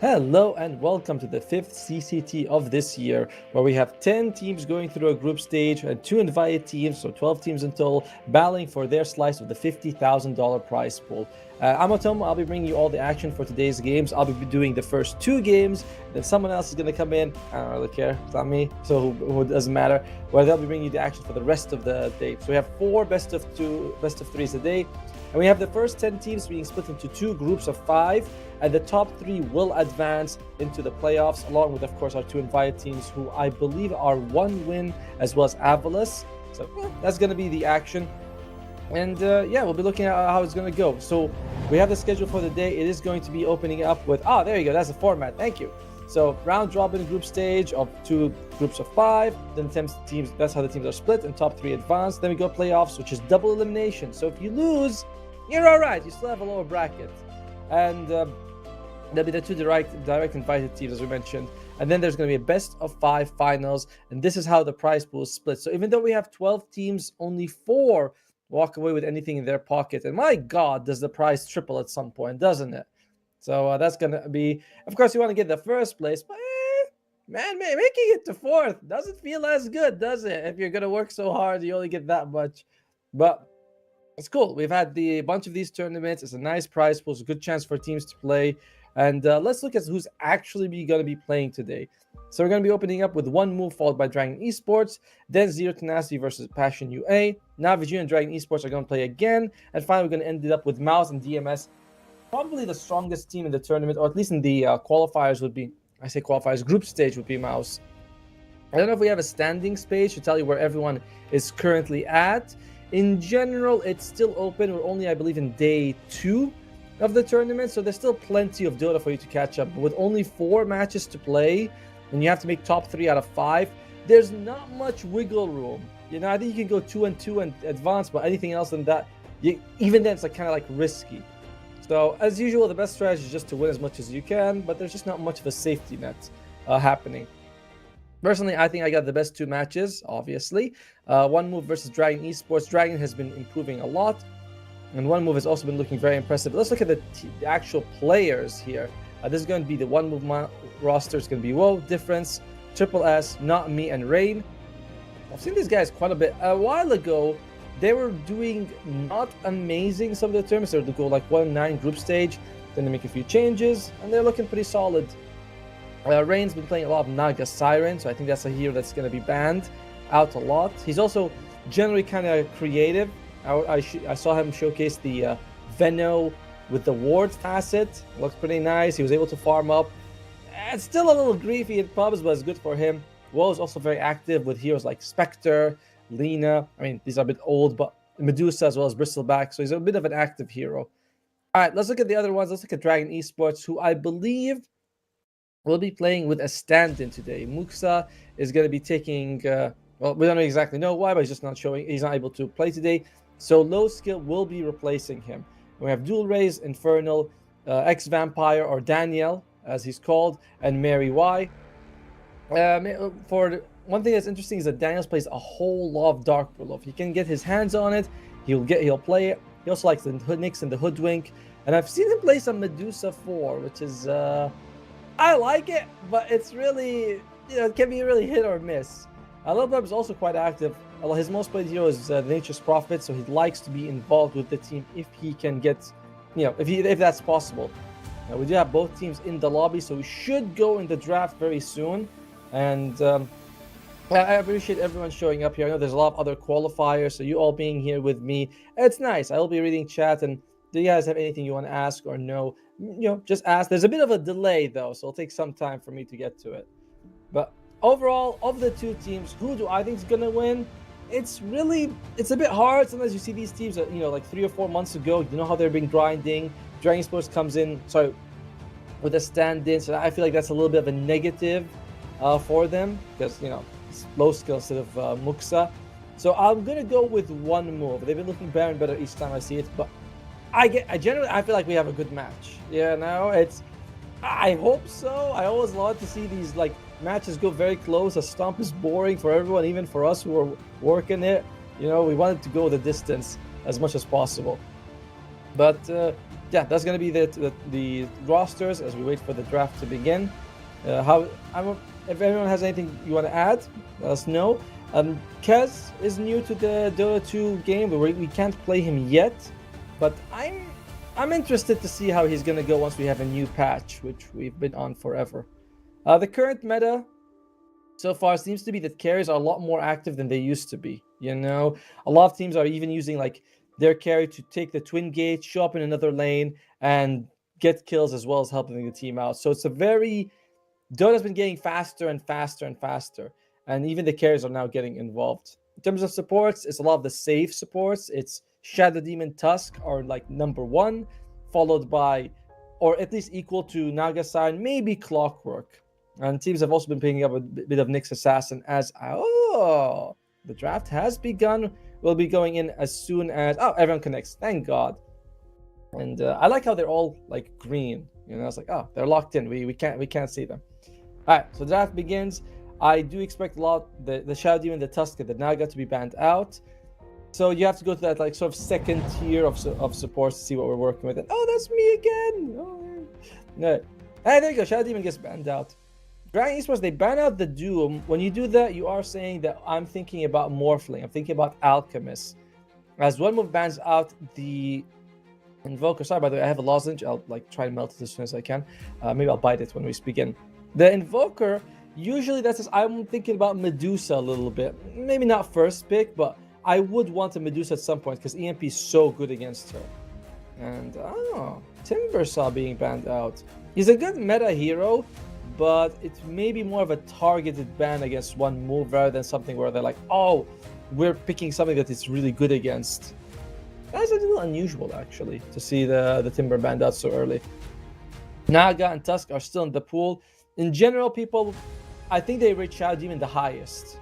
Hello and welcome to the 5th CCT of this year, where we have 10 teams going through a group stage and 2 invited teams, so 12 teams in total, battling for their slice of the $50,000 prize pool. I'm Otomo. I'll be bringing you all the action for today's games. I'll be doing the first 2 games, then someone else is going to come in. I don't really care. It's not me, so who doesn't matter. Where they'll be bringing you the action for the rest of the day. So we have 4 best of 3s a day. And we have the first 10 teams being split into 2 groups of 5, and the top 3 will advance into the playoffs, along with, of course, our 2 invited teams, who I believe are 1 win, as well as Avalos. So that's going to be the action. And we'll be looking at how it's going to go. So we have the schedule for the day. It is going to be opening up with, there you go, that's the format. Thank you. So round robin group stage of 2 groups of 5, then 10 teams, that's how the teams are split, and top 3 advance. Then we go playoffs, which is double elimination. So if you lose, you're all right. You still have a lower bracket. And there'll be the 2 direct invited teams, as we mentioned. And then there's going to be a best of 5 finals. And this is how the prize pool is split. So even though we have 12 teams, only 4 walk away with anything in their pocket. And my God, does the prize triple at some point, doesn't it? So that's going to be, of course, you want to get the first place. But man, making it to 4th doesn't feel as good, does it? If you're going to work so hard, you only get that much. But it's cool. We've had a bunch of these tournaments. It's a nice prize pool. It's a good chance for teams to play. And let's look at who's actually going to be playing today. So we're going to be opening up with 1 move followed by Dragon Esports, then Zero Tenacity versus Passion UA. Now Vijay and Dragon Esports are going to play again. And finally, we're going to end it up with Mouz and DMS. Probably the strongest team in the tournament, or at least in the qualifiers would be, I say qualifiers, group stage would be Mouz. I don't know if we have a standings page to tell you where everyone is currently at. In general, it's still open. We're only, I believe, in day 2 of the tournament, so there's still plenty of Dota for you to catch up. But with only 4 matches to play, and you have to make top 3 out of 5, there's not much wiggle room. I think you can go 2-2 and advance, but anything else than that, even then, it's kind of risky. So, as usual, the best strategy is just to win as much as you can, but there's just not much of a safety net happening. Personally, I think I got the best 2 matches, obviously. 1 move versus Dragon Esports. Dragon has been improving a lot, and 1 move has also been looking very impressive. Let's look at the actual players here. This is going to be the 1 move roster. It's going to be Woe, Difference, Triple S, Not Me, and Rain. I've seen these guys quite a bit. A while ago, they were doing not amazing some of the tournaments. They would go 1-9 group stage, then they make a few changes, and they're looking pretty solid. Rain's been playing a lot of Naga Siren, so I think that's a hero that's going to be banned out a lot. He's also generally kind of creative. I saw him showcase the Veno with the ward facet. Looks pretty nice. He was able to farm up. It's still a little griefy in pubs, but it's good for him. Woe is also very active with heroes like Spectre, Lena. I mean, these are a bit old, but Medusa as well as Bristleback, so he's a bit of an active hero. All right, let's look at the other ones. Let's look at Dragon Esports, who I believe will be playing with a stand-in today. Muxa is going to be taking, we don't exactly know why, but he's just not showing. He's not able to play today. So Low Skill will be replacing him. We have Dual Rays, Infernal, Ex-Vampire, or Daniel, as he's called, and Mary Y. For one thing that's interesting is that Daniels plays a whole lot of Dark Below. If he can get his hands on it, he'll play it. He also likes the Nix and the Hoodwink. And I've seen him play some Medusa 4, which is... I like it, but it's really, it can be really hit or miss. Lilbub is also quite active. His most played hero is Nature's Prophet, so he likes to be involved with the team if he can get, if that's possible. We do have both teams in the lobby, so we should go in the draft very soon. And I appreciate everyone showing up here. I know there's a lot of other qualifiers, so you all being here with me, it's nice. I will be reading chat, and do you guys have anything you want to ask or know? Just ask. There's a bit of a delay though, so it'll take some time for me to get to it. But overall, of the 2 teams, who do I think is gonna win? It's a bit hard. Sometimes you see these teams that, 3 or 4 months ago, you know how they've been grinding. Dragon Sports comes in, with a stand-in, so I feel like that's a little bit of a negative for them, because, it's low skill instead of Muxa. So I'm gonna go with 1 move. They've been looking better and better each time I see it, but I feel like we have a good match. I hope so. I always love to see these matches go very close. A stomp is boring for everyone, even for us who are working it. We wanted to go the distance as much as possible. But yeah, that's gonna be the rosters as we wait for the draft to begin. If anyone has anything you want to add, let us know. Kez is new to the Dota 2 game, but we can't play him yet. But I'm interested to see how he's gonna go once we have a new patch, which we've been on forever. The current meta so far seems to be that carries are a lot more active than they used to be. You know, a lot of teams are even using like their carry to take the twin gate, show up in another lane, and get kills as well as helping the team out. So it's a very Dota's been getting faster and faster and faster, and even the carries are now getting involved. In terms of supports, it's a lot of the safe supports. It's Shadow Demon Tusk are like number one, followed by, or at least equal to Naga Sign, maybe Clockwork. And teams have also been picking up a bit of Nyx Assassin as the draft has begun. We'll be going in as soon as everyone connects. Thank God. And I like how they're all like green. You know, it's like they're locked in. We can't see them. All right, so the draft begins. I do expect a lot the Shadow Demon, the Tusk, and the Naga to be banned out. So you have to go to that like sort of second tier of supports to see what we're working with. And that's me again. No. Hey, there you go. Shadow Demon gets banned out. Dragon Esports, they ban out the Doom. When you do that, you are saying that I'm thinking about Morphling. I'm thinking about Alchemist. As one move bans out the Invoker. Sorry, by the way, I have a lozenge. I'll like try and melt it as soon as I can. Maybe I'll bite it when we begin. The Invoker, usually I'm thinking about Medusa a little bit. Maybe not first pick, but I would want a Medusa at some point because EMP is so good against her. And Timbersaw being banned out. He's a good meta hero, but it's maybe more of a targeted ban against one move rather than something where they're like, we're picking something that it's really good against. That's a little unusual, actually, to see the Timber banned out so early. Naga and Tusk are still in the pool. In general, people, I think they rate Shadow Demon the highest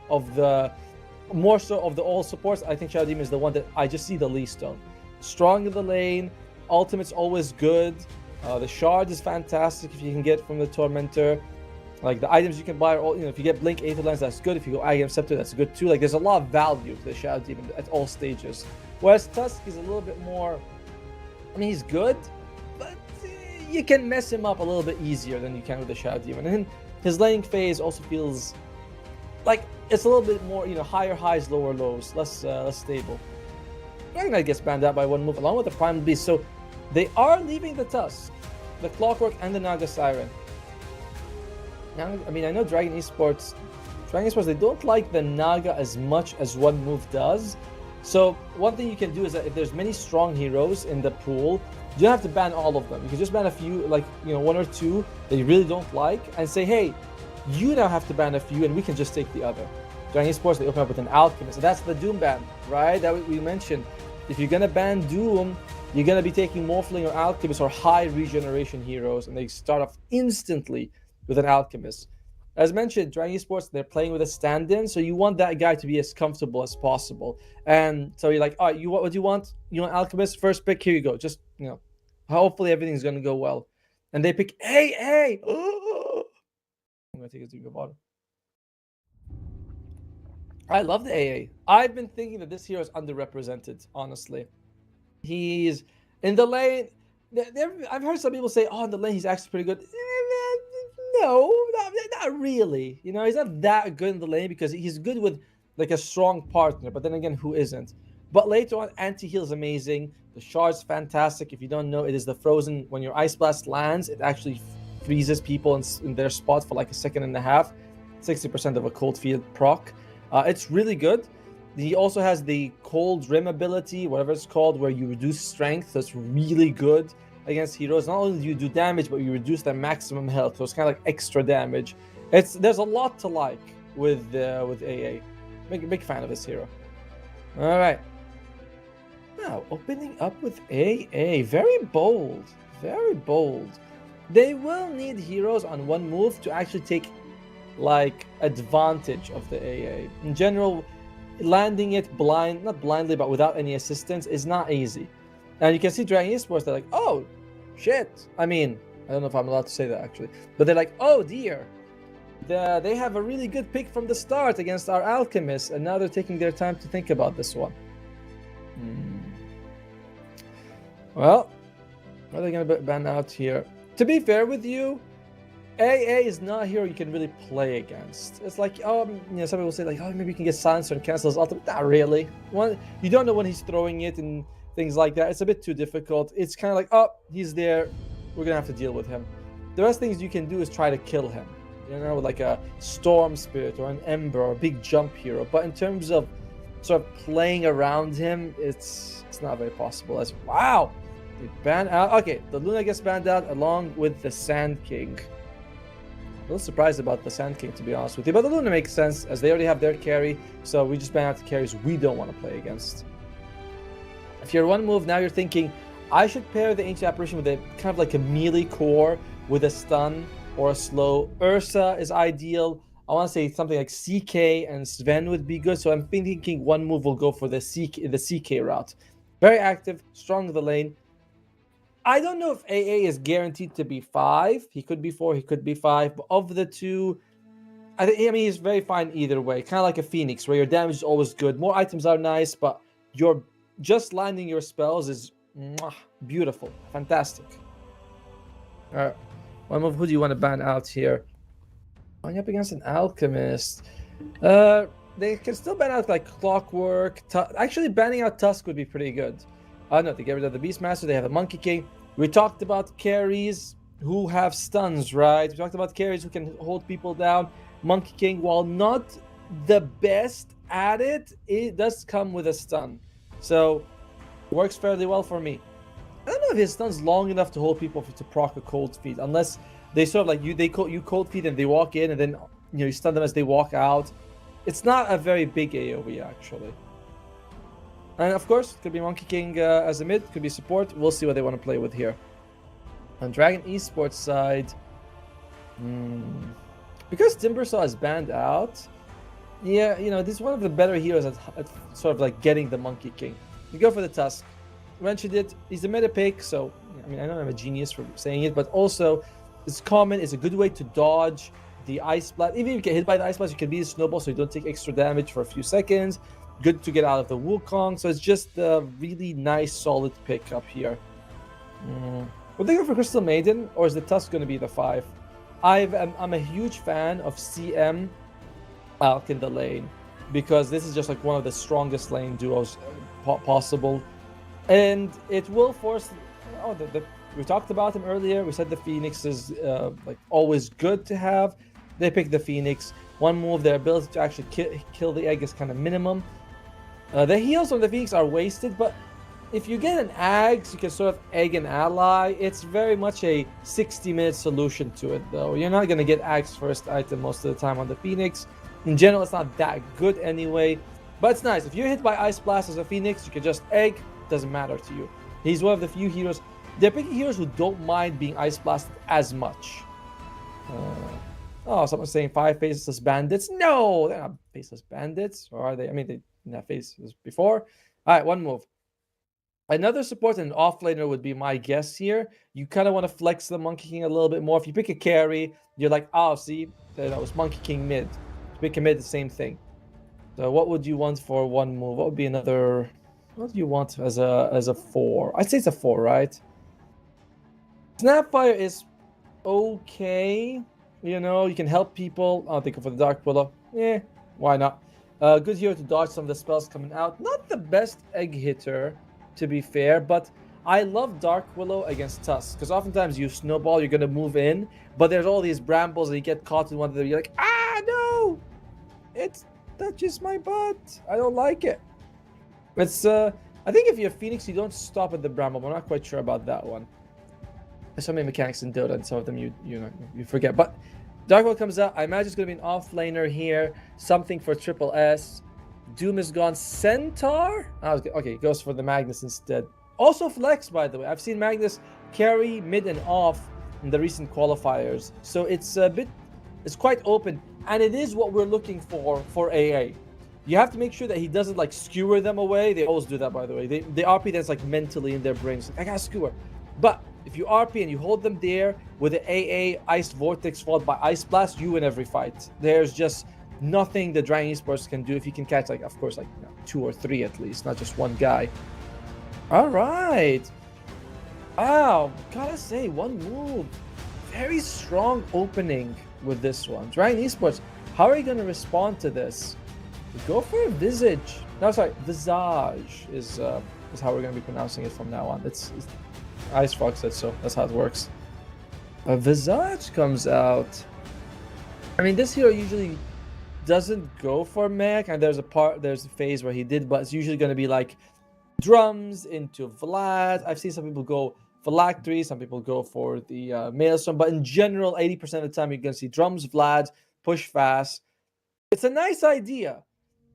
more so of the all supports. I think Shadow Demon is the one that I just see the least of. Strong in the lane, ultimate's always good. The shard is fantastic if you can get from the Tormentor. Like the items you can buy are all, if you get Blink Aether Lens, that's good. If you go Agam Scepter, that's good too. Like there's a lot of value to the Shadow Demon at all stages. Whereas Tusk is a little bit more, he's good, but you can mess him up a little bit easier than you can with the Shadow Demon. And his laning phase also feels like it's a little bit more, higher highs, lower lows, less stable. Dragon Knight gets banned out by one move along with the Primal Beast. So they are leaving the Tusk, the Clockwork, and the Naga Siren. Now, I know Dragon Esports, they don't like the Naga as much as one move does. So one thing you can do is that if there's many strong heroes in the pool, you don't have to ban all of them. You can just ban a few, like, one or two that you really don't like, and say, hey, you now have to ban a few, and we can just take the other. Dragon Esports, they open up with an Alchemist. So that's the Doom ban, right? That we mentioned. If you're gonna ban Doom, you're gonna be taking Morphling or Alchemist or high regeneration heroes, and they start off instantly with an Alchemist. As mentioned, Dragon Esports, they're playing with a stand-in, so you want that guy to be as comfortable as possible. And so you're like, all right, what do you want? You want Alchemist? First pick, here you go. Just, hopefully everything's going to go well. And they pick AA. Oh! I'm going to take a drink of water. I love the AA. I've been thinking that this hero is underrepresented, honestly. He's in the lane. I've heard some people say, in the lane, he's actually pretty good. No, not really. He's not that good in the lane because he's good with like a strong partner. But then again, who isn't? But later on, anti-heal is amazing. The shard's fantastic. If you don't know, it is the frozen. When your Ice Blast lands, it actually freezes people in their spot for like a second and a half. 60% of a cold field proc. It's really good. He also has the Cold Rim ability, whatever it's called, where you reduce strength. So it's really good against heroes. Not only do you do damage, but you reduce their maximum health, so it's kind of like extra damage. There's a lot to like with AA. Big fan of this hero. All right, now opening up with AA. Very bold, very bold. They will need heroes on one move to actually take like advantage of the AA. In general, landing it not blindly, but without any assistance is not easy. And you can see Dragon Esports, they're like, oh, shit. I don't know if I'm allowed to say that, actually. But they're like, oh, dear. They have a really good pick from the start against our Alchemist, and now they're taking their time to think about this one. Well, Are they gonna ban out here? To be fair with you, AA is not a hero you can really play against. It's like, some people say like, oh, maybe you can get silenced and cancel his ultimate. Not really. You don't know when he's throwing it and things like that. It's a bit too difficult. It's kind of like, oh, he's there. We're gonna have to deal with him. The best things you can do is try to kill him. With like a Storm Spirit or an Ember or a big jump hero. But in terms of sort of playing around him, it's not very possible. Wow, they ban out. Okay, the Luna gets banned out along with the Sand King. A little surprised about the Sand King, to be honest with you, but the Luna makes sense as they already have their carry, so we just ban out the carries we don't want to play against. If you're one move, now you're thinking, I should pair the Ancient Apparition with a kind of like a melee core with a stun or a slow. Ursa is ideal. I want to say something like CK and Sven would be good, so I'm thinking one move will go for the CK route. Very active, strong in the lane. I don't know if AA is guaranteed to be 5. He could be 4, he could be 5. But of the two, I mean, he's very fine either way. Kind of like a Phoenix, where your damage is always good. More items are nice, but your just landing your spells is beautiful. Fantastic. All right. One move, who do you want to ban out here? Going up against an Alchemist. They can still ban out like Clockwork. Actually, banning out Tusk would be pretty good. No, they get rid of the Beastmaster. They have a Monkey King. We talked about carries who have stuns, right? We talked about carries who can hold people down. Monkey King, while not the best at it, it does come with a stun. So, works fairly well for me. I don't know if his stun's long enough to hold people to proc a Cold Feet, unless they sort of like you Cold Feet and they walk in and then you stun them as they walk out. It's not a very big AoE, actually. And of course, it could be Monkey King as a mid, could be support. We'll see what they want to play with here. On Dragon Esports side, because Timbersaw is banned out, yeah, this is one of the better heroes at sort of like getting the Monkey King. You go for the Tusk. Mentioned it, he's a meta pick, so I mean, I know I'm a genius for saying it, but also it's common, it's a good way to dodge the Ice Blast. Even if you get hit by the Ice Blast, you can beat the Snowball so you don't take extra damage for a few seconds. Good to get out of the Wukong, so it's just a really nice, solid pick up here. Would they go for Crystal Maiden, or is the Tusk going to be the 5? I'm a huge fan of CM Alk in the lane, because this is just like one of the strongest lane duos possible. And it will force... we talked about him earlier. We said the Phoenix is like always good to have. They pick the Phoenix. One move, their ability to actually kill the egg is kind of minimum. The heals on the Phoenix are wasted, but if you get an Axe, you can sort of egg an ally. It's very much a 60-minute solution to it, though. You're not going to get Axe first item most of the time on the Phoenix. In general, it's not that good anyway, but it's nice. If you're hit by Ice Blast as a Phoenix, you can just egg. Doesn't matter to you. He's one of the few heroes. They're picking heroes who don't mind being Ice Blasted as much. Someone's saying 5 faceless bandits. No, they're not faceless bandits. Or are they? I mean, they didn't have faces before. All right, one move. Another support and an offlaner would be my guess here. You kind of want to flex the Monkey King a little bit more. If you pick a carry, you're like, oh, see, that was Monkey King mid. If you pick a mid, the same thing. So what would you want for one move? What would be another... What do you want as a 4? I'd say it's a 4, right? Snapfire is okay. You can help people. I'll think for the Dark Willow. Why not? Good hero to dodge some of the spells coming out. Not the best egg hitter, to be fair, but I love Dark Willow against Tusk, because oftentimes you snowball, you're going to move in, but there's all these brambles and you get caught in one of them. You're like, no! It touches my butt. I don't like it. It's, I think if you're Phoenix, you don't stop at the bramble. I'm not quite sure about that one. There's so many mechanics in Dota, and some of them you forget. But Dark Willow comes out. I imagine it's going to be an offlaner here. Something for triple S. Doom is gone. Centaur? Okay, goes for the Magnus instead. Also flex, by the way. I've seen Magnus carry mid and off in the recent qualifiers. So it's it's quite open. And it is what we're looking for AA. You have to make sure that he doesn't like skewer them away. They always do that, by the way. They RP that's like mentally in their brains. Like, I gotta skewer. But if you RP and you hold them there with the AA Ice Vortex followed by Ice Blast, you win every fight. There's just nothing the Dragon Esports can do if you can catch, like, of course, like 2 or 3 at least, not just one guy. All right. Wow, gotta say, one move. Very strong opening with this one. Dragon Esports, how are you going to respond to this? Go for a Visage. No, sorry, Visage is how we're going to be pronouncing it from now on. It's Ice Fox said so. That's how it works. Visage comes out. I mean, this hero usually doesn't go for mech, and there's a phase where he did, but it's usually going to be like drums into Vlad. I've seen some people go Phylactery, some people go for the Maelstrom, but in general, 80% of the time you're going to see drums, Vlad, push fast. It's a nice idea,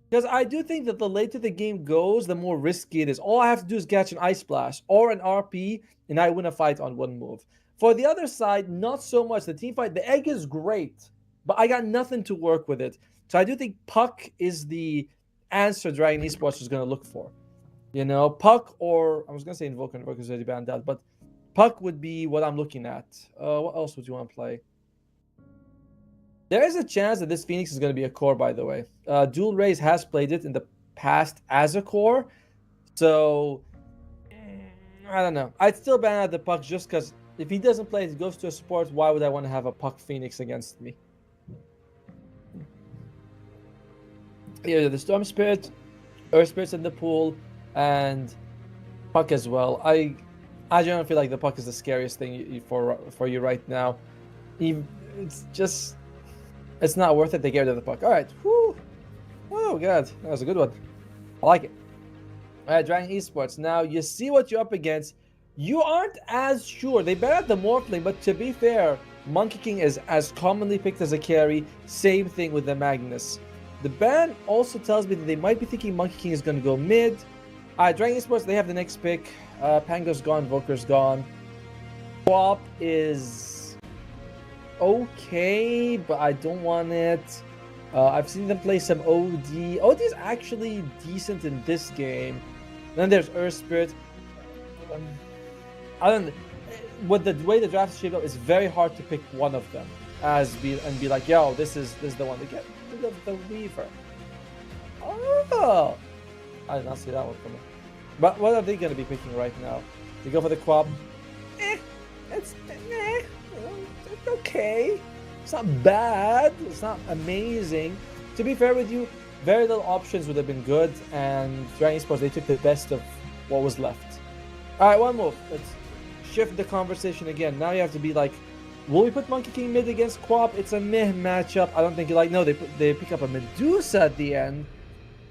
because I do think that the later the game goes, the more risky it is. All I have to do is catch an Ice Splash or an RP, and I win a fight on one move. For the other side, not so much. The team fight, the egg is great, but I got nothing to work with it. So I do think Puck is the answer Dragon Esports is going to look for. You know, Puck, or I was going to say Invoker. Invoker's already banned out, but Puck would be what I'm looking at. What else would you want to play? There is a chance that this Phoenix is going to be a core, by the way. Dual Rays has played it in the past as a core. So, I don't know. I'd still ban out the Puck just because if he doesn't play it, he goes to a support, why would I want to have a Puck Phoenix against me? Yeah, the Storm Spirit, Earth Spirit's in the pool, and Puck as well. I generally feel like the Puck is the scariest thing for you right now. It's just, it's not worth it to get rid of the Puck. All right, whoo, oh god, that was a good one. I like it. All right, Dragon Esports. Now you see what you're up against. You aren't as sure. They banned the Morphling, but to be fair, Monkey King is as commonly picked as a carry. Same thing with the Magnus. The ban also tells me that they might be thinking Monkey King is going to go mid. Dragon Esports, they have the next pick. Pango's gone, Volker's gone. Swap is okay, but I don't want it. I've seen them play some OD. OD is actually decent in this game. Then there's Earth Spirit. I don't. With the way the draft is shaped up, it's very hard to pick one of them and be like, yo, this is the one to get. The Weaver. Oh, I did not see that one coming. But what are they going to be picking right now? They go for the Quab. It's okay. It's not bad. It's not amazing. To be fair with you, very little options would have been good, and Dragon Esports, they took the best of what was left. All right, one move. Let's shift the conversation again. Now you have to be like, will we put Monkey King mid against Quap? It's a meh matchup. I don't think you like. No, they pick up a Medusa at the end.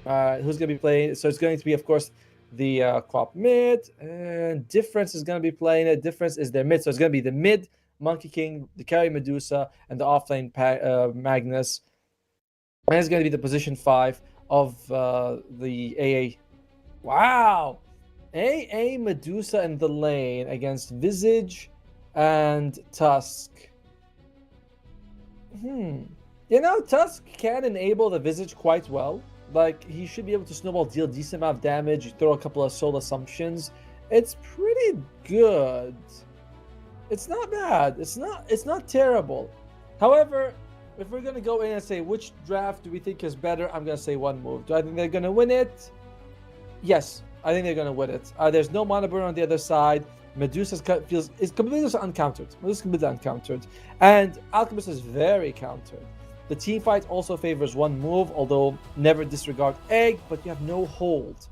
Who's going to be playing? So it's going to be, of course, the Quap mid. And Difference is going to be playing it. Difference is their mid. So it's going to be the mid Monkey King, the carry Medusa, and the offlane Magnus. And it's going to be the position 5 of the AA. Wow! AA Medusa in the lane against Visage and Tusk. You know, Tusk can enable the Visage quite well. Like, he should be able to snowball, deal a decent amount of damage, you throw a couple of soul assumptions. It's pretty good. It's not bad. It's not terrible. However, if we're gonna go in and say which draft do we think is better, I'm gonna say one move. Do I think they're gonna win it? Yes, I think they're gonna win it. There's no mana burn on the other side. Medusa is completely uncountered. Medusa's completely uncountered, and Alchemist is very countered. The team fight also favors one move, although never disregard egg, but you have no hold.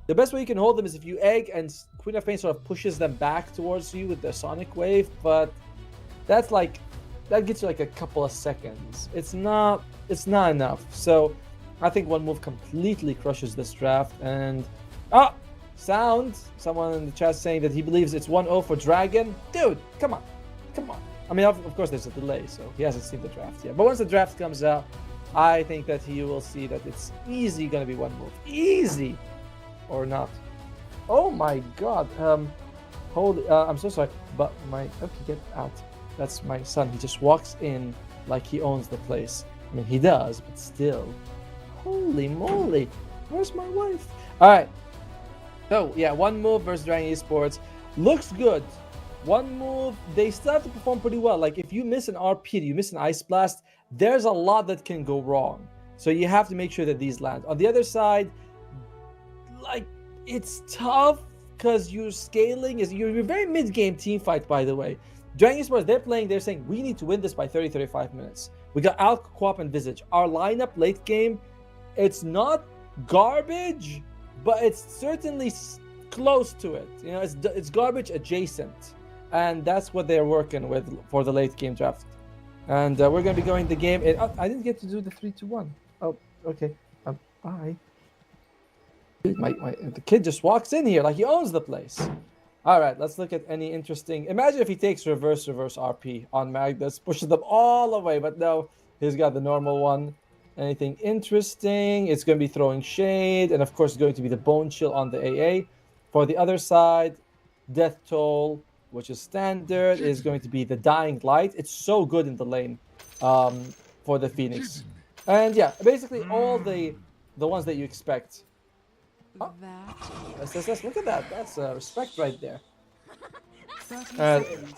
The best way you can hold them is if you egg and Queen of Pain sort of pushes them back towards you with the Sonic Wave, but that gets you like a couple of seconds. It's not enough. So I think one move completely crushes this draft. And someone in the chat saying that he believes it's 1-0 for Dragon. Dude, come on. I mean, of course there's a delay, so he hasn't seen the draft yet. But once the draft comes out, I think that he will see that it's easy gonna be one move. Easy or not. Oh my god. Holy I'm so sorry, but okay, get out. That's my son. He just walks in like he owns the place. I mean, he does, but still. Holy moly. Where's my wife? All right. So, yeah, one move versus Dragon Esports. Looks good. One move, they still have to perform pretty well. Like, if you miss an RP, you miss an Ice Blast, there's a lot that can go wrong. So you have to make sure that these land. On the other side, like, it's tough because you're scaling. You're very mid-game team fight, by the way. Dragon Esports, they're saying we need to win this by 30-35 minutes. We got Alk, Quap, and Visage. Our lineup late game, it's not garbage, but it's certainly close to it. You know, it's garbage adjacent, and that's what they're working with for the late game draft. And we're going to be going the game. I didn't get to do the 3-2-1. Oh, okay. Bye. The kid just walks in here like he owns the place. All right, let's look at any interesting. Imagine if he takes reverse RP on Magnus, pushes them all away, but no, he's got the normal one. Anything interesting? It's going to be throwing shade, and of course, it's going to be the bone chill on the AA. For the other side, death toll, which is standard, is going to be the dying light. It's so good in the lane for the Phoenix, and yeah, basically all the ones that you expect. Oh, look at that. That's respect right there.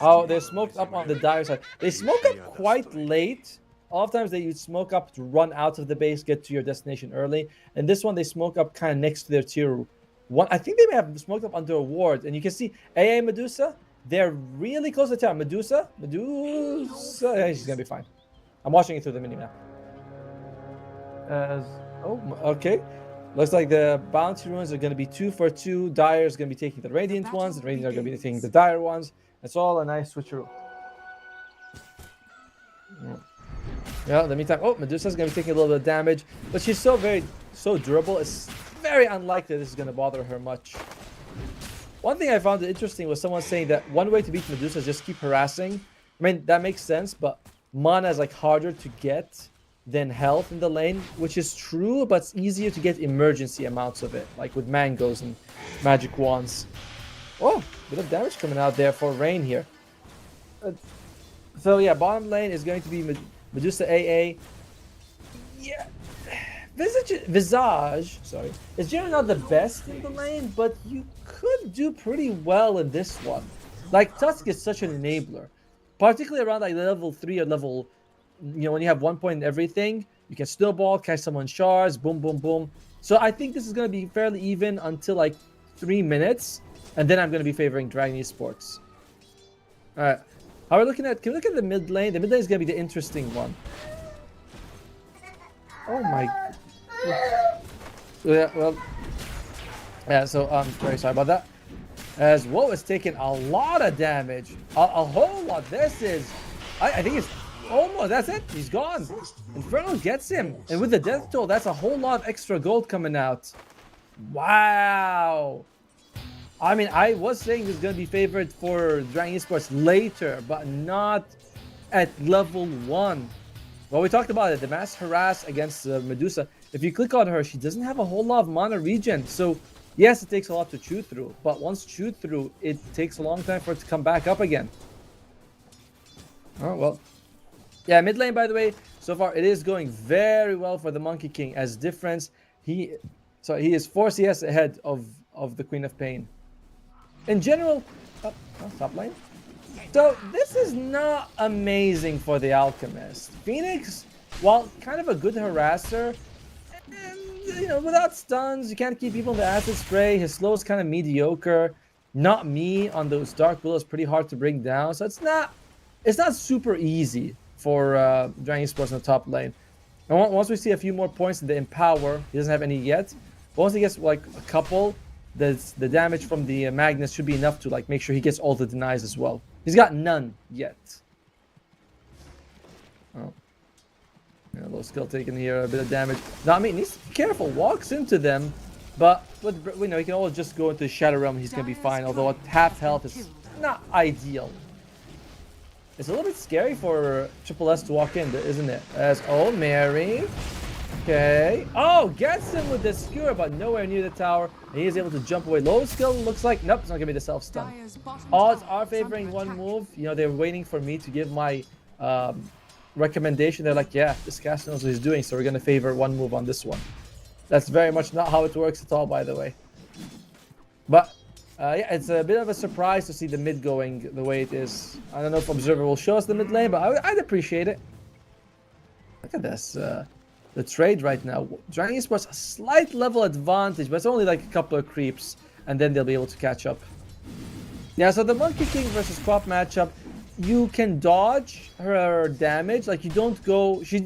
Oh, they're smoked up on the dire side. They smoke up quite late. Oftentimes they use smoke up to run out of the base, get to your destination early. And this one, they smoke up kind of next to their tier 1. I think they may have smoked up under a ward. And you can see AA Medusa. They're really close to the tower. Medusa. Yeah, she's going to be fine. I'm watching it through the mini-map. Okay. Looks like the bounty runes are going to be 2 for 2. Dire is going to be taking the Radiant ones. The Radiant are going to be taking the Dire ones. It's all a nice switcheroo. Yeah, in the meantime, Medusa's going to be taking a little bit of damage. But she's so durable. It's very unlikely this is going to bother her much. One thing I found interesting was someone saying that one way to beat Medusa is just keep harassing. I mean, that makes sense, but mana is like harder to get than health in the lane, which is true, but it's easier to get emergency amounts of it, like with mangoes and magic wands. Oh, bit of damage coming out there for Rain here. So yeah, bottom lane is going to be Medusa AA. Yeah, Visage, sorry, is generally not the best in the lane, but you could do pretty well in this one. Like, Tusk is such an enabler, particularly around like level 3 or level, when you have 1 point in everything, you can snowball, catch someone's shards, boom, boom, boom. So I think this is going to be fairly even until like 3 minutes, and then I'm going to be favoring Dragon Esports. All right, how are we looking at? Can we look at the mid lane? The mid lane is going to be the interesting one. Oh my. Yeah, well, yeah. So I'm very sorry about that. As Woe is taking a lot of damage, a whole lot. This is, I think it's. Almost, that's it. He's gone. Inferno gets him. And with the death toll, that's a whole lot of extra gold coming out. Wow. I mean, I was saying this is going to be favored for Dragon Esports later, but not at level 1. Well, we talked about it. The mass harass against Medusa. If you click on her, she doesn't have a whole lot of mana regen. So, yes, it takes a lot to chew through. But once chewed through, it takes a long time for it to come back up again. Oh, well. Yeah, mid lane, by the way, so far it is going very well for the Monkey King. As difference, he is 4 CS ahead of the Queen of Pain. In general, top lane. So this is not amazing for the Alchemist. Phoenix, while kind of a good harasser, and without stuns, you can't keep people in the acid spray. His slow is kind of mediocre. Not me on those Dark Willows, pretty hard to bring down. So it's not super easy for Dragon Esports in the top lane. And once we see a few more points in the Empower, he doesn't have any yet. But once he gets like a couple, the damage from the Magnus should be enough to like make sure he gets all the denies as well. He's got none yet. Oh, yeah, a little skill taken here, a bit of damage. Now, I mean, needs to be careful. Walks into them, but he can always just go into the Shadow Realm. He's gonna be fine. Although at half health is not ideal. It's a little bit scary for Triple S to walk in, isn't it? Mary. Okay. Oh, gets him with the skewer, but nowhere near the tower. And he is able to jump away. Low skill looks like, nope, it's not going to be the self-stun. Odds are favoring one move. They're waiting for me to give my recommendation. They're like, yeah, this cast knows what he's doing, so we're going to favor one move on this one. That's very much not how it works at all, by the way. But yeah, it's a bit of a surprise to see the mid going the way it is. I don't know if Observer will show us the mid lane, but I'd appreciate it. Look at this. The trade right now. Dragon Esports a slight level advantage, but it's only like a couple of creeps. and then they'll be able to catch up. Yeah, so the Monkey King versus Crop matchup, you can dodge her damage. Like, you don't go... She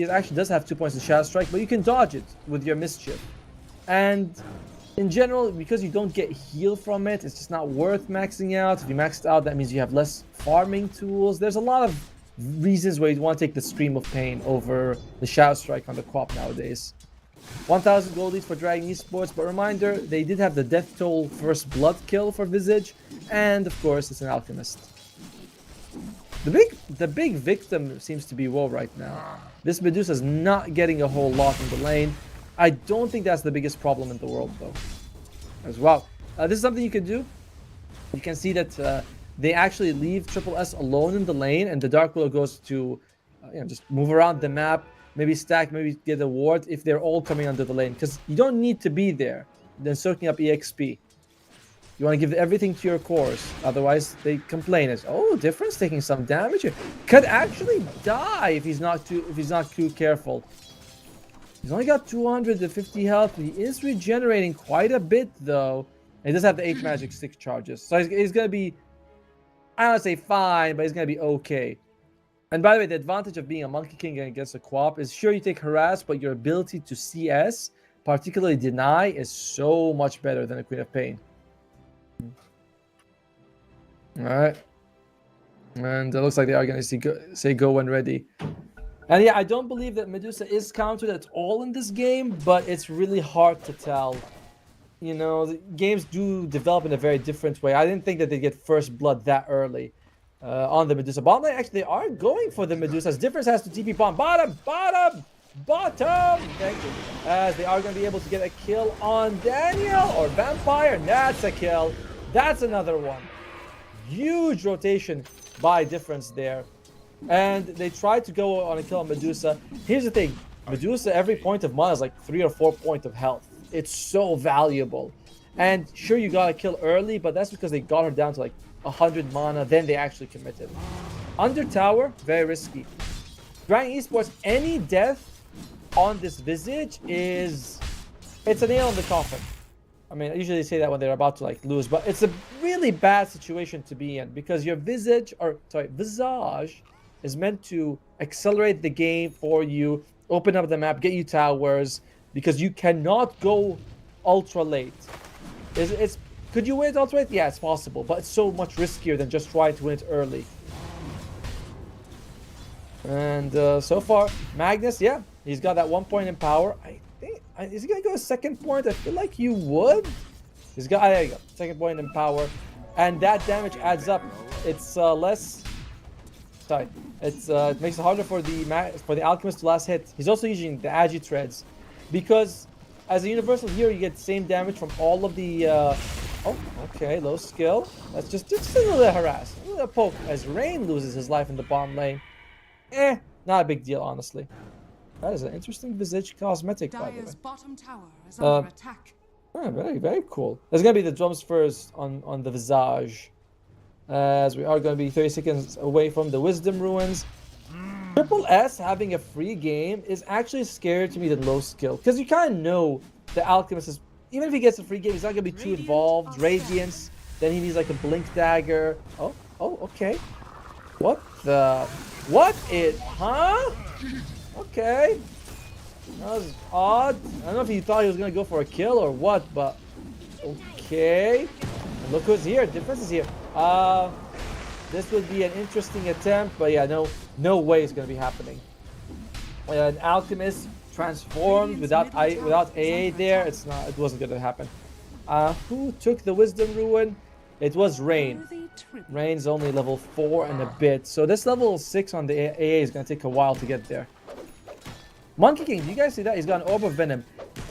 actually does have 2 points in Shadow Strike, but you can dodge it with your Mischief. And in general, because you don't get heal from it, it's just not worth maxing out. If you maxed out, that means you have less farming tools. There's a lot of reasons why you want to take the Stream of Pain over the Shadow Strike on the Crop nowadays. 1,000 gold leads for Dragon Esports, but reminder, they did have the Death Toll first blood kill for Visage, and of course, it's an Alchemist. The big victim seems to be Woe right now. This Medusa's not getting a whole lot in the lane. I don't think that's the biggest problem in the world, though. As well. This is something you can do. You can see that they actually leave Triple S alone in the lane, and the Dark Willow goes to just move around the map, maybe stack, maybe get a ward if they're all coming under the lane. Because you don't need to be there, then soaking up EXP. You want to give everything to your cores, otherwise they complain. It's, oh, Difference taking some damage here. Could actually die if he's not too careful. He's only got 250 health. He is regenerating quite a bit though. And he does have the 8 magic stick charges, so he's gonna be, I don't want to say fine, but he's gonna be okay. And by the way, the advantage of being a Monkey King against a Co-op is, sure, you take Harass, but your ability to CS, particularly Deny, is so much better than a Queen of Pain. Alright. And it looks like they are going to say go when ready. And yeah, I don't believe that Medusa is countered at all in this game, but it's really hard to tell. You know, the games do develop in a very different way. I didn't think that they'd get first blood that early on the Medusa. Bottom lane, actually, they are going for the Medusas. Difference has to TP bomb. Bottom! Thank you. As they are going to be able to get a kill on Daniel or Vampire. That's a kill. That's another one. Huge rotation by Difference there. And they tried to go on a kill on Medusa. Here's the thing. Medusa, every point of mana is like 3 or 4 points of health. It's so valuable. And sure, you got a kill early, but that's because they got her down to like 100 mana. Then they actually committed. Under tower, very risky. Dragon Esports, any death on this Visage it's a nail in the coffin. I mean, I usually say that when they're about to like lose, but it's a really bad situation to be in because your Visage is meant to accelerate the game for you, open up the map, get you towers, because you cannot go ultra late. Could you win it ultra late? Yeah, it's possible, but it's so much riskier than just trying to win it early. And so far, Magnus, yeah, he's got that 1 point in power. I think, is he gonna go a second point? I feel like you would. He's got, there you go, 2nd point in power, and that damage adds up. It's less. Sorry, it makes it harder for the Alchemist to last hit. He's also using the Agi Treads, because as a universal hero, you get the same damage from all of the. Oh, okay, low skill. That's just a little harass, a little poke. As Rain loses his life in the bottom lane. Not a big deal, honestly. That is an interesting Visage cosmetic, by the way. Bottom tower is under attack. Oh, very, very cool. There's gonna be the drums first on the Visage, as we are gonna be 30 seconds away from the Wisdom Ruins. Triple S having a free game is actually scarier to me than low skill, because you kind of know the Alchemist is, even if he gets a free game, he's not gonna be too involved. Radiance, then he needs like a Blink Dagger. Oh, okay. What huh? Okay. That was odd. I don't know if he thought he was gonna go for a kill or what, but okay. And look who's here. Difference is here. This would be an interesting attempt, but yeah, no way it's gonna be happening. An Alchemist transformed without AA there. It wasn't gonna happen. Who took the Wisdom Ruin? It was Rain. Rain's only level 4 and a bit, so this level 6 on the AA is gonna take a while to get there. Monkey King, do you guys see that? He's got an Orb of Venom.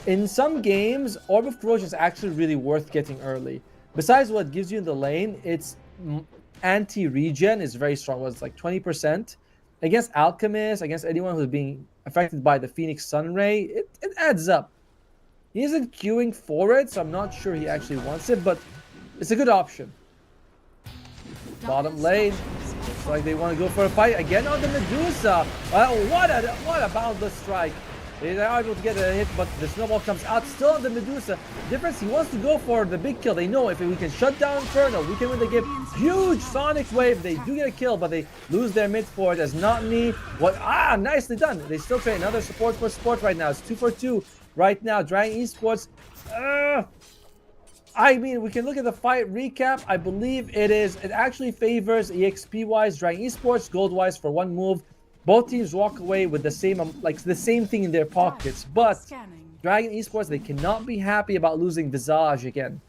In some games, Orb of Corrosion is actually really worth getting early. Besides what it gives you in the lane, its anti-regen is very strong. It's like 20%. Against Alchemist, against anyone who's being affected by the Phoenix Sunray, it adds up. He isn't queuing for it, so I'm not sure he actually wants it, but it's a good option. Bottom lane, looks like they want to go for a fight again on the Medusa. What a boundless strike. They're not able to get a hit, but the snowball comes out still on the Medusa. Difference, he wants to go for the big kill. They know if we can shut down Inferno, we can win the game. Huge Sonic Wave. They do get a kill, but they lose their mid for it as not me. What? Ah, nicely done. They still trade another support for support right now. It's 2 for 2 right now. Dragon Esports. I mean, we can look at the fight recap. I believe it actually favors EXP-wise, Dragon Esports, gold-wise for one move. Both teams walk away with the same, the same thing in their pockets. But Dragon Esports, they cannot be happy about losing Visage again.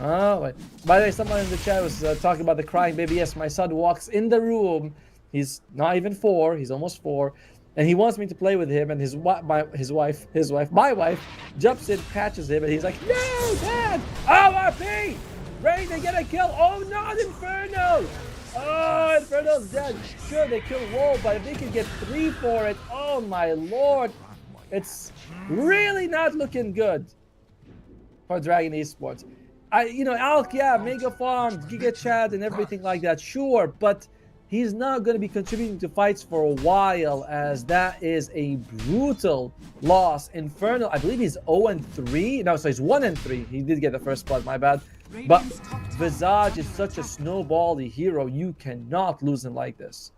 Oh, wait. By the way, someone in the chat was talking about the crying baby. Yes, my son walks in the room. He's not even 4. He's almost 4. And he wants me to play with him, and my wife, jumps in, catches him, and he's like, "No, Dad! Oh, RP! Ready to get a kill! Oh, not Inferno! Oh, Inferno's dead. Sure, they kill Wall, but if they can get 3 for it, oh my lord, it's really not looking good for Dragon Esports. Alk, yeah, Mega Farm, Giga Chat, and everything like that, sure, but he's not going to be contributing to fights for a while, as that is a brutal loss. Inferno, I believe he's 0-3. No, so he's 1-3. He did get the first blood, my bad. But Visage is such a snowbally hero. You cannot lose him like this.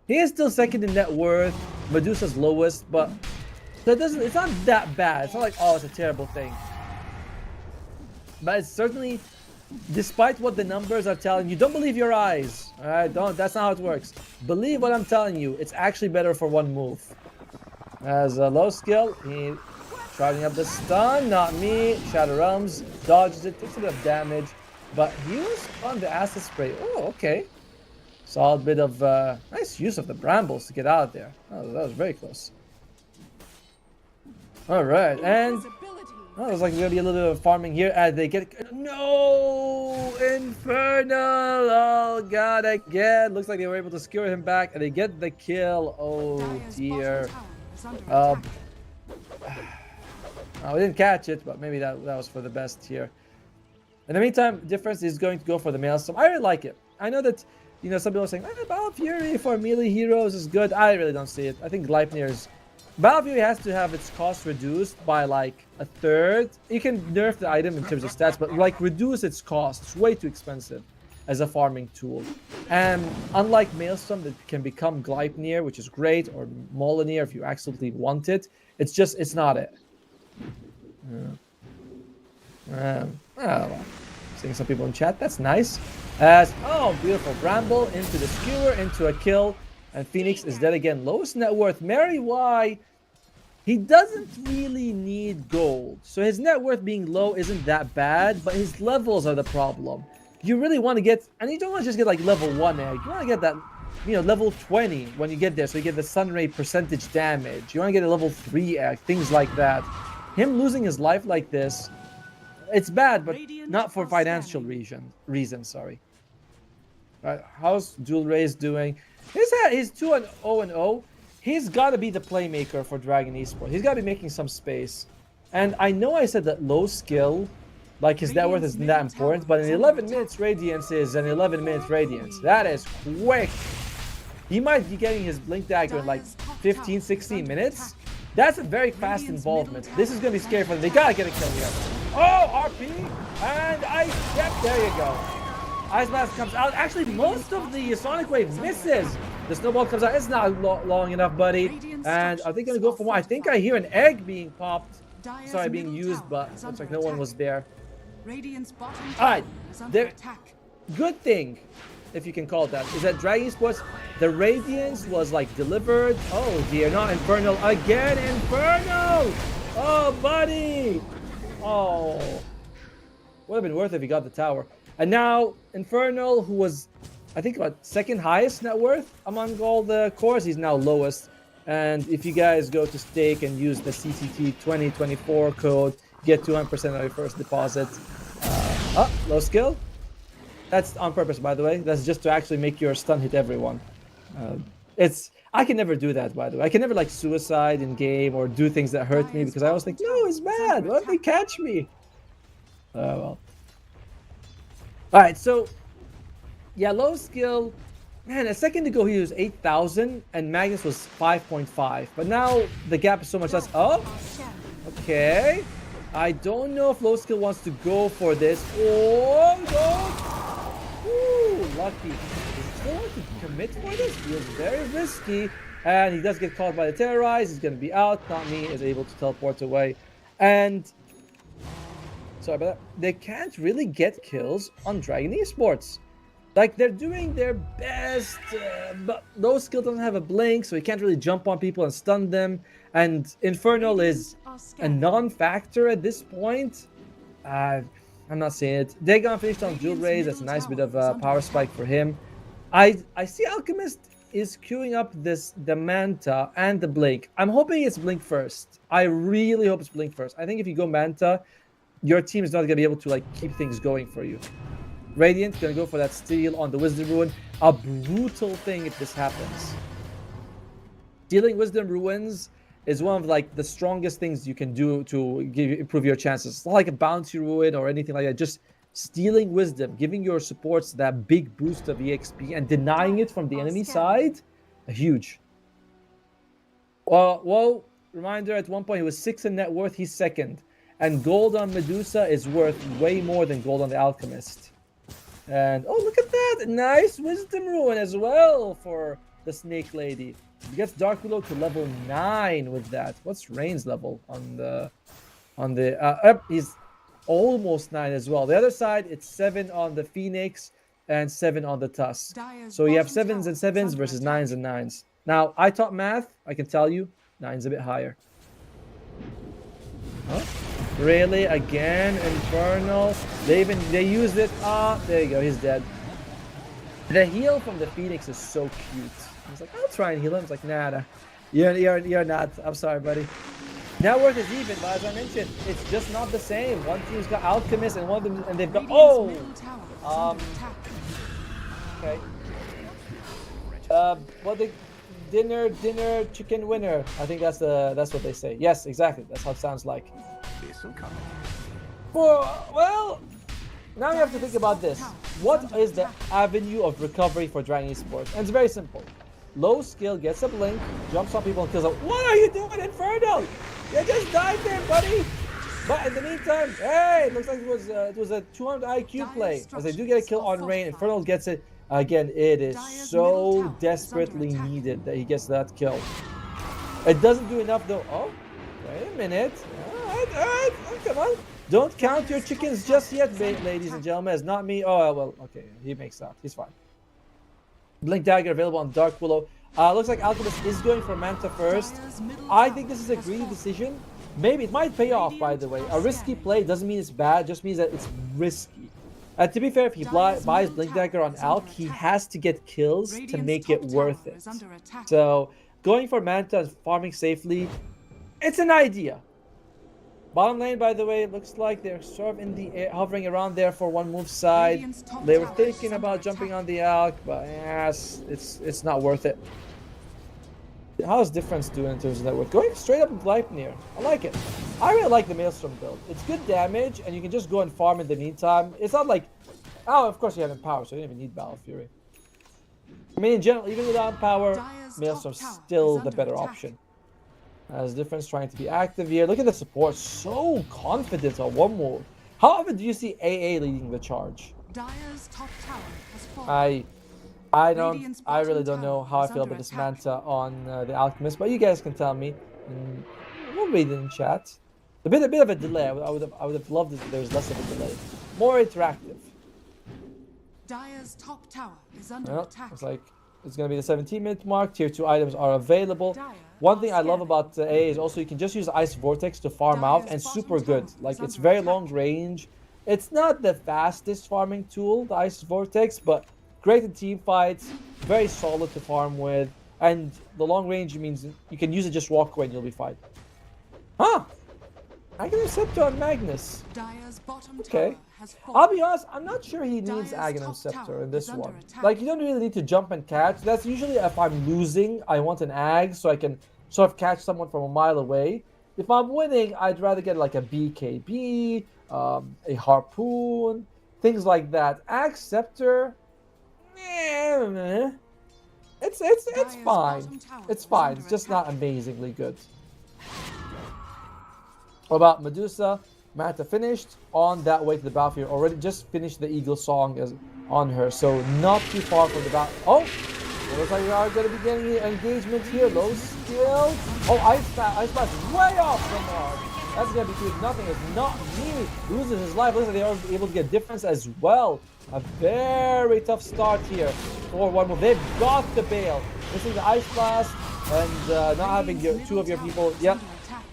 He is still second in net worth. Medusa's lowest, but it's not that bad. It's not like, oh, it's a terrible thing. But it's certainly, despite what the numbers are telling you, don't believe your eyes. All right, that's not how it works. Believe what I'm telling you. It's actually better for one move. As a low skill, he charging up the stun, not me. Shadow Realms dodges it, takes a bit of damage, but he was on the acid spray. Oh, okay. Solid bit of nice use of the brambles to get out there. Oh, that was very close. All right, and it was like gonna be a little bit of farming here as they get no Infernal. Oh god, again. Looks like they were able to secure him back and they get the kill. Oh dear. We didn't catch it, but maybe that was for the best here. In the meantime, Difference is going to go for the Maelstrom. I really like it. I know that, some people are saying, Battle Fury for melee heroes is good. I really don't see it. I think Gleipnir's Battle Fury has to have its cost reduced by like a third. You can nerf the item in terms of stats, but like reduce its cost. It's way too expensive as a farming tool. And unlike Maelstrom that can become Gleipnir, which is great, or Mjolnir if you absolutely want it, it's not it. Seeing some people in chat, that's nice. Beautiful. Bramble into the skewer, into a kill. And Phoenix is dead again. Lowest net worth. Mary Y, he doesn't really need gold. So his net worth being low isn't that bad, but his levels are the problem. You really want to get, and you don't want to just get like level 1 egg. You want to get that, level 20 when you get there. So you get the sun ray percentage damage. You want to get a level 3 egg, things like that. Him losing his life like this, it's bad, but not for financial reasons, sorry. Right, how's Dual Rays doing? He's 2-0-0. He's got to be the playmaker for Dragon Esports. He's got to be making some space. And I know I said that low skill, like his net worth isn't that important, but in 11 minutes Radiance is an 11 minutes Radiance. That is quick. He might be getting his Blink Dagger in like 15, 16 minutes. That's a very fast involvement. This is going to be scary for them. They got to get a kill here. Oh, RP and Ice. Yep, there you go. Ice Blast comes out. Actually, most of the Sonic Wave misses. The snowball comes out. It's not long enough, buddy. And are they going to go for more? I think I hear an egg being popped. Sorry, being used, but looks like no one was there. Alright. Good thing, if you can call it that, is that Dragon Esports, the Radiance was like delivered. Oh dear, not Infernal. Again, Infernal! Oh, buddy! Oh. Would have been worth it if he got the tower. And now, Infernal, who was, I think, about second highest net worth among all the cores, he's now lowest. And if you guys go to stake and use the CCT 2024 code, get 200% of your first deposit. Low skill. That's on purpose, by the way. That's just to actually make your stun hit everyone. I can never do that, by the way. I can never like suicide in game or do things that hurt me because I always think, no, it's bad. Why don't they catch me? Well. Alright, so yeah, low skill. Man, a second ago he was 8,000 and Magnus was 5.5. But now the gap is so much less. Oh, okay. I don't know if low skill wants to go for this. Oh, no. Ooh, lucky. Does he still want to commit for this? Feels very risky. And he does get caught by the terrorize. He's going to be out. Not me is able to teleport away. And sorry about that. They can't really get kills on Dragon Esports. Like, they're doing their best, but low skill doesn't have a blink, so he can't really jump on people and stun them. And Infernal is a non-factor at this point. I'm not seeing it. Dagon finished on Jewel Raise. That's a nice bit of a power spike for him. I see Alchemist is queuing up the Manta and the Blink. I'm hoping it's Blink first. I really hope it's Blink first. I think if you go Manta, your team is not going to be able to, like, keep things going for you. Radiant gonna go for that steal on the Wisdom Ruin. A brutal thing if this happens. Stealing Wisdom Ruins is one of, like, the strongest things you can do to improve your chances. It's not like a bounty ruin or anything like that. Just stealing Wisdom, giving your supports that big boost of EXP and denying it from the enemy side, huge. Well, reminder, at one point he was 6 in net worth, he's second. And gold on Medusa is worth way more than gold on the Alchemist. And, oh, look at that! Nice Wisdom Ruin as well for the Snake Lady. He gets Dark Willow to level 9 with that. What's Rain's level on the... he's almost 9 as well. The other side, it's 7 on the Phoenix and 7 on the Tusk. So you have 7s and 7s versus 9s and 9s. Now, I taught math. I can tell you, 9's a bit higher. Huh? Really? Again? Infernal? They used it. Ah, there you go. He's dead. The heal from the Phoenix is so cute. He's like, I'll try and heal him. It's like, nah. You're not. I'm sorry, buddy. Net worth is even, but as I mentioned, it's just not the same. One team's got Alchemist and one of them, and they've got... Oh! Okay. What the... Dinner, chicken winner. I think that's what they say. Yes, exactly. That's how it sounds like. Well, now you have to think about this. What is the avenue of recovery for Dragon Esports? And it's very simple. Low skill gets a blink, jumps on people and kills them. What are you doing, Inferno? You just died there, buddy. But in the meantime, hey, it looks like it was a 200 IQ play. As they do get a kill on Rain, Inferno gets it. Again, it is so desperately needed that he gets that kill. It doesn't do enough though. Oh, wait a minute. Alright, oh, come on. Don't count your chickens just yet, ladies and gentlemen. It's not me. Oh, well, okay. He makes that. He's fine. Blink Dagger available on Dark Willow. Looks like Alchemist is going for Manta first. I think this is a greedy decision. Maybe it might pay off, by the way. A risky play doesn't mean it's bad, just means that it's risky. To be fair, if he buys Blink Dagger on Alk, he has to get kills to make it worth it. So, going for Manta and farming safely, it's an idea. Bottom lane, by the way, it looks like they're sort of in the air, hovering around there for one move side. They were thinking about jumping on the Alk, but yes, it's not worth it. How's Difference doing in terms of network? Going straight up with Gleipnir. I like it. I really like the Maelstrom build. It's good damage, and you can just go and farm in the meantime. It's not like... Oh, of course you have Empower, so you don't even need Battle Fury. I mean, in general, even without Empower, Maelstrom's still the better option. As Difference trying to be active here. Look at the support. So confident on one move. How often do you see AA leading the charge? I really don't know how I feel about this Manta on the Alchemist, but you guys can tell me. And we'll read it in chat. A bit of a delay. I would have loved it if there was less of a delay. More interactive. Dire's top tower is under attack. It's like it's gonna be the 17-minute mark. Tier 2 items are available. One thing I love about AA is also you can just use Ice Vortex to farm out, and super good. Like, it's very long range. It's not the fastest farming tool, the Ice Vortex, but great in team fights, very solid to farm with, and the long range means you can use it, just walk away and you'll be fine. Huh? Aghanim Scepter on Magnus. Okay. I'll be honest, I'm not sure he needs Aghanim Scepter in this one. Like, you don't really need to jump and catch. That's usually if I'm losing, I want an Ag so I can sort of catch someone from a mile away. If I'm winning, I'd rather get like a BKB, a Harpoon, things like that. Ag Scepter... It's Dire's fine. bottom tower It's is fine. under It's just not attack. amazingly good. What about Medusa? Manta finished on that way to the battlefield. Already just finished the Eagle Song as on her, so not too far from the battle. Oh, it looks like we are going to be getting engagement here. Low skill. Oh, Ice Blast way off the mark. That's going to be 2-0. It's not me. Loses his life. Looks like they are able to get difference as well. A very tough start here for one move. They've got the bail. Missing the Ice Blast and not having two of your people. Yep.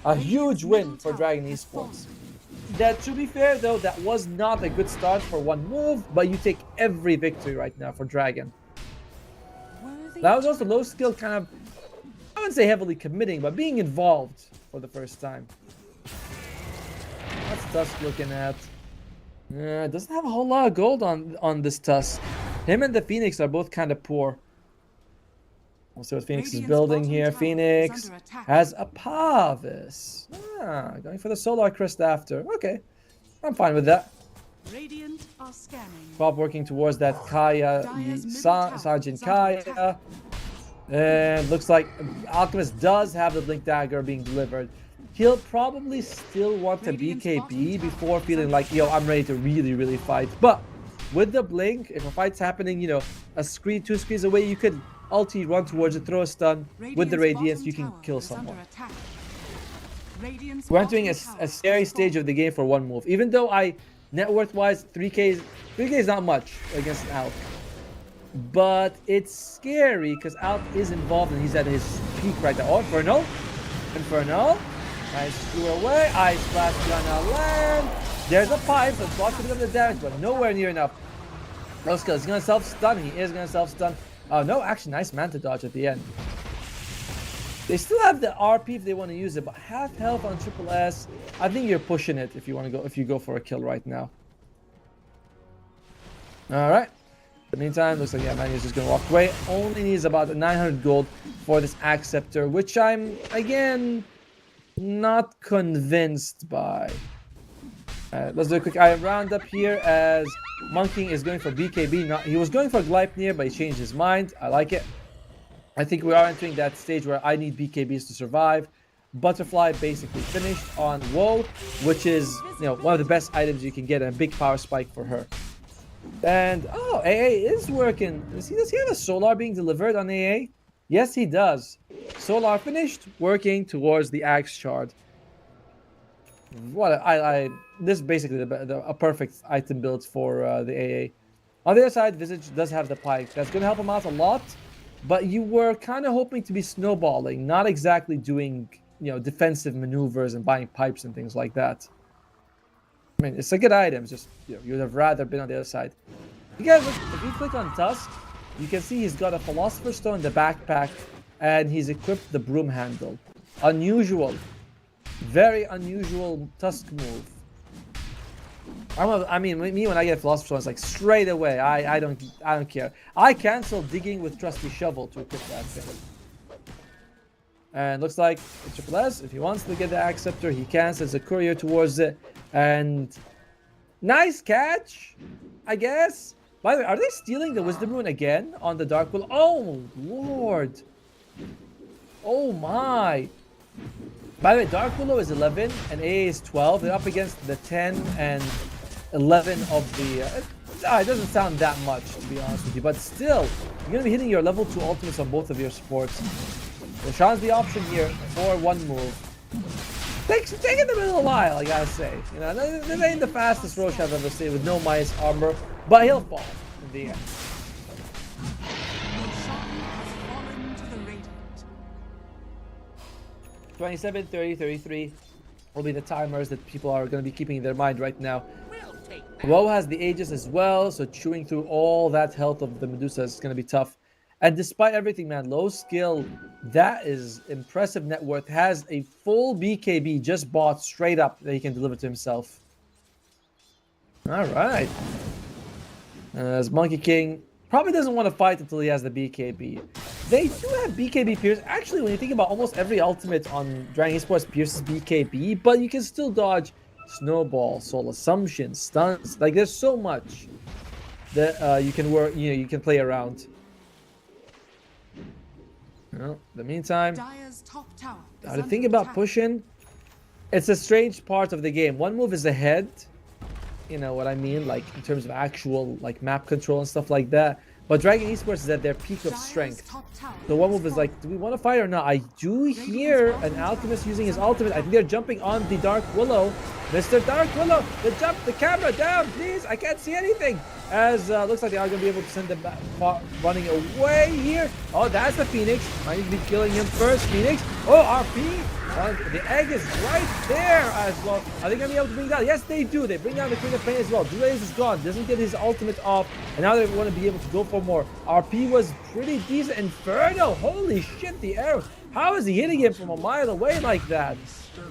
A huge win for Dragon Esports. That, to be fair though, that was not a good start for one move, but you take every victory right now for Dragon. That was also low skill, kind of, I wouldn't say heavily committing, but being involved for the first time. What's Tusk looking at? Doesn't have a whole lot of gold on this Tusk. Him and the Phoenix are both kind of poor. We'll see what Phoenix is building here. Phoenix has a Pavis. Going for the Solar Crest after. Okay, I'm fine with that. Radiant are scanning. Bob working towards that Kaya, Sergeant Kaya. And looks like Alchemist does have the Blink Dagger being delivered. He'll probably still want to BKB before feeling like, yo, I'm ready to really fight. But with the Blink, if a fight's happening, you know, a screen, 2 screens away, you could ulti, run towards it, throw a stun. With the Radiance, you can kill someone. We're entering a scary stage of the game for one move. Even though net worth-wise, 3K is not much against Alp. But it's scary because Alp is involved and he's at his peak right now. Oh, Inferno. Nice screw away. Ice Blast gonna land. There's a pipe that's blocking a bit of the damage, but nowhere near enough. No skill. He's gonna self-stun. He is gonna self-stun. Oh, no, actually, nice Manta dodge at the end. They still have the RP if they want to use it, but half health on Triple S. I think you're pushing it if you go for a kill right now. All right. In the meantime, looks like Manny is just gonna walk away. Only needs about 900 gold for this Axe Scepter, which I'm again not convinced by. Let's do a quick item roundup here as Monkey is going for BKB. He was going for Gleipnir, but he changed his mind. I like it. I think we are entering that stage where I need BKBs to survive. Butterfly basically finished on Woe, which is, you know, one of the best items you can get, and a big power spike for her. And oh, AA is working. Does he have a Solar being delivered on AA? Yes, he does. Solar finished, working towards the Axe Shard. What this is basically a perfect item build for the AA. On the other side, Visage does have the Pike. That's going to help him out a lot. But you were kind of hoping to be snowballing, not exactly doing, you know, defensive maneuvers and buying pipes and things like that. I mean, it's a good item. It's just, you know, you'd have rather been on the other side. You guys, look, if you click on Tusk, you can see he's got a Philosopher's Stone in the backpack, and he's equipped the Broom Handle. Unusual. Very unusual Tusk move. I mean, me when I get Philosopher's Stone, it's like straight away. I don't care. I cancel digging with Trusty Shovel to equip that thing. And looks like Triple S, if he wants to get the Axe Scepter, he can. Sends a courier towards it. And nice catch, I guess. By the way, are they stealing the Wisdom Rune again on the Dark Willow? Oh, Lord. Oh, my. By the way, Dark Willow is 11 and AA is 12. They're up against the 10 and 11 of the... it doesn't sound that much, to be honest with you. But still, you're going to be hitting your level 2 ultimates on both of your supports. Roshan's the option here for one move. Taking them a little while, I gotta say. You know, this ain't the fastest Roshan I've ever seen with no Mice armor. But he'll fall in the end. Roshan has fallen to the Radiant. 27, 30, 33 will be the timers that people are going to be keeping in their mind right now. Woe has the Aegis as well, so chewing through all that health of the Medusa is going to be tough. And despite everything, man, low skill, that is impressive net worth, has a full BKB just bought straight up that he can deliver to himself. All right. As Monkey King probably doesn't want to fight until he has the BKB. They do have BKB Pierce. Actually, when you think about almost every ultimate on Dragon Esports pierces BKB, but you can still dodge Snowball, Soul Assumption, Stuns. Like, there's so much that you can work, you know, you can play around. Well, in the meantime, Dire's top tower is the under thing about attack. pushing, it's a strange part of the game. One move is ahead, you know what I mean, like in terms of actual like map control and stuff like that. But Dragon Esports is at their peak of Dire's strength. top tower The one is move is falling. like, do we want to fight or not? I do hear an Alchemist using his ultimate. I think they're jumping on the Dark Willow. Mr. Dark Willow, the camera down, please. I can't see anything. As looks like they are going to be able to send them back, running away here. Oh, that's the Phoenix. I need to be killing him first. Phoenix. Oh, RP. The egg is right there as well. Are they going to be able to bring down? Yes, they do. They bring down the Queen of Pain as well. Dulays is gone. Doesn't get his ultimate off. And now they want to be able to go for more. RP was pretty decent. Inferno. Holy shit, the arrows. How is he hitting him from a mile away like that?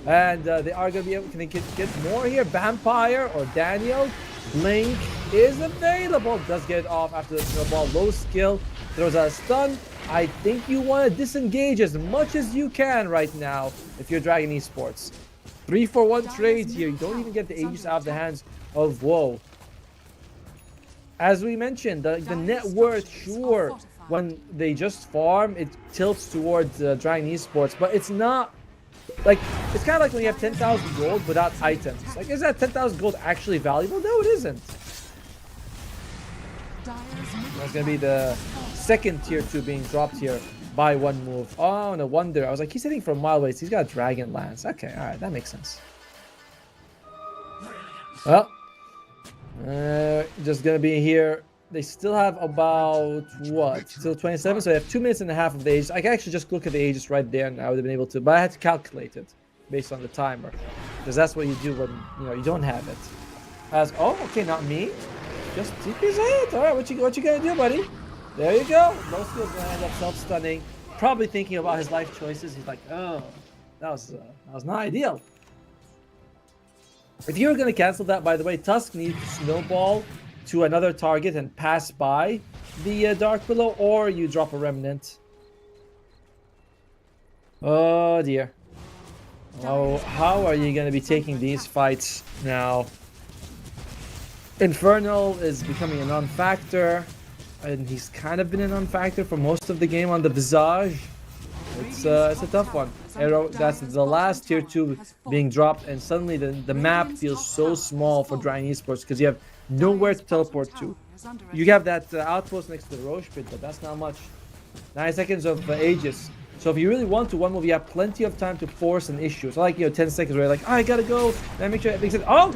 And they are going to be able to get more here. Vampire or Daniel. Blink is available. Does get it off after the snowball. Low skill. Throws a stun. I think you want to disengage as much as you can right now if you're Dragon Esports. 3-for-1 trades here. You don't even get the Aegis out of the hands of Woe. As we mentioned, the net worth, sure, when they just farm, it tilts towards Dragon Esports, but it's not like, it's kind of like when you have 10,000 gold without items. Like, is that 10,000 gold actually valuable? No, it isn't. That's going to be the second tier 2 being dropped here by one move. Oh, no wonder. I was like, he's hitting from a mile away. So he's got a Dragon Lance. Okay, alright, that makes sense. Well, just going to be here. They still have about, what? Still 27, so they have 2 minutes and a half of the Aegis. I can actually just look at the Aegis right there and I would have been able to, but I had to calculate it based on the timer. Because that's what you do when, you know, you don't have it. Oh, okay, not me. Just TP his head. Alright, what you gonna do, buddy? There you go. Low skill's gonna end up self-stunning. Probably thinking about his life choices. He's like, oh, that was not ideal. If you were gonna cancel that, by the way, Tusk needs to snowball to another target and pass by the Dark Willow, or you drop a Remnant. Oh dear. Oh, how are you gonna be taking these fights now? Infernal is becoming a non-factor, and he's kind of been a non-factor for most of the game on the Visage. It's a tough one. Arrow, that's the last tier 2 being dropped, and suddenly the map feels so small for Dragon Esports because you have nowhere to teleport to. You have that outpost next to the Roche pit, but that's not much. 9 seconds of Aegis. So if you really want to one move, you have plenty of time to force an issue. It's like, you know, 10 seconds where you're like, oh, I gotta go. And make sure it makes it. Oh,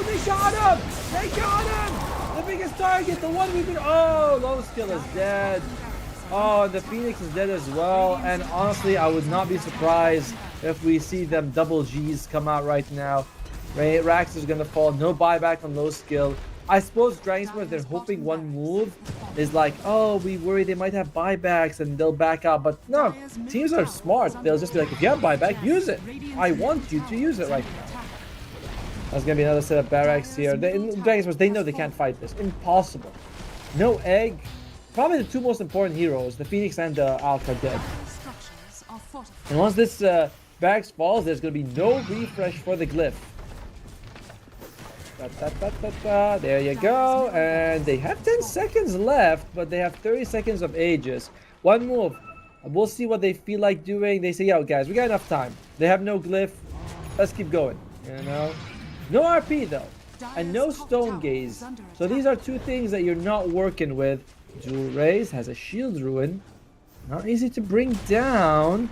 they shot him! They got him! The biggest target, the one we've been. Oh, low skill is dead. Oh, the Phoenix is dead as well. And honestly, I would not be surprised if we see them double G's come out right now. Right? Rax is gonna fall. No buyback on low skill. I suppose Dragon Esports, they're hoping one move is like, oh, we worry they might have buybacks and they'll back out. But no, teams are smart. They'll just be like, if you have buyback, use it. I want you to use it right now. That's going to be another set of barracks here. Dragon Esports, they know they can't fight this. Impossible. No egg. Probably the 2 most important heroes, the Phoenix and the Alk, are dead. And once this barracks falls, there's going to be no refresh for the glyph. There you go, and they have 10 seconds left, but they have 30 seconds of Aegis. One move. We'll see what they feel like doing. They say, yo, guys, we got enough time. They have no glyph. Let's keep going, you know? No RP, though, and no Stone Gaze. So these are 2 things that you're not working with. Jewel Raise has a Shield Ruin. Not easy to bring down,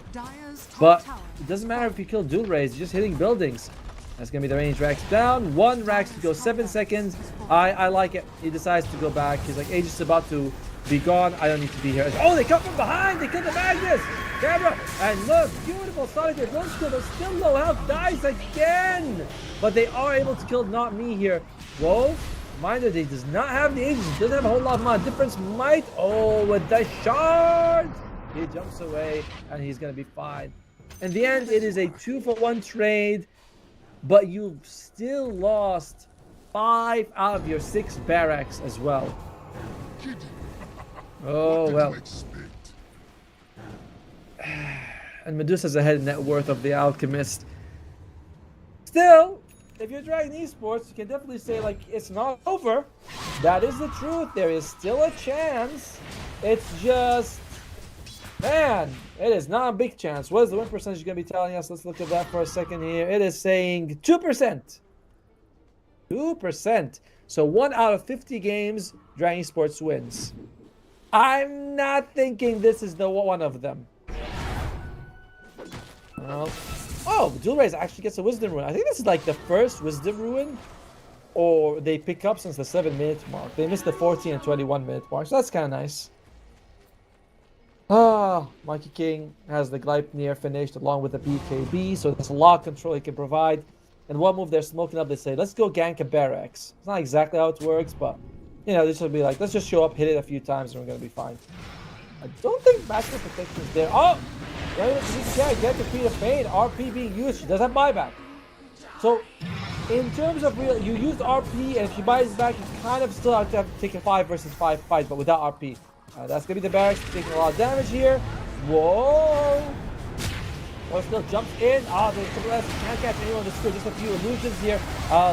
but it doesn't matter if you kill Dual Raise, you're just hitting buildings. That's going to be the range. Rax down. 1 Rax to go 7 seconds. I like it. He decides to go back. He's like, Aegis is about to be gone. I don't need to be here. Oh, they come from behind. They killed the Magnus. Camera. And look, beautiful Solitaire. Low skill, but still low health. Dies again. But they are able to kill not me here. Whoa. Reminder, he does not have the Aegis. He doesn't have a whole lot of amount of difference. Might. Oh, with the shard. He jumps away, and he's going to be fine. In the end, it is a 2-for-1 trade. But you've still lost 5 out of your 6 barracks as well. Oh, well. And Medusa's ahead net worth of the Alchemist. Still, if you're Dragon Esports, you can definitely say, like, it's not over. That is the truth. There is still a chance. It's just Man, it is not a big chance. What is the win percentage going to be telling us? Let's look at that for a second here. It is saying 2%. 2%. So 1 out of 50 games, Dragon Esports wins. I'm not thinking this is the one of them. Oh, Dual Rays actually gets a Wisdom Rune. I think this is like the first Wisdom Rune or they pick up since the 7-minute mark. They missed the 14 and 21-minute mark, so that's kind of nice. Monkey King has the Gleipnir finished along with the BKB, so there's a lot of control he can provide. And one move they're smoking up, they say, let's go gank a barracks. It's not exactly how it works, but, you know, this will be like, let's just show up, hit it a few times, and we're going to be fine. I don't think Master Protection is there. Oh! Yeah, get the Feet of Pain. RP being used. She does have buyback. So, in terms of real, you used RP, and if she buys back, you kind of still have to take a 5 versus 5 fight, but without RP. That's going to be the barracks taking a lot of damage here. Whoa! Or still jumps in. The Triple S can't catch anyone on the screen. Just a few illusions here.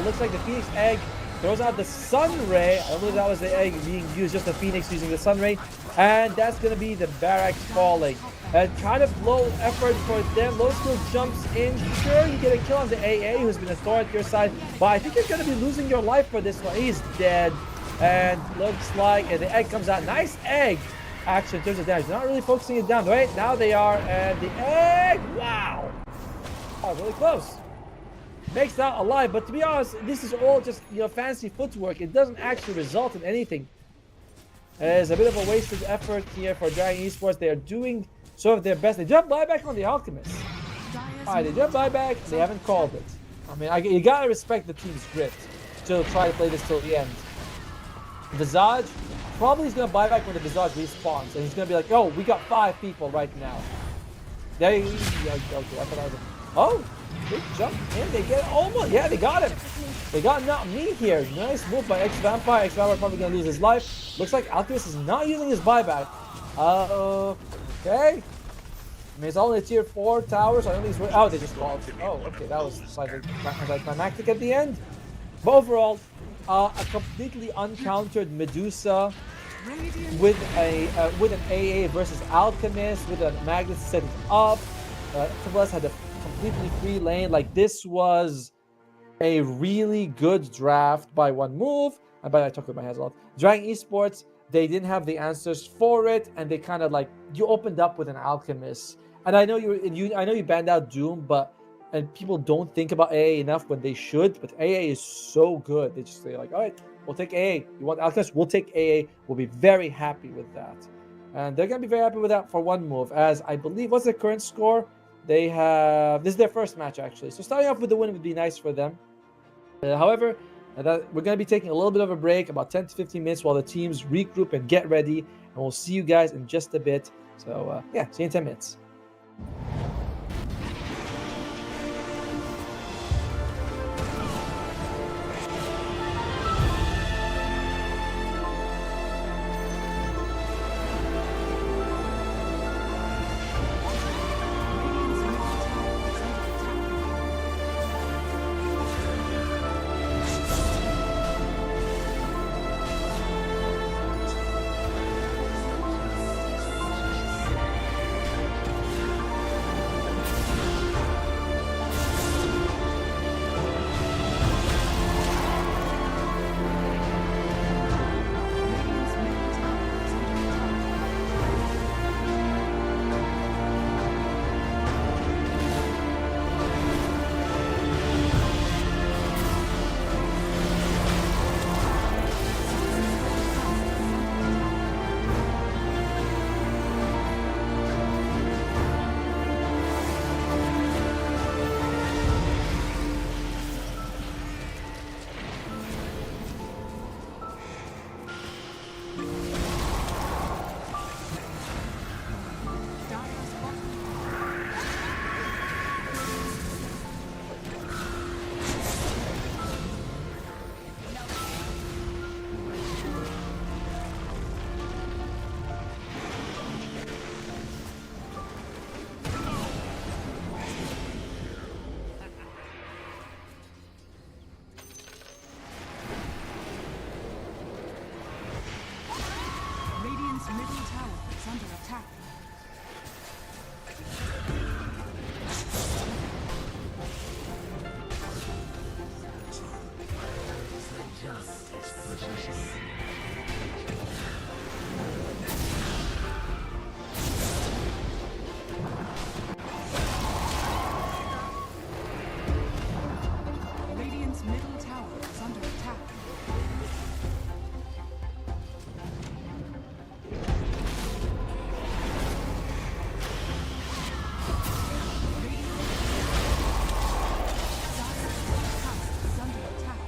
Looks like the Phoenix Egg throws out the Sun Ray. I don't believe that was the egg being used, just the Phoenix using the Sun Ray. And that's going to be the barracks falling. Kind of low effort for them. Low skill jumps in. Sure, you get a kill on the AA, who's been a thorn at your side. But I think you're going to be losing your life for this one. He's dead. And looks like the egg comes out. Nice egg. Action in terms of damage. They're not really focusing it down, right? Now they are. And the egg. Wow. Oh, really close. Makes that alive. But to be honest, this is all just, you know, fancy footwork. It doesn't actually result in anything. It's a bit of a wasted effort here for Dragon Esports. They are doing sort of their best. They do have buyback on the Alchemist. Alright, they do have buyback. They haven't called it. I mean, you gotta respect the team's grit to try to play this till the end. Visage probably is gonna buy back when the Visage respawns, and he's gonna be like, "Oh, we got 5 people right now." There you go. Okay, I thought I was. Oh, big jump in. They get almost. Yeah, they got him. They got not me here. Nice move by X-Vampire. X-Vampire probably gonna lose his life. Looks like Alchemist is not using his buyback. Okay. I mean, it's only a tier 4 tower, so I don't think it's... Oh, they just called. Oh, okay. That was slightly climactic at the end. But overall, a completely uncountered Medusa with an AA versus Alchemist, with a Magnet setting up. Triple S had a completely free lane. Like, this was a really good draft by one move. And by that, I talk with my hands off. Dragon Esports, they didn't have the answers for it, and they kind of like, you opened up with an Alchemist. And I know I know you banned out Doom, but and people don't think about AA enough when they should. But AA is so good. They just say like, all right, we'll take AA. You want Alchemist? We'll take AA. We'll be very happy with that. And they're gonna be very happy with that for one move. As I believe, what's their current score? They have, this is their first match actually. So starting off with the win would be nice for them. However, we're going to be taking a little bit of a break, about 10 to 15 minutes, while the teams regroup and get ready. And we'll see you guys in just a bit. So, yeah, see you in 10 minutes. Radiant's middle tower is under attack. Dire's top tower is under attack.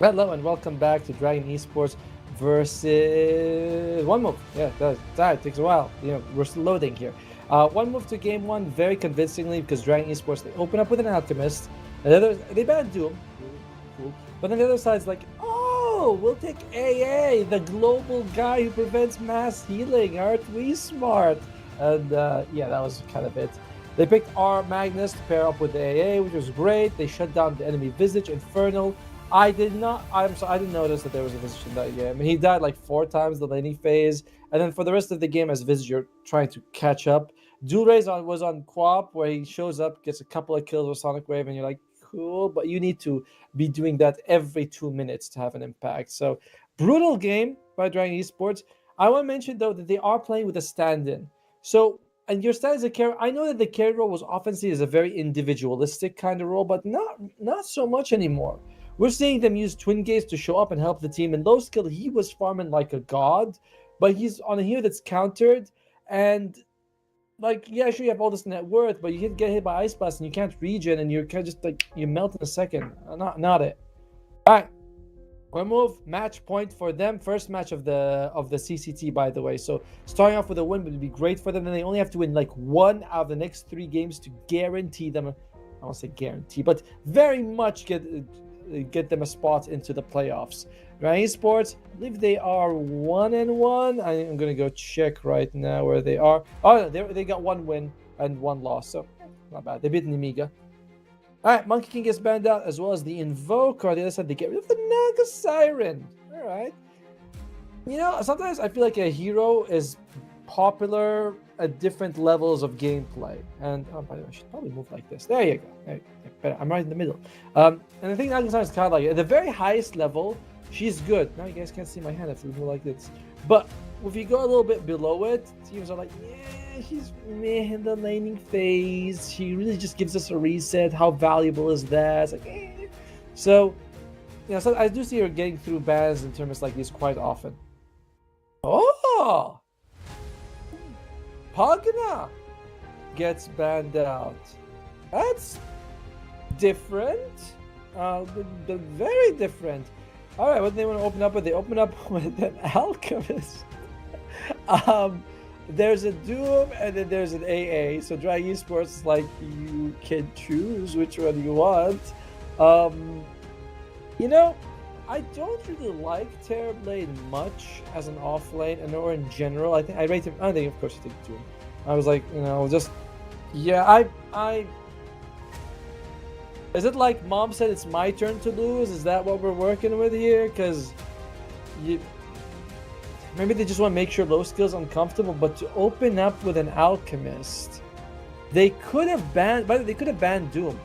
Hello and welcome back to Dragon Esports versus One Move. Yeah, that takes a while. We're still loading here. One Move to game one very convincingly because Dragon Esports, they open up with an Alchemist. And they ban Doom. Cool. But then the other side's like, oh, we'll take AA, the global guy who prevents mass healing. Aren't we smart? And yeah, that was kind of it. They picked our Magnus to pair up with the AA, which was great. They shut down the enemy Visage, Infernal. I didn't notice that there was a Visage in that game. He died like 4 times the laning phase. And then for the rest of the game, as Visage, you're trying to catch up. Dulray's was on Quap, where he shows up, gets a couple of kills with Sonic Wave, and you're like, cool, but you need to be doing that every 2 minutes to have an impact. So, brutal game by Dragon Esports. I want to mention, though, that they are playing with a stand-in. So, and your stand as a carry, I know that the carry role was often seen as a very individualistic kind of role, but not so much anymore. We're seeing them use Twin Gaze to show up and help the team. In low skill, he was farming like a god, but he's on a hero that's countered. And, like, yeah, sure, you have all this net worth, but you can get hit by Ice Blast and you can't regen, and you're kind of just like, you melt in a second. Not it. All right. One move, match point for them. First match of the CCT, by the way. So starting off with a win would be great for them. Then they only have to win like 1 out of the next 3 games to guarantee them. I won't say guarantee, but very much get them a spot into the playoffs. Right, Esports, I believe they are 1-1. I'm gonna go check right now where they are. Oh, they got 1 win and 1 loss, so not bad. They beat Nemiga. All right, Monkey King gets banned out, as well as the Invoker. On the other side, they get rid of the Naga Siren. All right. Sometimes I feel like a hero is popular at different levels of gameplay. And, oh, by the way, I should probably move like this. There you go. I'm right in the middle. And I think Naga Siren is kind of like, at the very highest level, she's good. Now you guys can't see my hand if we move like this. But if you go a little bit below it, teams are like, yeah, she's meh in the laning phase. She really just gives us a reset. How valuable is that? It's like, eh. So, so I do see her getting through bans in terms like these quite often. Oh! Pagna gets banned out. That's different. Very different. All right, what do they want to open up with? They open up with an Alchemist. There's a Doom and then there's an AA. So Dragon Esports is like, you can choose which one you want. I don't really like Terrorblade much as an off lane, and or in general. I think I rate him. I think, of course, you take Doom. I was like, I. Is it like Mom said it's my turn to lose? Is that what we're working with here? Because maybe they just want to make sure low skill's uncomfortable, but to open up with an Alchemist, they could have banned Doom.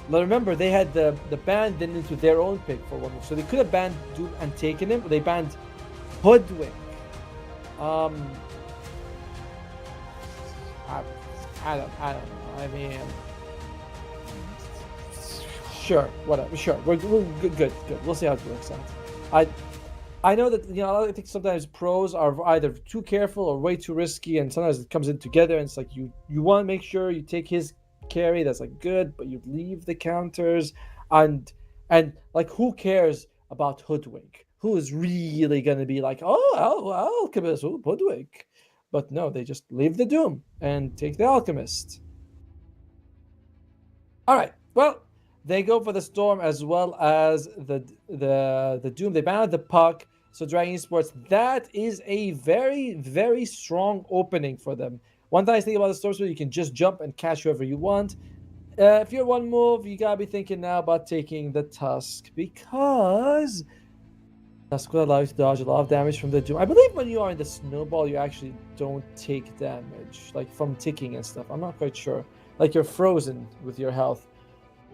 Now remember, they had the ban then into their own pick for one, so they could have banned Doom and taken him, but they banned Hoodwink. I don't know. I mean, sure, whatever. Sure, we're good. We'll see how it works out. I know that I think sometimes pros are either too careful or way too risky, and sometimes it comes in together, and it's like you want to make sure you take his carry. That's like good, but you leave the counters, and like who cares about Hoodwink? Who is really gonna be like, Alchemist, Hoodwink? But no, they just leave the Doom and take the Alchemist. All right, well. They go for the Storm as well as the Doom. They ban the Puck. So Dragon Esports, that is a very, very strong opening for them. One nice thing about the Storm is you can just jump and catch whoever you want. If you're one move, you gotta be thinking now about taking the Tusk, because Tusk will allow you to dodge a lot of damage from the Doom. I believe when you are in the Snowball, you actually don't take damage, like from ticking and stuff. I'm not quite sure. Like you're frozen with your health.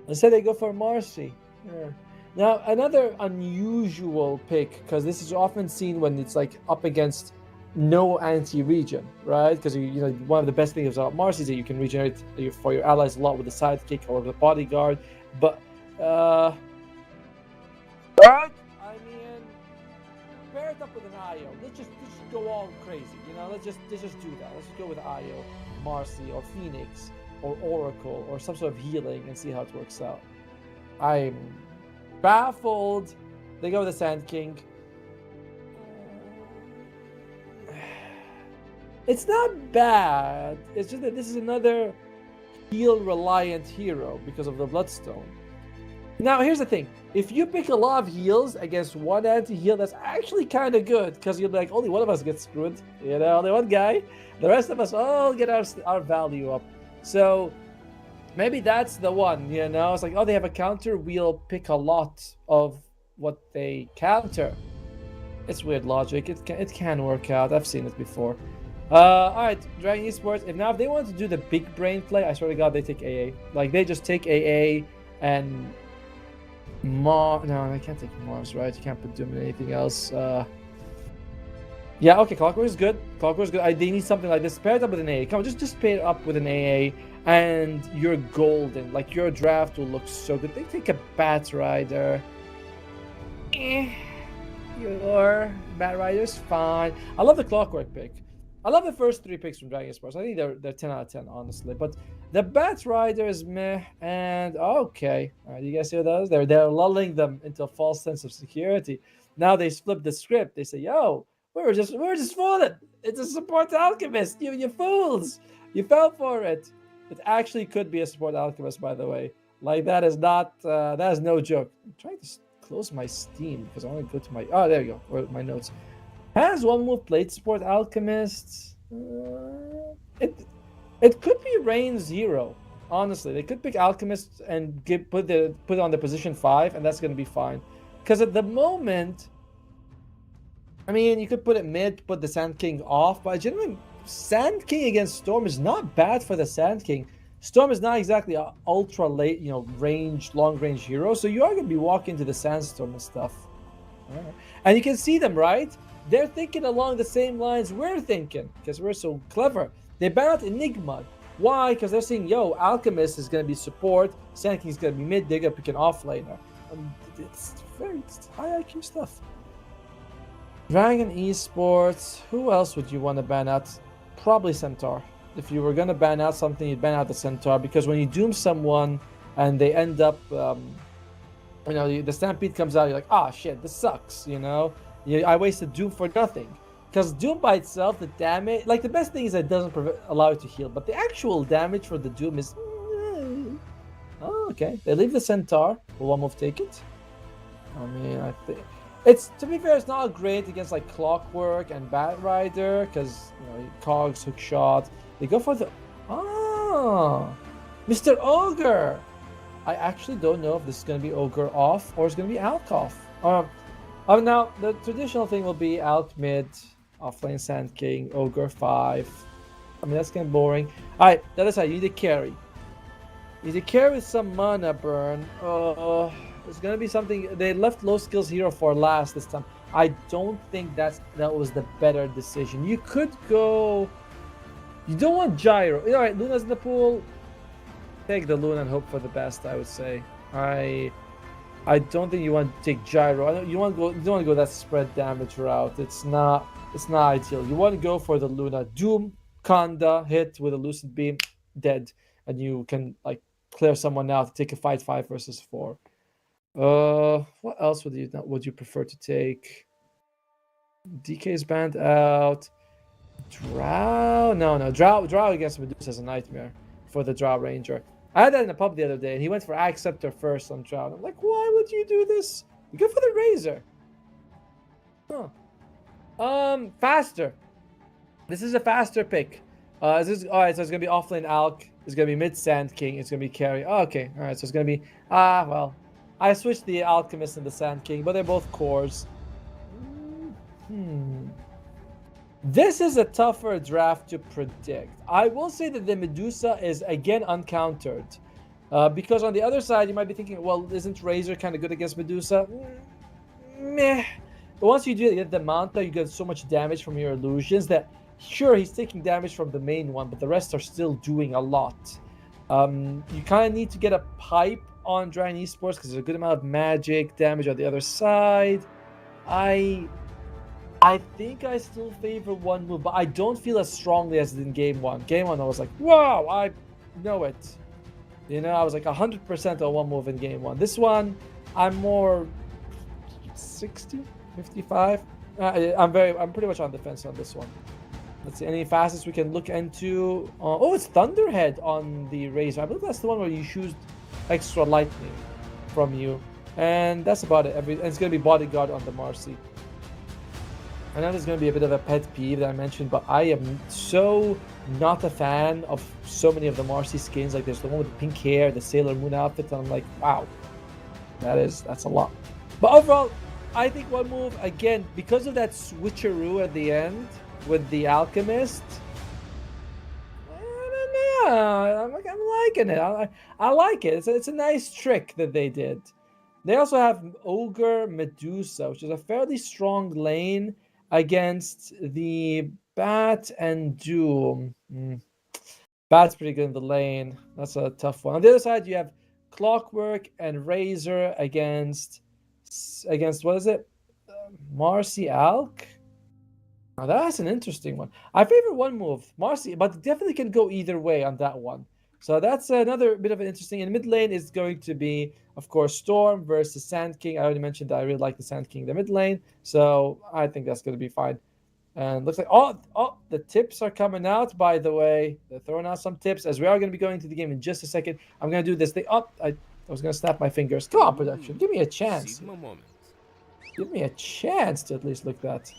Instead, they go for Marcy. Yeah. Now, another unusual pick, because this is often seen when it's like up against no anti-regen, right? Because one of the best things about Marcy is that you can regenerate for your allies a lot with the sidekick or the bodyguard. But right? I mean, pair it up with an IO. Let's just go all crazy. Let's just do that. Let's just go with IO, Marcy, or Phoenix, or Oracle, or some sort of healing, and see how it works out. I'm baffled They go with the Sand King. It's not bad. It's just that this is another heal-reliant hero because of the Bloodstone. Now, here's the thing. If you pick a lot of heals against one anti-heal, that's actually kind of good, because you'll be like, only one of us gets screwed. You know, only one guy. The rest of us all get our value up. So maybe that's the one, you know? It's like, oh, they have a counter. We'll pick a lot of what they counter. It's weird logic. It can work out. I've seen it before. All right, Dragon Esports. If they want to do the big brain play, I swear to God, they take AA. Like, they just take AA and no, I can't take Mouz, right? You can't put Doom in anything else. Yeah, okay, Clockwork is good. Clockwork is good. They need something like this. Pair it up with an AA. Come on, just pair it up with an AA, and you're golden. Like, your draft will look so good. They take a Bat Rider. Your Bat Rider's fine. I love the Clockwork pick. I love the first 3 picks from Dragon Sports. I think they're 10 out of 10, honestly. But the Bat Rider is meh, and okay. All right, you guys hear those? They're lulling them into a false sense of security. Now they flip the script. They say, "Yo, we're just fooling. It's a support alchemist. You fools! You fell for it." It actually could be a support alchemist, by the way. Like, that is not that is no joke. I'm trying to close my Steam because I want to go to my there you go. Where my notes. Has one move played support alchemist? It could be Rain 0. Honestly, they could pick alchemist and put it on the position 5, and that's gonna be fine. Because at the moment, I mean, you could put it mid, put the Sand King off, but genuinely, Sand King against Storm is not bad for the Sand King. Storm is not exactly an ultra late, long range hero, so you are gonna be walking to the Sandstorm and stuff. And you can see them, right? They're thinking along the same lines we're thinking, because we're so clever. They ban out Enigma. Why? Because they're saying, yo, Alchemist is going to be support, Sand King is going to be mid, they're going to pick an offlaner. It's very high IQ stuff. Dragon Esports. Who else would you want to ban out? Probably Centaur. If you were going to ban out something, you'd ban out the Centaur, because when you doom someone and they end up, the Stampede comes out, you're like, ah, shit, this sucks, I wasted Doom for nothing. Because Doom by itself, the damage, like, the best thing is that it doesn't allow you to heal, but the actual damage for the Doom is... Oh, okay. They leave the Centaur. Will one move take it? I mean, I think... to be fair, it's not great against, like, Clockwork and Bat Rider, because, Cogs, hook shot. They go for the... Oh! Mr. Ogre! I actually don't know if this is going to be Ogre off or it's going to be Alk off. Now, the traditional thing will be Alk mid, offlane Sand King, Ogre 5. I mean, that's kind of boring. Alright, the other side, you need to carry. You need to carry with some mana burn. It's going to be something... They left low skills hero for last this time. I don't think that was the better decision. You could go... You don't want Gyro. Alright, Luna's in the pool. Take the Luna and hope for the best, I would say. I don't think you want to take Gyro. You don't want to go that spread damage route. It's not ideal. You want to go for the Luna. Doom, Kanda, hit with a Lucid Beam, dead. And you can, like, clear someone out to take a fight 5 versus 4. What else would you prefer to take? DK's banned out. Drow? No. Drow against Medusa is a nightmare for the Drow Ranger. I had that in the pub the other day, and he went for Acceptor first on Drow. I'm like, why would you do this? You go for the Razor. Faster. This is a faster pick. Alright, so it's gonna be offlane Alk. It's gonna be mid Sand King. It's gonna be carry. Oh, okay. Alright, so it's gonna be well. I switched the Alchemist and the Sand King, but they're both cores. This is a tougher draft to predict. I will say that the Medusa is, again, uncountered. Because on the other side, you might be thinking, well, isn't Razor kind of good against Medusa? Meh. But once you get the Manta, you get so much damage from your illusions that, sure, he's taking damage from the main one, but the rest are still doing a lot. You kind of need to get a pipe on Dragon Esports because there's a good amount of magic damage on the other side. I think I still favor one move, but I don't feel as strongly as in Game 1. Game 1, I was like, wow, I know it. I was like 100% on one move in Game 1. This one, I'm more 60, 55. I'm pretty much on the fence on this one. Let's see, any facets we can look into. Oh, it's Thunderhead on the Razor. I believe that's the one where you choose extra lightning from you. And that's about it. And it's going to be Bodyguard on the Marcy. I know there's going to be a bit of a pet peeve that I mentioned, but I am so not a fan of so many of the Marcy skins. Like, there's the one with the pink hair, the Sailor Moon outfit, and I'm like, wow, that's a lot. But overall, I think one move, again, because of that switcheroo at the end with the Alchemist, I don't know. I'm liking it. I like it. It's a nice trick that they did. They also have Ogre Medusa, which is a fairly strong lane against the Bat and Doom. Bat's pretty good in the lane. That's a tough one. On the other side, you have Clockwork and Razor against what is it? Marcy Alk? Now that's an interesting one. I favor one move, Marcy, but definitely can go either way on that one. So that's another bit of an interesting. In mid lane is going to be, of course, Storm versus Sand King. I already mentioned that I really like the Sand King in the mid lane, so I think that's going to be fine. And looks like the tips are coming out. By the way, they're throwing out some tips as we are going to be going to the game in just a second. I'm going to do this thing. I was going to snap my fingers. Come on, production, give me a chance. Give me a chance to at least look that.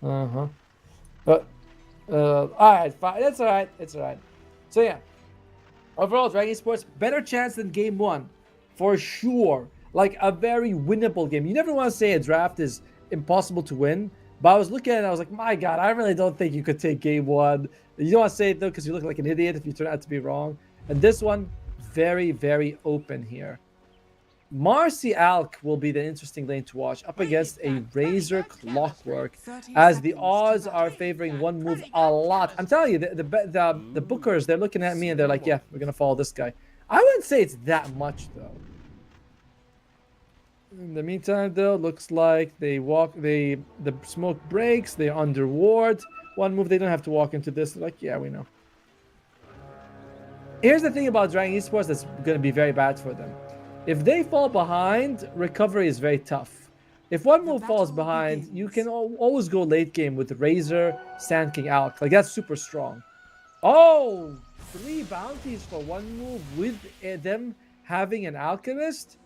But all right, fine. That's all right. It's all right. So yeah, overall, Dragon Esports better chance than game one, for sure. Like a very winnable game. You never want to say a draft is impossible to win, but I was looking at it, I was like, my God, I really don't think you could take game one. You don't want to say it though, because you look like an idiot if you turn out to be wrong. And this one, very, very open here. Marcy Alk will be the interesting lane to watch up against a Razor Clockwork, as the odds are favoring one move a lot. I'm telling you, the bookers, they're looking at me and they're like, yeah, we're gonna follow this guy. I wouldn't say it's that much though. In the meantime, though, looks like they walk. The smoke breaks. They're under ward. One move, they don't have to walk into this. They're like, yeah, we know. Here's the thing about Dragon Esports that's going to be very bad for them. If they fall behind, recovery is very tough. If one move falls behind, you can always go late game with Razor, Sand King, Alk. Like, that's super strong. Oh, 3 bounties for one move with them having an Alchemist?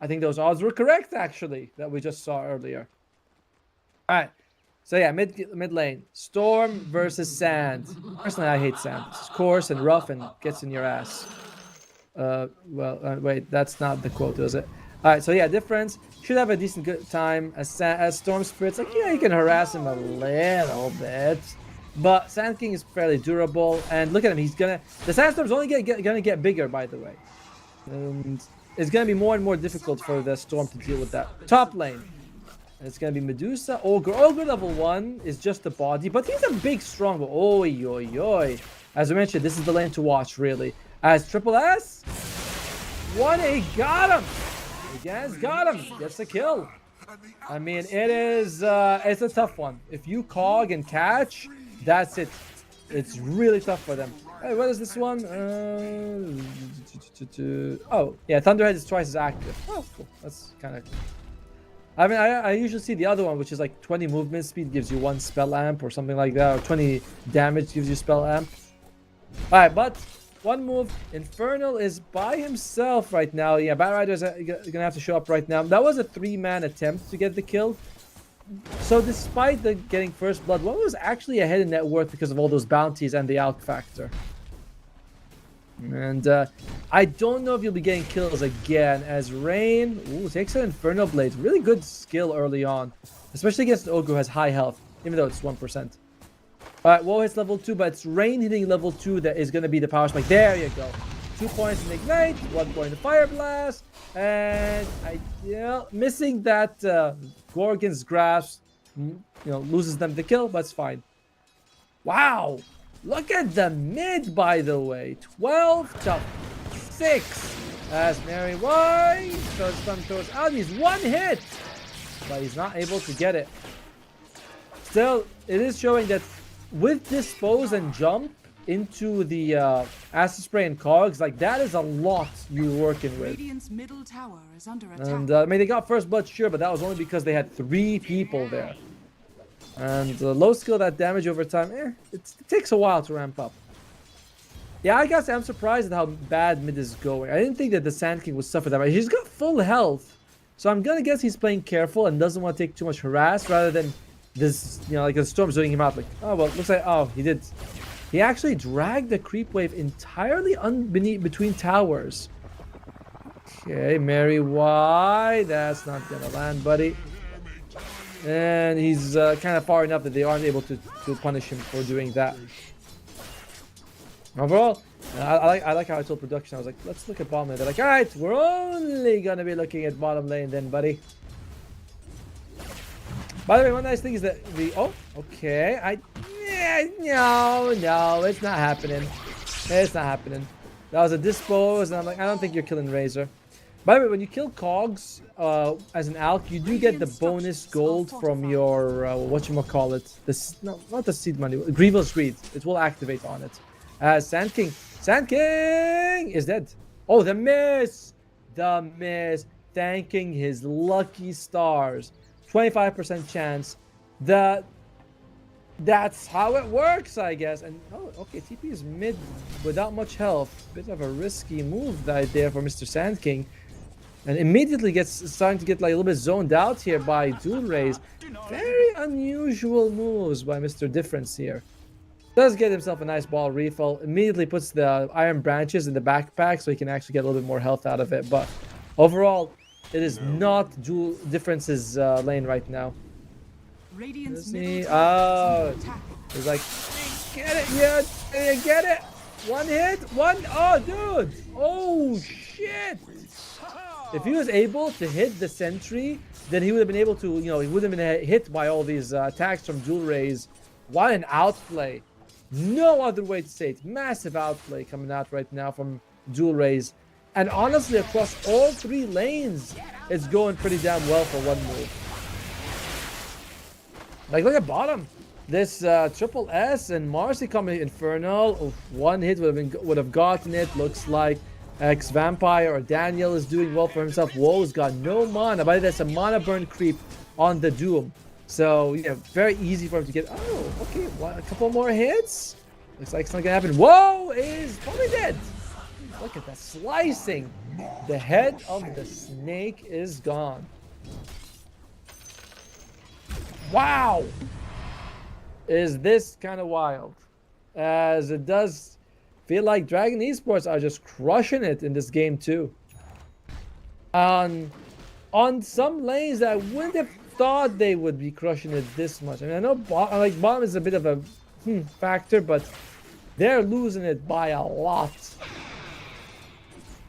I think those odds were correct, actually, that we just saw earlier. All right. So, yeah, mid lane. Storm versus Sand. Personally, I hate Sand. It's coarse and rough and gets in your ass. Wait, that's not the quote, is it? All right, so, yeah, difference. Should have a decent good time as Storm Spirit's like, yeah, you can harass him a little bit. But Sand King is fairly durable. And look at him. He's going to... The Sandstorm's only going to get bigger, by the way. And... it's going to be more and more difficult for the Storm to deal with that. Top lane. It's going to be Medusa. Ogre. Ogre level 1 is just the body, but he's a big, strong... Oi, oi, oi. As I mentioned, this is the lane to watch, really. As Triple S. 1A got him. Again, got him. Gets the kill. I mean, it is... it's a tough one. If you cog and catch, that's it. It's really tough for them. Hey, what is this one? Oh, yeah, Thunderhead is twice as active. Oh, cool. That's kind of... I mean, I usually see the other one, which is like 20 movement speed gives you 1 spell amp or something like that, or 20 damage gives you spell amp. Alright, but one move. Infernal is by himself right now. Yeah, Batrider's gonna have to show up right now. That was a 3-man attempt to get the kill. So despite the getting first blood, one was actually ahead in net worth because of all those bounties and the Alk factor. And I don't know if you'll be getting kills again, as Rain takes an Inferno Blade. Really good skill early on, especially against the Ogre who has high health, even though it's 1%. Alright, Woe hits level 2, but it's Rain hitting level 2 that is going to be the power spike. There you go. 2 points in Ignite, 1 point in Fire Blast, and missing that Gorgon's Grasp, loses them the kill, but it's fine. Wow! Look at the mid, by the way. 12 to 6. As Mary White throws out. He's 1 hit, but he's not able to get it. Still, it is showing that with Dispose and Jump into the acid spray and cogs, like that is a lot you're working with. Radiant's middle tower is under attack. And I mean, they got first blood, sure, but that was only because they had 3 people there. And low skill, that damage over time, it takes a while to ramp up. Yeah, I guess I'm surprised at how bad mid is going. I didn't think that the Sand King would suffer that much. He's got full health, so I'm gonna guess he's playing careful and doesn't want to take too much harass rather than this, you know, like the storm zoning him out. Like, oh well, looks like, oh, he did. He actually dragged the creep wave entirely between towers. Okay, Mary Y, that's not gonna land, buddy. And he's kind of far enough that they aren't able to punish him for doing that. Overall, I like how I told production. I was like, let's look at bottom lane. They're like, all right, we're only gonna be looking at bottom lane then, buddy. By the way, one nice thing is that oh, okay, no, it's not happening. It's not happening. That was a dispose, and I'm like, I don't think you're killing Razor. By the way, when you kill Cogs as an Alk, you do get the bonus gold from your whatchamacallit. This not the seed money, Grievous Greed. It will activate on it. Sand King is dead. Oh, the miss, thanking his lucky stars. 25% chance. That's how it works, I guess. And oh, okay, TP is mid without much health. Bit of a risky move right there for Mr. Sand King. And immediately starting to get like a little bit zoned out here by Dual Rays. Very unusual moves by Mr. Difference here. Does get himself a nice ball refill. Immediately puts the Iron Branches in the backpack so he can actually get a little bit more health out of it. But overall, it is not Dual Difference's lane right now. Radiant's He's like, get it, yeah, get it. One hit, oh, dude. Oh, shit. If he was able to hit the sentry, then he would have been able to, he would have been hit by all these attacks from Dual Rays. What an outplay. No other way to say it. Massive outplay coming out right now from Dual Rays. And honestly, across all 3 lanes, it's going pretty damn well for one move. Like, look at bottom. This Triple S and Marcy coming Infernal. Oh, one hit would have gotten it. Looks like Vampire or Daniel is doing well for himself. Woe's got no mana. By the way, that's a mana burn creep on the Doom. So, yeah, very easy for him to get. Oh, okay. A couple more hits. Looks like it's not going to happen. Woe is probably dead. Look at that slicing. The head of the snake is gone. Wow. Is this kind of wild? As it does feel like Dragon Esports are just crushing it in this game too. On some lanes that I wouldn't have thought they would be crushing it this much. I mean, I know bottom is a bit of a factor, but they're losing it by a lot.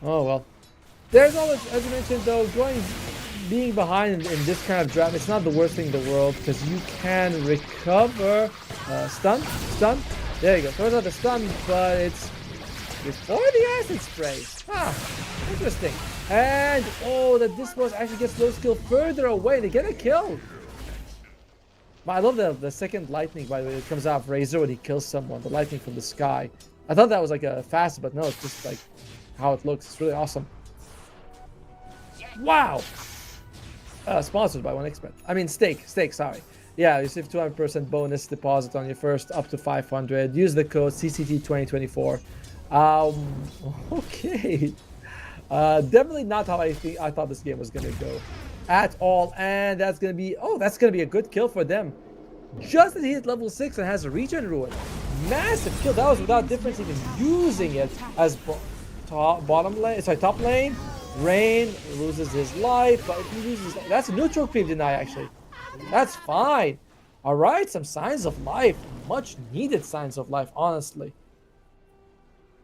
Oh well. There's always, as you mentioned though, being behind in this kind of draft, it's not the worst thing in the world because you can recover. Stun. There you go. Throws out the stun, but it's before the acid spray. Interesting. And oh, the Dispose actually gets low skill further away. They get a kill. But I love the second lightning, by the way, that comes out of Razor when he kills someone. The lightning from the sky. I thought that was like a fast, but no, it's just like how it looks. It's really awesome. Wow. Sponsored by 1xBet. I mean, stake, sorry. Yeah, you receive 200% bonus deposit on your first up to 500. Use the code CCT 2024. Okay. Definitely not how I thought this game was gonna go at all. And that's gonna be a good kill for them. Just as he hit level 6 and has a regen ruin. Massive kill. That was without Difference even using it as top lane. Rain loses his life, but if he loses, that's a neutral creep deny actually. That's fine. All right, some signs of life, much needed signs of life, honestly.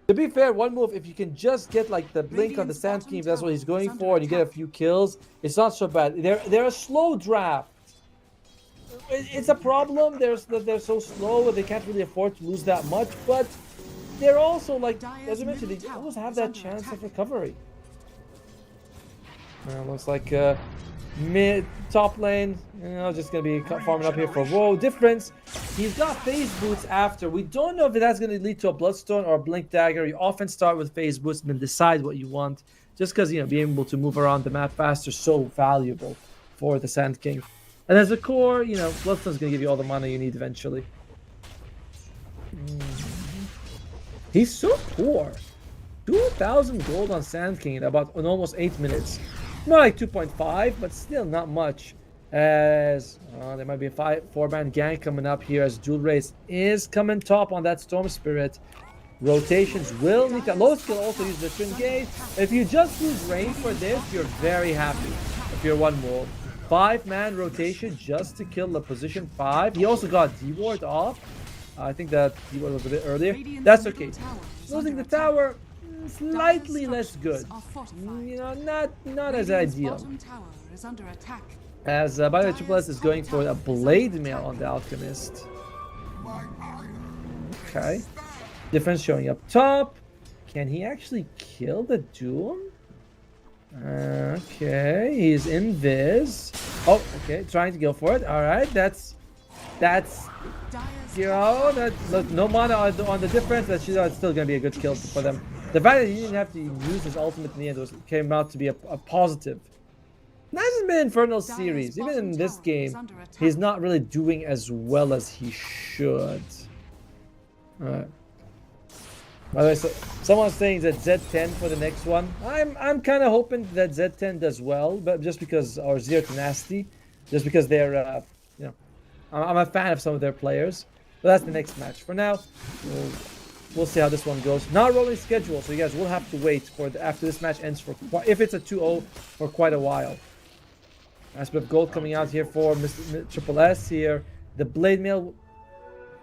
To be fair, one move, if you can just get like the blink on the Sand King, if that's what he's going for, and you get a few kills, it's not so bad. They're a slow draft. It's a problem. They're so slow, they can't really afford to lose that much. But they're also like, as I mentioned, they always have that chance of recovery. Looks like Mid, top lane, you know, just gonna be farming up here for Woe. Difference, he's got phase boots after. We don't know if that's gonna lead to a Bloodstone or a Blink Dagger. You often start with phase boots and then decide what you want. Just because, you know, being able to move around the map faster is so valuable for the Sand King. And as a core, you know, Bloodstone's gonna give you all the mana you need eventually. He's so poor. 2,000 gold on Sand King in almost 8 minutes. More like 2.5, but still not much. As there might be a 4-man gang coming up here as Dual Race is coming top on that Storm Spirit. Rotations will need that. Low skill also use the Twin Gate. If you just lose range for this, you're very happy. If you're one wolf. 5-man rotation just to kill the position 5. He also got D-Ward off. I think that D-Ward was a bit earlier. That's okay. Losing the tower, slightly less good. You know, not as ideal. As by the way, Triple S is going for a Blade Mail on the Alchemist. Okay. Difference showing up top. Can he actually kill the Doom? Okay, he's invis. Oh, okay, trying to go for it. All right, that's you know, that no mana on the difference. That's still gonna be a good kill for them. The fact that he didn't have to use his ultimate in the end came out to be a positive. That hasn't been Infernal series. Even in this game, he's not really doing as well as he should. Alright. By the way, so someone's saying that Z10 for the next one. I'm kind of hoping that Z10 does well, but just because, or Zero Tenacity, just because they're, you know, I'm a fan of some of their players. But that's the next match. For now, we'll see how this one goes. Not rolling schedule, so you guys will have to wait for after this match ends for if it's a 2-0 for quite a while. Nice bit of gold coming out here for Mr. Triple S here. The Blade Mail.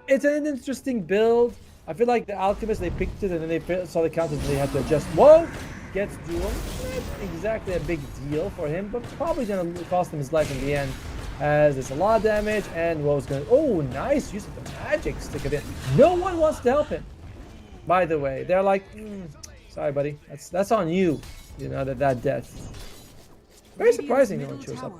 It's an interesting build. I feel like the Alchemist, they picked it and then they saw the counters and they had to adjust. Whoa! Gets Duel. Not exactly a big deal for him, but probably going to cost him his life in the end. As it's a lot of damage and Woe's going to... Oh, nice use of the magic stick again. No one wants to help him. By the way, they're like, sorry, buddy. That's on you. You know, that death. Very surprising no one shows up.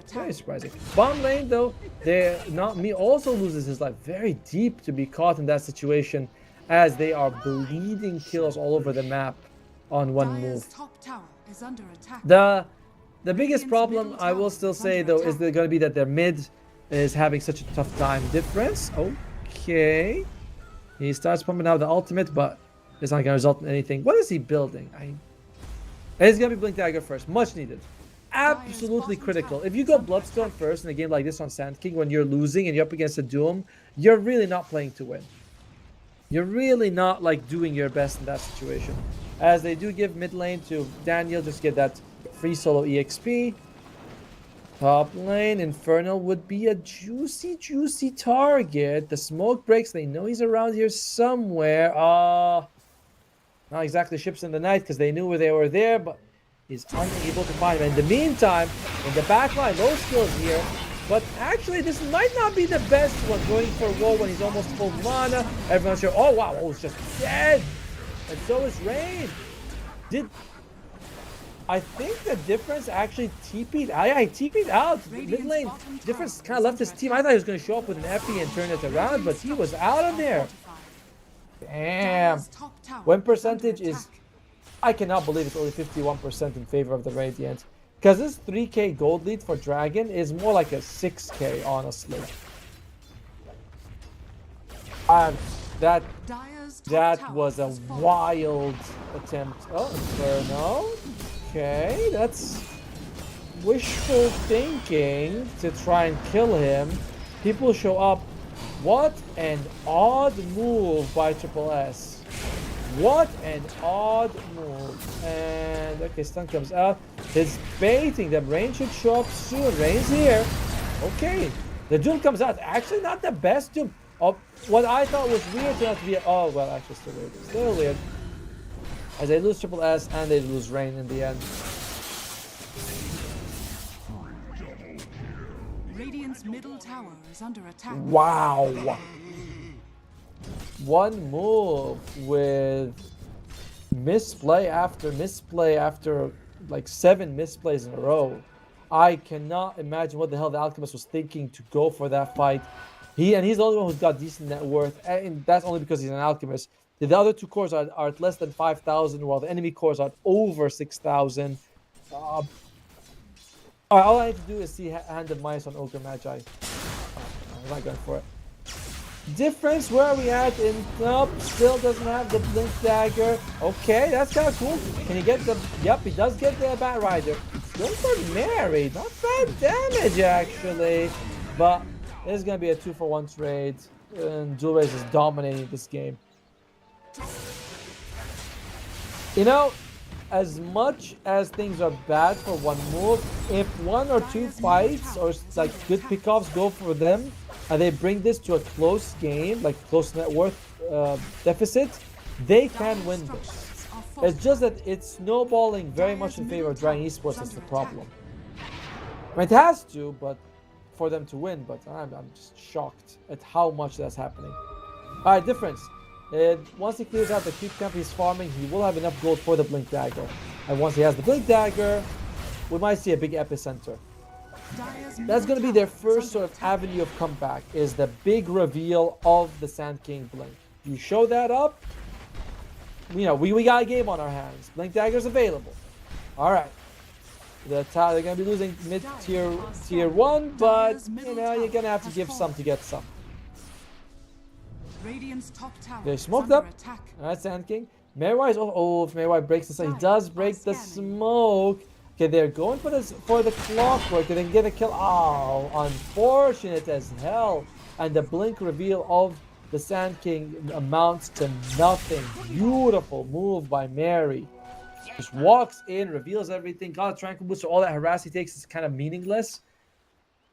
Very surprising. Bottom lane though, they're not me also loses his life very deep to be caught in that situation as they are bleeding kills all over the map on one move. The biggest problem I will still say though is going to be that their mid is having such a tough time. Difference. Okay. He starts pumping out the ultimate, but it's not going to result in anything. What is he building? It's going to be Blink Dagger first. Much needed. Absolutely critical. If you go Bloodstone first in a game like this on Sand King, when you're losing and you're up against a Doom, you're really not playing to win. You're really not like doing your best in that situation. As they do give mid lane to Daniel, just get that free solo EXP. Top lane, Infernal would be a juicy target. The smoke breaks, they know he's around here somewhere. Not exactly ships in the night because they knew where they were there, but he's unable to find him. In the meantime, in the backline, low skills here. But actually, this might not be the best one going for Woe when he's almost full mana. Everyone's sure. Oh, wow. Woe's just dead. And so is Rain. I think the difference actually TP'd. I TP'd out. Mid lane difference kind of left his team. I thought he was going to show up with an Epi and turn it around, but he was out of there. Damn. Win percentage is... I cannot believe it's only 51% in favor of the Radiant. Because this 3k gold lead for Dragon is more like a 6k, honestly. That was a wild attempt. Oh, Inferno. Okay, that's wishful thinking to try and kill him. People show up. What an odd move by Triple S. What an odd move. And okay, stun comes out. He's baiting them. Rain should show up soon. Rain's here. Okay. The Doom comes out. Actually not the best Doom. What I thought was weird turned out to be oh well, actually still weird. Still weird. As they lose Triple S and they lose Rain in the end. Radiant's middle tower is under attack. Wow. One move with misplay after like 7 misplays in a row. I cannot imagine what the hell the Alchemist was thinking to go for that fight. He's the only one who's got decent net worth, and that's only because he's an Alchemist. The other two cores are at less than 5,000, while the enemy cores are over 6,000. All I need to do is see Hand of Mice on Ogre Magi. I'm not going for it. Difference, where are we at? In nope, still doesn't have the Blink Dagger. Okay, that's kind of cool. Can he get the... Yep, he does get the Bat Rider. Going for Mary. Not bad damage, actually. But this is going to be a 2-for-1 trade. And Dual Raze is dominating this game. You know, as much as things are bad for one move, if one or two fights or like good pickoffs go for them, and they bring this to a close game, like close net worth deficit, they can win this. It's just that it's snowballing very much in favor of Dragon Esports. That's the problem. I mean, it has to, but for them to win. But I'm just shocked at how much that's happening. All right, difference. Once he clears out the creep camp he's farming, he will have enough gold for the Blink Dagger. And once he has the Blink Dagger, we might see a big epicenter. That's going to be their first sort of avenue of comeback, is the big reveal of the Sand King Blink. You show that up, you know, we got a game on our hands. Blink Dagger's available. All right. They're going to be losing tier 1, but, you know, you're going to have to give some to get some. They smoked up. Alright, Sand King. Merwai is if Merwai breaks the side, he does break the smoke. Okay, they're going for the clockwork. They can get a kill. Oh, unfortunate as hell. And the blink reveal of the Sand King amounts to nothing. Beautiful move by Mary. Just walks in, reveals everything. Got a tranquil boost, so all that harass he takes is kind of meaningless.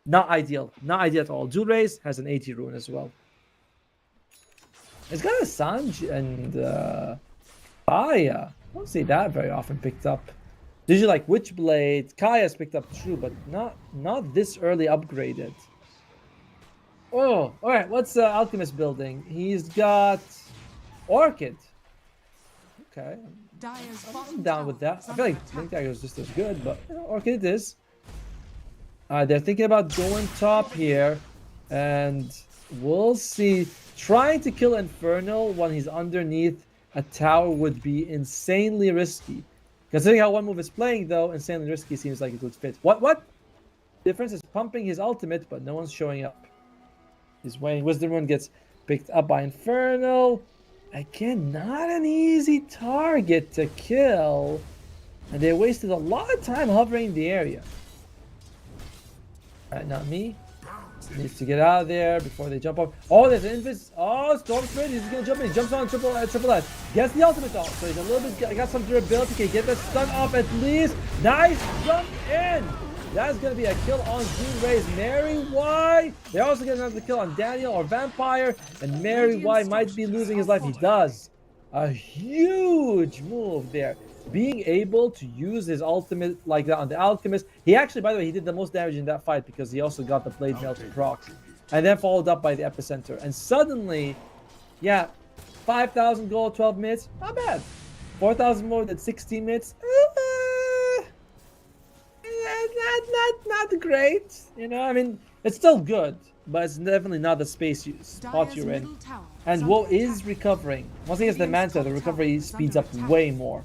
Not ideal. Not ideal at all. Dual Raze has an 80 rune as well. It's got a Sanj and Kaya. I don't see that very often picked up. Usually like Witchblade, Kaya's picked up true, but not this early upgraded. Oh, alright, what's Alchemist building? He's got Orchid. Okay. I'm down with that. I feel like Blink Dagger is just as good, but you know, Orchid it is. They're thinking about going top here, and we'll see. Trying to kill Infernal when he's underneath a tower would be insanely risky. Considering how one move is playing, though, insanely risky seems like it would fit. What? Difference is pumping his ultimate, but no one's showing up. He's waiting. Wisdom Rune gets picked up by Infernal. Again, not an easy target to kill. And they wasted a lot of time hovering in the area. Alright, not me. Needs to get out of there before they jump off. Oh, there's an invis. Oh, Storm Spirit. He's gonna jump in. He jumps on triple S. Gets the ultimate off. So he's a little bit. Got some durability. Can get the stun off at least. Nice jump in. That's gonna be a kill on Dual Raze. Mary Y. They also get another kill on Daniel or Vampire. And Mary Y might be losing his life. He does. A huge move there. Being able to use his ultimate like that on the Alchemist. He actually, by the way, he did the most damage in that fight because he also got the Blade Melt proc. And then followed up by the Epicenter. And suddenly, yeah, 5,000 gold, 12 minutes. Not bad. 4,000 more than 16 minutes. Not great. You know, I mean, it's still good. But it's definitely not the spot you're in. And Woe is recovering. Once he gets the Manta, the recovery speeds up way more.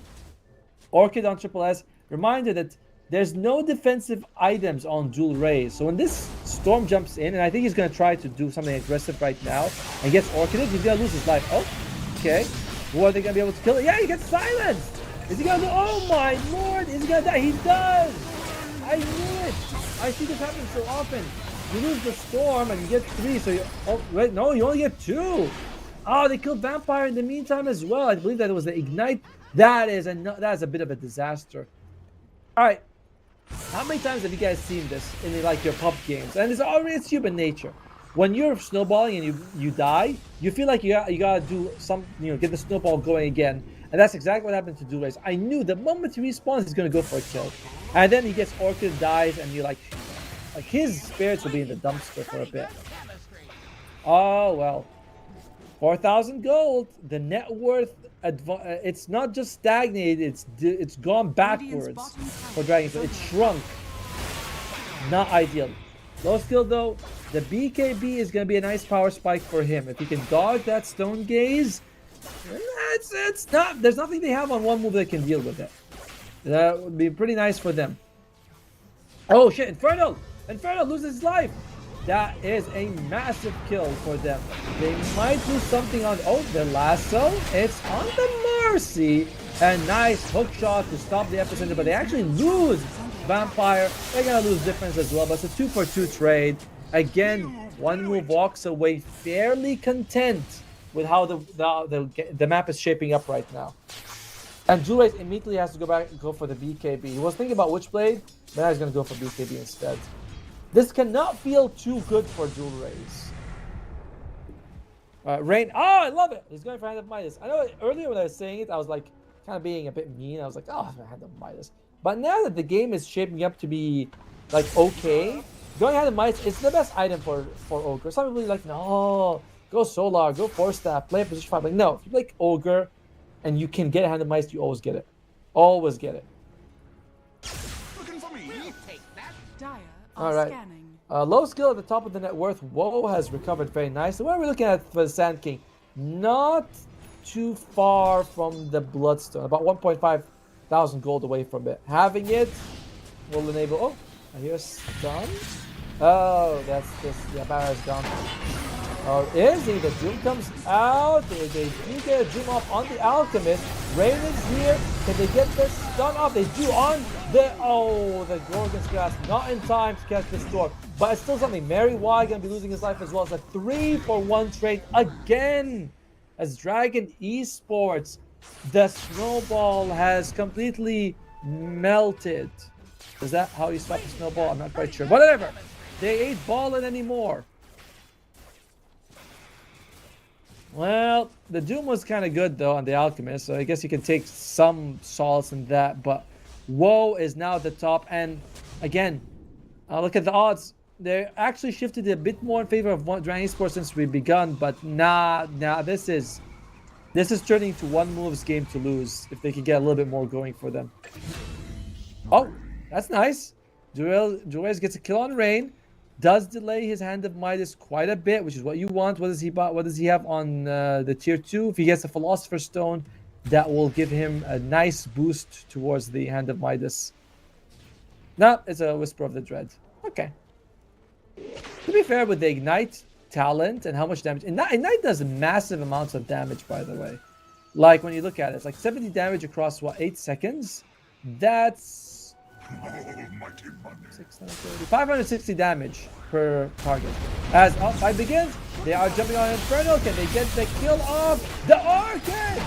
Orchid on triple S. Reminder that there's no defensive items on Dual Raze. So when this Storm jumps in, and I think he's going to try to do something aggressive right now, and gets Orchided, he's going to lose his life. Oh, okay. Who are they going to be able to kill? Yeah, he gets silenced. Is he going to do? Oh my lord, is he going to die? He does. I knew it. I see this happen so often. You lose the Storm and you get 3, so you... Oh, wait, no, you only get 2. Oh, they killed Vampire in the meantime as well. I believe that it was the Ignite. That is a bit of a disaster. Alright. How many times have you guys seen this in like your pub games? And it's human nature. When you're snowballing and you die, you feel like you gotta do some, you know, get the snowball going again. And that's exactly what happened to Dual Raze. I knew the moment he respawns, he's gonna go for a kill. And then he gets Orchid, dies, and you're like his spirits will be in the dumpster for a bit. Oh well. 4,000 gold. The net worth, it's not just stagnated, it's gone backwards for Dragon. So it shrunk. Not ideal. Low skill though, the BKB is going to be a nice power spike for him. If he can dodge that stone gaze, it's not, there's nothing they have on one move that can deal with it. That would be pretty nice for them. Oh shit, Inferno! Inferno loses his life! That is a massive kill for them. They might do something on, oh, the lasso. It's on the Mercy. A nice hook shot to stop the epicenter, but they actually lose Vampire. They're gonna lose difference as well, but it's a 2-for-2 trade. Again, one move walks away fairly content with how the map is shaping up right now. And Jewel Race immediately has to go for the BKB. He was thinking about Witchblade, but now he's gonna go for BKB instead. This cannot feel too good for Jewel Race. Rain, oh, I love it. He's going for Hand of Midas. I know earlier when I was saying it, I was like kind of being a bit mean. I was like, oh, Hand of Midas. But now that the game is shaping up to be like okay, going Hand of Midas is the best item for Ogre. Some people are like, no, go Solar, go Force Staff, play a position 5. Like, no, if you play Ogre and you can get a Hand of Midas, you always get it. Always get it. Looking for me? We'll take that. Dire. All right. Low skill at the top of the net worth. Woe has recovered very nicely. What are we looking at for the Sand King? Not too far from the Bloodstone. About 1,500 gold away from it. Having it will enable... Oh, I hear a stun. Oh, that's just... Yeah, Barra's gone. Oh, Izzy, the Doom comes out. They do get a Doom off on the Alchemist. Rain is here. Can they get this stun off? They do on the... Oh, the Gorgon's Grasp. Not in time to catch the storm. But it's still something. Mary Y going to be losing his life as well. It's a 3-for-1 trade again. As Dragon Esports, the snowball has completely melted. Is that how you stop the snowball? I'm not quite sure. Whatever. They ain't balling anymore. Well, the Doom was kind of good though on the Alchemist, so I guess you can take some solace in that. But Woe is now at the top, and again, look at the odds. They're actually shifted a bit more in favor of Dragon Esports since we begun, but nah, this is turning to one move's game to lose if they can get a little bit more going for them. Oh, that's nice. Juarez gets a kill on Rain. Does delay his Hand of Midas quite a bit, which is what you want. What does he have on the tier 2? If he gets a Philosopher's Stone, that will give him a nice boost towards the Hand of Midas. No, it's a Whisper of the Dread. Okay. To be fair, with the Ignite talent and how much damage... Ignite does massive amounts of damage, by the way. Like, when you look at it, it's like 70 damage across, what, 8 seconds? That's... 560 damage per target. As fight begins, they are jumping on Inferno. Can they get the kill off? The Orchid!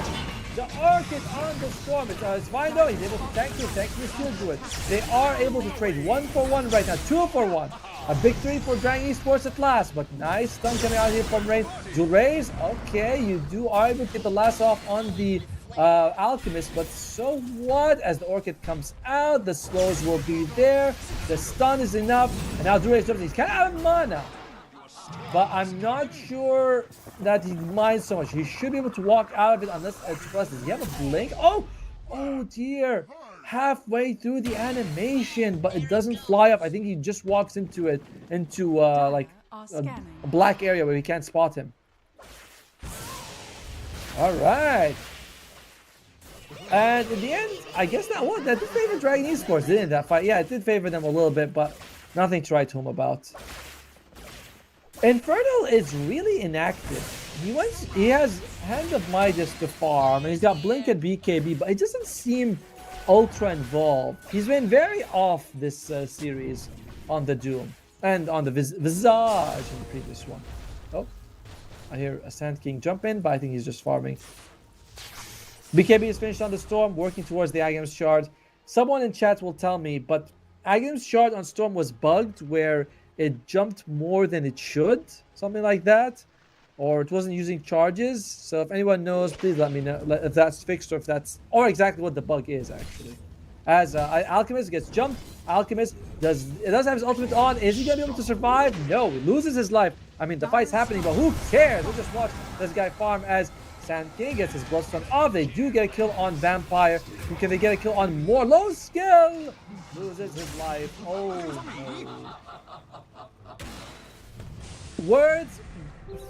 The Orchid on the Storm. It's fine though. He's able to tank it. Tank will still do it. They are able to trade 1-for-1 right now. 2-for-1. A victory for Dragon Esports at last. But nice stun coming out here from Rain. Jewel Rays. Okay, you are able to get the last off on the Alchemist, but so what? As the Orchid comes out, the slows will be there. The stun is enough, and now Jewel Rays jumps. He's kind of out of mana, but I'm not sure that he minds so much. He should be able to walk out of it unless does he have a blink? Oh dear. Halfway through the animation, but it doesn't fly up. I think he just walks into it, like a black area where we can't spot him. All right. And in the end, I guess that did favor Dragon Esports, didn't that fight? Yeah, it did favor them a little bit, but nothing to write home about. Infernal is really inactive. He has Hand of Midas to farm, and he's got Blink and BKB, but it doesn't seem ultra involved. He's been very off this series on the Doom and on the Visage in the previous one. Oh, I hear a Sand King jump in, but I think he's just farming. BKB is finished on the Storm, working towards the Aghanim Shard. Someone in chat will tell me, but Aghanim's Shard on Storm was bugged where it jumped more than it should, something like that, or it wasn't using charges. So if anyone knows, please let me know if that's fixed or exactly what the bug is actually. As Alchemist gets jumped, Alchemist does have his ultimate on. Is he gonna be able to survive? No, he loses his life. I mean, the fight's happening, but who cares? We'll just watch this guy farm as Sand King gets his Bloodstone off. They do get a kill on Vampire. Can they get a kill on more? Low skill loses his life. Oh no. Words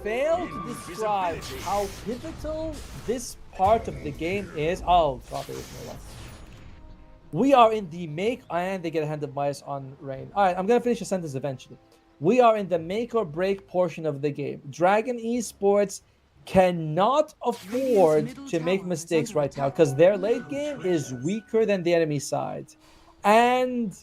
fail to describe how pivotal this part of the game is. Oh god, there is no one. We are in the make, and they get a hand of bias on Rain. Alright, I'm gonna finish the sentence eventually. We are in the make or break portion of the game. Dragon Esports cannot afford to make mistakes right now because their late game is weaker than the enemy side. And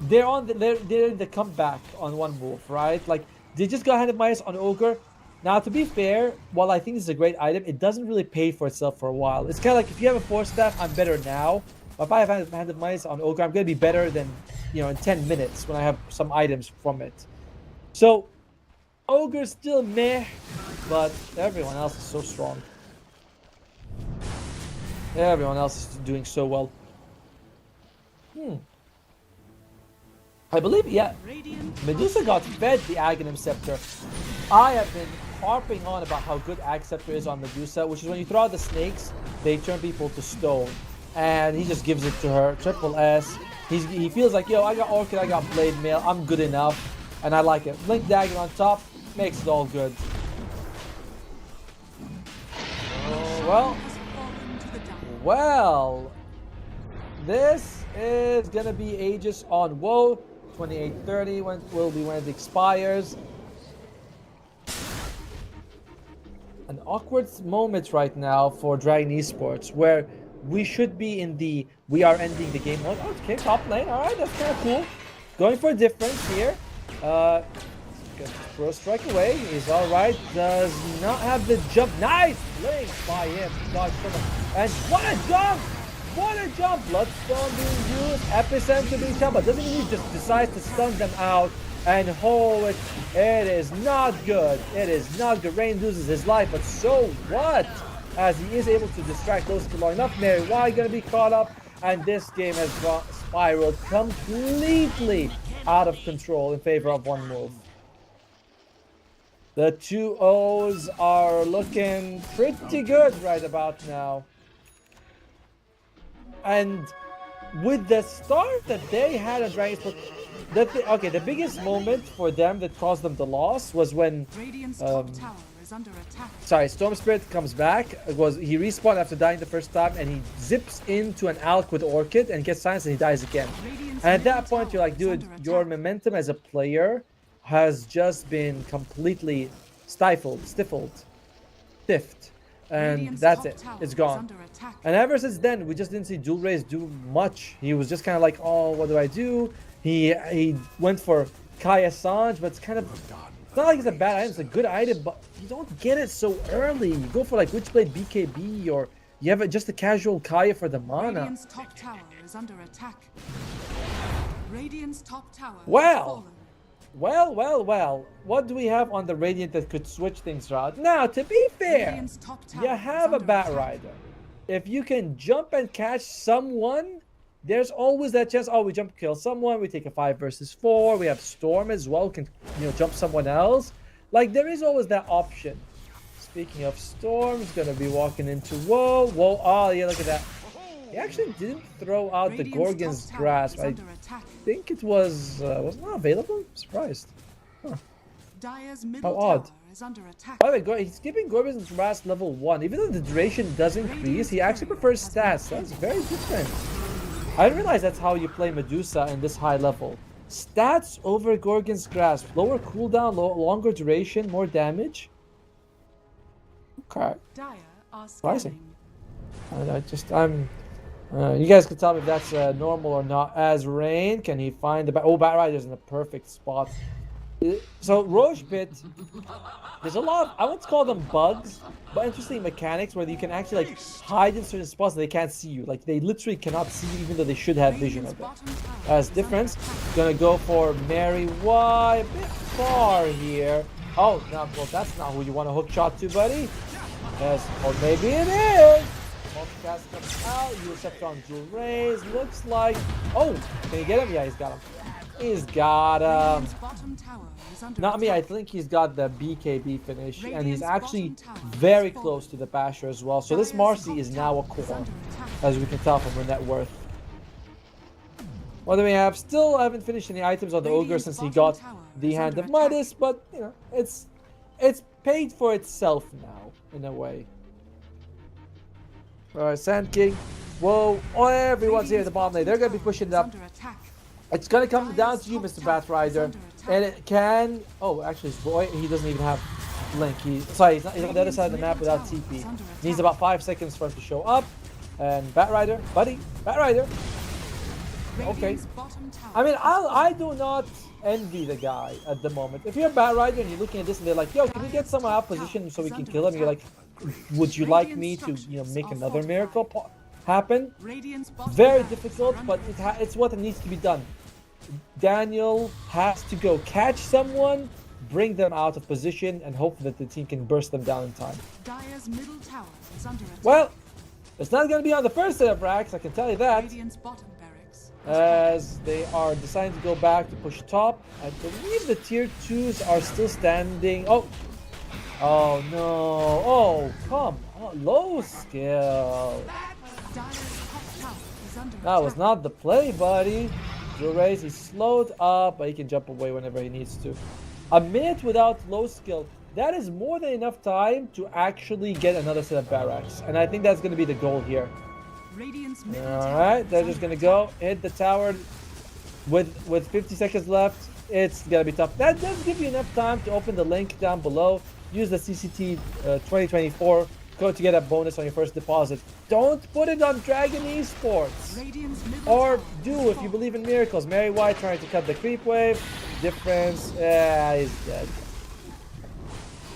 they're in the comeback on one move, right? Like they just got hand of bias on Ogre. Now, to be fair, while I think this is a great item, it doesn't really pay for itself for a while. It's kind of like if you have a 4-staff, I'm better now. But if I have hand of mice on Ogre, I'm going to be better than, in 10 minutes when I have some items from it. So, Ogre's still meh, but everyone else is so strong. Everyone else is doing so well. I believe, yeah, Medusa got fed the Aghanim Scepter. I have been harping on about how good Ag Scepter is on Medusa, which is when you throw out the snakes, they turn people to stone. And he just gives it to her. Triple S. He feels like, yo, I got Orchid, I got Blade Mail, I'm good enough. And I like it. Blink Dagger on top makes it all good. Well, this is gonna be Aegis on Woe. 2830 will be when it expires. An awkward moment right now for Dragon Esports, where we should be in the we are ending the game mode. Okay, top lane. All right, that's kind of cool. Going for a difference here. Throw a strike away. He's all right. Does not have the jump. Nice blink by him. God, and what a jump! What a jump! Bloodstone being used. Epicenter being shot, but doesn't he just decide to stun them out and hold it? It is not good. It is not good. Rain loses his life, but so what? As he is able to distract those for long enough. Mary Y gonna be caught up, and this game has spiraled completely out of control in favor of one move. The 2-0s are looking pretty good right about now. And with the start that they had at Dragon Esports, the biggest moment for them that caused them the loss was when Storm Spirit comes back. He respawned after dying the first time, and he zips into an Alk with Orchid and gets silenced, and he dies again. And at that point, you're like, dude, your momentum as a player has just been completely stiffed. And that's it. It's gone. And ever since then, we just didn't see Dual Rays do much. He was just kind of like, oh, what do I do? He went for Kai Assange, but it's kind of... It's not like it's a bad item, it's a good item, but you don't get it so early. You go for like Witchblade BKB, or you have just a casual Kaya for the mana. Radiant's top tower is under attack. Radiant's top tower Well, what do we have on the Radiant that could switch things around? Now, to be fair, you have a Bat Rider. If you can jump and catch someone, there's always that chance. Oh, we jump kill someone, we take a 5 versus 4. We have Storm as well, can jump someone else. Like, there is always that option. Speaking of Storm's gonna be walking into Woe. Oh yeah, look at that. He actually didn't throw out the Gorgon's Grasp. I think it was not available. I'm surprised. Huh. How odd. By the way, he's keeping Gorgon's Grasp level 1. Even though the duration does increase, he actually prefers stats. That's very different. I didn't realize that's how you play Medusa in this high level. Stats over Gorgon's Grasp. Lower cooldown, longer duration, more damage. Okay. Surprising. You guys can tell me if that's normal or not. As Rain, can he find the Bat Rider's in the perfect spot. So Roche Pit, there's a lot of, I won't call them bugs, but interesting mechanics where you can actually like hide in certain spots that they can't see you. Like they literally cannot see you even though they should have vision of it. As difference, gonna go for Mary Y, a bit far here. Oh, no, well that's not who you want to hook shot to, buddy. Yes, or maybe it is. Multicast comes out, you accept on Dual Rays, looks like, oh, can you get him? Yeah, he's got him. He's got not me, I think he's got the BKB finish, and he's actually very close to the Basher as well. So this Marcy is now a core, as we can tell from her net worth. What do we have? Still haven't finished any items on the ogre Radiant's since he bottom got tower the is Hand under of attack. Midas, but you know, it's paid for itself now, in a way. Alright, Sand King. Whoa, oh, everyone's here at the bottom lane. They're gonna be pushing it up. Under attack. It's gonna come down to you, Mr. Batrider. And it can... Oh, actually, boy, he doesn't even have Link. Sorry, he's on the other side of the map without TP. Needs about 5 seconds for him to show up. And Batrider, buddy, Batrider. Okay. I mean, I do not envy the guy at the moment. If you're a Batrider and you're looking at this and they're like, yo, can we get someone out of position so we can kill him? You're like, would you like me to, you know, make another miracle happen? Very difficult, but it's what needs to be done. Daniel has to go catch someone, bring them out of position, and hope that the team can burst them down in time. Dire's middle tower is under attack. Well, it's not going to be on the first set of racks, I can tell you that. Radiant's bottom barracks. As they are deciding to go back to push top. I believe the tier 2s are still standing. Oh no. Oh, come on. Low skill. Dire's top tower is under That was not the play, buddy. Drill raise, he's slowed up, but he can jump away whenever he needs to. A minute without low skill, that is more than enough time to actually get another set of barracks. And I think that's going to be the goal here. Radiant's middle Alright, they're just going to go, hit the tower with 50 seconds left. It's going to be tough. That does give you enough time to open the link down below. Use the CCT 2024 code to get a bonus on your first deposit. Don't put it on Dragon Esports. Or do if you believe in miracles. Mary White trying to cut the creep wave. Difference. He's dead.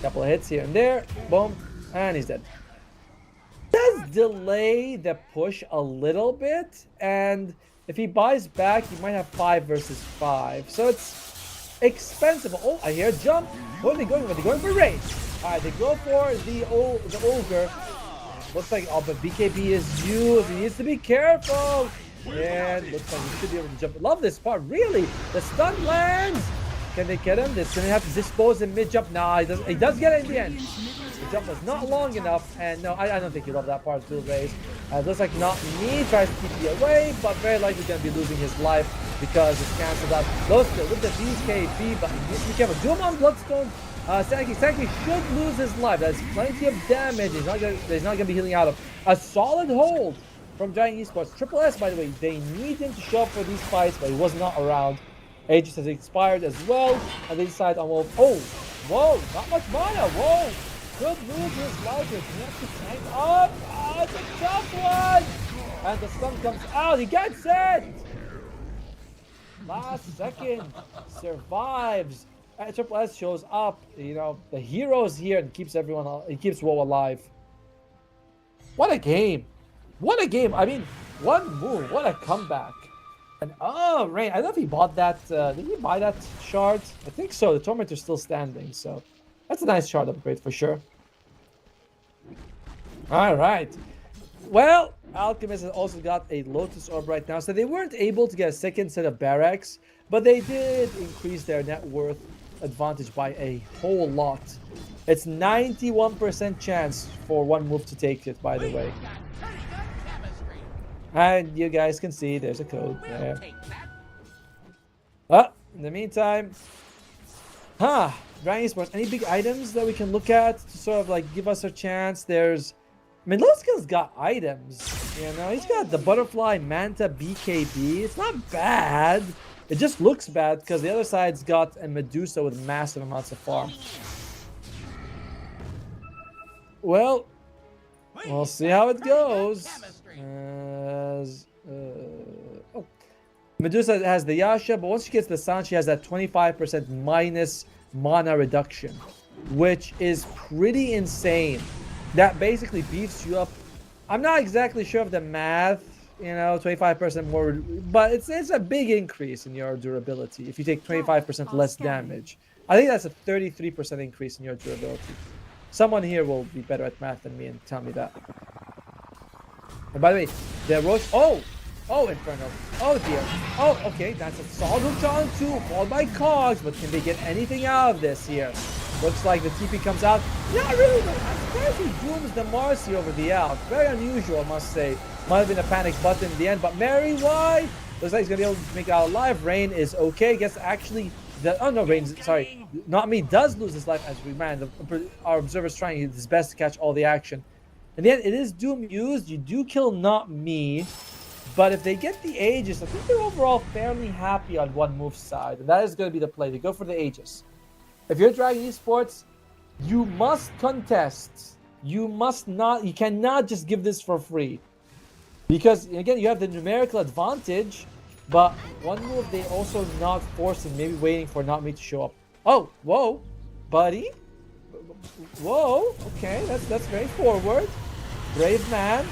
Couple of hits here and there. Boom. And he's dead. Does delay the push a little bit. And if he buys back, he might have 5 versus 5. So it's expensive. Oh, I hear a jump. What are they going for? They're going for raid. Alright, they go for the ogre. Looks like, oh, but BKB is used. He needs to be careful. And looks like he should be able to jump. Love this part. Really? The stun lands. Can they get him? They're going to have to dispose him mid-jump. Nah, he does get it in the end. The jump was not long enough. And no, I don't think you love that part. Dual raise. It looks like not me. Tries to keep you away, but very likely going to be losing his life because it's cancelled out. Low skill with the BKB, but he needs to be careful. Doom on Bloodstone. Sanky should lose his life. That's plenty of damage. He's not gonna be healing out of. A solid hold from Giant Esports. Triple S, by the way, they need him to show up for these fights, but he was not around. Aegis has expired as well, and they decide on Wolf. Oh, whoa, not much mana. Whoa, could lose his life. He has to tank up. Oh, it's a tough one. And the stun comes out. He gets it. Last second, survives. Triple S shows up, you know, the hero's here and keeps everyone, he keeps WoW alive. What a game. What a game. I mean, one move, what a comeback. And oh, Rain, I don't know if he bought that, did he buy that shard? I think so, the Tormentor's still standing, so that's a nice shard upgrade for sure. Alright. Well, Alchemist has also got a Lotus Orb right now, so they weren't able to get a second set of barracks, but they did increase their net worth advantage by a whole lot. It's 91% chance for one move to take it, by the way. And you guys can see there's a code there. In the meantime, Dragon Esports, any big items that we can look at to sort of like give us a chance? There's, I mean, Loskill's got items, you know, he's got the Butterfly Manta BKB. It's not bad. It just looks bad because the other side's got a Medusa with massive amounts of farm. Well, we'll see how it goes. Medusa has the Yasha, but once she gets the Sun, she has that 25% minus mana reduction, which is pretty insane. That basically beefs you up. I'm not exactly sure of the math, you know, 25% more, but it's a big increase in your durability if you take 25% less damage. I think that's a 33% increase in your durability. Someone here will be better at math than me and tell me that. And by the way, the Roshan, oh, Inferno, oh dear, oh, okay, that's a solid hook on 2, followed by Cogs, but can they get anything out of this here? Looks like the TP comes out. Not really, though. I'm surprised he dooms the Marcy over the out. Very unusual, I must say. Might have been a panic button in the end, but Mary, why? Looks like he's gonna be able to make it out alive. Rain is okay. Gets actually oh no, Rain. Sorry, not me. Does lose his life as we ran. Our observer's trying his best to catch all the action. In the end, it is Doom used. You do kill not me, but if they get the Aegis, I think they're overall fairly happy on one move side, and that is going to be the play. They go for the Aegis. If you're Dragon Esports, you must contest. You must not. You cannot just give this for free, because again, you have the numerical advantage. But one move they also not forcing, maybe waiting for not me to show up. Oh, whoa, buddy. Whoa, okay, that's very forward. Brave man.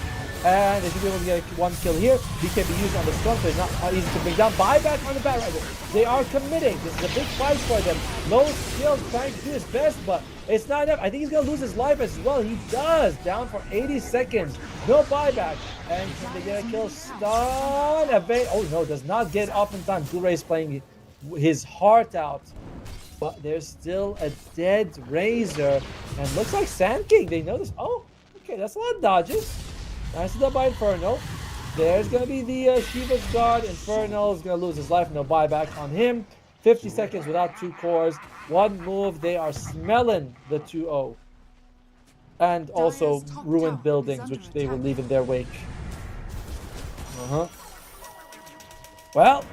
And they should be able to get one kill here. He can be used on the strong, so it's not easy to bring down. Buyback on the back rider. They are committing. This is a big fight for them. Low skill, trying to do his best, but it's not enough. I think he's going to lose his life as well. He does. Down for 80 seconds. No buyback. And can they get a kill? Stun. Evade. Oh no, does not get up in time. Gure is playing his heart out. But there's still a dead Razor. And looks like Sand King. They know this. Oh, okay, that's a lot of dodges. Nice done by Inferno. There's going to be the Shiva's Guard. Inferno is going to lose his life. No buyback on him. 50 seconds without 2 cores. One move. They are smelling the 2-0. And also ruined buildings, which they will leave in their wake. Well,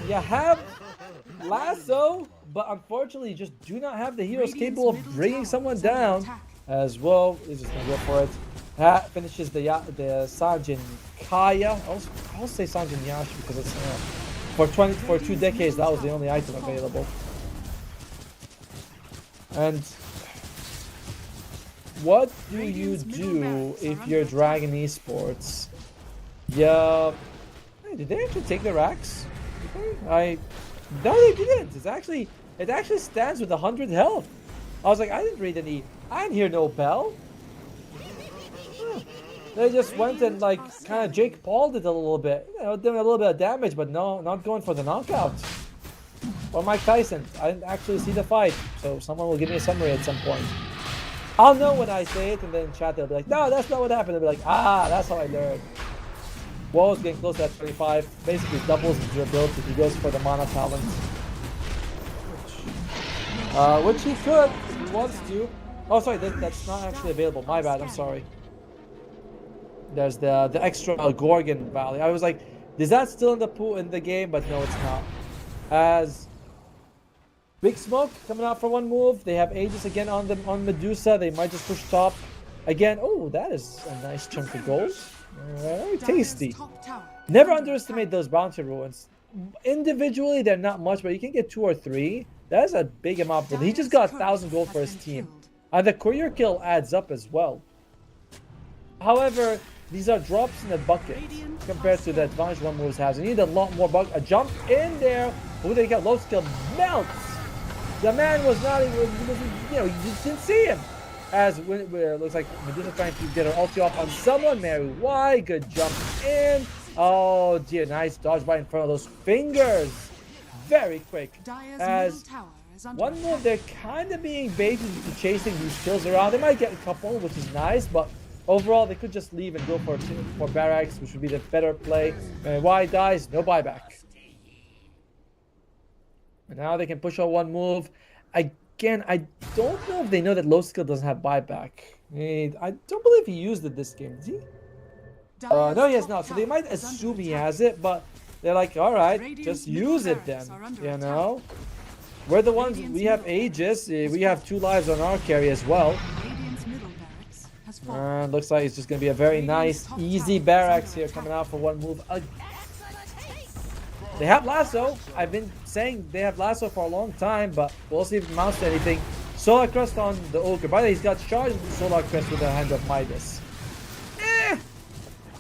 you have Lasso, but unfortunately you just do not have the heroes capable of bringing someone down. As well, he's just gonna go for it. That finishes the Sanjin Kaya. I'll say Sanjin Yash because it's for 2 decades that was the only item available. And what do you do if you're Dragon Esports? Yeah. Hey, did they actually take the racks? No, they didn't. It actually stands with 100 health. I was like, I didn't read any. I didn't hear no bell. They just went and like kind of Jake Paul'd it a little bit. You know, doing a little bit of damage, but no, not going for the knockout. Or Mike Tyson. I didn't actually see the fight, so someone will give me a summary at some point. I'll know when I say it, and then in chat they'll be like, no, that's not what happened. They'll be like, ah, that's how I learned. Woe's getting close to that 25. Basically doubles his durability. He goes for the mana talent. Which he could if he wants to. Oh, sorry, that's not actually available. My bad, I'm sorry. There's the extra Gorgon Valley. I was like, is that still in the pool in the game? But no, it's not. As Big Smoke coming out for one move. They have Aegis again on them on Medusa. They might just push top again. Oh, that is a nice chunk of gold. Very tasty. Never underestimate those bounty ruins. Individually, they're not much, but you can get 2 or 3. That is a big amount. But he just got 1,000 gold for his team. And the courier kill adds up as well. However, these are drops in a bucket compared to the advantage one moves has. You need a lot more a jump in there. Who they got? Low skill melts. The man was not even, you know, you just didn't see him. As it looks like Medusa trying to get her ulti off on someone. Mary Y, good jump in. Oh dear, nice dodge by in front of those fingers. Very quick. As one move, they're kind of being baited into chasing these kills around. They might get a couple, which is nice, but overall, they could just leave and go for barracks, which would be the better play. And Y dies, no buyback. And now they can push on one move. Again, I don't know if they know that low skill doesn't have buyback. I don't believe he used it this game. Did he? No, he has not. So they might assume he has it, but they're like, all right, just use it then. You know, we're the ones. We have Aegis. We have 2 lives on our carry as well. Looks like it's just gonna be a very nice, easy barracks here coming out for one move. They have Lasso. I've been saying they have Lasso for a long time, but we'll see if it amounts to anything. Solar Crest on the Ogre. By the way, he's got charged with Solar Crest with the Hand of Midas.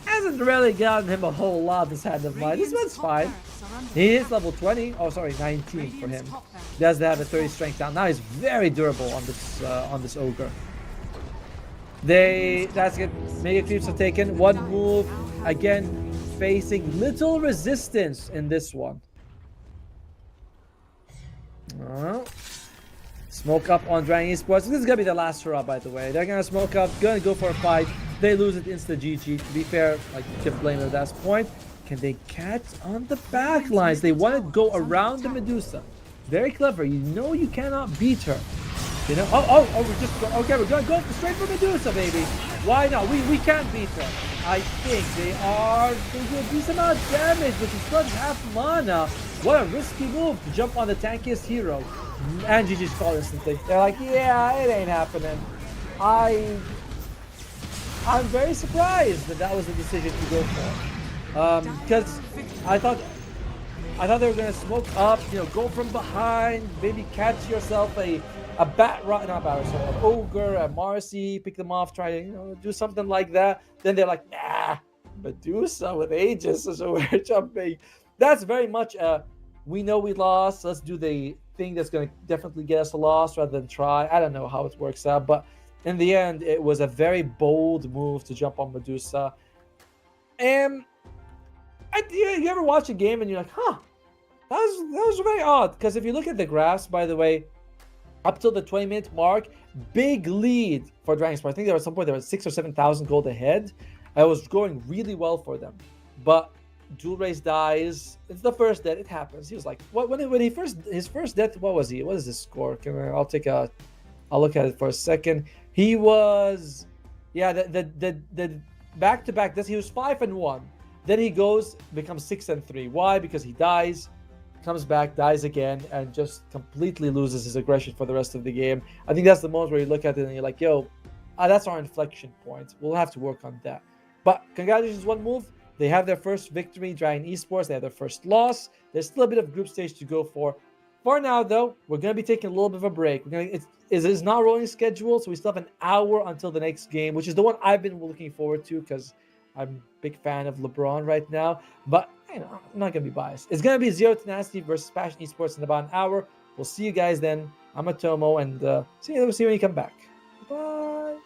Hasn't really gotten him a whole lot, this Hand of Midas. This one's fine. He is level 20. Oh, sorry, 19 for him. He does have a 30 strength down. Now he's very durable on this Ogre. That's good. Mega Creeps are taken. One move. Again, facing little resistance in this one. Smoke up on Dragon Esports. This is going to be the last hurrah, by the way. They're going to smoke up. Going to go for a fight. They lose it insta GG. To be fair, like you can blame them at that point. Can they catch on the back lines? They want to go around the Medusa. Very clever. You know you cannot beat her. You know, okay, we're gonna go straight for Medusa, baby. Why not? We can't beat her. I think they do a decent amount of damage, but she still has half mana. What a risky move to jump on the tankiest hero. And GG's called instantly. They're like, yeah, it ain't happening. I'm very surprised that was the decision to go for. Because I thought they were gonna smoke up, you know, go from behind, maybe catch yourself an ogre, a Marcy, pick them off, try to, you know, do something like that. Then they're like, nah, Medusa with Aegis, so we're jumping. That's very much we know we lost, let's do the thing that's gonna definitely get us a loss rather than try. I don't know how it works out, but in the end, it was a very bold move to jump on Medusa. And you ever watch a game and you're like, huh, that was very odd. Because if you look at the graphs, by the way, up till the 20-minute mark, big lead for Dragonsport. I think there was some point there was 6,000 or 7,000 gold ahead. It was going really well for them. But Dual Race dies. It's the first death. It happens. He was like, what when his first death? What was he? What is his score? I'll look at it for a second. He was, yeah, the back-to-back deaths. He was 5-1. Then he becomes 6-3. Why? Because he dies, comes back, dies again, and just completely loses his aggression for the rest of the game. I think that's the moment where you look at it and you're like, yo, that's our inflection point. We'll have to work on that. But congratulations, one move. They have their first victory, Dragon Esports. They have their first loss. There's still a bit of group stage to go for. For now, though, we're going to be taking a little bit of a break. It's not rolling schedule, so we still have an hour until the next game, which is the one I've been looking forward to because I'm a big fan of LeBron right now. But you know, I'm not going to be biased. It's going to be Zero Tenacity versus Passion Esports in about an hour. We'll see you guys then. I'm Atomo, and see you when you come back. Bye.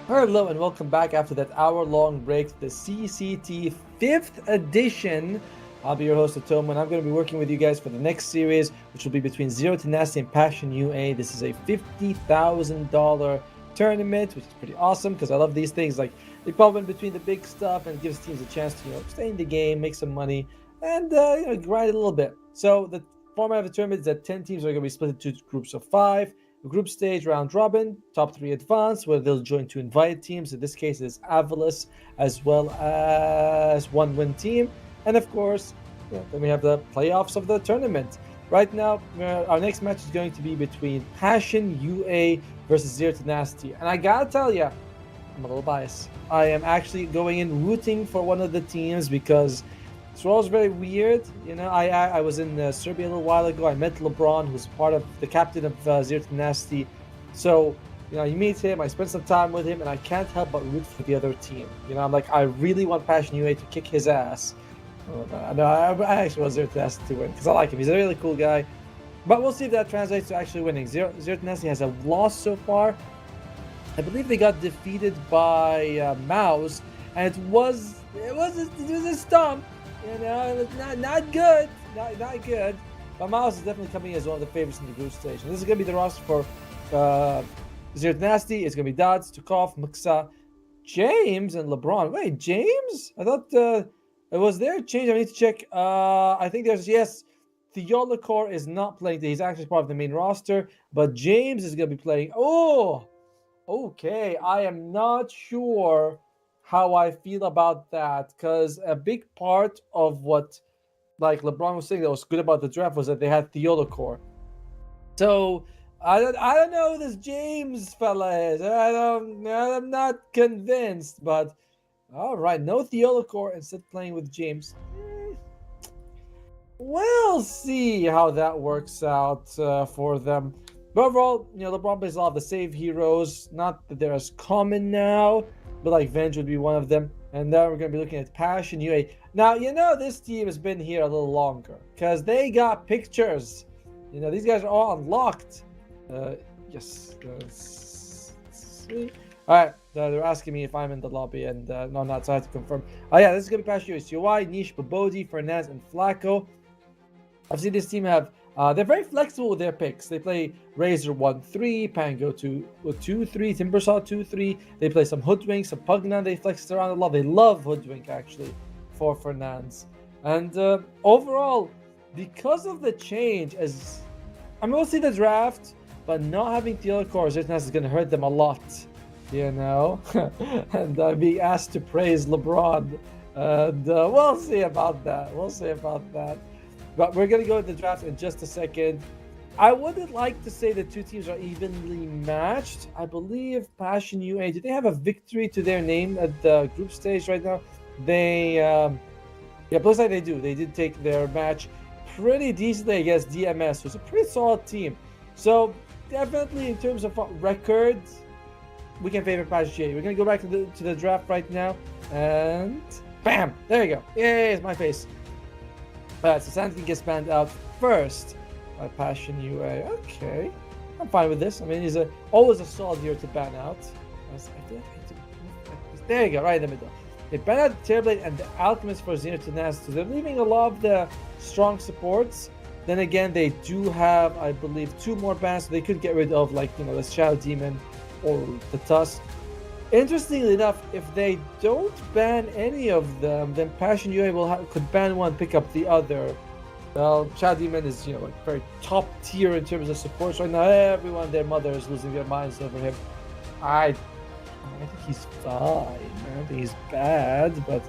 Hello and welcome back after that hour-long break to the CCT 5th edition. I'll be your host, Atomo, and I'm going to be working with you guys for the next series, which will be between Zero Tenacity and Passion UA. This is a $50,000 tournament, which is pretty awesome because I love these things. Like, they pop in between the big stuff and gives teams a chance to, stay in the game, make some money, and, grind a little bit. So the format of the tournament is that 10 teams are going to be split into groups of 5. A group stage round robin, top 3 advance, where they'll join 2 invited teams. In this case, it's Avalos as well as one win team. And of course, then we have the playoffs of the tournament. Right now, our next match is going to be between Passion UA versus Zero Tenacity. And I gotta tell you, I'm a little biased. I am actually going in rooting for one of the teams because this role is very weird. I was in Serbia a little while ago. I met LeBron, who's part of the captain of Zero Tenacity. So, you meet him. I spent some time with him, and I can't help but root for the other team. I'm like, I really want Passion UA to kick his ass. No, I actually want Zero Tenacity to win because I like him. He's a really cool guy. But we'll see if that translates to actually winning. Zero Tenacity has a loss so far. I believe they got defeated by Mouz, and it was a stomp. Not good. Not good. But Mouz is definitely coming as one of the favorites in the group stage. And this is going to be the roster for Zero Tenacity. It's going to be Dods, Tukov, Muksa, James, and LeBron. Wait, James? I thought was there a change? I need to check. I think yes. Theolokor is not playing. He's actually part of the main roster. But James is going to be playing. Oh, okay. I am not sure how I feel about that, because a big part of what LeBron was saying that was good about the draft was that they had Theolokor. So I don't know who this James fella is. I'm not convinced, but all right, no Theolokor, instead playing with James. We'll see how that works out for them. But overall, LeBron plays a lot of the save heroes. Not that they're as common now, but like Venge would be one of them. And now we're going to be looking at Passion UA. Now, this team has been here a little longer because they got pictures. These guys are all unlocked. Yes. All right. They're asking me if I'm in the lobby, and no, I'm not, so I have to confirm. Oh, yeah, this is going to be Passion UA. Niche, Babodi, Fernandez, and Flacco. I've seen this team have they're very flexible with their picks. They play Razor 1-3, Pango 2-3, Timbersaw 2-3. They play some Hoodwink, some Pugna. They flex around a lot. They love Hoodwink, actually, for Fernandez. And overall, because of the change, we'll see the draft, but not having Theolokor is going to hurt them a lot, and being asked to praise LeBron. And we'll see about that. But we're going to go to the draft in just a second. I wouldn't like to say the two teams are evenly matched. I believe Passion UA, do they have a victory to their name at the group stage right now? Looks like they do. They did take their match pretty decently against DMS, who's a pretty solid team. So definitely in terms of records, we can favor Passion UA. We're going to go back to the draft right now. And bam! There you go. Yay, it's my face. So Sanity gets banned out first by Passion UA. Okay, I'm fine with this. I mean, he's always a solid hero to ban out. There you go, right in the middle. They ban out the Terrorblade and the Alchemist for Zero Tenacity. So they're leaving a lot of the strong supports. Then again, they do have, I believe, 2 more bans. So they could get rid of, the Shadow Demon or the Tusk. Interestingly enough, if they don't ban any of them, then Passion UA could ban one, pick up the other. Well, Shadow Demon is, very top tier in terms of supports right now. Everyone, their mother is losing their minds over him. I think he's fine. I don't think he's bad, but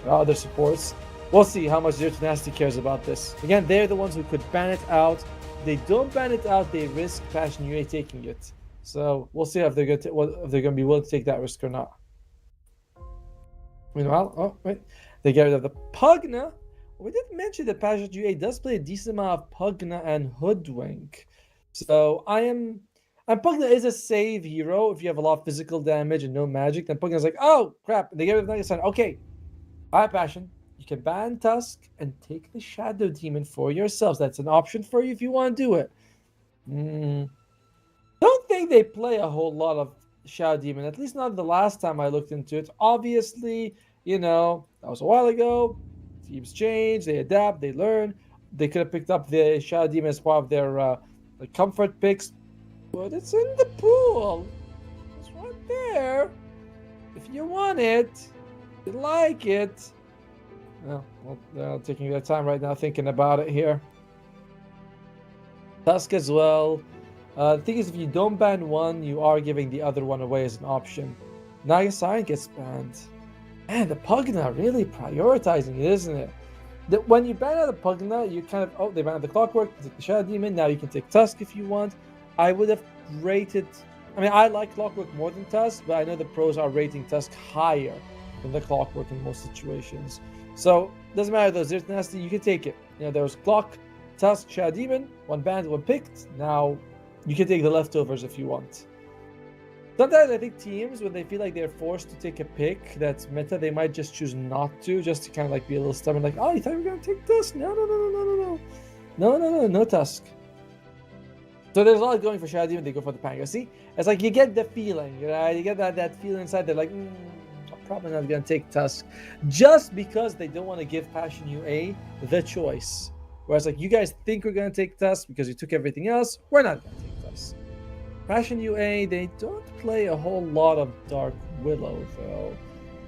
there are other supports. We'll see how much Zero Tenacity cares about this. Again, they're the ones who could ban it out. If they don't ban it out, they risk Passion UA taking it. So we'll see if they're going to be willing to take that risk or not. Meanwhile, they get rid of the Pugna. We did mention that Passion UA does play a decent amount of Pugna and Hoodwink. So and Pugna is a save hero. If you have a lot of physical damage and no magic, then Pugna's like, oh crap! And they get rid of Nagasan. Okay, all right, Passion. You can ban Tusk and take the Shadow Demon for yourselves. That's an option for you if you want to do it. Don't think they play a whole lot of Shadow Demon, at least not the last time I looked into it. Obviously, that was a while ago. Teams change, they adapt, they learn. They could have picked up the Shadow Demon as part of their comfort picks, but it's in the pool. It's right there. If you want it, if you like it. Well, they're taking their time right now thinking about it here. Tusk as well. The thing is, if you don't ban one, you are giving the other one away as an option. Nagasaki gets banned. Man, the Pugna really prioritizing it, isn't it? When you ban out the Pugna, you kind of, they banned the Clockwork, you take the Shadow Demon, now you can take Tusk if you want. I would have rated, I like Clockwork more than Tusk, but I know the pros are rating Tusk higher than the Clockwork in most situations. So, doesn't matter though, Zero Tenacity, you can take it. There was Clock, Tusk, Shadow Demon, one banned, one picked. Now, you can take the leftovers if you want. Sometimes I think teams, when they feel like they're forced to take a pick that's meta, they might just choose not to, just to kind of be a little stubborn, like, oh, you thought you were going to take Tusk? No, Tusk. So there's a lot going for Shadow Demon, they go for the Panga. See? It's like you get the feeling, right? You get that feeling inside, they're like, I'm probably not going to take Tusk. Just because they don't want to give Passion UA the choice. Whereas, you guys think we're going to take Tusk because you took everything else, we're not going to take Tusk. Passion UA, they don't play a whole lot of Dark Willow, though.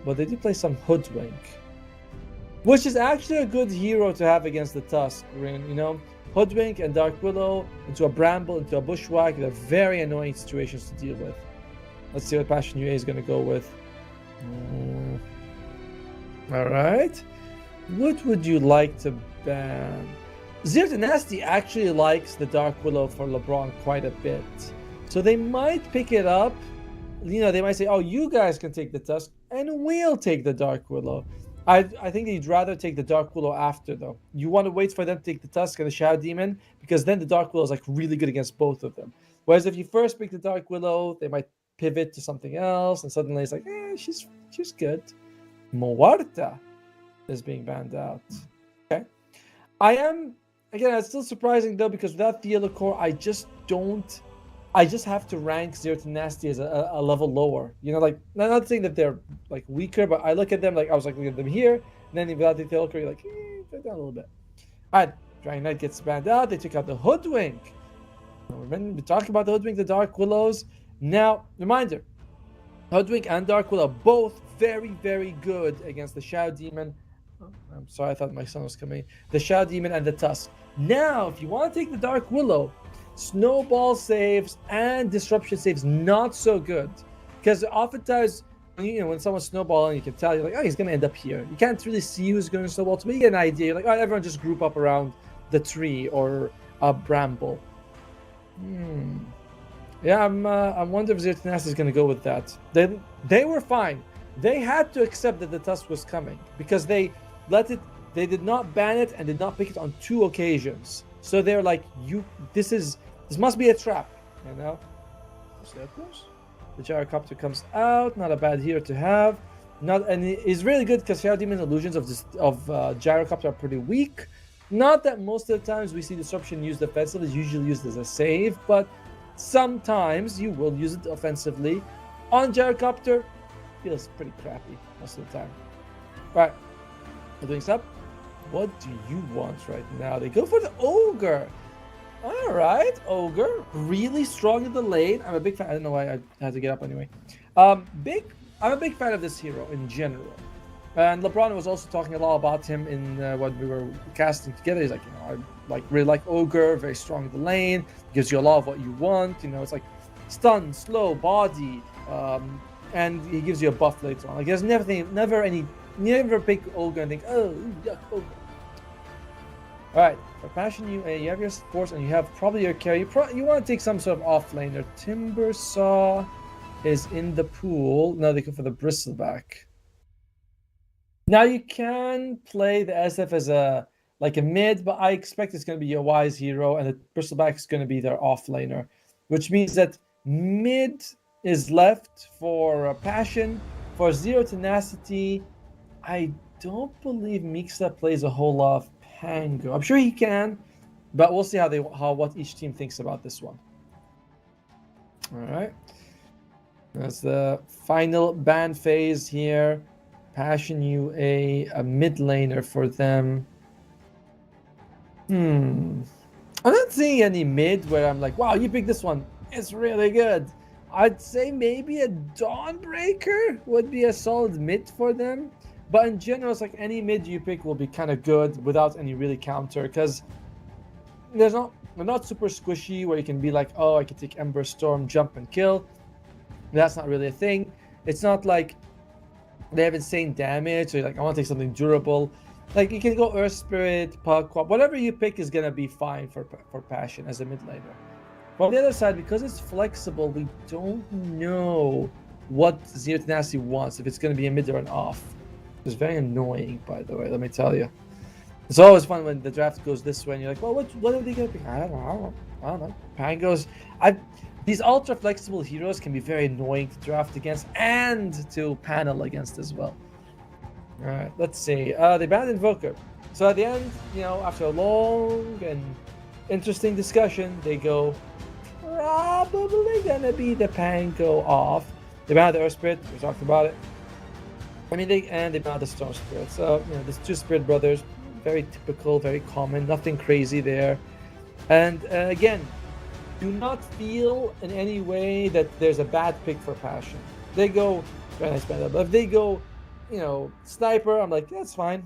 But they do play some Hoodwink. Which is actually a good hero to have against the Tusk. Hoodwink and Dark Willow into a Bramble, into a Bushwhack. They're very annoying situations to deal with. Let's see what Passion UA is going to go with. Alright. What would you like to ban? Zero Tenacity actually likes the Dark Willow for LeBron quite a bit. So they might pick it up. They might say, oh, you guys can take the Tusk, and we'll take the Dark Willow. I think you'd rather take the Dark Willow after, though. You want to wait for them to take the Tusk and the Shadow Demon, because then the Dark Willow is really good against both of them. Whereas if you first pick the Dark Willow, they might pivot to something else, and suddenly it's like, she's good. Muerta is being banned out. Okay. It's still surprising, though, because without the Yellow Core, I just have to rank Zero Tenacity as a level lower. I'm not saying that they're weaker, but I look at them I was looking at them here, and then without the Yellow Core, you're they're down a little bit. Alright, Dragon Knight gets banned out. They took out the Hoodwink. We're talking about the Hoodwink, the Dark Willows. Now, reminder, Hoodwink and Dark Willow both very, very good against the Shadow Demon. I'm sorry, I thought my son was coming. The Shadow Demon and the Tusk. Now, if you want to take the Dark Willow, Snowball saves and Disruption saves not so good, because oftentimes when someone's snowballing, you can tell you're oh, he's gonna end up here. You can't really see who's going to snowball, but you get an idea. You're oh, everyone just group up around the tree or a bramble. Yeah, I wonder if Zero Tenacity is gonna go with that. They were fine. They had to accept that the Tusk was coming because they did not ban it and did not pick it on 2 occasions. So they're this must be a trap, The Gyrocopter comes out, not a bad hero to have. And it's really good because Shadow Demon's illusions of Gyrocopter are pretty weak. Not that most of the times we see Disruption used offensively, it's usually used as a save, but sometimes you will use it offensively. On Gyrocopter, feels pretty crappy most of the time. Right, doing up. What do you want right now? They go for the Ogre. All right, Ogre, really strong in the lane. I'm a big fan. I don't know why I had to get up anyway. I'm a big fan of this hero in general. And LeBron was also talking a lot about him in what we were casting together. He's I really like Ogre, very strong in the lane, gives you a lot of what you want. It's stun, slow, body, and he gives you a buff later on. There's never pick Ogre and think, oh, yuck, Ogre. Alright, for Passion UA, you have your force and you have probably your carry. You want to take some sort of offlaner. Timbersaw is in the pool. Now they go for the Bristleback. Now you can play the SF as a mid, but I expect it's going to be a wise hero, and the Bristleback is going to be their offlaner, which means that mid is left for Passion. For Zero Tenacity, I don't believe Mixa plays a whole lot of Pango. I'm sure he can, but we'll see what each team thinks about this one. All right. That's the final ban phase here. Passion UA, a mid laner for them. I'm not seeing any mid where I'm like, wow, you picked this one. It's really good. I'd say maybe a Dawnbreaker would be a solid mid for them. But in general, it's like any mid you pick will be kind of good without any really counter, because they're not super squishy where you can be like, oh, I can take Ember Storm, jump and kill. That's not really a thing. It's not like they have insane damage, so you're like, I want to take something durable. Like, you can go Earth Spirit, Puck, whatever you pick is gonna be fine for Passion as a mid laner. But on the other side, because it's flexible, we don't know what Zero Tenacity wants, if it's gonna be a mid or an off. It's very annoying, by the way, let me tell you. It's always fun when the draft goes this way and you're like, well, what are they gonna pick? I don't know. Pangos. These ultra flexible heroes can be very annoying to draft against and to panel against as well. Alright, let's see. They banned Invoker. So at the end, after a long and interesting discussion, they go, probably gonna be the Pango off. They banned the Earth Spirit, we talked about it. They banned the Storm Spirit. So, there's two Spirit Brothers, very typical, very common, nothing crazy there. And again, do not feel in any way that there's a bad pick for Passion. They go, very nice band, but if they go, Sniper, I'm like, that's fine.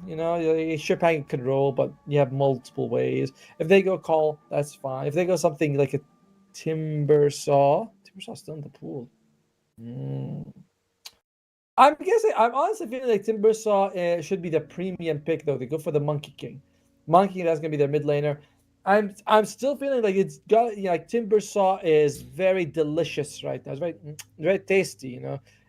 Sure, Passion can roll, but you have multiple ways. If they go Call, that's fine. If they go something like a Timbersaw still in the pool. I'm honestly feeling like Timbersaw should be the premium pick, though. They go for the Monkey King. Monkey King, that's gonna be their mid laner. I'm still feeling like it's got like Timbersaw is very delicious right now. It's very very tasty,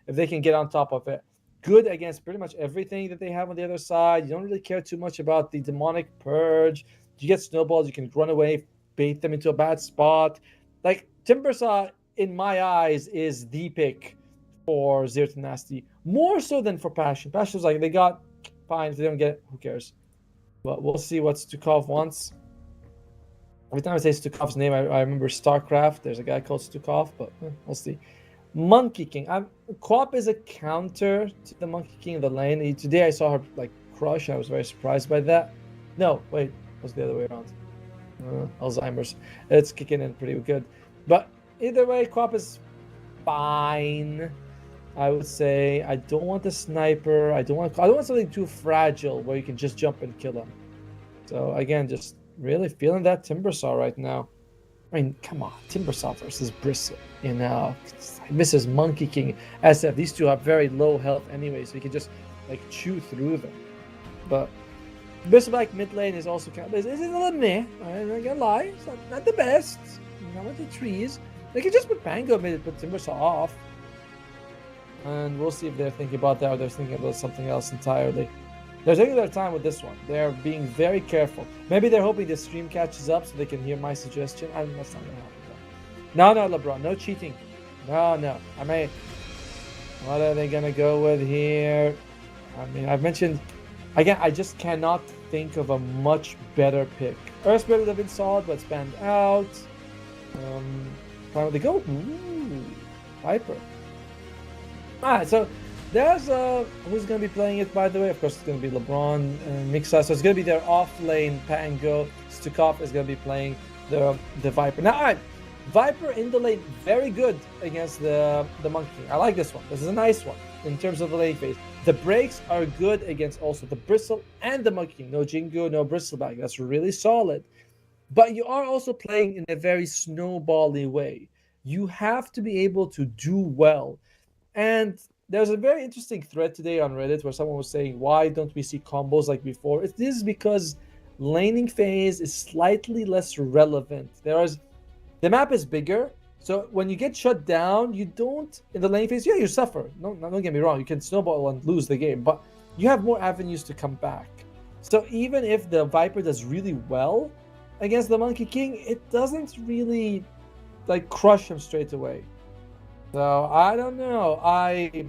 if they can get on top of it. Good against pretty much everything that they have on the other side. You don't really care too much about the demonic purge. You get snowballs, you can run away, bait them into a bad spot. Like Timbersaw, in my eyes, is the pick for Zero to Nasty, more so than for Passion. Passion's like, they got fine. If they don't get it, who cares? But we'll see what Stukov wants. Every time I say Stukov's name, I remember StarCraft. There's a guy called Stukov, but we'll see. Monkey King. Quap is a counter to the Monkey King in the lane. Today I saw her like crush. I was very surprised by that. No, wait, it was the other way around. Alzheimer's. It's kicking in pretty good. But either way, Quap is fine. I would say I don't want the sniper. I don't want something too fragile where you can just jump and kill him. So again, just really feeling that Timbersaw right now. I mean, come on, Timbersaw versus Bristle. Mrs. Monkey King, SF. These two have very low health anyway, so you can just like chew through them. But Bristleback mid lane is also kind of, is a little meh. I'm not gonna lie, it's not the best. Not with the trees. They can just put Pango mid, put Timbersaw off. And we'll see if they're thinking about that or they're thinking about something else entirely. They're taking their time with this one. They're being very careful. Maybe they're hoping the stream catches up so they can hear my suggestion. That's not going to happen, though. No, LeBron. No cheating. No. What are they going to go with here? I've mentioned... Again, I just cannot think of a much better pick. Earth Spirit would have been solid, but it's banned out. They go... Ooh, Viper. Alright, so there's who's going to be playing it, by the way. Of course, it's going to be LeBron and Mixa. So it's going to be their off-lane Pango. Stukov is going to be playing the Viper. Now, alright, Viper in the lane, very good against the Monkey King. I like this one. This is a nice one in terms of the lane phase. The breaks are good against also the Bristle and the Monkey King. No Jingo, no Bristleback. That's really solid. But you are also playing in a very snowbally way. You have to be able to do well. And there's a very interesting thread today on Reddit where someone was saying, why don't we see combos like before? This is because laning phase is slightly less relevant. The map is bigger, so when you get shut down, you don't, in the lane phase, you suffer. Don't get me wrong, you can snowball and lose the game, but you have more avenues to come back. So even if the Viper does really well against the Monkey King, it doesn't really like crush him straight away. So I don't know. I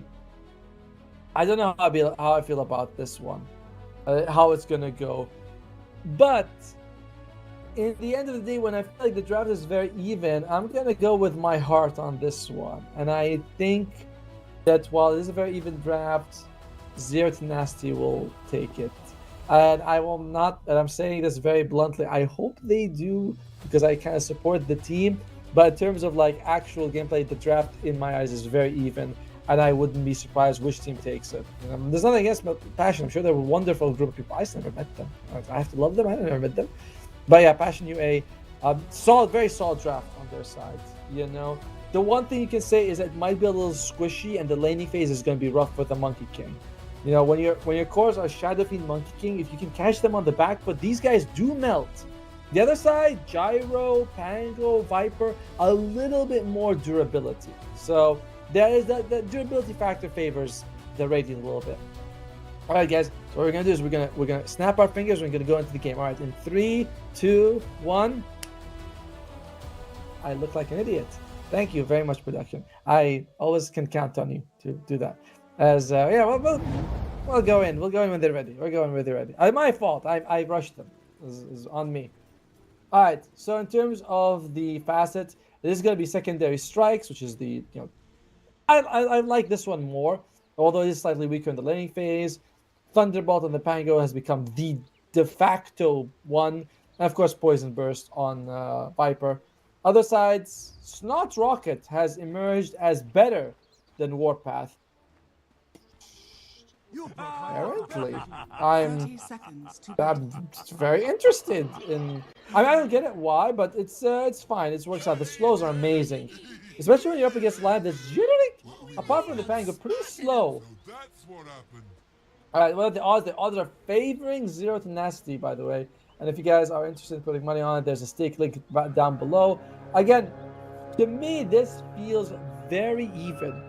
don't know how I feel about this one, how it's gonna go. But in the end of the day, when I feel like the draft is very even, I'm gonna go with my heart on this one. And I think that while it is a very even draft, Zero to Nasty will take it. And I will not, and I'm saying this very bluntly, I hope they do because I kind of support the team. But in terms of like actual gameplay, the draft in my eyes is very even, and I wouldn't be surprised which team takes it. There's nothing against Passion. I'm sure they're a wonderful group of people. I just never met them. I have to love them. I never met them. But yeah, Passion UA, solid, very solid draft on their side. You know, the one thing you can say is that it might be a little squishy, and the laning phase is going to be rough for the Monkey King. You know, when your cores are Shadow Fiend, Monkey King, if you can catch them on the back foot, these guys do melt. The other side, Gyro, Pango, Viper, a little bit more durability. So there is that durability factor favors the Radiant a little bit. All right, guys. So what we're gonna do is we're gonna snap our fingers. We're gonna go into the game. All right, in 3, 2, 1. I look like an idiot. Thank you very much, production. I always can count on you to do that. As yeah, we'll go in. We'll go in when they're ready. We're going when they're ready. My fault. I rushed them. Is on me. All right. So in terms of the facets, this is going to be secondary strikes, which is the I like this one more, although it is slightly weaker in the laning phase. Thunderbolt on the Pango has become the de facto one, and of course Poison Burst on Viper. Other sides, Snot Rocket has emerged as better than Warpath. Apparently, I'm very interested in. I don't get it why, but it's fine. It works out. The slows are amazing, especially when you're up against a line that's generally, apart from the Pango, pretty slow. All right, well the odds are favoring Zero to Nasty, by the way. And if you guys are interested in putting money on it, there's a stake link down below. Again, to me, this feels very even.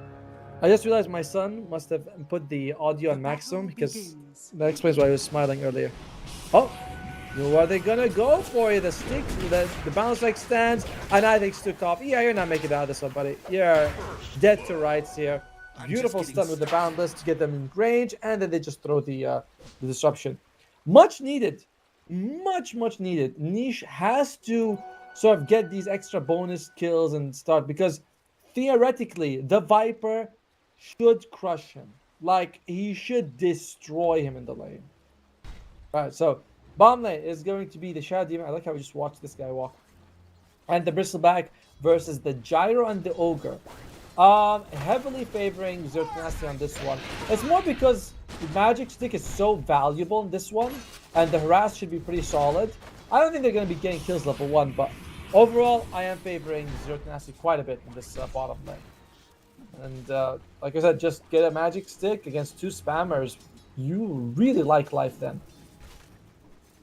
I just realized my son must have put the audio on maximum because that explains why I was smiling earlier. Oh, who are they gonna go for? The stick, the bounce strike stands, and I think Stu off. Yeah, you're not making it out of this one, buddy. You're dead to rights here. Beautiful stun with the boundless to get them in range, and then they just throw the disruption. Much needed, much needed. Niche has to sort of get these extra bonus kills and start, because theoretically the Viper should crush him. Like, he should destroy him in the lane. Alright, so bottom lane is going to be the Shadow Demon. I like how we just watched this guy walk. And the Bristleback versus the Gyro and the Ogre. Heavily favoring Zero to Nasty on this one. It's more because the Magic Stick is so valuable in this one, and the Harass should be pretty solid. I don't think they're going to be getting kills level 1, but overall, I am favoring Zero to Nasty quite a bit in this bottom lane. And like I said, just get a Magic Stick against 2 spammers. You really like life then.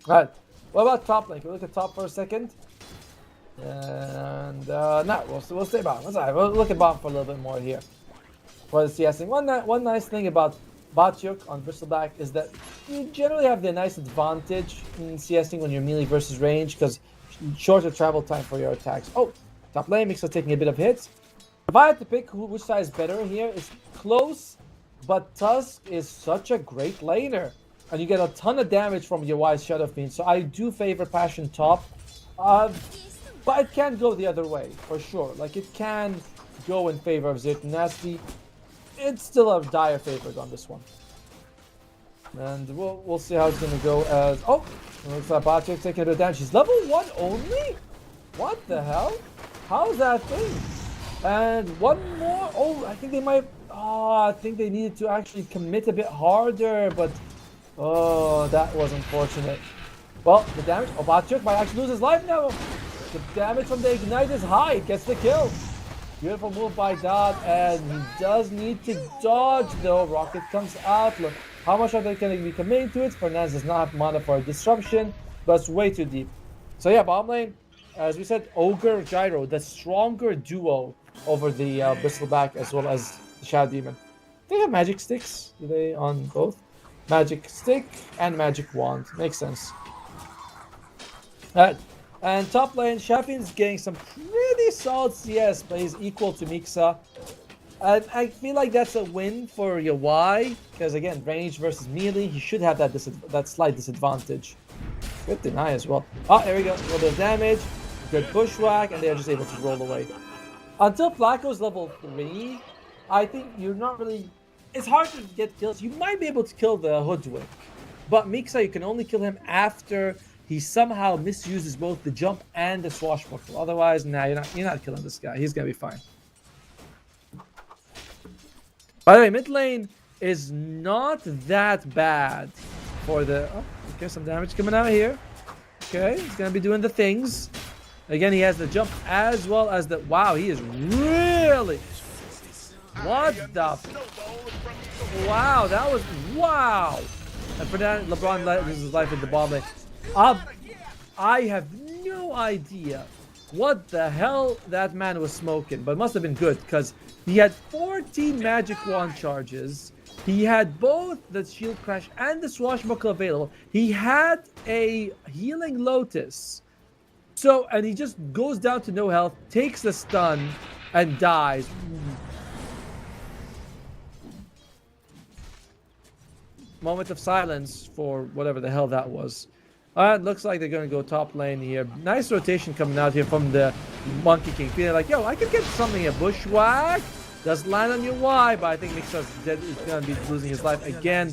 Alright, what about top lane? Can we look at top for a second? And no, we'll stay bottom. We'll look at bottom for a little bit more here. For the CSing, one nice thing about Batyuk on Bristleback is that you generally have the nice advantage in CSing when you're melee versus range, because shorter travel time for your attacks. Oh, top lane makes us taking a bit of hits. If I had to pick which side is better here, it's close, but Tusk is such a great laner, and you get a ton of damage from your wise Shadow Fiend. So I do favor Passion top, but it can go the other way for sure. Like, it can go in favor of Zero to Nasty. It's still a dire favorite on this one, and we'll see how it's gonna go. As looks like Batyuk taking a bit of damage. She's level 1 only. What the hell? How's that thing? And one more. Oh, I think they might. I think they needed to actually commit a bit harder, but that was unfortunate. Well, the damage. Oh, Batyuk might actually lose his life now. The damage from the ignite is high. It gets the kill. Beautiful move by Dot, and he does need to dodge though. Rocket comes out. Look, how much are they going to be committing to it? Fernandez does not have mana for a disruption, but it's way too deep. So yeah, bottom lane, as we said, Ogre, Gyro, the stronger duo over the Bristleback as well as the Shadow Demon. They have magic sticks. Do they on both? Magic stick and magic wand. Makes sense. Alright. And top lane, Shaffin's getting some pretty solid CS, but he's equal to Mixa. And I feel like that's a win for Yawai, because again, range versus melee, he should have that slight disadvantage. Good deny as well. Oh, there we go. A little bit of damage. Good bushwhack, and they're just able to roll away. Until Flacco's level 3, I think you're not really... It's hard to get kills. You might be able to kill the Hoodwink. But Mixa, you can only kill him after he somehow misuses both the jump and the swashbuckle. Otherwise, nah, you're not killing this guy. He's gonna be fine. By the way, mid lane is not that bad for the... Oh, okay, some damage coming out here. Okay, he's gonna be doing the things. Again, he has the jump as well as the... Wow, he is really... What the... Wow, that was... Wow! And for that, LeBron loses his life in the bomb lane. I have no idea what the hell that man was smoking, but it must have been good because he had 14 magic wand charges. He had both the shield crash and the swashbuckle available. He had a healing lotus. So, and he just goes down to no health, takes the stun, and dies. Moment of silence for whatever the hell that was. It looks like they're going to go top lane here. Nice rotation coming out here from the Monkey King. Feeling like, yo, I could get something, a bushwhack. Does land on your Y, but I think Mixa's dead. He's going to be losing his life again.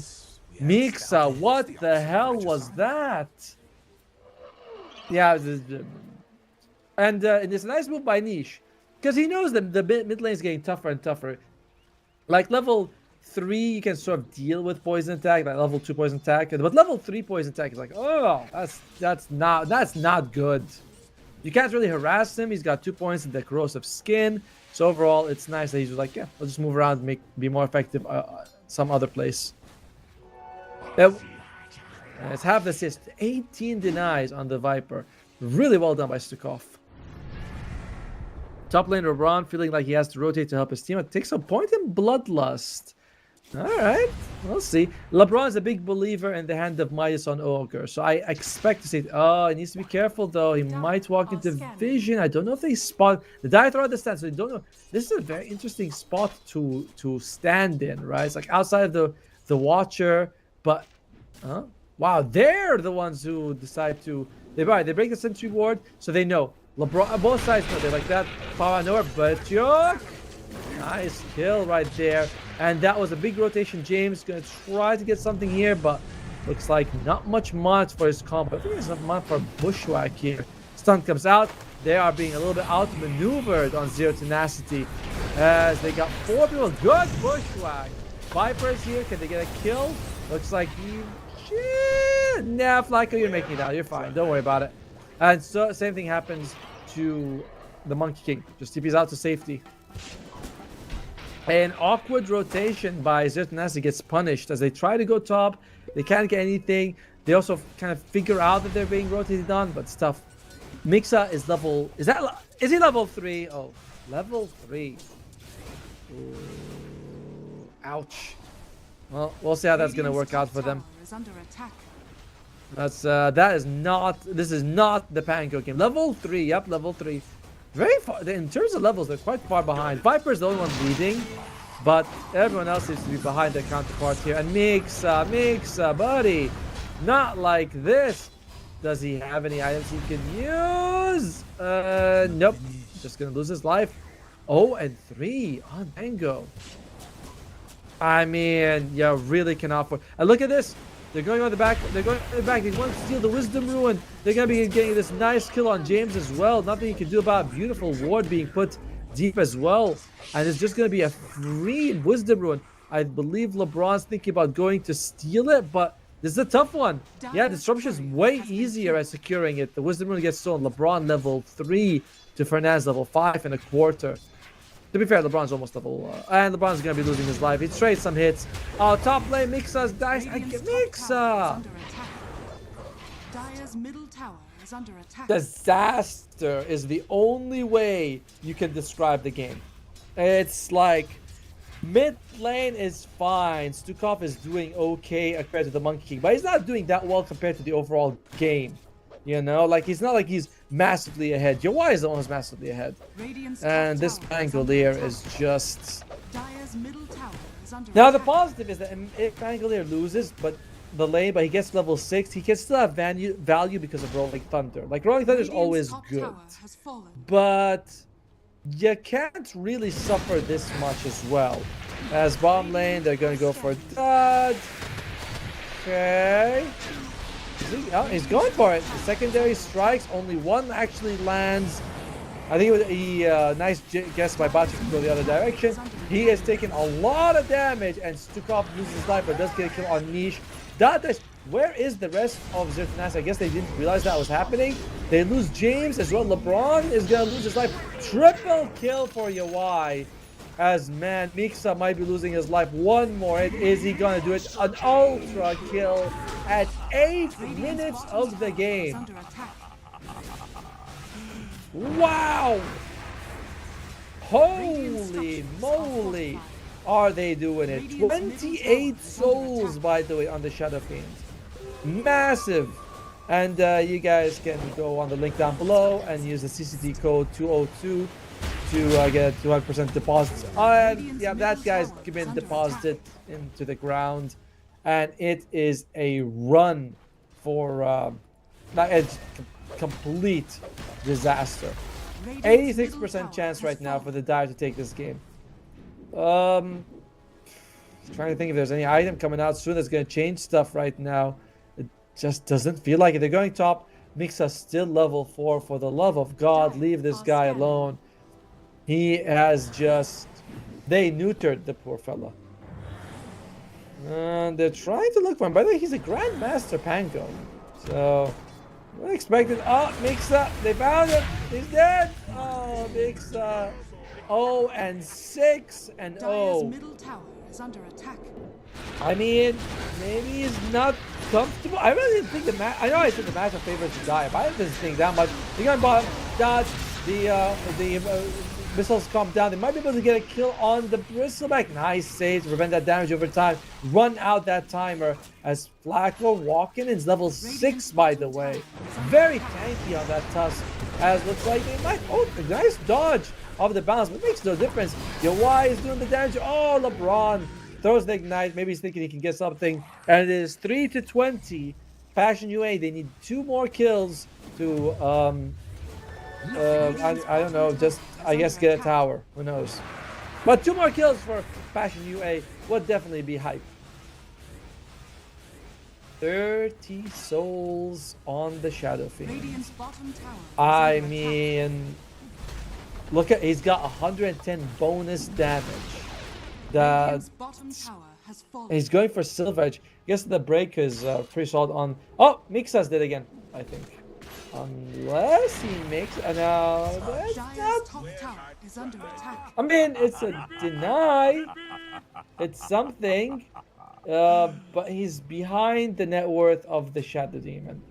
Mixa, what the hell was that? Yeah, and it's a nice move by Niche. Because he knows that the mid lane is getting tougher and tougher. Like level 3, you can sort of deal with poison attack, like level 2 poison attack, but level 3 poison attack is like, oh, that's not good. You can't really harass him. He's got 2 points in the corrosive skin, so overall, it's nice that he's like, yeah, I'll just move around, and be more effective some other place. It's half the assist, 18 denies on the Viper. Really well done by Stukov. Top lane LeBron feeling like he has to rotate to help his team. It takes a point in Bloodlust. Alright, we'll see. LeBron's a big believer in the hand of Midas on Ogre, so I expect to see... Oh, he needs to be careful though. He might walk into vision. I don't know if they spot... The Dire are at the stand, so they don't know. This is a very interesting spot to stand in, right? It's like outside of the Watcher, but... Huh? Wow, they're the ones who decide to... They break the sentry ward, so they know. LeBron, both sides know. They're like that. Power nowhere, but Yoke! Nice kill right there. And that was a big rotation. James gonna try to get something here, but looks like not much for his combo. I think there's enough mod for Bushwhack here. Stun comes out. They are being a little bit outmaneuvered on Zero Tenacity as they got 4 people. Good Bushwhack. Vipers here. Can they get a kill? Looks like you... Shit. Nah, Flacco, you're making it out. You're fine. Don't worry about it. And so same thing happens to the Monkey King. Just TP's out to safety. An awkward rotation by Zero Tenacity gets punished as they try to go top. They can't get anything. They also kind of figure out that they're being rotated on, but it's tough. Mixa is level... Is he level 3? Oh, level 3. Ooh, ouch. Well, we'll see how that's going to work out for them. This is not the Panko game. Level 3, yep, level 3. Very far, in terms of levels, they're quite far behind. Viper's the only one leading, but everyone else seems to be behind their counterparts here. And Mixa, buddy, not like this. Does he have any items he can use? Nope. Just gonna lose his life. 0-3 on Mango. I mean, you really cannot afford. And look at this. They're going on the back. They're going on the back. They want to steal the Wisdom Ruin. They're going to be getting this nice kill on James as well. Nothing you can do about it. Beautiful ward being put deep as well. And it's just going to be a free Wisdom Ruin. I believe LeBron's thinking about going to steal it, but this is a tough one. Yeah, Disruption is way easier at securing it. The Wisdom Ruin gets stolen. LeBron level 3 to Fernandez level 5 in a quarter. To be fair, LeBron's almost level... and LeBron's going to be losing his life. He trades some hits. Oh, top lane, Mixa's dice. Mixa! Dire's middle tower is under attack. Disaster is the only way you can describe the game. It's like... Mid lane is fine. Stukov is doing okay compared to the Monkey King. But he's not doing that well compared to the overall game. You know, like he's not like he's massively ahead. Your Y is the one who's massively ahead. And this Pangolier is just... Now the positive is that if Pangolier loses, but the lane, but he gets level 6. He can still have value because of Rolling Thunder. Like, Rolling Thunder is always good. But you can't really suffer this much as well. As bottom lane, they're going to go for dodge. Okay. He's going for it. The secondary strikes, only one actually lands. I think it was a nice guess by Bachi to go the other direction. He has taken a lot of damage, and Stukov loses his life, but does get a kill on Niche. Where is the rest of Zertanas? I guess they didn't realize that was happening. They lose James as well. LeBron is going to lose his life. Triple kill for Yawai. As man, Mixa might be losing his life one more. Is he going to do it? An ultra kill at 8 minutes of the game. Wow! Holy moly! Are they doing it? 28 souls, by the way, on the Shadow Fiend. Massive! And you guys can go on the link down below and use the CCT code 202 to get 200% deposits. And yeah, that guy's been deposited into the ground. And it is a run for it's complete disaster. 86% chance right now for the Dire to take this game. Trying to think if there's any item coming out soon that's going to change stuff right now. It just doesn't feel like it. They're going top. Mixa still level 4. For the love of God, leave this guy alone. He has just... They neutered the poor fella. And they're trying to look for him. By the way, he's a Grandmaster Pango. So... unexpected. Oh, Mixa. They found him. He's dead. Oh, Mixa. 0-6 and 0. Middle tower is under attack. I mean, maybe he's not comfortable. I really didn't think the match. I know I said the matchup favorites to die, but I didn't think this thing down much. They're going to dodge the missiles come down. They might be able to get a kill on the bristleback. Nice save to prevent that damage over time. Run out that timer as Flacco walking in level 6, by the way. Very tanky on that tusk. As looks like they might. Oh, a nice dodge of the balance, but it makes no difference. Yawai is doing the damage. Oh, LeBron throws the ignite. Maybe he's thinking he can get something. And it is 3-20. Passion UA. They need 2 more kills to I don't know, just I guess get a tower. Who knows? But 2 more kills for Passion UA would definitely be hype. 30 souls on the Shadow Fiend. I mean, look at, he's got 110 bonus damage. He's going for Silver Edge. I guess the break is pretty solid on. Oh, Mixas did again, I think. Unless he makes. No, that's not. I mean, it's a deny. It's something. But he's behind the net worth of the Shadow Demon.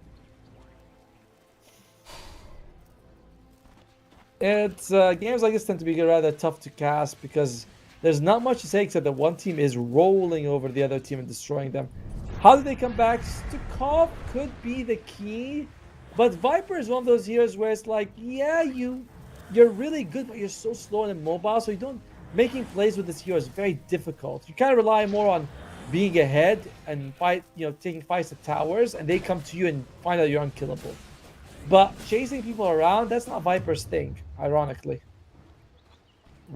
It's games like this tend to be rather tough to cast because there's not much to say except that one team is rolling over the other team and destroying them. How do they come back? Stukov could be the key, but Viper is one of those heroes where it's like, yeah, you're really good, but you're so slow and immobile, so you don't making plays with this hero is very difficult. You kind of rely more on being ahead and fight, taking fights at towers, and they come to you and find out you're unkillable. But chasing people around, that's not Viper's thing, ironically.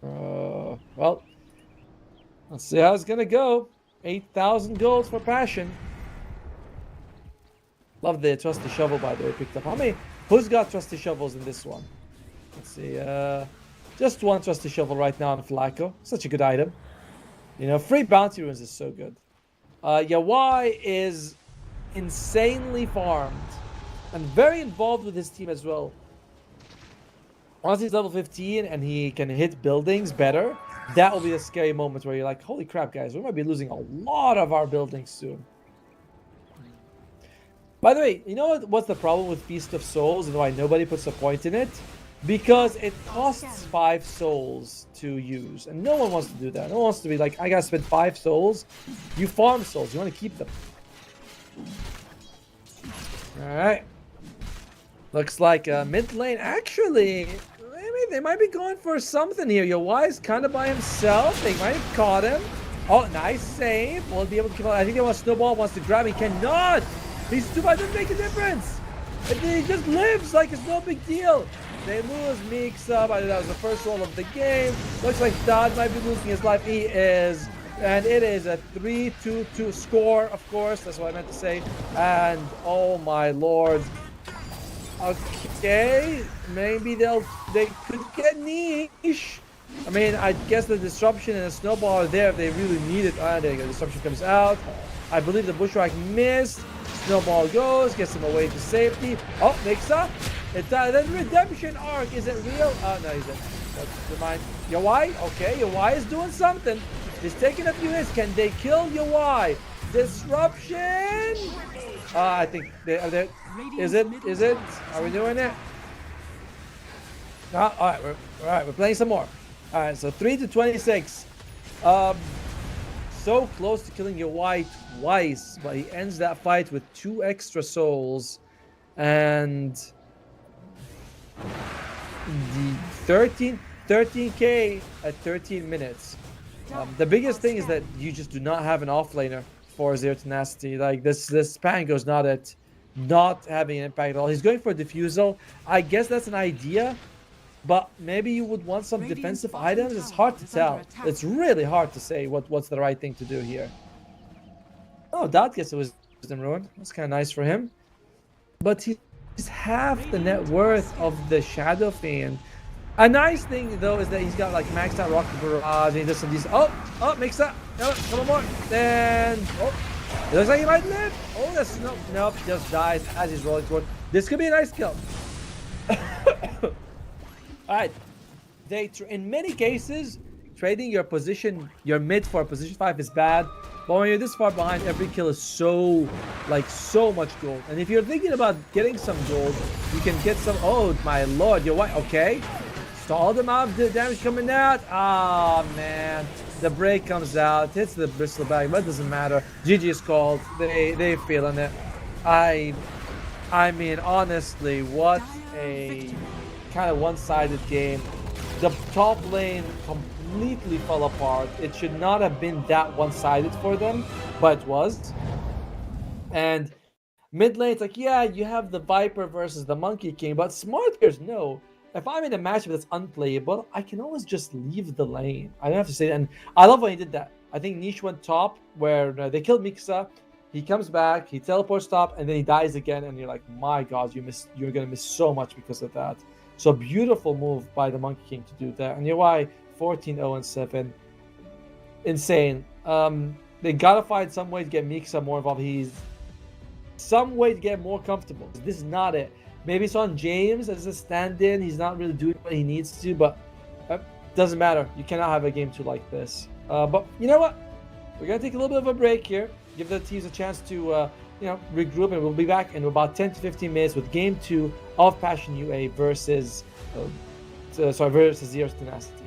Well, let's see how it's gonna go. 8,000 gold for Passion. Love the trusty shovel, by the way, picked up. Who's got trusty shovels in this one? Let's see. Just one trusty shovel right now on Flacco. Such a good item. Free bounty runes is so good. Yawai is insanely farmed and very involved with his team as well. Once he's level 15 and he can hit buildings better, that will be the scary moment where you're like, holy crap, guys, we might be losing a lot of our buildings soon. By the way, you know what's the problem with Feast of Souls and why nobody puts a point in it? Because it costs 5 souls to use, and no one wants to do that. No one wants to be like, I gotta spend 5 souls. You farm souls, you want to keep them. Alright. Looks like mid lane, actually, maybe they might be going for something here. Yawai is kind of by himself. They might have caught him. Oh, nice save. We'll be able to kill. I think they want Snowball wants to grab. He cannot. He's too much. Doesn't make a difference. He just lives like it's no big deal. They lose Mixa. I think that was the first roll of the game. Looks like Dodd might be losing his life. He is. And it is a 3-2-2 score, of course. That's what I meant to say. And oh my lord. Okay. Maybe they could get niche. I mean, I guess the disruption and the snowball are there if they really need it. Ah, there you go. Disruption comes out. I believe the bushwhack missed. Snowball goes, gets him away to safety. Oh, Mixa. The redemption arc, is it real? Oh, no, he's dead. Never mind. Yawai? Okay, Yawai is doing something. He's taking a few hits. Can they kill Yawai? Disruption? I think they is it? Are we doing it? All right, we're playing some more. All right, so 3-26. So close to killing Yawai twice, but he ends that fight with 2 extra souls, and the 13k at 13 minutes. The biggest thing is that you just do not have an offlaner for Zero Tenacity. Like this Pango's not having an impact at all. He's going for a diffusal. I guess that's an idea, but maybe you would want some defensive items. It's hard to tell. It's really hard to say what's the right thing to do here. Oh, that gets a Wisdom Ruin. That's kind of nice for him. But he's half the net worth of the Shadow Fiend. A nice thing though is that he's got like maxed out Rocket Barrage and he does some decent. Oh, makes that. No, come on more. And it looks like he might live. Oh, that's nope, just dies as he's rolling toward. This could be a nice kill. Alright. In many cases, trading your position, your mid for position 5 is bad. But when you're this far behind, every kill is so much gold. And if you're thinking about getting some gold, you can get some. Oh my lord, you're what? Okay. Stall them out, the damage coming out. Ah, man. The break comes out, hits the bristle bag, but it doesn't matter. GG is called. They feeling it. I mean, honestly, what a kind of one-sided game. The top lane completely fell apart. It should not have been that one-sided for them, but it was. And mid lane, it's like, yeah, you have the Viper versus the Monkey King, but smart players know. If I'm in a matchup that's unplayable, I can always just leave the lane. I don't have to say that. And I love when he did that. I think Niche went top where they killed Mixa. He comes back, he teleports top, and then he dies again. And you're like, my God, you're going to miss so much because of that. So beautiful move by the Monkey King to do that. And UI 14-0-7. Insane. They gotta find some way to get Mixa more involved. Some way to get more comfortable. This is not it. Maybe it's on James as a stand-in. He's not really doing what he needs to, but doesn't matter. You cannot have a game 2 like this. But you know what? We're gonna take a little bit of a break here. Give the teams a chance to regroup, and we'll be back in about 10 to 15 minutes with game 2 of Passion UA versus Zero Tenacity.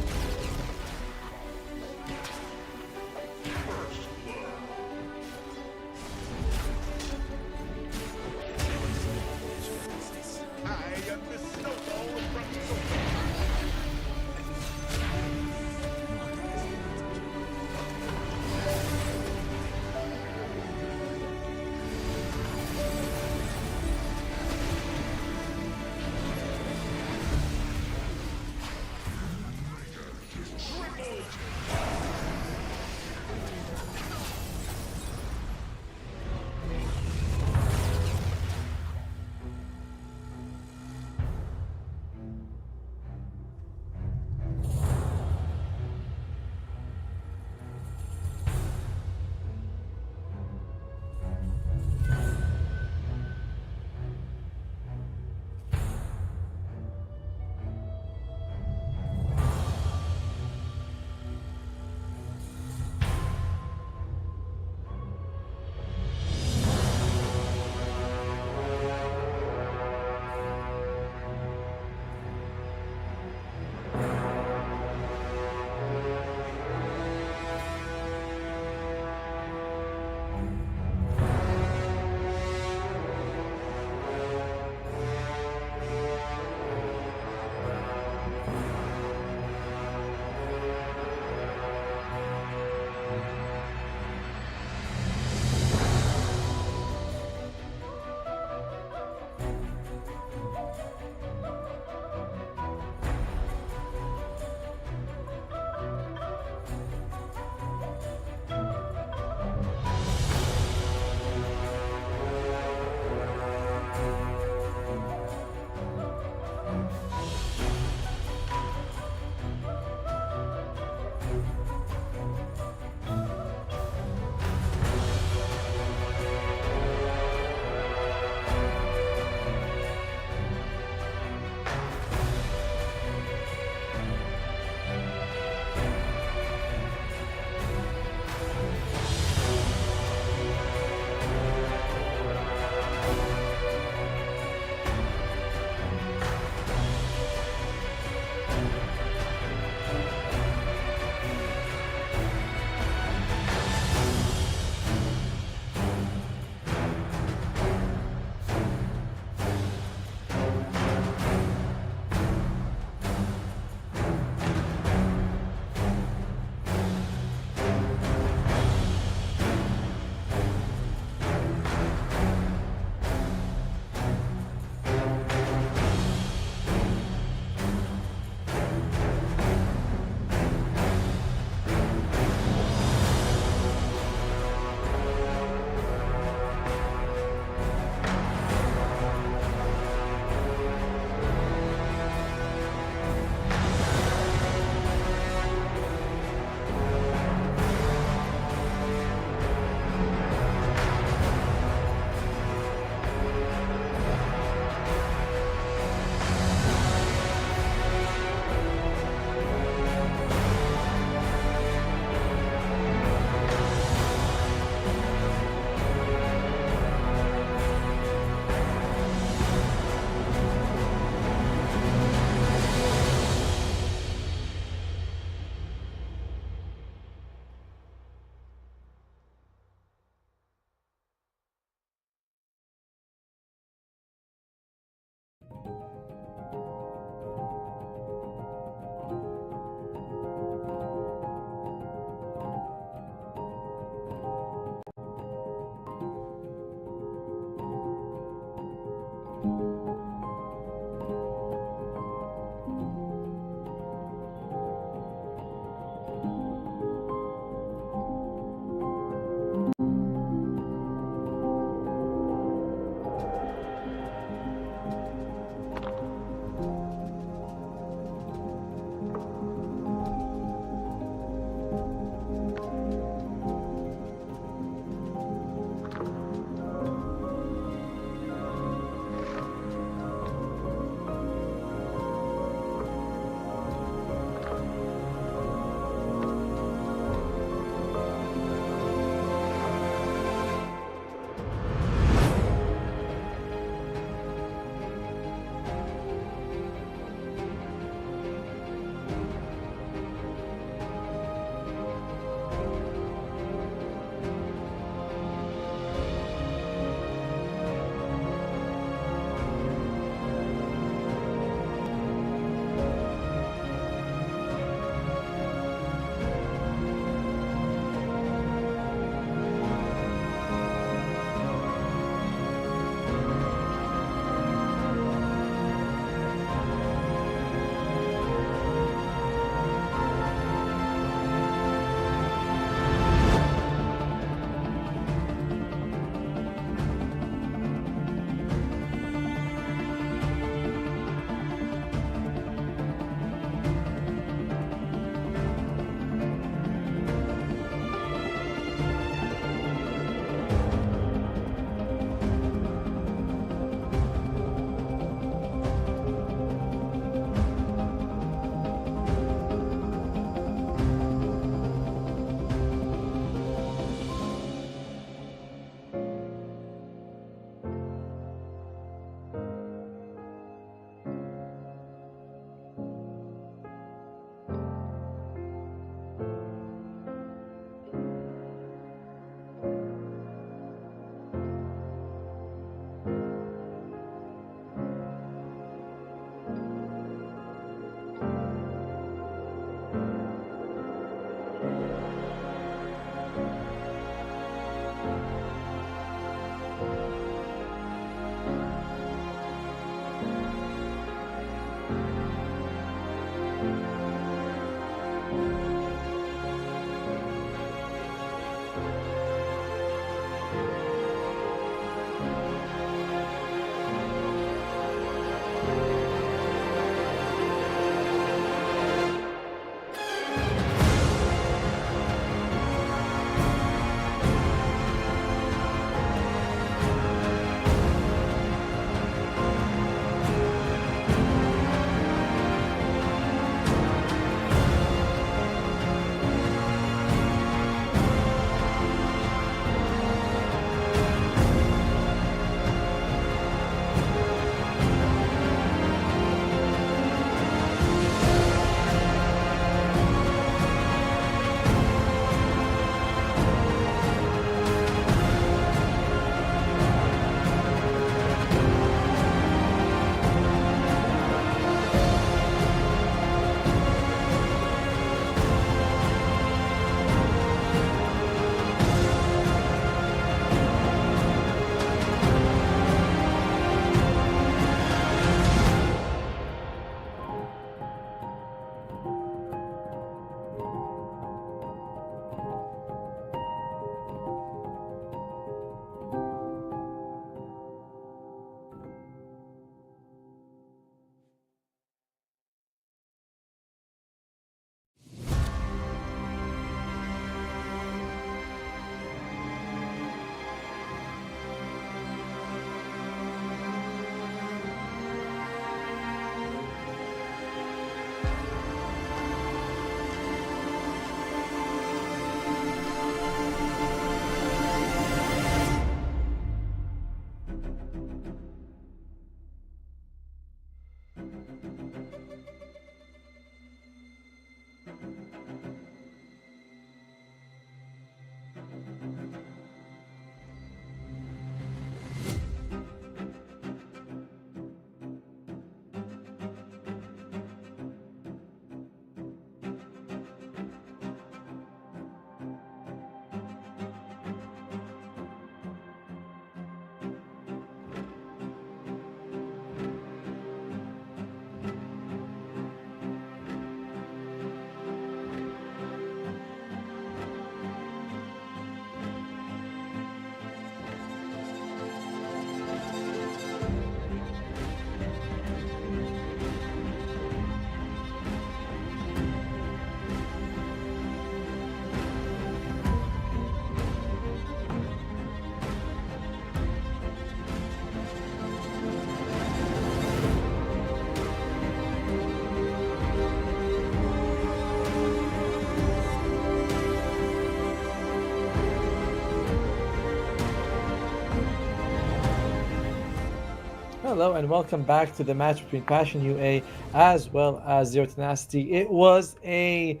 Hello and welcome back to the match between Passion UA as well as Zero Tenacity. It was a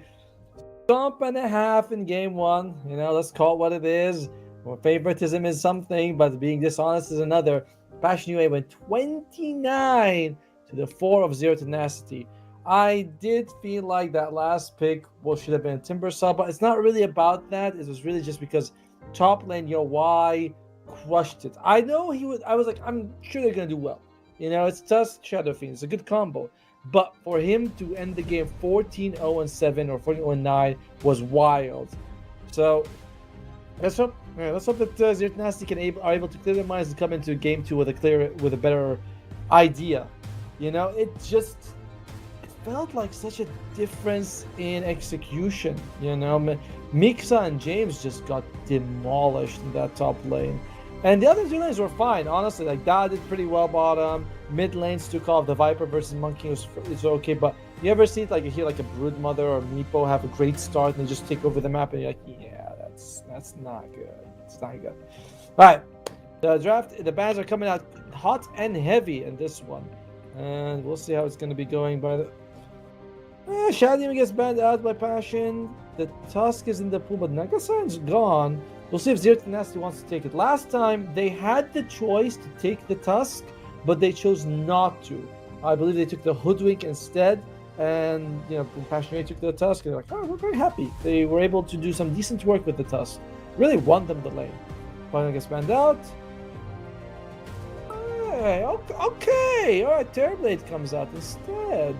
stomp and a half in game one. You know, let's call it what it is. Well, favoritism is something, but being dishonest is another. Passion UA went 29 to the 4 of Zero Tenacity. I did feel like that last pick should have been a Timber Saw, but it's not really about that. It was really just because top lane, Y crushed it. I know he would. I was like, I'm sure they're gonna do well. You know, it's Tusk Shadow Fiend. It's a good combo. But for him to end the game 14-0-7 or 14-0-9 was wild. So let's hope that Zero Tenacity are able to clear their minds and come into game two with a better idea. You know, it felt like such a difference in execution. You know, Mixa and James just got demolished in that top lane. And the other two lanes were fine, honestly. Like, Da did pretty well bottom. Mid lanes took off. The Viper versus Monkey is okay. But you ever see it, like, you hear like a Broodmother or Meepo have a great start and they just take over the map and you're like, yeah, that's not good. It's not good. All right. The bans are coming out hot and heavy in this one. And we'll see how it's going to be going. By the Shadow Demon gets banned out by Passion. The Tusk is in the pool, but Nagasan's gone. We'll see if Zero Tenacity wants to take it. Last time, they had the choice to take the Tusk, but they chose not to. I believe they took the Hoodwink instead, and, you know, Passionate took the Tusk, and they're like, oh, we're very happy. They were able to do some decent work with the Tusk. Really won them the lane. Final gets banned out. Hey, okay. All right, Terrorblade comes out instead.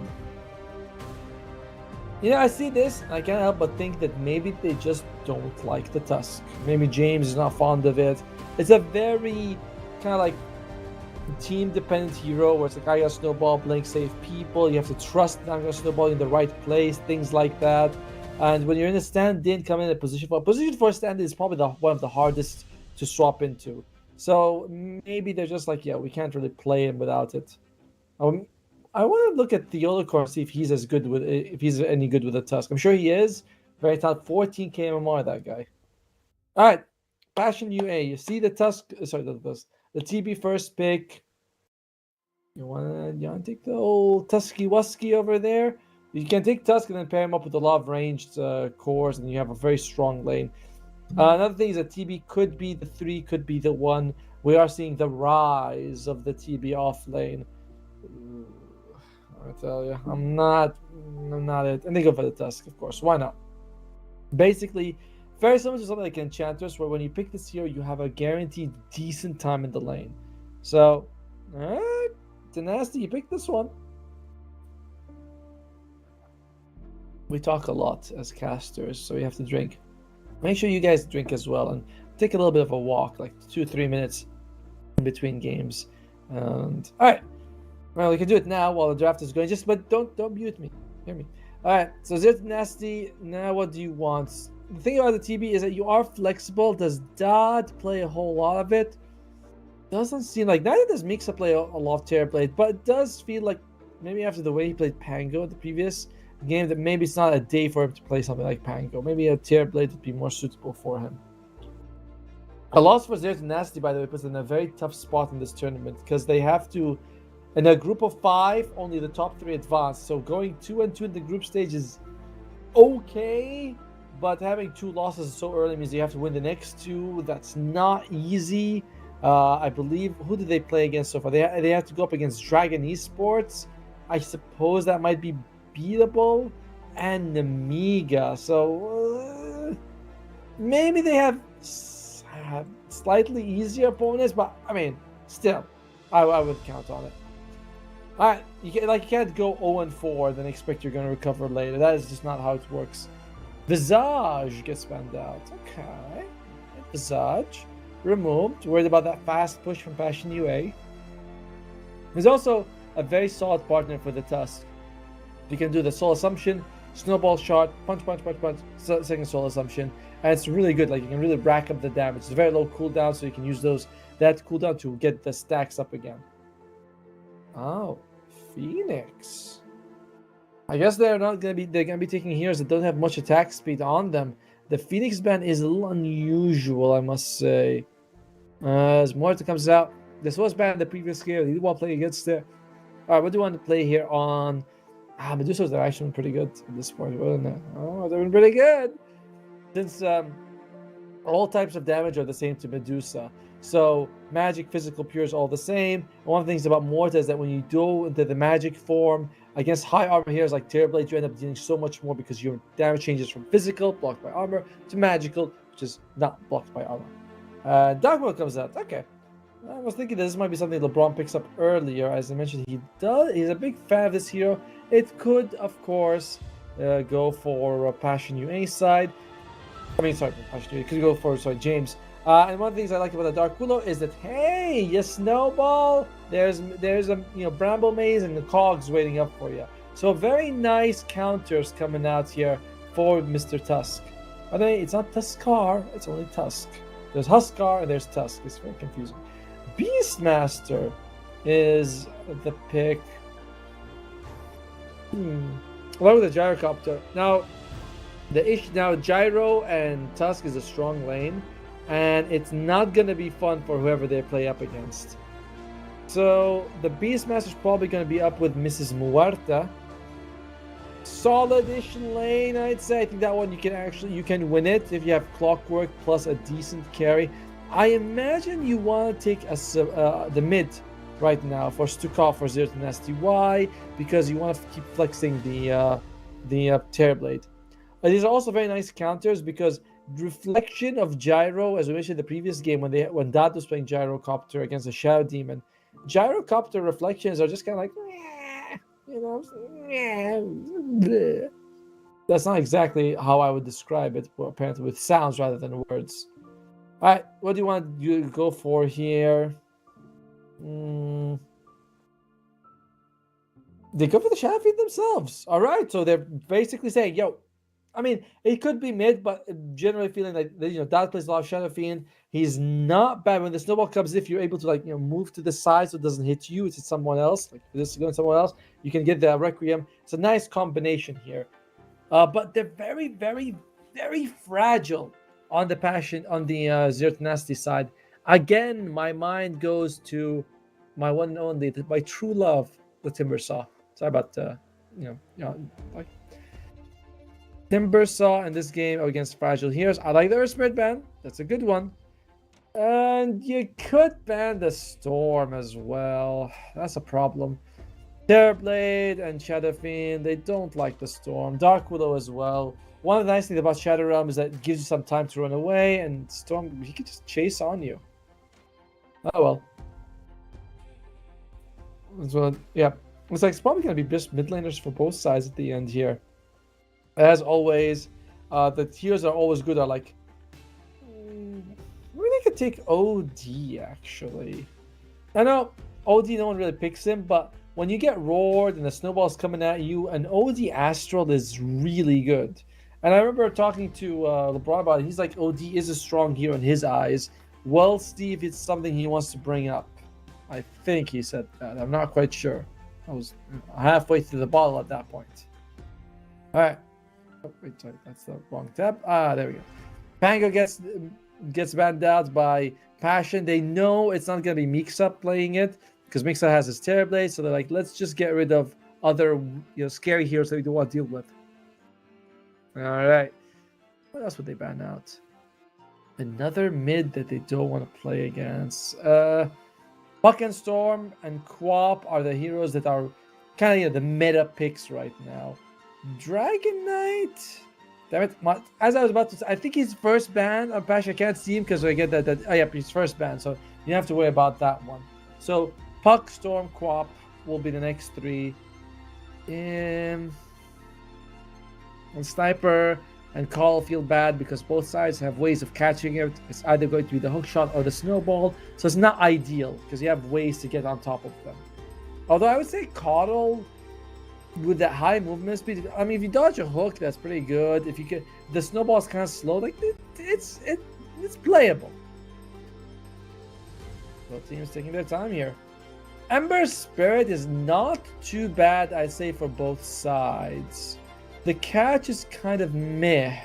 You know, I see this, and I can't help but think that maybe they just don't like the Tusk. Maybe James is not fond of it. It's a very kind of like team-dependent hero where it's like, I got Snowball, Blink, save people. You have to trust that I'm going to Snowball in the right place, things like that. And when you're in a stand-in, come in a position for a stand-in is probably one of the hardest to swap into. So maybe they're just like, yeah, we can't really play him without it. I want to look at Theodore, see if he's any good with the Tusk. I'm sure he is. Very talented. 14k MMR, that guy. All right, Passion UA. You see the Tusk. Sorry, the TB first pick. You want to take the old Tusky Wusky over there? You can take Tusk and then pair him up with a lot of ranged cores, and you have a very strong lane. Another thing is that TB could be the 3, could be the 1. We are seeing the rise of the TB off lane. I tell you, I'm not it. And they go for the Tusk, of course. Why not? Basically, very similar to something like Enchantress, where when you pick this hero, you have a guaranteed decent time in the lane. So, alright, Tenacity, you pick this one. We talk a lot as casters, so we have to drink. Make sure you guys drink as well, and take a little bit of a walk, like 2-3 minutes in between games. And alright. Well, we can do it now while the draft is going. But don't mute me. Hear me. All right. So Zero Nasty. Now, what do you want? The thing about the TB is that you are flexible. Does Dodd play a whole lot of it? Doesn't seem like. Neither does Mixa play a lot of Terrorblade, but it does feel like maybe after the way he played Pango at the previous game, that maybe it's not a day for him to play something like Pango. Maybe a Terrorblade would be more suitable for him. A loss for Zero Nasty, by the way, puts them in a very tough spot in this tournament because they have to. In a group of 5, only the top 3 advance. So going 2-2 in the group stage is okay, but having 2 losses so early means you have to win the next 2. That's not easy. I believe, who did they play against so far? They have to go up against Dragon Esports. I suppose that might be beatable. And Namiga. So maybe they have slightly easier opponents, but I mean, still, I would count on it. Alright, you can't go 0-4 then expect you're going to recover later. That is just not how it works. Visage gets banned out. Okay. Visage removed. Worried about that fast push from Passion UA. He's also a very solid partner for the Tusk. You can do the Soul Assumption, Snowball Shot, punch, second Soul Assumption. And it's really good. Like, you can really rack up the damage. It's a very low cooldown, so you can use that cooldown to get the stacks up again. Oh, Phoenix. I guess they're gonna be taking heroes that don't have much attack speed on them. The Phoenix ban is a little unusual, I must say. As Morta comes out, This was banned in the previous game. They didn't want to play against it. All right, what do you want to play here on? Medusa's are actually pretty good at this point, wasn't it? Oh, they're been pretty good. Since all types of damage are the same to Medusa. So magic, physical, pure is all the same. And one of the things about Morta is that when you go into the magic form against high armor heroes like Terrorblade, you end up dealing so much more because your damage changes from physical, blocked by armor, to magical, which is not blocked by armor. Dark Mode comes out. Okay. I was thinking this might be something LeBron picks up earlier. As I mentioned, he's a big fan of this hero. It could, of course, go for Passion UA side. I mean, sorry, Passion UA. It could go for, James. And one of the things I like about the Dark Willow is that, hey, you snowball. There's a Bramble Maze and the Cogs waiting up for you. So very nice counters coming out here for Mr. Tusk. By the way, it's not Tuskar, it's only Tusk. There's Huskar and there's Tusk. It's very confusing. Beastmaster is the pick. Along with the Gyrocopter. Now Gyro and Tusk is a strong lane, and it's not gonna be fun for whoever they play up against. So the Beastmaster is probably gonna be up with Mrs. Muerta. Solid-ish lane, I'd say. I think that one you can win it if you have Clockwork plus a decent carry. I imagine you want to take the mid right now for Stukov for 0 to Nasty. Why? Because you want to keep flexing the Terrorblade. These are also very nice counters because Reflection of Gyro, as we mentioned in the previous game when Dad was playing Gyrocopter against a Shadow Demon, Gyrocopter reflections are just kind of like, that's not exactly how I would describe it, but apparently with sounds rather than words. All right, what do you want to go for here? They go for the Shadow Fiend themselves. All right, so they're basically saying, yo, I mean, it could be mid, but generally feeling like, Dad plays a lot of Shadow Fiend. He's not bad when the snowball comes. If you're able to move to the side so it doesn't hit you, it's hit someone else. Like this is going somewhere else, you can get the Requiem. It's a nice combination here, but they're very, very, very fragile on the Passion on the 0 to Nasty side. Again, my mind goes to my one and only, my true love, the Timbersaw. Sorry about like Timbersaw in this game against Fragile Heroes. I like the Earth Spirit ban. That's a good one. And you could ban the Storm as well. That's a problem. Terrorblade and Shadow Fiend, they don't like the Storm. Dark Willow as well. One of the nice things about Shadow Realm is that it gives you some time to run away, and Storm, he can just chase on you. Oh well. So, yeah. Looks like it's probably going to be just mid laners for both sides at the end here. As always, the heroes are always good. Are like, maybe they could take OD actually. I know OD, no one really picks him, but when you get roared and the snowball's coming at you, an OD Astral is really good. And I remember talking to LeBron about it. He's like, OD is a strong hero in his eyes. Well, Steve, it's something he wants to bring up. I think he said that. I'm not quite sure. I was halfway through the bottle at that point. All right. Oh, wait, sorry, that's the wrong tab. There we go. Pango gets banned out by Passion. They know it's not going to be Mixa playing it because Mixa has his Terrorblade, so they're like, let's just get rid of other scary heroes that we don't want to deal with. All right. What else would they ban out? Another mid that they don't want to play against. Puck and Storm and Quap are the heroes that are kind of the meta picks right now. Dragon Knight. Damn it! As I was about to say, I think he's first ban on Passion. I can't see him because I get that. Oh yeah, he's first ban, so you have to worry about that one. So Puck, Storm, Quap will be the next three. And Sniper and Call feel bad because both sides have ways of catching it. It's either going to be the hookshot or the snowball, so it's not ideal because you have ways to get on top of them. Although I would say Coddle with that high movement speed, I mean, if you dodge a hook, that's pretty good. If you get the snowball's kind of slow, like it's playable. Both teams taking their time here. Ember Spirit is not too bad, I'd say, for both sides. The catch is kind of meh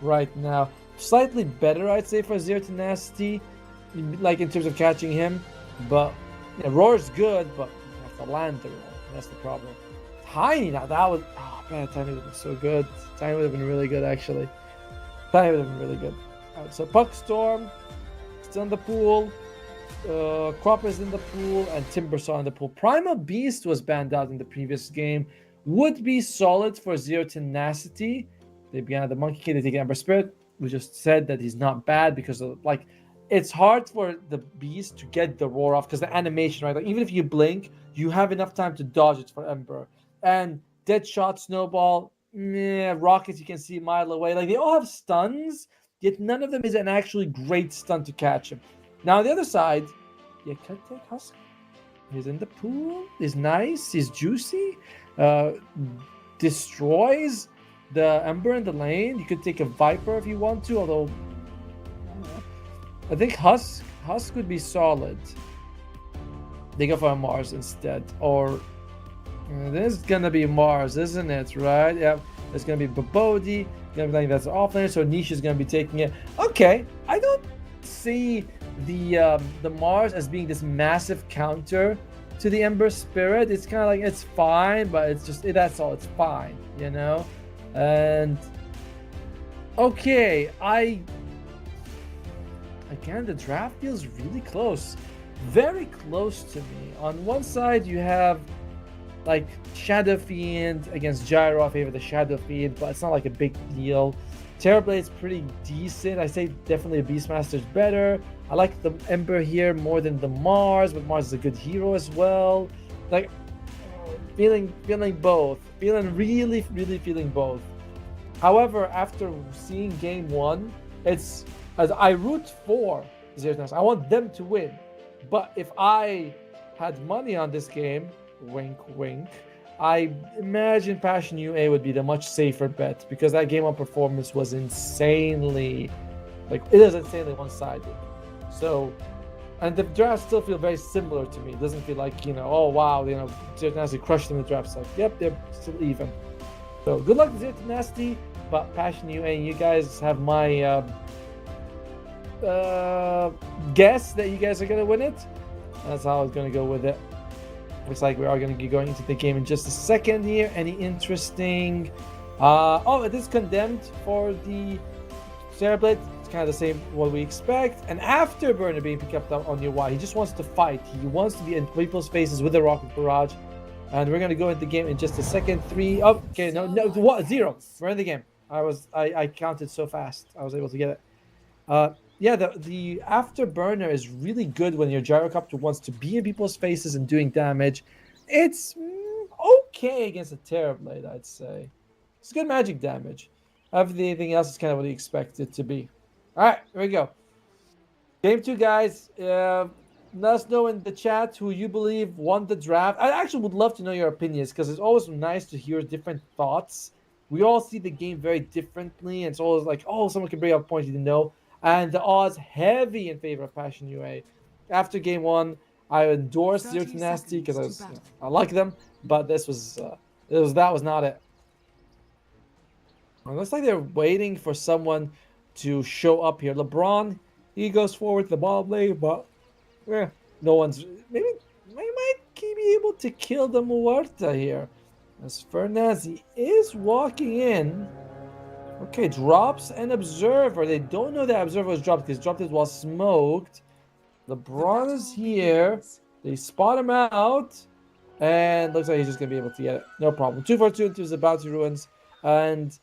right now. Slightly better, I'd say, for 0 to Nasty, like in terms of catching him. But Roar's good, but you have to land the Roar. That's the problem. Tiny now, that was man, Tiny would have been so good. Tiny would have been really good actually. Tiny would have been really good. Alright, so Puck Storm, still in the pool. Cropper's in the pool and Timbersaw in the pool. Primal Beast was banned out in the previous game. Would be solid for Zero Tenacity. They began the Monkey Kid, they take Ember Spirit. We just said that he's not bad because of like it's hard for the Beast to get the Roar off because the animation, right? Like even if you blink, you have enough time to dodge it for Ember. And Dead Shot, Snowball, Rockets you can see a mile away. Like they all have stuns, yet none of them is an actually great stun to catch him. Now on the other side, you could take Husk. He's in the pool. He's nice. He's juicy. Destroys the Ember in the lane. You could take a Viper if you want to, although I think Husk would be solid. They go for a Mars instead. Or this is gonna be Mars, isn't it? Right? Yeah. It's gonna be Babodi. Gonna be like that's offlane, so Niche is gonna be taking it. Okay. I don't see the Mars as being this massive counter to the Ember Spirit. It's kind of like it's fine, but it's just that's all. It's fine, you know. And okay, again the draft feels really close, very close to me. On one side you have like Shadow Fiend against Gyro. I favor the Shadow Fiend, but it's not like a big deal. Terrorblade's pretty decent. I say definitely a Beastmaster's better. I like the Ember here more than the Mars, but Mars is a good hero as well. Like feeling both. Really feeling both. However, after seeing game one, it's as I root for Zero Tenacity. I want them to win. But if I had money on this game, wink wink, I imagine Passion UA would be the much safer bet because that game on performance was insanely, like it is insanely one-sided. So, and the drafts still feel very similar to me. It doesn't feel like, oh wow, Zero Tenacity crushed them in the draft. It's like, yep, they're still even. So good luck to Zero Tenacity, but Passion UA, you guys have my guess that you guys are gonna win it. That's how I was gonna go with it. Looks like we are going to be going into the game in just a second here. Any interesting... it is condemned for the Terrorblade. It's kind of the same what we expect. And Afterburner being picked up on your Y. He just wants to fight. He wants to be in people's faces with the Rocket Barrage. And we're going to go into the game in just a second. 3... Oh, okay, no, what? 0. We're in the game. I counted so fast. I was able to get it. Yeah, the Afterburner is really good when your Gyrocopter wants to be in people's faces and doing damage. It's okay against a Terrorblade, I'd say. It's good magic damage. Everything else is kind of what you expect it to be. All right, here we go. Game 2, guys. Let us know in the chat who you believe won the draft. I actually would love to know your opinions because it's always nice to hear different thoughts. We all see the game very differently, and it's always like, oh, someone can bring up points you didn't know. And the odds heavy in favor of Passion UA. After game 1, I endorsed Zero Tenacity because I like them, but that was not it. It looks like they're waiting for someone to show up here. LeBron, he goes forward to the ball lane, but no one's maybe might be able to kill the Muerta here. As Fernandez, he is walking in. Okay, drops an Observer. They don't know that Observer was dropped because dropped it while smoked. LeBron is here. They spot him out. And looks like he's just going to be able to get it. No problem. 2-for-2 into the Bounty Ruins. And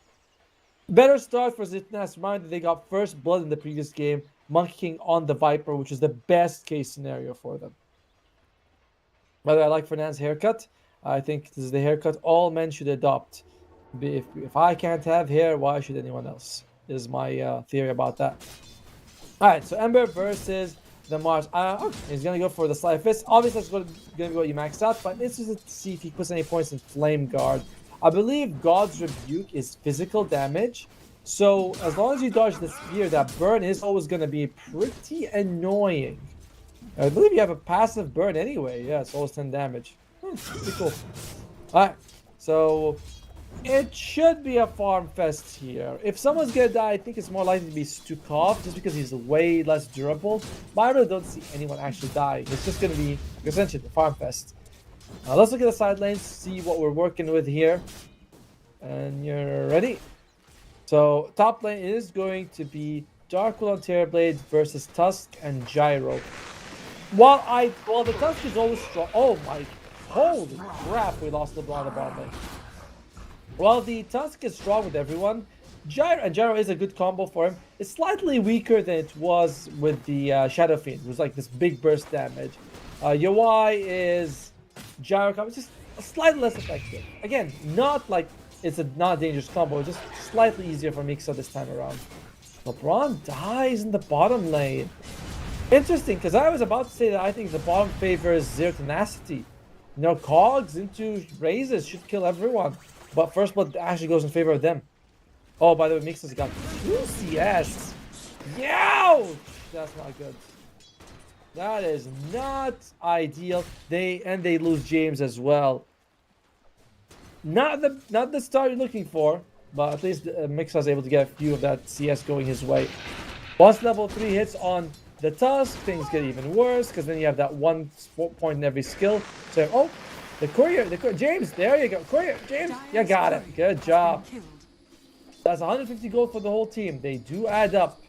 better start for Zitnas. Remind that they got first blood in the previous game. Monkey King on the Viper, which is the best case scenario for them. By the way, I like Fernand's haircut. I think this is the haircut all men should adopt. If I can't have hair, why should anyone else? Is my theory about that. Alright, so Ember versus the Mars. He's going to go for the Sly Fist. Obviously, that's going to be what you max out, but this is to see if he puts any points in Flame Guard. I believe God's Rebuke is physical damage. So, as long as you dodge the spear, that burn is always going to be pretty annoying. I believe you have a passive burn anyway. Yeah, it's always 10 damage. Pretty cool. Alright, so It should be a farm fest here. If someone's gonna die, I think it's more likely to be Stukov, just because he's way less durable. But I really don't see anyone actually die. It's just gonna be essentially the farm fest. Let's look at the side lanes, see what we're working with here. And you're ready. So top lane is going to be Darkwood on Terrorblade versus Tusk and Gyro. While the Tusk is always strong. Oh my, holy crap! We lost LeBron on the bottom lane. While the Tusk is strong with everyone, Gyro is a good combo for him. It's slightly weaker than it was with the Shadow Fiend. It was like this big burst damage. UI is Gyro combo, just slightly less effective. Again, not like it's a not dangerous combo, just slightly easier for Mixa this time around. LeBron dies in the bottom lane. Interesting, because I was about to say that I think the bottom favors Zero Tenacity. You know, Cogs into Razes should kill everyone. But First Blood actually goes in favor of them. Oh, by the way, Mixa's got 2 CS. Youch! That's not good. That is not ideal. They lose James as well. Not the start you're looking for, but at least Mixa's able to get a few of that CS going his way. Once level 3 hits on the Tusk, things get even worse, because then you have that 1 point in every skill. So, oh, the courier, James, there you go. Courier, James, you got it. Good job. That's 150 gold for the whole team. They do add up,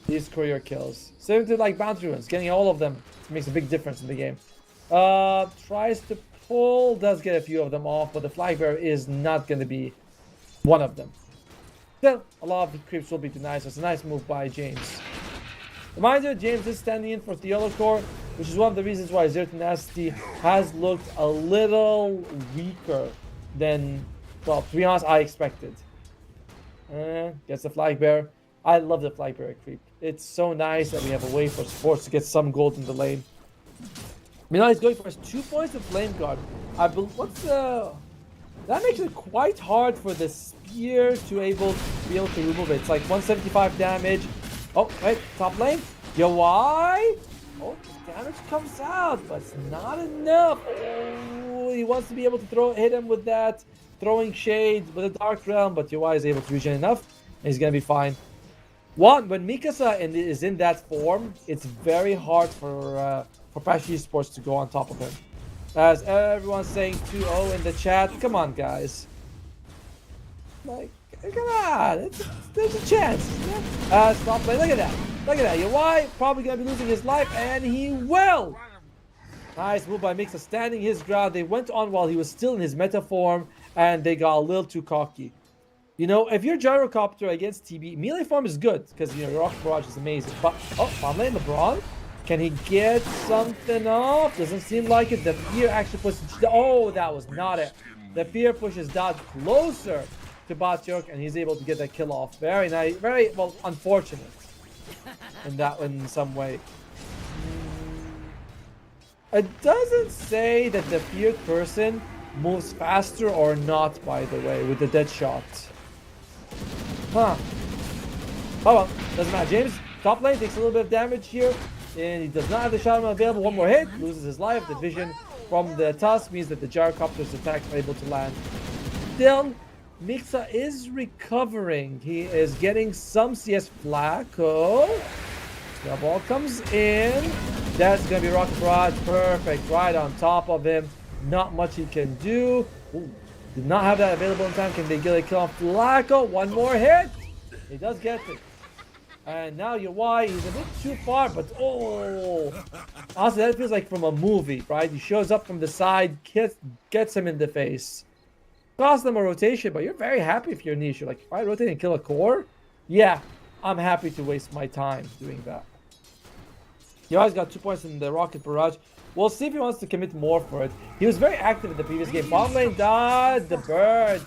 these courier kills. Same to like bounty runes, getting all of them makes a big difference in the game. Tries to pull, does get a few of them off, but the flag bearer is not going to be one of them. Still, a lot of the creeps will be denied, so it's a nice move by James. Reminder, James is standing in for Theolocore, which is one of the reasons why Zero Tenacity has looked a little weaker than, well, to be honest, I expected. Gets the flag bearer. I love the flag bearer creep. It's so nice that we have a way for sports to get some gold in the lane. Meanwhile, he's going for his 2 points of flame guard. That makes it quite hard for the spear to be able to remove it. It's like 175 damage. Oh, wait, top lane. Why? Oh, damage comes out, but it's not enough. Oh, he wants to be able to hit him with that throwing shade with a Dark Realm, but UI is able to regen enough, and he's gonna be fine. When Mikasa is in that form, it's very hard for Passion Esports to go on top of him. As everyone's saying 2-0 in the chat, come on, guys. Like, come on, there's a chance. Stop playing. Look at that. Look at that. UI probably gonna be losing his life, and he will. Nice move by Mixa, standing his ground. They went on while he was still in his meta form, and they got a little too cocky. You know, if you're Gyrocopter against TB, melee form is good, because, you know, your Rocket Barrage is amazing. But, oh, farm lane LeBron. Can he get something off? Doesn't seem like it. The fear actually pushes... Oh, that was not it. The fear pushes Dot closer to Batyok, and he's able to get that kill off. Very nice. Very, well, unfortunate in some way. It doesn't say that the feared person moves faster or not, by the way, with the dead shot. Huh. Oh well, doesn't matter. James, top lane, takes a little bit of damage here. And he does not have the Shadow available. One more hit, loses his life. The vision from the Tusk means that the Gyrocopter's attacks are able to land. Still, Mixa is recovering. He is getting some CS. Flacco. The ball comes in. That's going to be Rocket Barrage. Perfect. Right on top of him. Not much he can do. Ooh, did not have that available in time. Can they get a kill on Flacco? One more hit. He does get it. And now UI, he's a bit too far, but oh. Honestly, that feels like from a movie, right? He shows up from the side, gets him in the face. Cost them a rotation, but you're very happy if you're niche. You're like, if I rotate and kill a core, yeah, I'm happy to waste my time doing that. UI's got 2 points in the Rocket Barrage. We'll see if he wants to commit more for it. He was very active in the previous game. Bomb lane died, the bird.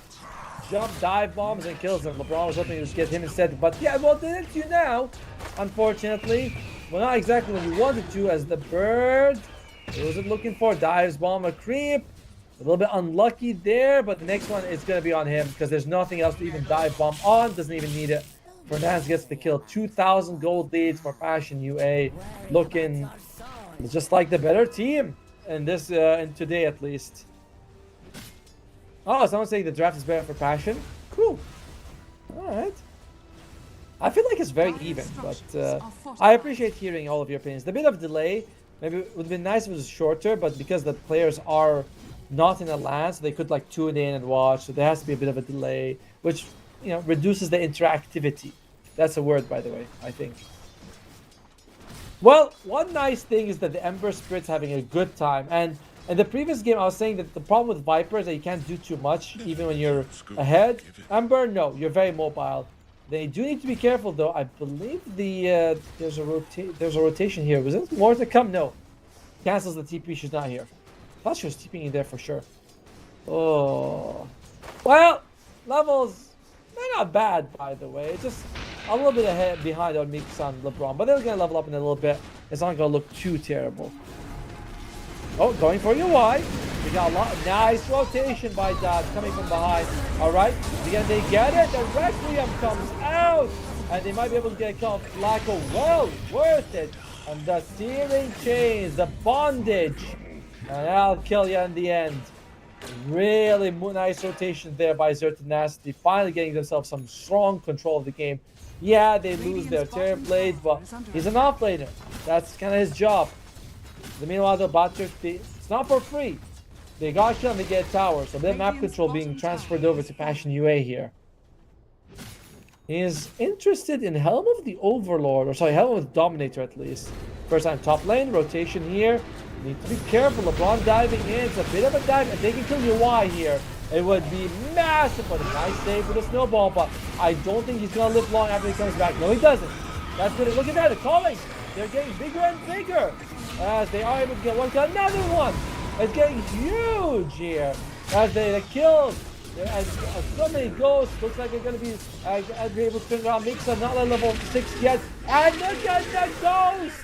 Jump, dive bombs, and kills him. LeBron was hoping to get him instead, but yeah, well, did it to you now. Unfortunately, well, not exactly what we wanted to, as the bird, what was it looking for? Dives bomb a creep. A little bit unlucky there, but the next one is going to be on him, because there's nothing else to even dive bomb on. Doesn't even need it. Fernandez gets the kill. 2,000 gold leads for Passion UA. Looking just like the better team in this, in today at least. Oh, someone's saying the draft is better for Passion. Cool. Alright. I feel like it's very even, but I appreciate hearing all of your opinions. The bit of delay, maybe it would have been nice if it was shorter, but because the players are not in a LAN, so they could like tune in and watch, so there has to be a bit of a delay, which, you know, reduces the interactivity. That's a word, by the way, I think. Well, one nice thing is that the Ember Spirit's having a good time, and in the previous game I was saying that the problem with Viper is that you can't do too much even when you're ahead. Ember, no, you're very mobile. They do need to be careful though. I believe the there's a rotation here. Was it more to come? No. Cancels the TP, she's not here. Thought she was TPing in there for sure. Oh. Well, levels, they're not bad by the way. It's just a little bit ahead behind on Mix and LeBron, but they're gonna level up in a little bit. It's not gonna look too terrible. Oh, going for UI. We got a lot of nice rotation by Dad coming from behind. Alright, again they get it. The Requiem comes out. And they might be able to get a kill on Flacco. Well worth it. And the searing chains, the bondage. And that'll kill you in the end. Really nice rotation there by Zertanasty. Finally getting themselves some strong control of the game. Yeah, they lose their Terror Blade, but he's an off-laner. That's kind of his job. Meanwhile, the Butcher, it's not for free. They got kill and they get tower, so their map control being transferred over to Passion UA here. He is interested in Helm of the Overlord, or sorry, Helm of the Dominator at least. First time top lane, rotation here. Need to be careful, LeBron diving in, it's a bit of a dive, and they can kill UI here. It would be massive, but a nice save with a snowball, but I don't think he's gonna live long after he comes back. No, he doesn't. That's good. Look at that, the calling. They're getting bigger and bigger as they are able to get one kill. Another one! It's getting huge here as they kill. As so many ghosts. Looks like they're going to be able to turn around. Mixa not at level 6 yet. And look at the ghosts!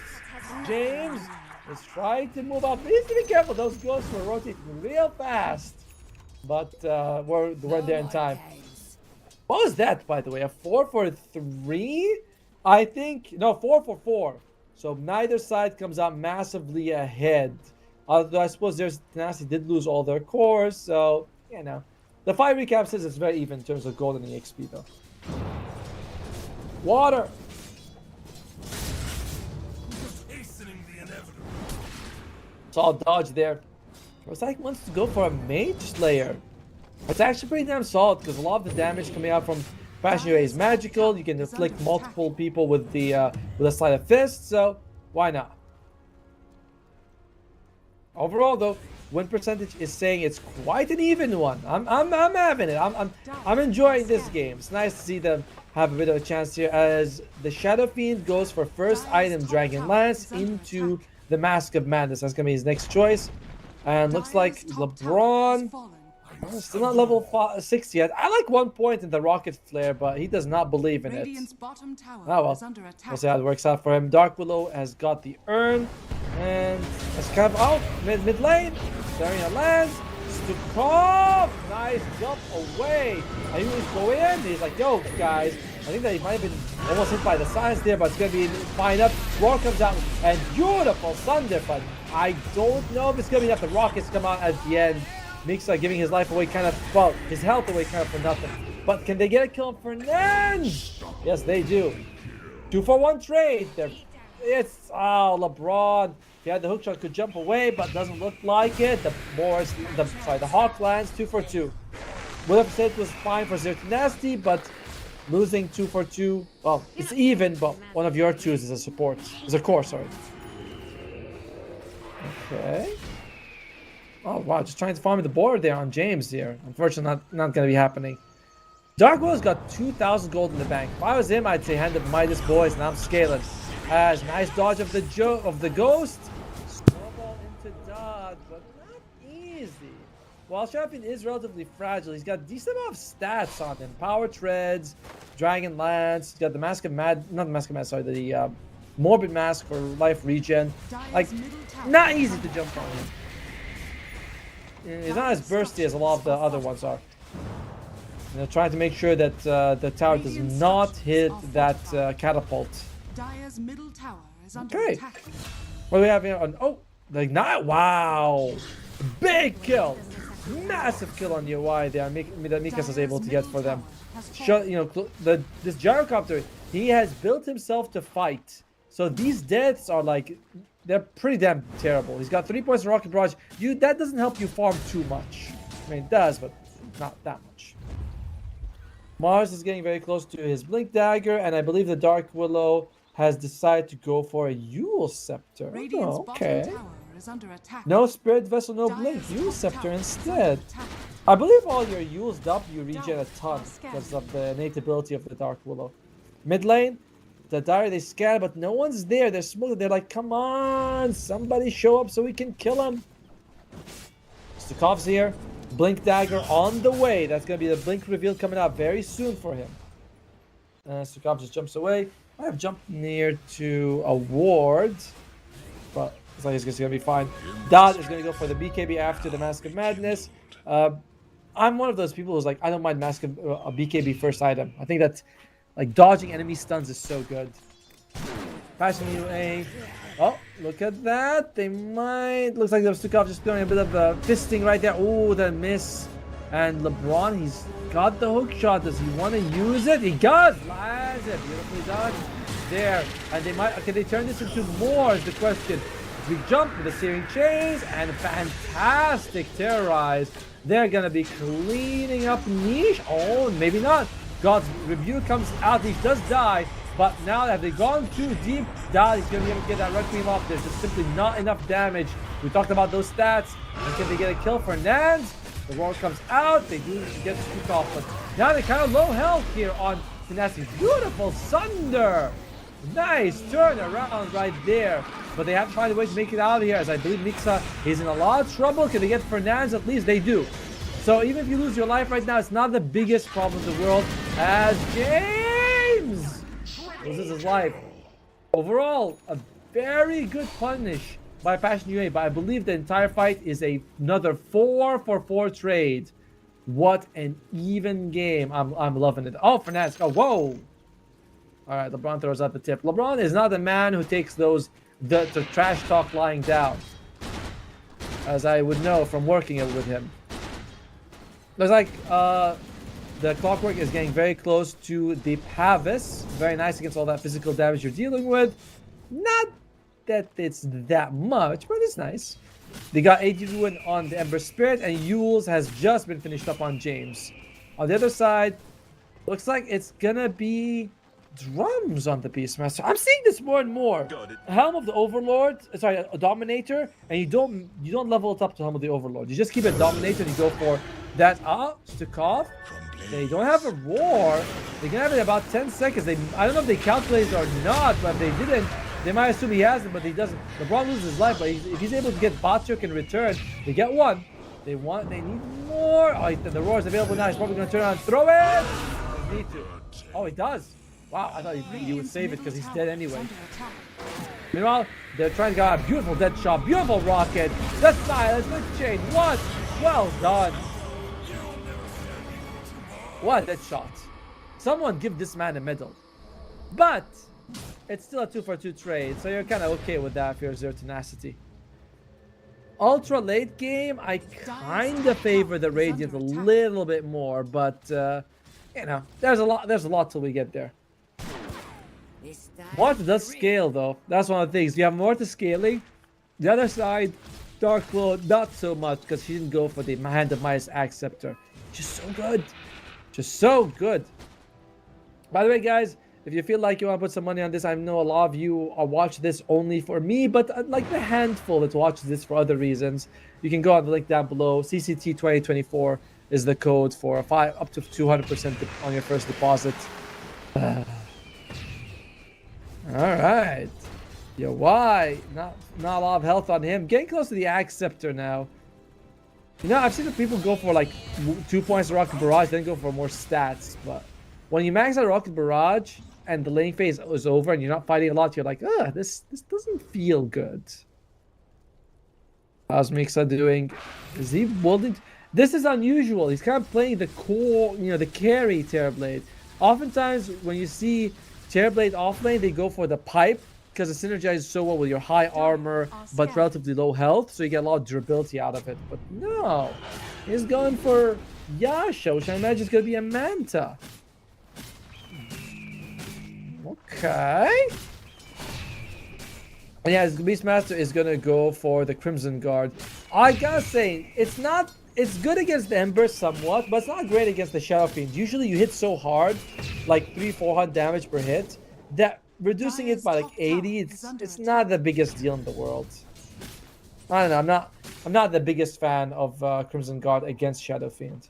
James is trying to move up. He needs to be careful. Those ghosts were rotating real fast. But we're there in time. What was that, by the way? A 4 for 3? I think. No, 4 for 4. So neither side comes out massively ahead. Although I suppose there's Tenacity did lose all their cores, so you know. The 5 recap says it's very even in terms of gold and EXP though. Water! Solid dodge there. Roshan wants to go for a Mage Slayer. It's actually pretty damn solid because a lot of the damage coming out from Passion UA is magical. You can inflict multiple people with a sleight of fist, so why not? Overall, though, win percentage is saying it's quite an even one. I'm having it. I'm enjoying this game. It's nice to see them have a bit of a chance here as the Shadow Fiend goes for first item Dragon Lance into the Mask of Madness. That's gonna be his next choice, and looks like LeBron. Still not level 6 yet. I like 1 point in the Rocket Flare, but he does not believe in it. Oh well, we'll see how it works out for him. Dark Willow has got the urn, and it's kind of out mid lane. Serena lands. Stukov, nice jump away. I usually go in. He's like, yo guys. I think that he might have been almost hit by the science there, but it's gonna be fine up. Roar comes out and beautiful thunder, but I don't know if it's gonna be enough. The rockets come out at the end. Mixa giving his life away kind of, well, his health away kind of for nothing. But can they get a kill on Fernand? Yes, they do. 2-for-1 trade. It's, oh, LeBron. If he had the hookshot, could jump away, but doesn't look like it. The Hawk lands 2 for 2. Would have said it was fine for Zertanasty, but losing 2 for 2, well, it's even, but one of your twos is a support. Is a core, sorry. Okay. Oh wow, just trying to farm the board there on James here. Unfortunately, not going to be happening. Dark Willow's got 2,000 gold in the bank. If I was him, I'd say hand up Midas boys, and I'm scaling. As nice dodge of the ghost. Snowball into dodge, but not easy. While Champion is relatively fragile, he's got a decent amount of stats on him. Power Treads, Dragon Lance, he's got the Mask of Mad, not the Mask of Mad, sorry, the Morbid Mask for life regen. Like, not easy to jump on him. He's not as bursty as a lot of the other ones are. You know, trying to make sure that the tower does not hit that catapult. Okay. What do we have here? Oh, the Ignite. Wow. Big kill. Massive kill on UI there that Mikas is able to get for them. Shut, This gyrocopter, he has built himself to fight. So these deaths are like, they're pretty damn terrible. He's got 3 points of rocket barrage. That doesn't help you farm too much. I mean, it does, but not that much. Mouz is getting very close to his Blink Dagger, and I believe the Dark Willow has decided to go for a Yule Scepter. Radiant's Oh, okay. bottom tower is under attack. No Spirit Vessel, no Blink. Dire's Yule top Scepter tower is under instead. attack. I believe all your Yules W regen a ton Scan. because of the innate ability of the Dark Willow. Mid lane, the Dire, they scan, but no one's there. They're smoking. They're like, come on, somebody show up so we can kill him. Stukov's here. Blink Dagger on the way. That's going to be the Blink reveal coming out very soon for him. Stukov just jumps away. I have jumped near to a ward, but it's like it's going to be fine. Dot is going to go for the BKB after the Mask of Madness. I'm one of those people who's like, I don't mind Mask of a BKB first item. I think that like dodging enemy stuns is so good. Passion UA. Oh, look at that. They might. Looks like Stukov just doing a bit of fisting right there. Oh, the miss. And LeBron, he's got the hook shot. Does he want to use it? He does. Lands it. Beautifully done. There. And they might. Okay, they turn this into more is the question. We jump with the Searing Chains and fantastic Terrorize. They're going to be cleaning up niche. Oh, maybe not. God's Rebuke comes out. He does die. But now have they gone too deep? Dad is going to be able to get that Requiem off. There's just simply not enough damage. We talked about those stats. And can they get a kill for Nans? The roar comes out. They do get scooped off. But now they're kind of low health here on Tenacity. Beautiful Sunder. Nice turn around right there. But they have to find a way to make it out of here. As I believe Mixa is in a lot of trouble. Can they get Fernandes? At least they do. So even if you lose your life right now, it's not the biggest problem in the world. As James loses his life. Overall, a very good punish by Passion UA. But I believe the entire fight is another 4-for-4 trade. What an even game. I'm loving it. Oh, Fernandes. Oh, whoa. All right, LeBron throws out the tip. LeBron is not the man who takes the trash talk lying down, as I would know from working with him. Looks like the Clockwork is getting very close to the Pavis. Very nice against all that physical damage you're dealing with. Not that it's that much, but it's nice. They got 80 Ruin on the Ember Spirit, and Yule's has just been finished up on James. On the other side, looks like it's gonna be drums on the Beastmaster. I'm seeing this more and more. Helm of the Overlord, sorry, a Dominator, and you don't level it up to Helm of the Overlord. You just keep it Dominator and you go for that. Stukov. They don't have a roar. They can have it in about 10 seconds. I don't know if they calculated or not, but if they didn't, they might assume he has it, but he doesn't. LeBron loses his life, but if he's able to get Batyuk in return, they get one. They need more. Oh, the roar is available now. He's probably going to turn around and throw it. Doesn't need to. Oh, he does. Wow, I thought he would save it because he's dead anyway. Meanwhile, they're trying to get a beautiful dead shot, beautiful rocket. The silence, the chain. What? Well done. What a dead shot. Someone give this man a medal. But it's still a 2-for-2 trade, so you're kind of okay with that if you're Zero Tenacity. Ultra late game, I kind of favor the Radiant a little bit more, but you know, there's a lot till we get there. Morta does scale though. That's one of the things. You have Morta scaling. The other side, Dark Willow, not so much because she didn't go for the Hand of Midas Axe Scepter. Just so good. Just so good. By the way, guys, if you feel like you want to put some money on this, I know a lot of you watch this only for me, but like the handful that watches this for other reasons, you can go on the link down below. CCT 2024 is the code for up to 200% on your first deposit. All right. Yo, why? Not a lot of health on him. Getting close to the Axe Scepter now. You know, I've seen people go for like 2 points of Rocket Barrage, then go for more stats. But when you max out Rocket Barrage and the lane phase is over and you're not fighting a lot, you're like, this doesn't feel good. How's Mixa doing? Is he building? This is unusual. He's kind of playing the core, you know, the carry Terrorblade. Oftentimes, when you see Terrorblade offlane, they go for the pipe because it synergizes so well with your high armor but relatively low health, so you get a lot of durability out of it. But no, He's going for Yasha, which I imagine is going to be a Manta. Okay. And yeah, his Beastmaster is going to go for the Crimson Guard. I gotta say, it's good against the Ember somewhat, but it's not great against the Shadow Fiend. Usually you hit so hard, like 300-400 damage per hit, that reducing it by like 80, it's not the biggest deal in the world. I don't know, I'm not the biggest fan of Crimson Guard against Shadow Fiend.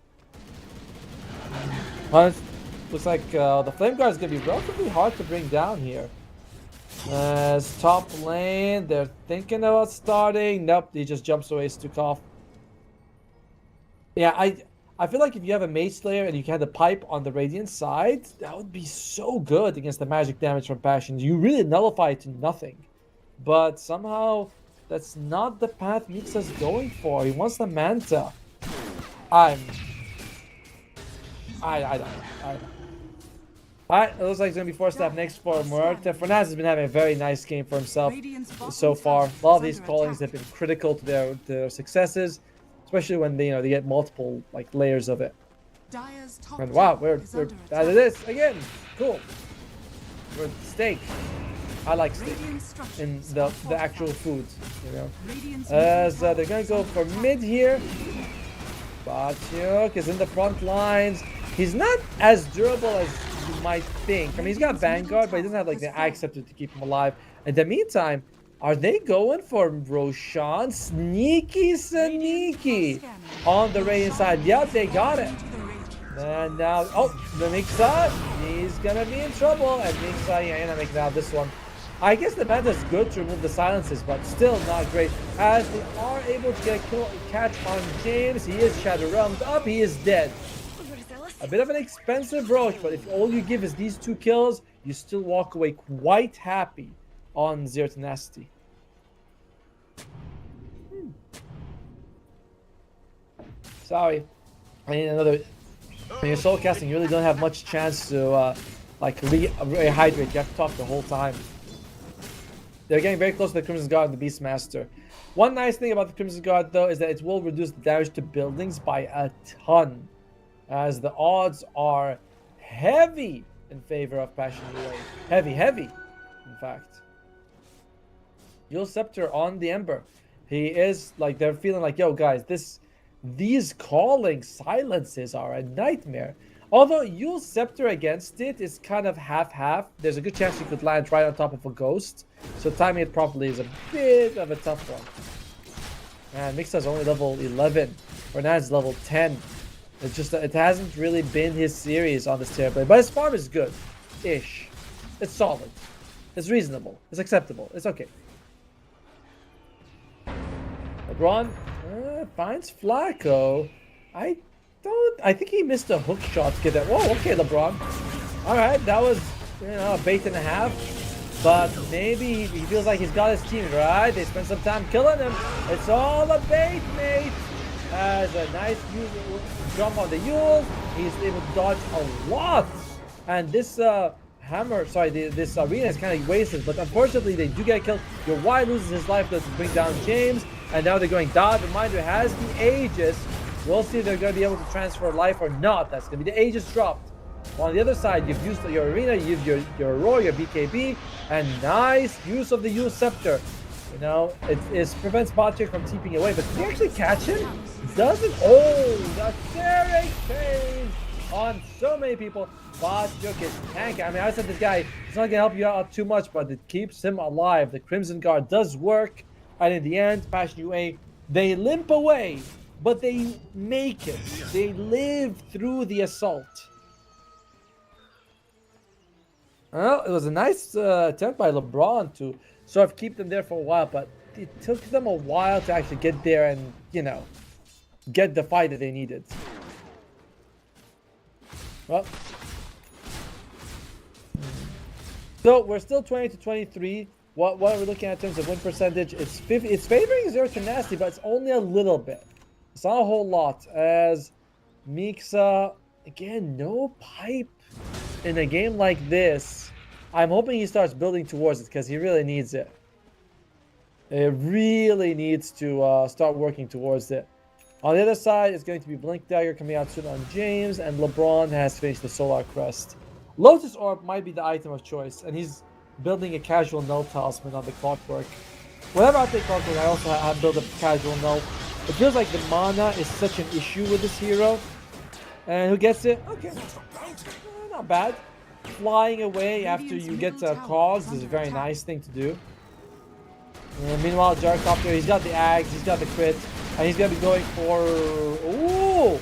Looks like the Flame Guard is going to be relatively hard to bring down here. As top lane, they're thinking about starting. Nope, he just jumps away, Stukov. Yeah, I feel like if you have a Mage Slayer and you had the pipe on the Radiant side, that would be so good against the magic damage from Passion. You really nullify it to nothing. But somehow, that's not the path Mixa's going for. He wants the Manta. I don't know. Alright, it looks like it's going to be forced up next for Muerta. Fernaz has been having a very nice game for himself so far. A lot of these callings have been critical to their successes, especially when they get multiple like layers of it. And wow, we're out of this again. Cool. We're steak. I like steak in the actual food, As they're going to go for mid here. Batyuk is in the front lines. He's not as durable as you might think. I mean, he's got Vanguard, but he doesn't have like the Axe Scepter to keep him alive. In the meantime, are they going for Roshan? Sneaky on the Radiant side. Yep, they got it. And now, the Mixa, he's gonna be in trouble. And Mixa, yeah, you're not making out this one. I guess the meta is good to remove the silences, but still not great. As they are able to get a catch on James, he is Shadow Realmed up, he is dead. A bit of an expensive roach, but if all you give is these 2 kills, you still walk away quite happy on Zero Tenacity. Sorry. I need another. When you're soul casting, you really don't have much chance to rehydrate. You have to talk the whole time. They're getting very close to the Crimson Guard and the Beastmaster. One nice thing about the Crimson Guard, though, is that it will reduce the damage to buildings by a ton, as the odds are heavy in favor of Passion UA. Heavy, in fact. Yule Scepter on the Ember. He is, like, they're feeling like, yo, guys, these calling silences are a nightmare. Although Yule Scepter against it is kind of half-half. There's a good chance you could land right on top of a ghost. So timing it properly is a bit of a tough one. And Mixa's only level 11. Fernand's level 10. It's just that it hasn't really been his series on this territory. But his farm is good-ish. It's solid. It's reasonable. It's acceptable. It's okay. LeBron finds Flacco. I think he missed a hook shot to get that. Whoa, okay, LeBron. Alright, that was, a bait and a half. But maybe he feels like he's got his team, right? They spent some time killing him. It's all a bait, mate. As a nice jump on the Yule. He's able to dodge a lot. And this this arena is kind of wasted. But unfortunately, they do get killed. Your Y loses his life to bring down James. And now they're going down. Reminder has the Aegis. We'll see if they're going to be able to transfer life or not. That's going to be the Aegis dropped. On the other side, you've used your arena, you've your Roar, your BKB, and nice use of the Yule Scepter. It prevents Batyuk from TPing away, but can you actually catch him? Doesn't. Oh, the Derek change on so many people. Batyuk is tanking. I mean, I said this guy, it's not going to help you out too much, but it keeps him alive. The Crimson Guard does work, and in the end, Passion UA, they limp away, but they make it. They live through the assault. Well, it was a nice attempt by LeBron to sort of keep them there for a while, but it took them a while to actually get there and, get the fight that they needed. Well, so we're still 20-23. What are we looking at in terms of win percentage? It's favoring Zero Tenacity, but it's only a little bit. It's not a whole lot, as Mixa, again, no pipe in a game like this. I'm hoping he starts building towards it because he really needs it. It really needs to start working towards it. On the other side, it's going to be Blink Dagger coming out soon on James, and LeBron has finished the Solar Crest. Lotus Orb might be the item of choice, and he's building a casual null talisman on the Clockwork. Whenever I play Clockwork, I also have built a casual null. It feels like the mana is such an issue with this hero. And who gets it? Okay, not bad. Flying away after you get a cause is a very nice thing to do. Meanwhile, Gyrocopter, he's got the Ags, he's got the crit, and he's going to be going for... Ooh!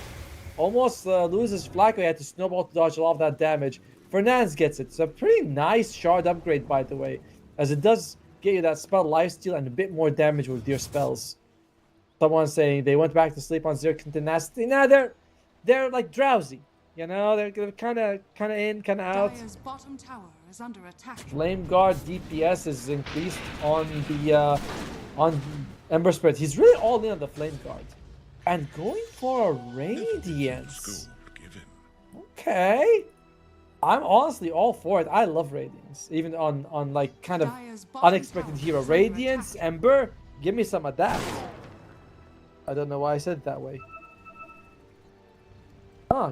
Almost loses Flacco. He had to snowball to dodge a lot of that damage. Fernandez gets it. It's a pretty nice shard upgrade, by the way, as it does get you that spell lifesteal and a bit more damage with your spells. Someone saying they went back to sleep on Zero Tenacity. Now they're like drowsy. You know, they're kind of in, kind of out. Dire's bottom tower is under attack. Flame Guard DPS is increased on the on Ember Spirit. He's really all in on the Flame Guard. And going for a Radiance. Okay. I'm honestly all for it. I love Radiance. Even on like kind of unexpected hero. Radiance, Ember, give me some of that. I don't know why I said it that way.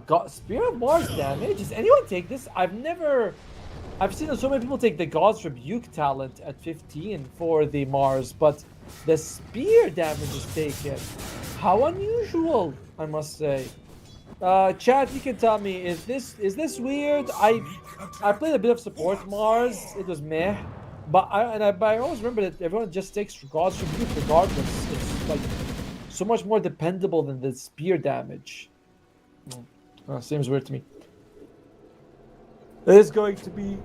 Got Spear of Mars damage. Does anyone take this? I've seen so many people take the God's Rebuke talent at 15 for the Mars, but the spear damage is taken. How unusual, I must say. Chat, you can tell me, is this weird? I played a bit of support Mars. It was meh, but I always remember that everyone just takes God's Rebuke regardless. It's like so much more dependable than the spear damage. Seems weird to me. There's going to be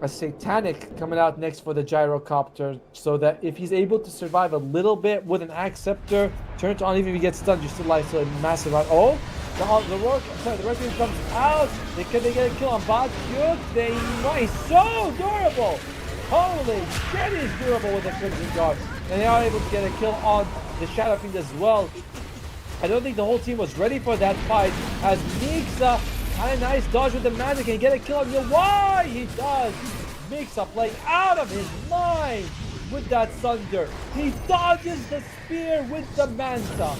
a Satanic coming out next for the Gyrocopter, so that if he's able to survive a little bit with an Axe Scepter, turn it on, even if he gets stunned, you're still alive, so a massive amount. Oh, the Requiem comes out. Can they get a kill on Bot? Good, they might. So durable! Holy shit, he's durable with the Crimson Guard. And they are able to get a kill on the Shadow Fiend as well. I don't think the whole team was ready for that fight, as Mixa had a nice dodge with the magic and get a kill on you. Why? He does. Mixa playing out of his mind with that Thunder. He dodges the spear with the Manta.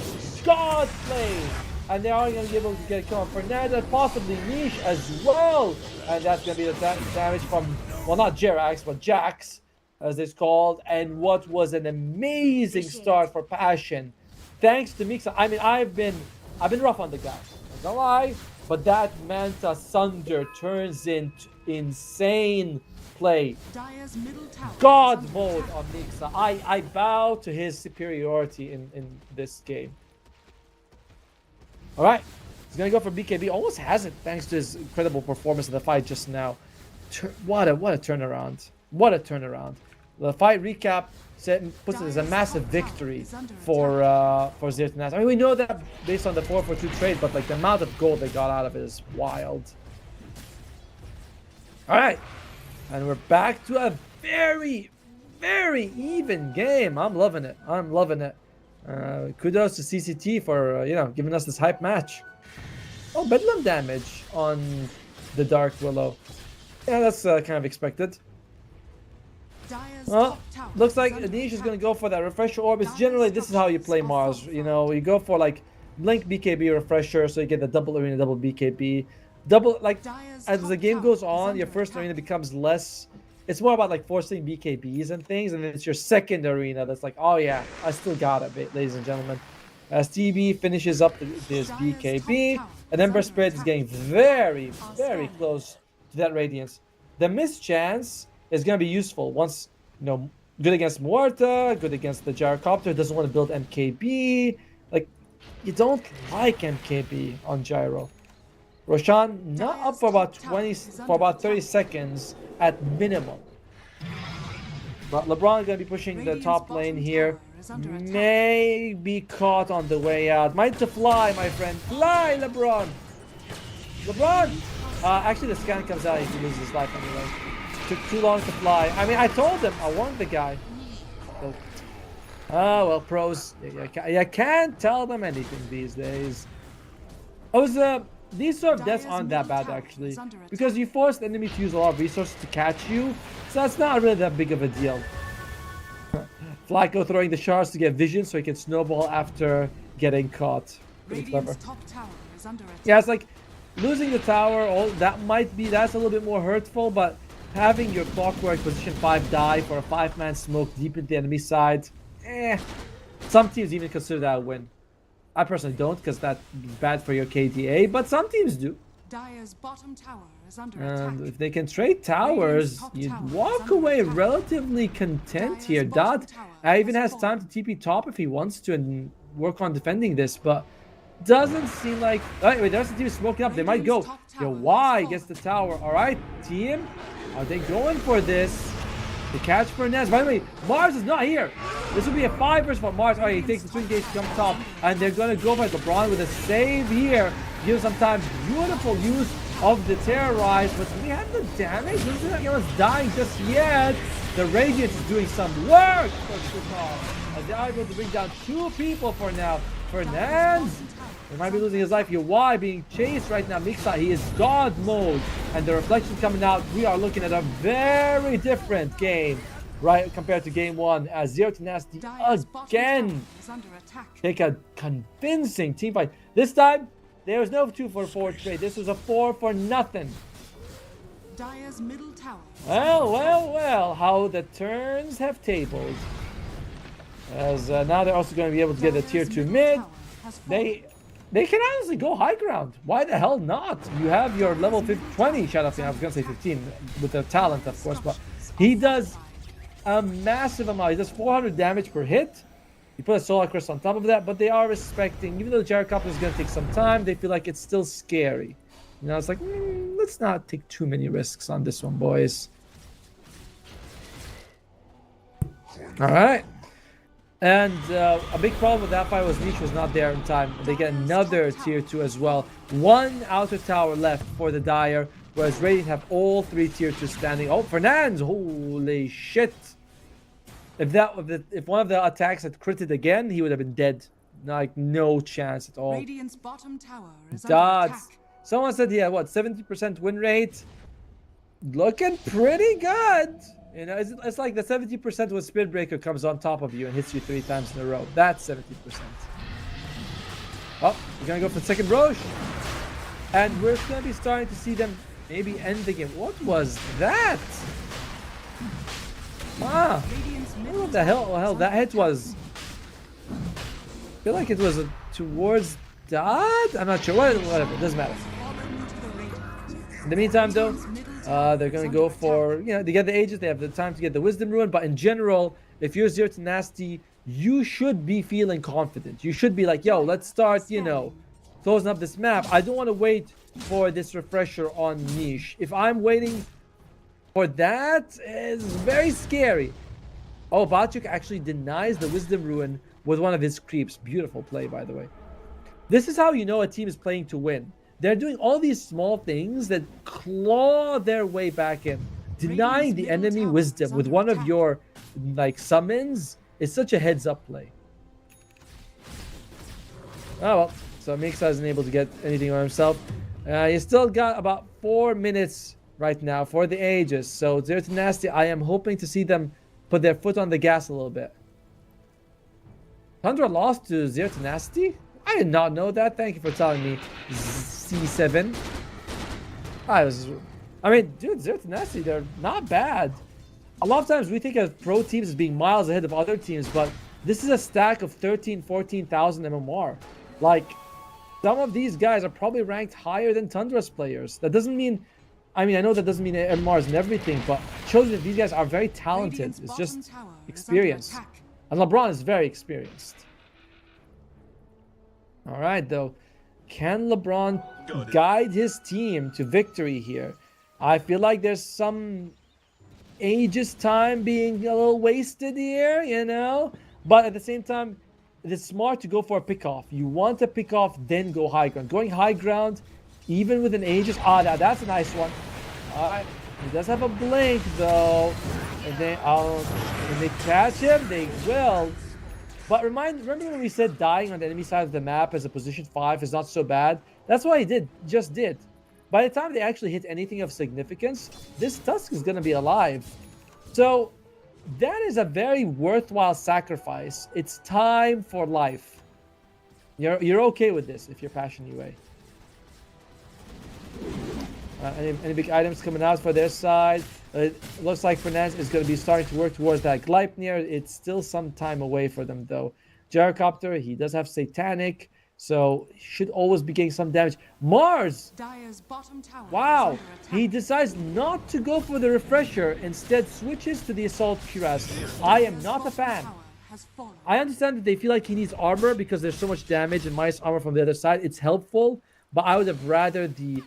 God plays. And they are going to be able to get a kill on Fernandez, possibly Niche as well. And that's going to be the damage from, well, not Jerax, but Jax, as it's called. And what was an amazing start for Passion. Thanks to Mixa. I mean, I've been rough on the guy. I'm not gonna lie, but that Manta Sunder turns into insane play. God mode on Mixa. I bow to his superiority in this game. All right, he's gonna go for BKB. Almost has it thanks to his incredible performance in the fight just now. What a turnaround! What a turnaround! The fight recap puts it as a massive victory for Zero Tenacity. I mean, we know that based on the 4-for-2 trade, but like the amount of gold they got out of it is wild. All right, and we're back to a very, very even game. I'm loving it. I'm loving it. Kudos to CCT for giving us this hype match. Oh, Bedlam damage on the Dark Willow. Yeah, that's kind of expected. Well, looks like Anish is going to go for that Refresher Orb. It's generally, this is how you play Mars. You know, you go for like Blink BKB Refresher, so you get the double arena, double BKB. Double, like, as the game goes on, your first arena becomes less. It's more about like forcing BKBs and things, and then it's your second arena that's like, oh yeah, I still got it, ladies and gentlemen. As TB finishes up this BKB, and Ember Spirit is getting very, very close to that Radiance. The mischance is going to be useful once, good against Muerta, good against the Gyrocopter, doesn't want to build MKB. Like, you don't like MKB on Gyro. Roshan not up for about 30 seconds at minimum. But LeBron is going to be pushing the top lane here. May be caught on the way out. Might to fly, my friend. Fly, LeBron! LeBron! Actually, the scan comes out if he loses his life anyway. Took too long to fly. I mean, I told him. I warned the guy. So, well, pros. You can't tell them anything these days. These sort of deaths aren't that bad, actually. Because you force the enemy to use a lot of resources to catch you. So that's not really that big of a deal. Flacco throwing the shards to get vision so he can snowball after getting caught. Pretty clever. Radiant's top tower is under attack. Yeah, it's like losing the tower, that's a little bit more hurtful, but having your clockwork position 5 die for a 5-man smoke deep into the enemy side, some teams even consider that a win. I personally don't, because that's bad for your KDA, but some teams do. Dire's bottom tower is under And attack. if they can trade towers, you'd walk away relatively content here. Dot even has time to TP top if he wants to and work on defending this, but doesn't seem like... Oh, wait, there's the team smoking up. They might go. Yo, Y gets the tower. All right, team. Are they going for this? The catch for Nez. By the way, Mars is not here. This will be a 5 versus 4. Mars, he takes the swing gate to come top. And they're going to go for LeBron with a save here. Gives sometimes beautiful use of the Terrorize. But do we have the damage? Doesn't like anyone's dying just yet. The Radiant is doing some work for Sukal. As they're able to bring down 2 people for now. Fernandez. He might be losing his life here. Why being chased right now? Mixa, he is God mode. And the reflection coming out. We are looking at a very different game, right, compared to game 1. As Zero Tenacity again take a convincing team fight. This time, there was no 2-for-4 trade. This was a 4-for-nothing. Dire's middle tower. Well, how the turns have tabled. As now they're also going to be able to get a tier 2 mid. They can honestly go high ground. Why the hell not? You have your level 20 Shadow Fiend. I was going to say 15 with the talent, of course, but he does a massive amount. He does 400 damage per hit. You put a Solar Crystal on top of that, but they are respecting, even though the Jared Coupler is going to take some time, they feel like it's still scary. You know, it's like, let's not take too many risks on this one, boys. All right. And a big problem with that fight was Niche was not there in time. They get another tier 2 as well. 1 outer tower left for the Dire, whereas Radiant have all 3 tier 2 standing. Oh, Fernandez! Holy shit! If one of the attacks had critted again, he would have been dead. Like, no chance at all. Radiant's bottom tower is under attack. Someone said he had, what, 70% win rate? Looking pretty good. You know, it's like the 70% when Spirit Breaker comes on top of you and hits you 3 times in a row. That's 70%. Oh, we're going to go for the second Roche. And we're going to be starting to see them maybe end the game. What was that? Ah, what the hell that hit was. I feel like it was towards Dot? I'm not sure. Whatever, it doesn't matter. In the meantime, though, they're going to go for, you know, they get the Aegis, they have the time to get the Wisdom Rune, but in general, if you're Zero Tenacity, you should be feeling confident. You should be like, yo, let's start, you know, closing up this map. I don't want to wait for this refresher on Niche. If I'm waiting for that, it's very scary. Oh, Bachuk actually denies the Wisdom Rune with one of his creeps. Beautiful play, by the way. This is how you know a team is playing to win. They're doing all these small things that claw their way back in. Denying the enemy wisdom with one of your, like, summons is such a heads-up play. Oh, well. So Mixa isn't able to get anything on himself. He's still got about 4 minutes right now for the Aegis. So Zero Tenacity, I am hoping to see them put their foot on the gas a little bit. Tundra lost to Zero Tenacity? I did not know that. Thank you for telling me, C7. I mean, dude, Zero Tenacity, they're not bad. A lot of times we think of pro teams as being miles ahead of other teams, but this is a stack of 13,000, 14,000 MMR. Like, some of these guys are probably ranked higher than Tundra's players. That doesn't mean, I know that doesn't mean MMRs and everything, but it shows that these guys are very talented. It's just experience. And LeBron is very experienced. All right, though. Can LeBron guide his team to victory here? I feel like there's some Aegis time being a little wasted here, you know? But at the same time, it's smart to go for a pick-off. You want a pick-off, then go high ground. Going high ground, even with an Aegis... that's a nice one. All right. He does have a blink, though. And then, when they catch him, they will. But remember when we said dying on the enemy side of the map as a position 5 is not so bad? That's what he just did. By the time they actually hit anything of significance, this Tusk is going to be alive. So that is a very worthwhile sacrifice. It's time for life. You're okay with this if you're Passion UA. Any big items coming out for their side? It looks like Fernandez is going to be starting to work towards that Gleipnir. It's still some time away for them, though. Gyrocopter, he does have Satanic, so should always be getting some damage. Mars! Dire's bottom tower Wow! is under He attack. decides not to go for the Refresher, instead switches to the Assault Cuirass. I am not a Bottom fan. tower has fallen. I understand that they feel like he needs armor because there's so much damage and minus armor from the other side. It's helpful, but I would have rather the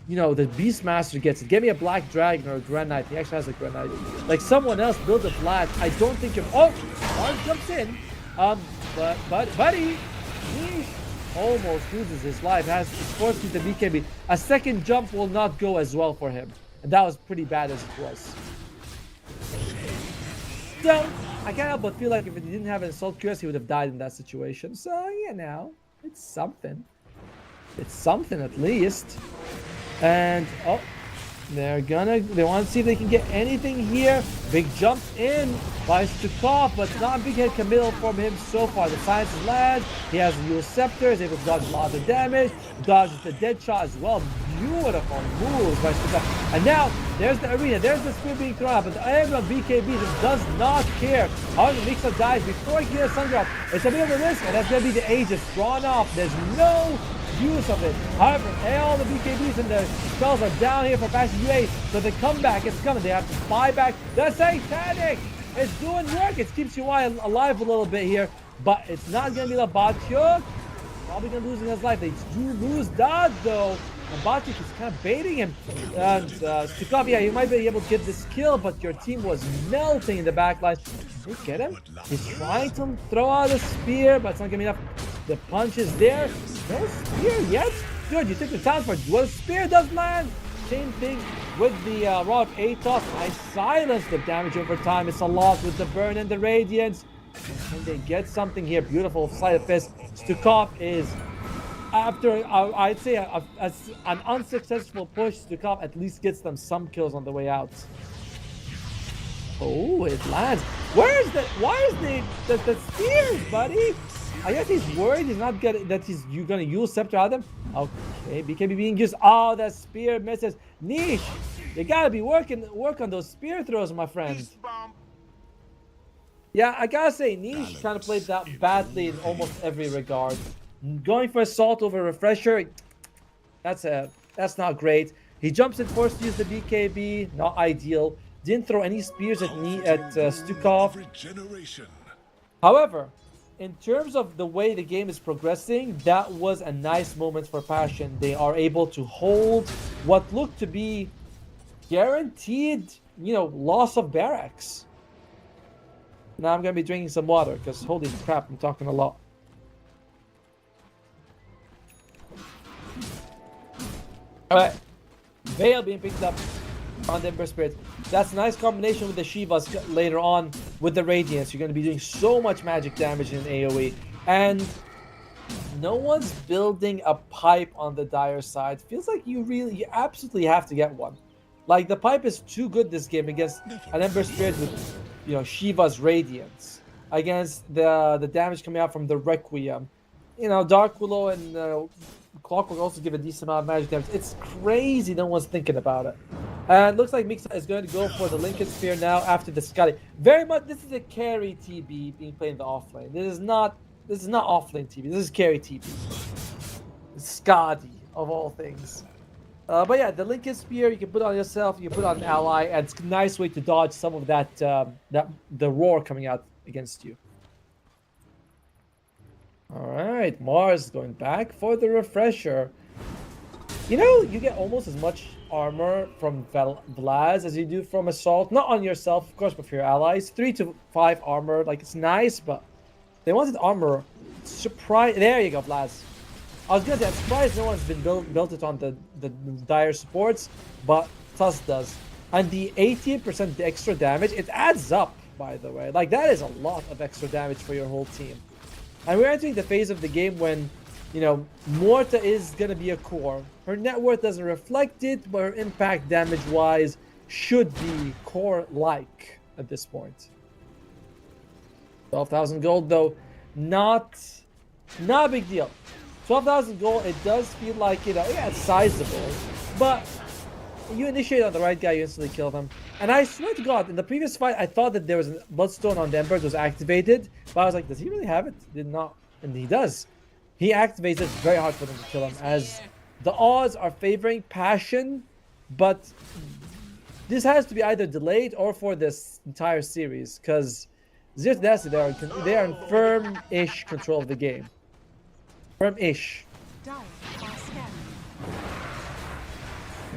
Beastmaster gets it. Give me a Black Dragon or a Granite. He actually has a Granite. Like someone else build a flag. I don't think you're... Oh! Mars jumps in. But buddy, he almost loses his life. Is forced into BKB. A second jump will not go as well for him. And that was pretty bad as it was. So, I can't help but feel like if he didn't have an Assault Cuirass, he would have died in that situation. So, it's something. It's something at least. And, oh, they want to see if they can get anything here. Big jump in by Stukov, but not a big head committal from him so far. The science is lands. He has the Yule Scepter, is able to dodge a lot of damage. Dodges the dead shot as well. Beautiful moves by Stukov. And now, there's the arena. There's the spear being thrown out, but the enemy of BKB just does not care. However, Mixa dies before he gets a Sun Drop. It's a bit of a risk, and that's going to be the Aegis drawn off. There's no use of it. However, all the BKBs and the spells are down here for Passion UA, so the comeback is coming. They have to buy back the Satanic. It's doing work. It keeps UI alive a little bit here, but it's not going to be the Batyuk. Probably going to lose his life. They do lose Dodge though. And Batyuk is kind of baiting him. And Stukov, yeah, you might be able to get this kill, but your team was melting in the backline. Did they get him? He's trying to throw out a spear, but it's not going to be enough. The punch is there. No spear yet? Good, you took the time for it. Well, spear does land. Same thing with the Rod of Atos. I silenced the damage over time. It's a lot with the burn and the radiance. Can they get something here? Beautiful sleight of fist. Stukov is, after I'd say an unsuccessful push, Stukov at least gets them some kills on the way out. Oh, it lands. Why is the spears, buddy? I guess he's worried he's not gonna you're gonna use Scepter on them. Okay, BKB being used. Oh, that spear misses. Niche, you gotta be work on those spear throws, my friend. Yeah, I gotta say, Niche kind of played that badly in almost every regard. Going for Assault over Refresher, that's not great. He jumps in, forced to use the BKB, not ideal. Didn't throw any spears at Stukov. However, in terms of the way the game is progressing, that was a nice moment for Passion. They are able to hold what looked to be guaranteed, loss of barracks. Now I'm going to be drinking some water because holy crap, I'm talking a lot. Alright, Veil being picked up on the Ember Spirit. That's a nice combination with the Shivas later on with the Radiance. You're going to be doing so much magic damage in AoE. And no one's building a pipe on the Dire side. Feels like you absolutely have to get one. Like, the pipe is too good this game against an Ember Spirit with, Shiva's Radiance. Against the damage coming out from the Requiem. Dark Willow and Clockwork also give a decent amount of magic damage. It's crazy no one's thinking about it. And looks like Mixa is going to go for the Lincoln Sphere now after the Scotty. Very much, this is a carry TB being played in the offlane. This is not offlane TB. This is carry TB. Scotty, of all things. But yeah, the Lincoln Spear you can put on yourself, you can put on an ally, and it's a nice way to dodge some of that the roar coming out against you. Alright, Mars going back for the Refresher. You get almost as much armor from Vlad as you do from Assault. Not on yourself, of course, but for your allies. 3 to 5 armor, like, it's nice, but they wanted armor. There you go, Vlad. I was gonna say, I'm surprised no one's been built it on the Dire supports, but Tusk does. And the 18% extra damage, it adds up, by the way. Like, that is a lot of extra damage for your whole team. And we're entering the phase of the game when, Morta is going to be a core. Her net worth doesn't reflect it, but her impact damage-wise should be core-like at this point. 12,000 gold, though, not Not a big deal. 12,000 gold, it does feel like, you know, yeah, it's sizable. But you initiate on the right guy, you instantly kill them. And I swear to God, in the previous fight, I thought that there was a Bloodstone on the Emperor that was activated. But I was like, does he really have it? Did not. And he does. He activates it. It's very hard for them to kill him, as the odds are favoring Passion. But this has to be either delayed or for this entire series, because Zero to Nasty, they are in firm-ish control of the game. Firm-ish.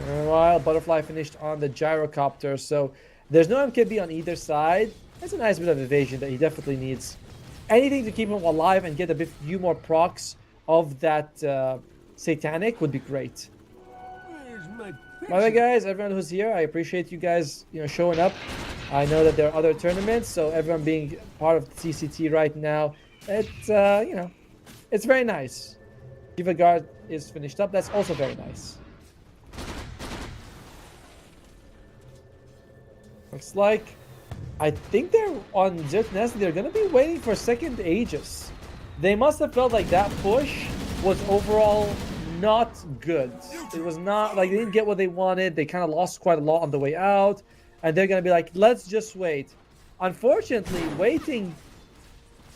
Meanwhile, Butterfly finished on the Gyrocopter, so there's no MKB on either side. That's a nice bit of evasion that he definitely needs. Anything to keep him alive and get a few more procs of that Satanic would be great. By the way, guys, everyone who's here, I appreciate you guys, you know, showing up. I know that there are other tournaments, so everyone being part of CCT right now, it's you know, it's very nice. Diva Guard is finished up. That's also very nice. Looks like, I think they're on Zero to Nasty. They're gonna be waiting for second Aegis. They must have felt like that push was overall not good. It was not like they didn't get what they wanted. They kind of lost quite a lot on the way out, and they're gonna be like, let's just wait. Unfortunately, waiting,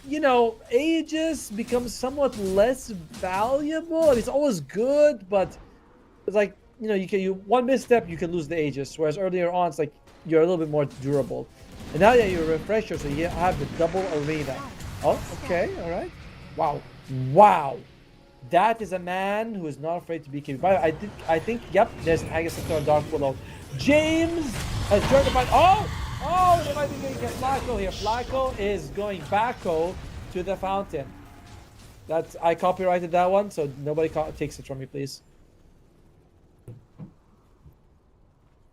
you know, Aegis becomes somewhat less valuable. It's always good, but it's like, you know, you one misstep, you can lose the Aegis. Whereas earlier on, it's like you're a little bit more durable. And now that you're a refresher, so you have the double arena. Oh, okay, all right. Wow, wow. That is a man who is not afraid to be KP. By the way, I think, yep, there's an Agasector on Dark below. James has joined the fight. Oh, they might be going to get Flacco here. Flacco is going backo to the fountain. I copyrighted that one, so nobody takes it from me, please.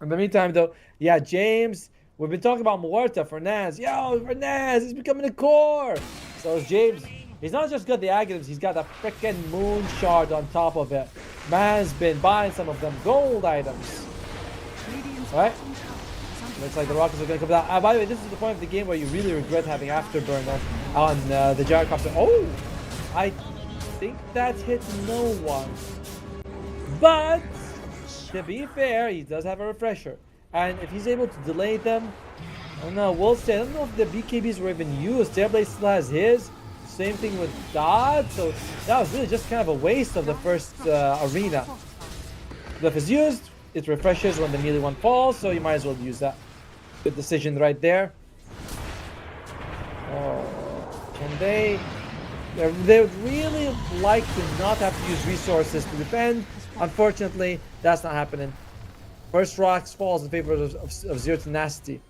In the meantime, though, yeah, James, we've been talking about Muerta, Fernandez. Yo, Fernandez is becoming a core. So is James. He's not just got the Agatams, he's got a freaking moon shard on top of it. Man's been buying some of them gold items. Right? Looks like the Rockets are going to come down. By the way, this is the point of the game where you really regret having Afterburner on the Gyrocopter. Oh! I think that hit no one. But, to be fair, he does have a refresher. And if he's able to delay them, I don't know, we'll see. I don't know if the BKBs were even used. Terrorblade still has his. Same thing with Dodd. So that was really just kind of a waste of the first arena. If it's used, it refreshes when the melee one falls, so you might as well use that. Good decision right there. Oh, can they would really like to not have to use resources to defend. Unfortunately, that's not happening. First rocks falls in favor of Zero to Nasty.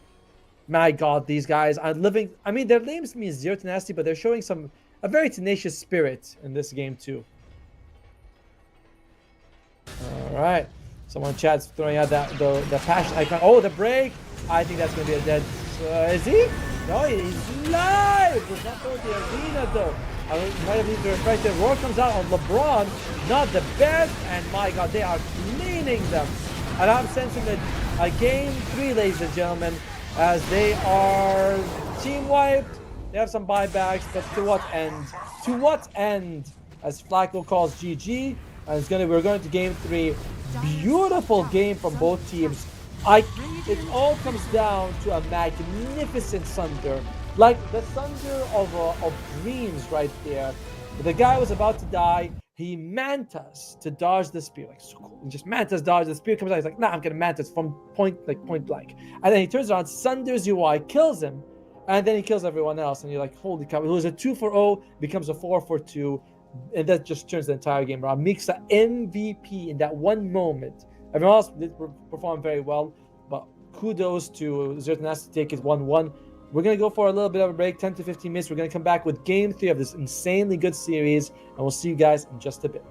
My God, these guys are living. I mean, their names mean Zero to Nasty, but they're showing a very tenacious spirit in this game too. All right, someone chat's throwing out the passion icon. Oh, the break. I think that's gonna be a dead. Is he? No, he's live. Was not throwing the arena though. I might have needed to refresh it. Roar comes out on LeBron, not the best, and my God, they are cleaning them. And I'm sensing that game 3, ladies and gentlemen, as they are team wiped. They have some buybacks, but to what end? To what end? As Flacco calls GG, and we're going to game 3. Beautiful game from both teams. It all comes down to a magnificent Sunder, like the Sunder of dreams right there. The guy was about to die. He mantas to dodge the spear, like so cool. He just mantas dodge the spear comes out. He's like, nah, I'm gonna mantas from point blank. And then he turns around, Sunders UI, kills him, and then he kills everyone else. And you're like, holy cow! It was a 2-for-0, becomes a 4-for-2, and that just turns the entire game around. Mixa MVP in that one moment. Everyone else did perform very well, but kudos to Zero to Nasty to take it 1-1. We're going to go for a little bit of a break, 10 to 15 minutes. We're going to come back with game 3 of this insanely good series, and we'll see you guys in just a bit.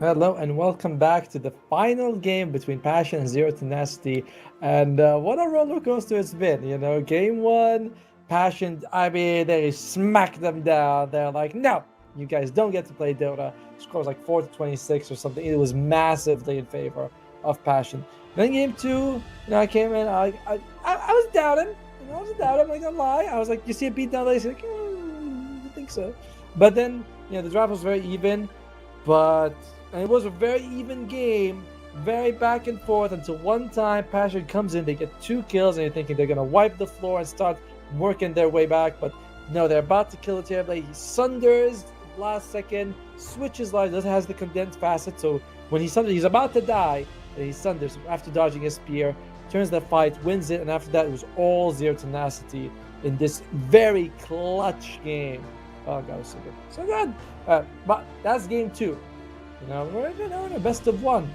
Hello and welcome back to the final game between Passion and Zero Tenacity. And what a roller coaster it's been. Game one, Passion, they smacked them down. They're like, no, you guys don't get to play Dota. Scores like 4-26 or something. It was massively in favor of Passion. Then game two, I came in, I was doubting. I was doubting, I'm not gonna lie. I was like, you see a beat down, I was like, I think so. But then, the draft was very even. And it was a very even game, very back and forth until one time Passion comes in, they get 2 kills, and you're thinking they're going to wipe the floor and start working their way back. But no, they're about to kill it here. He sunders last second, switches lines, has the condensed facet. So when he sunders, he's about to die, and he sunders after dodging a spear, turns the fight, wins it, and after that, it was all Zero Tenacity in this very clutch game. Oh, God, it was so good. So good. But that's game 2. We're in a best of 1.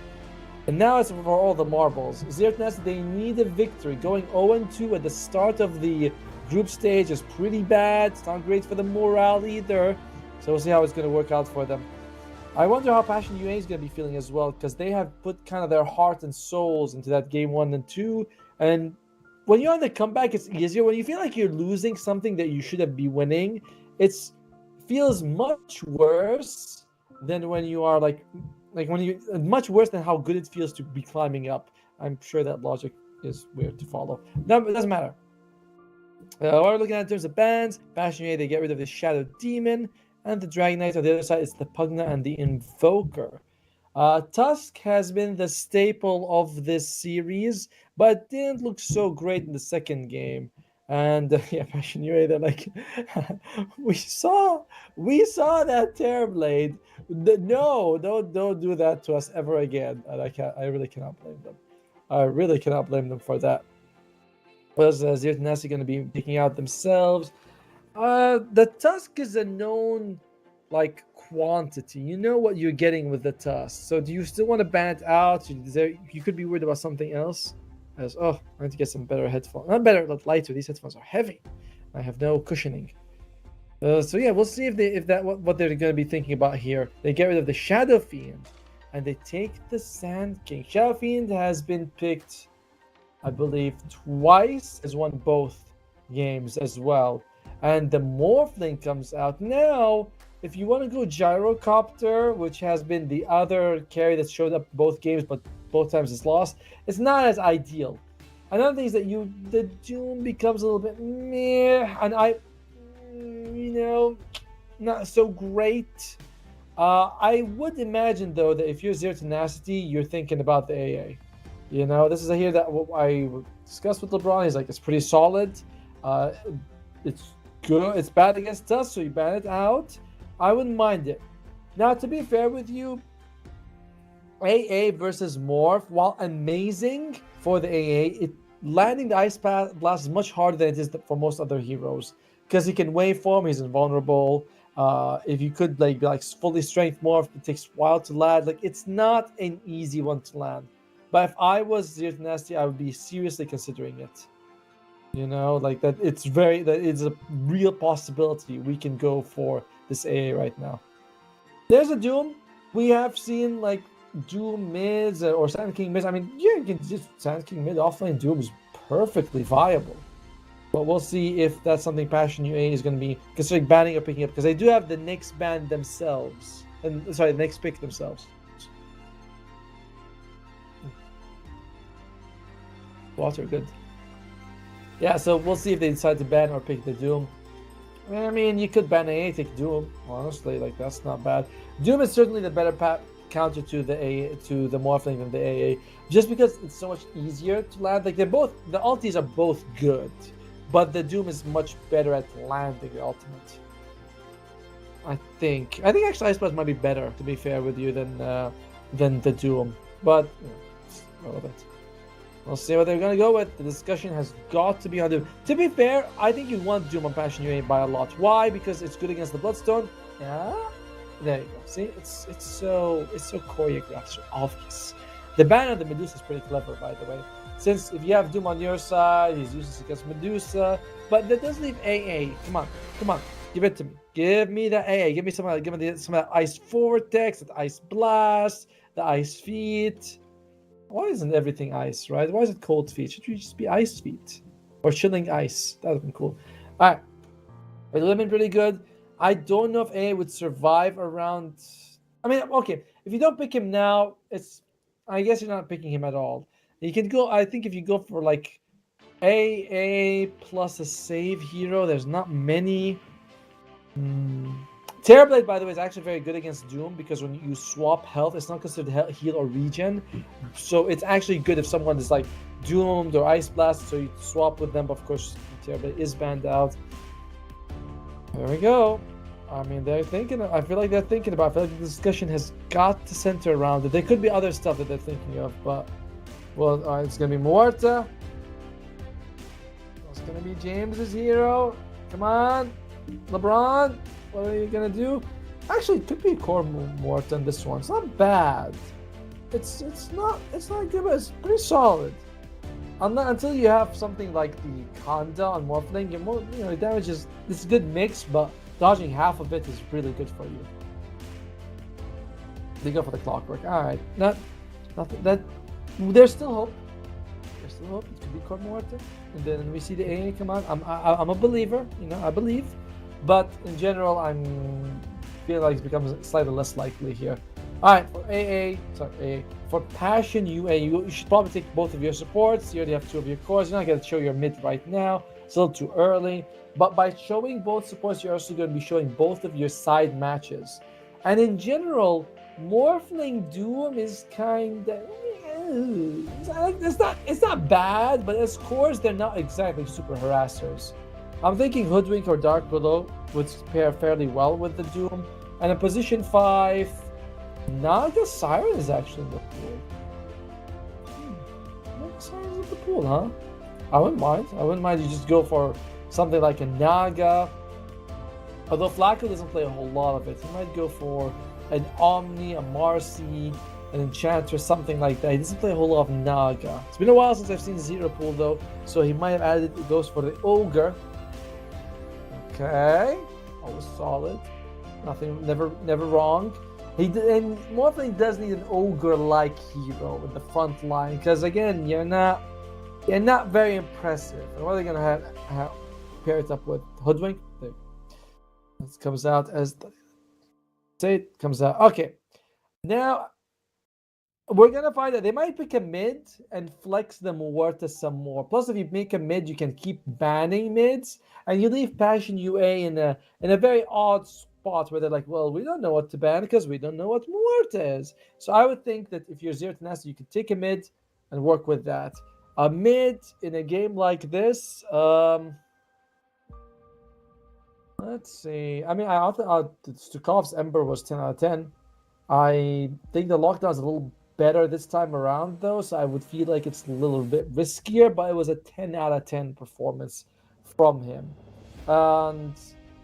And now it's for all the marbles. Zero Tenacity, they need a victory. Going 0-2 at the start of the group stage is pretty bad. It's not great for the morale either. So we'll see how it's going to work out for them. I wonder how Passion UA is going to be feeling as well, because they have put kind of their heart and souls into that game 1 and 2. And when you're on the comeback, it's easier. When you feel like you're losing something that you should have been winning, it feels much worse than when you are like when you much worse than how good it feels to be climbing up. I'm sure that logic is weird to follow. No, it doesn't matter. What we're looking at in terms of bans, Passion UA, they get rid of the Shadow Demon, and the Dragon Knight on the other side is the Pugna and the Invoker. Tusk has been the staple of this series, but didn't look so great in the second game. And Passion UA, they're like, we saw that Terrorblade. No, don't do that to us ever again. And I really cannot blame them. I really cannot blame them for that. What else is Zero Tenacity going to be picking out themselves? The Tusk is a known quantity. You know what you're getting with the Tusk. So do you still want to ban it out? You could be worried about something else. I need to get some better headphones. Not better, but lighter. These headphones are heavy. I have no cushioning. We'll see if what they're going to be thinking about here. They get rid of the Shadow Fiend, and they take the Sand King. Shadow Fiend has been picked, I believe, twice. Has won both games as well. And the Morphling comes out now. If you want to go Gyrocopter, which has been the other carry that showed up both games, but both times it's lost, it's not as ideal. Another thing is that the Doom becomes a little bit meh, and not so great. I would imagine though that if you're Zero Tenacity, you're thinking about the AA. This is a hero that I discussed with LeBron. He's like, it's pretty solid. It's good. It's bad against us, so you ban it out. I wouldn't mind it. Now, to be fair with you, AA versus Morph, while amazing for the AA, landing the Ice Blast is much harder than it is for most other heroes, because he can waveform, he's invulnerable. If you could be fully strength Morph, it takes a while to land. It's not an easy one to land. But if I was Zero Tenacity, I would be seriously considering it. That it's a real possibility we can go for this AA right now. There's a Doom. We have seen Doom mids or Sand King mids. I mean, you can just Sand King mid offlane Doom is perfectly viable. But we'll see if that's something Passion UA is going to be considering banning or picking up, because they do have the next ban themselves. The next pick themselves. Water, good. Yeah, so we'll see if they decide to ban or pick the Doom. I mean, you could ban AA, take Doom. Honestly, that's not bad. Doom is certainly the better counter to the Morphling than the AA, just because it's so much easier to land. The ultis are both good, but the Doom is much better at landing the ultimate. I think actually Ice Blast might be better, to be fair with you, than the Doom, but it's relevant. We'll see what they're going to go with. The discussion has got to be on Doom. To be fair, I think you want Doom on Passion UA by a lot. Why? Because it's good against the Bloodstone. Yeah. There you go. See, it's so choreographed, so obvious. The ban on the Medusa is pretty clever, by the way. Since if you have Doom on your side, he's useless against Medusa. But that does leave AA. Come on. Give it to me. Give me the AA. Give me some of that Ice Vortex, the Ice Blast, the Ice Feet. Why isn't everything ice, right? Why is it cold feet? Should you just be ice feet? Or chilling ice? That would have been cool. Alright. It would have been pretty good. I don't know if AA would survive around. I mean, okay. If you don't pick him now, I guess you're not picking him at all. You can go. I think if you go for like AA plus a save hero, there's not many. Terrorblade, by the way, is actually very good against Doom because when you swap health, it's not considered heal or regen. So it's actually good if someone is like doomed or ice blast, so you swap with them. But of course, Terrorblade is banned out. There we go. I mean, they're thinking. I feel like they're thinking about. I feel like the discussion has got to center around it. There could be other stuff that they're thinking of, but well, it's gonna be Muerta. It's gonna be James's hero. Come on, LeBron. What are you gonna do? Actually, it could be core more than this one. It's not bad. It's not good, but it's pretty solid. Until you have something like the Kanda on Morphling, damage is it's a good mix, but dodging half of it is really good for you. They go for the clockwork. All right, nothing. That there's still hope. There's still hope. It could be core Morta, and then we see the AA come out. I'm a believer. I believe. But in general, I'm feeling like it becomes slightly less likely here. All right, for Passion UA, you should probably take both of your supports. You already have 2 of your cores. You're not going to show your mid right now. It's a little too early. But by showing both supports, you're also going to be showing both of your side matches. And in general, Morphling Doom is kind of... It's not bad, but as cores, they're not exactly super harassers. I'm thinking Hoodwink or Dark Below would pair fairly well with the Doom. And in position 5, Naga Siren is actually in the pool. Naga Siren's in the pool, huh? I wouldn't mind you just go for something like a Naga. Although Flacco doesn't play a whole lot of it. He might go for an Omni, a Marcy, an Enchantress, something like that. He doesn't play a whole lot of Naga. It's been a while since I've seen Zero Pool though, so he might have added those for the Ogre. Okay, always solid. Nothing, never wrong. And Morphling does need an ogre-like hero in the front line because again, you're not very impressive. And what are they gonna have pair it up with? Hoodwink. There. This comes out as comes out. Okay, now we're gonna find that they might pick a mid and flex the Muerta some more. Plus, if you make a mid, you can keep banning mids, and you leave Passion UA in a very odd spot where they're like, well, we don't know what to ban because we don't know what Muerta is. So I would think that if you're Zero Tenacity, you could take a mid and work with that. A mid in a game like this, let's see. I mean, I thought Stukov's Ember was 10 out of 10. I think the lockdown is a little better this time around though, so I would feel like it's a little bit riskier, but it was a 10 out of 10 performance from him. And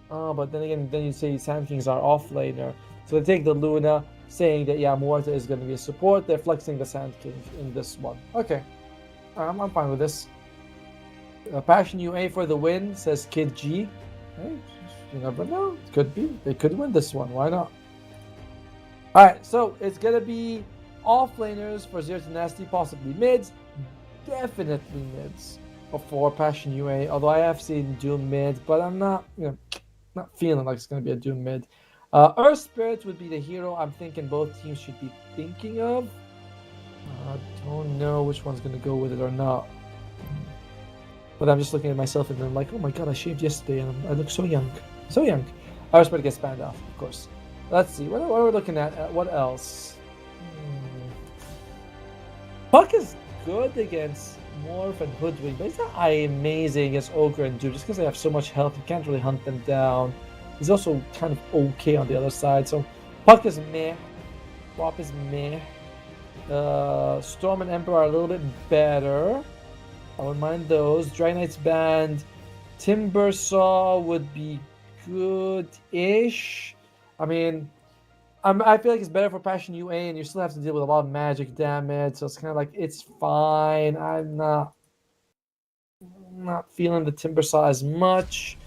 but then again, then you say Sand Kings are offlaner, so they take the Luna, saying that Muerta is going to be a support. They're flexing the Sand King in this one. Okay, I'm fine with this. Passion UA for the win, says Kid G. Hey, you never know. It could be. They could win this one. Why not? All right, so it's gonna be offlaners for Zero to Nasty, possibly mids, definitely mids for Passion UA. Although I have seen Doom mid, but I'm not feeling like it's gonna be a Doom mid. Earth Spirit would be the hero I'm thinking both teams should be thinking of. I don't know which one's gonna go with it or not. But I'm just looking at myself and I'm like, oh my god, I shaved yesterday and I look so young. So young. Earth Spirit gets banned off, of course. Let's see, what are we looking at? What else? Puck is good against Morph and Hoodwink, but he's not amazing against Ogre and Doom just because they have so much health. You can't really hunt them down. He's also kind of okay on the other side. So Puck is meh. Swap is meh. Storm and Emperor are a little bit better. I wouldn't mind those. Dry Knight's banned. Timbersaw would be good-ish. I mean, I feel like it's better for Passion UA, and you still have to deal with a lot of magic damage, so it's kind of like, it's fine. I'm not feeling the Timbersaw as much.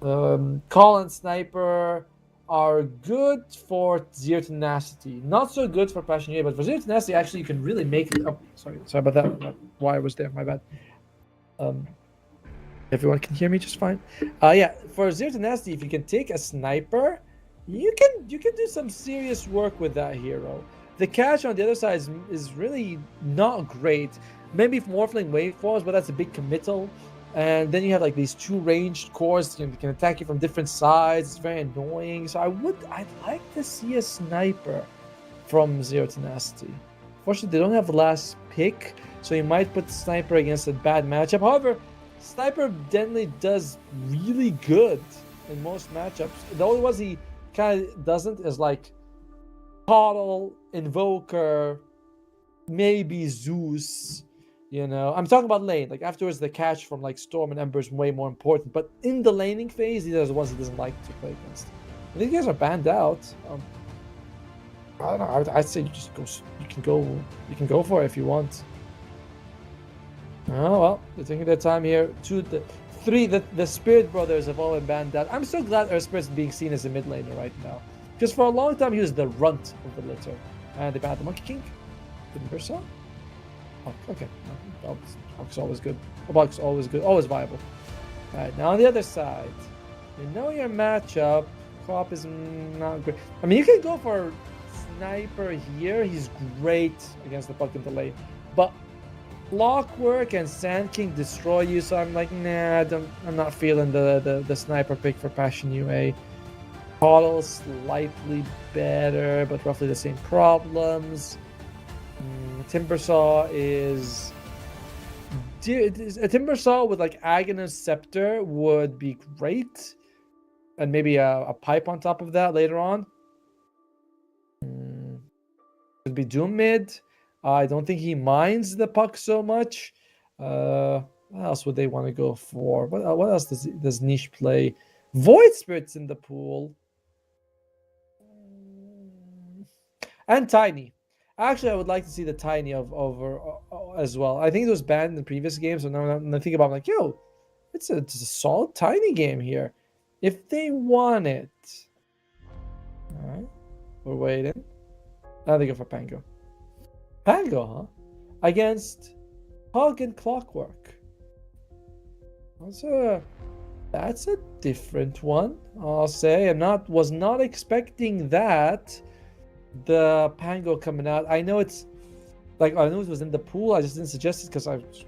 Call and Sniper are good for Zero Tenacity. Not so good for Passionate, but for Zero Tenacity, actually, you can really make it. Oh, sorry about that. That wire was there. My bad. Everyone can hear me just fine. Yeah, for Zero Tenacity, if you can take a Sniper, you can do some serious work with that hero. The catch on the other side is really not great. Maybe Morphling Waveforms, but that's a big committal. And then you have like these two ranged cores that can attack you from different sides. It's very annoying. So I'd like to see a Sniper from Zero Tenacity. Fortunately, they don't have the last pick, so you might put Sniper against a bad matchup. However, Sniper definitely does really good in most matchups. The only ones he kind of doesn't is like Coddle, Invoker, maybe Zeus. I'm talking about lane. Like afterwards, the catch from like Storm and Ember is way more important. But in the laning phase, these are the ones he doesn't like to play against. And these guys are banned out. I don't know. I'd say you just go. You can go for it if you want. Oh well, they're taking their time here. The Spirit Brothers have all been banned out. I'm so glad Earthspirit's being seen as a mid laner right now, because for a long time he was the runt of the litter. And they banned the Monkey King. Timbersaw. Oh, okay. Buck's always good. Buck's always good. Always viable. All right, now on the other side, you know your matchup. Crop is not great. I mean, you can go for Sniper here. He's great against the Buck in the lane, but Clockwork and Sand King destroy you, so I'm like, nah, I'm not feeling the Sniper pick for Passion UA. Coddle slightly better, but roughly the same problems. Timbersaw is a Timbersaw with like Aghanim Scepter would be great, and maybe a pipe on top of that later on. Could be Doom mid. I don't think he minds the puck so much. What else would they want to go for? What else does Niche play? Void Spirit's in the pool. And Tiny. Actually, I would like to see the Tiny over as well. I think it was banned in the previous game, so now I'm thinking about it, I'm like, yo, it's a solid Tiny game here. If they want it. Alright. We're waiting. Now they go for Pango. Pango, huh? Against Hug and Clockwork. That's a different one, I'll say. Was not expecting that. The Pango coming out. I know it was in the pool. I just didn't suggest it because it's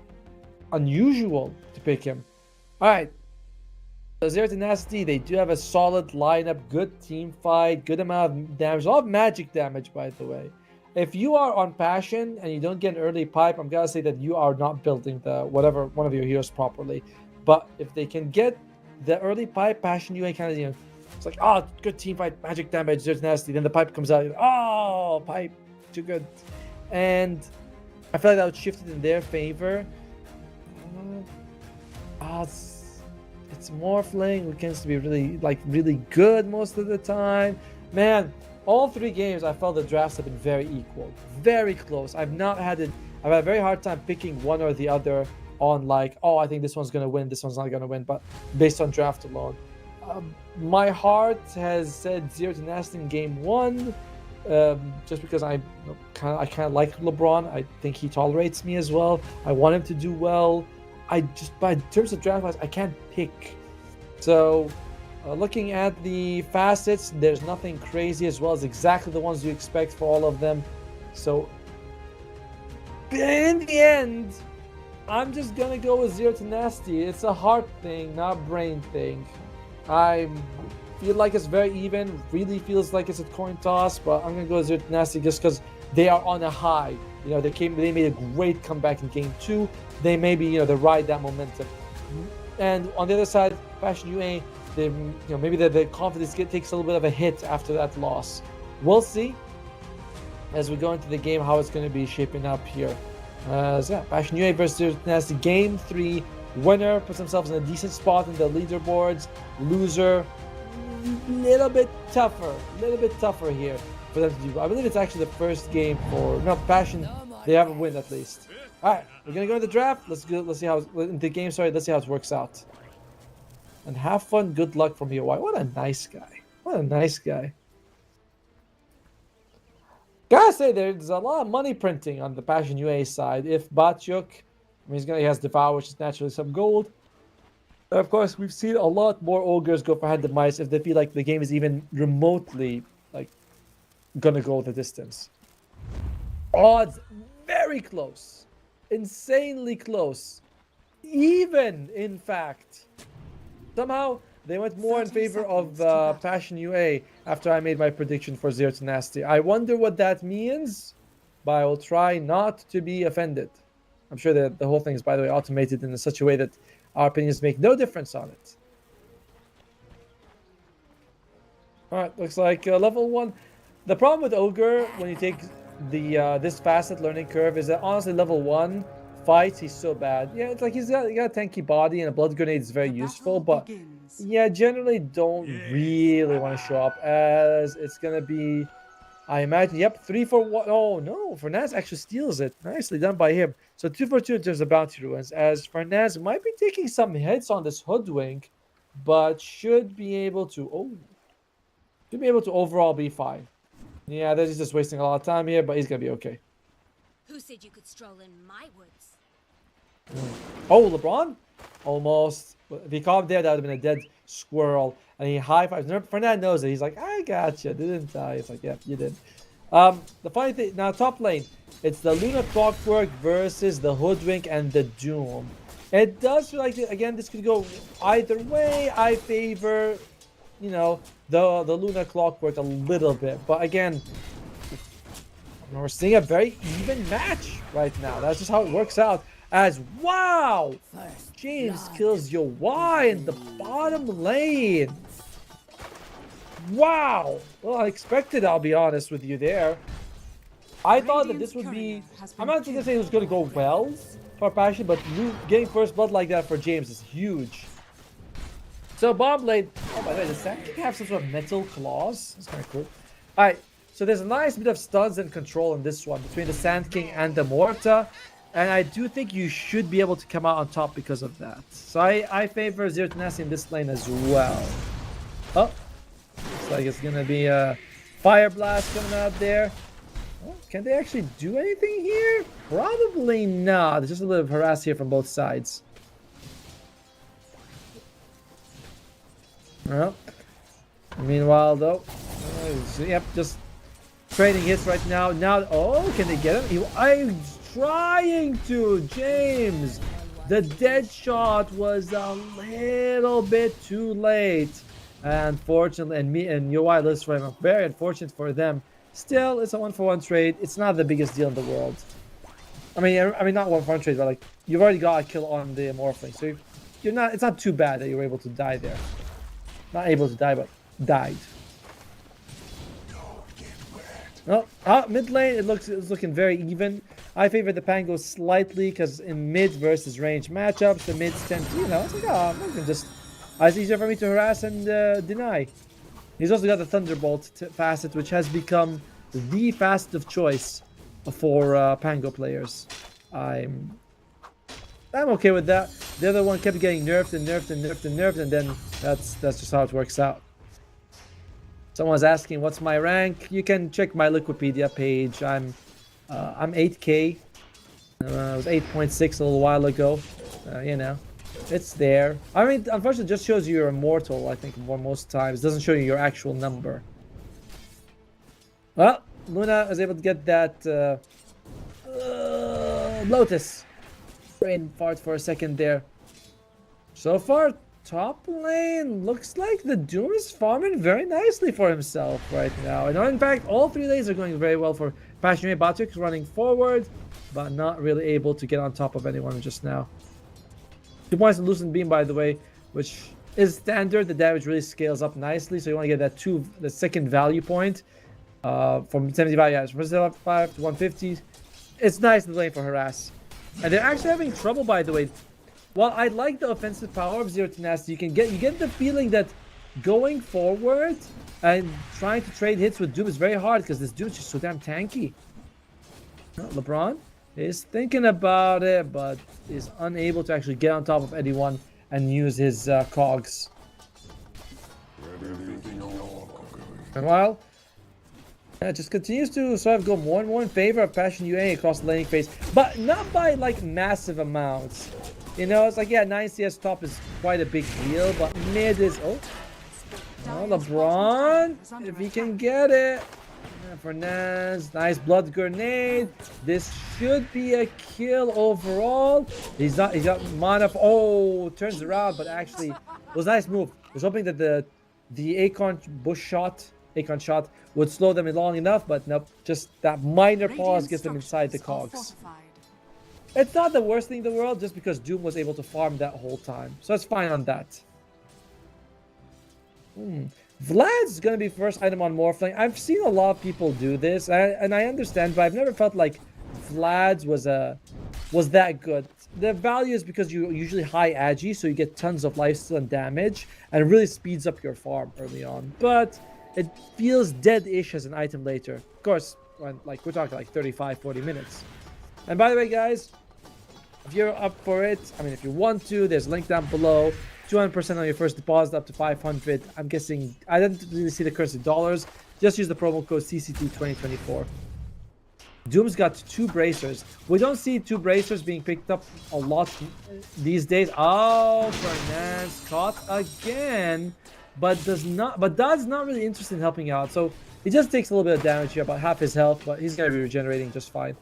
unusual to pick him. Alright. So Zero Tenacity, they do have a solid lineup, good team fight, good amount of damage. A lot of magic damage, by the way. If you are on Passion and you don't get an early pipe, I'm gonna say that you are not building one of your heroes properly. But if they can get the early pipe, Passion UA kind of, it's like, oh, good team fight, magic damage, Zero Tenacity. Then the pipe comes out, oh, pipe, too good. And I feel like that would shift it in their favor. It's Morphling, who tends to be really good most of the time. Man, all three games, I felt the drafts have been very equal, very close. I've had a very hard time picking one or the other on like, oh, I think this one's gonna win, this one's not gonna win, but based on draft alone. My heart has said Zero Tenacity in game one, just because I kind of like LeBron. I think he tolerates me as well. I want him to do well. But in terms of draft wise, I can't pick. So, looking at the facets, there's nothing crazy, as well as exactly the ones you expect for all of them. So, in the end, I'm just gonna go with Zero Tenacity. It's a heart thing, not brain thing. I feel like it's very even. Really feels like it's a coin toss, but I'm gonna go with Zero Tenacity just because they are on a high. They made a great comeback in game 2. They maybe they ride that momentum. And on the other side, Passion UA, maybe the confidence takes a little bit of a hit after that loss. We'll see as we go into the game how it's going to be shaping up here. Passion UA versus Zero Tenacity, game 3. Winner puts themselves in a decent spot in the leaderboards. Loser, little bit tougher here for them to do. I believe it's actually the first game for Passion. They have a win at least. All right, we're gonna go to the draft. Let's see how it works out. And have fun. Good luck from your wife. What a nice guy. What a nice guy. Gotta say, there's a lot of money printing on the Passion UA side. If Batyuk, I mean, he has Devour, which is naturally some gold. Of course, we've seen a lot more ogres go for hand of mice if they feel like the game is even remotely like gonna go the distance. Odds very close, insanely close, even in fact. Somehow they went more in 30 favor of seconds to battle. Passion UA after I made my prediction for Zero to Nasty. I wonder what that means, but I will try not to be offended. I'm sure that the whole thing is, by the way, automated in such a way that our opinions make no difference on it. Alright, looks like level 1. The problem with Ogre, when you take the this facet learning curve, is that honestly level 1 fights, he's so bad. Yeah, it's like he got a tanky body and a blood grenade is very The useful, battle but begins. yeah, generally don't really want to show up, as it's gonna be, I imagine, yep, 3 for 1. Oh no, Fernaz actually steals it. Nicely done by him. So 2 for 2 in terms of bounty ruins, as Fernaz might be taking some hits on this hoodwink, but should be able to overall be fine. Yeah, he's just wasting a lot of time here, but he's gonna be okay. Who said you could stroll in my woods? Oh, LeBron? Almost. If he caught him there, that would have been a dead squirrel. And he high fives. Fernand knows it. He's like, I gotcha, didn't I? It's like, yeah, you did. The funny thing, now top lane, it's the Luna Clockwork versus the Hoodwink and the Doom. It does feel like, again, this could go either way. I favor, you know, the Luna Clockwork a little bit. But again, we're seeing a very even match right now. That's just how it works out. As wow, James kills your Y in the bottom lane. Wow, well, unexpected, I'll be honest with you there. I thought that this would be, I'm not going to say it was going to go well for Passion, but getting first blood like that for James is huge. So bottom lane, oh by the way, does Sand King have some sort of metal claws? That's kind of cool. Alright, so there's a nice bit of stuns and control in this one between the Sand King and the Morta. And I do think you should be able to come out on top because of that. So I favor Zero to Nasty in this lane as well. Oh, looks like it's going to be a Fire Blast coming out there. Oh, can they actually do anything here? Probably not. There's just a little harass here from both sides. Well, meanwhile though, yep, just trading hits right now. Now, oh, can they get him? I'm trying to, James. The dead shot was a little bit too late. Unfortunately, and UI lives for him. Very unfortunate for them. Still, it's a 1-for-1 trade. It's not the biggest deal in the world. I mean, not 1-for-1 trade, but like you've already got a kill on the Morphling, so you're not. It's not too bad that you were able to die there. Not able to die, but died. Well, mid lane, it's looking very even. I favor the Pango slightly because in mid versus range matchups, the mids tend to, it's like, it's easier for me to harass and deny. He's also got the Thunderbolt facet, which has become the facet of choice for Pango players. I'm okay with that. The other one kept getting nerfed and nerfed and nerfed and nerfed, and then that's just how it works out. Someone's asking what's my rank. You can check my Liquipedia page. I'm 8K. It was 8.6 a little while ago. It's there. I mean, unfortunately, it just shows you you're immortal, I think, most times. It doesn't show you your actual number. Well, Luna is able to get that Lotus. Brain fart for a second there. So far, top lane looks like the Doom is farming very nicely for himself right now. And in fact, all 3 lanes are going very well for Passionate. Batyuk running forward, but not really able to get on top of anyone just now. 2 points in Lucent Beam, by the way, which is standard. The damage really scales up nicely, so you want to get that the second value point from 75 from 75 to 150. It's nice in the lane for harass. And they're actually having trouble, by the way. While I like the offensive power of Zero to Nasty, you get the feeling that going forward and trying to trade hits with Doom is very hard because this Doom is just so damn tanky. LeBron is thinking about it, but is unable to actually get on top of anyone. and use his cogs. Meanwhile, it just continues to sort of go more and more in favor of Passion UA across the laning phase, but not by like massive amounts. You know, it's like, yeah, 9 CS top is quite a big deal, but mid is... Oh, LeBron, if he can get it. Yeah, Fernandez, nice blood grenade. This should be a kill overall. He's got mana. Oh, turns around, but actually, it was a nice move. I was hoping that the Akon shot would slow them long enough, but nope. Just that minor pause gets them inside the cogs. It's not the worst thing in the world, just because Doom was able to farm that whole time, so it's fine on that. Vlad's gonna be first item on Morphling. I've seen a lot of people do this, and I understand, but I've never felt like Vlad's was that good. The value is because you usually high agi, so you get tons of lifesteal and damage, and it really speeds up your farm early on. But it feels dead-ish as an item later. Of course, when like we're talking like 35-40 minutes. And by the way, guys, if you're up for it, I mean, if you want to, there's a link down below. 200% on your first deposit up to 500. I'm guessing I didn't really see the currency dollars. Just use the promo code CCT 2024. Doom's got 2 bracers. We don't see 2 bracers being picked up a lot these days. Oh, Fernandez caught again, but Dad's not really interested in helping out. So he just takes a little bit of damage here, about half his health, but he's gonna be regenerating just fine.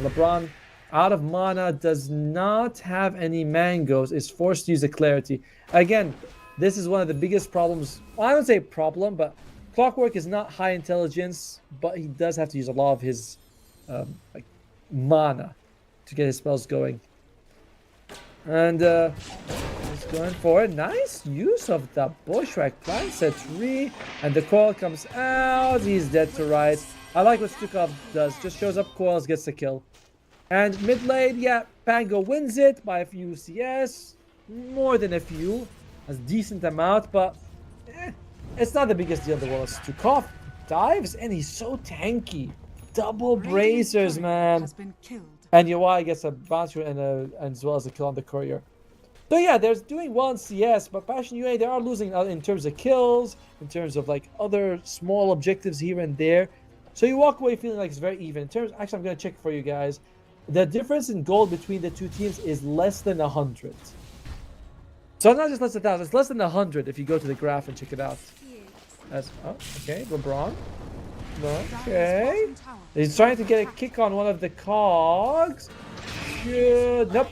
LeBron, out of mana, does not have any mangoes, is forced to use a clarity. Again, this is one of the biggest problems. Well, I don't say problem, but Clockwork is not high intelligence, but he does have to use a lot of his like mana to get his spells going. And he's going for a nice use of the Bushwhack. Plants a tree, and the coil comes out. He's dead to rights. I like what Stukov does. Just shows up, coils, gets the kill. And mid lane, yeah, Pango wins it by a few CS. More than a few. A decent amount, but it's not the biggest deal in the world. Stukov dives, and he's so tanky. Double bracers, man. And Yawai gets a bouncer and as well as a kill on the courier. So yeah, they're doing well in CS, but Passion UA, they are losing in terms of kills, in terms of like other small objectives here and there. So you walk away feeling like it's very even. In terms, actually, I'm gonna check for you guys. The difference in gold between the two teams is less than 100. So not just less than 1,000, it's less than 100 if you go to the graph and check it out. That's, oh, okay, LeBron. Okay. He's trying to get a kick on one of the cogs. Good. Nope.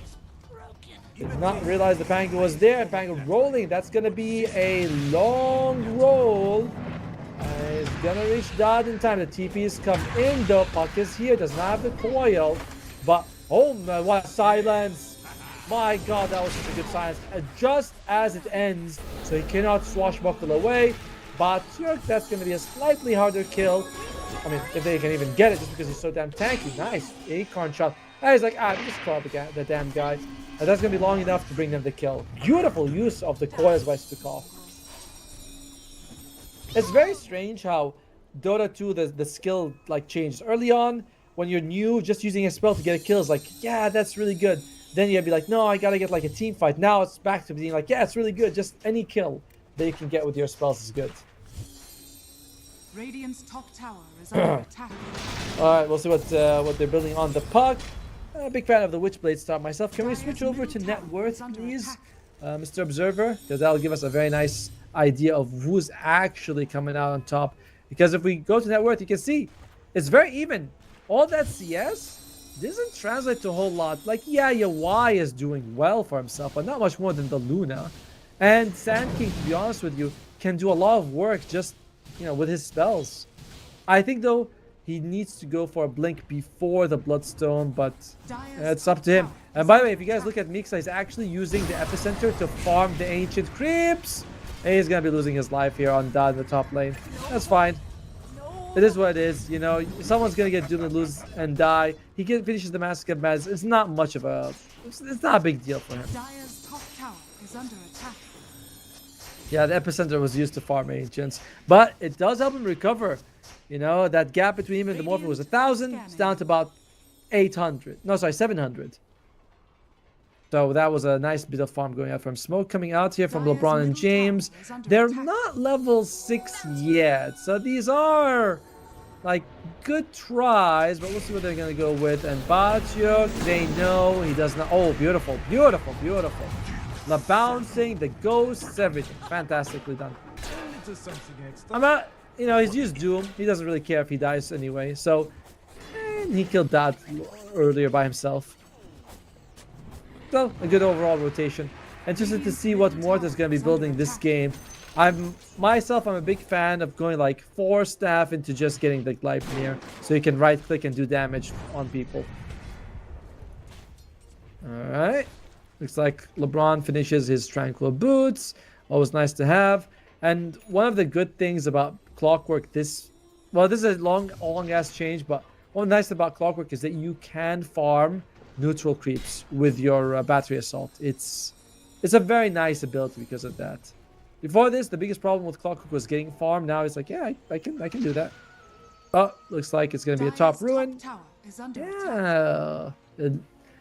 Did not realize the Pango was there. And Pango rolling. That's going to be a long roll. He's going to reach Dad in time. The TP's come in though. Puck is here. Does not have the coil. But, oh my, what silence. My god, that was such a good silence. Just as it ends, so he cannot swashbuckle away. But that's going to be a slightly harder kill. I mean, if they can even get it, just because he's so damn tanky. Nice acorn shot. And he's like, just call the damn guy. And that's going to be long enough to bring them the kill. Beautiful use of the coils by Stukov. It's very strange how Dota 2, the skill like changes. Early on, when you're new, just using a spell to get a kill is like, yeah, that's really good. Then you'd be like, no, I gotta get like a team fight. Now it's back to being like, yeah, it's really good. Just any kill that you can get with your spells is good. Radiant's top tower is under attack. Alright, we'll see what they're building on the puck. Big fan of the Witchblade start myself. Can we switch over to net worth, please? Mr. Observer, because that'll give us a very nice idea of who's actually coming out on top. Because if we go to net worth, you can see it's very even. All that CS doesn't translate to a whole lot. Like, yeah, Yawai is doing well for himself, but not much more than the Luna. And Sand King, to be honest with you, can do a lot of work just, you know, with his spells. I think, though, he needs to go for a blink before the Bloodstone, but it's up to him. And by the way, if you guys look at Mixa, he's actually using the Epicenter to farm the Ancient Creeps. And he's going to be losing his life here on Dad in the top lane. That's fine. It is what it is, you know. Someone's going to get doomed and lose and die. He finishes the Mask of Madness. It's not much of a... It's not a big deal for him. Dire's top tower is under attack. Yeah, the Epicenter was used to farm Ancients. But it does help him recover. You know, that gap between him and the Morpher was 1,000. It's down to about 800. No, sorry, 700. So that was a nice bit of farm going out from Smoke coming out here from LeBron and James. They're not level 6 yet. So these are like good tries, but we'll see what they're going to go with. And Batyuk, they know he does not. Oh, beautiful, beautiful, beautiful. The bouncing, the ghosts, everything. Fantastically done. I'm not, you know, he's used Doom. He doesn't really care if he dies anyway. So, and he killed that earlier by himself. So, a good overall rotation. Interested to see what Morta's going to be building this game. I'm a big fan of going like 4 staff into just getting the Gleipnir, so you can right click and do damage on people. Alright. Looks like LeBron finishes his Tranquil Boots. Always nice to have. And one of the good things about Clockwork this is a long ass change, but one nice about Clockwork is that you can farm neutral creeps with your battery assault. It's a very nice ability because of that. Before this, the biggest problem with Clockwork was getting farm. Now it's like, yeah, I can do that. Oh, looks like it's gonna be a top ruin. Yeah,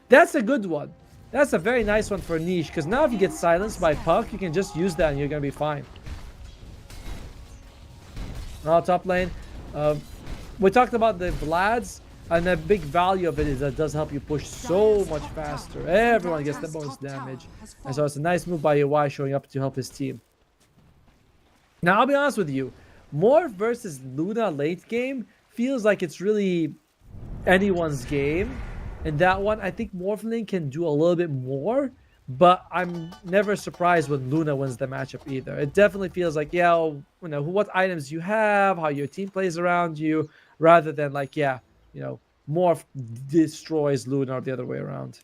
that's a good one. That's a very nice one for niche, because now if you get silenced by Puck, you can just use that and you're gonna be fine. Now top lane, we talked about the Vlads, and the big value of it is that it does help you push so much faster. Everyone gets the bonus damage, and so it's a nice move by UI showing up to help his team. Now I'll be honest with you, Morph versus Luna late game feels like it's really anyone's game. In that one, I think Morphling can do a little bit more, but I'm never surprised when Luna wins the matchup either. It definitely feels like, yeah, you know, what items you have, how your team plays around you, rather than like, yeah, you know, Morph destroys Luna or the other way around.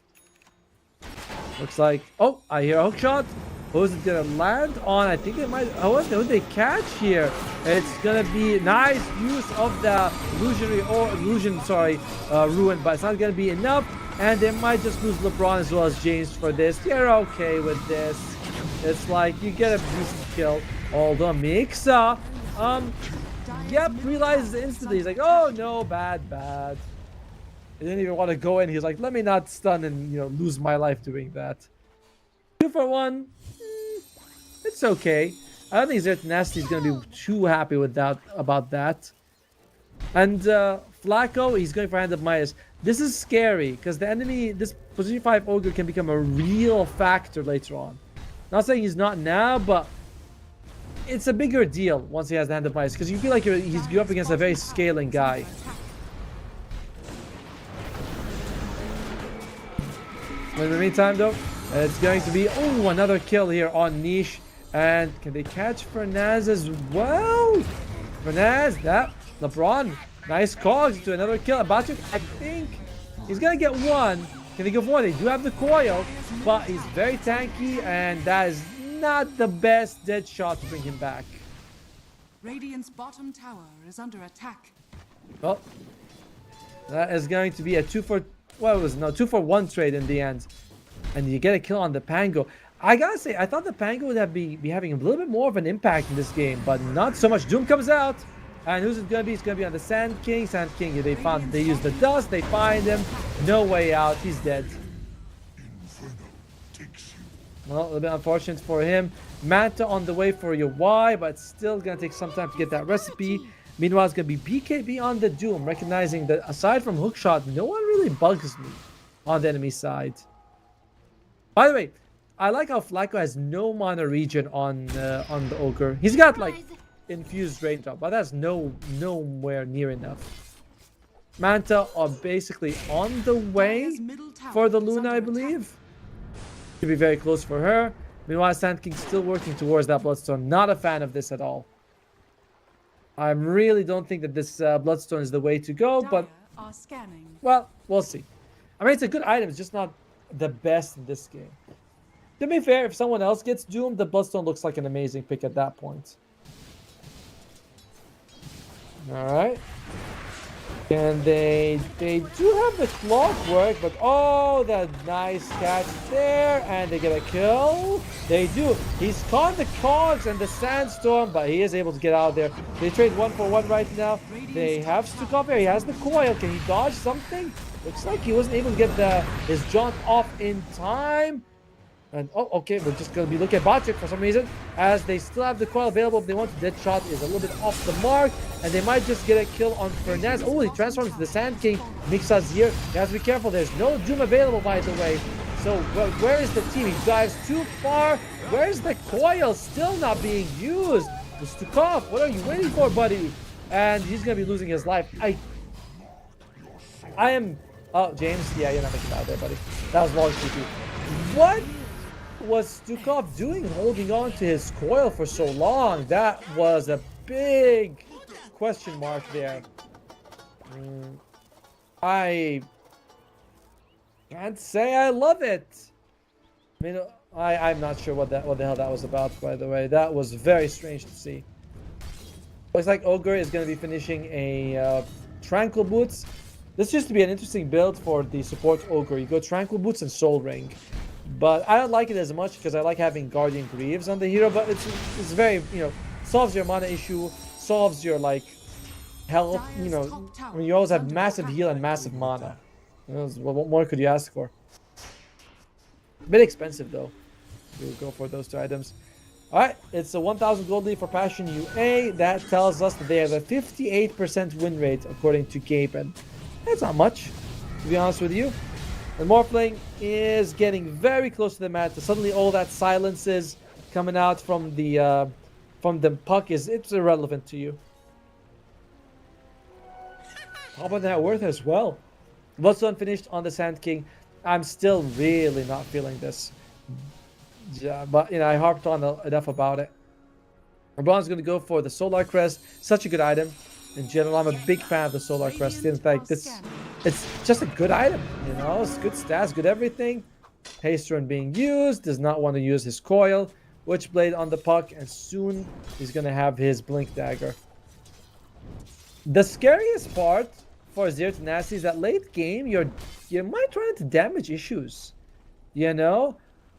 Looks like, oh, I hear a hook shot. Who's it gonna land on? I think it might. Oh, what do they catch here? It's gonna be nice use of the ruin, but it's not gonna be enough, and they might just lose LeBron as well as James for this. You're okay with this. It's like you get a decent kill. Although Mixa, realizes instantly. He's like, oh no, bad. He didn't even want to go in. He's like, let me not stun and, you know, lose my life doing that. 2 for 1. It's okay. I don't think Zertanasti is going to be too happy with that about that. And Flacco, he's going for Hand of Midas. This is scary because the enemy, this position 5 ogre can become a real factor later on. Not saying he's not now, but it's a bigger deal once he has the Hand of Midas, because you feel like you're up against a very scaling guy. But in the meantime, though, it's going to be another kill here on Niche. And can they catch Fernaz as well? Fernaz, that LeBron, nice call to another kill. Batyuk, I think he's gonna get one. Can they go for more? They do have the coil, but he's very tanky, and that is not the best dead shot to bring him back. Radiant's bottom tower is under attack. Well, that is going to be a 2 for 1 trade in the end, and you get a kill on the Pango. I gotta say, I thought the Pango would be having a little bit more of an impact in this game, but not so much. Doom comes out, and who's it gonna be? It's gonna be on the Sand King. Sand King, they use the dust, they find him. No way out, he's dead. Well, a little bit unfortunate for him. Manta on the way for your Y, but still gonna take some time to get that recipe. Meanwhile, it's gonna be BKB on the Doom, recognizing that aside from hookshot, no one really bugs me on the enemy side. By the way, I like how Flacco has no mana regen on the ogre. He's got like infused raindrop, but that's nowhere near enough. Manta are basically on the way for the Luna, I believe. Should be very close for her. Meanwhile, Sand King still working towards that Bloodstone. Not a fan of this at all. I really don't think that this Bloodstone is the way to go, but well, we'll see. I mean, it's a good item. It's just not the best in this game. To be fair, if someone else gets doomed, the Bloodstone looks like an amazing pick at that point. Alright. And they do have the clockwork, but oh, that nice catch there, and they get a kill. They do. He's caught the cogs and the sandstorm, but he is able to get out there. They trade 1-for-1 right now. They have Stukov here. He has the coil. Can he dodge something? Looks like he wasn't able to get his jaunt off in time. And oh, okay, we're just gonna be looking at Botchik for some reason, as they still have the coil available. If they want to, Deadshot is a little bit off the mark, and they might just get a kill on Fernaz. Oh, he transforms to the Sand King. Mixas here. He has to be careful. There's no Doom available, by the way. So where is the team? He dives too far. Where's the coil? Still not being used. Stukov, what are you waiting for, buddy? And he's gonna be losing his life. I am. Oh, James. Yeah, you're not making it out there, buddy. That was long TP. What was Stukov doing holding on to his coil for so long? That was a big question mark there. I can't say I love it. I mean, I'm not sure what the hell that was about, by the way. That was very strange to see. Looks like Ogre is going to be finishing a Tranquil Boots. This used to be an interesting build for the support Ogre. You go Tranquil Boots and Soul Ring. But I don't like it as much because I like having Guardian Greaves on the hero. But it's very, you know, solves your mana issue, solves your, like, health. You know, I mean, you always have massive heal and massive mana. You know, what more could you ask for? A bit expensive, though, to go for those two items. Alright, it's a 1,000 gold lead for Passion UA. That tells us that they have a 58% win rate, according to Gabe. And that's not much, to be honest with you. And Morphling is getting very close to the mat. Suddenly all that silence is coming out from the puck it's irrelevant to you. How about net worth as well? Bloodstone finished on the Sand King. I'm still really not feeling this. Yeah, but you know, I harped on enough about it. LeBron's gonna go for the Solar Crest. Such a good item. In general, I'm a big fan of the Solar Crest. In fact, it's just a good item, you know. It's good stats, good everything. Haste Rune being used, does not want to use his coil. Witchblade on the puck, and soon he's gonna have his Blink Dagger. The scariest part for Zero to Nasty is that late game, you might run into damage issues. You know?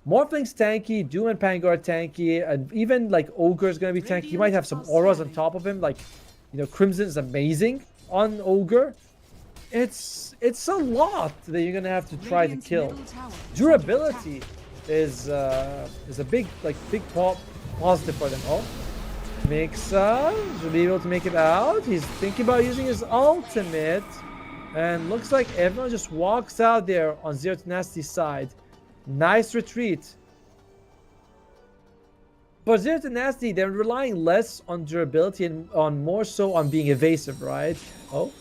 Morphling's tanky, Doom and Pangar tanky, and even like Ogre's gonna be tanky. You might have some auras on top of him, like, you know, Crimson is amazing on Ogre. It's a lot that you're gonna have to try to kill. Durability is a big positive for them. Oh, Mixa should be able to make it out. He's thinking about using his ultimate, and looks like everyone just walks out there on Zero to Nasty's side. Nice retreat. For Zero to Nasty, they're relying less on durability and more so on being evasive, right? Oh,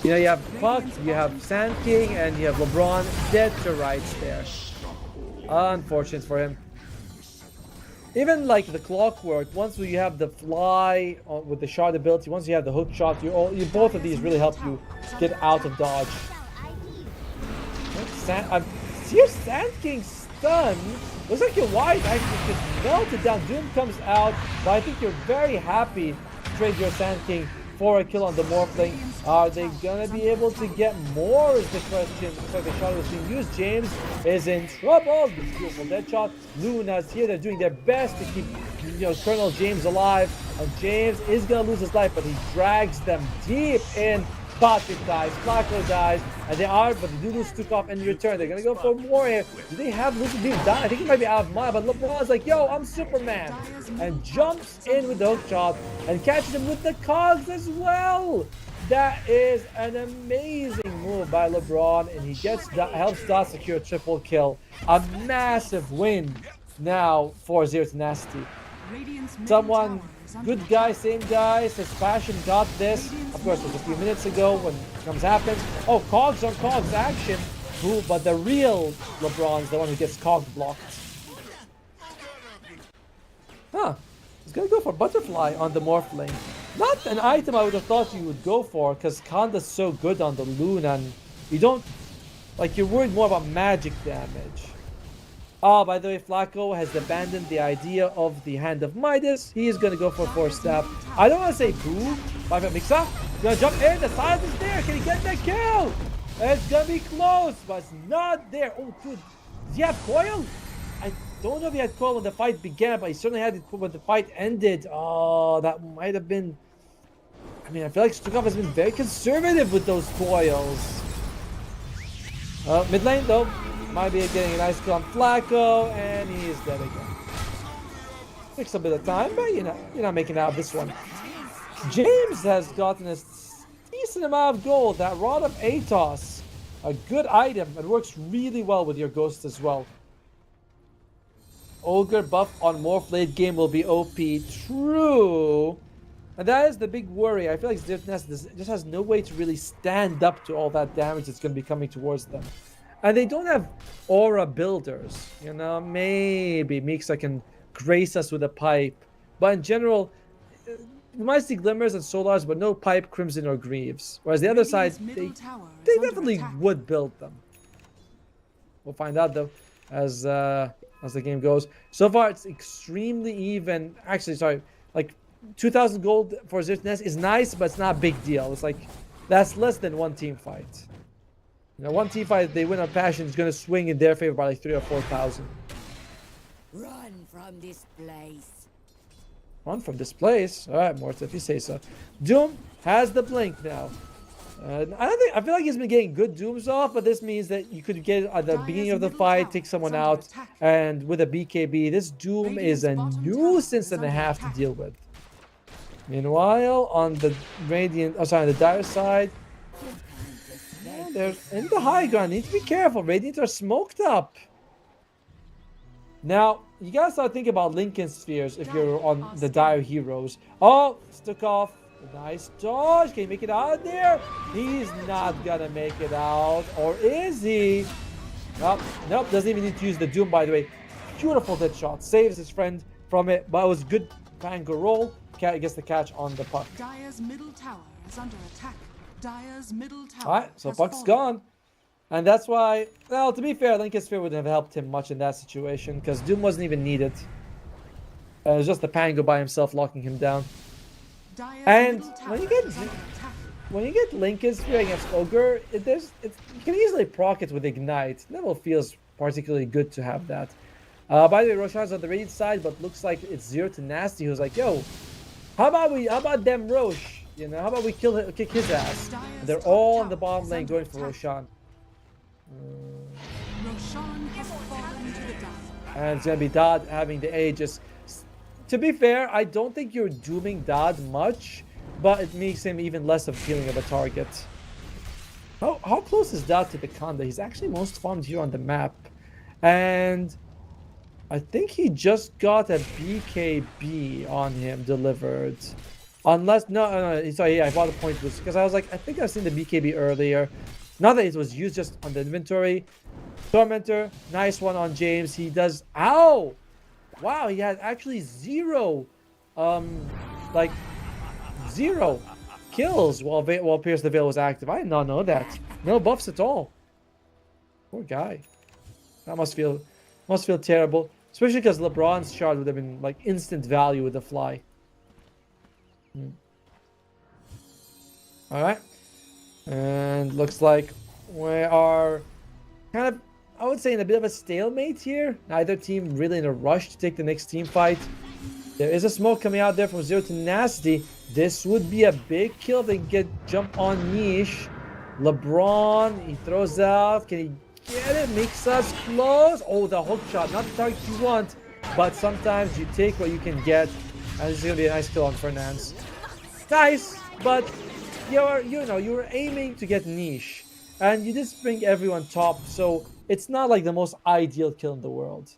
you know, you have Puck, you have Sand King, and you have LeBron dead to rights there. Unfortunate for him. Even like the clockwork, once you have the fly with the shard ability, once you have the hook shot, both of these really help you get out of dodge. Your Sand King stun. Looks like your Wise actually just melted down. Doom comes out, but I think you're very happy to trade your Sand King for a kill on the Morphling. Are they gonna be able to get more is the question. Looks like the shot was being used. James is in trouble. This beautiful dead shot. Luna's here. They're doing their best to keep, you know, Colonel James alive. And James is gonna lose his life, but he drags them deep in. Botchik dies, Flacco dies, and but they do lose Stukov in return. They're gonna go for more here. Do they have Lucas being done? I think he might be out of mind, but LeBron's like, yo, I'm Superman, and jumps in with the hook shot and catches him with the cogs as well. That is an amazing move by LeBron, and he helps Dot secure a triple kill. A massive win now for Zero to Nasty. Someone, good guy, same guy, says Passion got this. Of course, it was a few minutes ago when it comes happens. Oh, cogs on cogs action. But the real LeBron's the one who gets cogs blocked. Huh. He's gonna go for Butterfly on the Morphling. Not an item I would have thought you would go for, because Kanda's so good on the Loon, and you don't, like, you're worried more about magic damage. Oh, by the way, Flacco has abandoned the idea of the Hand of Midas. He is going to go for Force Staff. I don't want to say boo, but Mixa, Gonna jump in. The silence is there. Can he get that kill? It's gonna be close, but it's not there. Oh, dude. Does he have coil? I don't know if he had coil when the fight began, but he certainly had it when the fight ended. Oh, that might have been... I mean, I feel like Stukov has been very conservative with those coils. Mid lane, though, might be getting a nice kill on Flacco, and he is dead again. Takes a bit of time, but you're not making out this one. James has gotten a decent amount of gold. That Rod of Atos, a good item. It works really well with your Ghost as well. Ogre buff on Morph late game will be OP. True. And that is the big worry. I feel like Zirtnest just has no way to really stand up to all that damage that's going to be coming towards them. And they don't have aura builders. You know, maybe Mixa can grace us with a pipe. But in general, you might see Glimmers and Solars, but no pipe, Crimson, or Greaves. Whereas the other side, they definitely would build them. We'll find out, though, as the game goes. So far, it's extremely even. Actually, sorry, like 2,000 gold for Zirtnest is nice, but it's not a big deal. It's like, that's less than one team fight. You know, one team fight, they win on passion, is going to swing in their favor by like 3,000 or 4,000. Run from this place. Run from this place? Alright, Morta, if you say so. Doom has the blink now. I feel like he's been getting good Dooms off, but this means that you could get at the beginning of the fight, take someone out, and with a BKB, this Doom is a nuisance and a half to deal with. Meanwhile, on the Radiant, on the Dire side, they're in the high ground. Need to be careful. Radiant are smoked up. Now, you gotta start thinking about Lincoln Spheres if you're on the Dire Heroes. Oh, Stukov. Nice dodge. Can he make it out of there? He's not gonna make it out. Or is he? Nope. Nope. Doesn't even need to use the Doom, by the way. Beautiful dead shot. Saves his friend from it. But it was good Pango roll. Gets the catch on the puck. Dire's middle tower is under attack. Dire's middle tower. Alright, so puck's gone. And that's why, well, to be fair, Lincoln Sphere wouldn't have helped him much in that situation because Doom wasn't even needed. It was just the Pango by himself locking him down. And when you get Lincoln Sphere against Ogre, you can easily proc it with Ignite. Never feels particularly good to have that. By the way, Roshan's on the Radiant side, but looks like it's Zero to Nasty, who's like, yo, how about them Rosh? You know, how about we kick his ass? And they're all in the bottom lane going for Roshan. Roshan has fallen to the dark. And it's gonna be Dodd having the Aegis. To be fair, I don't think you're dooming Dodd much, but it makes him even less appealing of a target. How close is Dodd to the Kanda? He's actually most farmed here on the map. And I think he just got a BKB on him delivered. Unless, no, sorry, yeah, I bought a point because I was like, I think I've seen the BKB earlier. Not that it was used just on the inventory. Tormentor, nice one on James. He does, ow! Wow, he had actually zero kills while Pierce the Veil was active. I did not know that. No buffs at all. Poor guy. That must feel terrible. Especially because LeBron's shard would have been like instant value with the fly. Alright. And looks like we are kind of, I would say, in a bit of a stalemate here. Neither team really in a rush to take the next team fight. There is a smoke coming out there from Zero to Nasty. This would be a big kill if they can jump on Niche. LeBron, he throws out. Can he get it? Makes us close. Oh, the hook shot. Not the target you want, but sometimes you take what you can get. And this is going to be a nice kill on Fernandes. Nice, but you were aiming to get Niche. And you just bring everyone top, so it's not like the most ideal kill in the world.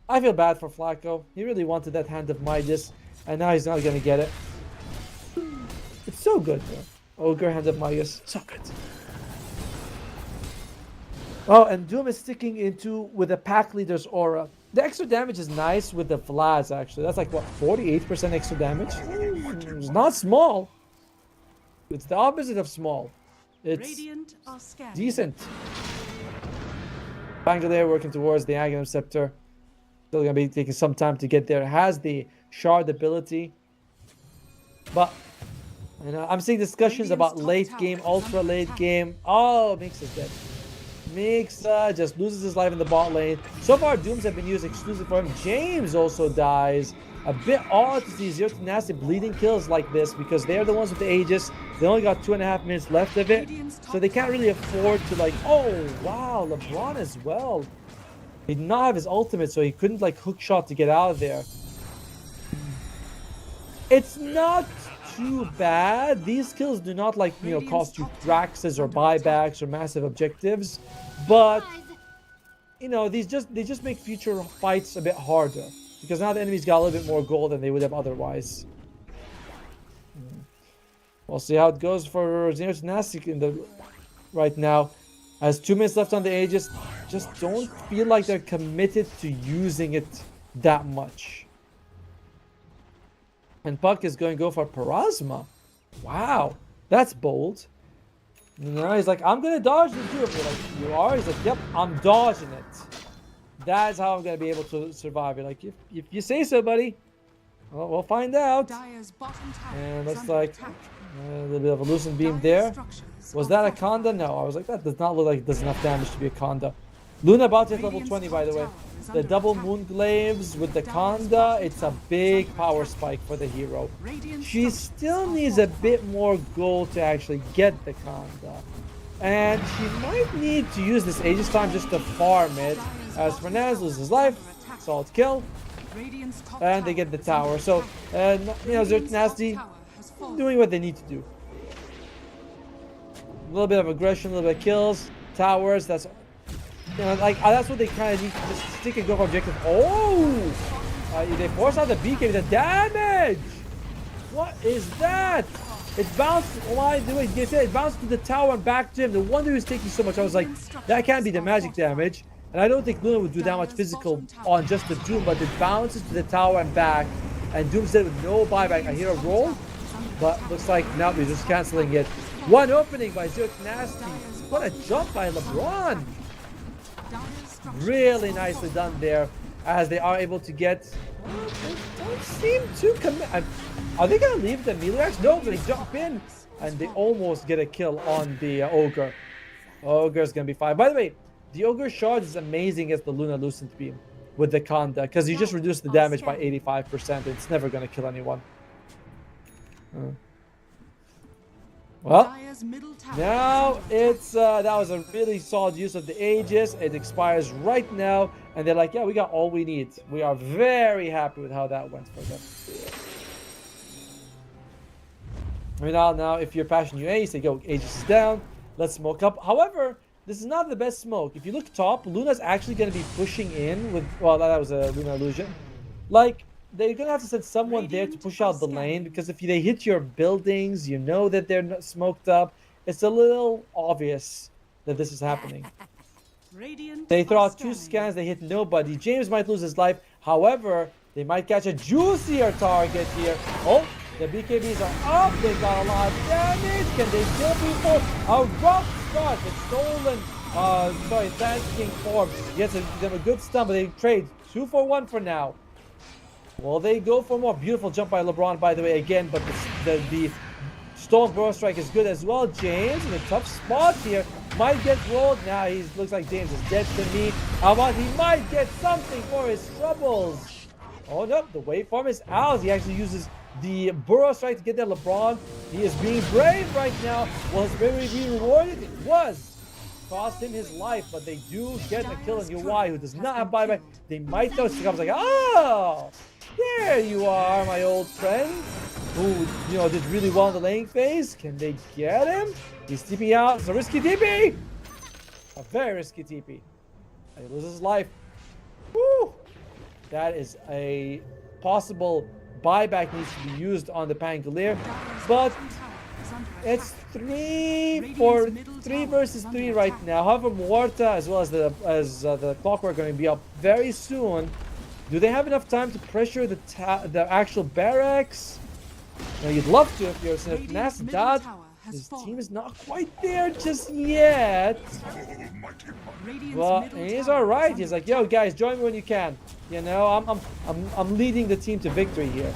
I feel bad for Flacco. He really wanted that Hand of Midas, and now he's not going to get it. It's so good, though. Ogre, Hand of Midas. So good. Oh, and Doom is sticking with the pack leader's aura. The extra damage is nice with the Vlads, actually. That's like, what, 48% extra damage? It's not small. It's the opposite of small. It's decent. Bangalore working towards the Aghanim Scepter. Still going to be taking some time to get there. Has the shard ability. But And I'm seeing discussions about late game, ultra late game. Oh, Mix is dead. Mixa just loses his life in the bot lane. So far, Dooms have been used exclusively for him. James also dies. A bit odd to see Zero to Nasty bleeding kills like this because they're the ones with the Aegis. They only got 2.5 minutes left of it. So they can't really afford to like, oh, wow, LeBron as well. He did not have his ultimate, so he couldn't like hook shot to get out of there. It's not too bad. These kills do not like, you know, cost you Draxes or buybacks or massive objectives, but you know, they just make future fights a bit harder because now the enemies got a little bit more gold than they would have otherwise. We'll see how it goes for Zero to Nasty in the right now. Has 2 minutes left on the Aegis. Just don't feel like they're committed to using it that much. And Puck is going to go for Parasma. Wow, that's bold. No, he's like, I'm going to dodge the Doom. You're like, you are? He's like, yep, I'm dodging it. That's how I'm going to be able to survive. You're like, if you say so, buddy. Well, we'll find out. And looks like a little bit of a Lucent Beam there. Was that a Conda? No, I was like, that does not look like it does enough damage to be a Conda. Luna about to hit level 20, by the way. The double Moonglaves with the Conda, it's a big power spike for the hero. She still needs a bit more gold to actually get the Conda. And she might need to use this Aegis time just to farm it. As Fernandez loses his life, solid kill. And they get the tower. So, you know, Zero to Nasty doing what they need to do. A little bit of aggression, a little bit of kills, towers, that's... You know, like, that's what they kind of need to just stick and go for objective. Oh! They force out the BK, the damage! What is that? It bounced, why do it? It bounced to the tower and back to him. No wonder he was taking so much. I was like, that can't be the magic damage. And I don't think Luna would do that much physical on just the Doom, but it bounces to the tower and back. And Doom's dead with no buyback. I hear a roll, but looks like now we're just canceling it. One opening by Zero to Nasty. What a jump by LeBron! Really nicely done there, as they are able to get. They don't seem to commit. Are they gonna leave the melee axe? No, but they jump in and they almost get a kill on the Ogre. Ogre's gonna be fine. By the way, the Ogre shard is amazing as the Luna Lucent Beam with the Conda because you just reduce the damage by 85%. It's never gonna kill anyone. Well, now it's that was a really solid use of the Aegis. It expires right now, and they're like, yeah, we got all we need. We are very happy with how that went for them. I mean, now if you're Passion UA, you say, yo, Aegis is down, let's smoke up. However, this is not the best smoke. If you look top, Luna's actually going to be pushing in with, well, that was a Luna illusion. Like, they're going to have to send someone there to push out the lane, because if they hit your buildings, you know that they're not smoked up. It's a little obvious that this is happening. They throw out 2 scans, they hit nobody. James might lose his life. However, they might catch a juicier target here. Oh, the BKBs are up. They got a lot of damage. Can they kill people? A rough start. It's stolen. Sorry, Thanks King form. Gets them a good stun, but they trade 2 for 1 for now. Well, they go for more. Beautiful jump by LeBron, by the way, again, but the Storm Burrow Strike is good as well. James in a tough spot here. Might get rolled. Now he looks like James is dead to me. How about he might get something for his troubles? Oh, no. The waveform is out. He actually uses the Burrow Strike to get that LeBron. He is being brave right now. Was very being rewarded? It was. Cost him his life, but they do get a kill on UI, who does not have buyback. They might though. She comes like, oh, there you are, my old friend, who, you know, did really well in the laning phase. Can they get him? He's TP out. It's a risky TP. A very risky TP. He loses his life. Woo! That is a possible buyback needs to be used on the Pangolier, but it's 3 versus 3 right now. However, Muerta as well as the Clockwork are going to be up very soon. Do they have enough time to pressure the actual barracks? Now, you'd love to if you're Nasdad. His team is not quite there just yet. Well, he's all right. He's like, yo, guys, join me when you can. You know, I'm leading the team to victory here.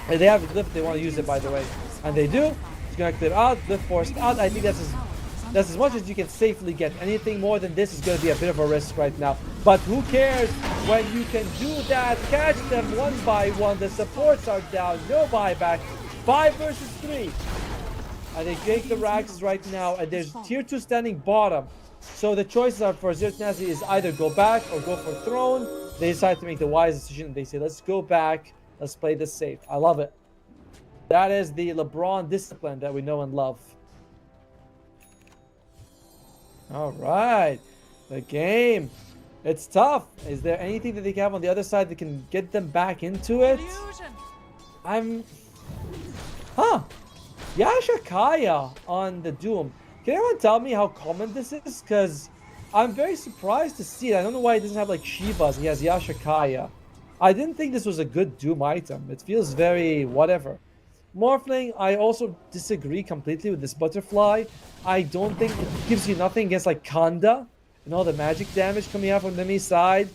And they have a glyph. They want to use it, by the way. And they do. It's gonna clear out, lift forced out. I think that's as much as you can safely get. Anything more than this is gonna be a bit of a risk right now. But who cares when you can do that? Catch them one by one. The supports are down. No buyback. 5 versus 3. And they take the racks right now. And there's tier 2 standing bottom. So the choices are for Zero Tenacity is either go back or go for throne. They decide to make the wise decision. They say, let's go back. Let's play this safe. I love it. That is the LeBron discipline that we know and love. All right. The game. It's tough. Is there anything that they can have on the other side that can get them back into it? Yasha Kaya on the Doom. Can anyone tell me how common this is? Because I'm very surprised to see it. I don't know why it doesn't have like Shivas. He has Yasha Kaya. I didn't think this was a good Doom item. It feels very whatever. Morphling, I also disagree completely with this butterfly. I don't think it gives you nothing against like Kanda and all the magic damage coming out from the enemy side.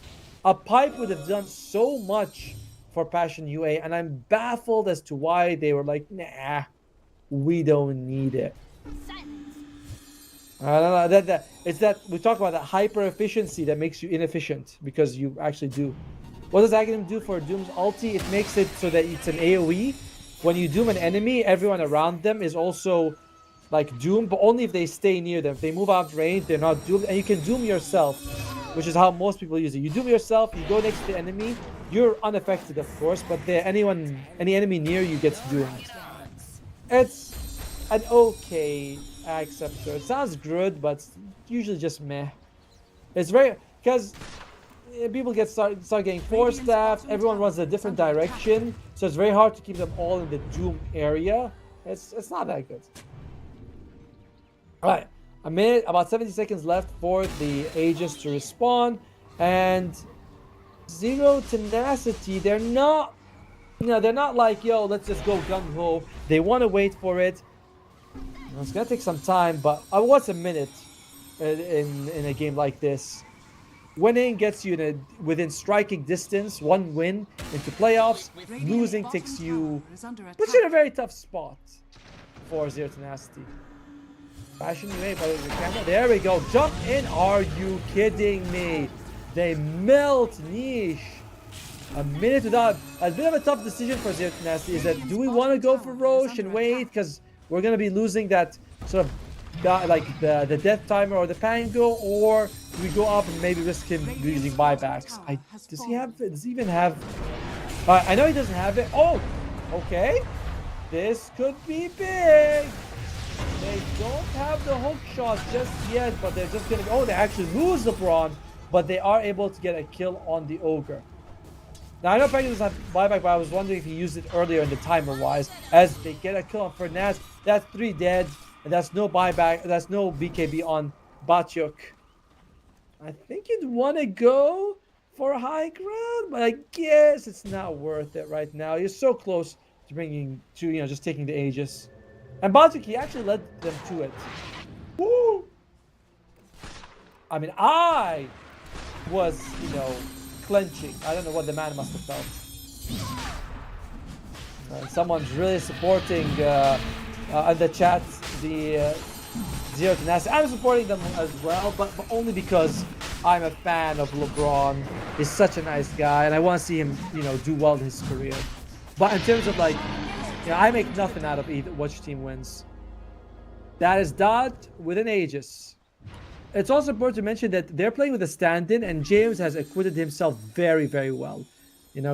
A pipe would have done so much for Passion UA, and I'm baffled as to why they were like, nah, we don't need it. I don't know. It's that we talk about that hyper efficiency that makes you inefficient because you actually do. What does Aghanim do for Doom's ulti? It makes it so that it's an AoE. When you doom an enemy, everyone around them is also like doomed, but only if they stay near them. If they move out of range, they're not doomed. And you can doom yourself, which is how most people use it. You doom yourself, you go next to the enemy, you're unaffected, of course, but any enemy near you gets doomed. It's an okay acceptor. It sounds good, but usually just meh. It's very because people start getting force staffed. Everyone runs a different direction, so it's very hard to keep them all in the doom area. It's not that good. All right, a minute, about 70 seconds left for the Aegis to respawn, and Zero Tenacity. They're not, they're not like, yo, let's just go gung ho. They want to wait for it. It's gonna take some time, but what's a minute in a game like this? Winning gets you within striking distance. One win into playoffs. Losing takes you, puts you in a very tough spot for Zero Tenacity. Passion UA, by the camera. There we go. Jump in. Are you kidding me? They melt Niche. A minute without. A bit of a tough decision for Zero Tenacity is that do we want to go for Roche and wait? Because we're going to be losing that sort of the death timer or the Pango, or do we go up and maybe risk him using buybacks? Does he even have? I know he doesn't have it. Oh, okay. This could be big. They don't have the hook shot just yet, but they're just gonna. Oh, they actually lose LeBron, but they are able to get a kill on the Ogre. Now I know Pango doesn't have buyback, but I was wondering if he used it earlier in the timer-wise. As they get a kill on Fernaz, that's 3 dead. And that's no buyback, that's no BKB on Batyuk. I think you'd want to go for high ground, but I guess it's not worth it right now. You're so close to just taking the Aegis. And Batyuk, he actually led them to it. Woo! I mean, I was, clenching. I don't know what the man must have felt. Someone's really supporting in the chat the Zero Tenacity. I'm supporting them as well, but only because I'm a fan of LeBron. He's such a nice guy, and I want to see him, do well in his career. But in terms of I make nothing out of either which team wins. That is Dot with an Aegis. It's also important to mention that they're playing with a stand-in, and James has acquitted himself very, very well.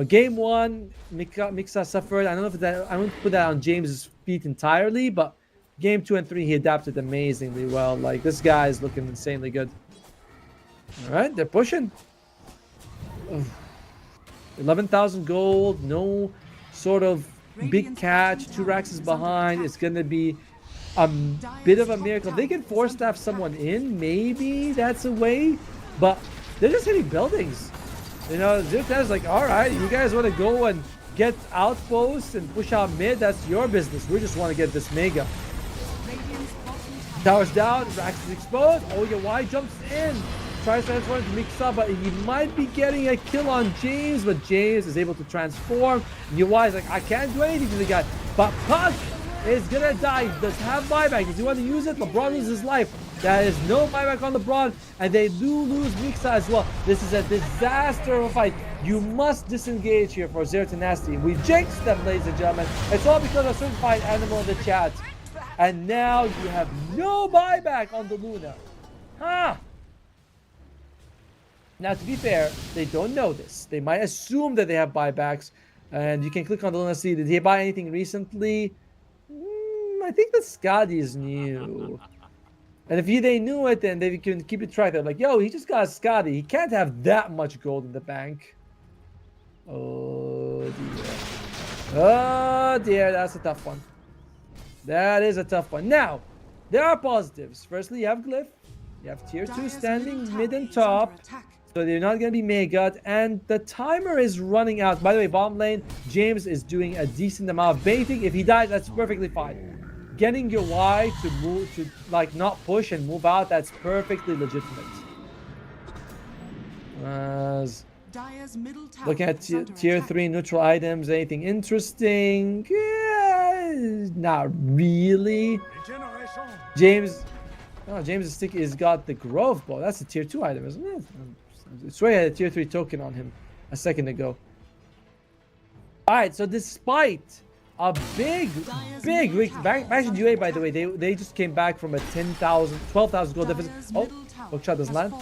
Game 1, Mixa suffered. I don't put that on James's feet entirely, but game 2 and 3, he adapted amazingly well. Like, this guy is looking insanely good. All right, they're pushing. 11,000 gold, no sort of big catch. 2 racks is behind. It's going to be a bit of a miracle. If they can force staff someone in, maybe that's a way, but they're just hitting buildings. Zero is like, all right, you guys want to go and get outposts and push out mid, that's your business. We just want to get this mega. Towers down, Rax is exposed. OUY jumps in. Tries to transform to Mixa, but he might be getting a kill on James, but James is able to transform. UI is like, I can't do anything to the guy. But Puck is gonna die. He does have buyback. Does he want to use it? LeBron loses his life. There is no buyback on LeBron, and they do lose Mixa as well. This is a disaster of a fight. You must disengage here for Zero Tenacity. We jinxed them, ladies and gentlemen. It's all because of certified animal in the chat. And now you have no buyback on the Luna. Huh? Now, to be fair, they don't know this. They might assume that they have buybacks. And you can click on the Luna, see, did he buy anything recently? I think the Skadi is new. And if they knew it, then they can keep it track. They're like, yo, he just got a Skadi. He can't have that much gold in the bank. Oh, dear. Oh, dear. That's a tough one. That is a tough one. Now, there are positives. Firstly, you have Glyph. You have tier 2 standing mid and top. So they're not going to be mega. And the timer is running out. By the way, bottom lane, James is doing a decent amount of baiting. If he dies, that's perfectly fine. Getting your Y to move, to like not push and move out, that's perfectly legitimate. Looking at tier 3 neutral items, anything interesting? Yeah, not really. James is got the Grove Bow. That's a tier 2 item, isn't it? I swear I had a tier 3 token on him a second ago. Alright, so despite a big week back in UA, by the way, they just came back from a 12,000 gold deficit. Oh, hookshot doesn't land.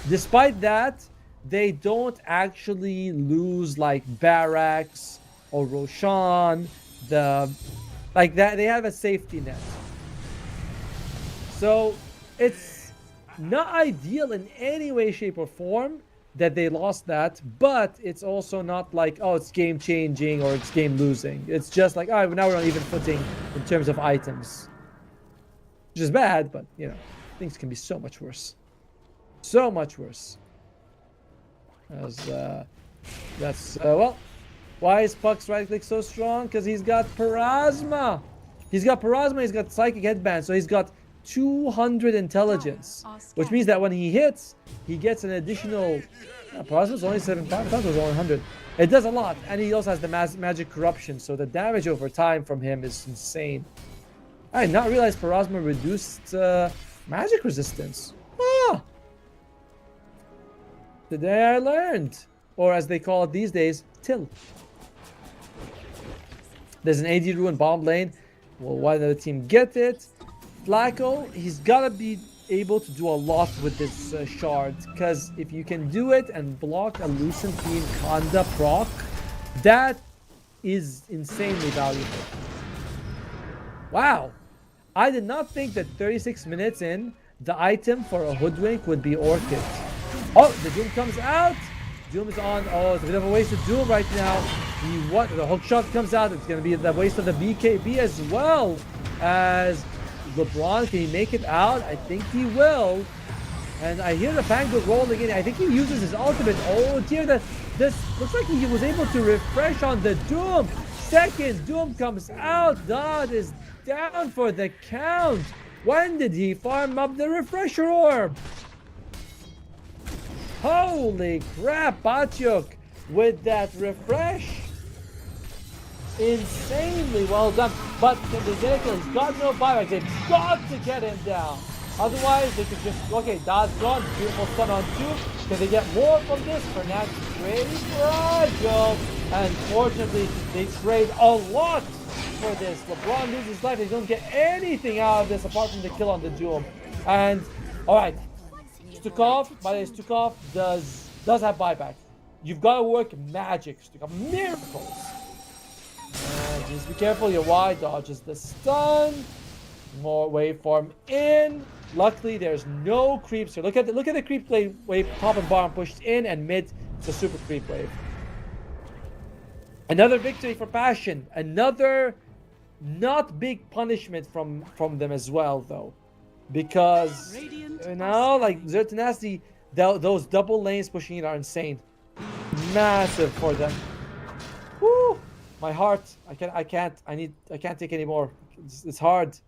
Despite that, they don't actually lose like Barracks or Roshan. Like that, they have a safety net. So it's not ideal in any way, shape, or form that they lost that, but it's also not like, oh, it's game changing or it's game losing. It's just like, oh, now we're on even footing in terms of items, which is bad, but you know, things can be so much worse. So much worse. Well, why is Puck's right click so strong? Because he's got Parasma. He's got Psychic Headband, so he's got 200 intelligence, which means that when he hits, he gets an additional. Parasma's only 75. I thought it was only 100. It does a lot, and he also has the magic corruption, so the damage over time from him is insane. I did not realize Parasma reduced magic resistance. Ah! Today I learned, or as they call it these days, Till. There's an AD ruin bomb lane. Well, why did the team get it? Flacco, he's gotta be able to do a lot with this shard, because if you can do it and block a Lucent Beam Kanda proc, that is insanely valuable. Wow, I did not think that 36 minutes in, the item for a Hoodwink would be Orchid. Oh, the Doom comes out. Doom is on. Oh, it's a bit of a waste of Doom right now. The hook shot comes out. It's going to be the waste of the BKB as well. As LeBron, can he make it out? I think he will. And I hear the Fango rolling in. I think he uses his ultimate. Oh dear, this looks like he was able to refresh on the Doom. Second Doom comes out. Dodd is down for the count. When did he farm up the refresher orb? Holy crap, Batyuk with that refresh. Insanely well done. But the Zenical has got no buyback. They've got to get him down. Otherwise, they could just, okay, Dodd's gone. Beautiful stun on 2. Can they get more from this? Fernand's pretty fragile. Unfortunately, they trade a lot for this. LeBron loses his life. They don't get anything out of this apart from the kill on the Doom. And, alright. Stukov, by the way, Stukov does have buyback. You've got to work magic, Stukov. Miracles. And just be careful, your Y dodges the stun. More waveform in. Luckily, there's no creeps here. Look at the creep wave, top and bottom pushed in, and mid, it's a super creep wave. Another victory for Passion. Another not big punishment from them as well, though. Because, you know, like Zero Tenacity, those double lanes pushing it are insane. Massive for them. Woo! My heart. I can't take any more. It's hard.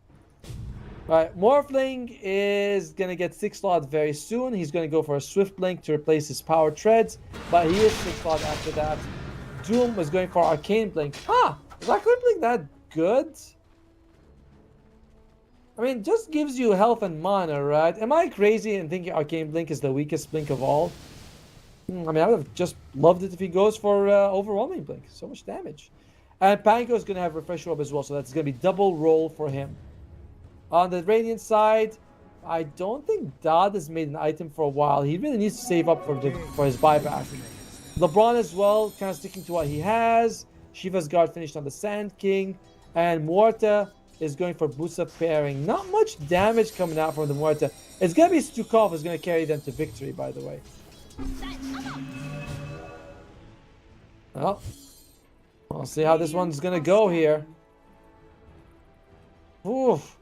Alright, Morphling is gonna get 6 slot very soon. He's gonna go for a Swift Blink to replace his Power Treads, but he is 6 slot after that. Doom was going for Arcane Blink. Is Arcane Blink that good? I mean, just gives you health and mana, right? Am I crazy in thinking Arcane Blink is the weakest Blink of all? I mean, I would have just loved it if he goes for Overwhelming Blink. So much damage. And Pango is going to have Refresh Orb as well, so that's going to be double roll for him. On the Radiant side, I don't think Dodd has made an item for a while. He really needs to save up for his buyback. LeBron as well, kind of sticking to what he has. Shiva's Guard finished on the Sand King. And Morta is going for boost up pairing. Not much damage coming out from the Morta. It's going to be Stukov who's going to carry them to victory, by the way. Well, we'll see how this one's going to go here. Oof.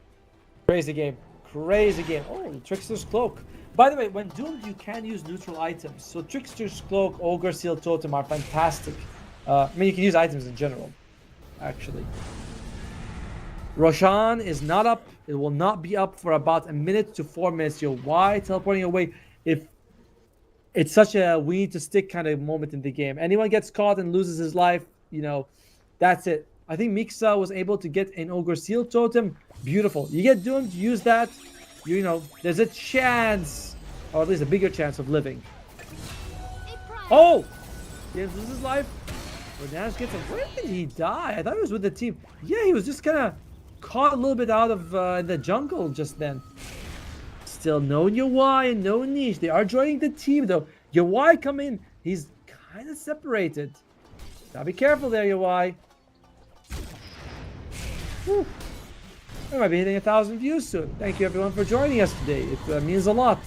Crazy game. Crazy game. Oh, Trickster's Cloak. By the way, when doomed, you can use neutral items. So Trickster's Cloak, Ogre Seal Totem are fantastic. I mean, you can use items in general, actually. Roshan is not up. It will not be up for about a minute to 4 minutes. Yo, why teleporting away? If it's such a we need to stick kind of moment in the game. Anyone gets caught and loses his life, you know, that's it. I think Mixa was able to get an Ogre Seal Totem. Beautiful. You get doomed, use that. You know, there's a chance, or at least a bigger chance of living. Oh! James loses his life. Nash gets him. Where did he die? I thought he was with the team. Yeah, he was just kind of caught a little bit out of the jungle just then. Still no Yawai and no Niche. They are joining the team though. Yawai come in. He's kind of separated. Gotta be careful there, Yawai. Whew. We might be hitting 1,000 views soon. Thank you everyone for joining us today. It means a lot.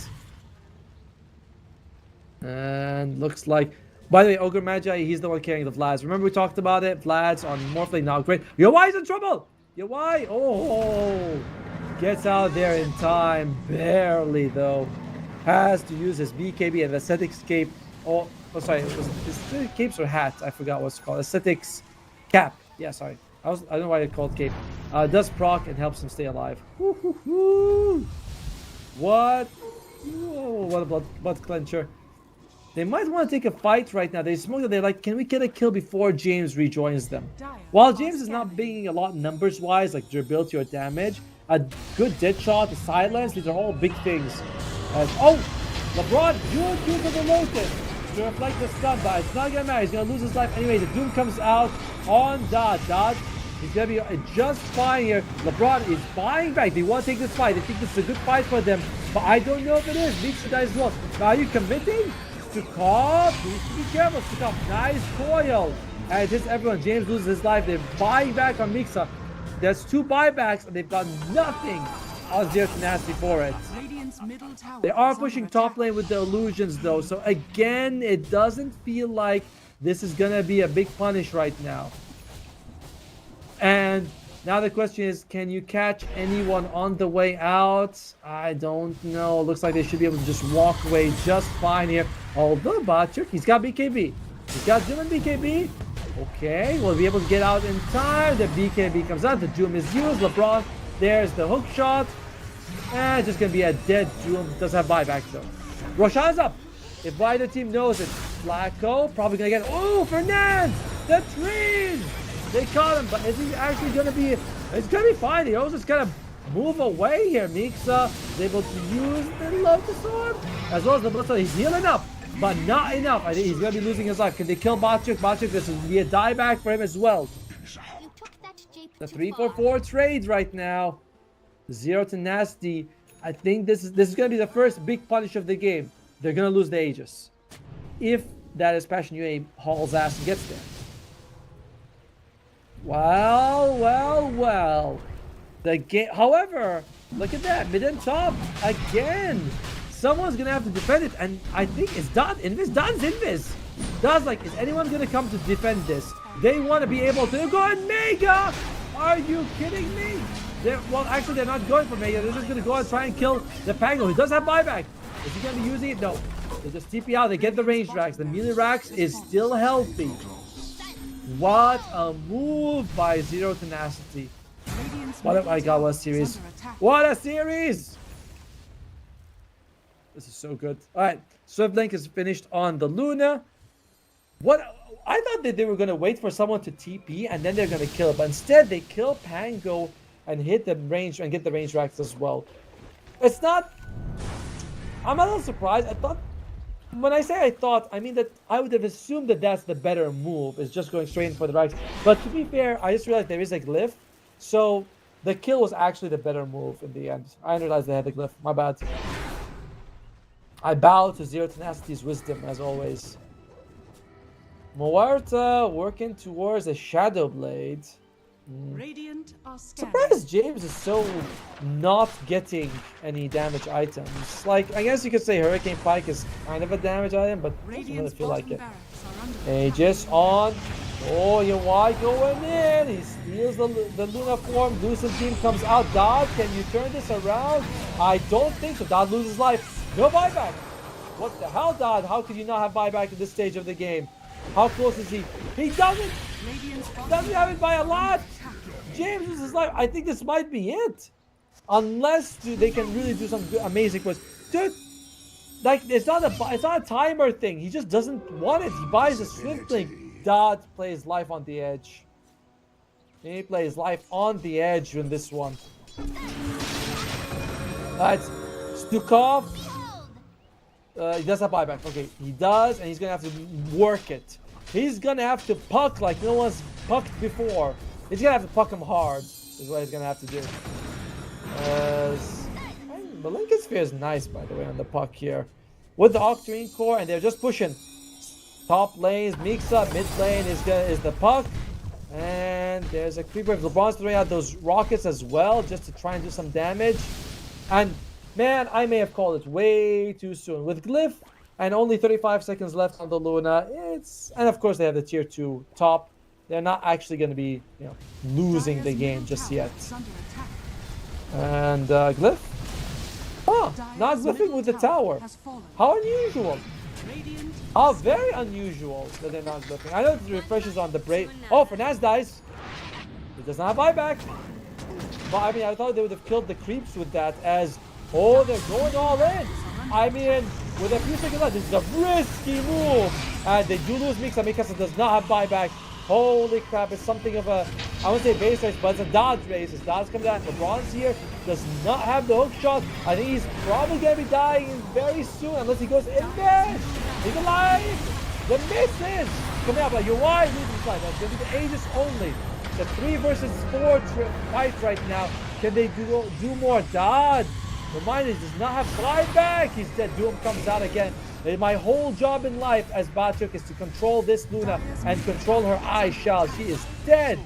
And looks like... By the way, Ogre Magi, he's the one carrying the Vlads. Remember we talked about it? Vlads on Morphlane now. Great. Yawai's in trouble! Yawai! Oh! Gets out there in time. Barely, though. Has to use his BKB and Aesthetics Cape. Oh, sorry. It was capes or hat? I forgot what's called. Aesthetics Cap. Yeah, sorry. I don't know why it's called Cape. Does proc and helps him stay alive. Woo-hoo-hoo. What? Whoa, what a blood clencher. They might want to take a fight right now. They smoke that they're like, can we get a kill before James rejoins them? While James is not being a lot numbers-wise, like durability or damage, a good dead shot, a silence, these are all big things. Oh! LeBron, you for the Lotus to reflect the stun, but it's not gonna matter. He's gonna lose his life anyway. The Doom comes out on Dodge. He's gonna be just fine here. LeBron is buying back. They want to take this fight. They think this is a good fight for them, but I don't know if it is. Needs to die as well. Now, are you committing? Stukov, needs to be careful. Stukov, nice coil. And just everyone, James loses his life. They're buying back on Mixa. There's 2 buybacks, and they've got nothing on Zero Tenacity for it. They are pushing top lane with the illusions, though. So again, it doesn't feel like this is gonna be a big punish right now. And now the question is, can you catch anyone on the way out? I don't know. Looks like they should be able to just walk away just fine here. Although Bachuk, he's got BKB. He's got Doom and BKB. Okay, we'll be able to get out in time. The BKB comes out. The Doom is used. LeBron, there's the hook shot. And it's just going to be a dead Doom. Does have buyback though. Roshan's up. If either team knows it. Flacco, probably going to get... Oh, Fernand! The trees! They caught him, but is he actually going to be... It's going to be fine. He also just kind of move away here. Mixa is able to use the Lotus Orb. As well as the Bloodstone. He's healing up, but not enough. I think he's going to be losing his life. Can they kill Bachuk? Bachuk, this will be a dieback for him as well. The 3-4-4 trades right now. Zero Tenacity. I think this is going to be the first big punish of the game. They're going to lose the Aegis. If that is Passion UA hauls ass and gets there. Well. The game. However, look at that. Mid and top. Again. Someone's going to have to defend it. And I think it's Don. Invis. Don's Invis. Don's like, is anyone going to come to defend this? They want to be able to go and Mega. Are you kidding me? Well, actually, they're not going for Mega. They're just going to go and try and kill the Pango. He does have buyback. Is he going to be using it? No. They just TP out. They get the range racks. The melee racks is still healthy. What a move by Zero Tenacity. What a series. What a series! This is so good. Alright, Swiftlink is finished on the Luna. I thought that they were going to wait for someone to TP and then they're going to kill it. But instead, they kill Pango and hit the range and get the range racks as well. It's not. I'm a little surprised. I thought. When I say I thought, I mean that I would have assumed that that's the better move, is just going straight in for the racks. But to be fair, I just realized there is a glyph, so the kill was actually the better move in the end. I didn't realize they had the glyph. My bad. I bow to Zero Tenacity's wisdom, as always. Muerta working towards a Shadow Blade. Radiant are scanning. Surprised James is so not getting any damage items. Like, I guess you could say Hurricane Pike is kind of a damage item, but doesn't really Radiant's feel like bottom it. barracks are under Aegis on. Oh, Yawai going in. He steals the Luna form. Lucid Beam comes out. Dodd, can you turn this around? I don't think so. Dodd loses life. No buyback. What the hell, Dodd? How could you not have buyback at this stage of the game? How close is he? He doesn't. Radiant's bottom Doesn't have it by a lot. James loses life. I think this might be it. Unless they can really do some good, amazing plays. Dude, like, it's not a timer thing. He just doesn't want it. He buys a Swift Link. Dodd plays life on the edge. He plays life on the edge in this one. That's Stukov. He does have buyback. Okay, he does, and he's gonna have to work it. He's gonna have to puck like no one's pucked before. He's gonna have to puck him hard, is what he's gonna have to do. Malenka's Sphere is nice, by the way, on the puck here. With the Octarine Core, and they're just pushing. Top lanes, Mixa, mid lane is the puck. And there's a creeper. If LeBron's throwing out those rockets as well, just to try and do some damage. And man, I may have called it way too soon. With Glyph and only 35 seconds left on the Luna, and of course they have the tier 2 top. They're not actually going to be, losing the game just yet. And Glyph? Oh, not glyphing with the tower. How unusual. How very unusual that they're not glyphing. I know the refreshes on the break. Oh, Fernaz dies. He does not have buyback. But I mean, I thought they would have killed the creeps with that as, oh, they're going all in. I mean, with a few seconds left, this is a risky move. And they do lose Mixa. Mixa does not have buyback. Holy crap, it's something of a, I wouldn't say base race, but it's a dodge race. As Dodge comes down, LeBron's here, does not have the hook shot. I think he's probably going to be dying very soon, unless he goes in there. He's alive. The misses. Coming out, but Yawai loses life. That's going to be the Aegis only. The 3 versus 4 fight right now. Can they do more? Dodge. Reminder, he does not have buyback. He's dead. Doom comes out again. My whole job in life as Batuk is to control this Luna and control her eye shell. She is dead.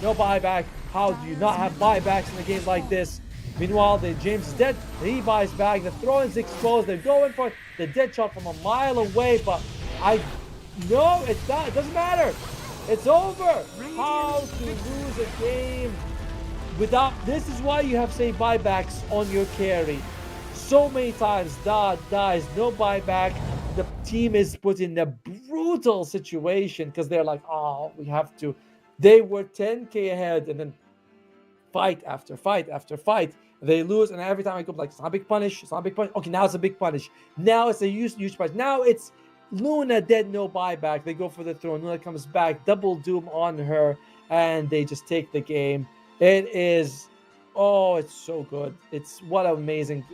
No buyback. How do you not have buybacks in a game like this? Meanwhile, James is dead. He buys back. The throw-in's exposed. They're going for the dead shot from a mile away, but no, it's not. It doesn't matter. It's over. How to lose a game without... This is why you have saved buybacks on your carry. So many times, Dodd dies, no buyback. The team is put in a brutal situation because they're like, oh, we have to. They were 10k ahead, and then fight after fight after fight. They lose, and every time I go, like, it's not a big punish, it's not a big punish. Okay, now it's a big punish. Now it's a huge punish. Now it's Luna dead, no buyback. They go for the throw. Luna comes back, double doom on her, and they just take the game. It is, oh, it's so good. It's what an amazing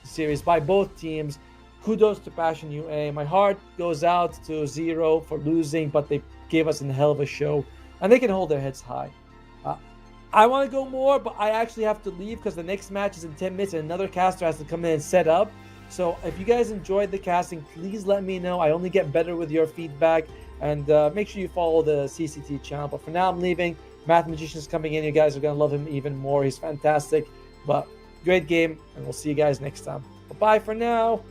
series by both teams. Kudos to Passion UA. My heart goes out to Zero for losing, but they gave us a hell of a show, and they can hold their heads high. I want to go more, but I actually have to leave because the next match is in 10 minutes and another caster has to come in and set up. So if you guys enjoyed the casting, please let me know. I only get better with your feedback, and make sure you follow the CCT channel. But for now, I'm leaving. Math Magician is coming in. You guys are going to love him even more. He's fantastic. But great game, and we'll see you guys next time. Bye for now.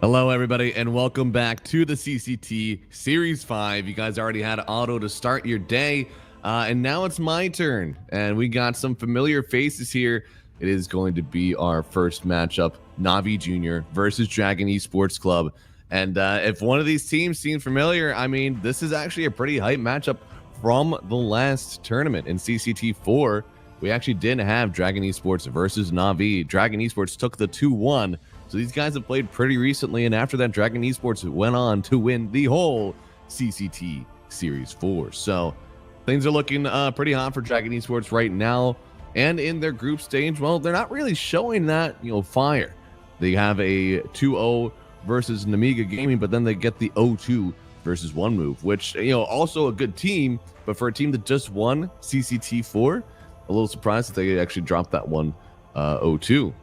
Hello, everybody, and welcome back to the CCT Series 5. You guys already had auto to start your day, and now it's my turn, and we got some familiar faces here. It is going to be our first matchup, Navi Jr. versus Dragon Esports Club, and if one of these teams seems familiar, I mean, this is actually a pretty hype matchup from the last tournament in CCT 4. We actually did have Dragon Esports versus Navi. Dragon Esports took the 2-1. So these guys have played pretty recently, and after that, Dragon Esports went on to win the whole CCT Series 4. So things are looking pretty hot for Dragon Esports right now. And in their group stage, well, they're not really showing that, fire. They have a 2-0 versus Namiga Gaming, but then they get the 0-2 versus One Move, which, also a good team. But for a team that just won CCT 4, a little surprised that they actually dropped that one 0-2.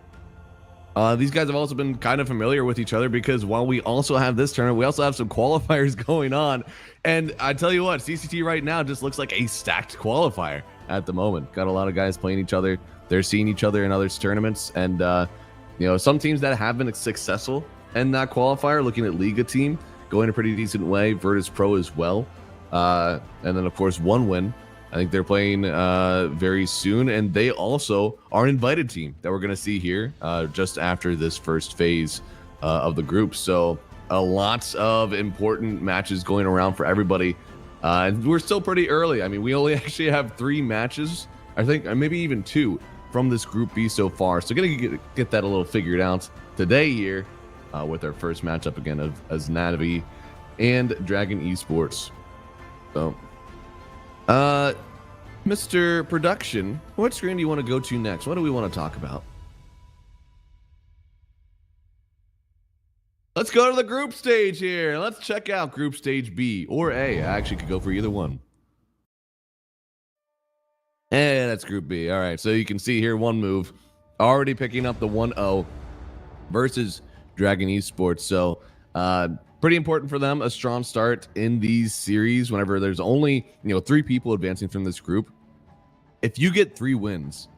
These guys have also been kind of familiar with each other because while we also have this tournament, we also have some qualifiers going on. And I tell you what, CCT right now just looks like a stacked qualifier at the moment. Got a lot of guys playing each other. They're seeing each other in other tournaments. And, some teams that have been successful in that qualifier, looking at Liga team, going a pretty decent way. Virtus Pro as well. And then, of course, One Win. I think they're playing very soon, and they also are an invited team that we're going to see here just after this first phase of the group. So lots of important matches going around for everybody. And we're still pretty early. I mean, we only actually have 3 matches, I think, maybe even 2 from this Group B so far. So going to get that a little figured out today here with our first matchup again as Navi and Dragon Esports. So... Mr. Production, what screen do you want to go to next? What do we want to talk about? Let's go to the group stage here. Let's check out group stage B or A. I actually could go for either one. And that's group B. All right, so you can see here One Move already picking up the 1-0 versus Dragon Esports. So, pretty important for them, a strong start in these series whenever there's only, 3 people advancing from this group. If you get 3 wins,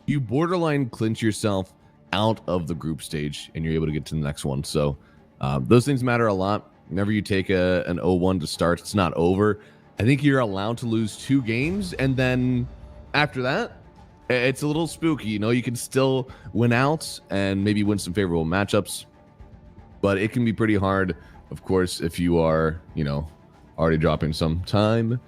you borderline clinch yourself out of the group stage and you're able to get to the next one. So those things matter a lot. Whenever you take an 0-1 to start, it's not over. I think you're allowed to lose 2 games. And then after that, it's a little spooky. You can still win out and maybe win some favorable matchups. But it can be pretty hard, of course, if you are, already dropping some time.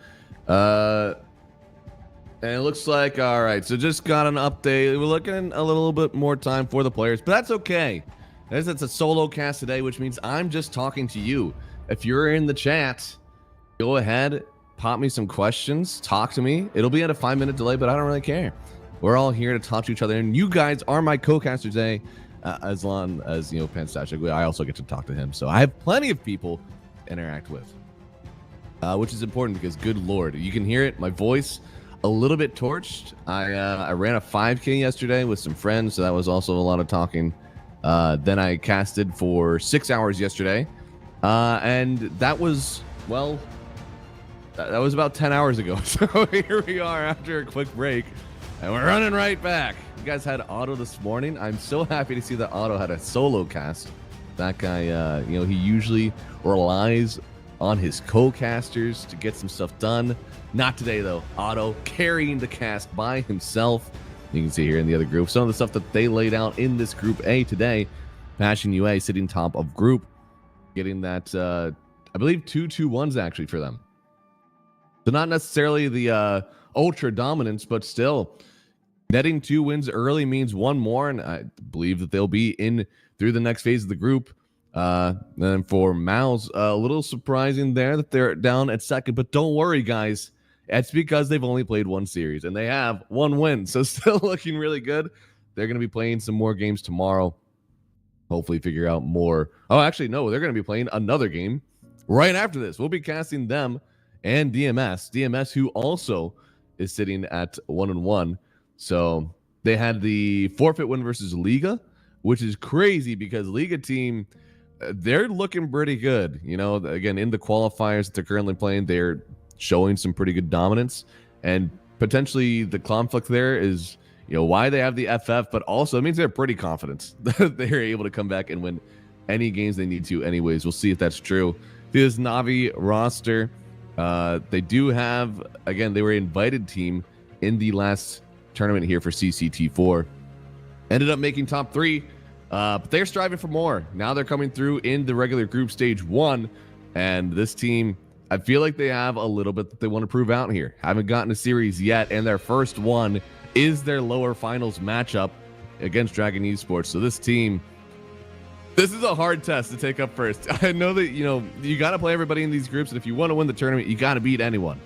And it looks like, all right, so just got an update. We're looking at a little bit more time for the players, but that's okay. It's a solo cast today, which means I'm just talking to you. If you're in the chat, go ahead, pop me some questions, talk to me. It'll be at a 5-minute delay, but I don't really care. We're all here to talk to each other, and you guys are my co-casters today. As long as, Panstash, I also get to talk to him. So I have plenty of people to interact with, which is important because, good Lord, you can hear it. My voice, a little bit torched. I ran a 5K yesterday with some friends, so that was also a lot of talking. Then I casted for 6 hours yesterday, and that was, well, that was about 10 hours ago. So here we are after a quick break, and we're running right back. You guys had Otto this morning. I'm so happy to see that Otto had a solo cast. That guy, he usually relies on his co-casters to get some stuff done. Not today, though. Otto carrying the cast by himself. You can see here in the other group some of the stuff that they laid out in this Group A today. Passion UA sitting top of group, getting that, I believe, 2-2-1s actually for them. So not necessarily the ultra dominance, but still netting 2 wins early means 1 more, and I believe that they'll be in through the next phase of the group. Then for Mouz, a little surprising there that they're down at second, but don't worry, guys. It's because they've only played 1 series, and they have 1 win, so still looking really good. They're going to be playing some more games tomorrow. Hopefully figure out more. Oh, actually, no, they're going to be playing another game right after this. We'll be casting them and DMS. DMS, who also is sitting at 1-1. So they had the forfeit win versus Liga, which is crazy because Liga team, they're looking pretty good. Again, in the qualifiers that they're currently playing, they're showing some pretty good dominance. And potentially the conflict there is, why they have the FF, but also it means they're pretty confident that they're able to come back and win any games they need to anyways. We'll see if that's true. This Na'Vi roster, they do have, again, they were an invited team in the last tournament here for CCT4. Ended up making top 3, but they're striving for more. Now they're coming through in the regular group stage 1, and this team, I feel like they have a little bit that they want to prove out here. Haven't gotten a series yet, and their first one is their lower finals matchup against Dragon Esports. So this team, this is a hard test to take up first. I know that, you got to play everybody in these groups, and if you want to win the tournament, you got to beat anyone.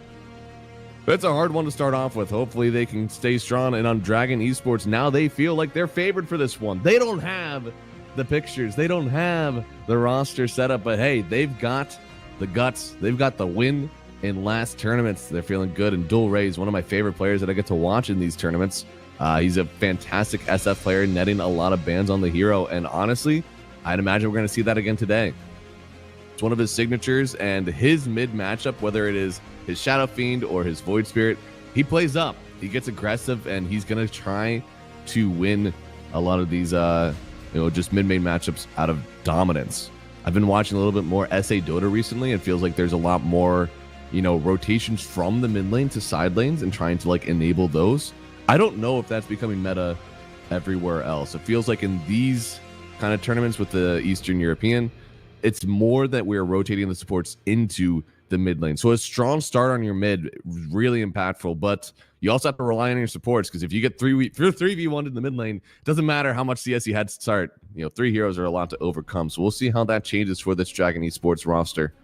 But it's a hard one to start off with. Hopefully they can stay strong. And on Dragon Esports, now they feel like they're favored for this one. They don't have the pictures. They don't have the roster set up. But hey, they've got the guts. They've got the win in last tournaments. They're feeling good. And Dual Ray is one of my favorite players that I get to watch in these tournaments. He's a fantastic SF player, netting a lot of bans on the hero. And honestly, I'd imagine we're going to see that again today. It's one of his signatures, and his mid matchup, whether it is his Shadow Fiend or his Void Spirit, he plays up. He gets aggressive, and he's going to try to win a lot of these, just mid-main matchups out of dominance. I've been watching a little bit more SA Dota recently. It feels like there's a lot more, rotations from the mid lane to side lanes and trying to enable those. I don't know if that's becoming meta everywhere else. It feels like in these kind of tournaments with the Eastern European, it's more that we're rotating the supports into the mid lane. So a strong start on your mid, really impactful, but you also have to rely on your supports, because if you get 3v1 in the mid lane, it doesn't matter how much CS you had to start. 3 heroes are a lot to overcome. So we'll see how that changes for this Dragon Esports roster.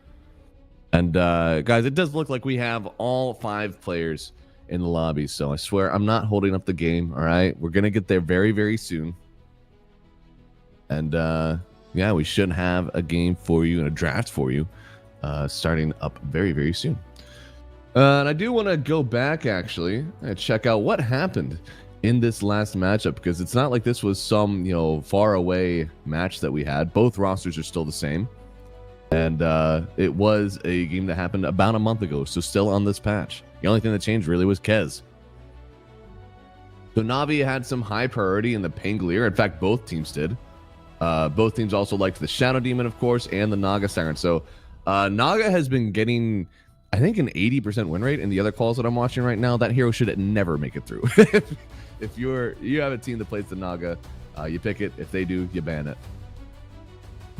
And guys, it does look like we have all 5 players in the lobby. So I swear I'm not holding up the game. All right, we're going to get there very, very soon. And yeah, we should have a game for you and a draft for you starting up very, very soon. And I do want to go back, actually, and check out what happened in this last matchup, because it's not like this was some, far away match that we had. Both rosters are still the same. And it was a game that happened about a month ago, so still on this patch. The only thing that changed really was Kez. So Na'Vi had some high priority in the Pangolier. In fact, both teams did. Both teams also liked the Shadow Demon, of course, and the Naga Siren. So Naga has been getting, I think, an 80% win rate in the other calls that I'm watching right now. That hero should never make it through. If you have a team that plays the Naga, you pick it. If they do, you ban it.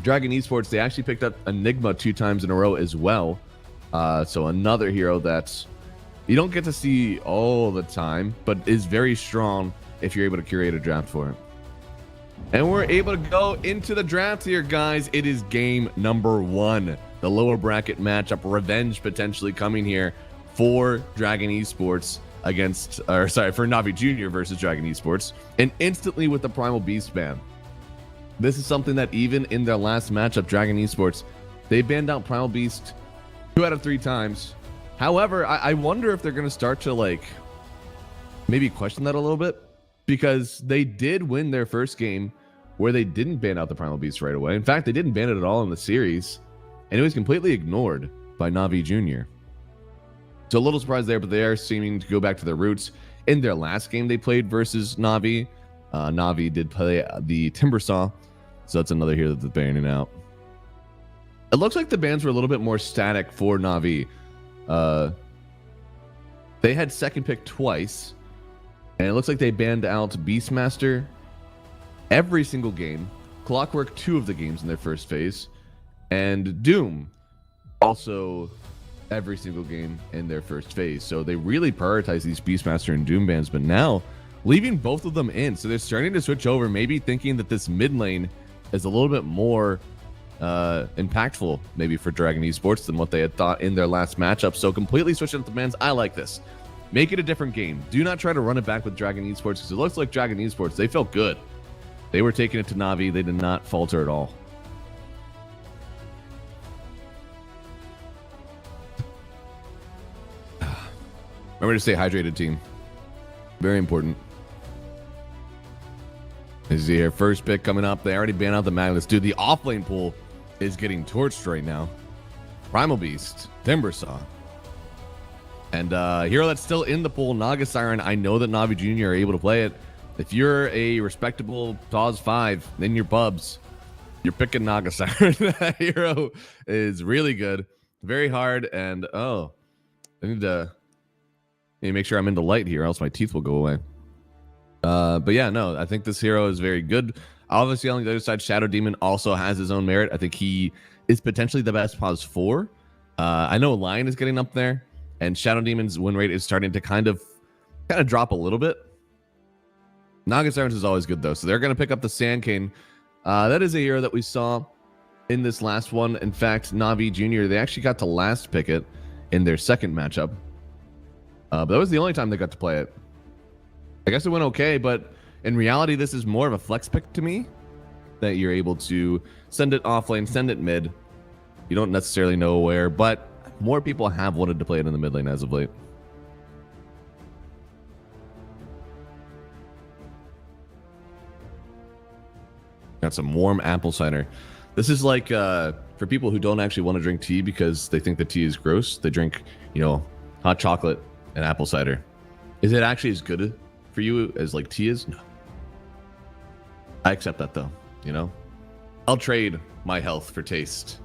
Dragon Esports, they actually picked up Enigma 2 times in a row as well. So another hero that you don't get to see all the time, but is very strong if you're able to curate a draft for it. And we're able to go into the draft here, guys. It is game number 1. The lower bracket matchup, revenge potentially coming here for Dragon Esports for Na'Vi Jr. versus Dragon Esports. And instantly with the Primal Beast ban. This is something that even in their last matchup, Dragon Esports, they banned out Primal Beast 2 out of 3 times. However, I wonder if they're going to start to maybe question that a little bit, because they did win their first game where they didn't ban out the Primal Beast right away. In fact, they didn't ban it at all in the series, and it was completely ignored by Na'Vi Jr. So a little surprised there, but they are seeming to go back to their roots. In their last game they played versus Na'Vi, Na'Vi did play the Timbersaw, so that's another hero that they're banning out. It looks like the bans were a little bit more static for Na'Vi. They had second pick twice, and it looks like they banned out Beastmaster every single game, Clockwork 2 of the games in their first phase, and Doom also every single game in their first phase. So they really prioritize these Beastmaster and Doom bans, but now leaving both of them in. So they're starting to switch over, maybe thinking that this mid lane is a little bit more impactful maybe for Dragon Esports than what they had thought in their last matchup. So completely switching up the bans. I like this. Make it a different game. Do not try to run it back with Dragon Esports, because it looks like Dragon Esports, they felt good. They were taking it to Na'Vi. They did not falter at all. Remember to stay hydrated, team. Very important. This is your first pick coming up. They already banned out the Magnus. Dude, the offlane pool is getting torched right now. Primal Beast, Timbersaw. And hero that's still in the pool, Naga Siren. I know that Na'Vi Jr. are able to play it. If you're a respectable TOS 5, then you're Bubs. You're picking Naga Siren. That hero is really good. Very hard. And, I need to make sure I'm into light here, else my teeth will go away. But yeah, no, I think this hero is very good. Obviously, on the other side, Shadow Demon also has his own merit. I think he is potentially the best pause 4. I know Lion is getting up there, and Shadow Demon's win rate is starting to kind of drop a little bit. Naga Sirens is always good, though, so they're going to pick up the Sand King. That is a hero that we saw in this last one. In fact, Na'Vi Jr., they actually got to last pick it in their second matchup. But that was the only time they got to play it. I guess it went okay, but in reality, this is more of a flex pick to me, that you're able to send it off lane, send it mid. You don't necessarily know where, but more people have wanted to play it in the mid lane as of late. Got some warm apple cider. This is like for people who don't actually want to drink tea because they think the tea is gross. They drink, hot chocolate and apple cider. Is it actually as good for you as like tea is? No. I accept that though, I'll trade my health for taste.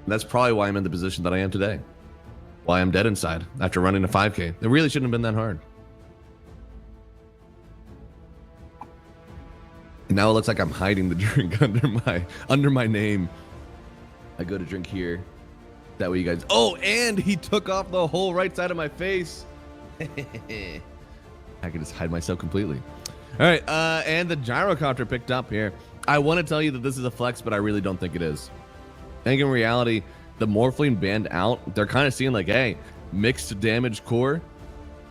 And that's probably why I'm in the position that I am today. Why I'm dead inside after running a 5K. It really shouldn't have been that hard. And now it looks like I'm hiding the drink under my name. I go to drink here. That way you guys... Oh, and he took off the whole right side of my face. I can just hide myself completely. All right, and the gyrocopter picked up here. I want to tell you that this is a flex, but I really don't think it is. I think in reality, the Morphling banned out, they're kind of seeing like, hey, mixed damage core,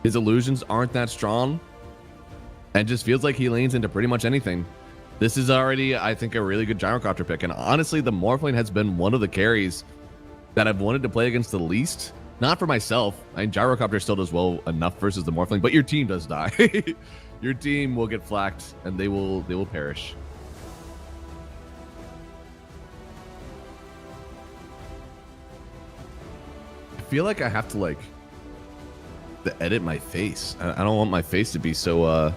his illusions aren't that strong, and just feels like he leans into pretty much anything. This is already, I think, a really good gyrocopter pick, and honestly, the Morphling has been one of the carries that I've wanted to play against the least. Not for myself. I mean, gyrocopter still does well enough versus the Morphling, but your team does die. Your team will get flacked, and they will perish. I feel like I have to edit my face. I don't want my face to be so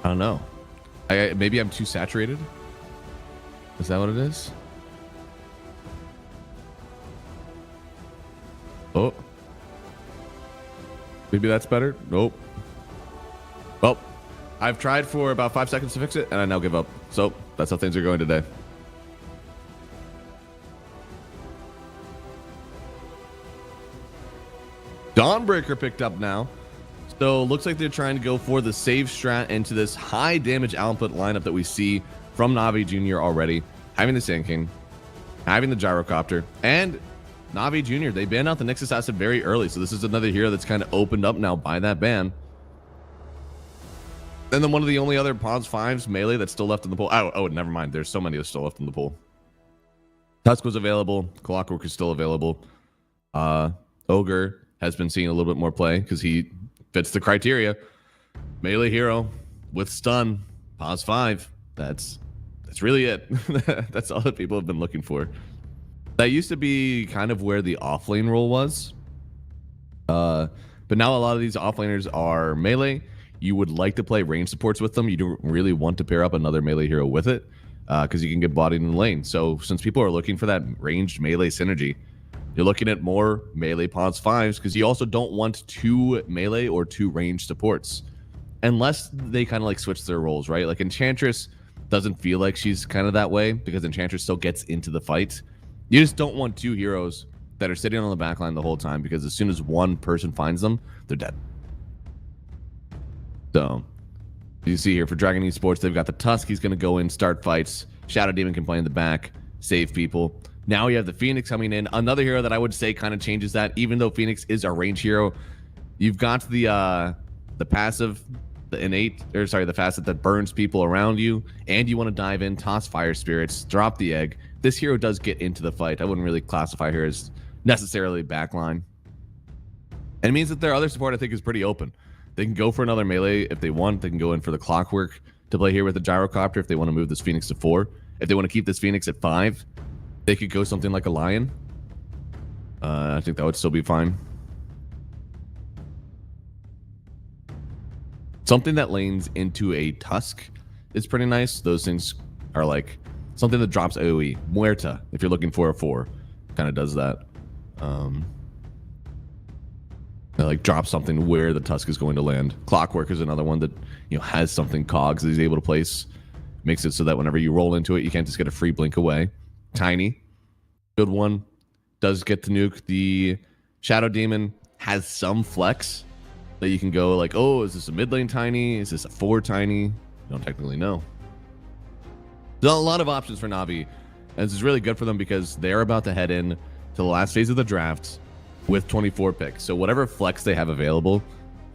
I don't know. Maybe I'm too saturated. Is that what it is? Oh. Maybe that's better. Nope. Well, I've tried for about 5 seconds to fix it, and I now give up. So that's how things are going today. Dawnbreaker picked up now. So looks like they're trying to go for the save strat into this high damage output lineup that we see from Na'Vi Jr. already. Having the Sand King, having the gyrocopter, and Na'Vi Jr. They banned out the Nexus Acid very early, so this is another hero that's kind of opened up now by that ban. And then one of the only other Pause 5s melee that's still left in the pool. Oh, never mind. There's so many that's still left in the pool. Tusk was available. Clockwork is still available. Ogre has been seeing a little bit more play because he fits the criteria. Melee hero with stun, Pause 5. That's really it. That's all that people have been looking for. That used to be kind of where the offlane role was. But now a lot of these offlaners are melee. You would like to play range supports with them. You don't really want to pair up another melee hero with it because you can get bodied in the lane. So since people are looking for that ranged melee synergy, you're looking at more melee Pause 5s because you also don't want 2 melee or 2 ranged supports. Unless they kind of switch their roles, right? Like Enchantress doesn't feel like she's kind of that way because Enchantress still gets into the fight. You just don't want 2 heroes that are sitting on the backline the whole time because as soon as one person finds them, they're dead. So, you see here for Dragon Esports, they've got the Tusk. He's going to go in, start fights. Shadow Demon can play in the back, save people. Now you have the Phoenix coming in. Another hero that I would say kind of changes that, even though Phoenix is a range hero. You've got the passive, the facet that burns people around you, and you want to dive in, toss Fire Spirits, drop the egg. This hero does get into the fight. I wouldn't really classify her as necessarily backline. And it means that their other support, I think, is pretty open. They can go for another melee if they want. They can go in for the Clockwork to play here with the Gyrocopter if they want to move this Phoenix to 4. If they want to keep this Phoenix at 5, they could go something like a Lion. I think that would still be fine. Something that lanes into a Tusk is pretty nice. Those things are like something that drops AoE. Muerta, if you're looking for a 4, kind of does that. It like drops something where the Tusk is going to land. Clockwork is another one that, you know, has something cogs that he's able to place. Makes it so that whenever you roll into it, you can't just get a free blink away. Tiny, good one. Does get to nuke. The Shadow Demon has some flex that you can go like, oh, is this a mid lane Tiny? Is this a 4 Tiny? You don't technically know. There's a lot of options for Na'Vi, and this is really good for them because they're about to head in to the last phase of the draft with 24 picks. So whatever flex they have available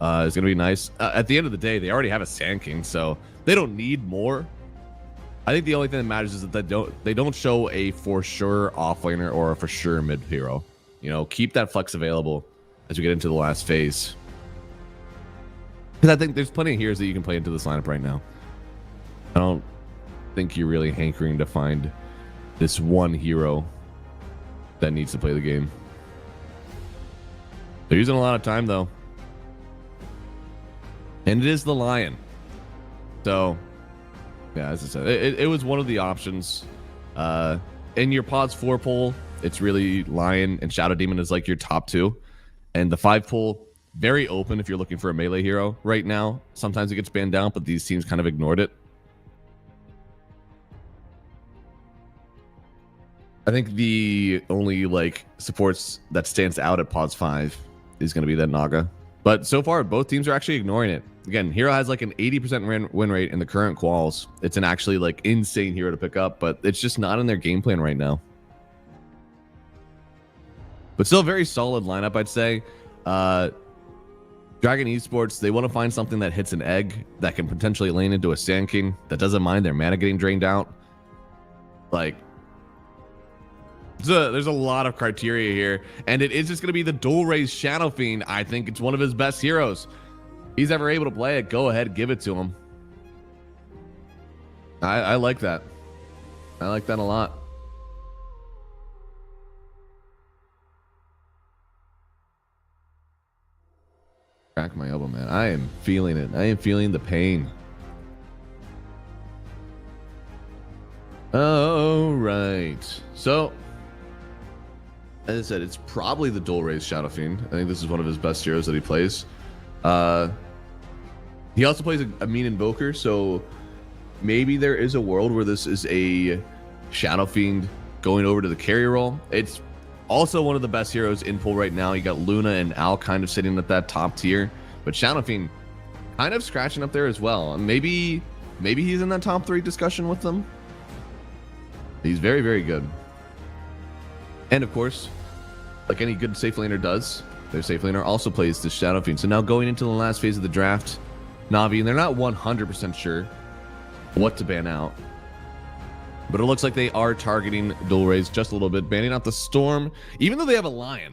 is going to be nice. At the end of the day, they already have a Sand King, so they don't need more. I think the only thing that matters is that they don't show a for sure offlaner or a for sure mid hero. You know, keep that flex available as we get into the last phase. Because I think there's plenty of heroes that you can play into this lineup right now. I don't think you're really hankering to find this one hero that needs to play the game. They're using a lot of time though. And it is the Lion. So, yeah, as I said, it was one of the options. In your Pods 4 poll, it's really Lion and Shadow Demon is like your top 2. And the 5 poll, very open if you're looking for a melee hero right now. Sometimes it gets banned down, but these teams kind of ignored it. I think the only like supports that stands out at Pods 5 is going to be that Naga. But so far, both teams are actually ignoring it. Again, Hero has like an 80% win rate in the current quals. It's an actually like insane hero to pick up, but it's just not in their game plan right now. But still a very solid lineup, I'd say. Dragon Esports, they want to find something that hits an egg that can potentially lane into a Sand King that doesn't mind their mana getting drained out. Like, there's a lot of criteria here, and it is just going to be the dual raise Shadow Fiend. I think it's one of his best heroes. He's ever able to play it. Go ahead, give it to him. I like that. I like that a lot. Crack my elbow, man. I am feeling it. I am feeling the pain. All right. So, as I said, it's probably the dual raise Shadow Fiend. I think this is one of his best heroes that he plays. He also plays a mean invoker, so maybe there is a world where this is a Shadow Fiend going over to the carry role. It's also one of the best heroes in pool right now. You got Luna and Al kind of sitting at that top tier, but Shadow Fiend kind of scratching up there as well. Maybe he's in that top 3 discussion with them. He's very, very good. And of course, like any good safe laner does, their safe laner also plays the Shadow Fiend. So now going into the last phase of the draft, Na'Vi, and they're not 100% sure what to ban out, but it looks like they are targeting dual raise just a little bit, banning out the Storm, even though they have a Lion.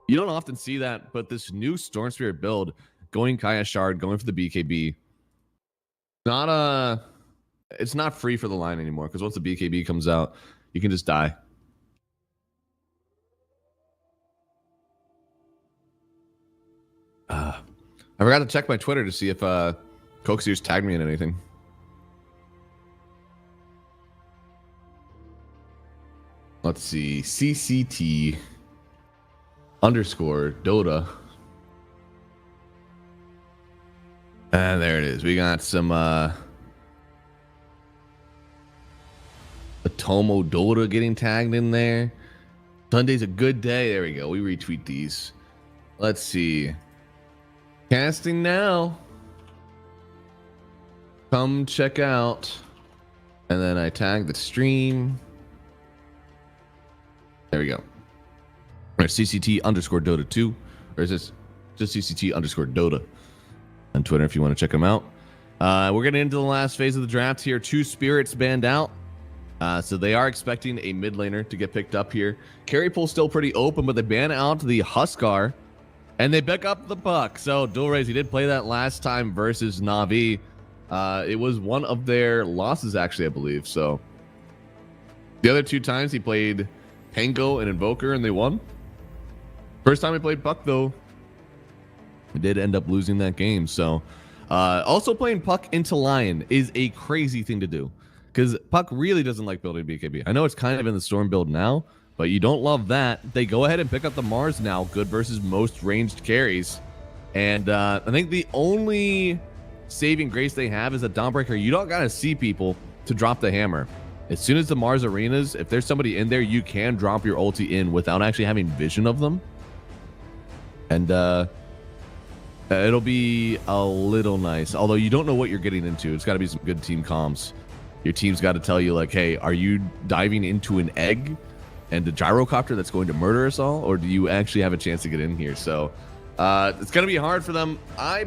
You don't often see that, but this new Storm Spirit build, going Kaya Shard, going for the BKB, it's not free for the Lion anymore, because once the BKB comes out, you can just die. I forgot to check my Twitter to see if Coxier's tagged me in anything. Let's see. CCT _Dota. And there it is. We got some Atomo Dota getting tagged in there. Sunday's a good day. There we go. We retweet these. Let's see. Casting now. Come check out. And then I tag the stream. There we go. Or CCT _Dota 2. Or is this just CCT _Dota on Twitter if you want to check them out. We're getting into the last phase of the draft here. 2 spirits banned out. So they are expecting a mid laner to get picked up here. Carry pool still pretty open, but they ban out the Huskar. And they pick up the puck. So dual raise, he did play that last time versus Na'Vi. It was one of their losses, actually, I believe. So the other 2 times he played Pango and Invoker, and they won. First time he played Puck, though, he did end up losing that game. So Also, playing Puck into Lion is a crazy thing to do because Puck really doesn't like building BKB. I know it's kind of in the Storm build now, but you don't love that. They go ahead and pick up the Mars now, good versus most ranged carries. And I think the only saving grace they have is a Dawnbreaker. You don't got to see people to drop the hammer. As soon as the Mars arenas, if there's somebody in there, you can drop your ulti in without actually having vision of them. And it'll be a little nice. Although you don't know what you're getting into. It's got to be some good team comms. Your team's got to tell you, like, hey, are you diving into an egg and a gyrocopter that's going to murder us all? Or do you actually have a chance to get in here? So it's going to be hard for them. I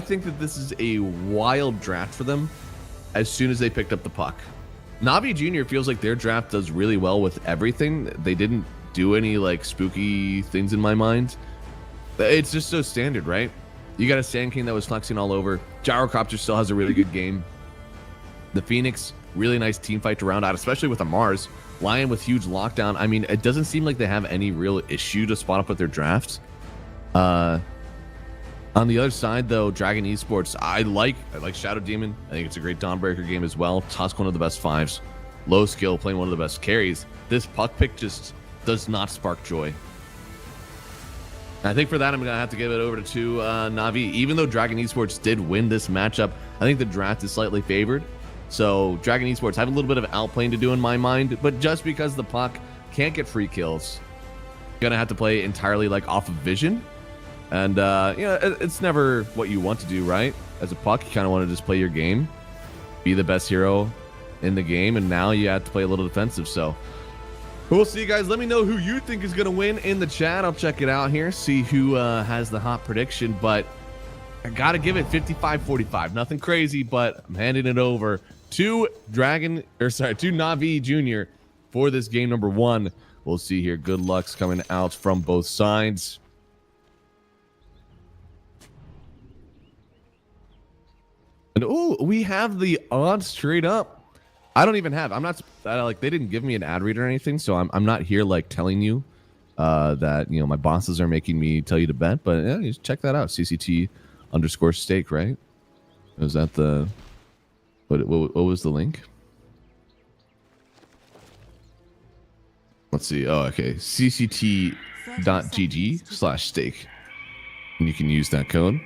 think that this is a wild draft for them as soon as they picked up the Puck. Navi Jr. feels like their draft does really well with everything. They didn't do any like spooky things in my mind. It's just so standard, right? You got a Sand King that was flexing all over. Gyrocopter still has a really good game. The Phoenix, really nice team fight to round out, especially with a Mars. Lion with huge lockdown. I mean, it doesn't seem like they have any real issue to spot up with their drafts. On the other side, though, Dragon Esports, I like Shadow Demon. I think it's a great Dawnbreaker game as well. Tusk, one of the best 5s. Low skill, playing one of the best carries. This Puck pick just does not spark joy. I think for that, I'm going to have to give it over to Na'Vi. Even though Dragon Esports did win this matchup, I think the draft is slightly favored. So Dragon Esports have a little bit of outplaying to do in my mind, but just because the Puck can't get free kills, you're going to have to play entirely like off of vision. And, it's never what you want to do, right? As a Puck, you kind of want to just play your game, be the best hero in the game, and now you have to play a little defensive. So we'll see, guys. Let me know who you think is going to win in the chat. I'll check it out here, see who has the hot prediction. But I got to give it 55-45. Nothing crazy, but I'm handing it over to Na'Vi Jr. for this game number 1. We'll see here. Good luck's coming out from both sides. And we have the odds straight up. I'm not like, they didn't give me an ad read or anything, so I'm not here like telling you that my bosses are making me tell you to bet, but yeah, just check that out. CCT_stake, right? Was that the what was the link? Let's see. Oh, okay. CCT.gg/stake. And you can use that code.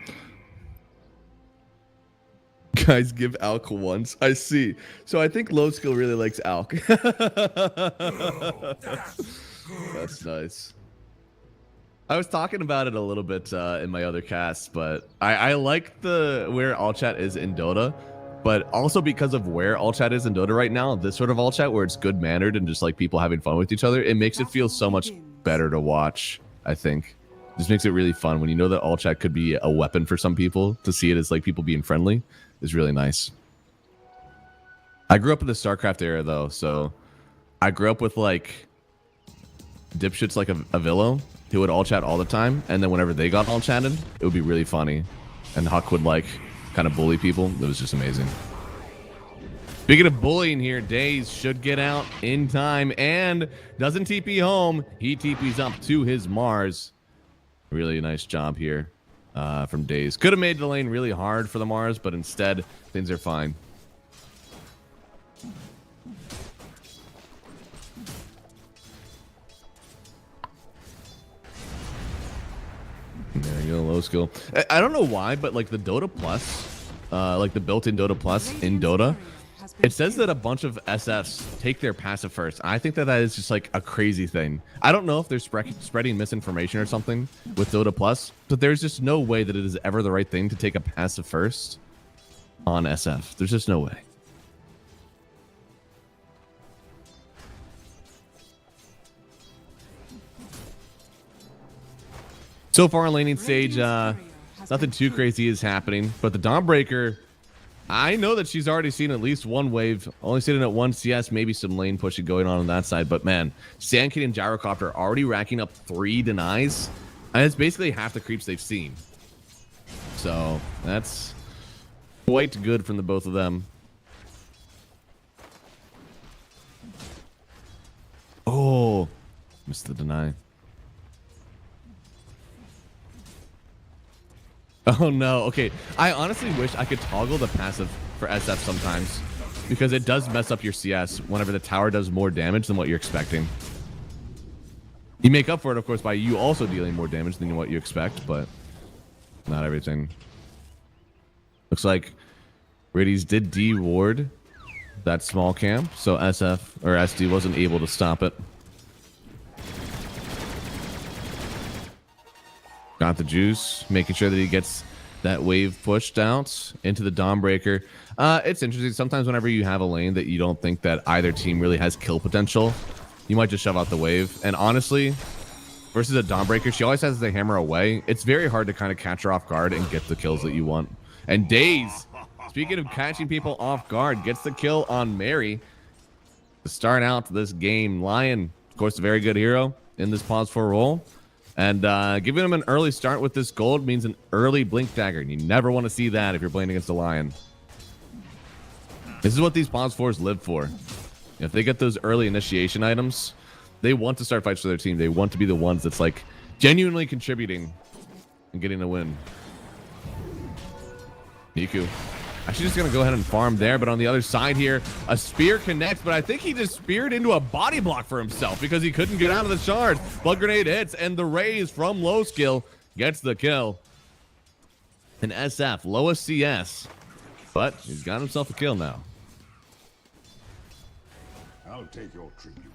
Guys, give Alk once. I see. So I think low skill really likes Alk. That's nice. I was talking about it a little bit in my other casts, but I like where all chat is in Dota, but also because of where all chat is in Dota right now, this sort of all chat where it's good mannered and just like people having fun with each other, it makes it feel so much better to watch. I think just makes it really fun when you know that all chat could be a weapon for some people. To see it as like people being friendly is really nice. I grew up in the StarCraft era though, so I grew up with like dipshits like a Villo who would all chat all the time, and then whenever they got all chatted, it would be really funny, and Huck would like kind of bully people. It was just amazing. Speaking of bullying here, Daze should get out in time and doesn't TP home. He TPs up to his Mars. Really nice job here from Daze. Could have made the lane really hard for the Mars, but instead things are fine. There you go, low skill. I don't know why, but like the Dota Plus, like the built-in Dota Plus in Dota, it says that a bunch of SFs take their passive first. I think that is just like a crazy thing. I don't know if they're spreading misinformation or something with Dota Plus, but there's just no way that it is ever the right thing to take a passive first on SF. There's just no way. So far on laning stage, nothing too crazy is happening, but the Dawnbreaker, I know that she's already seen at least one wave, only sitting at 1 CS, maybe some lane pushing going on that side, but man, Sand King and Gyrocopter are already racking up 3 denies, and it's basically half the creeps they've seen. So that's quite good from the both of them. Oh, missed the deny. Oh no. Okay. I honestly wish I could toggle the passive for SF sometimes, because it does mess up your CS whenever the tower does more damage than what you're expecting. You make up for it, of course, by you also dealing more damage than what you expect, but not everything. Looks like Radies did de-ward that small camp, so SF or SD wasn't able to stop it. Got the juice, making sure that he gets that wave pushed out into the Dawnbreaker. It's interesting. Sometimes whenever you have a lane that you don't think that either team really has kill potential, you might just shove out the wave. And honestly, versus a Dawnbreaker, she always has the hammer away. It's very hard to kind of catch her off guard and get the kills that you want. And Daze, speaking of catching people off guard, gets the kill on Mary to start out this game. Lion, of course, a very good hero in this pause 4 role. And giving him an early start with this gold means an early blink dagger. And you never want to see that if you're playing against a Lion. This is what these pause 4s live for. If they get those early initiation items, they want to start fights for their team. They want to be the ones that's like genuinely contributing and getting a win. Niku actually just going to go ahead and farm there, but on the other side here, a spear connects, but I think he just speared into a body block for himself because he couldn't get out of the shard. Blood grenade hits, and the raise from low skill gets the kill. And SF, lowest CS, but he's got himself a kill now. I'll take your tribute.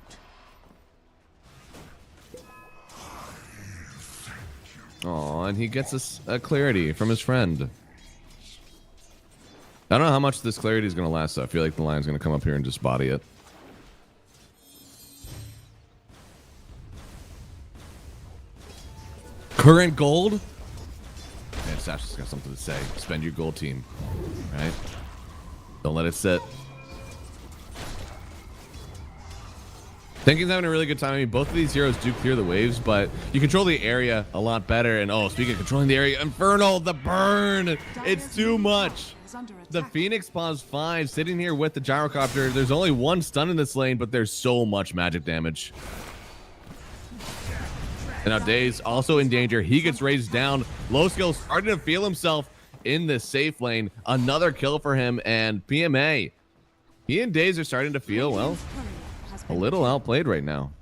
Oh, and he gets us a clarity from his friend. I don't know how much this clarity is going to last, though. I feel like the Lion's going to come up here and just body it. Current gold? Man, Sash has got something to say. Spend your gold team. Right? Don't let it sit. Thinkin's having a really good time. I mean, both of these heroes do clear the waves, but you control the area a lot better. And oh, speaking of controlling the area, Infernal, the burn! It's too much. The Phoenix pause 5 sitting here with the gyrocopter. There's only one stun in this lane, but there's so much magic damage. And now Daze also in danger. He gets raised down. Low skill starting to feel himself in the safe lane. Another kill for him, and PMA. He and Daze are starting to feel, well, a little outplayed right now.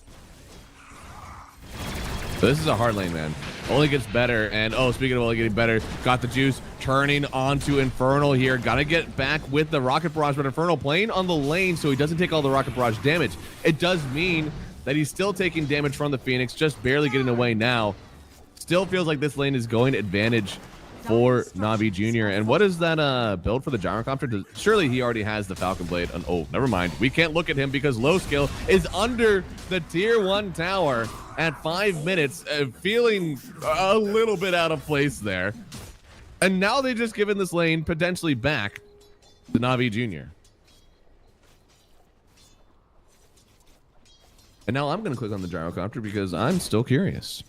So this is a hard lane, man. Only gets better. And oh, speaking of only getting better, got the juice turning onto Infernal here. Gotta get back with the rocket barrage, but Infernal playing on the lane so he doesn't take all the rocket barrage damage. It does mean that he's still taking damage from the Phoenix, just barely getting away now. Still feels like this lane is going to advantage for Navi Jr. And what is that build for the gyrocopter? Surely he already has the Falcon Blade. And oh, never mind. We can't look at him because low skill is under the tier 1 tower at 5 minutes, feeling a little bit out of place there. And now they just given this lane potentially back to Navi Jr. And now I'm going to click on the gyrocopter because I'm still curious.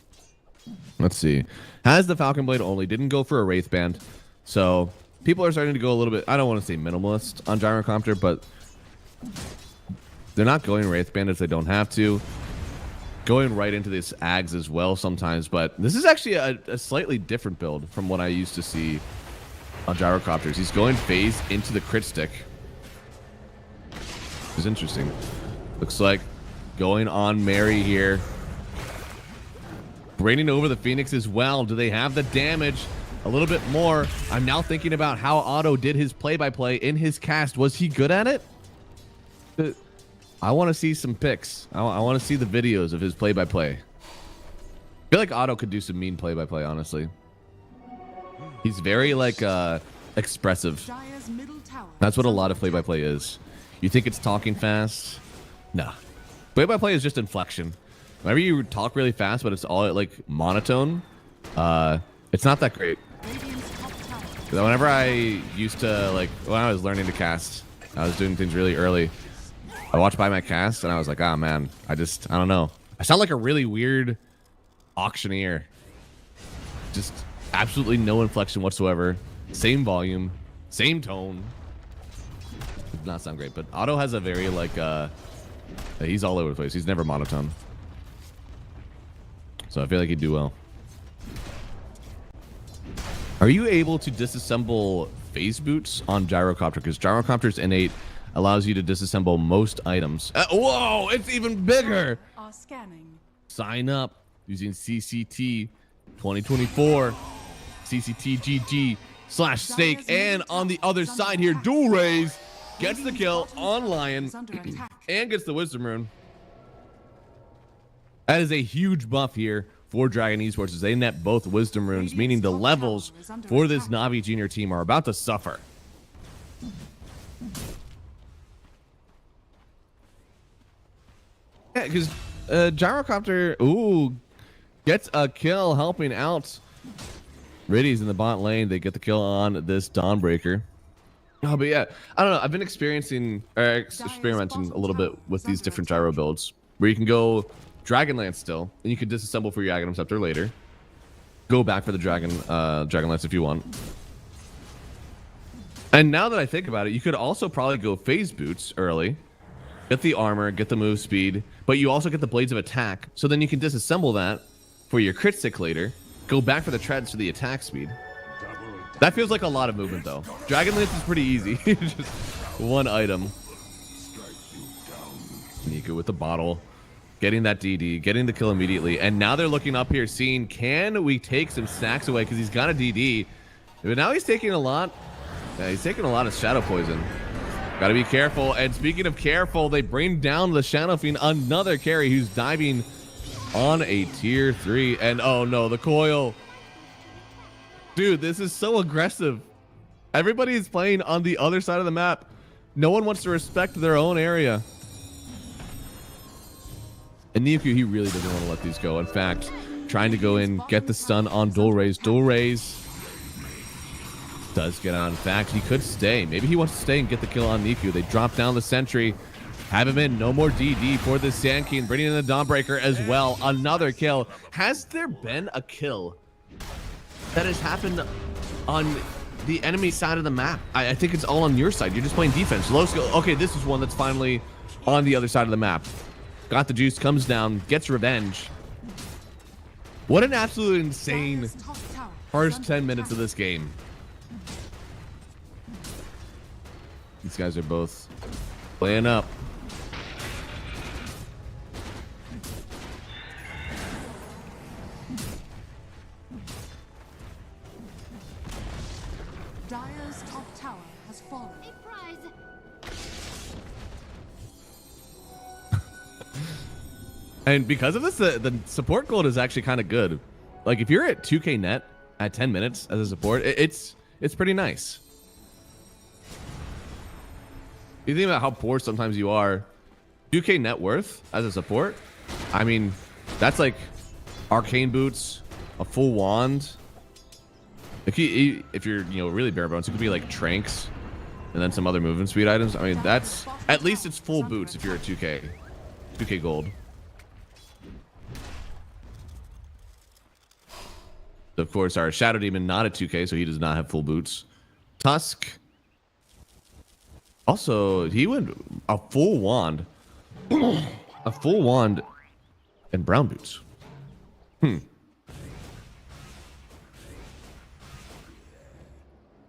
Let's see. Has the Falcon Blade only, didn't go for a Wraith Band. So people are starting to go a little bit, I don't want to say minimalist on gyrocopter, but they're not going Wraith Band as they don't have to. Going right into this Ags as well sometimes, but this is actually a slightly different build from what I used to see on gyrocopters. He's going phase into the crit stick. It's interesting. Looks like going on Mary here. Raining over the Phoenix as well. Do they have the damage? A little bit more. I'm now thinking about how Otto did his play-by-play in his cast. Was he good at it? I want to see some pics. I want to see the videos of his play-by-play. I feel like Otto could do some mean play-by-play, honestly. He's very, like, expressive. That's what a lot of play-by-play is. You think it's talking fast? Nah. Play-by-play is just inflection. Whenever you talk really fast, but it's all like monotone, it's not that great. Whenever I used to, like, when I was learning to cast, I was doing things really early. I watched by my cast and I was like, ah, man, I don't know. I sound like a really weird auctioneer. Just absolutely no inflection whatsoever. Same volume, same tone. It did not sound great, but Otto has a very, like, he's all over the place. He's never monotone. So I feel like he'd do well. Are you able to disassemble phase boots on gyrocopter? Because gyrocopter's innate allows you to disassemble most items. Whoa, it's even bigger. Are scanning. Sign up using CCT 2024 CCTGG/stake. And on the other side here, Dual Raise gets the kill on Lion and gets the Wisdom Rune. That is a huge buff here for Dragon Esports as they net both Wisdom Runes, meaning the levels for this Na'Vi Junior team are about to suffer. Yeah, because Gyrocopter, gets a kill helping out. Riddy's in the bot lane. They get the kill on this Dawnbreaker. Oh, but yeah, I don't know. I've been experimenting a little bit with these different gyro builds where you can go Dragonlance still, and you can disassemble for your Aghanim Scepter later. Go back for the Dragonlance if you want. And now that I think about it, you could also probably go Phase Boots early, get the armor, get the move speed, but you also get the Blades of Attack, so then you can disassemble that for your crit stick later, go back for the treads for the attack speed. That feels like a lot of movement though. Dragonlance is pretty easy. Just one item. Niku with the bottle. Getting that DD, getting the kill immediately. And now they're looking up here, seeing, can we take some stacks away? Because he's got a DD. But now he's taking a lot. Yeah, he's taking a lot of Shadow Poison. Got to be careful. And speaking of careful, they bring down the Shadow Fiend, another carry who's diving on a tier 3. And oh no, the coil. Dude, this is so aggressive. Everybody is playing on the other side of the map. No one wants to respect their own area. And Niku, he really doesn't want to let these go. In fact, trying to go in, get the stun on Dual Raise. Dual Raise does get on. In fact, he could stay. Maybe he wants to stay and get the kill on Niku. They drop down the sentry. Have him in. No more DD for the Sand King. Bringing in the Dawnbreaker as well. Another kill. Has there been a kill that has happened on the enemy side of the map? I think it's all on your side. You're just playing defense. Low skill. Okay, this is one that's finally on the other side of the map. Got the juice, comes down, gets revenge. What an absolute insane first 10 minutes of this game. These guys are both playing up. Dire's top tower has fallen. And because of this, the support gold is actually kind of good. Like if you're at 2k net at 10 minutes as a support, it's pretty nice. You think about how poor sometimes you are. 2k net worth as a support, I mean, that's like arcane boots, a full wand. If you're really bare bones, it could be like tranks and then some other movement speed items. I mean, that's at least it's full boots if you're at 2k gold. Of course, our Shadow Demon not at 2k, so he does not have full boots. Tusk. Also, he went a full wand. A full wand and brown boots.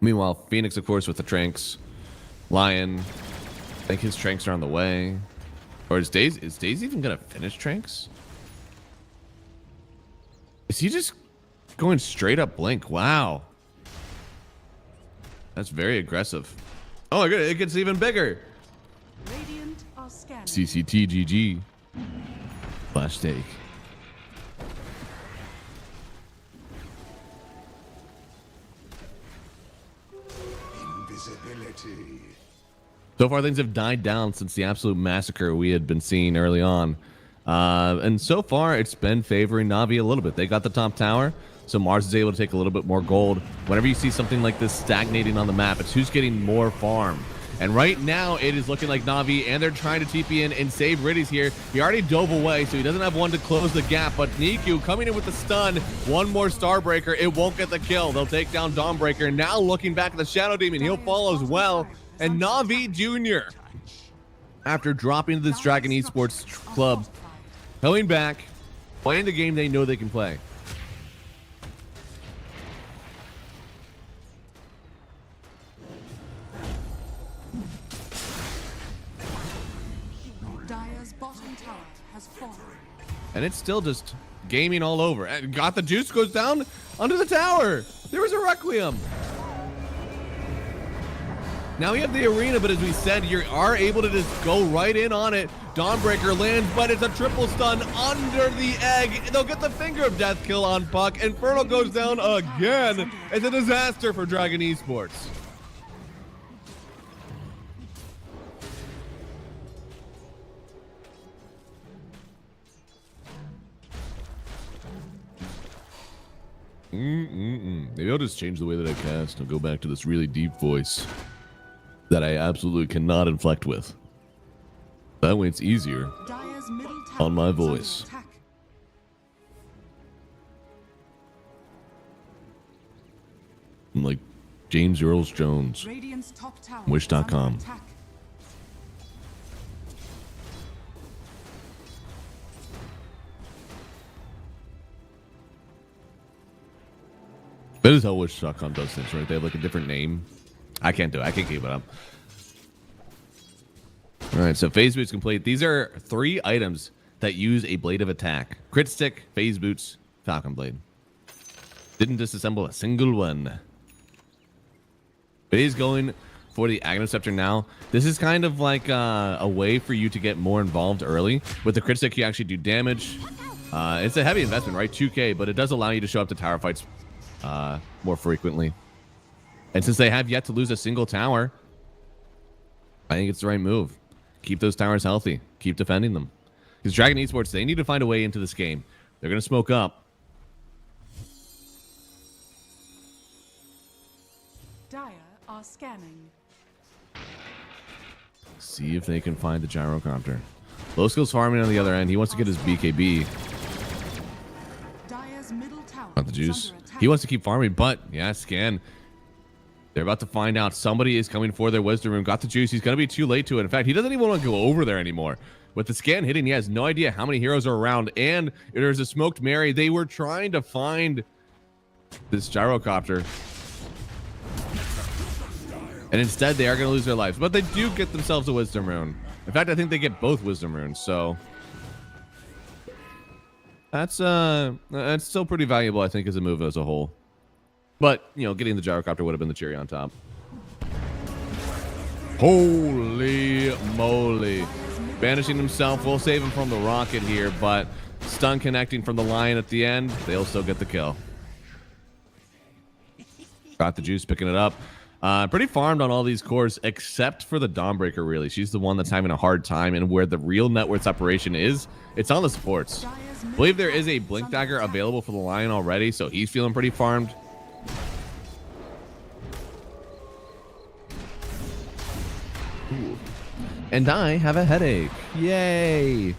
Meanwhile, Phoenix, of course, with the tranks. Lion. I think his tranks are on the way. Or is Daze even going to finish tranks? Is he just going straight up blink? Wow. That's very aggressive. Oh my god, it gets even bigger. Radiant are scanning. CCTGG. Flash take. Invisibility. So far, things have died down since the absolute massacre we had been seeing early on. And so far, it's been favoring Na'Vi a little bit. They got the top tower, so Mars is able to take a little bit more gold. Whenever you see something like this stagnating on the map, it's who's getting more farm. And right now, it is looking like Na'Vi, and they're trying to TP in and save Riddy's here. He already dove away, so he doesn't have one to close the gap. But Niku coming in with the stun. One more Starbreaker. It won't get the kill. They'll take down Dawnbreaker. Now looking back at the Shadow Demon, he'll fall as well. And Na'Vi Jr., after dropping this Dragon Esports club, coming back, playing the game they know they can play. tower has fallen. And it's still just gaming all over. And got the juice, goes down under the tower. There was a Requiem. Now we have the arena, but as we said, you are able to just go right in on it. Dawnbreaker lands, but it's a triple stun under the egg. They'll get the finger of death kill on Puck. Inferno goes down again. It's a disaster for Dragon Esports. Maybe I'll just change the way that I cast and go back to this really deep voice that I absolutely cannot inflect with. That way it's easier Dire's middle tower on my is under voice. attack. I'm like James Earl Jones. Radiant's top tower Wish.com. is under attack. That is how Wish.com does things, right? They have like a different name. I can't do it. I can't keep it up. All right, so phase boots complete. These are 3 items that use a blade of attack. Crit stick, phase boots, falcon blade. Didn't disassemble a single one. But he's going for the Aghanim Scepter now. This is kind of like a way for you to get more involved early. With the crit stick, you actually do damage. It's a heavy investment, right? 2K, but it does allow you to show up to tower fights more frequently. And since they have yet to lose a single tower, I think it's the right move. Keep those towers healthy. Keep defending them. Because Dragon Esports, they need to find a way into this game. They're going to smoke up. Dire are scanning. See if they can find the gyrocopter. Low skills farming on the other end. He wants to get his BKB. Dire's middle tower Not the is juice. under attack. He wants to keep farming, but yeah, scan. They're about to find out. Somebody is coming for their wisdom room. Got the juice. He's going to be too late to it. In fact, he doesn't even want to go over there anymore. With the scan hitting, he has no idea how many heroes are around. And there's a smoked Mary. They were trying to find this gyrocopter. And instead, they are going to lose their lives. But they do get themselves a wisdom rune. In fact, I think they get both wisdom runes. So that's still pretty valuable, I think, as a move as a whole. But, you know, getting the gyrocopter would have been the cherry on top. Holy moly. Banishing himself. We'll save him from the rocket here, but stun connecting from the lion at the end. They'll still get the kill. Got the juice, picking it up. Pretty farmed on all these cores, except for the Dawnbreaker, really. She's the one that's having a hard time, and where the real net worth separation is, it's on the supports. I believe there is a Blink Dagger available for the lion already, so he's feeling pretty farmed. Ooh. And I have a headache. Yay.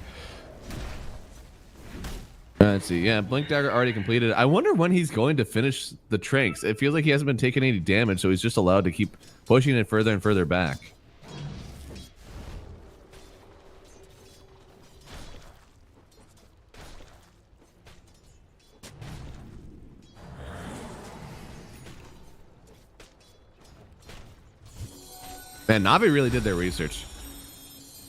Let's see. Yeah, Blink Dagger already completed. I wonder when he's going to finish the Tranks. It feels like he hasn't been taking any damage, so he's just allowed to keep pushing it further and further back. Man, Navi really did their research.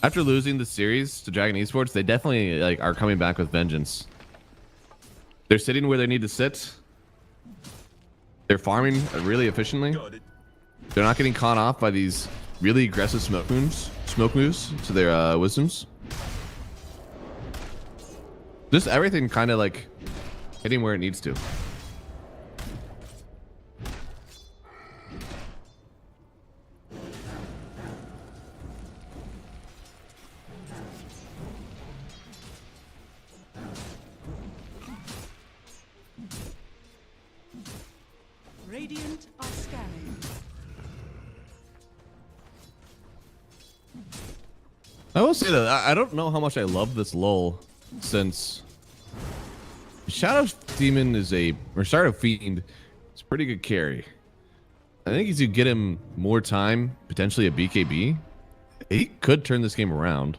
After losing the series to Dragon Esports, they definitely are coming back with vengeance. They're sitting where they need to sit. They're farming really efficiently. They're not getting caught off by these really aggressive smoke moves to their wisdoms. Just everything kind of like hitting where it needs to. Radiant are scanning. I will say that I don't know how much I love this lull, since Shadow Demon is Shadow Fiend is a pretty good carry. I think as you get him more time, potentially a BKB, he could turn this game around.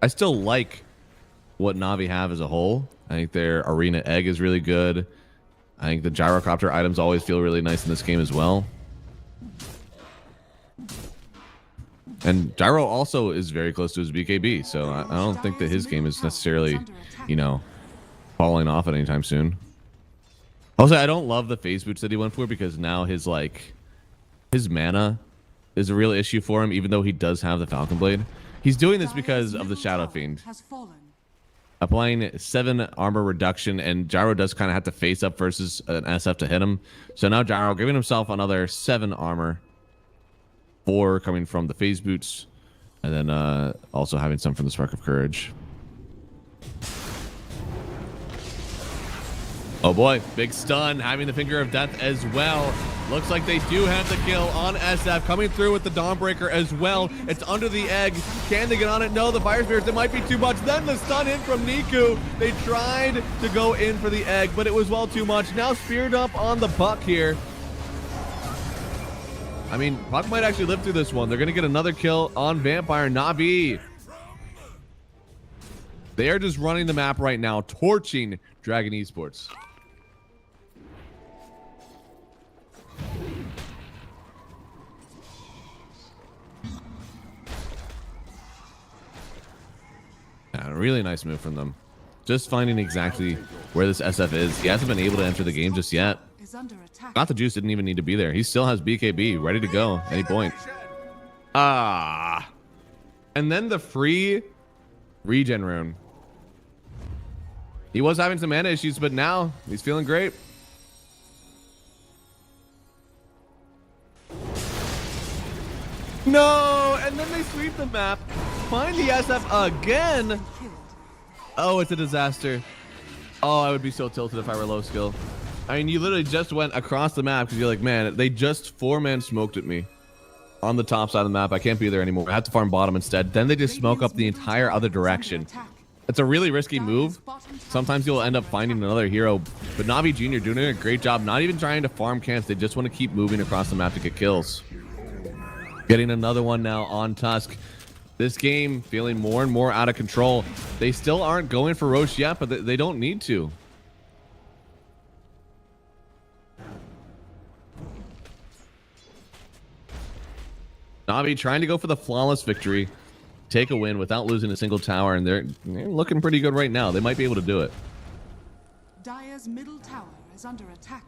I still like what Na'Vi have as a whole. I think their Arena Egg is really good. I think the Gyrocopter items always feel really nice in this game as well. And Gyro also is very close to his BKB, so I don't think that his game is necessarily, you know, falling off at any time soon. Also, I don't love the phase boots that he went for because now his mana is a real issue for him, even though he does have the Falcon Blade. He's doing this because of the Shadow Fiend. Applying 7 armor reduction, and Gyro does kind of have to face up versus an SF to hit him. So now Gyro giving himself another 7 armor. 4 coming from the phase boots, and then also having some from the Spark of Courage. Oh boy, big stun, having the Finger of Death as well. Looks like they do have the kill on SF, coming through with the Dawnbreaker as well. It's under the egg. Can they get on it? No, the Fire Spirits, it might be too much. Then the stun in from Niku. They tried to go in for the egg, but it was well too much. Now speared up on the Buck here. I mean, Buck might actually live through this one. They're going to get another kill on Vampire. Na'Vi. They are just running the map right now, torching Dragon Esports. Yeah, a really nice move from them. Just finding exactly where this SF is. He hasn't been able to enter the game just yet. Got the juice, didn't even need to be there. He still has BKB ready to go any point. And then the free regen rune. He was having some mana issues, but now he's feeling great. No, and then they sweep the map, find the SF again. Oh, it's a disaster. Oh, I would be so tilted if I were low skill. I mean, you literally just went across the map because you're like, man, they just 4-man smoked at me on the top side of the map. I can't be there anymore. I have to farm bottom instead. Then they just smoke up the entire other direction. It's a really risky move. Sometimes you'll end up finding another hero, but Na'Vi Jr. doing a great job, not even trying to farm camps. They just want to keep moving across the map to get kills. Getting another one now on Tusk. This game feeling more and more out of control. They still aren't going for Roche yet, but they don't need to. Na'Vi trying to go for the flawless victory, take a win without losing a single tower, and they're looking pretty good right now. They might be able to do it. Dire's middle tower is under attack.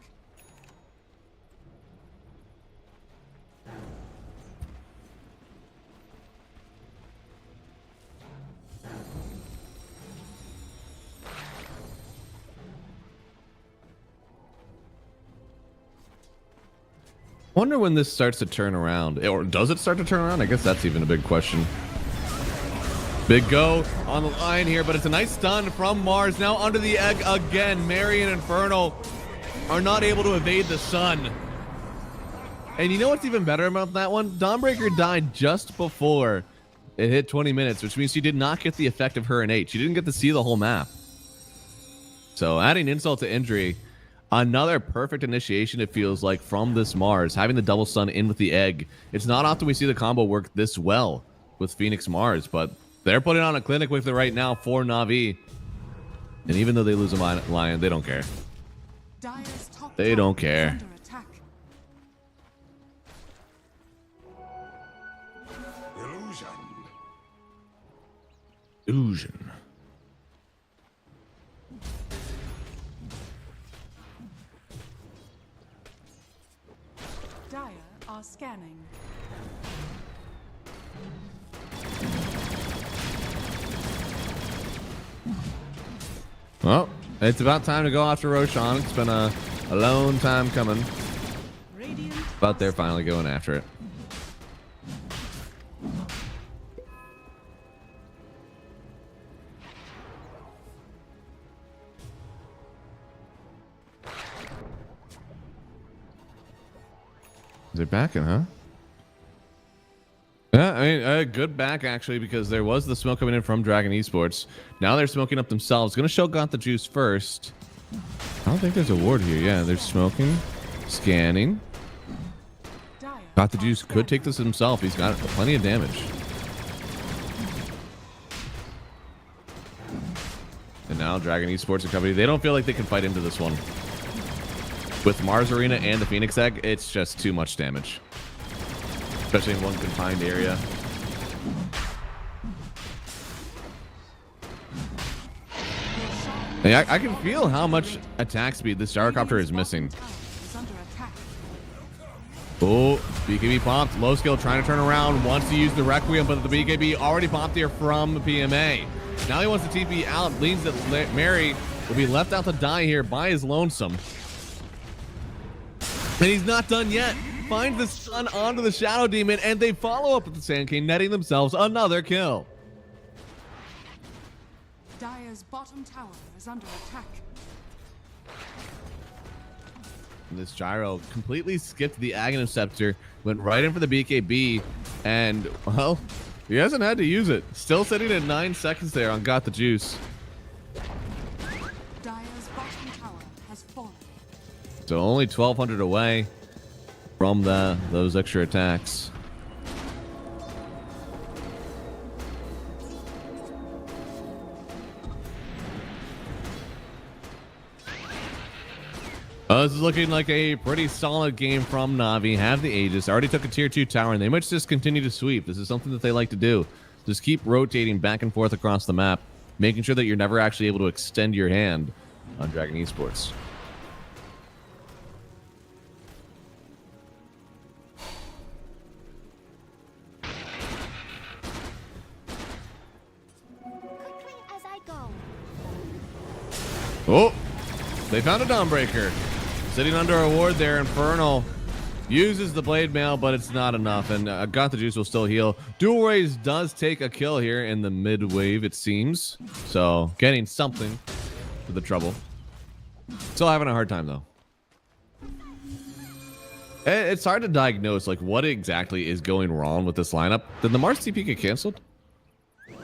Wonder when this starts to turn around, or does it start to turn around? I guess that's even a big question. Big go on the line here, but it's a nice stun from Mars. Now under the egg again. Mary and Inferno are not able to evade the sun. And you know what's even better about that one? Dawnbreaker died just before it hit 20 minutes, which means she did not get the effect of her innate. She didn't get to see the whole map. So adding insult to injury, another perfect initiation, it feels like, from this Mars. Having the double stun in with the egg. It's not often we see the combo work this well with Phoenix Mars, but they're putting on a clinic with it right now for Na'Vi. And even though they lose a lion, they don't care. They don't care. Illusion. Dire are scanning. Well, it's about time to go after Roshan. It's been a long time coming, but they're finally going after it. They're backing, huh? Yeah, I mean, a good back, actually, because there was the smoke coming in from Dragon Esports. Now they're smoking up themselves. Gonna show Got the Juice first. I don't think there's a ward here. Yeah, they're smoking, scanning. Got the Juice could take this himself. He's got plenty of damage. And now Dragon Esports and company, they don't feel like they can fight into this one. With Mars Arena and the Phoenix Egg, it's just too much damage. Especially in one confined area. Hey, I can feel how much attack speed this gyrocopter is missing. Is under attack. Oh, BKB popped. Low skill trying to turn around. Wants to use the Requiem, but the BKB already popped here from PMA. Now he wants to TP out. Leans that Mary will be left out to die here by his lonesome. And he's not done yet. Finds the stun onto the Shadow Demon, and they follow up with the Sand King, netting themselves another kill. Dire's bottom tower is under attack. And this Gyro completely skipped the Aghanim Scepter, went right in for the BKB, and, well, he hasn't had to use it. Still sitting at 9 seconds there on Got the Juice. Dire's bottom tower has fallen. So only 1,200 away from those extra attacks. This is looking like a pretty solid game from Na'Vi. Have the Aegis. Already took a tier 2 tower, and they might just continue to sweep. This is something that they like to do. Just keep rotating back and forth across the map, making sure that you're never actually able to extend your hand on Dragon Esports. Quickly as I go. Oh, they found a Dawnbreaker. Sitting under a ward there, Infernal uses the Blade Mail, but it's not enough, and Got the Juice will still heal. Dual Raise does take a kill here in the mid wave, it seems. So, getting something for the trouble. Still having a hard time, though. It's hard to diagnose, like, what exactly is going wrong with this lineup. Did the Mars TP get canceled? I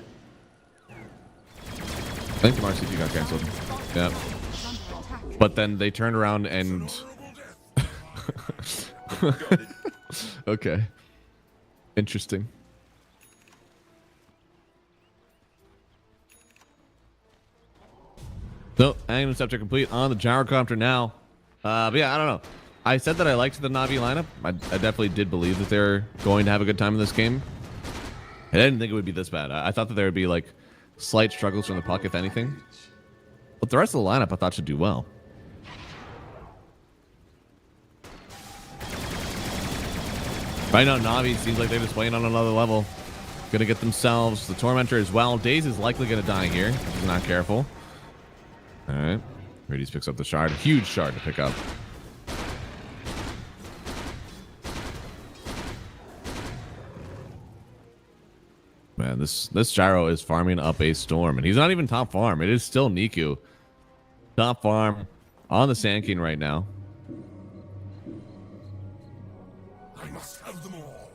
think the Mars TP got canceled. Yeah. But then they turned around and... Okay. Interesting. So, Aghanim Scepter complete on the Gyrocopter now. But yeah, I don't know. I said that I liked the Na'Vi lineup. I definitely did believe that they're going to have a good time in this game. I didn't think it would be this bad. I thought that there would be like slight struggles from the puck, if anything. But the rest of the lineup I thought should do well. Right now, Na'Vi seems like they're just playing on another level. Gonna get themselves the Tormentor as well. Daze is likely gonna die here if he's not careful. All right. Radius picks up the shard. Huge shard to pick up. Man, this Gyro is farming up a Storm, and he's not even top farm. It is still Niku. Top farm on the Sand King right now. I must have them all.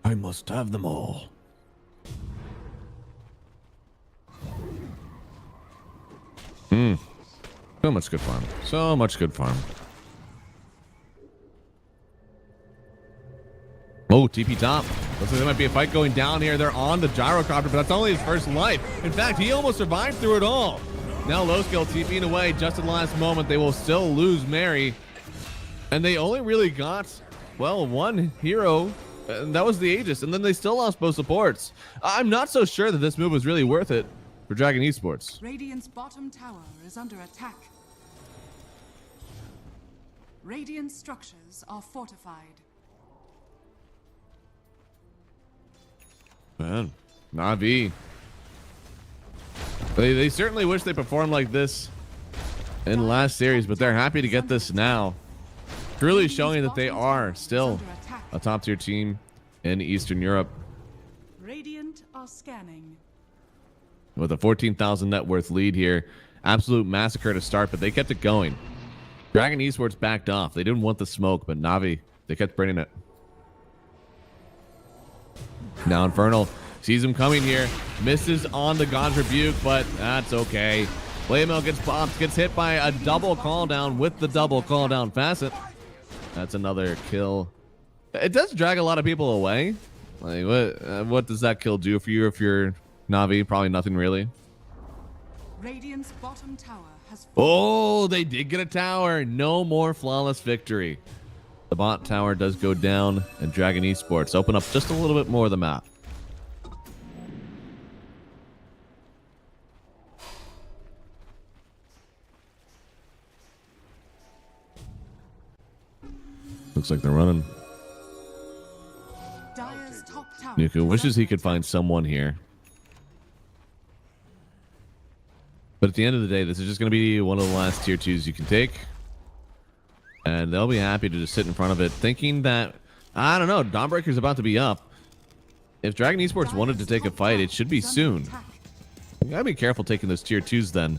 I must have them all. So much good farm. So much good farm. Oh, TP top. Looks like there might be a fight going down here. They're on the Gyrocopter, but that's only his first life. In fact, he almost survived through it all. Now low skill TPing away just in the last moment. They will still lose Mary. And they only really got, well, one hero. And that was the Aegis. And then they still lost both supports. I'm not so sure that this move was really worth it for Dragon Esports. Radiant's bottom tower is under attack. Radiant structures are fortified. Man, Na'Vi. They certainly wish they performed like this in the last series, but they're happy to get this now. Truly showing that they are still a top tier team in Eastern Europe. Radiant are scanning. With a 14,000 net worth lead here. Absolute massacre to start, but they kept it going. Dragon Esports backed off. They didn't want the smoke, but Na'Vi, they kept bringing it. Now Infernal sees him coming here. Misses on the God's Rebuke, but that's okay. Playmail gets popped, gets hit by a double call down with the double call down facet. That's another kill. It does drag a lot of people away. Like, what does that kill do for you if you're Na'Vi? Probably nothing really. Radiant's bottom tower has Oh, they did get a tower. No more flawless victory. The the bot tower does go down, and Dragon Esports open up just a little bit more of the map. Looks like they're running. Dire's top tower Nuku is wishes he under could find someone here. But at the end of the day, this is just going to be one of the last tier 2s you can take. And they'll be happy to just sit in front of it, thinking that, I don't know, Dawnbreaker's about to be up. If Dragon Esports wanted to take a fight, it should be soon. You gotta be careful taking those tier 2s then,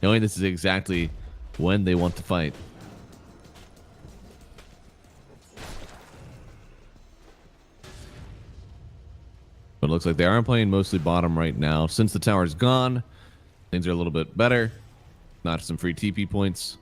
knowing this is exactly when they want to fight. But it looks like they are playing mostly bottom right now. Since the tower's gone, things are a little bit better. Not some free TP points.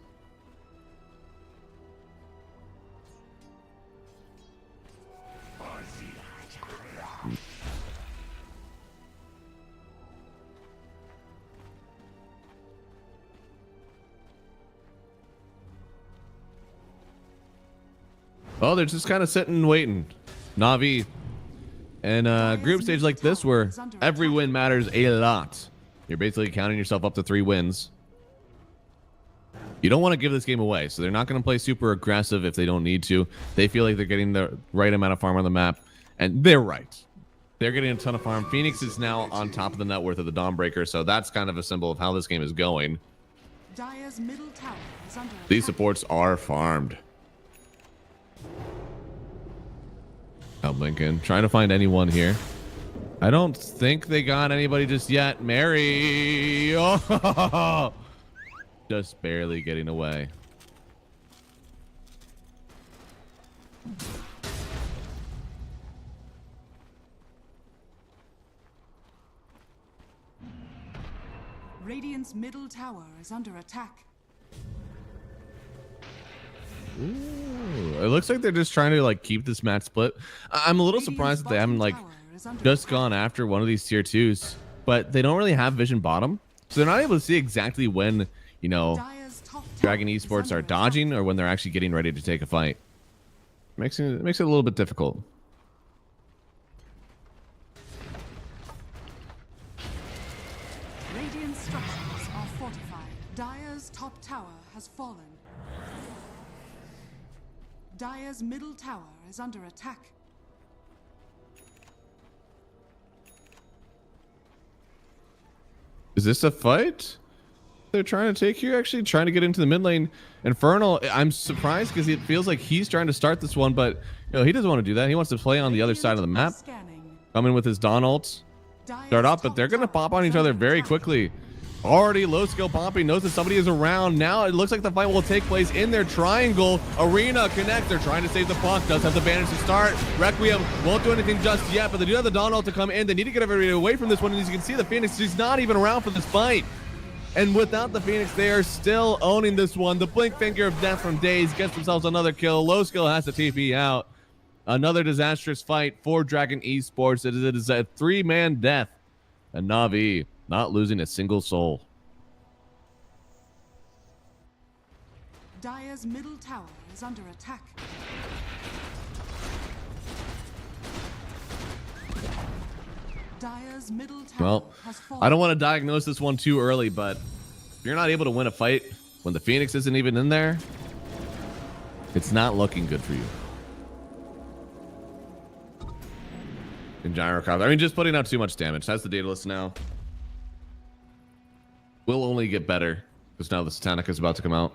Oh, they're just kind of sitting and waiting. Na'Vi. And group stage like this where every win matters a lot. You're basically counting yourself up to 3 wins. You don't want to give this game away, so they're not going to play super aggressive if they don't need to. They feel like they're getting the right amount of farm on the map, and they're right. They're getting a ton of farm. Phoenix is now on top of the net worth of the Dawnbreaker, so that's kind of a symbol of how this game is going. Dire's middle tower is under These attack. supports are farmed. Out Lincoln, trying to find anyone here. I don't think they got anybody just yet. Mary, oh, just barely getting away. Radiant's middle tower is under attack. Ooh, it looks like they're just trying to like keep this match split. I'm a little surprised that they haven't like just gone after one of these tier 2s, but they don't really have vision bottom, so they're not able to see exactly when, you know, Dire's top tower Dragon is Esports under are attack. dodging or when they're actually getting ready to take a fight. Makes it a little bit difficult. Radiant structures are fortified. Dire's top tower has fallen. Dire's middle tower is under attack. Is this a fight they're trying to take here? Actually trying to get into the mid lane. Infernal, I'm surprised because it feels like he's trying to start this one, but you know, he doesn't want to do that. He wants to play on the other side of the map. Scanning. Come in with his Dawn ult. Dire's Start off, but top they're going to tower pop on is each other under very attack. quickly. Already low skill popping, knows that somebody is around. Now it looks like the fight will take place in their triangle. Arena connect. They're trying to save the puck. Does have the advantage to start. Requiem won't do anything just yet, but they do have the Dawn ult to come in. They need to get everybody away from this one. And as you can see, the Phoenix is not even around for this fight. And without the Phoenix, they are still owning this one. The blink finger of death from Daze gets themselves another kill. Low skill has to TP out. Another disastrous fight for Dragon Esports. It is a 3-man death. And Na'Vi not losing a single soul. Dire's middle tower is under attack. Dire's middle tower Well, has fallen. I don't want to diagnose this one too early, but if you're not able to win a fight when the Phoenix isn't even in there, it's not looking good for you. And Gyrocopter, I mean, just putting out too much damage. That's the data list now. Will only get better because now the Satanic is about to come out.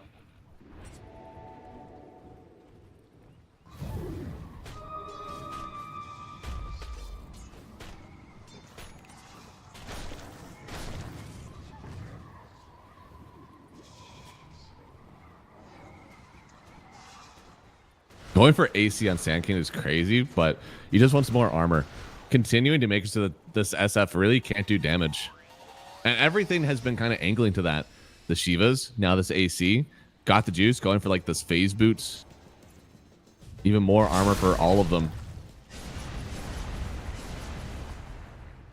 Going for AC on Sand King is crazy, but he just wants more armor. Continuing to make it so that this SF really can't do damage. And everything has been kind of angling to that. The Shivas, now this AC, got the juice, going for like this phase boots. Even more armor for all of them.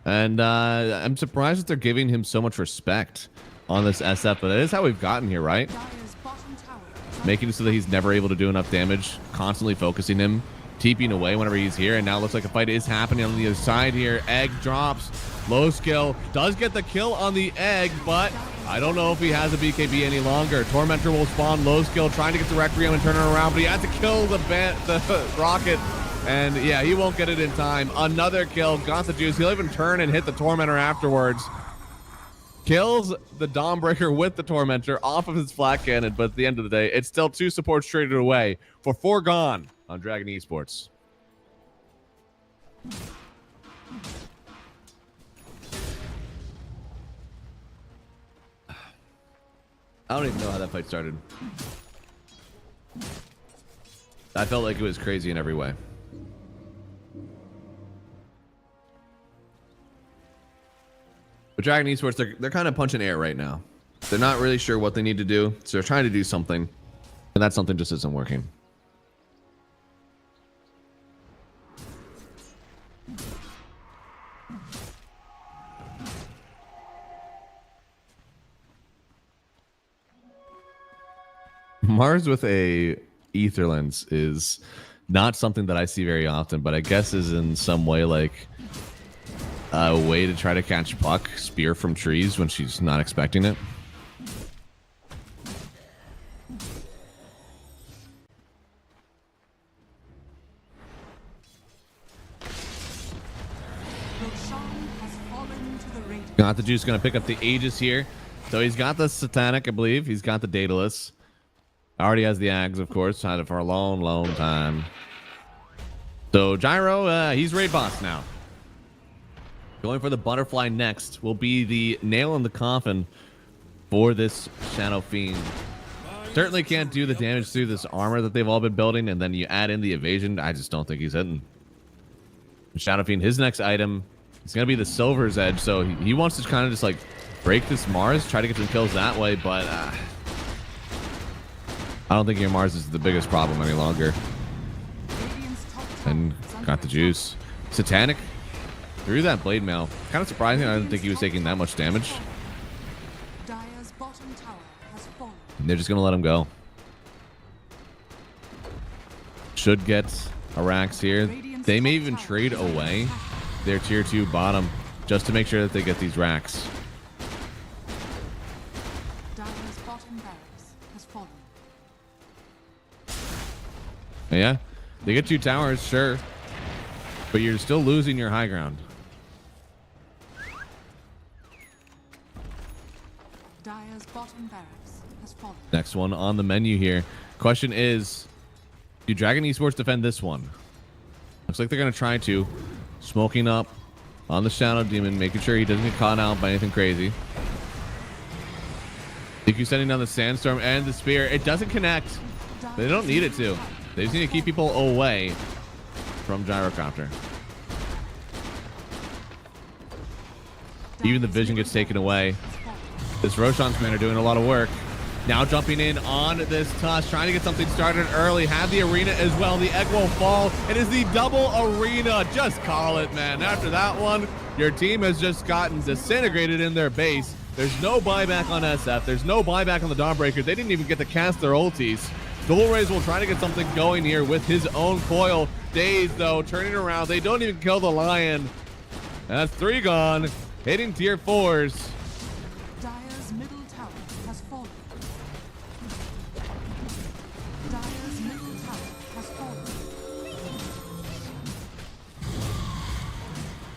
And I'm surprised that they're giving him so much respect on this SF, but that is how we've gotten here, right? Dire's bottom tower is making it so that he's never able to do enough damage, constantly focusing him, TPing away whenever he's here. And now it looks like a fight is happening on the other side here. Egg drops, low skill, does get the kill on the egg, but I don't know if he has a BKB any longer. Tormentor will spawn, low skill, trying to get the Requiem and turn it around, but he has to kill the rocket. And yeah, he won't get it in time. Another kill, got the juice. He'll even turn and hit the Tormentor afterwards. Kills the Dawnbreaker with the Tormentor off of his flat cannon, but at the end of the day, it's still 2 supports traded away for 4 gone on Dragon Esports. I don't even know how that fight started. I felt like it was crazy in every way. But Dragon Esports, they're kind of punching air right now. They're not really sure what they need to do, so they're trying to do something, and that something just isn't working. Mars with a ether lens is not something that I see very often, but I guess is in some way like a way to try to catch Puck spear from trees when she's not expecting it. Roshan has fallen to the Radiant. Got the juice, gonna pick up the Aegis here. So he's got the Satanic, I believe. He's got the Daedalus. Already has the Ags, of course. Had it for a long, long time. So Gyro, he's raid boss now. Going for the butterfly next will be the nail in the coffin for this Shadow Fiend. Certainly can't do the damage through this armor that they've all been building, and then you add in the evasion. I just don't think he's hitting. Shadow Fiend, his next item is going to be the Silver's Edge, so he wants to kind of just like break this Mars, try to get some kills that way, but I don't think your Mars is the biggest problem any longer. And got the juice. Satanic through that blade mail. Kind of surprising. I didn't think he was taking that much damage. Dire's bottom tower has fallen. And they're just going to let him go. Should get a Rax here. They may even trade away their tier 2 bottom just to make sure that they get these Rax. Dire's bottom barracks has fallen. Yeah, they get 2 towers, sure. But you're still losing your high ground. Dire's bottom barracks has fallen. Next one on the menu here. Question is, do Dragon Esports defend this one? Looks like they're going to try to. Smoking up on the Shadow Demon, making sure he doesn't get caught out by anything crazy. DQ sending down the Sandstorm and the Spear. It doesn't connect. They don't need it to. They just need to keep people away from Gyrocopter. Even the vision gets taken away. This Roshan's men are doing a lot of work. Now jumping in on this Tusk, trying to get something started early. Have the arena as well. The egg will fall. It is the double arena. Just call it, man. After that one, your team has just gotten disintegrated in their base. There's no buyback on SF. There's no buyback on the Dawnbreaker. They didn't even get to cast their ultis. Dual Rays will try to get something going here with his own coil. Daze, though, turning around. They don't even kill the Lion. That's 3 gone. Hitting tier 4s. Dire's middle tower has fallen. Dire's middle tower has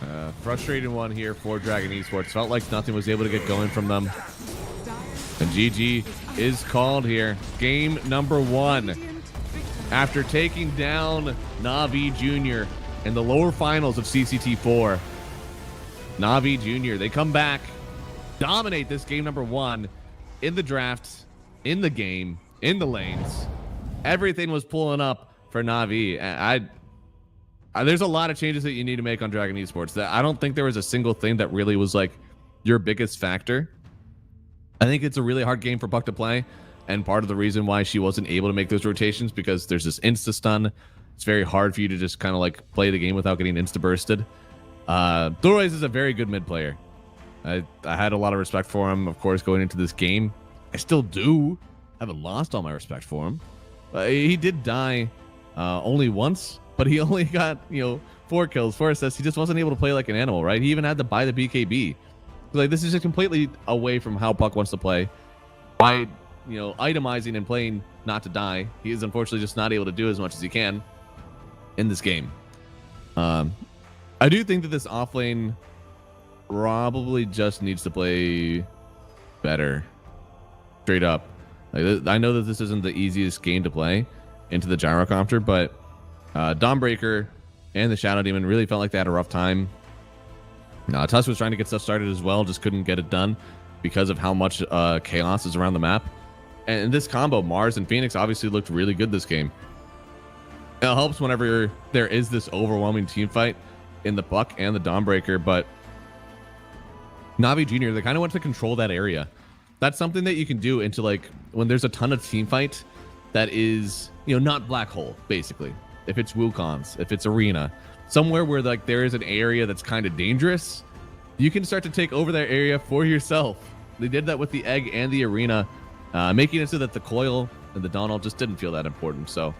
fallen. Frustrating one here for Dragon Esports. Felt like nothing was able to get going from them. And GG is called here. Game number 1. After taking down Na'Vi Jr. in the lower finals of CCT 4. Na'Vi Jr. They come back, dominate this game number 1 in the draft, in the game, in the lanes. Everything was pulling up for Na'Vi. There's a lot of changes that you need to make on Dragon Esports. I don't think there was a single thing that really was like your biggest factor. I think it's a really hard game for Puck to play, and part of the reason why she wasn't able to make those rotations because there's this insta stun. It's very hard for you to just kind of like play the game without getting insta bursted. Thorways is a very good mid player. I had a lot of respect for him, of course, going into this game. I still do. haven't lost all my respect for him. He did die only once, but he only got 4 kills, 4 assists. He just wasn't able to play like an animal, right? He even had to buy the BKB. Like, this is just completely away from how Puck wants to play. By itemizing and playing not to die, he is unfortunately just not able to do as much as he can in this game. I do think that this offlane probably just needs to play better, straight up. Like, I know that this isn't the easiest game to play into the gyrocopter, but Dawnbreaker and the Shadow Demon really felt like they had a rough time. Tusk was trying to get stuff started as well, just couldn't get it done because of how much chaos is around the map. And this combo, Mars and Phoenix, obviously looked really good this game. It helps whenever there is this overwhelming team fight in the Puck and the Dawnbreaker, but Na'Vi Jr., they kind of want to control that area. That's something that you can do into, like, when there's a ton of team fight that is, not Black Hole, basically. If it's Wukon's, if it's Arena, somewhere where, like, there is an area that's kind of dangerous, you can start to take over that area for yourself. They did that with the Egg and the Arena, making it so that the Coil and the Donald just didn't feel that important. So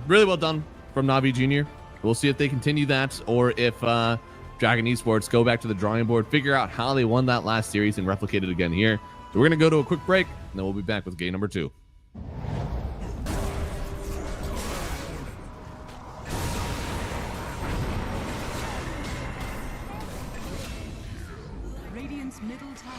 really well done from Na'Vi Jr. We'll see if they continue that, or if Dragon Esports go back to the drawing board, figure out how they won that last series and replicate it again here. So we're going to go to a quick break, and then we'll be back with game number 2. Radiant's middle tower.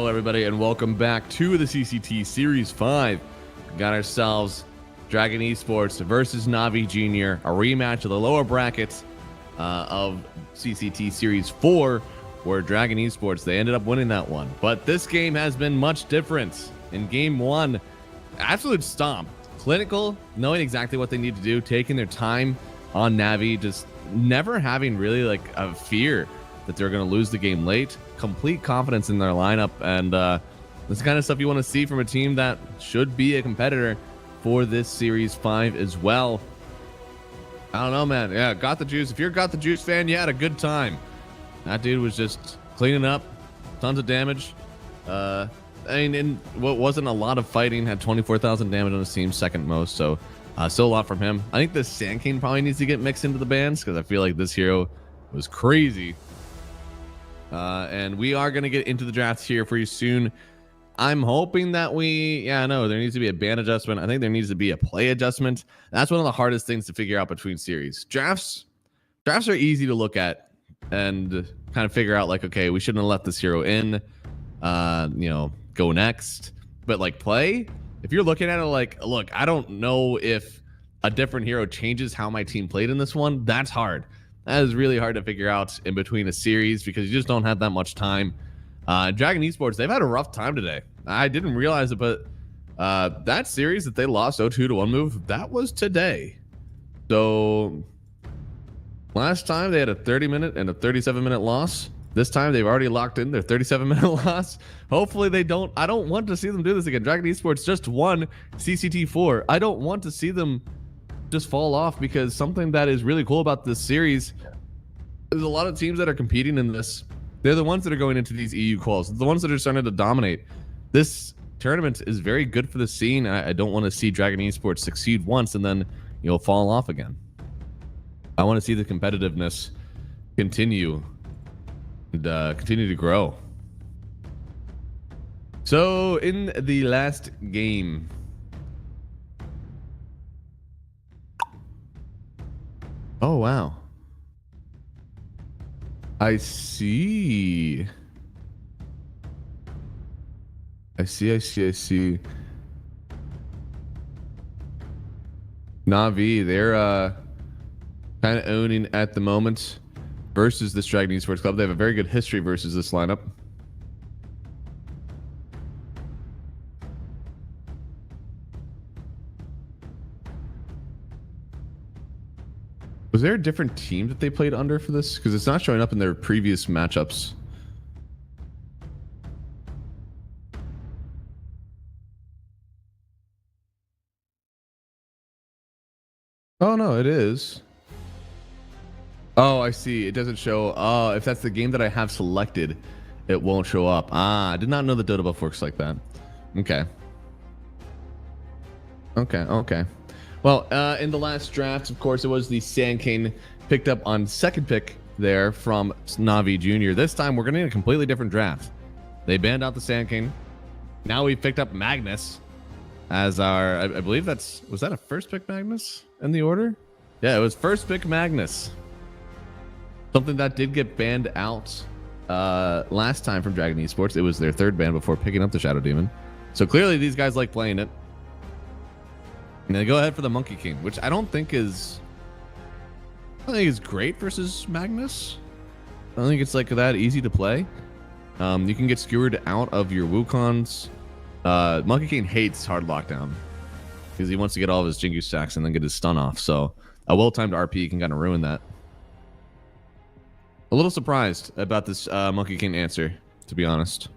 Hello, everybody, and welcome back to the CCT Series 5. We got ourselves Dragon Esports versus Navi Jr., a rematch of the lower brackets of CCT Series 4, where Dragon Esports, they ended up winning that one. But this game has been much different. In Game 1, absolute stomp. Clinical, knowing exactly what they need to do, taking their time on Navi, just never having really like a fear that they're going to lose the game late. Complete confidence in their lineup, and this kind of stuff you want to see from a team that should be a competitor for this Series 5 as well. I don't know, man. Yeah, Got the Juice. If you're a Got the Juice fan, you had a good time. That dude was just cleaning up, tons of damage. I mean, in what wasn't a lot of fighting, had 24,000 damage on his team, second most, so still a lot from him. I think the Sand King probably needs to get mixed into the bans, because I feel like this hero was crazy. And we are going to get into the drafts here for you soon. I'm hoping that there needs to be a ban adjustment. I think there needs to be a play adjustment. That's one of the hardest things to figure out between series. Drafts are easy to look at and kind of figure out, like, okay, we shouldn't have left this hero in, go next. But like play, if you're looking at it like, look, I don't know if a different hero changes how my team played in this one. That's hard. That is really hard to figure out in between a series because you just don't have that much time. Dragon Esports, they've had a rough time today. I didn't realize it, but that series that they lost 0-2 to 1 move, that was today. So last time they had a 30-minute and a 37-minute loss. This time they've already locked in their 37-minute loss. Hopefully they don't. I don't want to see them do this again. Dragon Esports just won CCT4. I don't want to see them just fall off, because something that is really cool about this series, there's a lot of teams that are competing in this. They're the ones that are going into these EU quals, the ones that are starting to dominate. This tournament is very good for the scene. I don't want to see Dragon Esports succeed once and then fall off again. I want to see the competitiveness continue and continue to grow. So in the last game, oh wow, I see. Navi, they're kind of owning at the moment versus this Dragon Esports Club. They have a very good history versus this lineup. Was there a different team that they played under for this? Because it's not showing up in their previous matchups. Oh, no, it is. Oh, I see. It doesn't show. Oh, if that's the game that I have selected, it won't show up. Ah, I did not know the Dota buff works like that. Okay. Okay. Well, in the last draft, of course, it was the Sand King picked up on second pick there from Navi Jr. This time, we're going to need a completely different draft. They banned out the Sand King. Now we picked up Magnus as our, I believe was that a first pick Magnus in the order? Yeah, it was first pick Magnus. Something that did get banned out last time from Dragon Esports. It was their third ban before picking up the Shadow Demon. So clearly these guys like playing it. And they go ahead for the Monkey King, which I don't think is great versus Magnus. I don't think it's like that easy to play. You can get skewered out of your Wukons. Monkey King hates hard lockdown because he wants to get all of his Jingu stacks and then get his stun off. So a well-timed RP can kind of ruin that. A little surprised about this Monkey King answer, to be honest.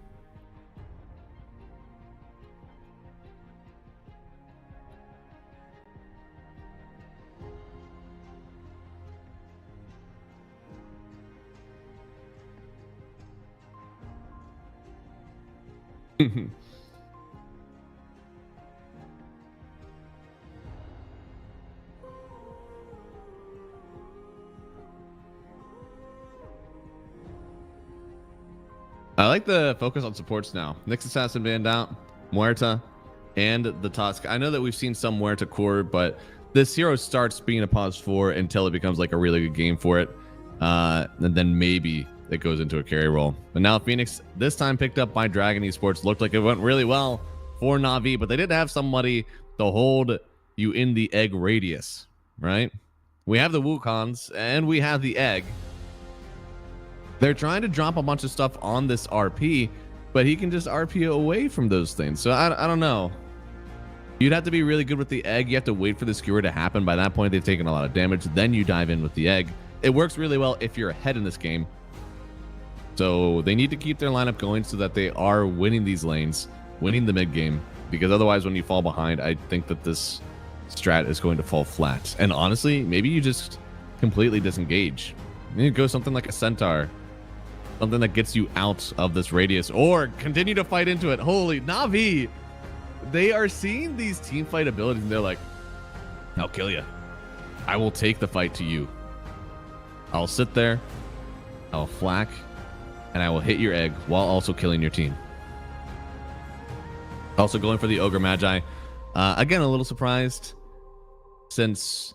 I like the focus on supports now. Nyx Assassin banned out, Muerta, and the Tusk. I know that we've seen some Muerta core, but this hero starts being a pause 4 until it becomes like a really good game for it. And then maybe it goes into a carry role. But now Phoenix, this time picked up by Dragon Esports, looked like it went really well for Na'Vi, but they did have somebody to hold you in the egg radius, right? We have the Wukongs and we have the egg. They're trying to drop a bunch of stuff on this RP, but he can just RP away from those things. So I don't know. You'd have to be really good with the egg. You have to wait for the skewer to happen. By that point, they've taken a lot of damage. Then you dive in with the egg. It works really well if you're ahead in this game. So they need to keep their lineup going so that they are winning these lanes, winning the mid game, because otherwise when you fall behind, I think that this strat is going to fall flat. And honestly, maybe you just completely disengage. You go something like a centaur, something that gets you out of this radius, or continue to fight into it. Holy Na'Vi, they are seeing these team fight abilities and they're like, I'll kill you. I will take the fight to you. I'll sit there, I'll flak, and I will hit your egg while also killing your team. Also going for the Ogre Magi. Again, a little surprised since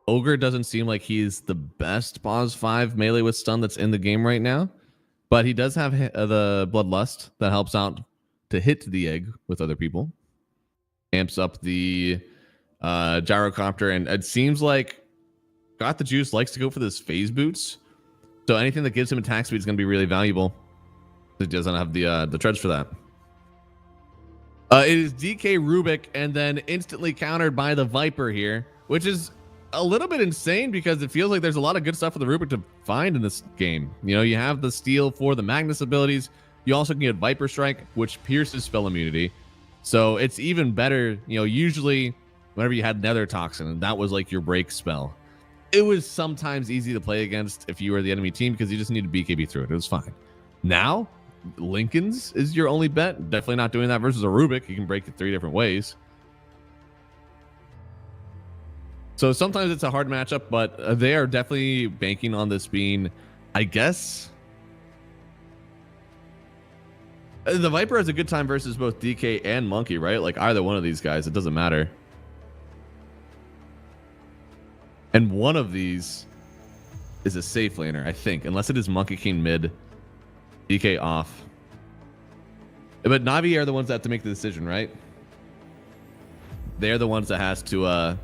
Ogre doesn't seem like he's the best Pause 5 melee with stun that's in the game right now. But he does have the Bloodlust that helps out to hit the egg with other people. Amps up the Gyrocopter, and it seems like Got the Juice likes to go for this phase boots. So anything that gives him attack speed is going to be really valuable. He doesn't have the treads for that. It is DK Rubik and then instantly countered by the Viper here, which is a little bit insane because it feels like there's a lot of good stuff for the Rubik to find in this game. You know, you have the steal for the Magnus abilities. You also can get Viper Strike, which pierces spell immunity. So it's even better. You know, usually whenever you had Nether Toxin, and that was like your break spell, it was sometimes easy to play against if you were the enemy team because you just needed to BKB through it. It was fine. Now, Lincoln's is your only bet. Definitely not doing that versus a Rubik. You can break it 3 different ways. So sometimes it's a hard matchup, but they are definitely banking on this being, I guess. The Viper has a good time versus both DK and Monkey, right? Like either one of these guys, it doesn't matter. And one of these is a safe laner, I think, unless it is Monkey King mid, DK off. But Na'Vi are the ones that have to make the decision, right? They're the ones that has to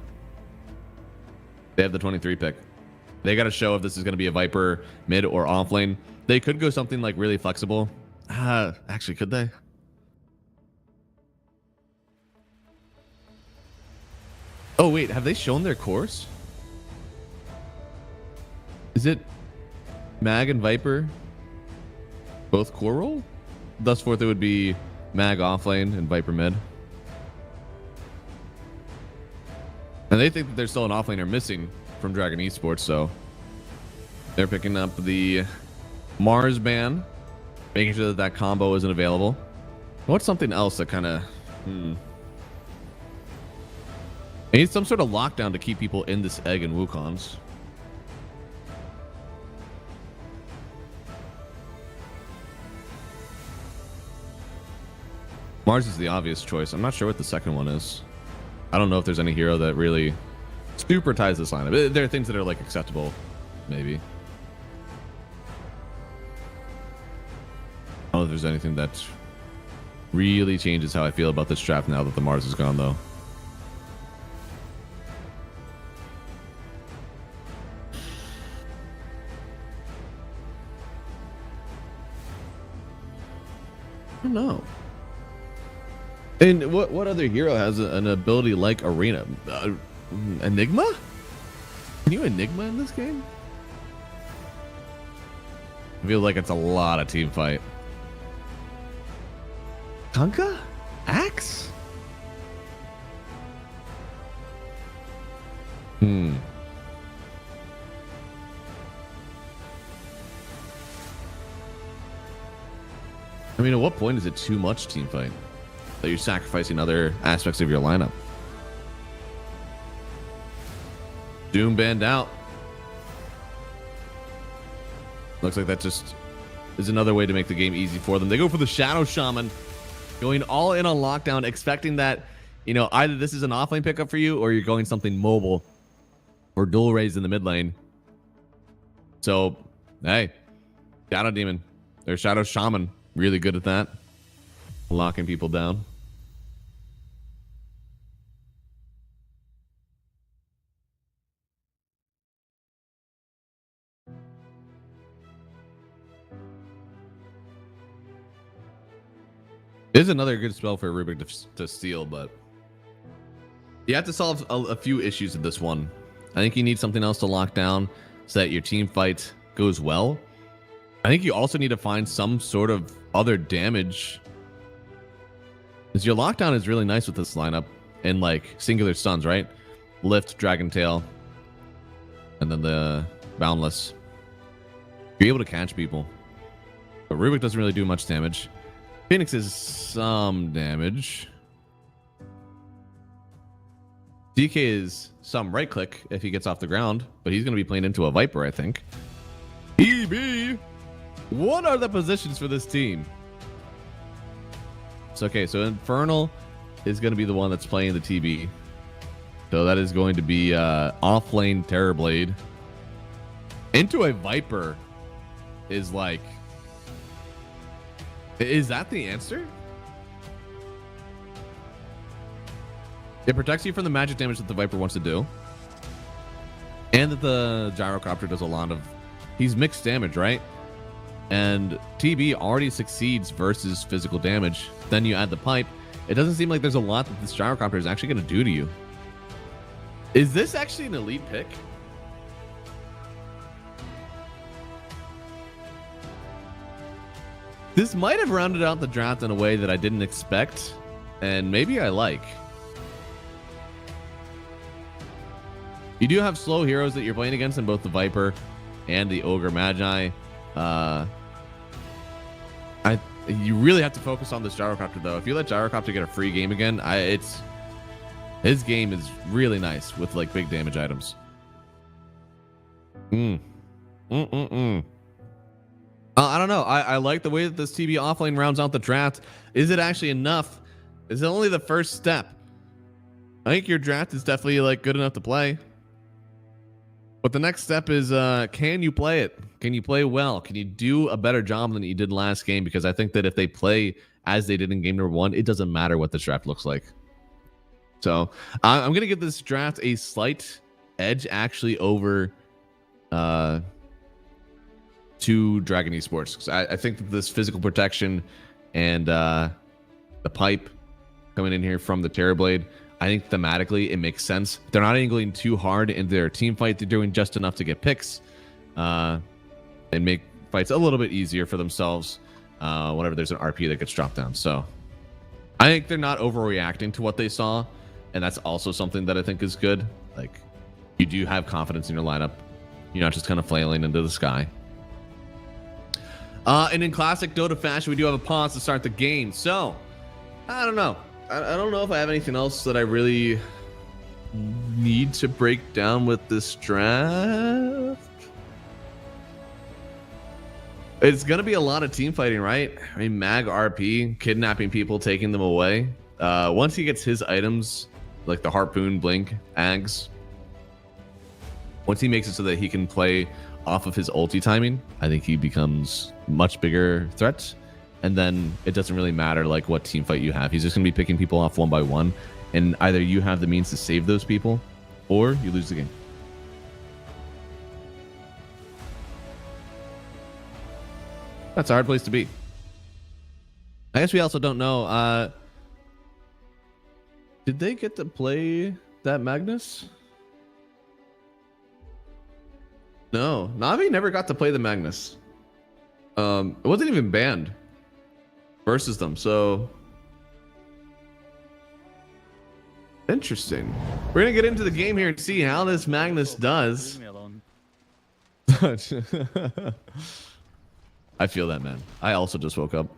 they have the 23 pick. They got to show if this is going to be a Viper mid or off lane. They could go something like really flexible. Actually, could they? Oh wait, have they shown their course? Is it Mag and Viper both core roll? Thus forth it would be Mag off lane and Viper mid. And they think that there's still an off laner missing from Dragon Esports, so they're picking up the Mars ban, making sure that that combo isn't available. What's something else that kind of I need some sort of lockdown to keep people in this egg and Wukongs. Mars is the obvious choice. I'm not sure what the second one is. I don't know if there's any hero that really super ties this lineup. There are things that are like acceptable, maybe. I don't know if there's anything that really changes how I feel about this draft now that the Mars is gone, though. I don't know. And what other hero has an ability like Arena? Enigma? Can you Enigma in this game? I feel like it's a lot of team fight. Kunkka? Axe? I mean, at what point is it too much team fight? That you're sacrificing other aspects of your lineup. Doom banned out. Looks like that just is another way to make the game easy for them. They go for the Shadow Shaman, going all in on lockdown, expecting that, you know, either this is an offlane pickup for you or you're going something mobile or dual raise in the mid lane. So, hey, Shadow Demon. Or Shadow Shaman. Really good at that. Locking people down. Is another good spell for Rubik to steal, but you have to solve a few issues with this one. I think you need something else to lock down so that your team fight goes well. I think you also need to find some sort of other damage. Because your lockdown is really nice with this lineup and like singular stuns, right? Lift, Dragon Tail, and then the Boundless. Be able to catch people. But Rubik doesn't really do much damage. Phoenix is some damage. DK is some right click if he gets off the ground, but he's going to be playing into a Viper, I think. EB, what are the positions for this team? It's okay. So Infernal is going to be the one that's playing the TB. So that is going to be off lane Terrorblade. Into a Viper is like... Is that the answer? It protects you from the magic damage that the Viper wants to do. And that the Gyrocopter does a lot of... He's mixed damage, right? And TB already succeeds versus physical damage. Then you add the pipe. It doesn't seem like there's a lot that this Gyrocopter is actually going to do to you. Is this actually an elite pick? This might have rounded out the draft in a way that I didn't expect, and maybe I like. You do have slow heroes that you're playing against in both the Viper and the Ogre Magi. You really have to focus on this Gyrocopter, though. If you let Gyrocopter get a free game again, his game is really nice with like big damage items. I don't know. I like the way that this TB offlane rounds out the draft. Is it actually enough? Is it only the first step? I think your draft is definitely like good enough to play. But the next step is, can you play it? Can you play well? Can you do a better job than you did last game? Because I think that if they play as they did in game number 1, it doesn't matter what this draft looks like. So I'm going to give this draft a slight edge actually over to Dragon Esports. 'Cause I think that this physical protection and the pipe coming in here from the Terrorblade, I think thematically it makes sense. They're not angling too hard in their team fight. They're doing just enough to get picks and make fights a little bit easier for themselves whenever there's an RP that gets dropped down. So I think they're not overreacting to what they saw. And that's also something that I think is good. Like, you do have confidence in your lineup. You're not just kind of flailing into the sky. And in classic Dota fashion, we do have a pause to start the game. So, I don't know. I don't know if I have anything else that I really need to break down with this draft. It's going to be a lot of team fighting, right? I mean, Mag RP, kidnapping people, taking them away. Once he gets his items, like the Harpoon, Blink, Ags, once he makes it so that he can play off of his ulti timing, I think he becomes much bigger threat. And then it doesn't really matter like what team fight you have. He's just going to be picking people off one by one. And either you have the means to save those people or you lose the game. That's a hard place to be. I guess we also don't know. Did they get to play that Magnus? No, Navi never got to play the Magnus. It wasn't even banned versus them, so interesting. We're gonna get into the game here and see how this Magnus does. Leave me alone. I feel that, man. I also just woke up.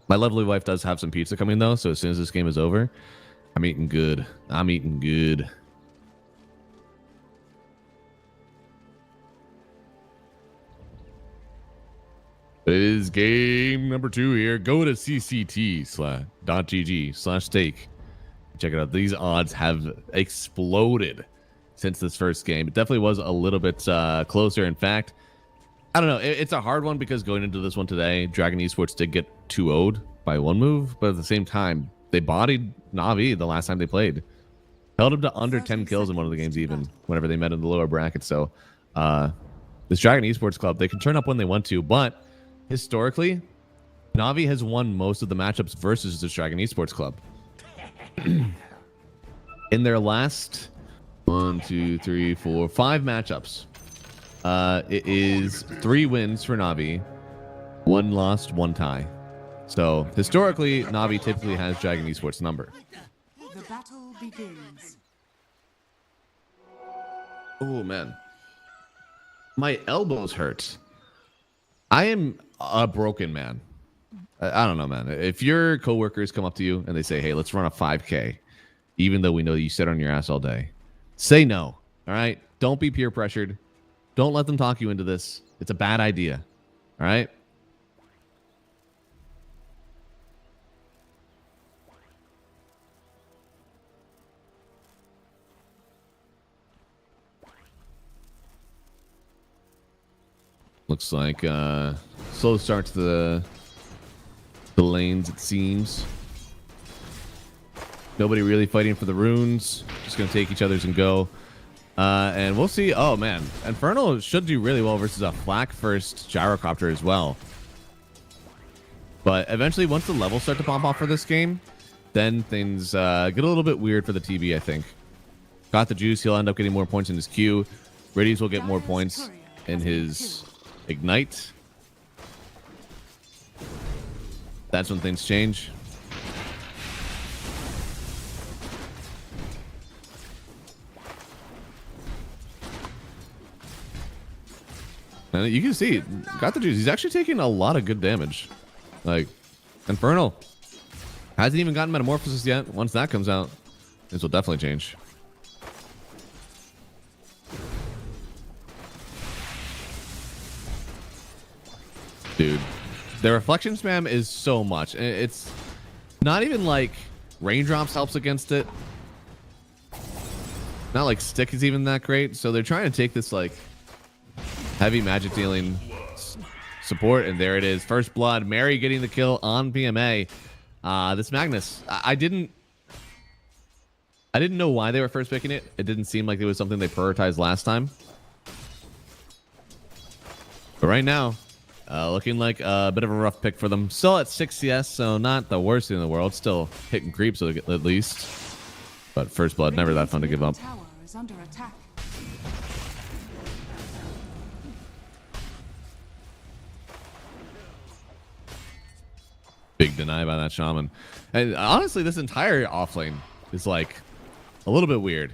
My lovely wife does have some pizza coming though, so as soon as this game is over, I'm eating good. I'm eating good. It is game number 2 here. Go to cct.gg/stake. Check it out. These odds have exploded since this first game. It definitely was a little bit closer. In fact, I don't know. It's a hard one because going into this one today, Dragon Esports did get 2-0'd by one move, but at the same time, they bodied Na'Vi the last time they played. Held him to under 10 kills in one of the games even, whenever they met in the lower bracket. So this Dragon Esports club, they can turn up when they want to, but historically, Na'Vi has won most of the matchups versus this Dragon Esports club. In their last 5 matchups, it is 3 wins for Na'Vi, 1 lost, 1 tie. So historically, Na'Vi typically has Dragon Esports number. The battle begins. Oh man, my elbows hurt. I am a broken man. I don't know, man. If your coworkers come up to you and they say, hey, let's run a 5K, even though we know you sit on your ass all day, say no. All right. Don't be peer pressured. Don't let them talk you into this. It's a bad idea. All right. Looks like slow start to the lanes, it seems. Nobody really fighting for the runes. Just going to take each other's and go. And we'll see. Oh, man. Infernal should do really well versus a flak first gyrocopter as well. But eventually, once the levels start to pop off for this game, then things get a little bit weird for the TV, I think. Got the juice. He'll end up getting more points in his queue. Radius will get more points in his ignite. That's when things change. And you can see, got the juice. He's actually taking a lot of good damage. Like, Infernal hasn't even gotten Metamorphosis yet. Once that comes out, this will definitely change. Dude, the reflection spam is so much. It's not even like raindrops helps against it. Not like stick is even that great. So they're trying to take this like heavy magic dealing support, and there it is. First blood. Mary getting the kill on PMA. This Magnus, I didn't know why they were first picking it. It didn't seem like it was something they prioritized last time. But right now, looking like a bit of a rough pick for them. Still at 6 CS, so not the worst thing in the world. Still hitting creeps at least. But first blood, never that fun to give up. Tower is under attack. Big deny by that shaman. And honestly, this entire offlane is like a little bit weird.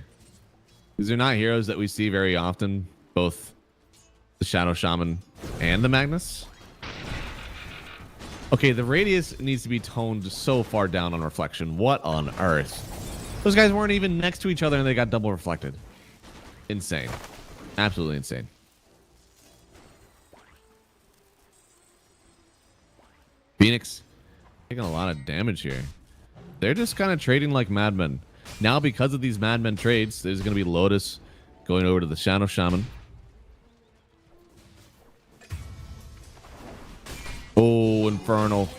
These are not heroes that we see very often, both the Shadow Shaman and the Magnus. Okay, the radius needs to be toned so far down on reflection. What on earth? Those guys weren't even next to each other and they got double reflected. Insane. Absolutely insane. Phoenix taking a lot of damage here. They're just kind of trading like madmen. Now, because of these madmen trades, there's going to be Lotus going over to the Shadow Shaman. Oh, Infernal.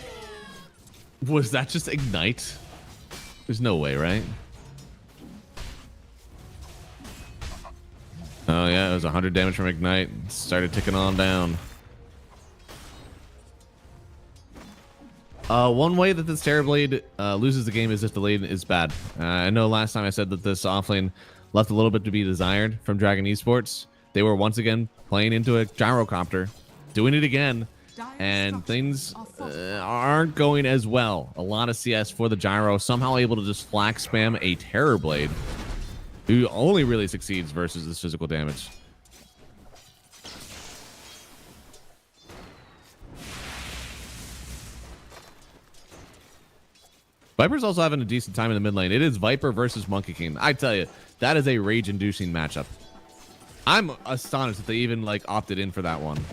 Was that just Ignite? There's no way, right? Oh, yeah, it was 100 damage from Ignite. Started ticking on down. One way that this Terrorblade loses the game is if the lane is bad. I know last time I said that this offlane left a little bit to be desired from Dragon Esports. They were once again playing into a gyrocopter, doing it again, and things aren't going as well. A lot of CS for the gyro, somehow able to just flak spam a Terrorblade, who only really succeeds versus this physical damage. Viper's also having a decent time in the mid lane. It is Viper versus Monkey King. I tell you, that is a rage-inducing matchup. I'm astonished that they even like opted in for that one,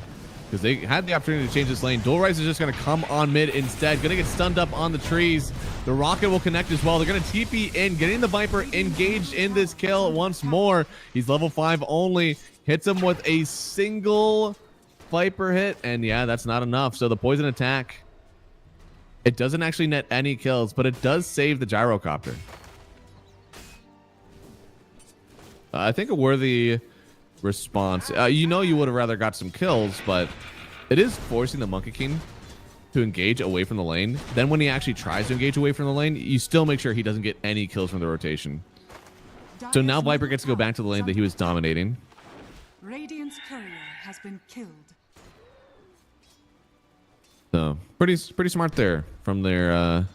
because they had the opportunity to change this lane. Dual Rise is just going to come on mid instead. Going to get stunned up on the trees. The rocket will connect as well. They're going to TP in, getting the Viper engaged in this kill once more. He's level 5 only. Hits him with a single Viper hit, and yeah, that's not enough. So the poison attack, it doesn't actually net any kills, but it does save the gyrocopter. I think a worthy response. You know, you would have rather got some kills, but it is forcing the Monkey King to engage away from the lane. Then when he actually tries to engage away from the lane, you still make sure he doesn't get any kills from the rotation. So now Viper gets to go back to the lane that he was dominating. Radiant's courier has been killed. So pretty smart there from their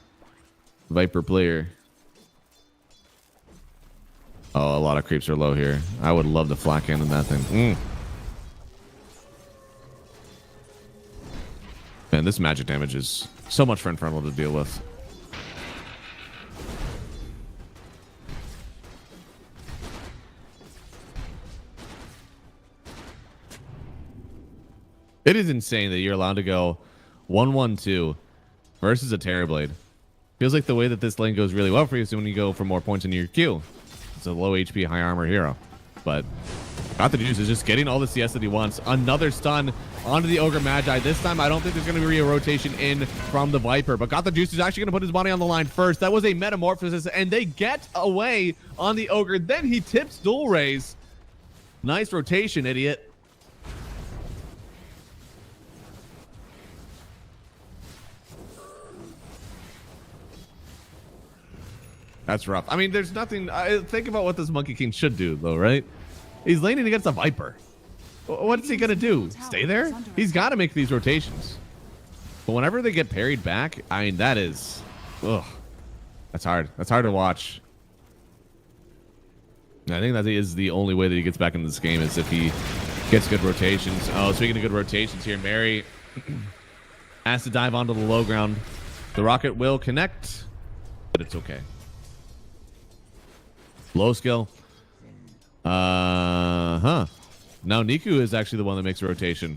Viper player. Oh, a lot of creeps are low here. I would love to flak in that thing. Man, this magic damage is so much for Infernal to deal with. It is insane that you're allowed to go 1-1-2 versus a Terrorblade. Feels like the way that this lane goes really well for you is when you go for more points into your Q. It's a low HP, high armor hero. But Got the Juice is just getting all the CS that he wants. Another stun onto the Ogre Magi. This time, I don't think there's going to be a rotation in from the Viper. But Got the Juice is actually going to put his body on the line first. That was a Metamorphosis, and they get away on the Ogre. Then he tips Dual Rays. Nice rotation, idiot. That's rough. I mean, there's nothing. Think about what this Monkey King should do, though, right? He's laning against a Viper. What's he going to do? Stay there? He's got to make these rotations. But whenever they get parried back, I mean, that is... Ugh. That's hard. That's hard to watch. I think that is the only way that he gets back into this game is if he gets good rotations. Oh, speaking of good rotations here, Mary has to dive onto the low ground. The rocket will connect, but it's okay. Low skill. Now Niku is actually the one that makes a rotation.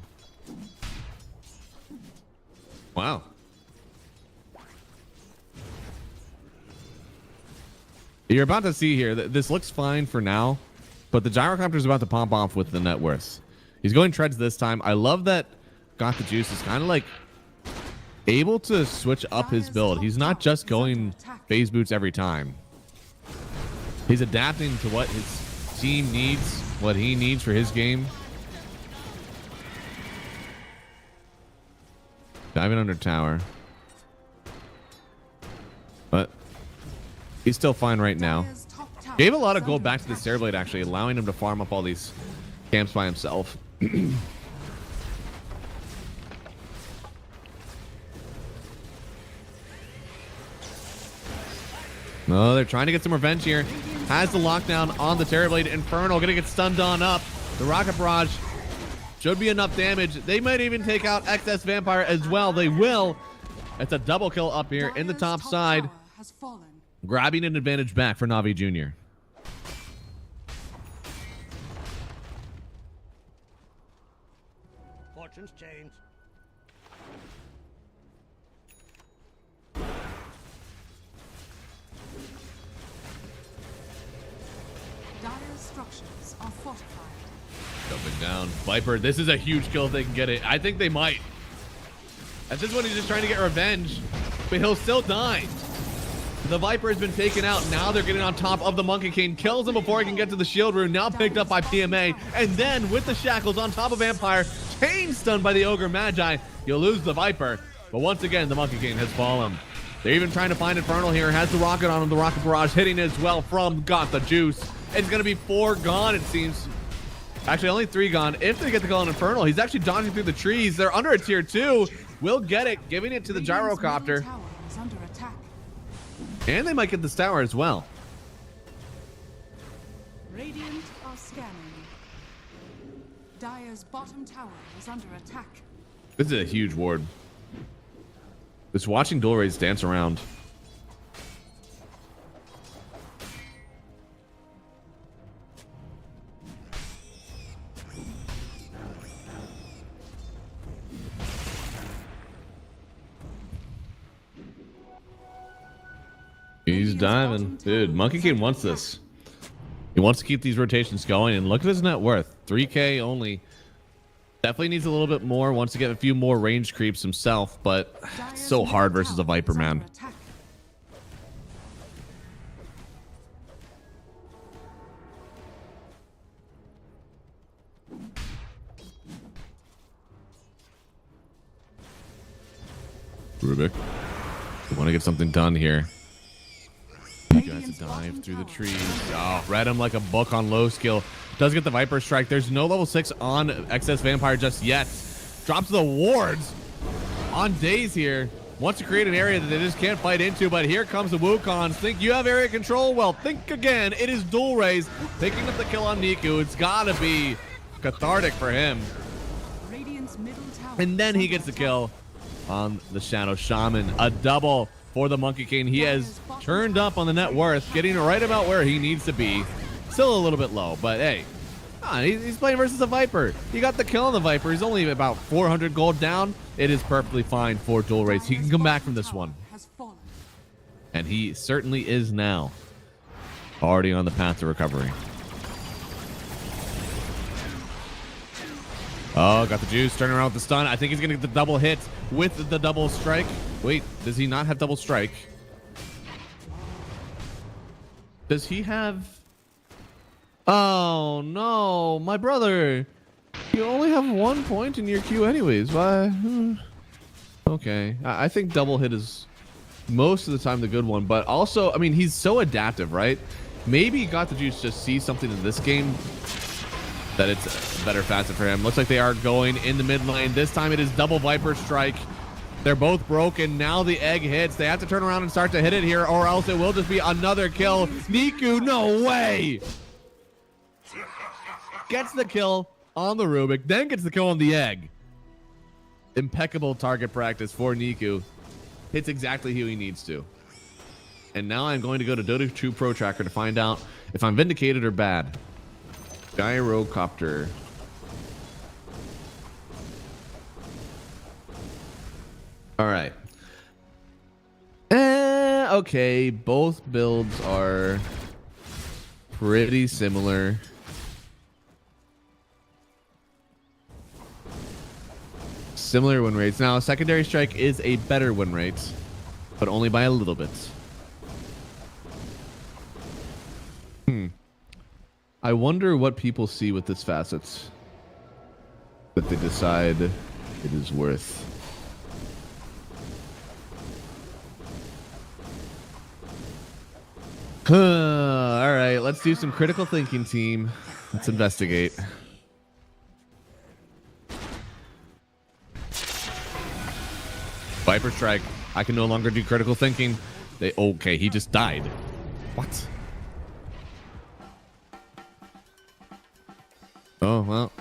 Wow. You're about to see here that this looks fine for now, but the gyrocopter is about to pop off with the net worth. He's going treads this time. I love that Got the Juice is kind of like able to switch up his build. He's not just going phase boots every time. He's adapting to what his team needs, what he needs for his game. Diving under tower. But he's still fine right now. Gave a lot of gold back to the Terrorblade, actually, allowing him to farm up all these camps by himself. No, they're trying to get some revenge here. Has the lockdown on the Terrorblade. Infernal gonna get stunned on up. The Rocket Barrage should be enough damage. They might even take out Excess Vampire as well. They will. It's a double kill up here in the top side. Grabbing an advantage back for Na'Vi Jr. Fortunes change. Dire structures are fortified. Jumping down. Viper, this is a huge kill if they can get it. I think they might. At this point, he's just trying to get revenge, but he'll still die. The Viper has been taken out. Now they're getting on top of the Monkey King. Kills him before he can get to the shield rune. Now picked up by PMA. And then with the shackles on top of Vampire, chain stunned by the Ogre Magi. You'll lose the Viper. But once again, the Monkey King has fallen. They're even trying to find Infernal here. Has the rocket on him. The Rocket Barrage hitting as well from Got the Juice. It's going to be 4 gone, it seems. Actually, only 3 gone. If they get the call on Infernal, he's actually dodging through the trees. They're under a tier 2. Will get it, giving it to the gyrocopter. And they might get this tower as well. Radiant are scanning. Dire's bottom tower is under attack. This is a huge ward. Just watching Dual Rays dance around. He's diving. Dude, Monkey King wants this. He wants to keep these rotations going, and look at his net worth. 3K only. Definitely needs a little bit more. Wants to get a few more range creeps himself, but it's so hard versus a Viper, man. Rubik, we want to get something done here. You guys to dive through the trees. Oh, read him like a book on low skill. Does get the Viper strike. There's no level 6 on Excess Vampire just yet. Drops the wards on Daze here. Wants to create an area that they just can't fight into, but here comes the Wukons. Think you have area control? Well, think again. It is Dual Rays picking up the kill on Niku. It's gotta be cathartic for him. And then he gets the kill on the Shadow Shaman. A double for the Monkey King. He has turned up on the net worth, getting right about where he needs to be. Still a little bit low, but hey, he's playing versus a Viper. He got the kill on the Viper. He's only about 400 gold down. It is perfectly fine for Dual Rays. He can come back from this one. And he certainly is now. Already on the path to recovery. Oh, got the juice. Turning around with the stun. I think he's going to get the double hit with the double strike. Wait, does he not have double strike? Does he have... Oh, no. My brother. You only have 1 point in your queue anyways. Why? Okay. I think double hit is most of the time the good one. But also, I mean, he's so adaptive, right? Maybe Got the Juice just sees something in this game that it's a better facet for him. Looks like they are going in the mid lane. This time it is double Viper strike. They're both broken. Now the egg hits. They have to turn around and start to hit it here, or else it will just be another kill. Niku, no way! Gets the kill on the Rubik, then gets the kill on the egg. Impeccable target practice for Niku. Hits exactly who he needs to. And now I'm going to go to Dota 2 Pro Tracker to find out if I'm vindicated or bad. Gyrocopter. All right. Okay, both builds are pretty similar. Similar win rates. Now, secondary strike is a better win rate, but only by a little bit. I wonder what people see with this facet that they decide it is worth. All right, let's do some critical thinking, team. Let's investigate. Viper strike. I can no longer do critical thinking. Okay, he just died. What? Oh, well.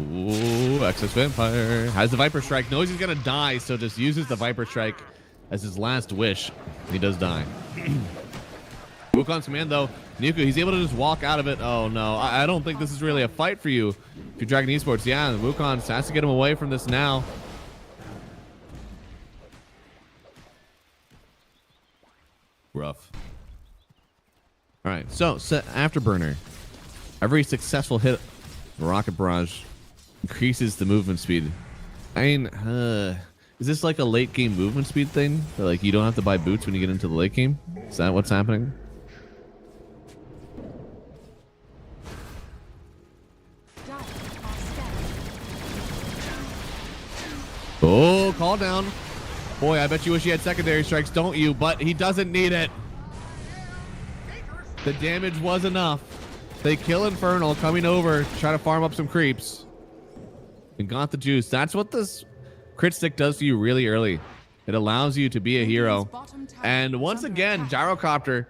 Ooh, Excess Vampire. Has the Viper strike. Knows he's going to die, so just uses the Viper strike as his last wish. He does die. Wukon's command, though. Niku, he's able to just walk out of it. Oh, no. I don't think this is really a fight for you. If you're Dragon Esports, yeah, Wukong has to get him away from this now. Rough. All right, so Afterburner. Every successful hit of Rocket Barrage increases the movement speed. I mean, is this like a late game movement speed thing? That, like, you don't have to buy boots when you get into the late game? Is that what's happening? Oh, call down. Boy, I bet you wish he had secondary strikes, don't you? But he doesn't need it. The damage was enough. They kill Infernal coming over to try to farm up some creeps. And got the juice. That's what this crit stick does to you really early. It allows you to be a hero. And once again, Gyrocopter.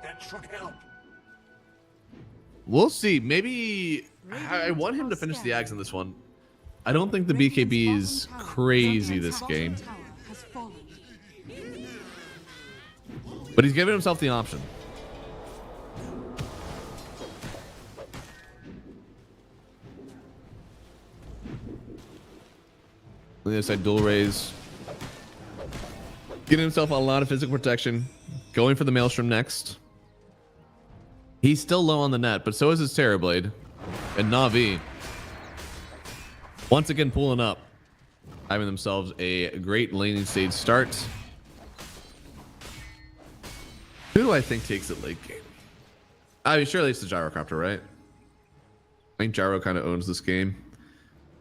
That should help. We'll see. Maybe I want him to finish the Ags in this one. I don't think the BKB is crazy this game. But he's giving himself the option. On the other side, Dual Rays. Getting himself a lot of physical protection. Going for the Maelstrom next. He's still low on the net, but so is his Terrorblade. And Na'Vi. once again pulling up, having themselves a great laning stage start. Who do I think takes it late game? I mean, surely it's the Gyrocopter, right? I think Gyro kind of owns this game.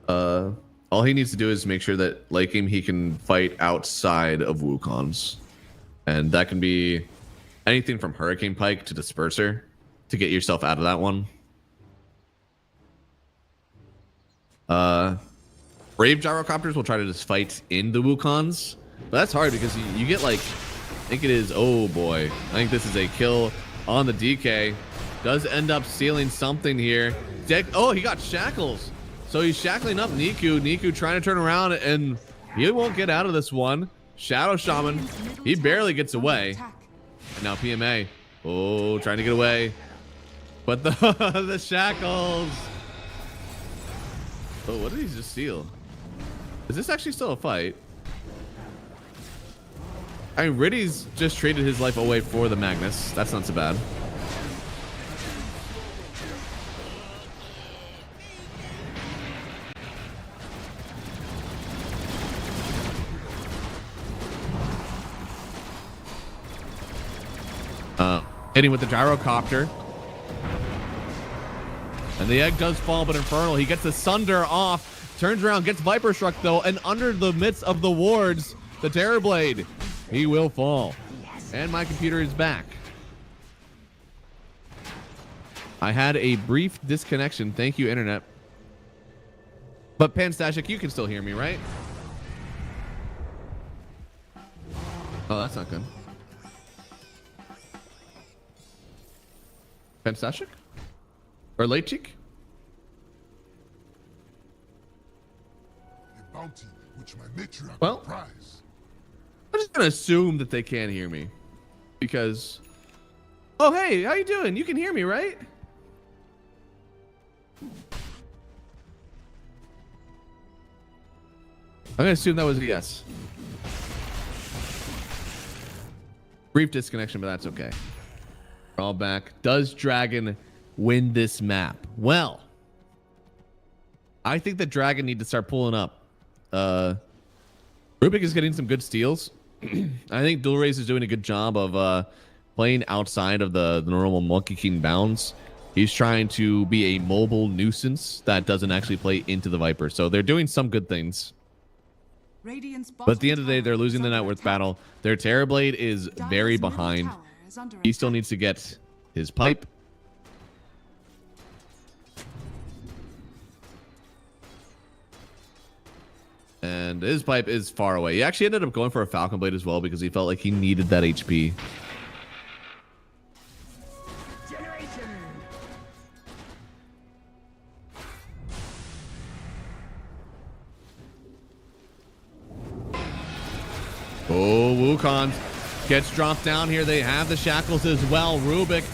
All he needs to do is make sure that late game he can fight outside of Wukong's. And that can be anything from Hurricane Pike to Disperser to get yourself out of that one. Brave Gyrocopters will try to just fight in the Wukongs. But that's hard because you get like, I think it is, oh boy. I think this is a kill on the DK. Does end up stealing something here. Oh, he got shackles. So he's shackling up Niku. Niku trying to turn around and he won't get out of this one. Shadow Shaman, he barely gets away. And now PMA, oh, trying to get away. But the shackles. Oh, what did he just steal? Is this actually still a fight? I mean, Riddy's just traded his life away for the Magnus. That's not so bad. Hitting with the Gyrocopter. And the egg does fall, but Infernal, he gets the Sunder off, turns around, gets Viper Struck though, and under the midst of the wards, the Terrorblade, he will fall. And my computer is back. I had a brief disconnection. Thank you, internet. But Panstashik, you can still hear me, right? Oh, that's not good. Panstashik? Or Leitchik? A bounty which my matriarch Well, prize. I'm just gonna assume that they can't hear me. Because... Oh, hey, how you doing? You can hear me, right? I'm gonna assume that was a yes. Brief disconnection, but that's okay. We're all back. Does Dragon win this map? Well, I think that Dragon need to start pulling up. Rubik is getting some good steals. I think Dual Race is doing a good job of playing outside of the normal Monkey King bounds. He's trying to be a mobile nuisance that doesn't actually play into the Viper. So they're doing some good things. But at the end of the day, they're losing the net worth battle. Their Terrorblade is very behind. He still needs to get his pipe. And his pipe is far away. He actually ended up going for a Falcon Blade as well because he felt like he needed that HP. Oh, Wukong gets dropped down here. They have the shackles as well. Rubik,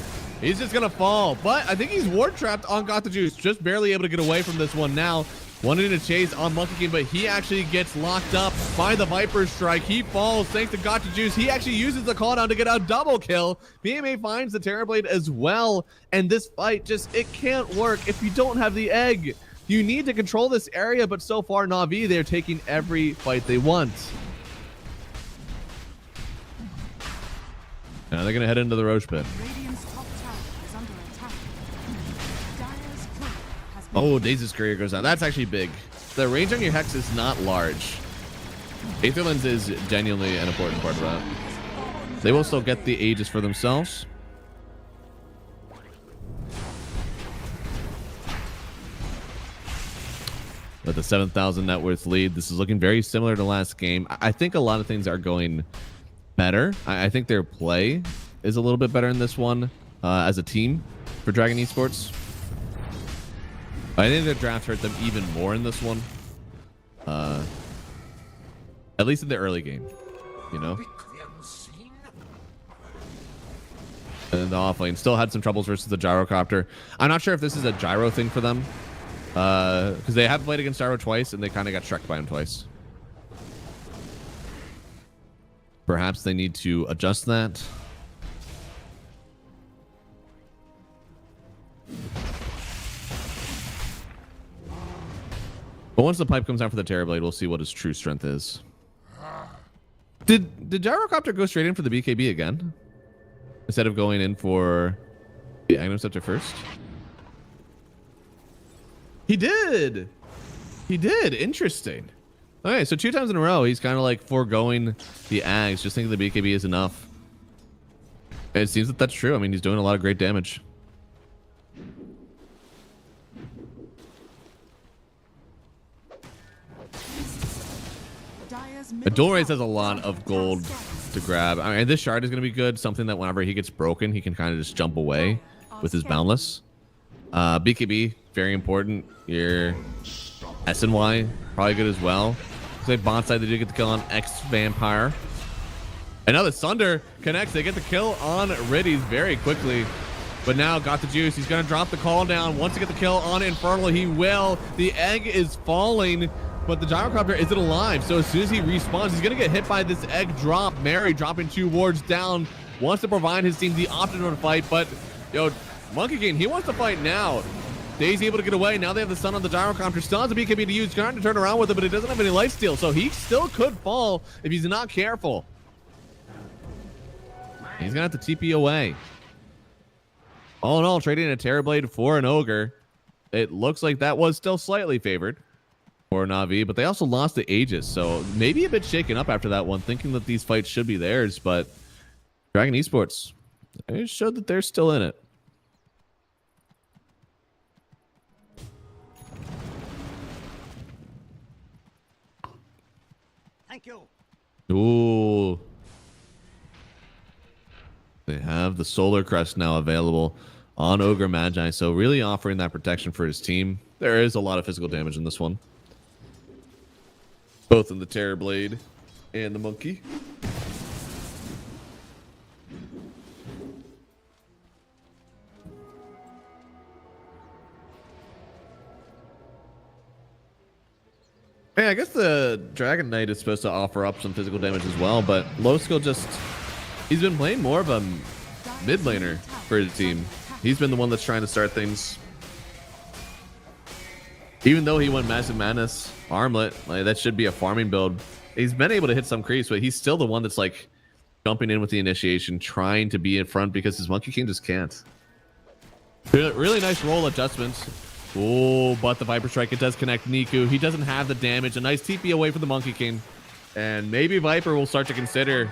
he's just gonna fall, but I think he's ward trapped on Got the Juice. Just barely able to get away from this one now. Wanted to chase on Monkey King, but he actually gets locked up by the Viper Strike. He falls thanks to Gotcha Juice. He actually uses the call down to get a double kill. BMA finds the Terrorblade as well, and this fight just, it can't work if you don't have the egg. You need to control this area, but so far Na'Vi, they're taking every fight they want. Now they're gonna head into the Roche pit. Oh, Daisy's career goes down. That's actually big. The range on your Hex is not large. Aether Lens is genuinely an important part of that. They will still get the Aegis for themselves. With the 7,000 net worth lead, this is looking very similar to last game. I think a lot of things are going better. I think their play is a little bit better in this one as a team for Dragon Esports. I think their draft hurt them even more in this one. At least in the early game, you know? And the offlane still had some troubles versus the Gyrocopter. I'm not sure if this is a Gyro thing for them. Because they have played against Gyro twice and they kind of got struck by him twice. Perhaps they need to adjust that. But once the pipe comes out for the Terrorblade, we'll see what his true strength is. Did Gyrocopter go straight in for the BKB again? Instead of going in for the Agnum Scepter first? He did! He did! Interesting. Okay, so 2 times in a row, he's kind of like foregoing the Ags, just thinking the BKB is enough. And it seems that that's true. I mean, he's doing a lot of great damage. Dual Race has a lot of gold to grab. I mean, this shard is going to be good. Something that whenever he gets broken, he can kind of just jump away with his Boundless. BKB, very important. Your SNY, probably good as well. Looks like Bonsai, they do get the kill on X-Vampire. And now the Sunder connects. They get the kill on Riddies very quickly. But now got the juice. He's going to drop the call down. Wants to get the kill on Infernal. He will. The egg is falling. But the Gyrocopter isn't alive, so as soon as he respawns, he's going to get hit by this egg drop. Mary dropping 2 wards down, wants to provide his team the optimal fight, but, yo, Monkey King, he wants to fight now. Daisy able to get away. Now they have the Sun on the Gyrocopter. Still has a BKB to use. Trying to turn around with it, but it doesn't have any lifesteal, so he still could fall if he's not careful. He's going to have to TP away. All in all, trading a Terrorblade for an Ogre. It looks like that was still slightly favored for Na'Vi, but they also lost the Aegis, so maybe a bit shaken up after that one, thinking that these fights should be theirs, but Dragon Esports, they showed that they're still in it. Thank you. Ooh. They have the Solar Crest now available on Ogre Magi, so really offering that protection for his team. There is a lot of physical damage in this one, both in the Terrorblade and the Monkey. Yeah, I guess the Dragon Knight is supposed to offer up some physical damage as well, but Low Skill just... he's been playing more of a mid laner for his team. He's been the one that's trying to start things. Even though he went Massive Madness, Armlet, like that should be a farming build. He's been able to hit some creeps, but he's still the one that's like jumping in with the initiation, trying to be in front because his Monkey King just can't. Really nice roll adjustments. Oh, but the Viper Strike, it does connect Niku. He doesn't have the damage. A nice TP away for the Monkey King. And maybe Viper will start to consider,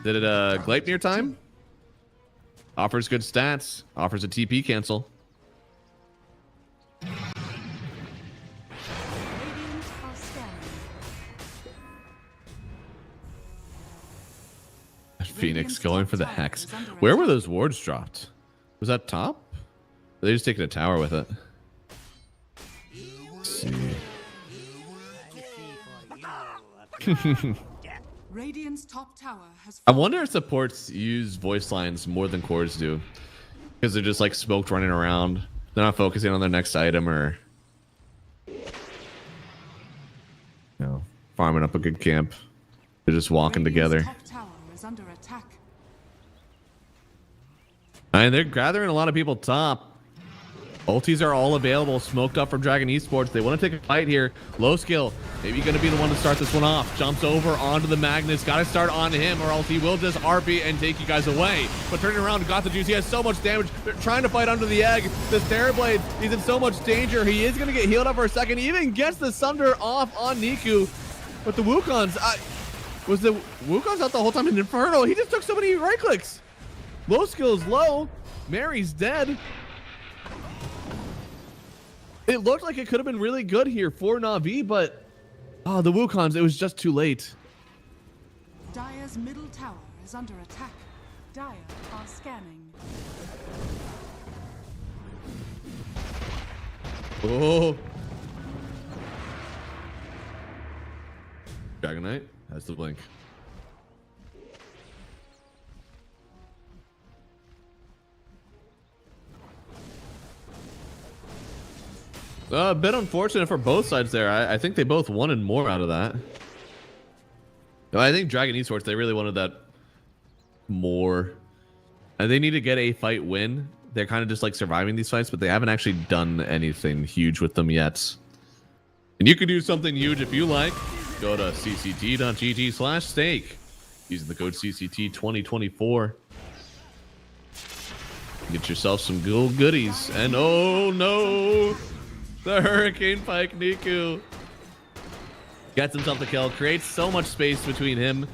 did it Gleipnir time? Offers good stats. Offers a TP cancel. Phoenix going for the Hex. Where were those wards dropped? Was that top? Or they just taking a tower with it? Let's see. Radiant's top tower has I wonder if supports use voice lines more than cores do, because they're just like smoked running around. They're not focusing on their next item or, you know, farming up a good camp. They're just walking together. top tower is under attack. And they're gathering a lot of people top. Ultis are all available, smoked up from Dragon Esports. They want to take a fight here. Low Skill, maybe going to be the one to start this one off. Jumps over onto the Magnus. Got to start on him or else he will just RP and take you guys away. But turning around, got the juice. He has so much damage. They're trying to fight under the egg. This Terrorblade, he's in so much danger. He is going to get healed up for a second. He even gets the Sunder off on Niku. But the Wukong's, was the Wukong's out the whole time in Inferno? He just took so many right clicks. Low Skill is low. Mary's dead. It looked like it could have been really good here for Na'Vi, but oh, the Wukong's, it was just too late. Dire's middle tower is under attack. Dire are scanning. Oh. Dragon Knight has the blink. A bit unfortunate for both sides there. I think they both wanted more out of that. I think Dragon Esports, they really wanted that more. And they need to get a fight win. They're kind of just like surviving these fights, but they haven't actually done anything huge with them yet. And you can do something huge if you like. Go to cct.gg/stake using the code CCT2024. Get yourself some cool goodies. And oh no, the Hurricane Pike Niku gets himself the kill, creates so much space between him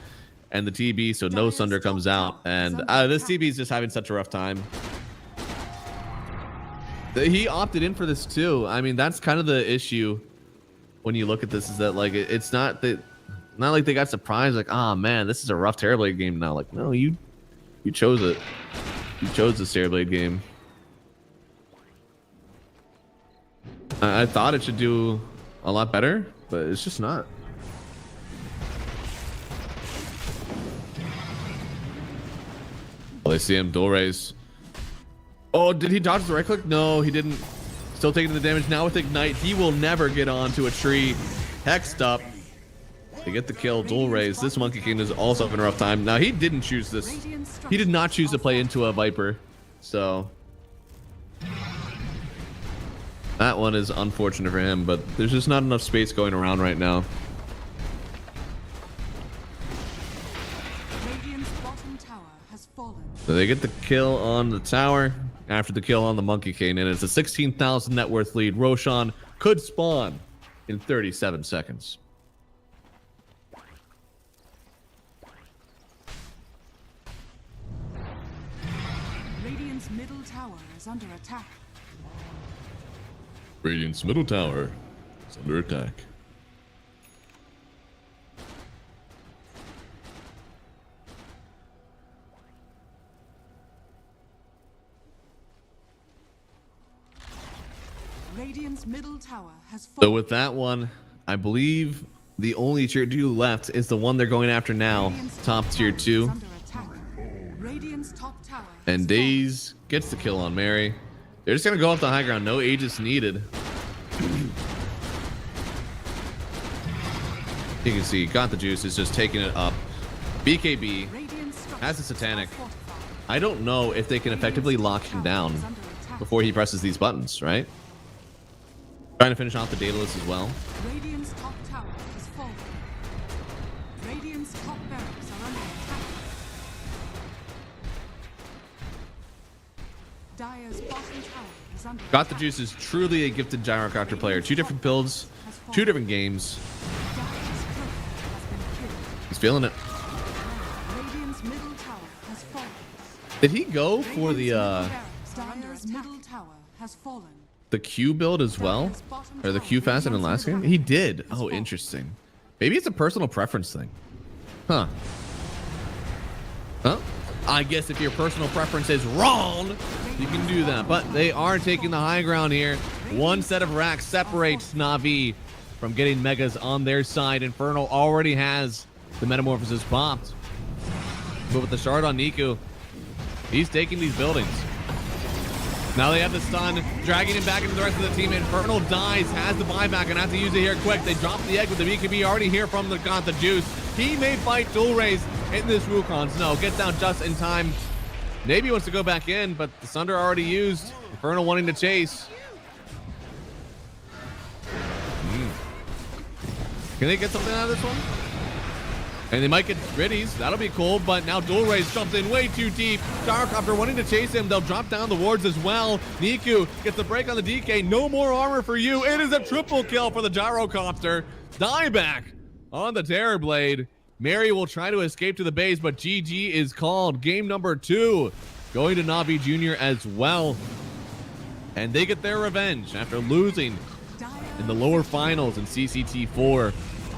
and the TB, so no Sunder comes out. And this TB is just having such a rough time. He opted in for this too. I mean, that's kind of the issue when you look at this, is that like it's not like they got surprised, like, oh man, this is a rough Terrorblade game now. Like, no, you chose it. You chose this Terrorblade game. I thought it should do a lot better, but it's just not. Well, they see him dual raise. Oh, did he dodge the right click? No, he didn't. Still taking the damage. Now with Ignite, he will never get onto a tree. Hexed up. They get the kill, dual raise. This Monkey King is also having a rough time. Now, he didn't choose this. He did not choose to play into a Viper. So that one is unfortunate for him, but there's just not enough space going around right now. So they get the kill on the tower after the kill on the Monkey King, and it's a 16,000 net worth lead. Roshan could spawn in 37 seconds. Radiant's middle tower is under attack. Radiant's middle tower is under attack. Radiant's middle tower has So with that one, I believe the only tier 2 left is the one they're going after now, top tier 2. And Daze gets the kill on Mary. They're just gonna go off the high ground, no Aegis needed. You can see, got the juice, is just taking it up. BKB has a Satanic. I don't know if they can effectively lock him down before he presses these buttons, right? Trying to finish off the Daedalus as well. Radiant's top tower is falling. Radiant's top barracks are under attack. Dire's bottom tower is under Got the juice is truly a gifted gyrocopter player. 2 different builds, 2 different games. He's feeling it. Radiant's middle tower has fallen. Did he go for the Dire's middle tower has fallen. Q build as well, or the Q faster than last game? He did. Oh, interesting. Maybe it's a personal preference thing. Huh. Well, I guess if your personal preference is wrong, you can do that. But they are taking the high ground here. One set of racks separates Na'Vi from getting megas on their side. Infernal already has the Metamorphosis popped. But with the shard on Niku, he's taking these buildings. Now they have the stun, dragging him back into the rest of the team. Infernal dies, has the buyback, and has to use it here quick. They drop the egg with the BKB already here from the got the juice. He may fight dual raise in this Wukong's. No, gets down just in time. Maybe wants to go back in, but the Sunder already used. Infernal wanting to chase. Can they get something out of this one? And they might get Riddies. That'll be cool, but now dual raise jumps in way too deep. Gyrocopter wanting to chase him. They'll drop down the wards as well. Niku gets the break on the DK. No more armor for you. It is a triple kill for the Gyrocopter. Dieback on the Terrorblade. Mary will try to escape to the base, but GG is called. Game number 2 going to Na'Vi Jr. as well. And they get their revenge after losing in the lower finals in CCT 4.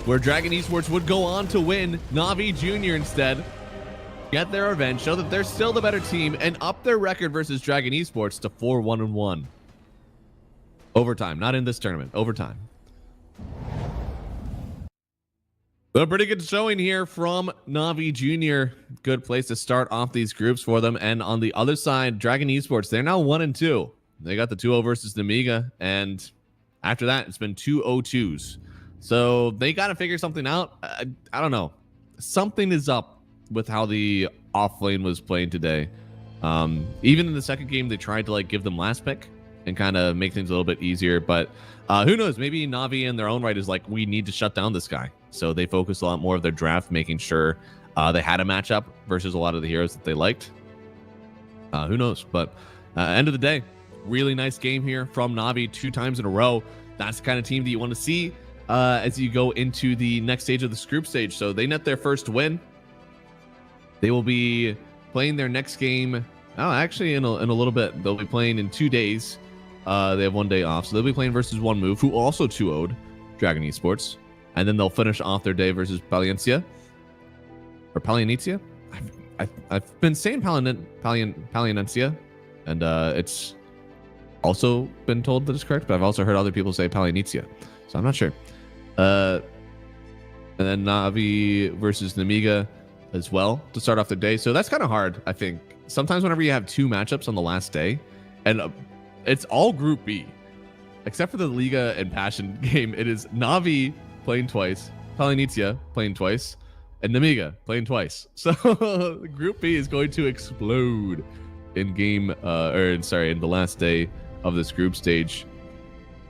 Where Dragon Esports would go on to win. Na'Vi Jr. instead get their revenge, show that they're still the better team, and up their record versus Dragon Esports to 4-1-1. Overtime, not in this tournament, overtime. But a pretty good showing here from Na'Vi Jr. Good place to start off these groups for them. And on the other side, Dragon Esports, they're now 1-2. They got the 2-0 versus Namiga, and after that, it's been 2-0-2s. So they got to figure something out. I don't know. Something is up with how the off lane was playing today. Even in the second game, they tried to like give them last pick, and kind of make things a little bit easier. But who knows? Maybe Na'Vi in their own right is like, we need to shut down this guy. So they focus a lot more of their draft, making sure they had a matchup versus a lot of the heroes that they liked. Who knows? But end of the day, really nice game here from Na'Vi 2 times in a row. That's the kind of team that you want to see as you go into the next stage of this group stage. So they net their first win. They will be playing their next game. Oh, actually, in a little bit. They'll be playing in 2 days. They have 1 day off. So they'll be playing versus One Move, who also 2-0'd Dragon Esports. And then they'll finish off their day versus Palencia. Or Palencia? I've been saying Palencia. And it's also been told that it's correct. But I've also heard other people say Palencia. So I'm not sure. And then Na'Vi versus Namiga as well to start off the day. So that's kind of hard, I think. Sometimes whenever you have 2 matchups on the last day, and it's all Group B, except for the Liga and Passion game, it is Na'Vi playing twice, Palencia playing twice, and Namiga playing twice. So Group B is going to explode in game, in the last day of this group stage.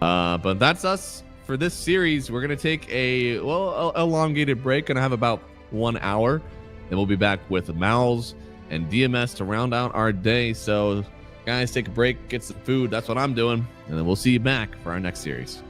But that's us for this series. We're gonna take a elongated break. Gonna have about 1 hour. Then we'll be back with Mouz and DMS to round out our day. So guys, take a break, get some food. That's what I'm doing. And then we'll see you back for our next series.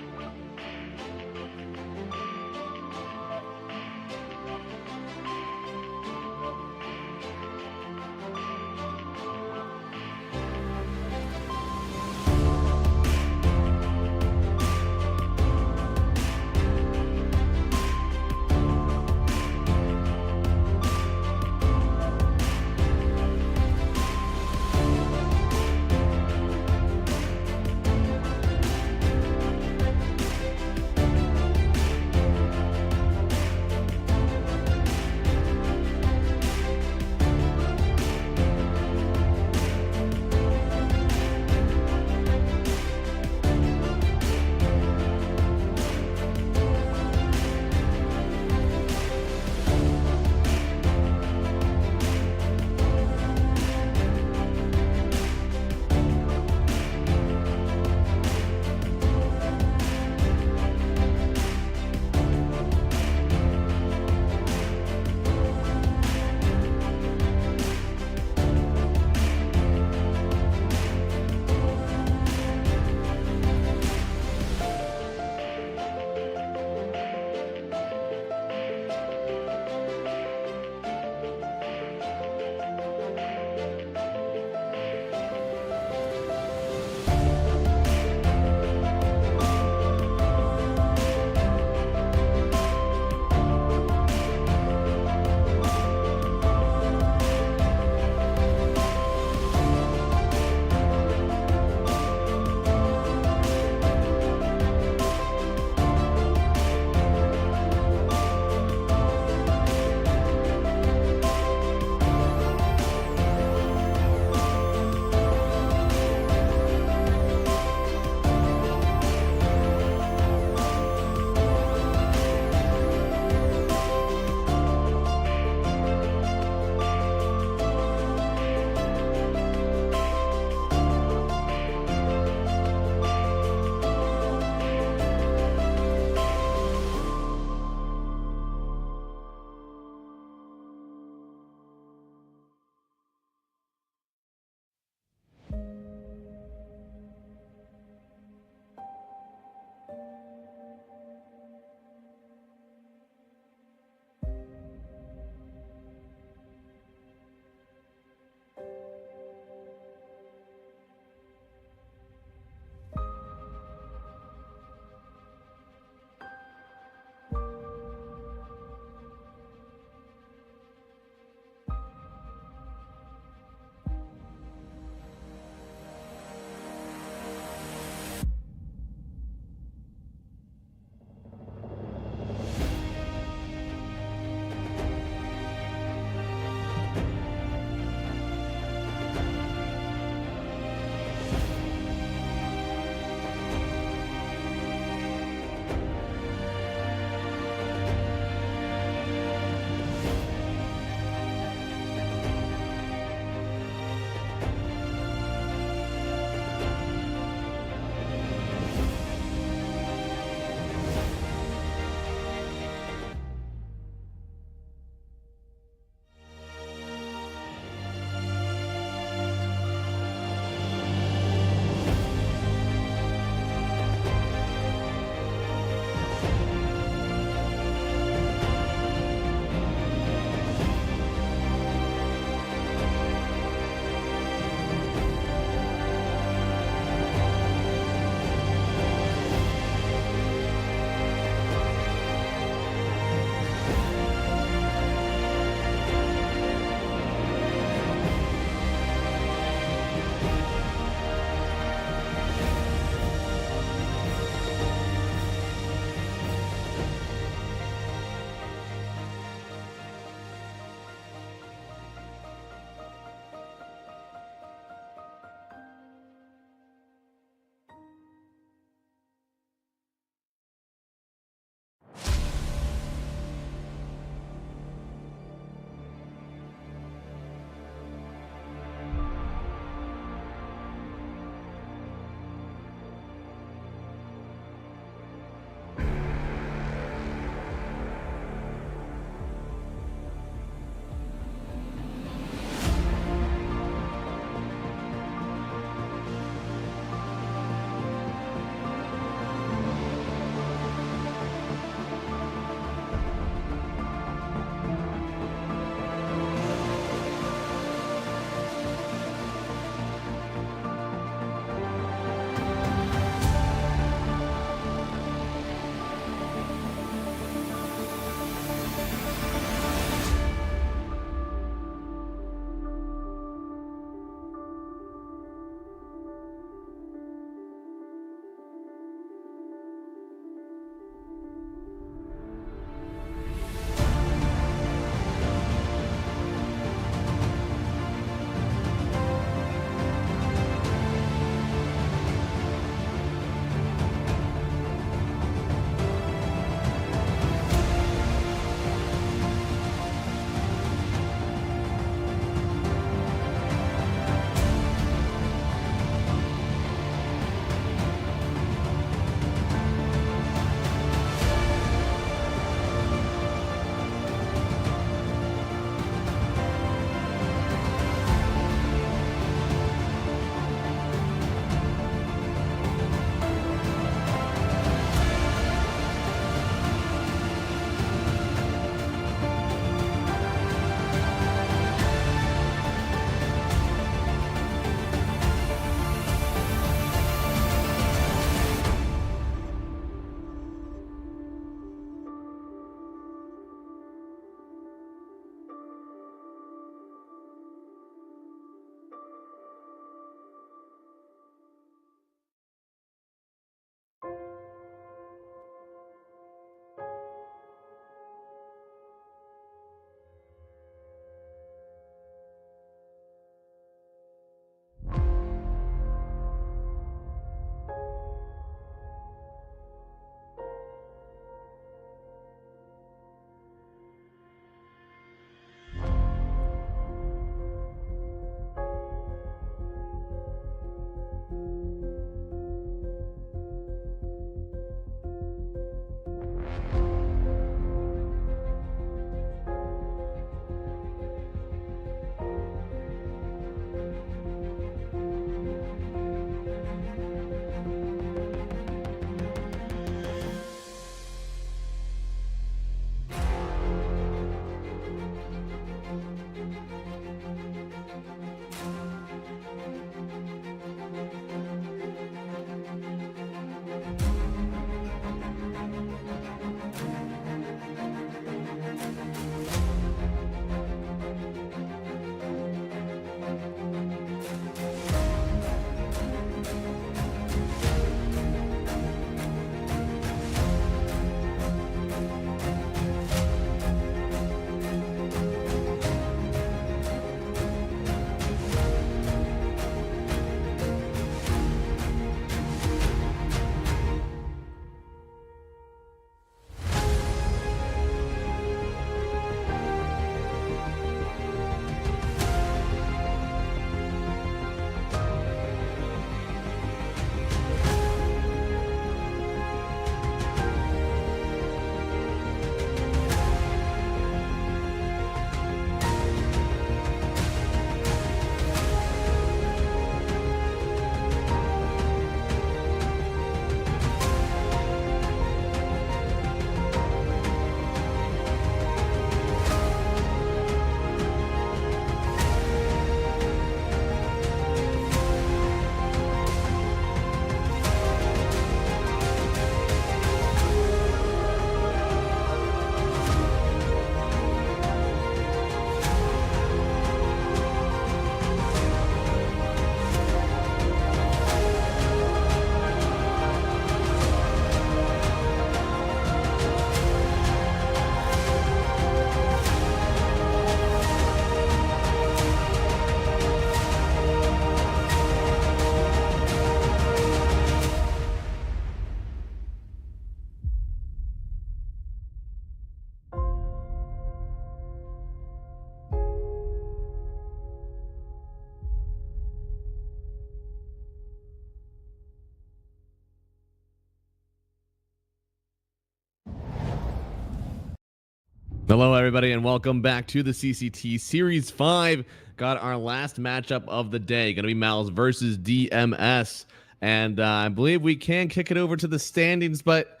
Hello, everybody, and welcome back to the CCT Series 5. Got our last matchup of the day. Going to be Mouz versus DMS. And I believe we can kick it over to the standings, but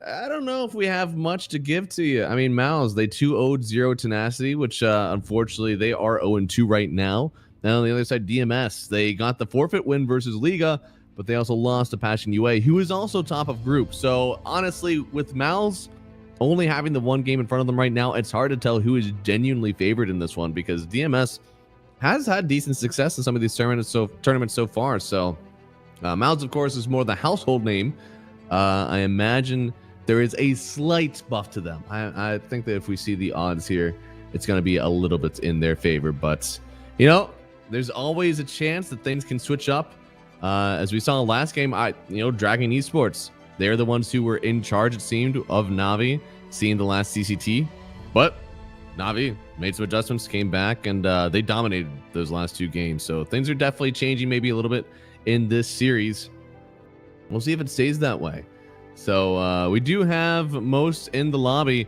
I don't know if we have much to give to you. I mean, Mouz, they 2-0'd 0 Tenacity, which unfortunately they are 0-2 right now. And on the other side, DMS, they got the forfeit win versus Liga, but they also lost to Passion UA, who is also top of group. So honestly, with Mouz only having the one game in front of them right now, it's hard to tell who is genuinely favored in this one, because DMS has had decent success in some of these tournaments so far. So Mouz, of course, is more the household name. I imagine there is a slight buff to them. I think that if we see the odds here, it's going to be a little bit in their favor. But, you know, there's always a chance that things can switch up. As we saw last game, Dragon Esports, they're the ones who were in charge, it seemed, of Navi, seeing the last CCT. But Navi made some adjustments, came back, and they dominated those last two games. So things are definitely changing maybe a little bit in this series. We'll see if it stays that way. So we do have most in the lobby.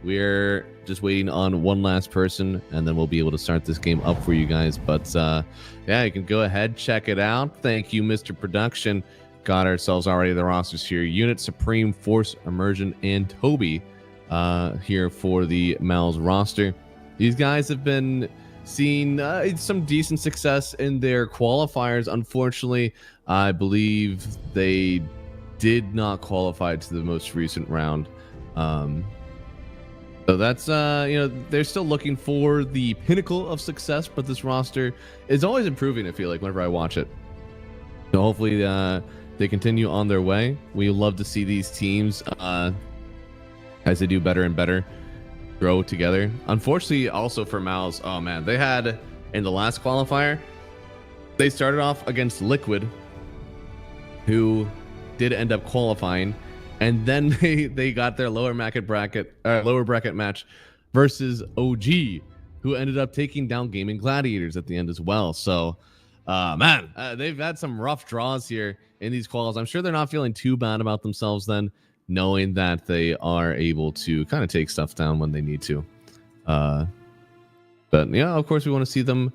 We're just waiting on one last person, and then we'll be able to start this game up for you guys. But yeah, you can go ahead, check it out. Thank you, Mr. Production. Got ourselves already the rosters here. Unit, Supreme, Force, Immersion, and Toby here for the Mouz roster. These guys have been seeing some decent success in their qualifiers. Unfortunately, I believe they did not qualify to the most recent round. So that's, they're still looking for the pinnacle of success, but this roster is always improving, I feel like, whenever I watch it. So hopefully they continue on their way. We love to see these teams, as they do better and better, grow together. Unfortunately, also for Mouz, oh man, they had, in the last qualifier, they started off against Liquid, who did end up qualifying, and then they got their lower bracket match versus OG, who ended up taking down Gaming Gladiators at the end as well. So they've had some rough draws here in these quals. I'm sure they're not feeling too bad about themselves then, knowing that they are able to kind of take stuff down when they need to. But yeah, of course, we want to see them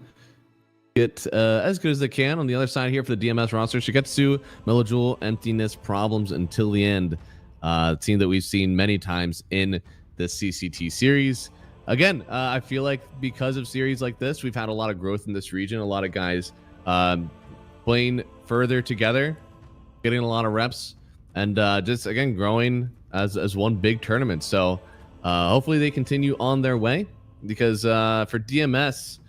get as good as they can. On the other side here for the DMS roster, Shigetsu, Melojul, Emptiness, Problems until the end. Team that we've seen many times in the CCT series. Again, I feel like because of series like this, we've had a lot of growth in this region. A lot of guys playing further together, getting a lot of reps, and just, again, growing as one big tournament. So hopefully they continue on their way, because for DMS,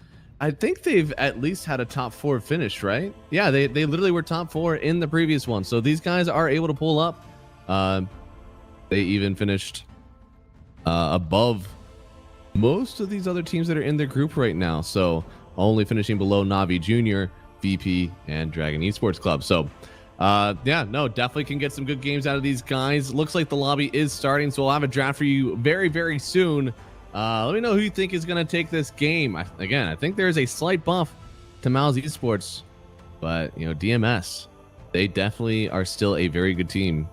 I think they've at least had a top 4 finish, right? Yeah, they literally were top 4 in the previous one. So these guys are able to pull up. They even finished above most of these other teams that are in their group right now. So only finishing below Navi Junior, VP, and Dragon Esports Club. So yeah, no, definitely can get some good games out of these guys. Looks like the lobby is starting, so we'll have a draft for you very, very soon. Let me know who you think is going to take this game. I think there's a slight buff to Mouz Esports, but DMS, they definitely are still a very good team.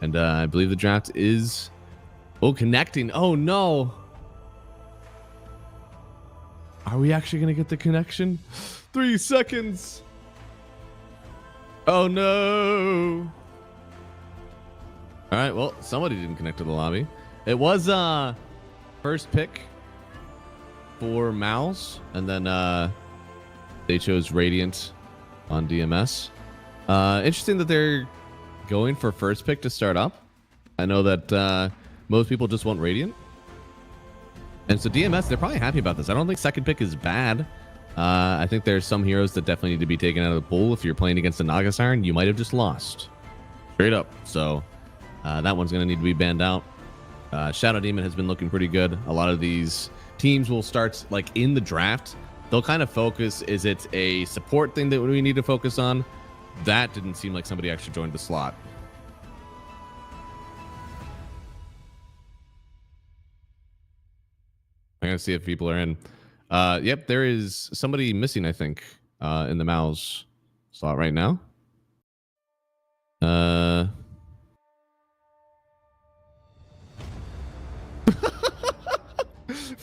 And I believe the draft is connecting. Oh no, are we actually going to get the connection? 3 seconds. Oh no. All right, well, somebody didn't connect to the lobby. It was first pick for Mouz, and then they chose Radiant on DMS. Interesting that they're going for first pick to start up. I know that most people just want Radiant, and so DMS, they're probably happy about this. I don't think second pick is bad. I think there's some heroes that definitely need to be taken out of the pool. If you're playing against a Naga Siren, you might have just lost straight up. So that one's going to need to be banned out. Shadow Demon has been looking pretty good. A lot of these teams will start like in the draft. They'll kind of focus, is it a support thing that we need to focus on? That didn't seem like somebody actually joined the slot. I'm going to see if people are in. Yep, there is somebody missing, I think, in the Mouz slot right now.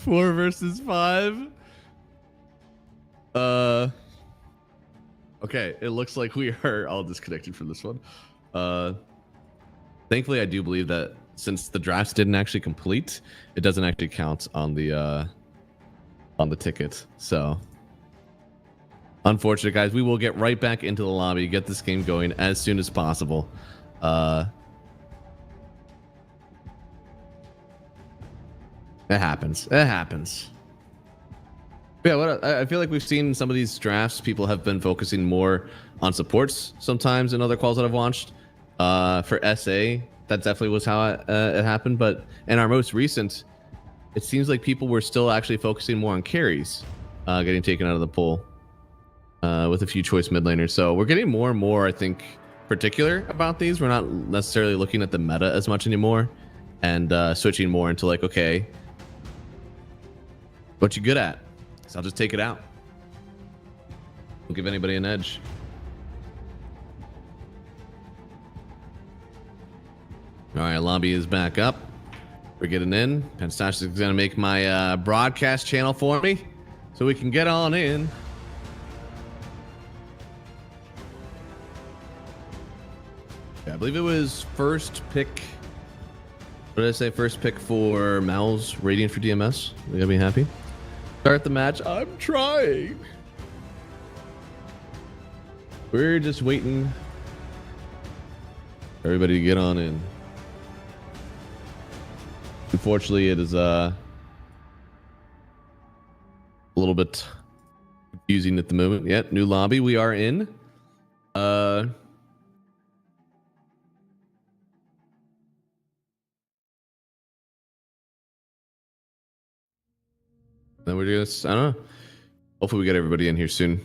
4 versus 5. Okay, it looks like we are all disconnected from this one. Thankfully, I do believe that since the drafts didn't actually complete, it doesn't actually count on the ticket. So, unfortunate, guys. We will get right back into the lobby, get this game going as soon as possible. It happens. It happens. Yeah, I feel like we've seen some of these drafts. People have been focusing more on supports sometimes in other calls that I've watched. For SA, that definitely was how it happened. But in our most recent, it seems like people were still actually focusing more on carries, getting taken out of the pool with a few choice mid laners. So we're getting more and more, I think, particular about these. We're not necessarily looking at the meta as much anymore and switching more into like, okay, what you good at? So I'll just take it out. Don't give anybody an edge. All right, lobby is back up. We're getting in. Penstash is going to make my broadcast channel for me so we can get on in. Yeah, I believe it was first pick. What did I say? First pick for Mouz, Radiant for DMS. We gotta be happy. Start the match. I'm trying. We're just waiting for everybody to get on in. Unfortunately, it is a little bit confusing at the moment. Yeah, new lobby. We are in. Then we're just, I don't know. Hopefully we get everybody in here soon.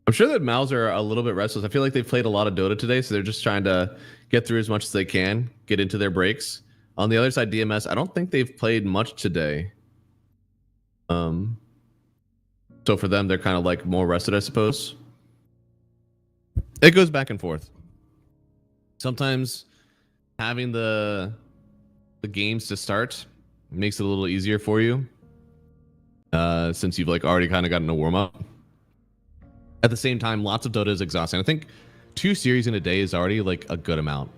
I'm sure that Mouz are a little bit restless. I feel like they've played a lot of Dota today, so they're just trying to get through as much as they can, get into their breaks. On the other side, DMS, I don't think they've played much today. So for them, they're kind of like more rested, I suppose. It goes back and forth. Sometimes having the games to start makes it a little easier for you. Since you've like already kind of gotten a warm up. At the same time, lots of Dota is exhausting. I think 2 series in a day is already like a good amount.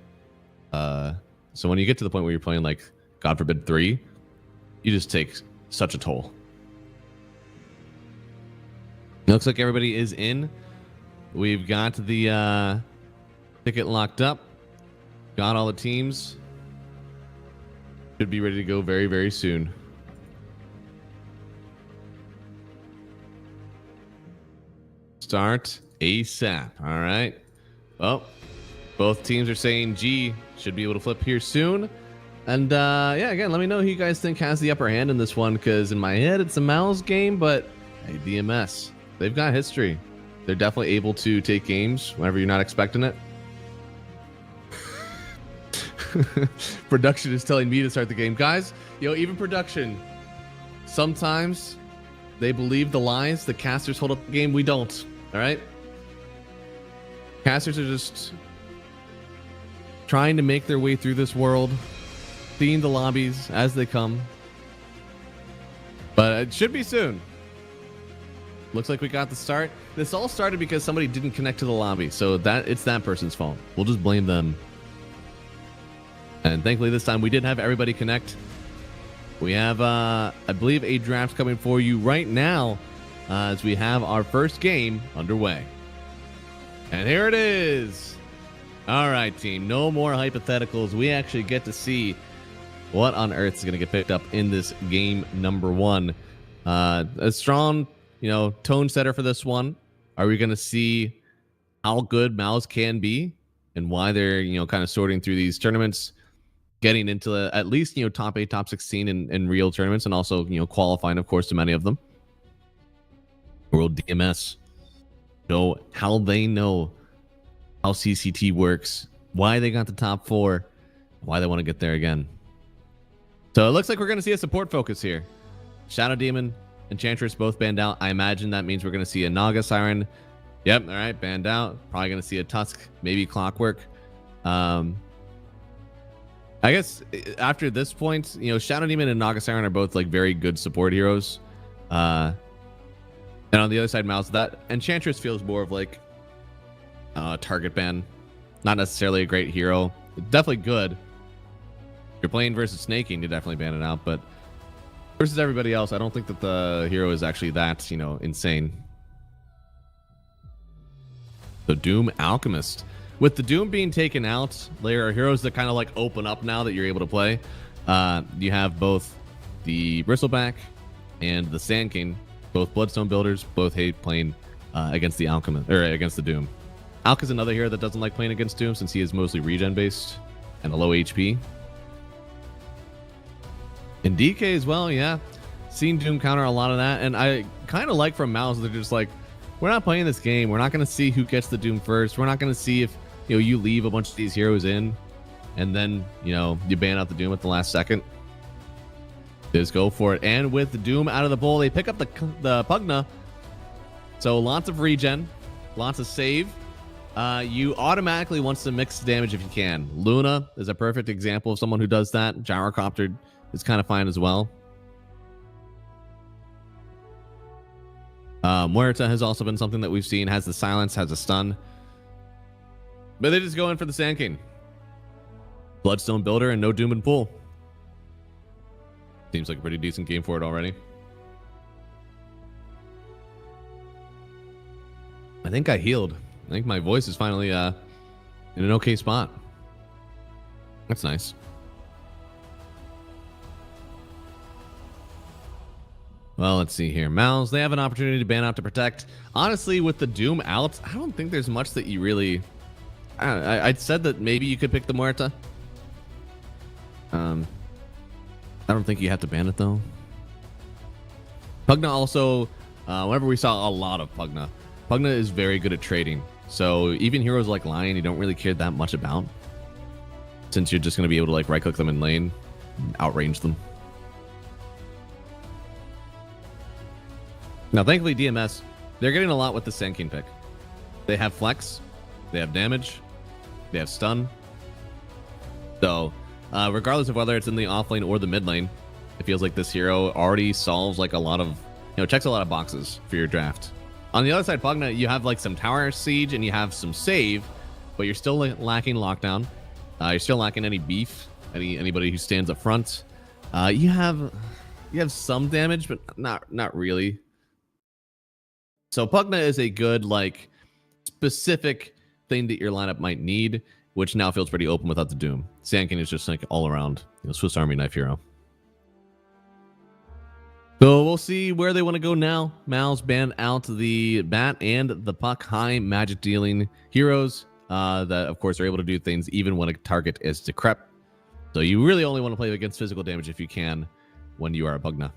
So when you get to the point where you're playing like, God forbid, 3, you just take such a toll. It looks like everybody is in. We've got the ticket locked up. Got all the teams. Should be ready to go very, very soon. Start ASAP. All right. Well, both teams are saying G should be able to flip here soon. And yeah, again, let me know who you guys think has the upper hand in this one, because in my head it's a Mouz game, but hey, DMS, they've got history. They're definitely able to take games whenever you're not expecting it. Production is telling me to start the game. Guys, even production, sometimes they believe the lies. The casters hold up the game. We don't. All right. Casters are just trying to make their way through this world, seeing the lobbies as they come. But it should be soon. Looks like we got the start. This all started because somebody didn't connect to the lobby, so it's that person's fault. We'll just blame them. And thankfully this time we did have everybody connect. We have, I believe, a draft coming for you right now as we have our first game underway. And here it is. All right, team. No more hypotheticals. We actually get to see what on earth is going to get picked up in this game number 1. A strong, tone setter for this one. Are we going to see how good Mouz can be and why they're, kind of sorting through these tournaments, getting into at least, top 8, top 16 in real tournaments, and also, qualifying, of course, to many of them. World DMS. How they know how CCT works, why they got the top 4, why they want to get there again. So it looks like we're going to see a support focus here. Shadow Demon, Enchantress both banned out. I imagine that means we're going to see a Naga Siren. Yep, all right, banned out. Probably going to see a Tusk, maybe Clockwork. At I guess after this point, you know, Shadow Demon and Naga Siren are both like very good support heroes. And on the other side, Mouz, that Enchantress feels more of like target ban. Not necessarily a great hero. Definitely good. If you're playing versus Snaking, you definitely ban it out. But versus everybody else, I don't think that the hero is actually that, you know, insane. The Doom Alchemist. With the Doom being taken out, there are heroes that kind of like open up now that you're able to play. You have both the Bristleback and the Sand King, both Bloodstone builders, both hate playing against the Alchemist or against the Doom. Alk is another hero that doesn't like playing against Doom since he is mostly regen based and a low HP. And DK as well, yeah. Seen Doom counter a lot of that, and I kind of like from Mouz, they're just like, we're not playing this game. We're not going to see who gets the Doom first. We're not going to see if, you know, you leave a bunch of these heroes in and then, you know, you ban out the Doom at the last second. Just go for it. And with the Doom out of the bowl, they pick up the Pugna. So lots of regen, lots of save. You automatically want to mix damage if you can. Luna is a perfect example of someone who does that. Gyrocopter is kind of fine as well. Muerta has also been something that we've seen. Has the silence, has a stun. But they just go in for the Sand King. Bloodstone builder and no Doom and Pool. Seems like a pretty decent game for it already. I think I healed. I think my voice is finally in an okay spot. That's nice. Well, let's see here. Mouz, they have an opportunity to ban out to protect. Honestly, with the Doom out, I don't think there's much that you really... I'd said that maybe you could pick the Muerta. I don't think you have to ban it, though. Pugna also... whenever we saw a lot of Pugna, Pugna is very good at trading. So even heroes like Lion, you don't really care that much about. Since you're just going to be able to like right-click them in lane, outrange them. Now, thankfully, DMS, they're getting a lot with the Sand King pick. They have flex, they have damage, they have stun. So, regardless of whether it's in the off lane or the mid lane, it feels like this hero already solves like a lot of, you know, checks a lot of boxes for your draft. On the other side, Pugna, you have like some tower siege and you have some save, but you're still lacking lockdown. You're still lacking any beef, anybody who stands up front. You have some damage, but not really. So Pugna is a good, like, specific thing that your lineup might need, which now feels pretty open without the Doom. Sand King is just like all around, you know, Swiss Army knife hero. So we'll see where they want to go now. Mouz banned out the Bat and the Puck high magic dealing heroes that, of course, are able to do things even when a target is decrep. So you really only want to play against physical damage if you can when you are a Pugna.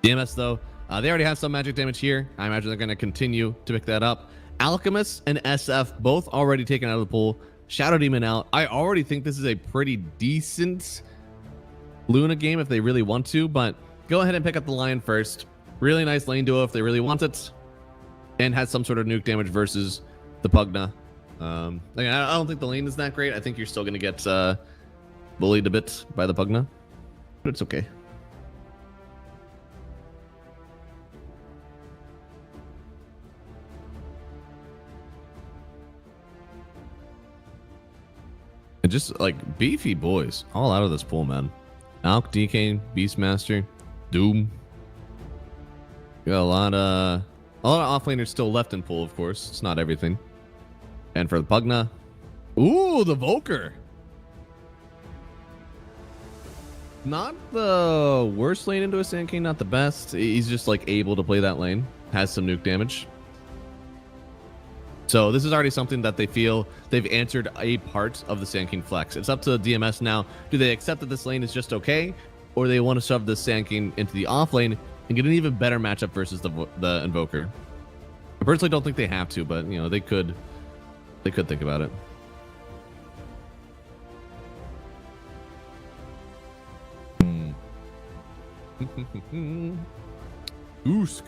DMS, though, they already have some magic damage here. I imagine they're going to continue to pick that up. Alchemist and SF both already taken out of the pool. Shadow Demon out. I already think this is a pretty decent Luna game if they really want to, but go ahead and pick up the Lion first. Really nice lane duo if they really want it. And has some sort of nuke damage versus the Pugna. I don't think the lane is that great. I think you're still going to get bullied a bit by the Pugna. But it's okay. And just like beefy boys all out of this pool, man. Alk, DK, Beastmaster, Doom. You got a lot of offlaners still left in pool, of course. It's not everything. And for the Pugna, ooh, the Volker. Not the worst lane into a Sand King, not the best. He's just like able to play that lane. Has some nuke damage. So this is already something that they feel they've answered a part of the Sand King flex. It's up to DMS now. Do they accept that this lane is just okay, or they want to shove the Sand King into the off lane and get an even better matchup versus the Invoker? I personally don't think they have to, but you know they could think about it. Oosk.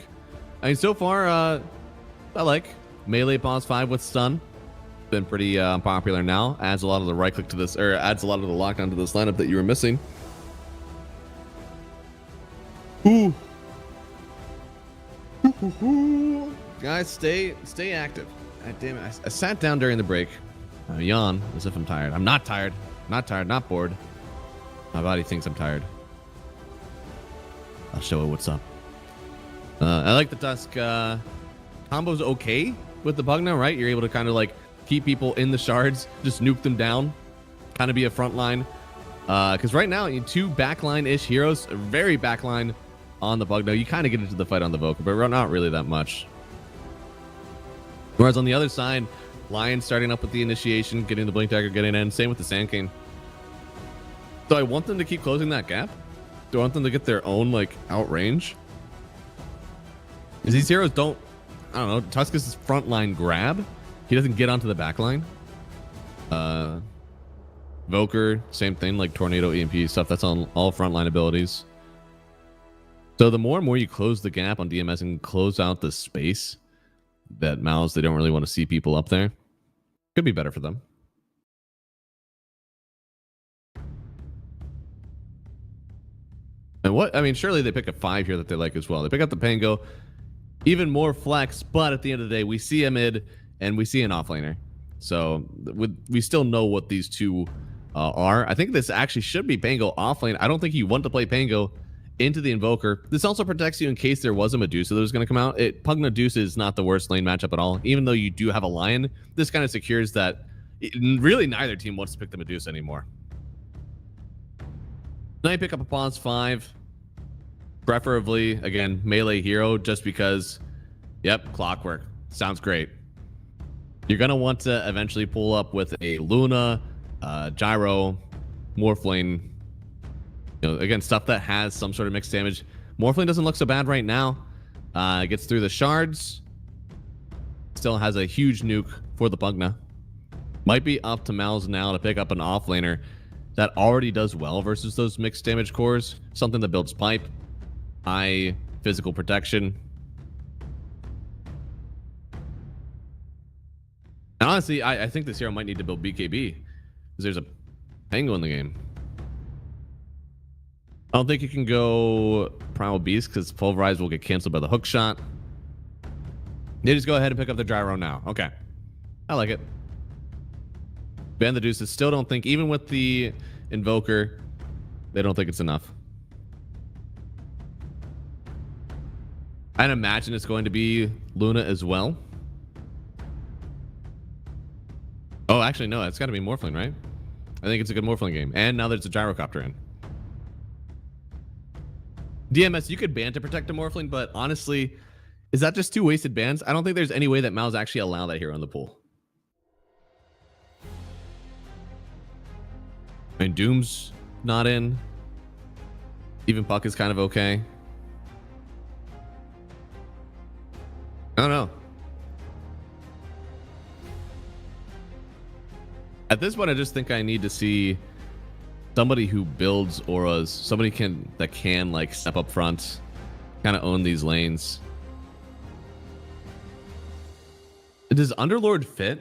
I mean, so far, I like melee boss 5 with stun. been pretty popular now. Adds a lot of the right click to this, or adds a lot of the lockdown to this lineup that you were missing. Ooh. Guys, stay active. God damn it. I sat down during the break. I yawn as if I'm tired. I'm not tired. Not bored. My body thinks I'm tired. I'll show it what's up. I like the Tusk combo's okay with the Pugna, right? You're able to kind of like keep people in the shards, just nuke them down, kind of be a front line. Because right now, you two backline-ish heroes, very backline on the Pugna. You kind of get into the fight on the Voker, but not really that much. Whereas on the other side, Lion starting up with the initiation, getting the Blink Dagger, getting in. Same with the Sand King. So I want them to keep closing that gap. Do I want them to get their own like outrange? Because these heroes don't, I don't know, Tusk's frontline grab. He doesn't get onto the back line. Voker, same thing, like Tornado, EMP stuff. That's on all frontline abilities. So the more and more you close the gap on DMS and close out the space that Mouz, they don't really want to see people up there. Could be better for them. And what, I mean, surely they pick a 5 here that they like as well. They pick up the Pango, even more flex, but at the end of the day, we see a mid and we see an offlaner. So we still know what these two are. I think this actually should be Pango offlane. I don't think you want to play Pango into the Invoker. This also protects you in case there was a Medusa that was going to come out. Pugna Medusa is not the worst lane matchup at all. Even though you do have a Lion, this kind of secures that really neither team wants to pick the Medusa anymore. Now you pick up a Pawns 5. Preferably, again, melee hero, just because, yep, clockwork. Sounds great. You're going to want to eventually pull up with a Luna, Gyro, Morphling. You know, again, stuff that has some sort of mixed damage. Morphling doesn't look so bad right now. Gets through the shards. Still has a huge nuke for the Pugna. Might be up to Mouz now to pick up an offlaner that already does well versus those mixed damage cores. Something that builds pipe. High physical protection. And honestly, I think this hero might need to build BKB because there's a Pango in the game. I don't think you can go Primal Beast because Pulverize will get canceled by the hook shot. They just go ahead and pick up the Gyro now. Okay. I like it. Ban the Deuces. Still don't think, even with the Invoker, they don't think it's enough. I'd imagine it's going to be Luna as well. Oh, actually, no. It's got to be Morphling, right? I think it's a good Morphling game. And now there's a Gyrocopter in. DMS, you could ban to protect a Morphling, but honestly, is that just 2 wasted bans? I don't think there's any way that Mouz actually allow that hero in the pool. I mean, Doom's not in. Even Puck is kind of okay. I don't know. At this point, I just think I need to see somebody who builds auras, somebody that can like step up front, kind of own these lanes. Does Underlord fit?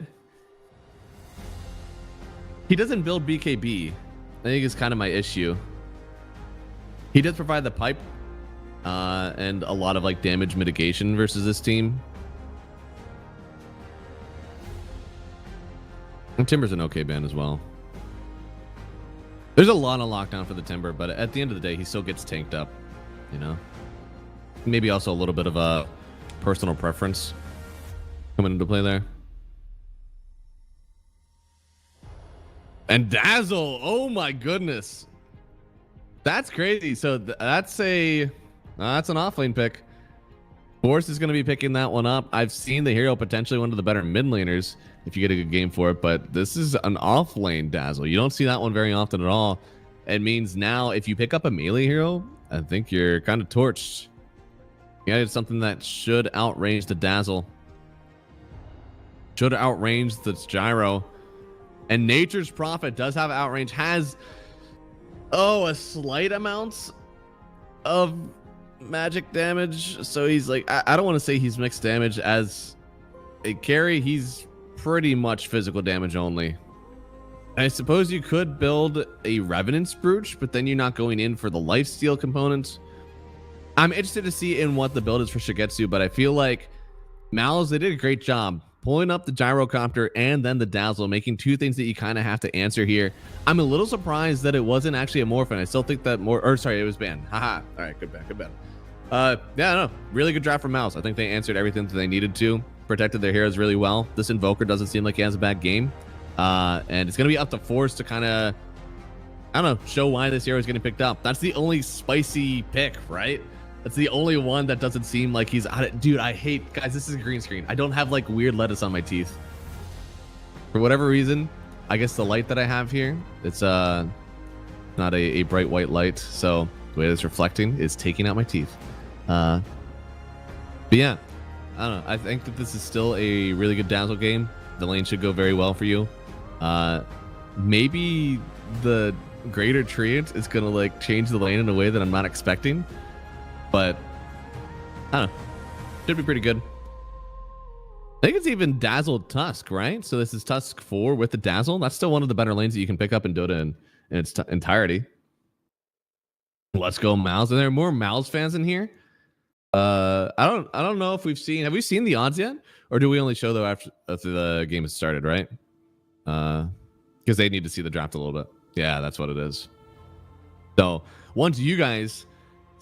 He doesn't build BKB. I think is kind of my issue. He does provide the pipe and a lot of like damage mitigation versus this team. And Timber's an okay ban as well. There's a lot of lockdown for the Timber, but at the end of the day, he still gets tanked up, you know? Maybe also a little bit of a personal preference coming into play there. And Dazzle, oh my goodness. That's crazy. So that's an offlane pick. Force is going to be picking that one up. I've seen the hero potentially one of the better mid laners if you get a good game for it, but this is an offlane Dazzle. You don't see that one very often at all. It means now if you pick up a melee hero, I think you're kind of torched. Yeah, it's something that should outrange the Dazzle. Should outrange the Gyro. And Nature's Prophet does have outrange, has a slight amount of magic damage. So he's like, I don't want to say he's mixed damage as a carry. He's pretty much physical damage only. I suppose you could build a Revenant's Brooch, but then you're not going in for the lifesteal components. I'm interested to see in what the build is for Shigetsu, but I feel like Mouz, they did a great job pulling up the gyrocopter and then the dazzle, making two things that you kind of have to answer here. I'm a little surprised that it wasn't actually a Morphin. I still think that it was banned. Haha. All right, good bet. Yeah, no, really good draft from Mouz. I think they answered everything that they needed to, protected their heroes really well. This Invoker doesn't seem like he has a bad game. And it's going to be up to Force to kind of, I don't know, show why this hero is getting picked up. That's the only spicy pick, right? That's the only one that doesn't seem like he's out of, dude, I hate, guys, this is a green screen. I don't have like weird lettuce on my teeth. For whatever reason, I guess the light that I have here, it's not a bright white light. So the way it's reflecting is taking out my teeth. But yeah, I don't know. I think that this is still a really good Dazzle game. The lane should go very well for you. Maybe the Greater Treant is going to like change the lane in a way that I'm not expecting. But I don't know. Should be pretty good. I think it's even Dazzled Tusk, right? So this is Tusk 4 with the Dazzle. That's still one of the better lanes that you can pick up in Dota in its entirety. Let's go Mouz. Are there more Mouz fans in here? I don't know if have we seen the odds yet? Or do we only show them after the game has started, right? Because they need to see the draft a little bit. Yeah, that's what it is. So once you guys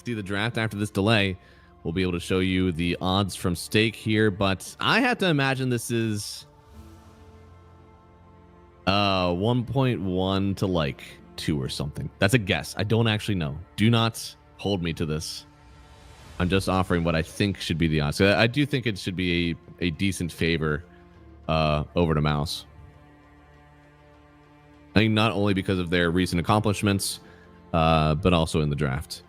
see the draft after this delay, we'll be able to show you the odds from stake here. But I have to imagine this is 1.1 to like 2 or something. That's a guess. I don't actually know. Do not hold me to this. I'm just offering what I think should be the odds. So I do think it should be a decent favor over to Mouz. I think not only because of their recent accomplishments, but also in the draft.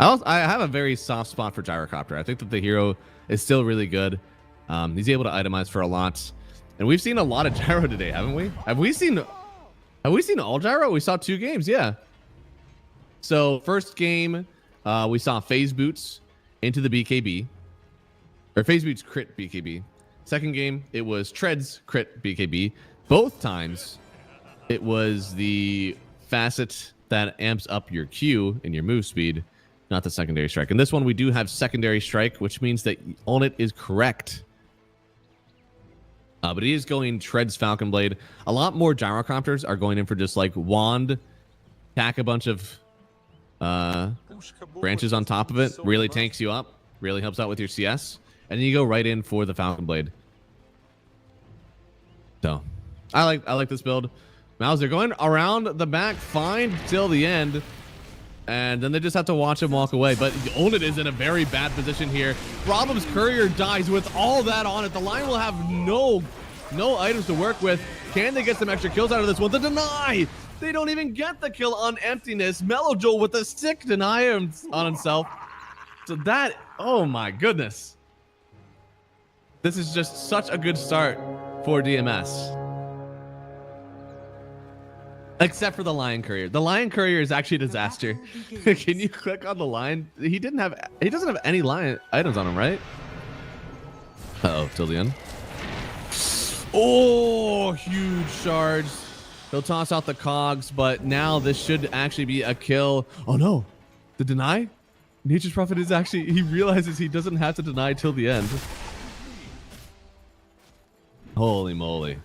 I have a very soft spot for Gyrocopter. I think that the hero is still really good. He's able to itemize for a lot. And we've seen a lot of Gyro today, haven't we? Have we seen all Gyro? We saw 2 games, yeah. So first game, we saw Phase Boots into the BKB. Or Phase Boots crit BKB. Second game, it was Treads crit BKB. Both times, it was the facet that amps up your Q and your move speed, not the secondary strike. And this one, we do have secondary strike, which means that on it is correct. But he is going Treads Falcon Blade. A lot more Gyrocopters are going in for just like Wand, tack a bunch of branches on top of it, really tanks you up, really helps out with your CS. And then you go right in for the Falcon Blade. So I like this build. Mouz, they're going around the back fine till the end. And then they just have to watch him walk away. But Onit is in a very bad position here. Problem's Courier dies with all that on it. The line will have no items to work with. Can they get some extra kills out of this one? The deny! They don't even get the kill on Emptiness. Melojoel with a sick deny on himself. So that, oh my goodness. This is just such a good start for DMS. Except for the Lion Courier. The Lion Courier is actually a disaster. Can you click on the line? He doesn't have any lion items on him, right? Uh-oh, till the end. Oh, huge charge. He'll toss out the cogs, but now this should actually be a kill. Oh no, the deny? Nature's Prophet is actually, he realizes he doesn't have to deny till the end. Holy moly.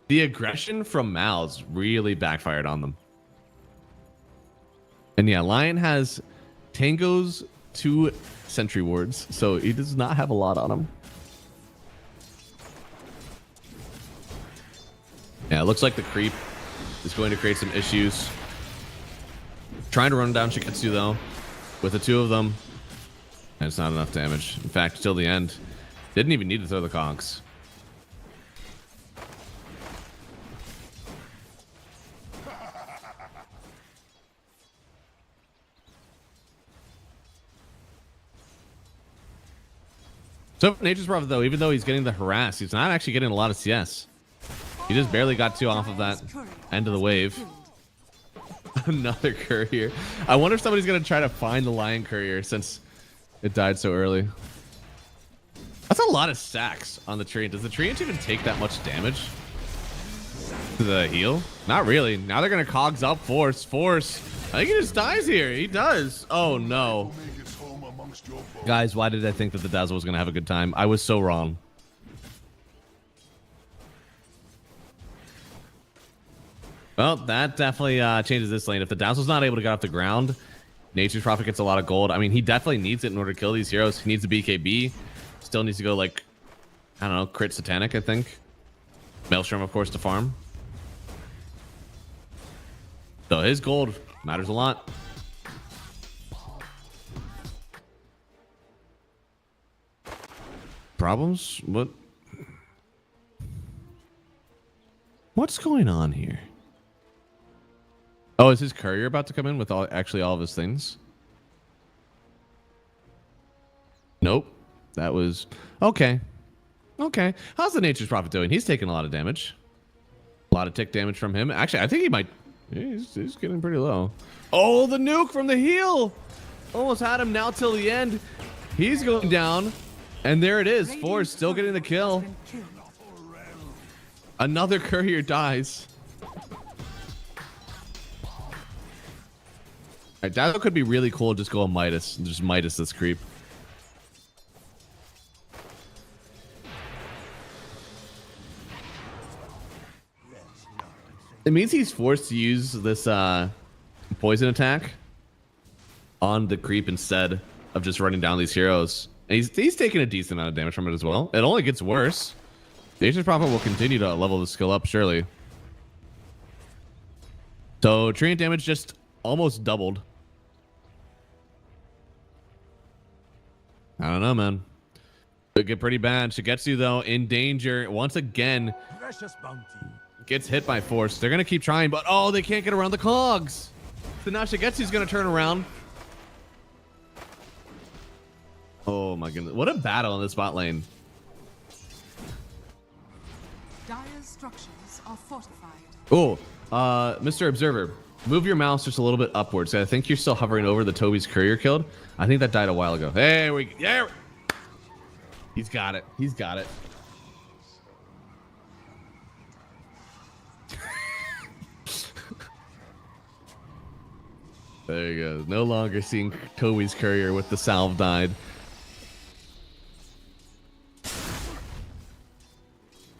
The aggression from Mouz really backfired on them. And yeah, Lion has Tango's 2 sentry wards, so he does not have a lot on him. Yeah, it looks like the creep is going to create some issues. Trying to run down Shigetsu though, with the 2 of them. And it's not enough damage. In fact, till the end, didn't even need to throw the cogs. So Nature's Prophet though, even though he's getting the harass, he's not actually getting a lot of CS. He just barely got 2 off of that end of the wave. Another Courier. I wonder if somebody's going to try to find the Lion Courier since it died so early. That's a lot of stacks on the Treant. Does the Treant even take that much damage to the heal? Not really. Now they're going to cogs up Force. I think he just dies here. He does. Oh, no. Guys, why did I think that the Dazzle was going to have a good time? I was so wrong. Well, that definitely changes this lane. If the Dazzle's not able to get off the ground, Nature's Prophet gets a lot of gold. I mean, he definitely needs it in order to kill these heroes. He needs a BKB. Still needs to go, like, I don't know, crit Satanic, I think. Maelstrom, of course, to farm. So his gold matters a lot. Problems? What's going on here? Oh, is his courier about to come in with all of his things? Nope. That was okay. Okay. How's the Nature's Prophet doing? He's taking a lot of damage. A lot of tick damage from him. Actually, I think he might. He's getting pretty low. Oh, the nuke from the heal. Almost had him now till the end. He's going down. And there it is. Force still getting the kill. Another courier dies. Alright, that could be really cool. Just go a Midas and just Midas this creep. It means he's forced to use this poison attack on the creep instead of just running down these heroes. And he's taking a decent amount of damage from it as well. It only gets worse. Nature's Prophet will continue to level the skill up, surely. So Treant damage just almost doubled. I don't know, man. Could get pretty bad. Shigetsu, though, in danger once again. Precious bounty. Gets hit by Force. They're going to keep trying, but oh, they can't get around the cogs. So now Shigetsu's going to turn around. Oh, my goodness. What a battle in this bot lane. Dire's structures are fortified. Oh, Mr. Observer, move your mouse just a little bit upwards. I think you're still hovering over the Toby's courier killed. I think that died a while ago. There we go. Yeah. He's got it. He's got it. There you go. No longer seeing Toby's courier with the salve died.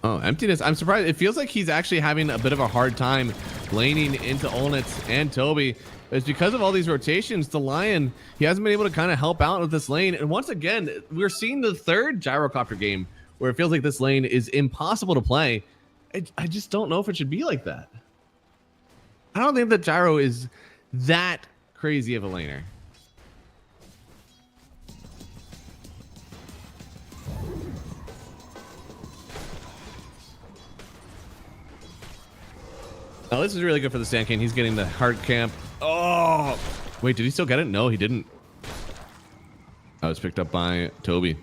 Oh, emptiness. I'm surprised. It feels like he's actually having a bit of a hard time laning into Olnitz and Toby. It's because of all these rotations. The Lion, he hasn't been able to kind of help out with this lane. And once again, we're seeing the third Gyrocopter game where it feels like this lane is impossible to play. I just don't know if it should be like that. I don't think that Gyro is that crazy of a laner. Oh, this is really good for the Sand King. He's getting the hard camp. Oh, wait, did he still get it? No, he didn't. I was picked up by Toby.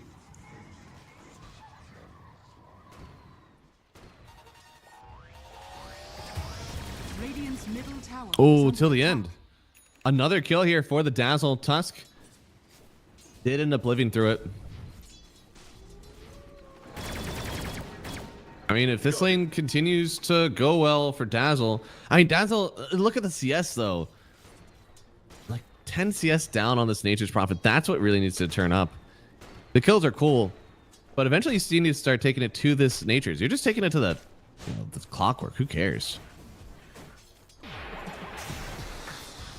Radiant's middle tower. Oh, till the end. Another kill here for the Dazzle. Tusk did end up living through it. I mean, if this lane continues to go well for Dazzle, I mean, Dazzle, look at the CS though. Like 10 CS down on this Nature's Prophet. That's what really needs to turn up. The kills are cool, but eventually you still need to start taking it to this Nature's. You're just taking it to the, the clockwork. Who cares?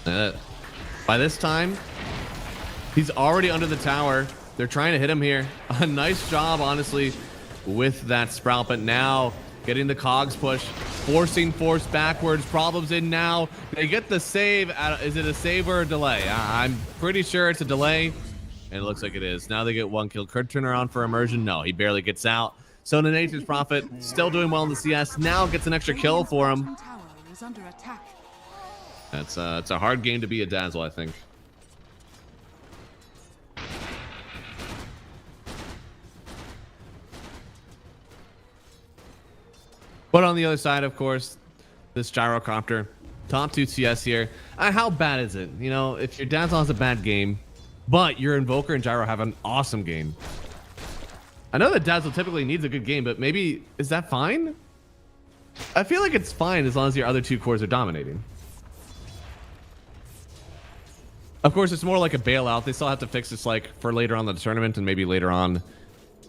By this time, he's already under the tower. They're trying to hit him here. A nice job, honestly, with that Sprout, but now getting the cogs push, forcing Force backwards. Problems in now. They get the save. Is it a save or a delay? I'm pretty sure it's a delay, and it looks like it is. Now they get one kill. Could turn around for immersion. No, he barely gets out. So the Nature's Prophet still doing well in the CS. Now gets an extra kill for him. Tower is under attack. It's a hard game to be a Dazzle, I think. But on the other side, of course, this Gyrocopter, top 2 CS here. How bad is it? You know, if your Dazzle has a bad game, but your Invoker and Gyro have an awesome game, I know that Dazzle typically needs a good game, but maybe is that fine? I feel like it's fine as long as your other two cores are dominating. Of course, it's more like a bailout. They still have to fix this like for later on in the tournament and maybe later on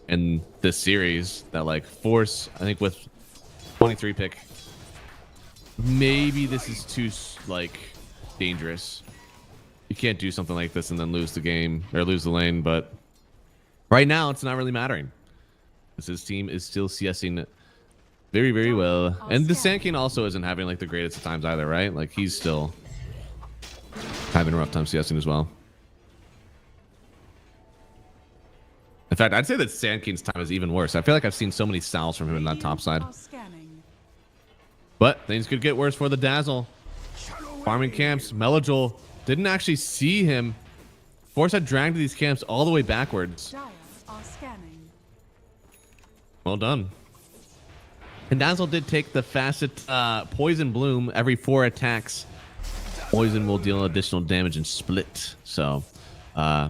in this series that like force, I think with 23 pick, maybe this is too like dangerous. You can't do something like this and then lose the game or lose the lane, but right now it's not really mattering. His team is still CSing very, very well. And the Sand King also isn't having like the greatest of times either, right? Like he's still having a rough time CSing as well. In fact, I'd say that Sand King's time is even worse. I feel like I've seen so many styles from him in that top side. But things could get worse for the Dazzle. Farming camps. Melojol didn't actually see him. Force had dragged these camps all the way backwards. Well done. And Dazzle did take the facet Poison Bloom every 4 attacks. Poison will deal additional damage and split. So, yeah,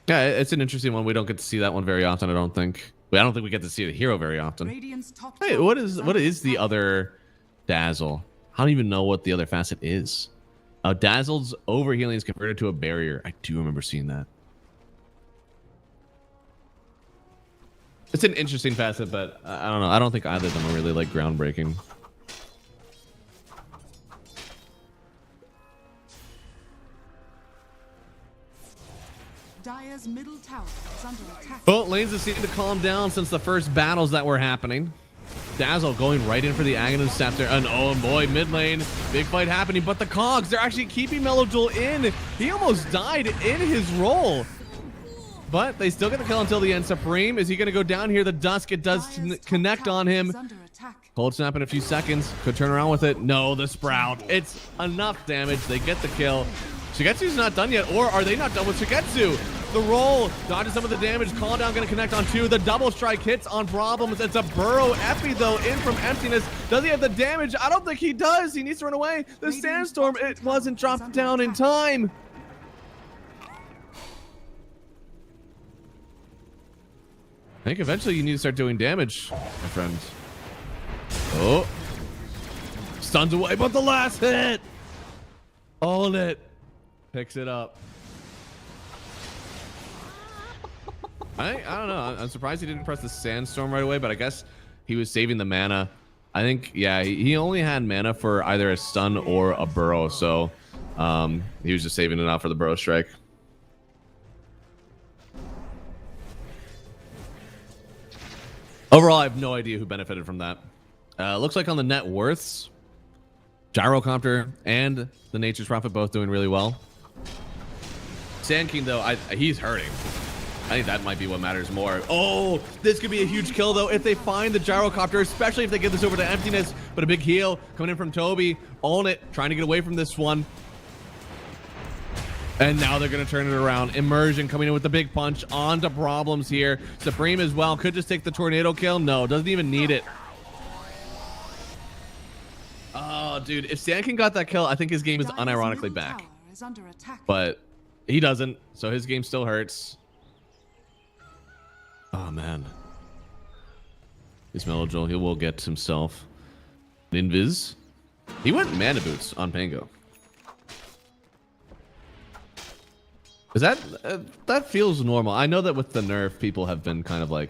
it's an interesting one. We don't get to see that one very often, I don't think. I don't think we get to see the hero very often. Hey, what is the other Dazzle? I don't even know what the other facet is. Dazzle's overhealing is converted to a barrier. I do remember seeing that. It's an interesting facet, but I don't know. I don't think either of them are really like groundbreaking. Dire's middle tower is under attack. Well, lanes have seemed to calm down since the first battles that were happening. Dazzle going right in for the Aghanim Scepter. And oh boy, mid lane, big fight happening. But the Cogs, they're actually keeping Melojol in. He almost died in his role. But they still get the kill until the end. Supreme, is he going to go down here? The Dusk, it does connect on him. Cold Snap in a few seconds. Could turn around with it. No, the Sprout. It's enough damage. They get the kill. Shigetsu's not done yet. Or are they not done with Shigetsu? The roll dodges some of the damage. Call down going to connect on 2. The double strike hits on Problems. It's a Burrow Epi though in from Emptiness. Does he have the damage? I don't think he does. He needs to run away. The Sandstorm, it wasn't dropped down in time. I think eventually you need to start doing damage, my friend. Oh. Stuns away, but the last hit. Hold it. Picks it up. I don't know. I'm surprised he didn't press the Sandstorm right away, but I guess he was saving the mana. I think, yeah, he only had mana for either a stun or a burrow, so he was just saving it out for the burrow strike. Overall, I have no idea who benefited from that. Looks like on the net worths, Gyrocopter and the Nature's Prophet both doing really well. Sand King, though, he's hurting. I think that might be what matters more. Oh, this could be a huge kill, though, if they find the Gyrocopter, especially if they get this over to Emptiness. But a big heal coming in from Toby. Own it, trying to get away from this one. And now they're going to turn it around. Immersion coming in with the big punch onto Problems here. Supreme as well. Could just take the tornado kill. No, doesn't even need it. Oh, dude. If Sand King got that kill, I think his game is unironically back. But he doesn't, so his game still hurts. Oh, man. This Melojol, he will get himself an Invis. He went Mana Boots on Pango. Is that that feels normal? I know that with the nerf, people have been kind of like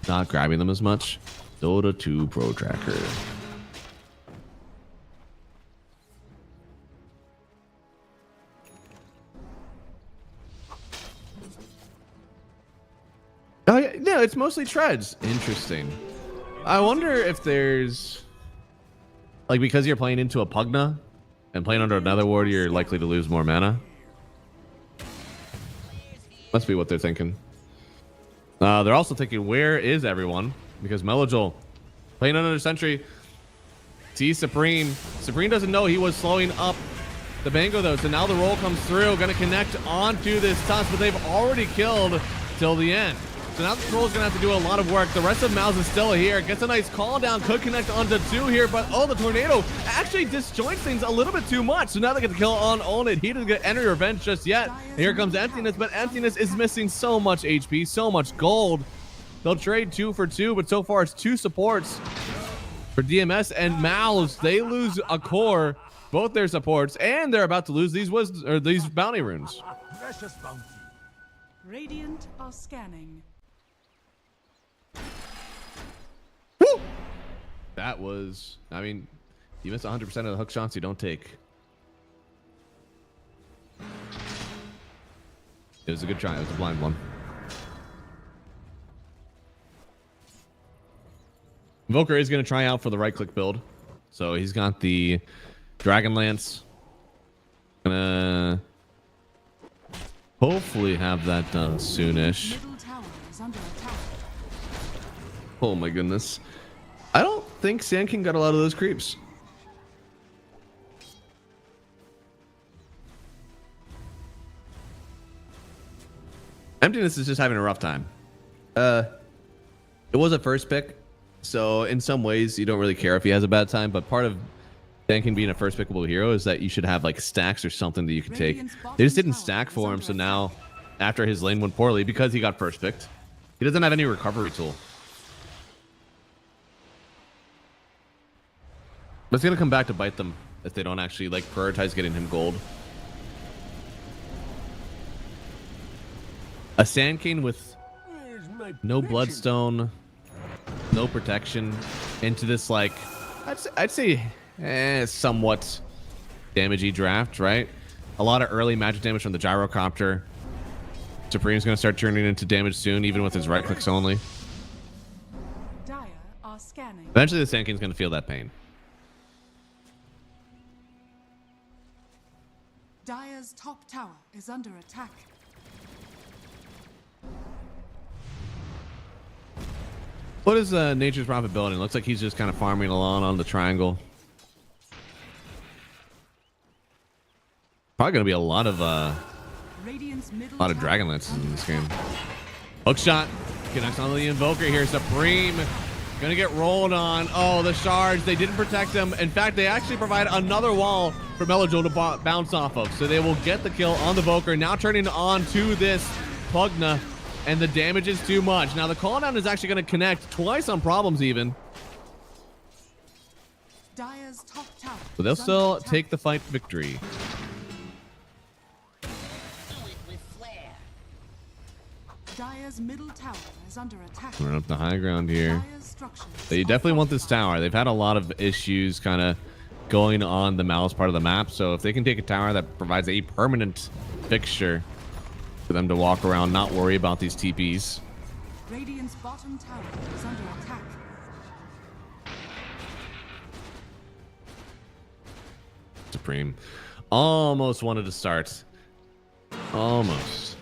not grabbing them as much. Dota 2 Pro Tracker. Oh yeah, no, it's mostly treads. Interesting. I wonder if there's like, because you're playing into a Pugna and playing under another ward, you're likely to lose more mana. Must be what they're thinking. They're also thinking, where is everyone? Because Melojol playing under Sentry. See Supreme. Supreme doesn't know he was slowing up the Bango though. So now the roll comes through. Gonna connect onto this Tusk, but they've already killed till the end. So now the Troll's gonna have to do a lot of work. The rest of Mouz is still here. Gets a nice call down. Could connect onto 2 here, but oh, the tornado actually disjoints things a little bit too much. So now they get the kill on Onit. He doesn't get any revenge just yet. And here comes Emptiness, but Emptiness is missing so much HP, so much gold. They'll trade 2 for 2, but so far it's 2 supports for DMS and Mouz. They lose a core, both their supports, and they're about to lose these bounty runes. Precious bounty. Radiant are scanning. Woo! That was, I mean, you miss 100% of the hook shots you don't take. It was a good try. It was a blind one. Invoker is going to try out for the right-click build. So he's got the Dragon Lance. Gonna hopefully have that done soonish. Middle tower is under attack. Oh my goodness. I don't think Sand King got a lot of those creeps. Emptiness is just having a rough time. It was a first pick, so in some ways you don't really care if he has a bad time, but part of Sand King being a first pickable hero is that you should have like stacks or something that you can take. They just didn't stack for him, so now after his lane went poorly because he got first picked, he doesn't have any recovery tool. But it's gonna come back to bite them if they don't actually like prioritize getting him gold. A Sand King with no bloodstone, no protection into this like I'd say somewhat damagey draft, right? A lot of early magic damage from the gyrocopter. Supreme's gonna start turning into damage soon, even with his right clicks only. Dire are scanning. Eventually the Sand King's gonna feel that pain. Dire's top tower is under attack. What is Nature's Prophet building? Looks like he's just kind of farming along on the triangle. Probably gonna be a lot of Dragon Lances in this game. Hook shot connects on the Invoker here. Supreme gonna get rolled on. Oh, the shards, they didn't protect him. In fact, they actually provide another wall for Melojo to bounce off of, so they will get the kill on the Invoker. Now turning on to this Pugna, and the damage is too much. Now the call down is actually going to connect twice on problems even. Dire's top tower. But they'll still take the fight victory. Dire's middle tower is under attack. We're up the high ground here. Dire's structures They definitely want this tower. They've had a lot of issues kind of going on the Mouz part of the map. So if they can take a tower that provides a permanent fixture for them to walk around, not worry about these TPs. Radiant's bottom tower is under attack. Supreme almost wanted to start. Almost.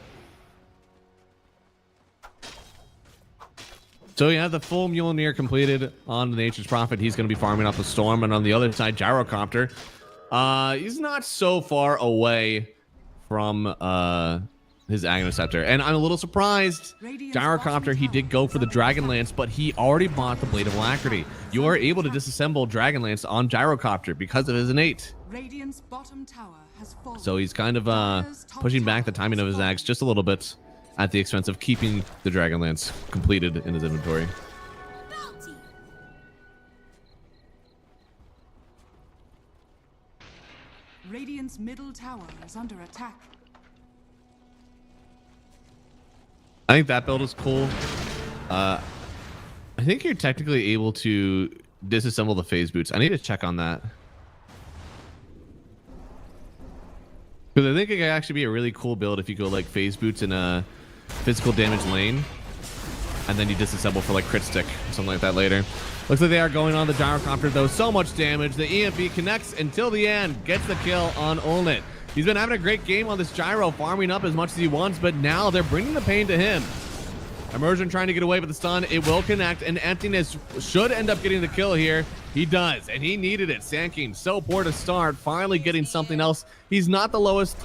So yeah, the full Mjolnir completed on the Nature's Prophet. He's going to be farming up the Storm, and on the other side, Gyrocopter. He's not so far away from his Agnesceptor, and I'm a little surprised. Gyrocopter, he did go for the Dragon Lance, but he already bought the Blade of Alacrity. You are able to disassemble Dragon Lance on Gyrocopter because of his innate. Radiant's bottom tower has fallen. So he's kind of pushing back the timing of his axe just a little bit at the expense of keeping the Dragon Lance completed in his inventory. Radiant's middle tower is under attack. I think that build is cool. I think you're technically able to disassemble the phase boots. I need to check on that. Because I think it could actually be a really cool build if you go like phase boots in a physical damage lane, and then you disassemble for like crit stick or something like that later. Looks like they are going on the Gyrocopter though. So much damage. The EMP connects until the end. Gets the kill on Olnit. He's been having a great game on this Gyro, farming up as much as he wants, but now they're bringing the pain to him. Immersion trying to get away with the stun. It will connect, and Emptiness should end up getting the kill here. He does, and he needed it. Sand King so poor to start, finally getting something else. He's not the lowest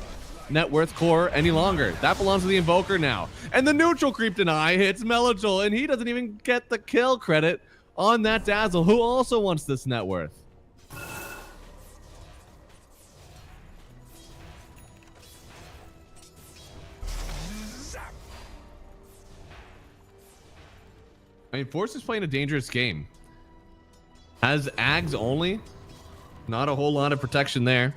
net worth core any longer. That belongs to the Invoker now. And the neutral creep deny hits Melojul, and he doesn't even get the kill credit on that Dazzle, who also wants this net worth. I mean, Force is playing a dangerous game. Has Ags only. Not a whole lot of protection there.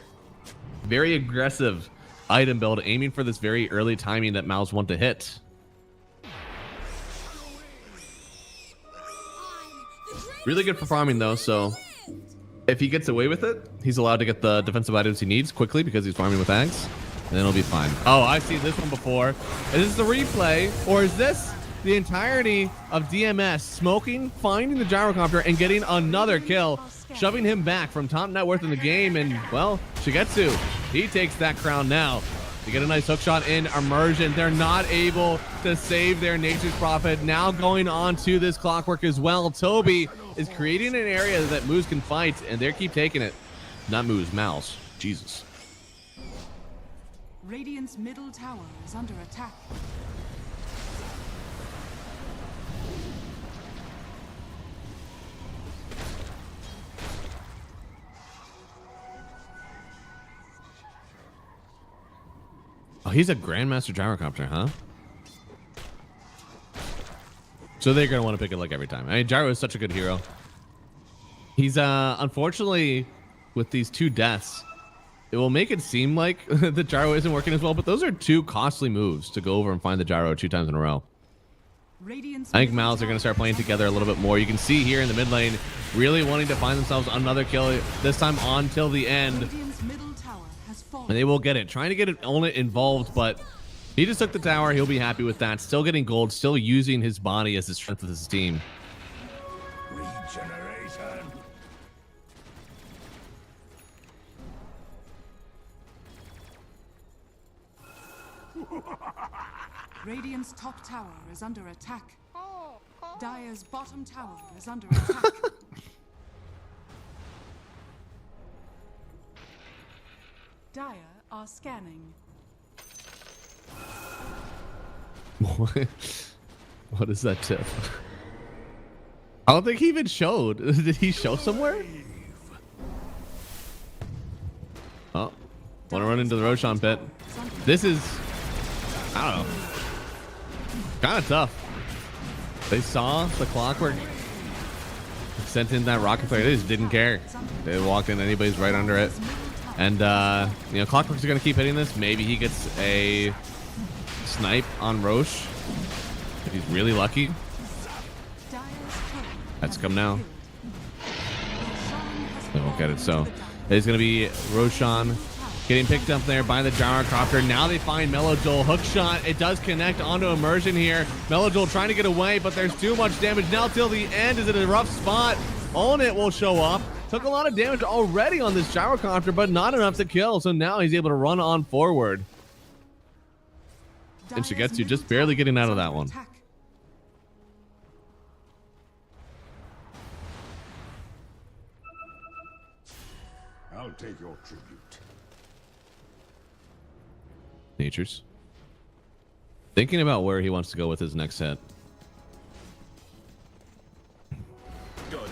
Very aggressive item build, aiming for this very early timing that Mouz want to hit. Really good for farming though, so if he gets away with it, he's allowed to get the defensive items he needs quickly because he's farming with Ags, and then he'll be fine. Oh, I've seen this one before. Is this the replay, or is this the entirety of DMS smoking, finding the gyrocopter, and getting another kill, shoving him back from top net worth in the game? And well, Shigetsu, he takes that crown now. They get a nice hook shot in Immersion. They're not able to save their Nature's Prophet. Now going on to this Clockwork as well. Toby is creating an area that Mouz can fight, and they keep taking it. Not Mouz, Mouz. Jesus. Radiant's middle tower is under attack. Oh, he's a Grandmaster Gyrocopter, huh? So they're going to want to pick it like every time. I mean, Gyro is such a good hero. He's, unfortunately, with these 2 deaths, it will make it seem like the Gyro isn't working as well, but those are 2 costly moves to go over and find the Gyro 2 times in a row. I think Mouz are going to start playing together a little bit more. You can see here in the mid lane, really wanting to find themselves another kill, this time on till the end. And they will get it. Trying to get it only involved, but he just took the tower. He'll be happy with that. Still getting gold, still using his body as the strength of his team. Regeneration. Radiant's top tower is under attack. Dire's bottom tower is under attack. Dire are scanning. What is that tip? I don't think he even showed. Did he show somewhere? Oh, want to run into the Roshan pit. This is, I don't know, kind of tough. They saw the Clockwork, sent in that rocket flare. They just didn't care. They walked in, anybody's right under it. And, you know, Clockworks are going to keep hitting this. Maybe he gets a snipe on Roche if he's really lucky. That's come now. They won't get it. So it's going to be Roshan getting picked up there by the Gyrocopter. Now they find Melojul. Hook shot. It does connect onto Immersion here. Melojul trying to get away, but there's too much damage. Now till the end is in a rough spot. Own It will show up. Took a lot of damage already on this Gyrocopter, but not enough to kill. So now he's able to run on forward. And Shigetsu just barely getting out of that one. I'll take your tribute. Nature's thinking about where he wants to go with his next hit. Got it.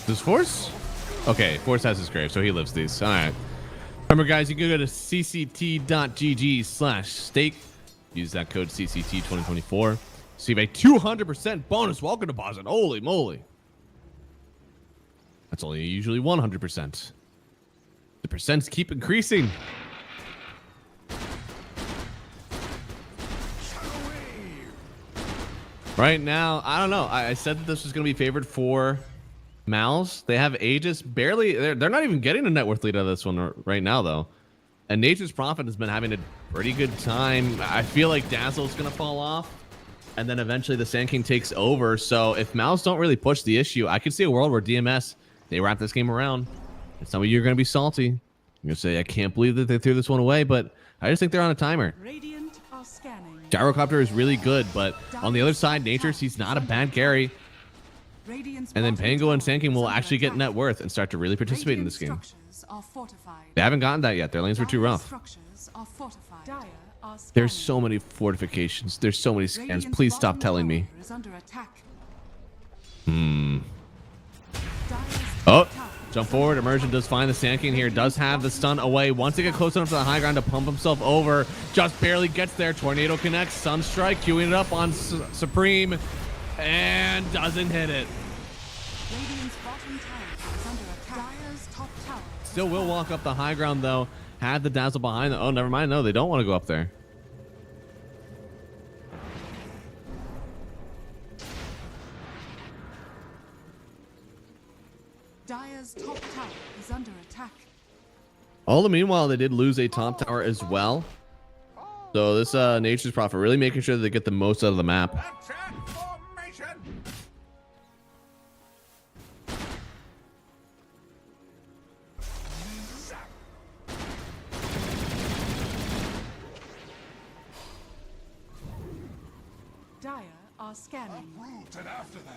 Does Force? Okay, Force has his grave, so he lives these. All right. Remember, guys, you can go to cct.gg/stake. Use that code CCT2024. Receive a 200% bonus welcome deposit. Holy moly. That's only usually 100%. The percents keep increasing. Right now, I don't know. I said that this was going to be favored for Mouz. They have Aegis barely. They're not even getting a net worth lead out of this one right now, though. And Nature's Prophet has been having a pretty good time. I feel like Dazzle's going to fall off. and then eventually the Sand King takes over. So if Mouz don't really push the issue, I could see a world where DMS, they wrap this game around. And some of you are going to be salty. You're going to say, I can't believe that they threw this one away, but I just think they're on a timer. Radiant are scanning. Gyrocopter is really good, but on the other side, Nature's, he's not a bad carry. Radiant's And then bottom Pango and tower Sand King is will under actually get attack. net worth and start to really participate in Radiant this game. structures are fortified. They haven't gotten that yet. Their lanes were too Dire rough. structures are fortified. Dire are There's scanning. so many fortifications. There's so many scans. Radiant's Please stop bottom telling me. tower is under attack. Hmm. Dire's Oh, top tower jump is forward. under Immersion does find the Sand King here. Does have the stun away. Once they get close enough to the high ground to pump himself over, just barely gets there. Tornado connects. Sunstrike queuing it up on Supreme and doesn't hit it. Radiant's bottom tower is under attack. Dire's top tower is Still will walk up the high ground though. Had the dazzle behind them. Oh, never mind. No, they don't want to go up there. Dire's top tower is under attack. All the meanwhile, they did lose a top tower as well. So this Nature's Prophet really making sure that they get the most out of the map. Attack formation! Dire are scanning. Rooted after them.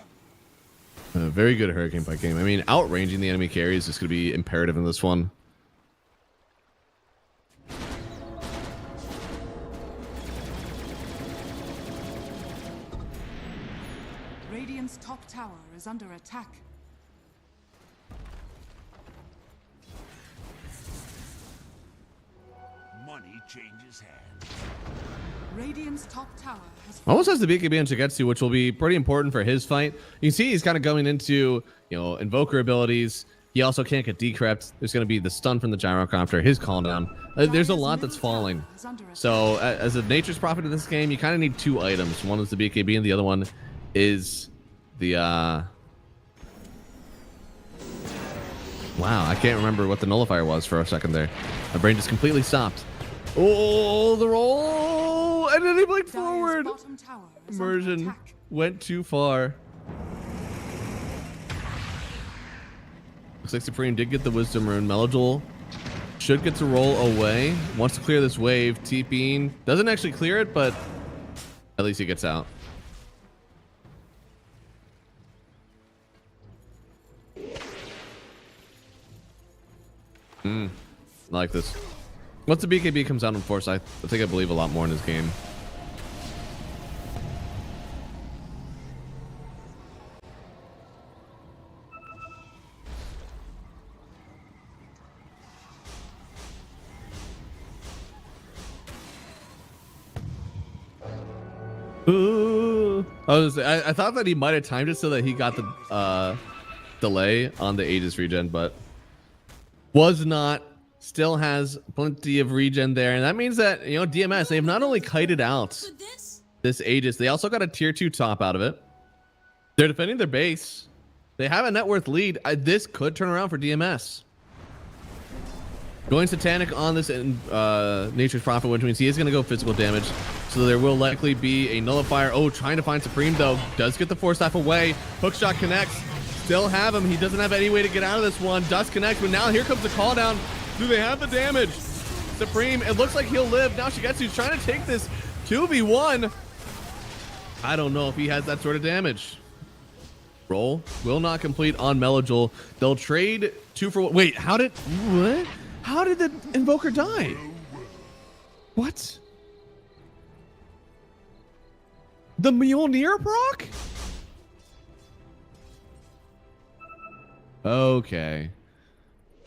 Very good Hurricane Pike game. I mean, outranging the enemy carries is going to be imperative in this one. Radiant's top tower is under attack. Money changes hands. Radiant's top tower has Almost has the BKB on Shigetsu, which will be pretty important for his fight. You can see he's kind of going into, Invoker abilities. He also can't get decrypt. There's going to be the stun from the Gyrocopter, his call down. There's a lot that's falling. So as a Nature's Prophet in this game, you kind of need two items. One is the BKB and the other one is the... Wow, I can't remember what the nullifier was for a second there. My brain just completely stopped. Oh, the roll! And then he blinked Dire's forward. bottom tower is under Immersion attack. went too far. Looks like Supreme did get the Wisdom Rune. Melodol should get to roll away. Wants to clear this wave. TPing. Doesn't actually clear it, but at least he gets out. I like this. Once the BKB comes out in force, I think I believe a lot more in this game. Ooh. I thought that he might have timed it so that he got the delay on the Aegis regen, but was not. Still has plenty of regen there, and that means that DMS, they have not only kited out this Aegis, they also got a tier 2 top out of it. They're defending their base. They have a net worth lead. This could turn around for DMS. Going Satanic on this Nature's Prophet, which means he is going to go physical damage. So there will likely be a nullifier. Oh, trying to find Supreme though. Does get the Force Staff away. Hookshot connects. Still have him. He doesn't have any way to get out of this one. Does connect, but now here comes the call down. Do they have the damage? Supreme, it looks like he'll live. Now Shigetsu's trying to take this 2v1. I don't know if he has that sort of damage. Roll will not complete on Melodol. They'll trade 2 for 1. Wait, what? How did the Invoker die? What? The Mjolnir proc? Okay.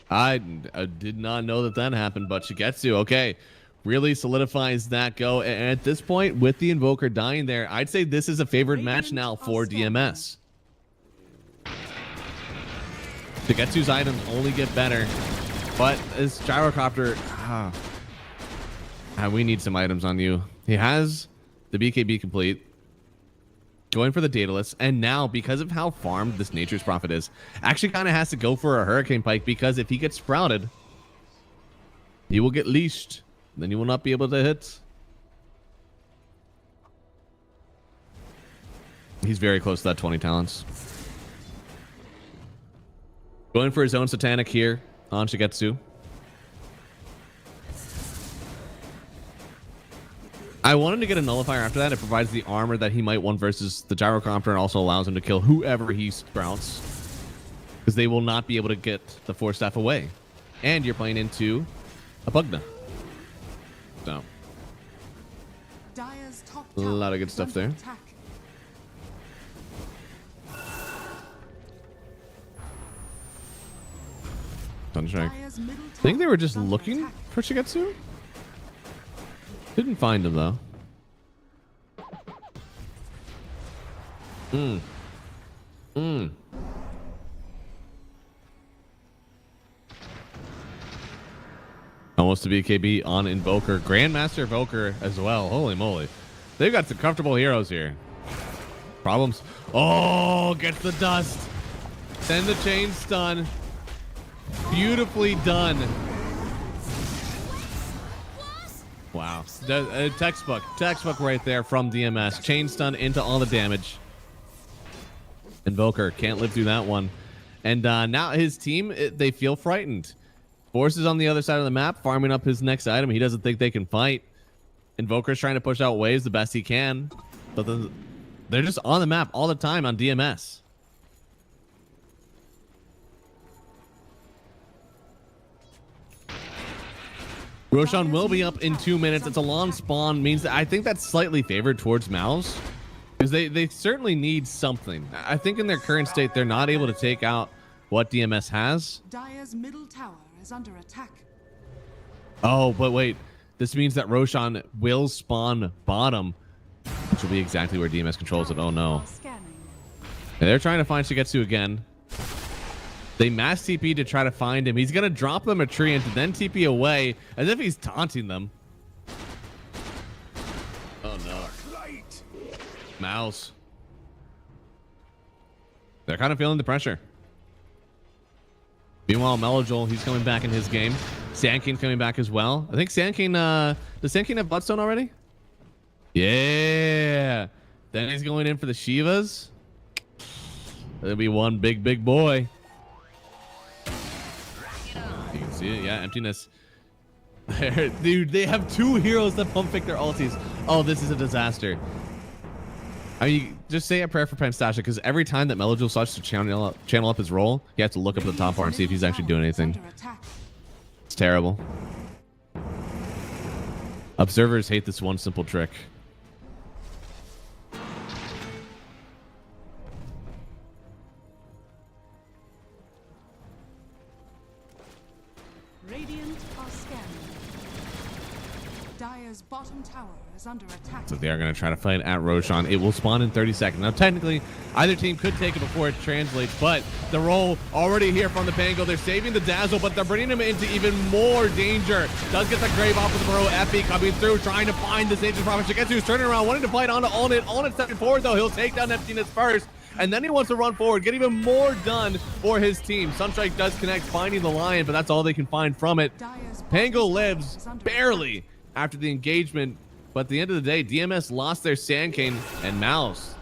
I did not know that happened, but Shigetsu, okay, really solidifies that go. And at this point, with the Invoker dying there, I'd say this is a favored match now for DMS. Shigetsu's items only get better, but this Gyrocopter, we need some items on you. He has the BKB complete. Going for the Daedalus, and now because of how farmed this Nature's Prophet is, actually kind of has to go for a Hurricane Pike, because if he gets sprouted, he will get leashed. Then you will not be able to hit. He's very close to that 20 talents. Going for his own Satanic here on Shigetsu. I wanted to get a Nullifier after that. It provides the armor that he might want versus the Gyrocopter and also allows him to kill whoever he sprouts. Because they will not be able to get the Force Staff away. And you're playing into a Pugna. So. Dire's top A tower lot of good is stuff under there. attack. Sunstrike. Dire's middle I think they tower were just is under looking attack. for Shigetsu. Didn't find him though. Almost a BKB on Invoker. Grandmaster Invoker as well. Holy moly. They've got some comfortable heroes here. Problems. Oh, gets the dust. Send the chain stun. Beautifully done. Wow. Textbook right there from DMS. Chain stun into all the damage. Invoker can't live through that one. And now his team, they feel frightened. Force is on the other side of the map, farming up his next item. He doesn't think they can fight. Invoker's trying to push out waves the best he can. But they're just on the map all the time on DMS. Roshan will be up in 2 minutes. It's a long spawn. Means that I think that's slightly favored towards Mouz. Because they certainly need something. I think in their current state, they're not able to take out what DMS has. Dire's middle tower is under attack. Oh, but wait. This means that Roshan will spawn bottom, which will be exactly where DMS controls it. Oh, no. Scanning. And they're trying to find Shigetsu again. They mass TP to try to find him. He's going to drop them a tree and then TP away as if he's taunting them. Oh, no. Mouse. They're kind of feeling the pressure. Meanwhile, Melojol, he's coming back in his game. Sandking coming back as well. I think Sandking, does Sandking have Bloodstone already? Yeah. Then he's going in for the Shivas. That'll be one big boy. You can see it. Yeah, emptiness. Dude, they have two heroes that pump fake their ultis. Oh, this is a disaster. I mean, just say a prayer for Panstasha, because every time that Melojol starts to channel up his role, you have to look up at the top bar and see if he's actually doing anything. It's terrible. Observers hate this one simple trick. Radiant are scanning. Dire's bottom tower is under attack. So they are going to try to fight at Roshan. It will spawn in 30 seconds. Now, technically, either team could take it before it translates, but the roll already here from the Pango. They're saving the Dazzle, but they're bringing him into even more danger. Does get the Grave off with the Burrow. Epi coming through, trying to find this Ancient Prophet. Shigetsu's turning around, wanting to fight onto Onit. Onit stepping forward, though. He'll take down Emptiness first, and then he wants to run forward, get even more done for his team. Sunstrike does connect, finding the Lion, but that's all they can find from it. Pango lives barely after the engagement, but at the end of the day, DMS lost their Sandking and Mouse.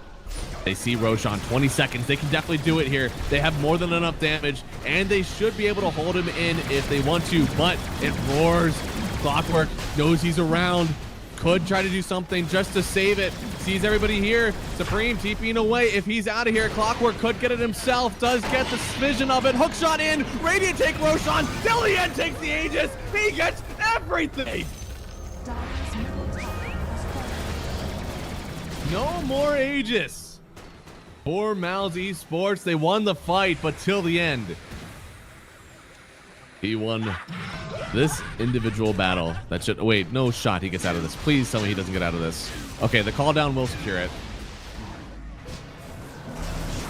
They see Roshan, 20 seconds. They can definitely do it here. They have more than enough damage, and they should be able to hold him in if they want to, but it roars. Clockwork knows he's around. Could try to do something just to save it. Sees everybody here. Supreme TPing away. If he's out of here, Clockwork could get it himself. Does get the vision of it. Hookshot in. Radiant take Roshan. Delian takes the Aegis. He gets everything. Dire's middle tower has fallen. No more Aegis. Poor Mouz Esports. They won the fight, but till the end, he won this individual battle. That should... Wait, no shot he gets out of this. Please tell me he doesn't get out of this. Okay, the call down will secure it.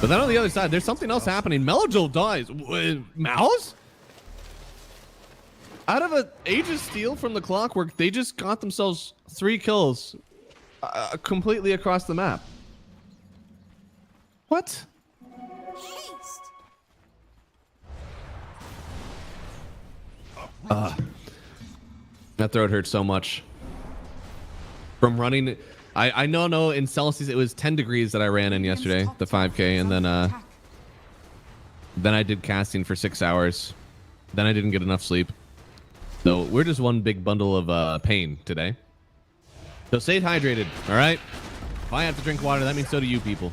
But then on the other side, there's something else happening. Melojol dies. Mouz? Out of an Aegis steal from the Clockwork, they just got themselves 3 kills completely across the map. What? That throat hurts so much. From running I know, no, in Celsius it was 10 degrees that I ran in yesterday, the 5K, and then I did casting for 6 hours. Then I didn't get enough sleep. So we're just one big bundle of pain today. So stay hydrated, all right? If I have to drink water, that means so do you people.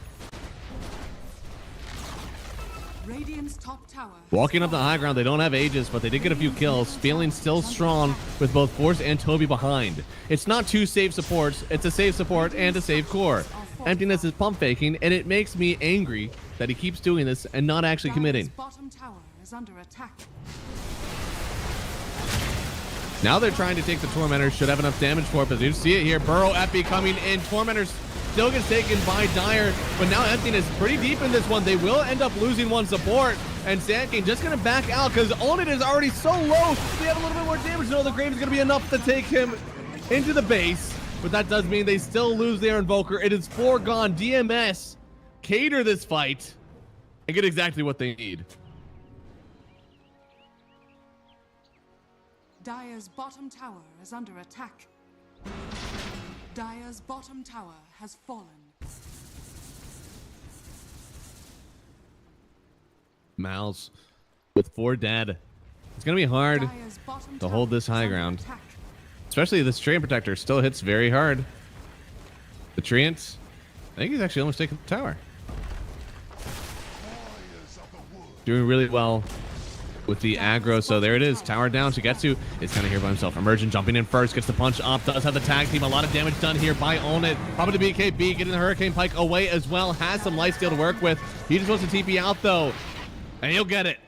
Radiant's top tower. Walking up the high ground, they don't have Aegis, but they did get a few kills. Feeling still strong with both Force and Toby behind. It's not two save supports, it's a save support and a save core. Emptiness is pump faking, and it makes me angry that he keeps doing this and not actually committing. Bottom tower is under attack. Now they're trying to take the Tormentors. Should have enough damage for it, but you see it here. Burrow Epi coming in. Tormentors still gets taken by Dire, but now Emptiness pretty deep in this one. They will end up losing one support, and Sand King just going to back out because Onit is already so low. They have a little bit more damage. No, the Grave is going to be enough to take him into the base, but that does mean they still lose their Invoker. It is foregone. DMS cater this fight and get exactly what they need. Dire's bottom tower is under attack. Dire's bottom tower has fallen. Mouz with 4 dead. It's going to be hard Dire's bottom to hold this tower is high under ground. attack. Especially this Treant Protector still hits very hard. The Treant, I think he's actually almost taken the tower. Doing really well with the aggro. So there it is. Tower down. Shigetsu is kind of here by himself. Emergent jumping in first. Gets the punch up. Does have the tag team. A lot of damage done here by Onit. Probably the BKB. Getting the Hurricane Pike away as well. Has some lifesteal to work with. He just wants to TP out though. And he'll get it.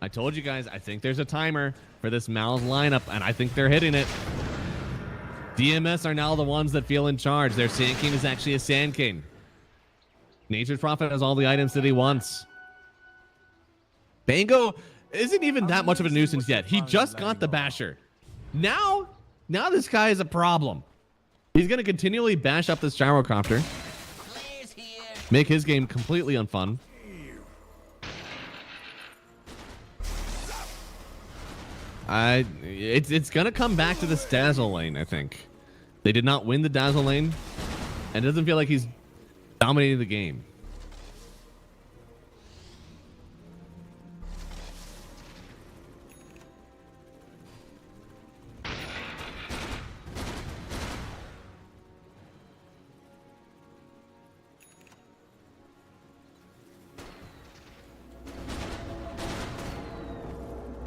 I told you guys, I think there's a timer for this Mouz lineup, and I think they're hitting it. DMS are now the ones that feel in charge. Their Sand King is actually a Sand King. Nature's Prophet has all the items that he wants. Bango isn't even that much of a nuisance yet. He just got the Basher. Now this guy is a problem. He's going to continually bash up this Gyrocopter. Make his game completely unfun. It's going to come back to this Dazzle lane, I think. They did not win the Dazzle lane, and it doesn't feel like he's dominating the game.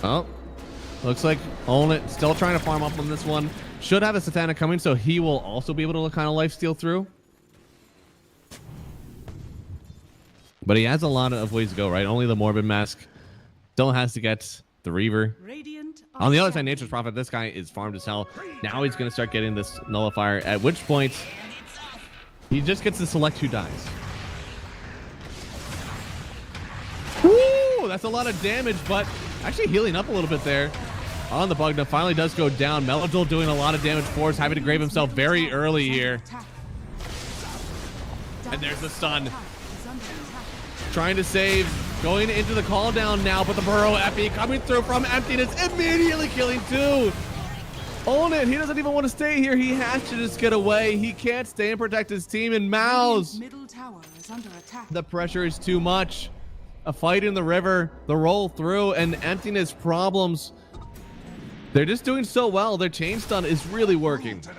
Oh. Looks like Onit still trying to farm up on this one. Should have a Satana coming, so he will also be able to kind of lifesteal through. But he has a lot of ways to go, right? Only the Morbid Mask still has to get the Reaver. On the other side, Nature's Prophet, this guy is farmed as hell. Now he's going to start getting this Nullifier, at which point he just gets to select who dies. Woo! That's a lot of damage, but actually healing up a little bit there. On the Bugna, finally does go down. Melodol doing a lot of damage for us, having to grave himself very early here. And there's the stun. Trying to save, going into the call down now, but the Burrow Epi coming through from Emptiness, immediately killing 2. Own it, he doesn't even want to stay here. He has to just get away. He can't stay and protect his team. And Mouz, the pressure is too much. A fight in the river, the roll through, and Emptiness problems. They're just doing so well. Their chain stun is really working. So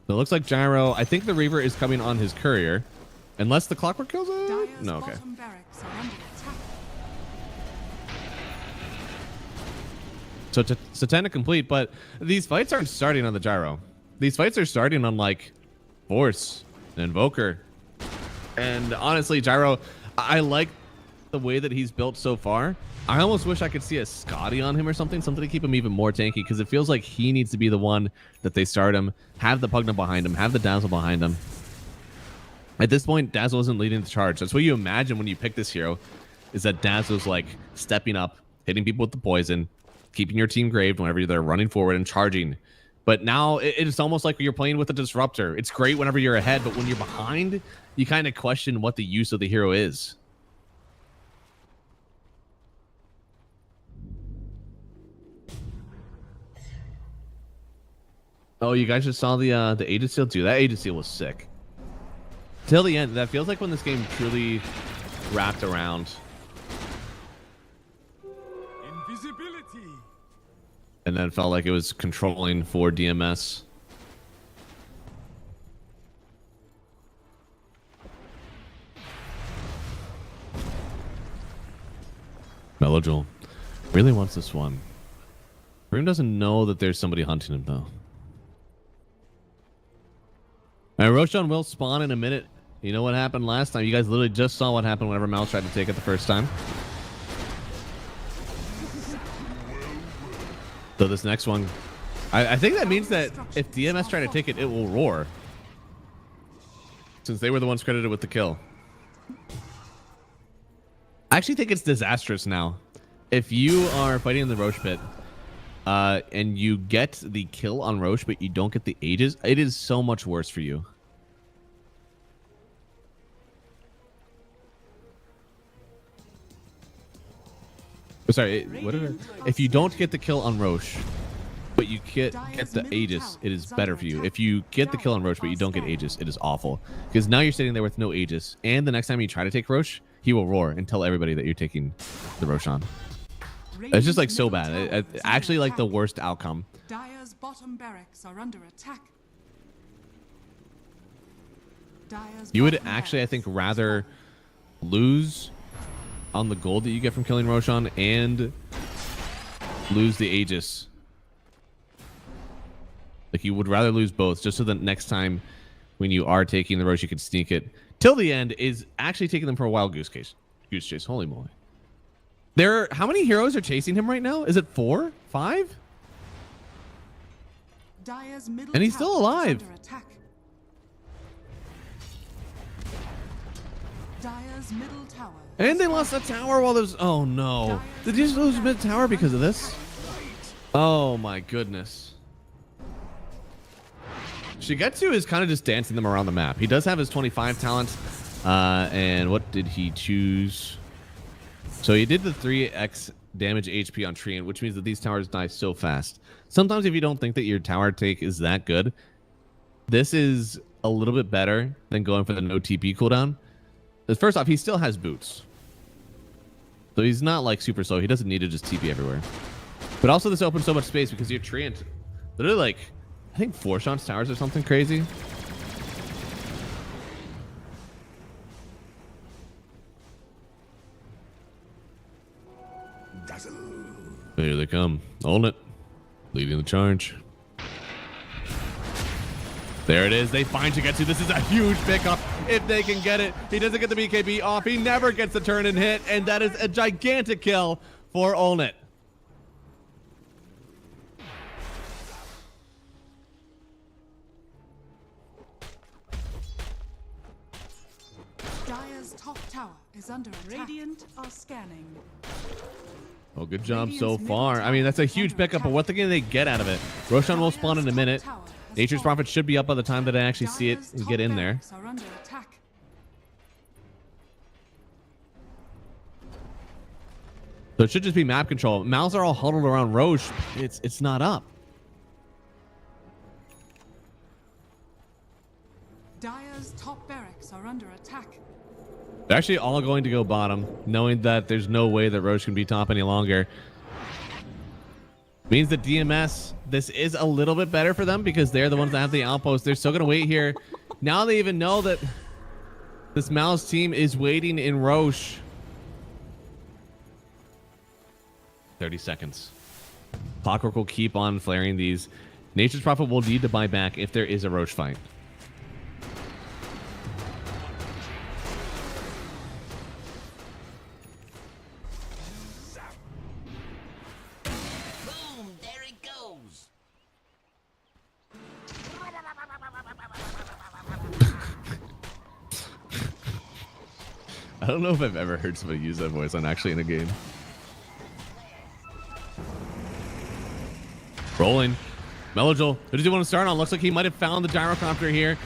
it looks like Gyro, I think the Reaver is coming on his courier. Unless the Clockwork kills it? No, okay. So Satana complete, but these fights aren't starting on the Gyro. These fights are starting on like Force and Invoker. And honestly, Gyro, I like the way that he's built so far. I almost wish I could see a Scotty on him or something to keep him even more tanky, because it feels like he needs to be the one that they start him, have the Pugna behind him, have the Dazzle behind him. At this point, Dazzle isn't leading the charge. That's what you imagine when you pick this hero, is that Dazzle's like stepping up, hitting people with the poison, keeping your team graved whenever they're running forward and charging. But now it's almost like you're playing with a disruptor. It's great whenever you're ahead, but when you're behind, you kind of question what the use of the hero is. Oh, you guys just saw the Aegis Seal too. That Aegis Seal was sick. Till the end. That feels like when this game truly wrapped around. Invisibility. And then felt like it was controlling for DMS. Melojul really wants this one. Broom doesn't know that there's somebody hunting him though. Alright, Roshan will spawn in a minute. You know what happened last time? You guys literally just saw what happened whenever Mouz tried to take it the first time. So this next one, I think that means that if DMS try to take it, it will roar. Since they were the ones credited with the kill. I actually think it's disastrous now. If you are fighting in the Roche pit, and you get the kill on Roche, but you don't get the Aegis, it is so much worse for you. Sorry, if you don't get the kill on Roche, but you get the Aegis, it is better for you. If you get the kill on Roche, but you don't get Aegis, it is awful. Because now you're sitting there with no Aegis, and the next time you try to take Roche, he will roar and tell everybody that you're taking the Roshan. It's just like so bad. It's actually like the worst outcome. Dire's bottom barracks are under attack. You would actually, I think, rather lose on the gold that you get from killing Roshan and lose the Aegis. Like you would rather lose both just so that next time when you are taking the Roche, you can sneak it. Till the end is actually taking them for a wild goose chase. Holy moly. How many heroes are chasing him right now? Is it 4? 5? And he's still alive. Dire's middle tower. And they lost that tower while there's... Oh no. Did you just lose mid tower because of this? Oh my goodness. Shigetsu is kind of just dancing them around the map. He does have his 25 talent. And what did he choose? So he did the 3x damage HP on Treant, which means that these towers die so fast. Sometimes if you don't think that your tower take is that good, this is a little bit better than going for the no TP cooldown. But first off, he still has boots. So he's not like super slow. He doesn't need to just TP everywhere. But also this opens so much space because your Treant literally like, I think 4 shots towers or something crazy. Here they come. Hold it. Leading the charge. There it is. They find Shigetsu. This is a huge pickup if they can get it. He doesn't get the BKB off. He never gets the turn and hit. And that is a gigantic kill for Olnit. Dire's top tower is under attack. Radiant are scanning. Oh, good job so far. I mean, that's a huge pickup, but what can they get out of it? Roshan will spawn in a minute. Nature's Prophet should be up by the time that I actually see it and get in there. So it should just be map control. Mouz are all huddled around Roche. It's not up. Dire's top barracks are under attack. They're actually all going to go bottom, knowing that there's no way that Roche can be top any longer. Means that DMS, this is a little bit better for them because they're the ones that have the outpost. They're still going to wait here. Now they even know that this Mouz team is waiting in Roche. 30 seconds. Clockwork will keep on flaring these. Nature's Prophet will need to buy back if there is a Roche fight. I don't know if I've ever heard somebody use that voice on actually in a game. Rolling. Melojul, who does he want to start on? Looks like he might have found the gyrocopter here.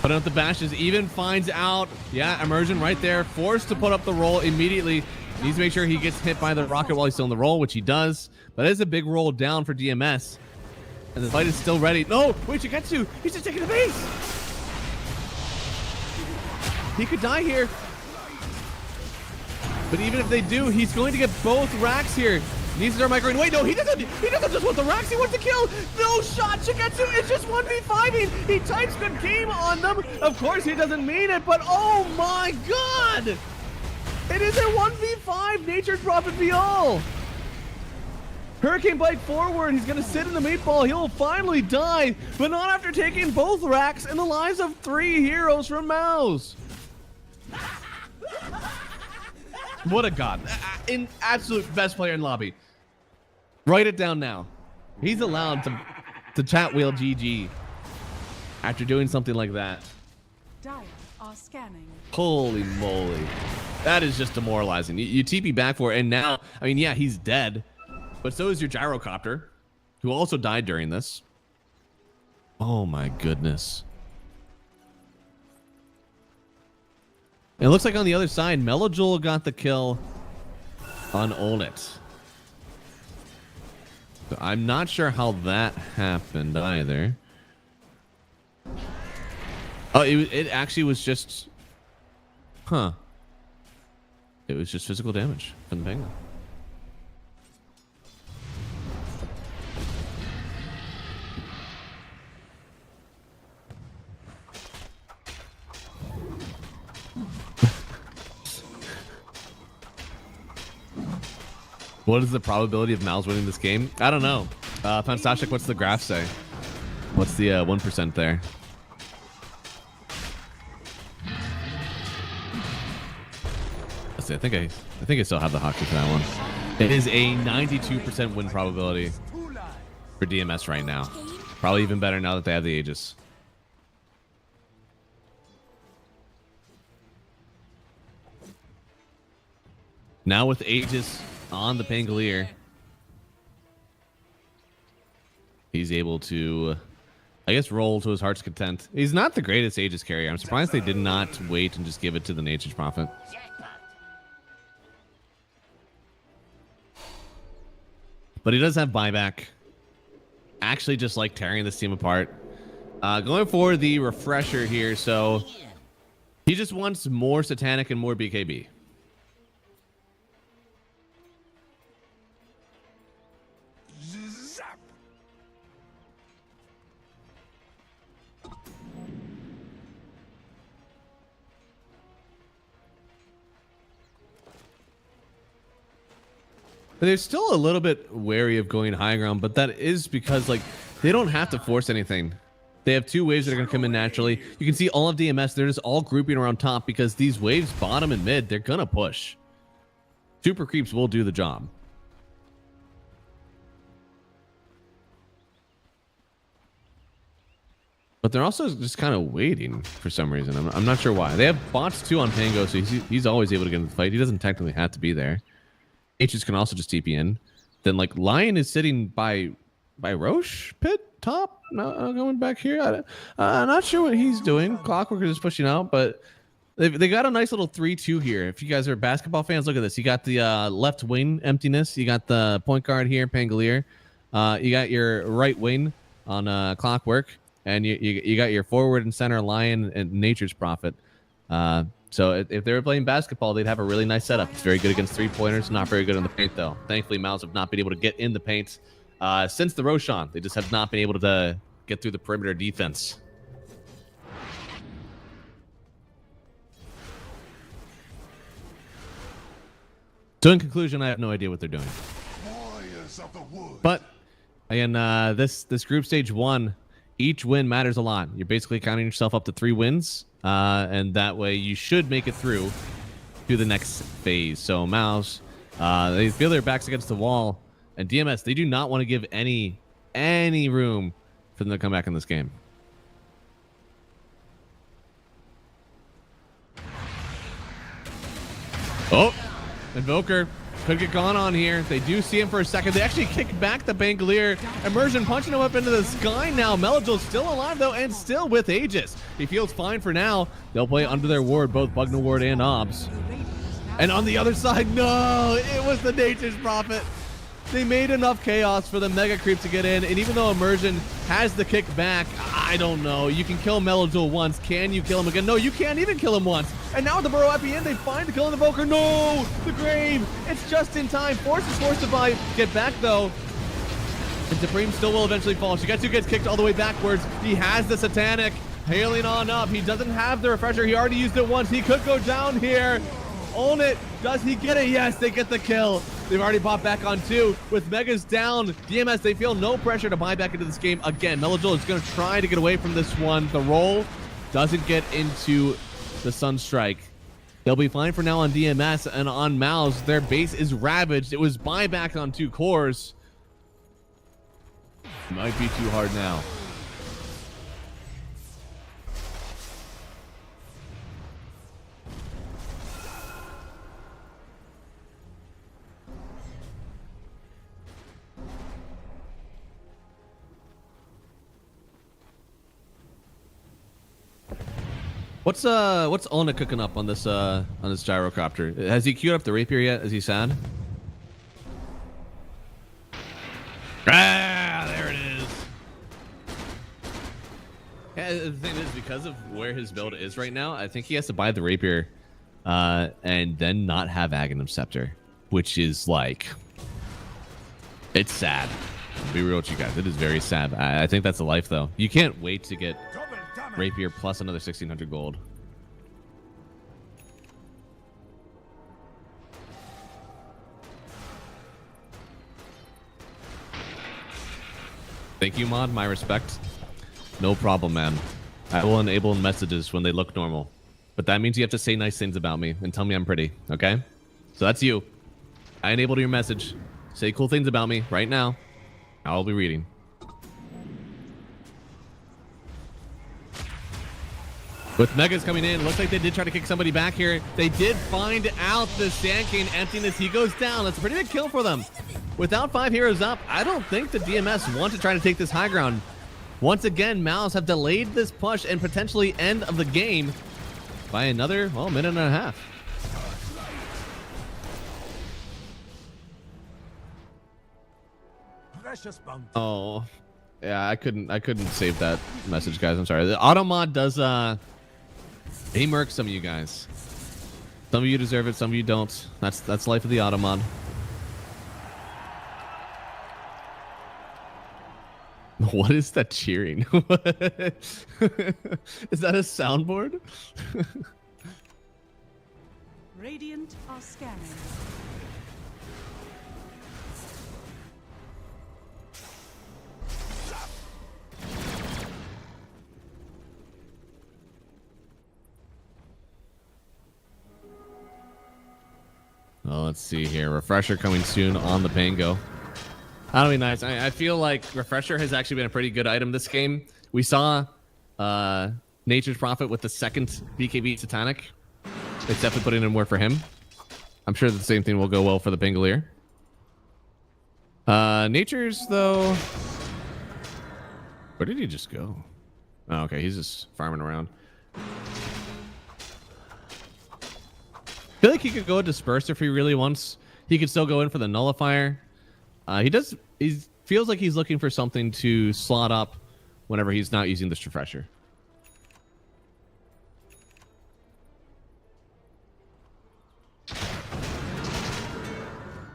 Putting up the bashes, even finds out. Yeah, immersion right there. Forced to put up the roll immediately. Needs to make sure he gets hit by the rocket while he's still in the roll, which he does. But it is a big roll down for DMS. And the fight is still ready. No, wait, Shigetsu, he's just taking the base. He could die here. But even if they do, he's going to get both racks here. Needs to start microing. Wait, no, he doesn't just want the racks. He wants to kill. No shot. Shigetsu is just 1v5ing. He types good game on them. Of course, he doesn't mean it, but oh my god. It is a 1v5 Nature's Prophet Vial. Hurricane Bite forward. He's going to sit in the meatball. He'll finally die, but not after taking both racks and the lives of 3 heroes from Mouz. What a god. An absolute best player in lobby. Write it down now. He's allowed to chat wheel GG after doing something like that. Dire are scanning. Holy moly. That is just demoralizing. You TP back for it, and now, I mean, yeah, he's dead, but so is your gyrocopter, who also died during this. Oh my goodness. It looks like on the other side, Melojul got the kill on Onit. So I'm not sure how that happened either. Oh, it actually was just... Huh. It was just physical damage from the penguin. What is the probability of Mouz winning this game? I don't know. Fantastic, what's the graph say? What's the 1% there? Let's see, I think I still have the hockey for that one. It is a 92% win probability for DMS right now. Probably even better now that they have the Aegis. Now with Aegis on the Pangolier, he's able to, I guess, roll to his heart's content. He's not the greatest Aegis carrier. I'm surprised they did not wait and just give it to the Nature's Prophet. But he does have buyback. Actually, just like tearing this team apart. Going for the refresher here, so he just wants more Satanic and more BKB. They're still a little bit wary of going high ground, but that is because, like, they don't have to force anything. They have 2 waves that are going to come in naturally. You can see all of DMS, they're just all grouping around top because these waves, bottom and mid, they're going to push. Super creeps will do the job. But they're also just kind of waiting for some reason. I'm not sure why. They have bots too on Pango, so he's always able to get in the fight. He doesn't technically have to be there. H's can also just TP in. Then like Lion is sitting by Roche pit top. No, going back here. I'm not sure what he's doing. Clockwork is pushing out, but they got a nice little 3-2 here. If you guys are basketball fans, look at this. You got the left wing emptiness. You got the point guard here, Pangolier. You got your right wing on Clockwork, and you got your forward and center Lion and Nature's Prophet. So if they were playing basketball, they'd have a really nice setup. It's very good against 3-pointers, not very good in the paint, though. Thankfully, Mouz have not been able to get in the paint since the Roshan. They just have not been able to get through the perimeter defense. So in conclusion, I have no idea what they're doing. But again, this group stage 1, each win matters a lot. You're basically counting yourself up to 3 wins. And that way you should make it through to the next phase. So Mouz, they feel their backs against the wall, and DMS, they do not want to give any room for them to come back in this game. Oh, Invoker Could get gone on here. They do see him for a second. They actually kick back the Bangalore. Immersion punching him up into the sky now. Melojul's still alive, though, and still with Aegis. He feels fine for now. They'll play under their ward, both Bugna Ward and Obs. And on the other side, no, it was the Nature's Prophet. They made enough chaos for the Mega Creep to get in, and even though Immersion has the kick back, I don't know. You can kill Melojul once. Can you kill him again? No, you can't even kill him once. And now with the Burrow at the end, they find the kill in the Invoker. No! The Grave! It's just in time. Force is forced to get back, though. And Supreme still will eventually fall. Shigetsu gets kicked all the way backwards. He has the Satanic hailing on up. He doesn't have the Refresher. He already used it once. He could go down here. Own it. Does he get it? Yes, they get the kill. They've already bought back on 2. With Megas down, DMS, they feel no pressure to buy back into this game. Again, Melojul is going to try to get away from this one. The roll doesn't get into the Sunstrike. They'll be fine for now on DMS, and on Mouz, their base is ravaged. It was buyback on 2 cores. Might be too hard now. What's Ona cooking up on this gyrocopter? Has he queued up the rapier yet? Is he sad? Ah, there it is. Yeah, the thing is, because of where his build is right now, I think he has to buy the rapier and then not have Aghanim Scepter, which is like, it's sad. I'll be real with you guys. It is very sad. I think that's a life, though. You can't wait to get rapier plus another 1,600 gold. Thank you, Mod. My respect. No problem, man. I will enable messages when they look normal. But that means you have to say nice things about me and tell me I'm pretty, okay? So that's you. I enabled your message. Say cool things about me right now. I'll be reading. With Megas coming in, looks like they did try to kick somebody back here. They did find out the Sand King emptiness. He goes down. That's a pretty big kill for them. Without 5 heroes up, I don't think the DMS want to try to take this high ground. Once again, Mouz have delayed this push and potentially end of the game by another, well, minute and a half. Oh, yeah, I couldn't save that message, guys. I'm sorry. The Automod does he murks some of you guys. Some of you deserve it, some of you don't. That's life of the Automod. What is that cheering? Is that a soundboard? Radiant are scanning. Well, let's see here. Refresher coming soon on the Pango. That'll be nice. I feel like Refresher has actually been a pretty good item this game. We saw Nature's Prophet with the second BKB Satanic. It's definitely putting in work for him. I'm sure the same thing will go well for the Pangolier. Nature's, though... Where did he just go? Oh, okay. He's just farming around. I feel like he could go a Disperser if he really wants. He could still go in for the Nullifier. He feels like he's looking for something to slot up whenever he's not using this Refresher.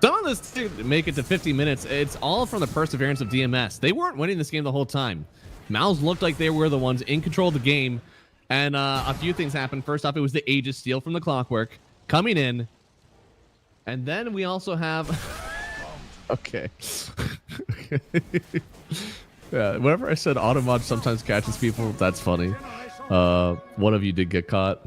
Some of this to make it to 50 minutes, it's all from the perseverance of DMS. They weren't winning this game the whole time. Mouz looked like they were the ones in control of the game. And a few things happened. First off, it was the Aegis steal from the Clockwork coming in. And then we also have... Okay. Yeah, whenever I said Automod sometimes catches people, that's funny. One of you did get caught.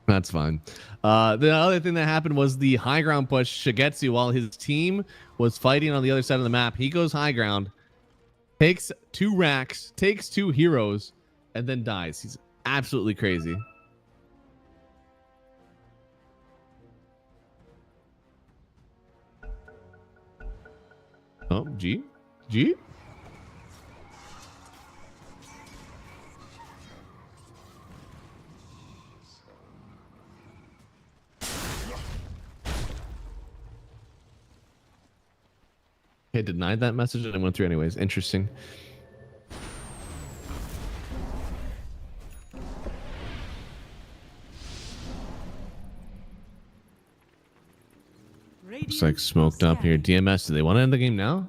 That's fine. The other thing that happened was the high ground push. Shigetsu, while his team was fighting on the other side of the map, he goes high ground, takes 2 racks, takes 2 heroes, and then dies. He's absolutely crazy. Oh, G? G? Okay, denied that message and it went through anyways. Interesting. Looks like smoked up here. DMS, do they want to end the game now?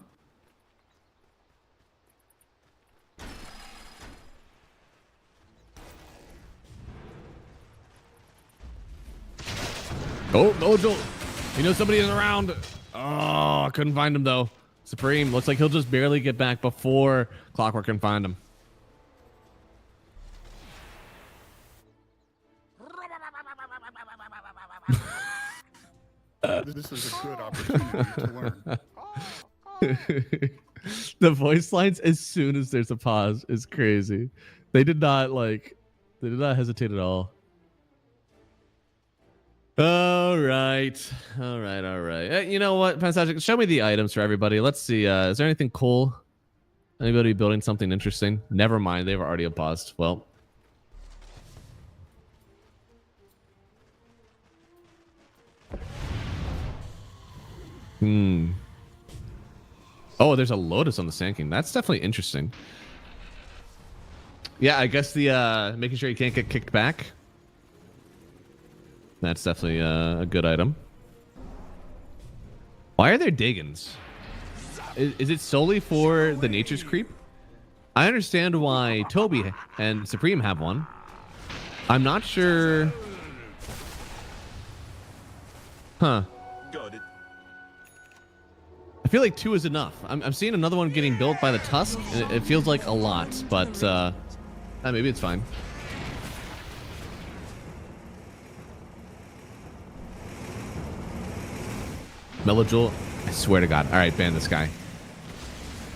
Oh, no, Joel. You know somebody is around. Oh, I couldn't find him though. Supreme, looks like he'll just barely get back before Clockwork can find him. This is a good opportunity to learn. The voice lines as soon as there's a pause is crazy. They did not hesitate at all. All right. You know what, Fantastic? Show me the items for everybody. Let's see. Is there anything cool? Anybody building something interesting? Never mind. They've already paused. Well. Oh, there's a Lotus on the Sand King. That's definitely interesting. Yeah, I guess the making sure you can't get kicked back. That's definitely a good item. Why are there Dagons? Is it solely for the Nature's Creep? I understand why Toby and Supreme have one. I'm not sure. Huh. Got it. I feel like 2 is enough. I'm seeing another one getting built by the Tusk. It feels like a lot, but maybe it's fine. Melojul, I swear to God. All right, ban this guy.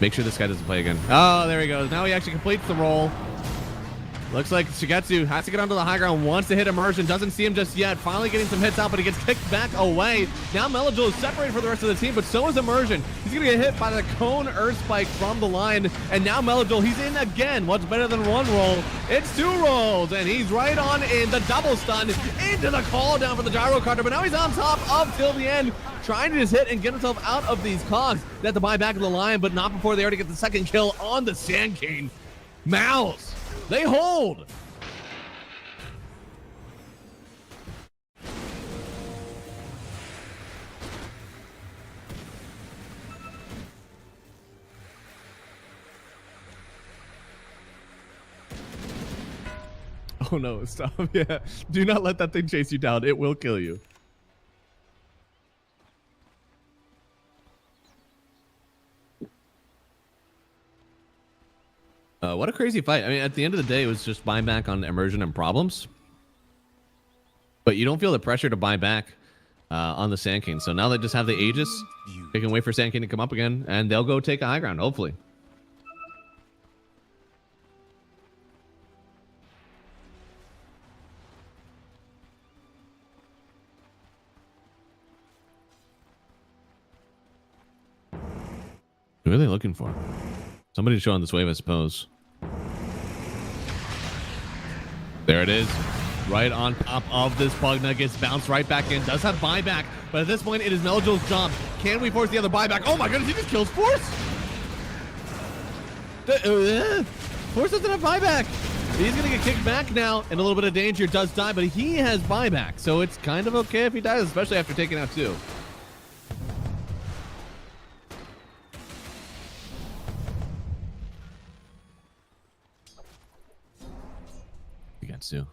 Make sure this guy doesn't play again. Oh, there he goes. Now he actually completes the roll. Looks like Shigetsu has to get onto the high ground, wants to hit Immersion, doesn't see him just yet. Finally getting some hits out, but he gets kicked back away. Now Melojul is separated from the rest of the team, but so is Immersion. He's going to get hit by the Cone Earth Spike from the line, and now Melojul, he's in again. What's better than 1 roll? It's 2 rolls, and he's right on in the double stun into the call down for the Gyro Carter, but now he's on top up till the end, trying to just hit and get himself out of these cogs. They have to buy back of the line, but not before they already get the second kill on the Sand King. Mouz. They hold. Oh no, stop. Yeah. Do not let that thing chase you down. It will kill you. What a crazy fight. I mean, at the end of the day, it was just buy back on Immersion and Problems. But you don't feel the pressure to buy back on the Sand King. So now they just have the Aegis. They can wait for Sand King to come up again, and they'll go take a high ground, hopefully. What are they looking for? Somebody to show on this wave, I suppose. There it is. Right on top of this Pugna. Gets bounced right back in. Does have buyback. But at this point, it is Melojul's job. Can we force the other buyback? Oh my goodness, he just kills Force. Force doesn't have buyback. He's going to get kicked back now. In a little bit of danger. Does die, but he has buyback. So it's kind of okay if he dies, especially after taking out 2. Too.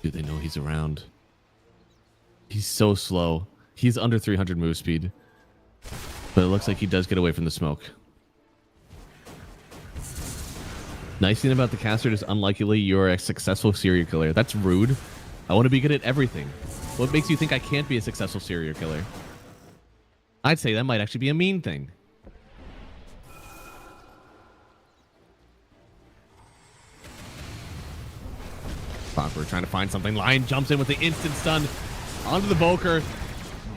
Do they know he's around? He's so slow. He's under 300 move speed. But it looks like he does get away from the smoke. Nice thing about the caster is unlikely you're a successful serial killer. That's rude. I want to be good at everything. What makes you think I can't be a successful serial killer? I'd say that might actually be a mean thing. We're trying to find something. Lion jumps in with the instant stun. onto the Boker.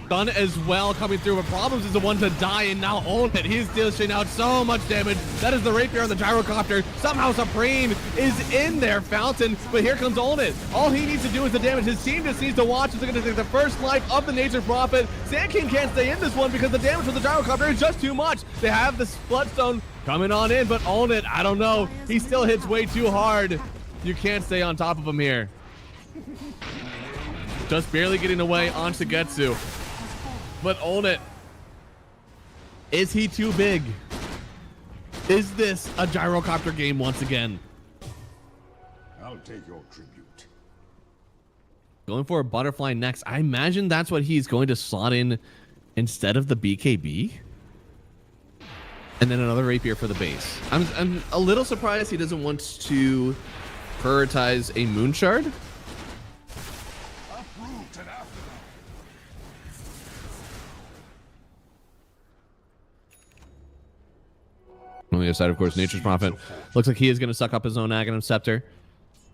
Stun as well coming through, but Problems is the one to die, and now Own It. He's dishing out so much damage. That is the Rapier on the Gyrocopter. Somehow Supreme is in there, Fountain, but here comes Own It. All he needs to do is the damage. His team just needs to watch. He's going to take the first life of the Nature Prophet. Sand King can't stay in this one because the damage from the Gyrocopter is just too much. They have this Bloodstone coming on in, but Own It, I don't know. He still hits way too hard. You can't stay on top of him here. Just barely getting away on Shigetsu. But Own It. Is he too big? Is this a Gyrocopter game once again? I'll take your tribute. Going for a Butterfly next. I imagine that's what he's going to slot in instead of the BKB. And then another Rapier for the base. I'm a little surprised he doesn't want to prioritize a Moonshard. On the other side, of course, Nature's Prophet looks like he is going to suck up his own Aghanim Scepter.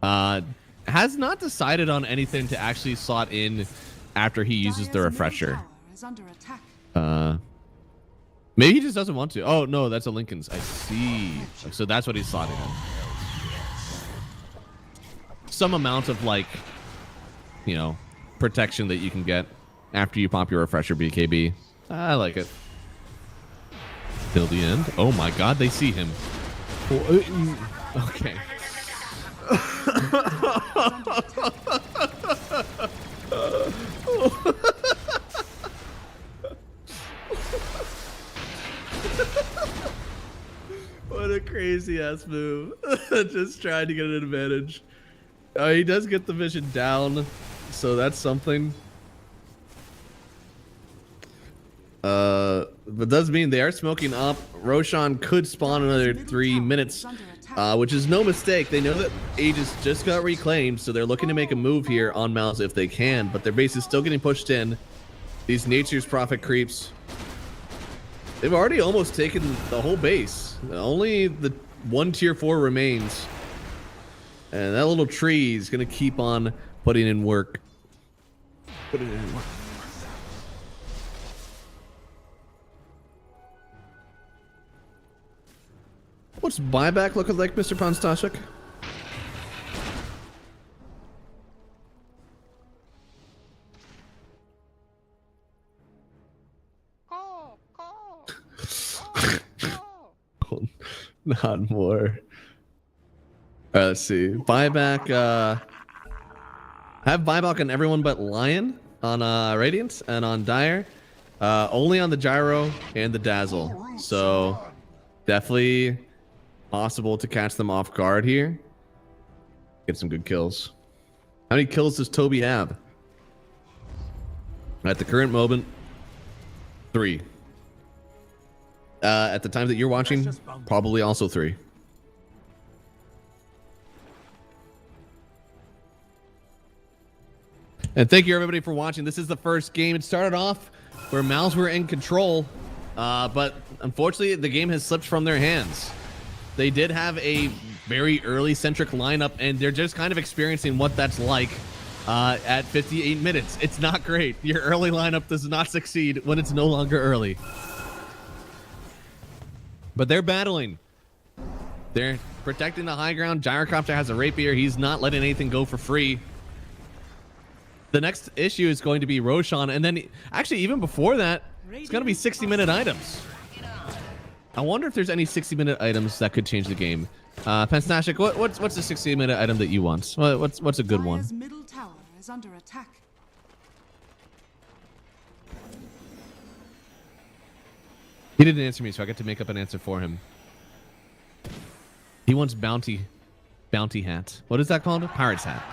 Has not decided on anything to actually slot in after he uses the refresher. Maybe he just doesn't want to. Oh, no, that's a Lincoln's. I see. So that's what he's slotting in. Some amount of, like, you know, protection that you can get after you pop your refresher BKB. I like it. Till the end. Oh my god, they see him. Okay. What a crazy ass move. Just trying to get an advantage. He does get the vision down, so that's something. But does mean they are smoking up. Roshan could spawn another 3 minutes, which is no mistake. They know that Aegis just got reclaimed, so they're looking to make a move here on Mouz if they can, but their base is still getting pushed in. These Nature's Prophet creeps, they've already almost taken the whole base. Only the one tier 4 remains. And that little tree is going to keep on putting in work. Putting in work. What's buyback looking like, Mr. Ponstashik? Not more. All right, let's see. Buyback. Have buyback on everyone but Lion on Radiant and on Dire. Only on the Gyro and the Dazzle. So definitely possible to catch them off guard here. Get some good kills. How many kills does Toby have? At the current moment, 3. At the time that you're watching, probably also 3. And thank you everybody for watching. This is the first game. It started off where Mouz were in control, but unfortunately the game has slipped from their hands. They did have a very early centric lineup, and they're just kind of experiencing what that's like at 58 minutes. It's not great. Your early lineup does not succeed when it's no longer early. But they're battling. They're protecting the high ground. Gyrocopter has a Rapier. He's not letting anything go for free. The next issue is going to be Roshan, and then actually even before that, it's going to be 60-minute items. I wonder if there's any 60-minute items that could change the game. Pensnashik, what's the 60-minute item that you want? What's a good one? Dire's middle tower is under attack. He didn't answer me, so I got to make up an answer for him. He wants bounty hat. What is that called? Pirate's hat.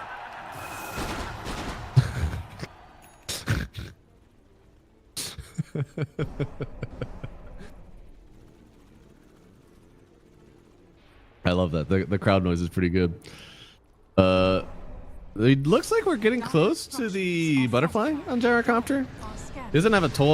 I love that. The crowd noise is pretty good. It looks like we're getting close to the butterfly on Gyrocopter. Doesn't have a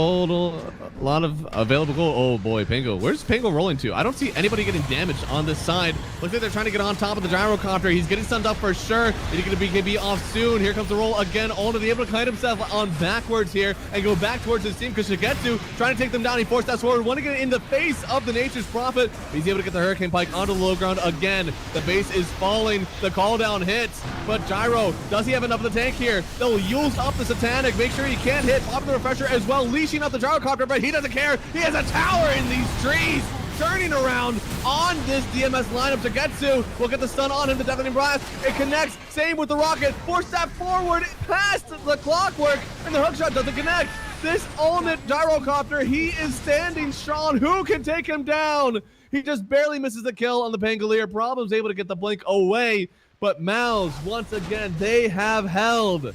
lot of available gold. Oh boy, Pango. Where's Pango rolling to? I don't see anybody getting damaged on this side. Looks like they're trying to get on top of the gyrocopter. He's getting stunned up for sure. He's going to be off soon. Here comes the roll again. Only to be able to kite himself on backwards here and go back towards his team because Shigetsu trying to take them down. He forced that forward. Want to get in the face of the Nature's Prophet. He's able to get the Hurricane Pike onto the low ground again. The base is falling. The call down hits. But Gyro, does he have enough of the tank here? They'll use up the Satanic. Make sure he can't hit. Pop the refresher as well, leashing up the gyrocopter, but he doesn't care. He has a tower in these trees, turning around on this DMS lineup. Shigetsu will get the stun on him, the Deafening Blast. It connects, same with the rocket. Force that forward past the clockwork, and the hookshot doesn't connect. This ultimate gyrocopter, he is standing strong. Who can take him down? He just barely misses the kill on the Pangolier. Problem's able to get the blink away, but Mouz, once again, they have held.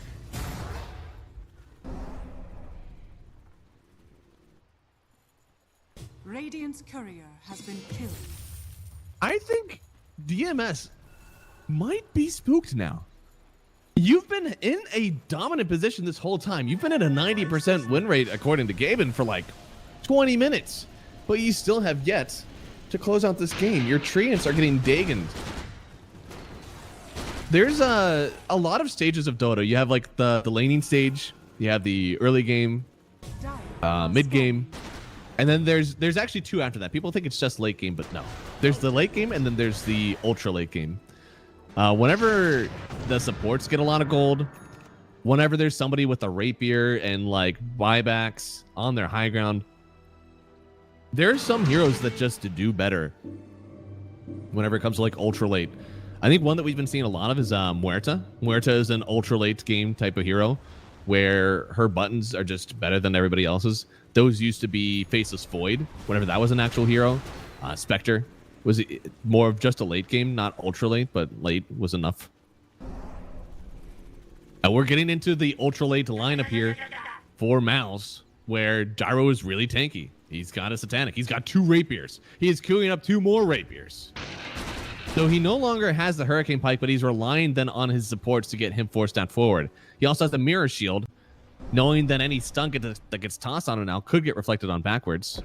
Radiant's courier has been killed. I think DMS might be spooked now. You've been in a dominant position this whole time. You've been at a 90% win rate, according to Gaben, for like 20 minutes. But you still have yet to close out this game. Your treants are getting dagoned. There's a lot of stages of Dota. You have like the laning stage. You have the early game, mid game. And then there's actually two after that. People think it's just late game, but no. There's the late game, and then there's the ultra late game. Whenever the supports get a lot of gold, whenever there's somebody with a rapier and like buybacks on their high ground, there are some heroes that just do better whenever it comes to like ultra late. I think one that we've been seeing a lot of is Muerta. Muerta is an ultra late game type of hero where her buttons are just better than everybody else's. Those used to be Faceless Void, whenever that was an actual hero. Spectre was more of just a late game, not ultra late, but late was enough. And we're getting into the ultra late lineup here for Mouz, where Gyro is really tanky. He's got a Satanic. He's got 2 rapiers. He is queuing up 2 more rapiers. So he no longer has the Hurricane Pike, but he's relying then on his supports to get him forced down forward. He also has the Mirror Shield, knowing that any stun that gets tossed on him now could get reflected on backwards.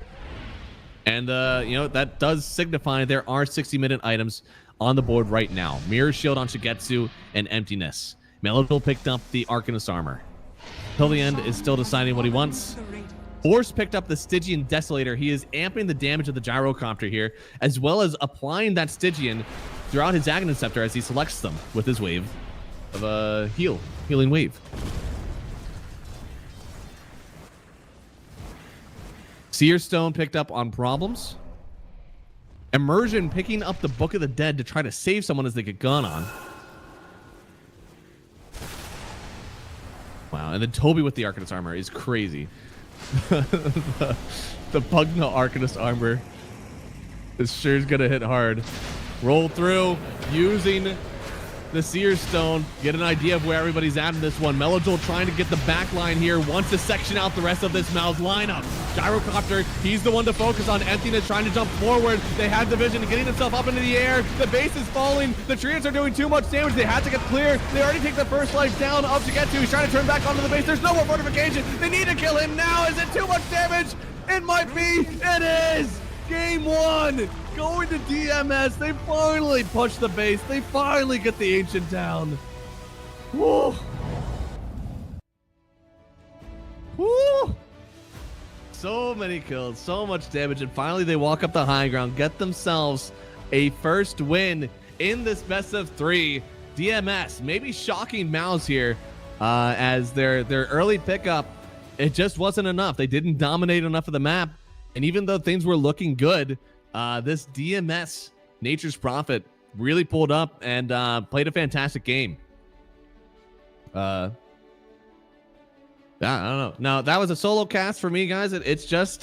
And, that does signify there are 60-minute items on the board right now. Mirror Shield on Shigetsu and Emptiness. Melodil picked up the Arcanist Armor. Till the end is still deciding what he wants. Force picked up the Stygian Desolator. He is amping the damage of the gyrocopter here, as well as applying that Stygian throughout his Aghanim Scepter as he selects them with his wave of a healing wave. Seer Stone picked up on Problems. Immersion picking up the Book of the Dead to try to save someone as they get gone on. Wow, and then Toby with the Arcanist Armor is crazy. the Pugna Arcanist Armor is sure is gonna hit hard. Roll through using the Seer Stone. Get an idea of where everybody's at in this one. Melodil trying to get the back line here. Wants to section out the rest of this Mouz lineup. Gyrocopter, he's the one to focus on. Emptiness trying to jump forward. They had the vision getting himself up into the air. The base is falling. The treants are doing too much damage. They had to get clear. They already take the first life down up to get to. He's trying to turn back onto the base. There's no more fortification. They need to kill him now. Is it too much damage? It might be. It is. Game 1. Going to DMS. They finally push the base. They finally get the Ancient down. Woo. Woo. So many kills, so much damage, and finally they walk up the high ground, get themselves a first win in this best of 3. DMS maybe shocking Mouz here as their early pickup, it just wasn't enough. They didn't dominate enough of the map, and even though things were looking good, this DMS Nature's Prophet really pulled up and played a fantastic game. I don't know. Now, that was a solo cast for me, guys. It's just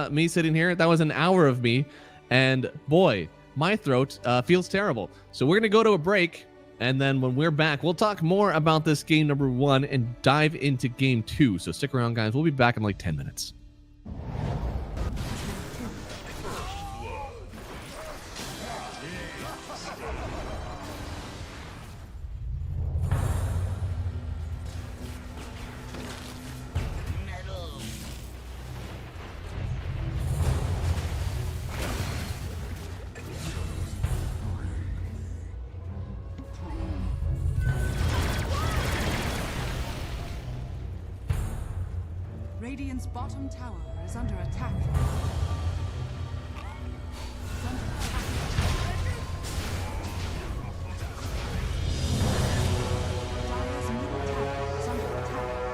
me sitting here. That was an hour of me. And boy, my throat feels terrible. So we're going to go to a break. And then when we're back, we'll talk more about this game number 1 and dive into game 2. So stick around, guys. We'll be back in like 10 minutes. Radiant's bottom tower is under attack. It's under attack. Dire's middle tower is under attack.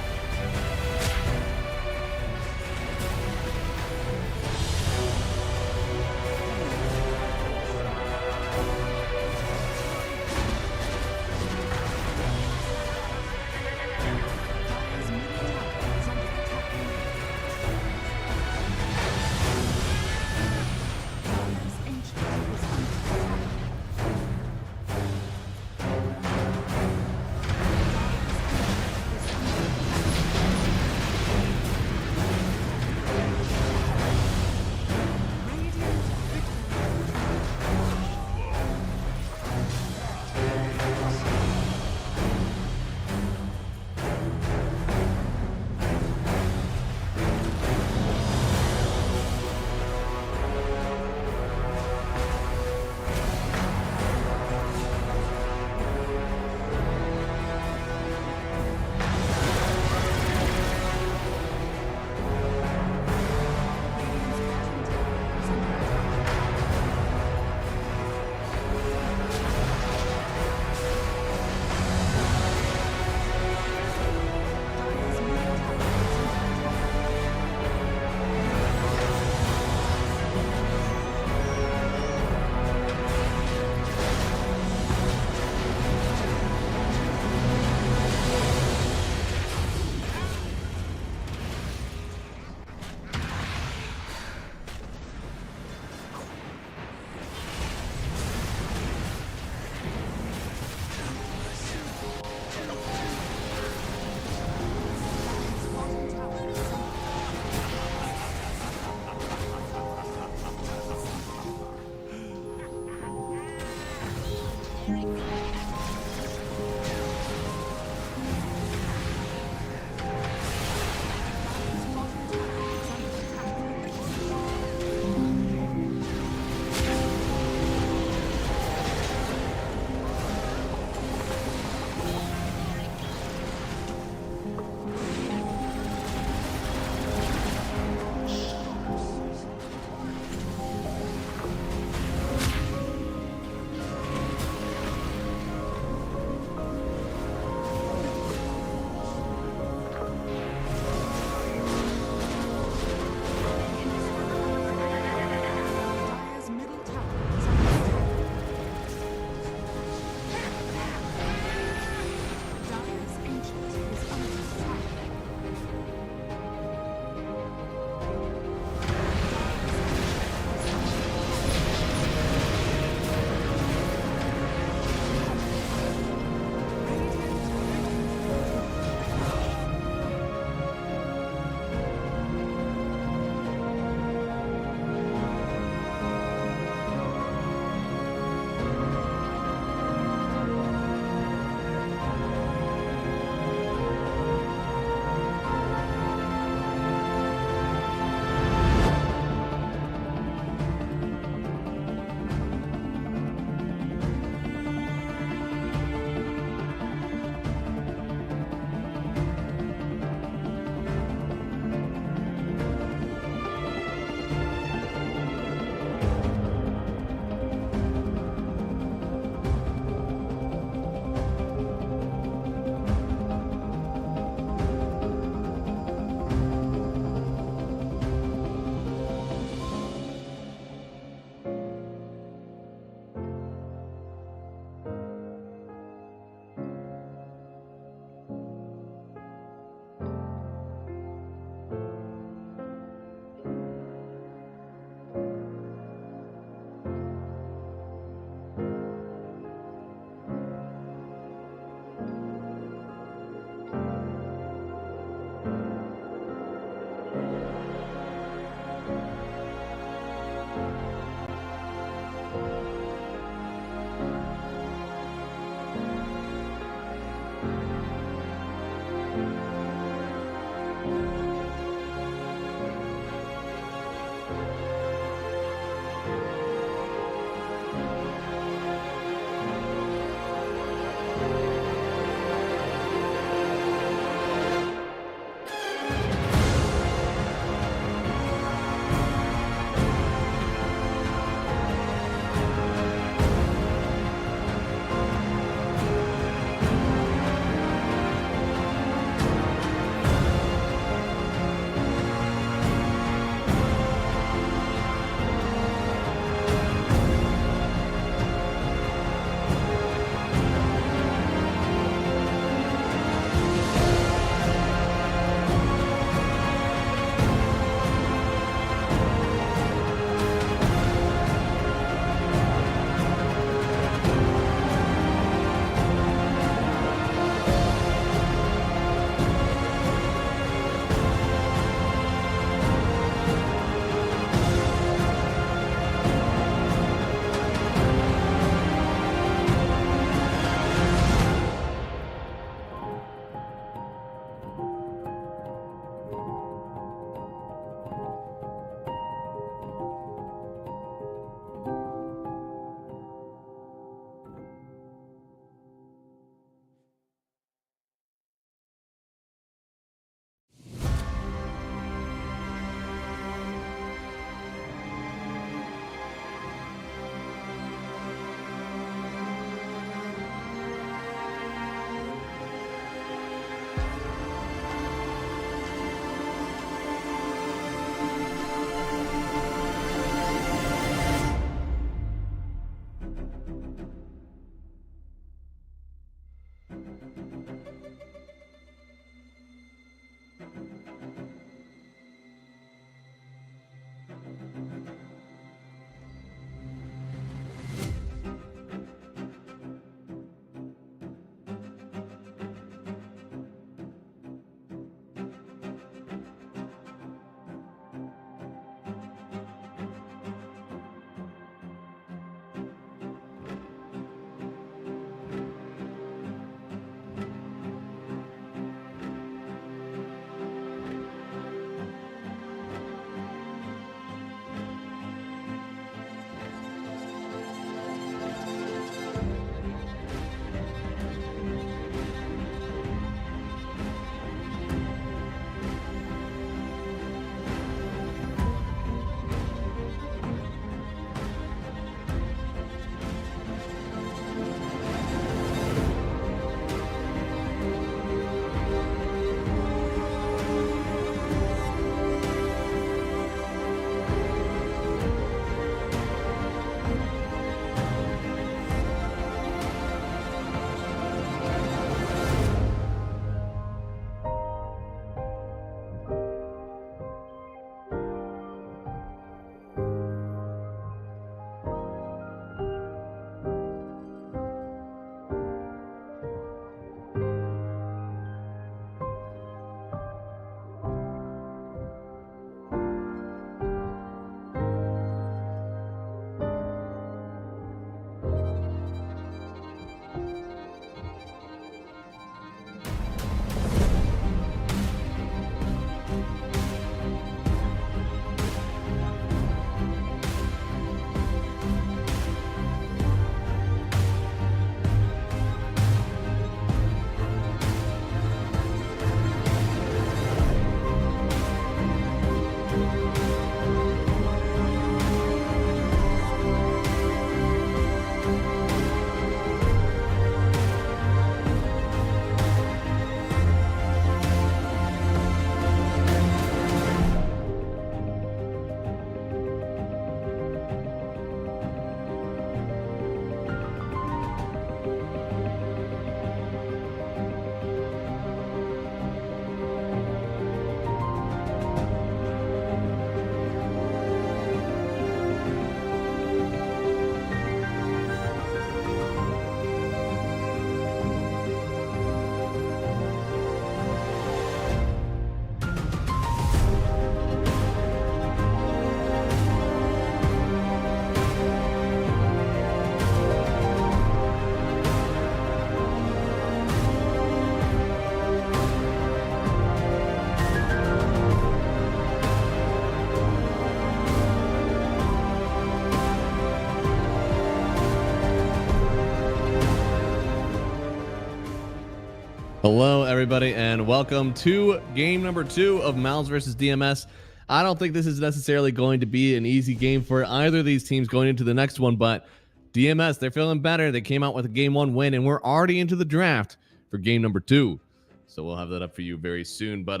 Hello, everybody, and welcome to game number 2 of Mouz versus DMS. I don't think this is necessarily going to be an easy game for either of these teams going into the next one, but DMS, they're feeling better. They came out with a game 1 win, and we're already into the draft for game number 2. So we'll have that up for you very soon. But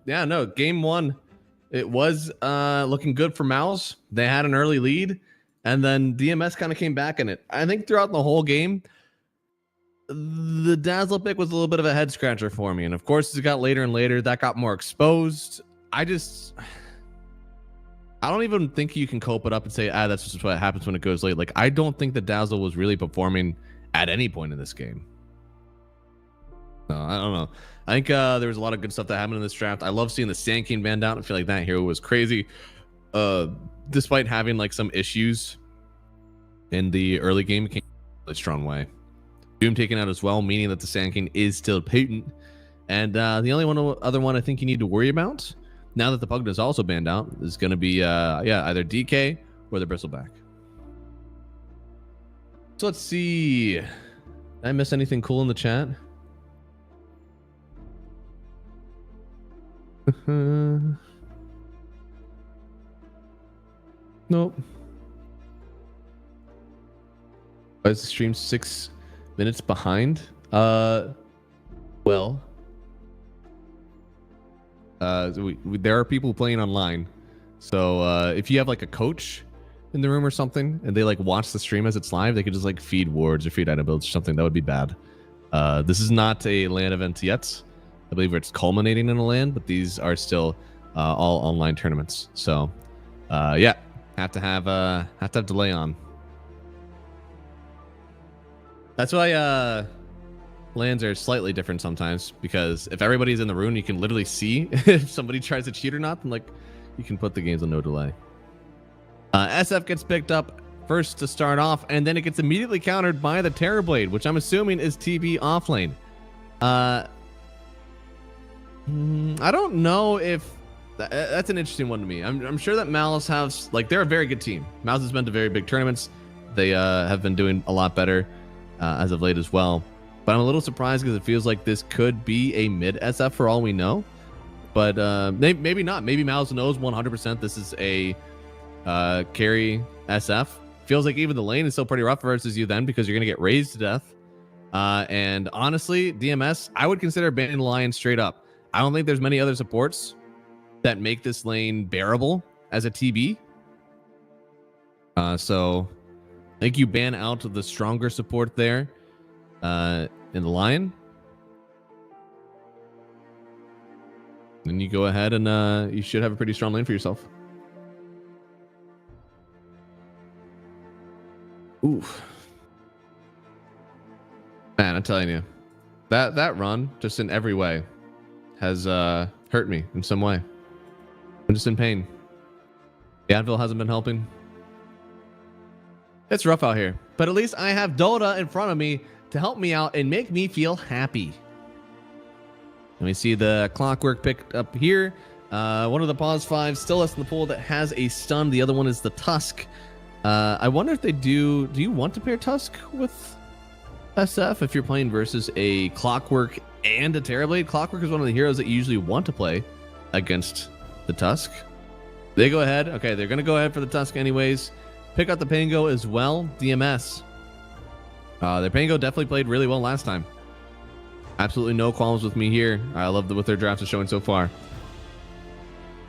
yeah, no, game 1, it was looking good for Mouz. They had an early lead, and then DMS kind of came back in it. I think throughout the whole game, the Dazzle pick was a little bit of a head scratcher for me. And of course, as it got later and later, that got more exposed. I don't even think you can cope it up and say, that's just what happens when it goes late. Like, I don't think the Dazzle was really performing at any point in this game. No, I don't know. I think there was a lot of good stuff that happened in this draft. I love seeing the Sand King banned out. I feel like that hero was crazy. Despite having like some issues in the early game, it came in a strong way. Doom taken out as well, meaning that the Sand King is still potent. And the only other one I think you need to worry about, now that the Pugna is also banned out, is going to be either DK or the Bristleback. So let's see. Did I miss anything cool in the chat? Nope. Why is the stream 6 minutes behind? Well, there are people playing online, so if you have like a coach in the room or something and they like watch the stream as it's live, they could just like feed wards or feed item builds or something. That would be bad. This is not a LAN event yet. I believe it's culminating in a LAN, but these are still all online tournaments. So yeah, have to have delay on. That's why LANs are slightly different sometimes, because if everybody's in the room, you can literally see if somebody tries to cheat or not, then like you can put the games on no delay. SF gets picked up first to start off, and then it gets immediately countered by the Terrorblade, which I'm assuming is TB offlane. I don't know if that's an interesting one to me. I'm sure that Mouz has, like, they're a very good team. Mouz has been to very big tournaments. They have been doing a lot better as of late as well. But I'm a little surprised because it feels like this could be a mid SF for all we know. But maybe not. Maybe Mouz knows 100% this is a carry SF. Feels like even the lane is still pretty rough versus you then, because you're going to get raised to death. And honestly, DMS, I would consider banning the Lion straight up. I don't think there's many other supports that make this lane bearable as a TB. So I think you ban out the stronger support there in the Lion. Then you go ahead and you should have a pretty strong lane for yourself. Oof. Man, I'm telling you, that run, just in every way, has hurt me in some way. I'm just in pain. The Anvil hasn't been helping. It's rough out here, but at least I have Dota in front of me to help me out and make me feel happy. Let me see the Clockwork picked up here. One of the pause 5 still less in the pool that has a stun. The other one is the Tusk. I wonder if they do you want to pair Tusk with SF if you're playing versus a Clockwork and a Terrorblade? Clockwork is one of the heroes that you usually want to play against the Tusk. They go ahead. Okay, they're going to go ahead for the Tusk anyways. Pick up the Pango as well. DMS. Their Pango definitely played really well last time. Absolutely no qualms with me here. I love what their draft is showing so far.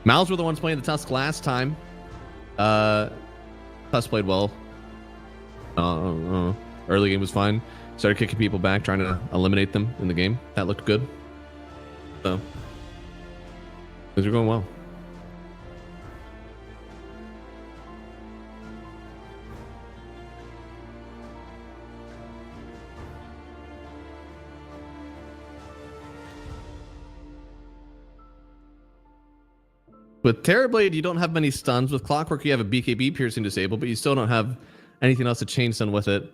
Mouz were the ones playing the Tusk last time. Tusk played well. Early game was fine. Started kicking people back, trying to eliminate them in the game. That looked good. So things are going well. With Terrorblade, you don't have many stuns. With Clockwork, you have a BKB piercing disabled, but you still don't have anything else to chain stun with it.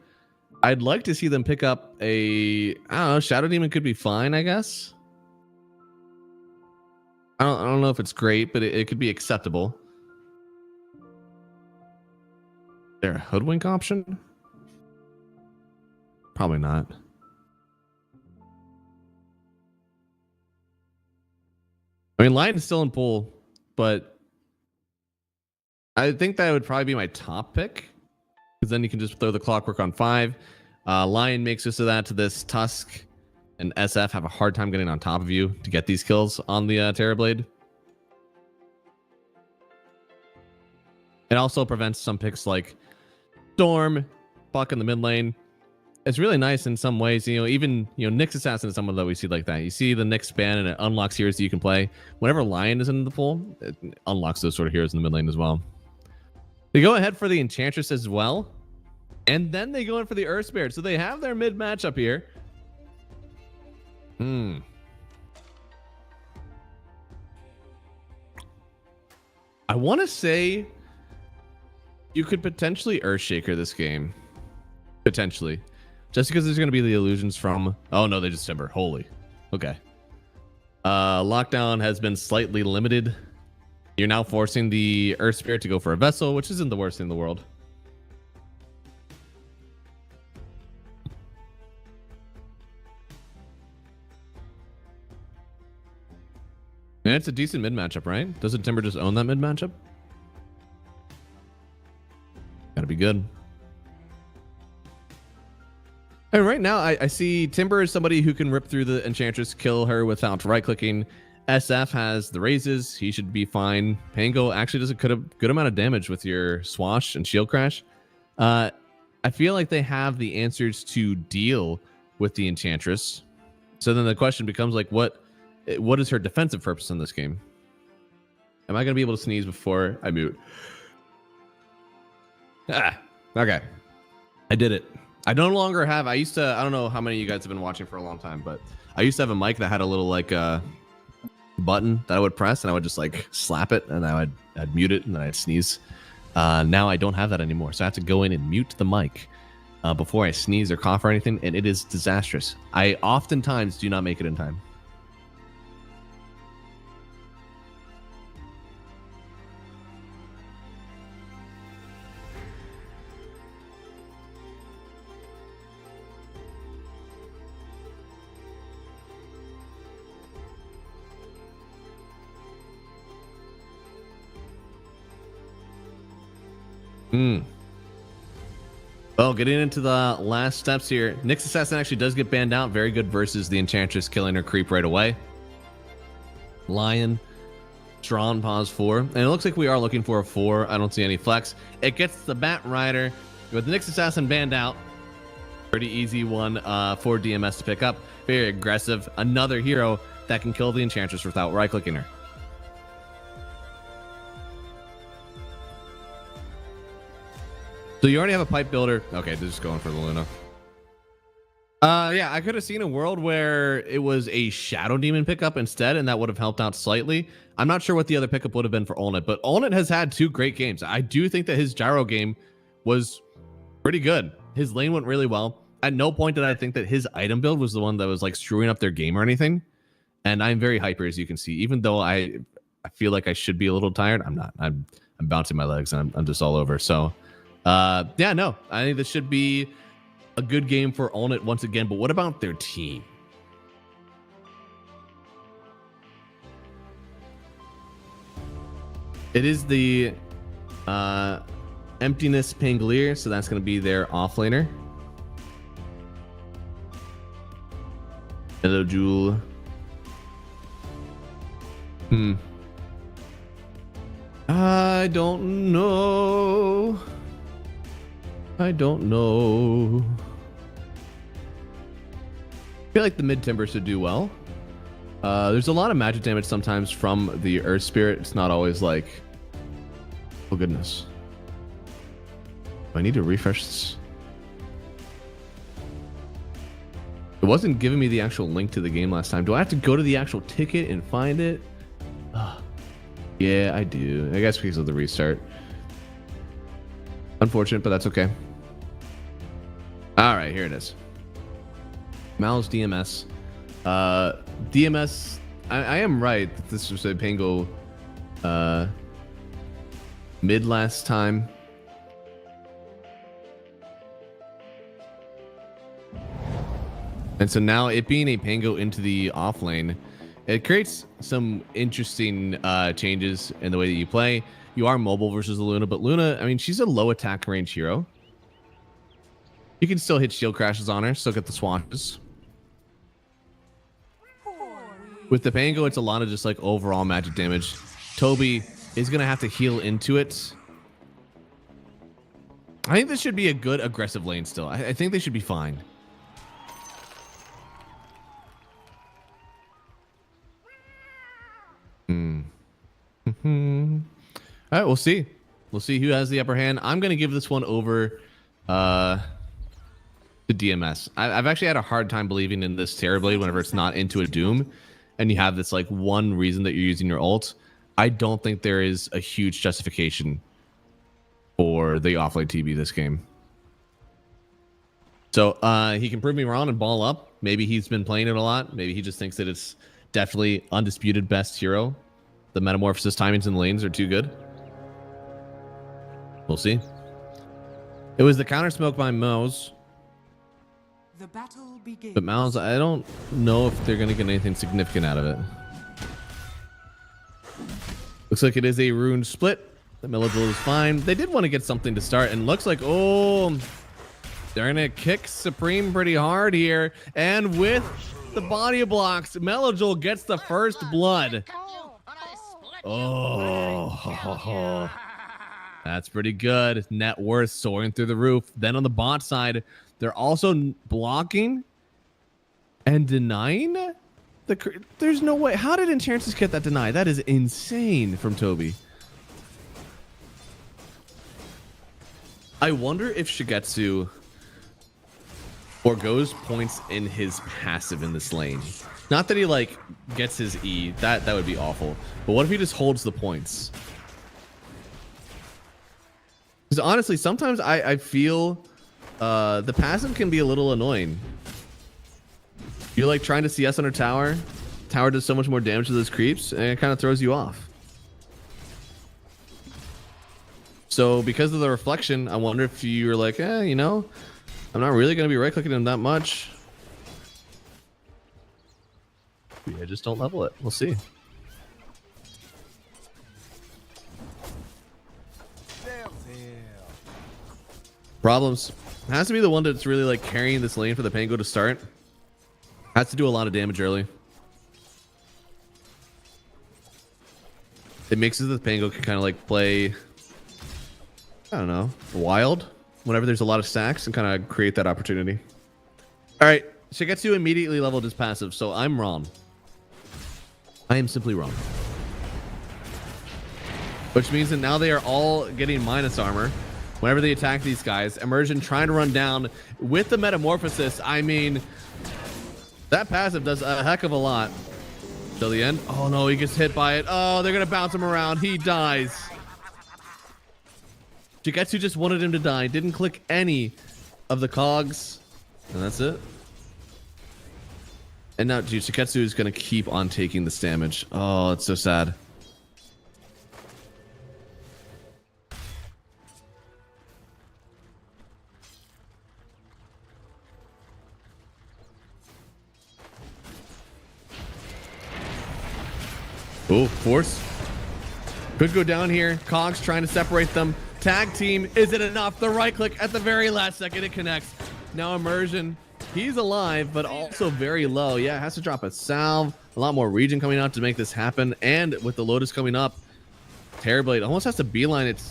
I'd like to see them pick up a, I don't know, Shadow Demon could be fine, I guess. I don't know if it's great, but it could be acceptable. Is there a Hoodwink option? Probably not. mean, Lion is still in pool, but I think that would probably be my top pick, because then you can just throw the Clockwork on 5. Lion makes use of that to this Tusk, and SF have a hard time getting on top of you to get these kills on the Terrorblade. It also prevents some picks like Storm, Buck in the mid lane. It's really nice in some ways. Even Nyx Assassin is someone that we see like that. You see the Nyx ban and it unlocks heroes that you can play. Whenever Lion is in the pool, it unlocks those sort of heroes in the mid lane as well. They go ahead for the Enchantress as well. And then they go in for the Earth Spirit. So they have their mid matchup here. I want to say you could potentially Earthshaker this game. Potentially. Just because there's going to be the illusions from... Oh, no, they just Timber. Holy. Okay. Lockdown has been slightly limited. You're now forcing the Earth Spirit to go for a Vessel, which isn't the worst thing in the world. And it's a decent mid matchup, right? Doesn't Timber just own that mid matchup? Gotta be good. And right now, I see Timber is somebody who can rip through the Enchantress, kill her without right-clicking. SF has the raises. He should be fine. Pango actually does a good amount of damage with your Swash and Shield Crash. I feel like they have the answers to deal with the Enchantress. So then the question becomes, like, what is her defensive purpose in this game? Am I going to be able to sneeze before I mute? Okay. I did it. I no longer have... I don't know how many of you guys have been watching for a long time, but I used to have a mic that had a little, like, button that I would press, and I would just, like, slap it, and I'd mute it, and then I'd sneeze. Now I don't have that anymore, so I have to go in and mute the mic before I sneeze or cough or anything, and it is disastrous. I oftentimes do not make it in time. Well, getting into the last steps here, Nyx Assassin actually does get banned out. Very good versus the Enchantress, killing her creep right away. Lion, drawn pause 4, and it looks like we are looking for a 4. I don't see any flex. It gets the Bat Rider with the Nyx Assassin banned out. Pretty easy one for DMS to pick up. Very aggressive. Another hero that can kill the Enchantress without right-clicking her. So you already have a pipe builder. Okay, they're just going for the Luna. Yeah, I could have seen a world where it was a Shadow Demon pickup instead, and that would have helped out slightly. I'm not sure what the other pickup would have been for Olnit, but Olnit has had 2 great games. I do think that his Gyro game was pretty good. His lane went really well. At no point did I think that his item build was the one that was like screwing up their game or anything. And I'm very hyper, as you can see. Even though I feel like I should be a little tired, I'm not. I'm bouncing my legs, and I'm just all over. So... yeah, no, I think this should be a good game for Olnit once again. But what about their team? It is the Emptiness Pangolier, so that's going to be their offlaner. Hello, Jewel. I don't know. I feel like the mid timber should do well. There's a lot of magic damage sometimes from the Earth Spirit. It's not always like... Oh, goodness. Do I need to refresh this? It wasn't giving me the actual link to the game last time. Do I have to go to the actual ticket and find it? Yeah, I do. I guess because of the restart. Unfortunate, but that's okay. All right, here it is. Mouz DMS. DMS, I am right that this was a Pango mid last time. And so now it being a Pango into the off lane It creates some interesting changes in the way that you play. You are mobile versus Luna, but Luna, I mean, she's a low attack range hero. You can still hit shield crashes on her, still get the swatches. With the Pango, it's a lot of just like overall magic damage. Toby is going to have to heal into it. I think this should be a good aggressive lane still. I think they should be fine. All right, we'll see. We'll see who has the upper hand. I'm going to give this one over to DMS. I've actually had a hard time believing in this Terrorblade whenever it's not into a Doom and you have this like one reason that you're using your ult. I don't think there is a huge justification for the offlane TB this game. So he can prove me wrong and ball up. Maybe he's been playing it a lot. Maybe he just thinks that it's definitely undisputed best hero. The metamorphosis timings in the lanes are too good. We'll see. It was the counter smoke by Mouz. The battle begins. But Mouz, I don't know if they're going to get anything significant out of it. Looks like it is a rune split. The Melodil is fine. They did want to get something to start, and looks like, oh, they're going to kick Supreme pretty hard here. And with the body blocks, Melodil gets the first blood. Oh, that's pretty good. Net worth soaring through the roof. Then on the bot side, they're also blocking and denying. There's no way. How did Enchantress get that denied? That is insane from Toby. I wonder if Shigetsu forgoes points in his passive in this lane. Not that he like gets his E. That would be awful. But what if he just holds the points? Because honestly, sometimes I feel the passive can be a little annoying. You're like trying to CS under tower. Tower does so much more damage to those creeps, and it kind of throws you off. So because of the reflection, I wonder if you're like, you know, I'm not really going to be right-clicking him that much. Yeah, just don't level it. We'll see. Problems. Has to be the one that's really like carrying this lane for the Pango to start. Has to do a lot of damage early. It makes it that the Pango can kind of like play, I don't know, wild whenever there's a lot of stacks and kind of create that opportunity. All right, Shigetsu immediately leveled his passive, so I'm wrong. I am simply wrong. Which means that now they are all getting minus armor whenever they attack these guys. Immersion trying to run down with the metamorphosis. I mean, that passive does a heck of a lot. Till the end. Oh no, he gets hit by it. Oh, they're gonna bounce him around. He dies. Shigetsu just wanted him to die. Didn't click any of the cogs. And that's it. And now, dude, Shigetsu is gonna keep on taking this damage. Oh, it's so sad. Oh, force. Could go down here. Cogs trying to separate them. Tag team. Is it enough? The right click at the very last second. It connects. Now Immersion. He's alive, but also very low. Yeah, has to drop a salve. A lot more regen coming out to make this happen. And with the Lotus coming up, Terrorblade almost has to beeline it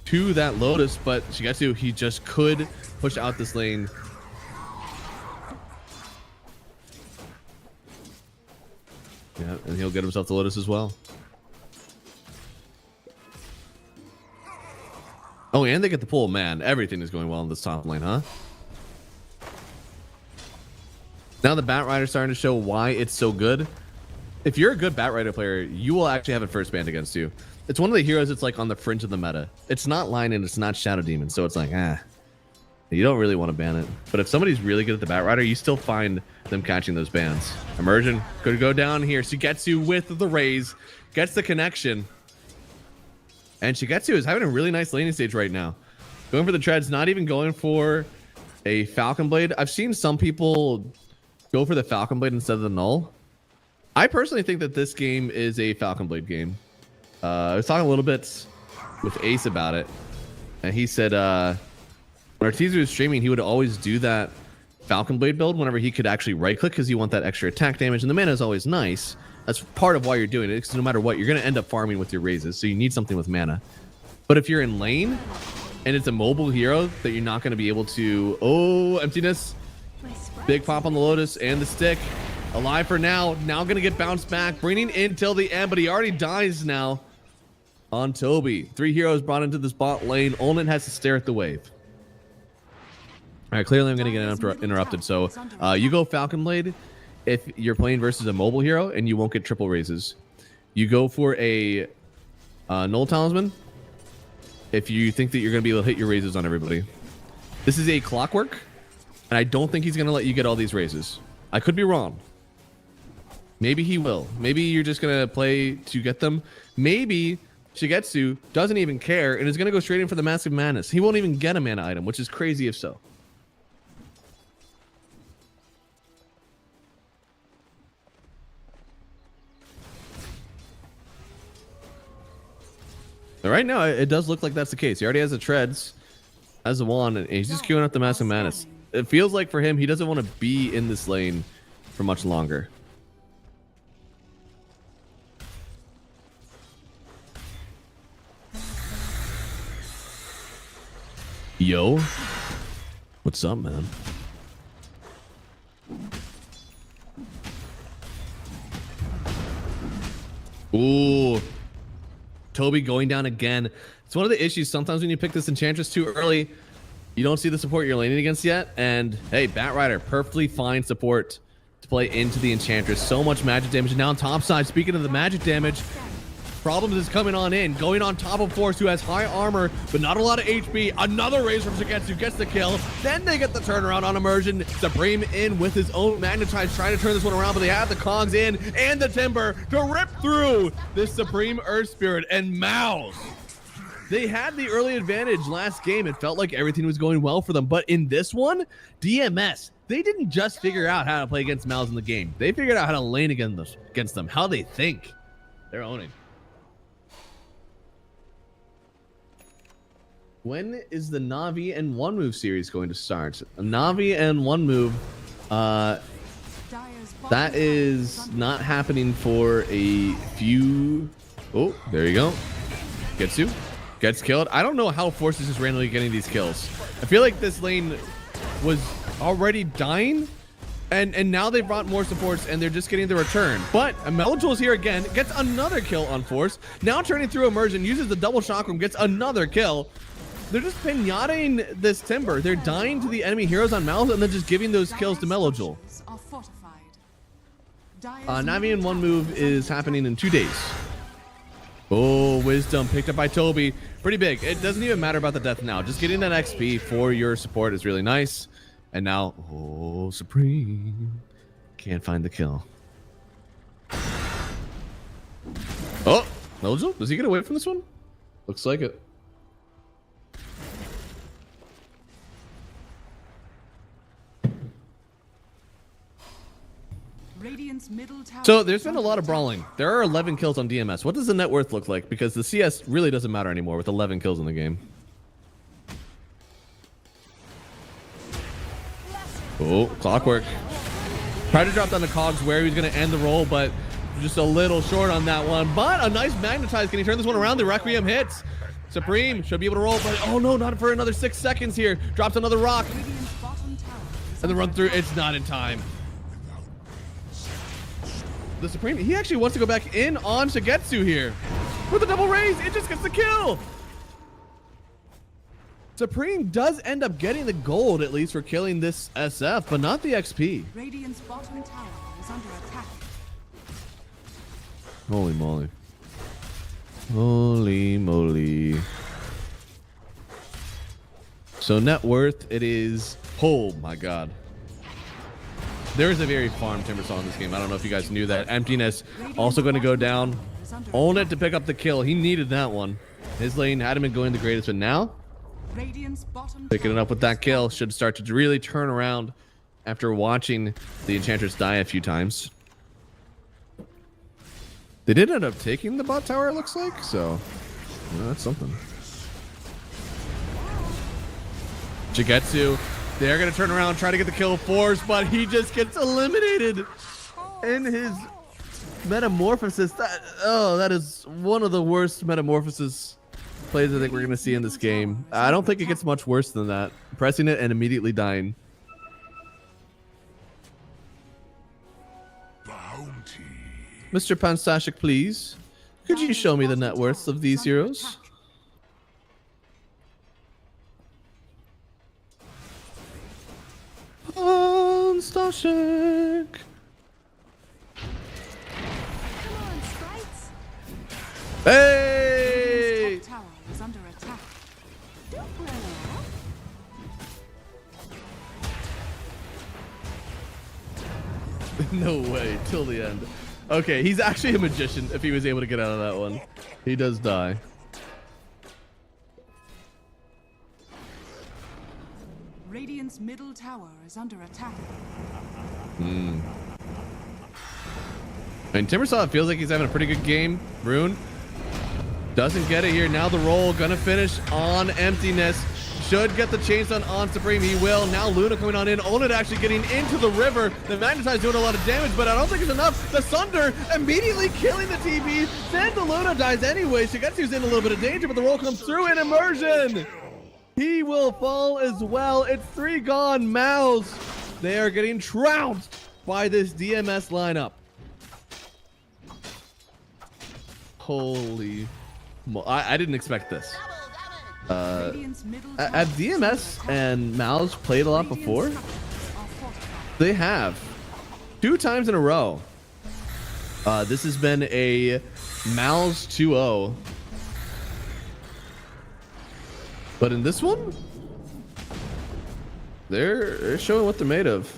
to that Lotus, but Shigetsu, he just could push out this lane. Yeah, and he'll get himself the Lotus as well. Oh, and they get the pull. Man, everything is going well in this top lane, huh? Now the Batrider's starting to show why it's so good. If you're a good Batrider player, you will actually have it first banned against you. It's one of the heroes that's like on the fringe of the meta. It's not Lion and it's not Shadow Demon, so it's like, you don't really want to ban it. But if somebody's really good at the Batrider, you still find them catching those bans. Immersion could go down here. Shigetsu with the raise. Gets the connection. And Shigetsu is having a really nice laning stage right now. Going for the treads, not even going for a Falcon Blade. I've seen some people go for the Falcon Blade instead of the Null. I personally think that this game is a Falcon Blade game. I was talking a little bit with Ace about it, and he said when Arteezy was streaming, he would always do that Falcon Blade build whenever he could actually right-click because you want that extra attack damage, and the mana is always nice. That's part of why you're doing it, because no matter what, you're going to end up farming with your raises, so you need something with mana. But if you're in lane, and it's a mobile hero that you're not going to be able to... Oh, emptiness. Big pop on the Lotus and the stick. Alive for now. Now going to get bounced back, bringing in till the end, but he already dies now on Toby. 3 heroes brought into this bot lane. Olin has to stare at the wave. All right, clearly I'm going to get interrupted. So you go Falcon Blade if you're playing versus a mobile hero and you won't get triple raises. You go for a Null Talisman if you think that you're going to be able to hit your raises on everybody. This is a Clockwork, and I don't think he's going to let you get all these raises. I could be wrong. Maybe he will. Maybe you're just going to play to get them. Maybe Shigetsu doesn't even care and is going to go straight in for the Massive Madness. He won't even get a mana item, which is crazy if so. But right now, it does look like that's the case. He already has the treads, has the wand, and he's just queuing up the Massive Madness. It feels like for him, he doesn't want to be in this lane for much longer. Yo, what's up, man? Ooh. Toby going down again. It's one of the issues sometimes when you pick this Enchantress too early, you don't see the support you're laning against yet. And hey, Batrider, perfectly fine support to play into the Enchantress. So much magic damage. And now on top side, speaking of the magic damage, Problems is coming on in, going on top of Force, who has high armor, but not a lot of HP. Another raise from Shigetsu gets the kill. Then they get the turnaround on Immersion. Supreme in with his own Magnetize, trying to turn this one around, but they have the Cogs in and the Timber to rip through this Supreme Earth Spirit. And Mouz, they had the early advantage last game. It felt like everything was going well for them. But in this one, DMS, they didn't just figure out how to play against Mouz in the game. They figured out how to lane against them, how they think. They're owning. When is the Na'Vi and One Move series going to start? Na'Vi and One Move, that is not happening for a few... Oh, there you go. Getsu gets killed. I don't know how Force is just randomly getting these kills. I feel like this lane was already dying, and now they brought more supports, and they're just getting the return. But Melojoul's here again, gets another kill on Force. Now turning through Immersion, uses the double chakram, gets another kill. They're just pinataing this Timber. They're dying to the enemy heroes on Mouz and then just giving those kills to Melojoul. Na'Vi and One Move is happening in 2 days. Oh, Wisdom picked up by Toby. Pretty big. It doesn't even matter about the death now. Just getting that XP for your support is really nice. And now, oh, Supreme can't find the kill. Oh, Melojoul, does he get away from this one? Looks like it. So there's been a lot of brawling. There are 11 kills on DMS. What does the net worth look like? Because the CS really doesn't matter anymore with 11 kills in the game. Oh, Clockwork. Tried to drop down the Cogs where he's going to end the roll, but just a little short on that one. But a nice Magnetize. Can he turn this one around? The Requiem hits. Supreme should be able to roll, but oh no, not for another 6 seconds here. Drops another rock. And the run through, it's not in time. The Supreme, he actually wants to go back in on Shigetsu here. With a double raise, it just gets the kill. Supreme does end up getting the gold, at least for killing this SF, but not the XP. Radiant's bottom tower is under attack. Holy moly. Holy moly. So net worth, it is, oh my god. There is a very farm Timber saw in this game. I don't know if you guys knew that. Emptiness also going to go down. Own it to pick up the kill. He needed that one. His lane hadn't been going the greatest, but now picking it up with that kill should start to really turn around after watching the Enchantress die a few times. They did end up taking the bot tower, it looks like, so that's something. Shigetsu, they're going to turn around and try to get the kill force, but he just gets eliminated in his metamorphosis. That is one of the worst metamorphosis plays I think we're going to see in this game. I don't think it gets much worse than that. Pressing it and immediately dying. Bounty. Mr. Pansashik, please. Could you show me the net worths of these heroes? Pansashik. Come on, sprites. Hey! Top tower is under attack. Don't run off. No way, till the end. Okay, he's actually a magician if he was able to get out of that one. He does die. Radiant's middle tower is under attack. And Timbersaw feels like he's having a pretty good game. Rune doesn't get it here. Now the roll gonna finish on emptiness. Should get the chains on Supreme. He will. Now Luna coming on in. Onid actually getting into the river. The Magnetize doing a lot of damage, but I don't think it's enough. The Sunder immediately killing the TP. Then the Luna dies anyway. Shigetsu's in a little bit of danger, but the roll comes through in Immersion. He will fall as well. It's 3 gone. Mouz. They are getting trounced by this DMS lineup. Holy I didn't expect this. Radiant's middle tower Have is under DMS attack. and Mouz played a lot Radiant's before? towers are fortified. They have. 2 times in a row. This has been a Mouz 2-0. But in this one, they're showing what they're made of.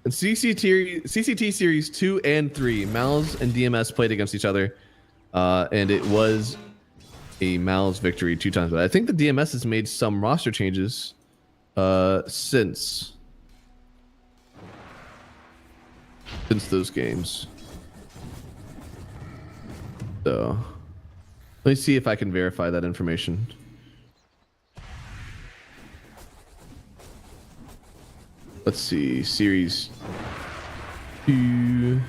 In CCT Series 2 and 3, Mouz and DMS played against each other. And it was a Mouz victory 2 times. But I think the DMS has made some roster changes since those games. So let me see if I can verify that information. Let's see, Series 2.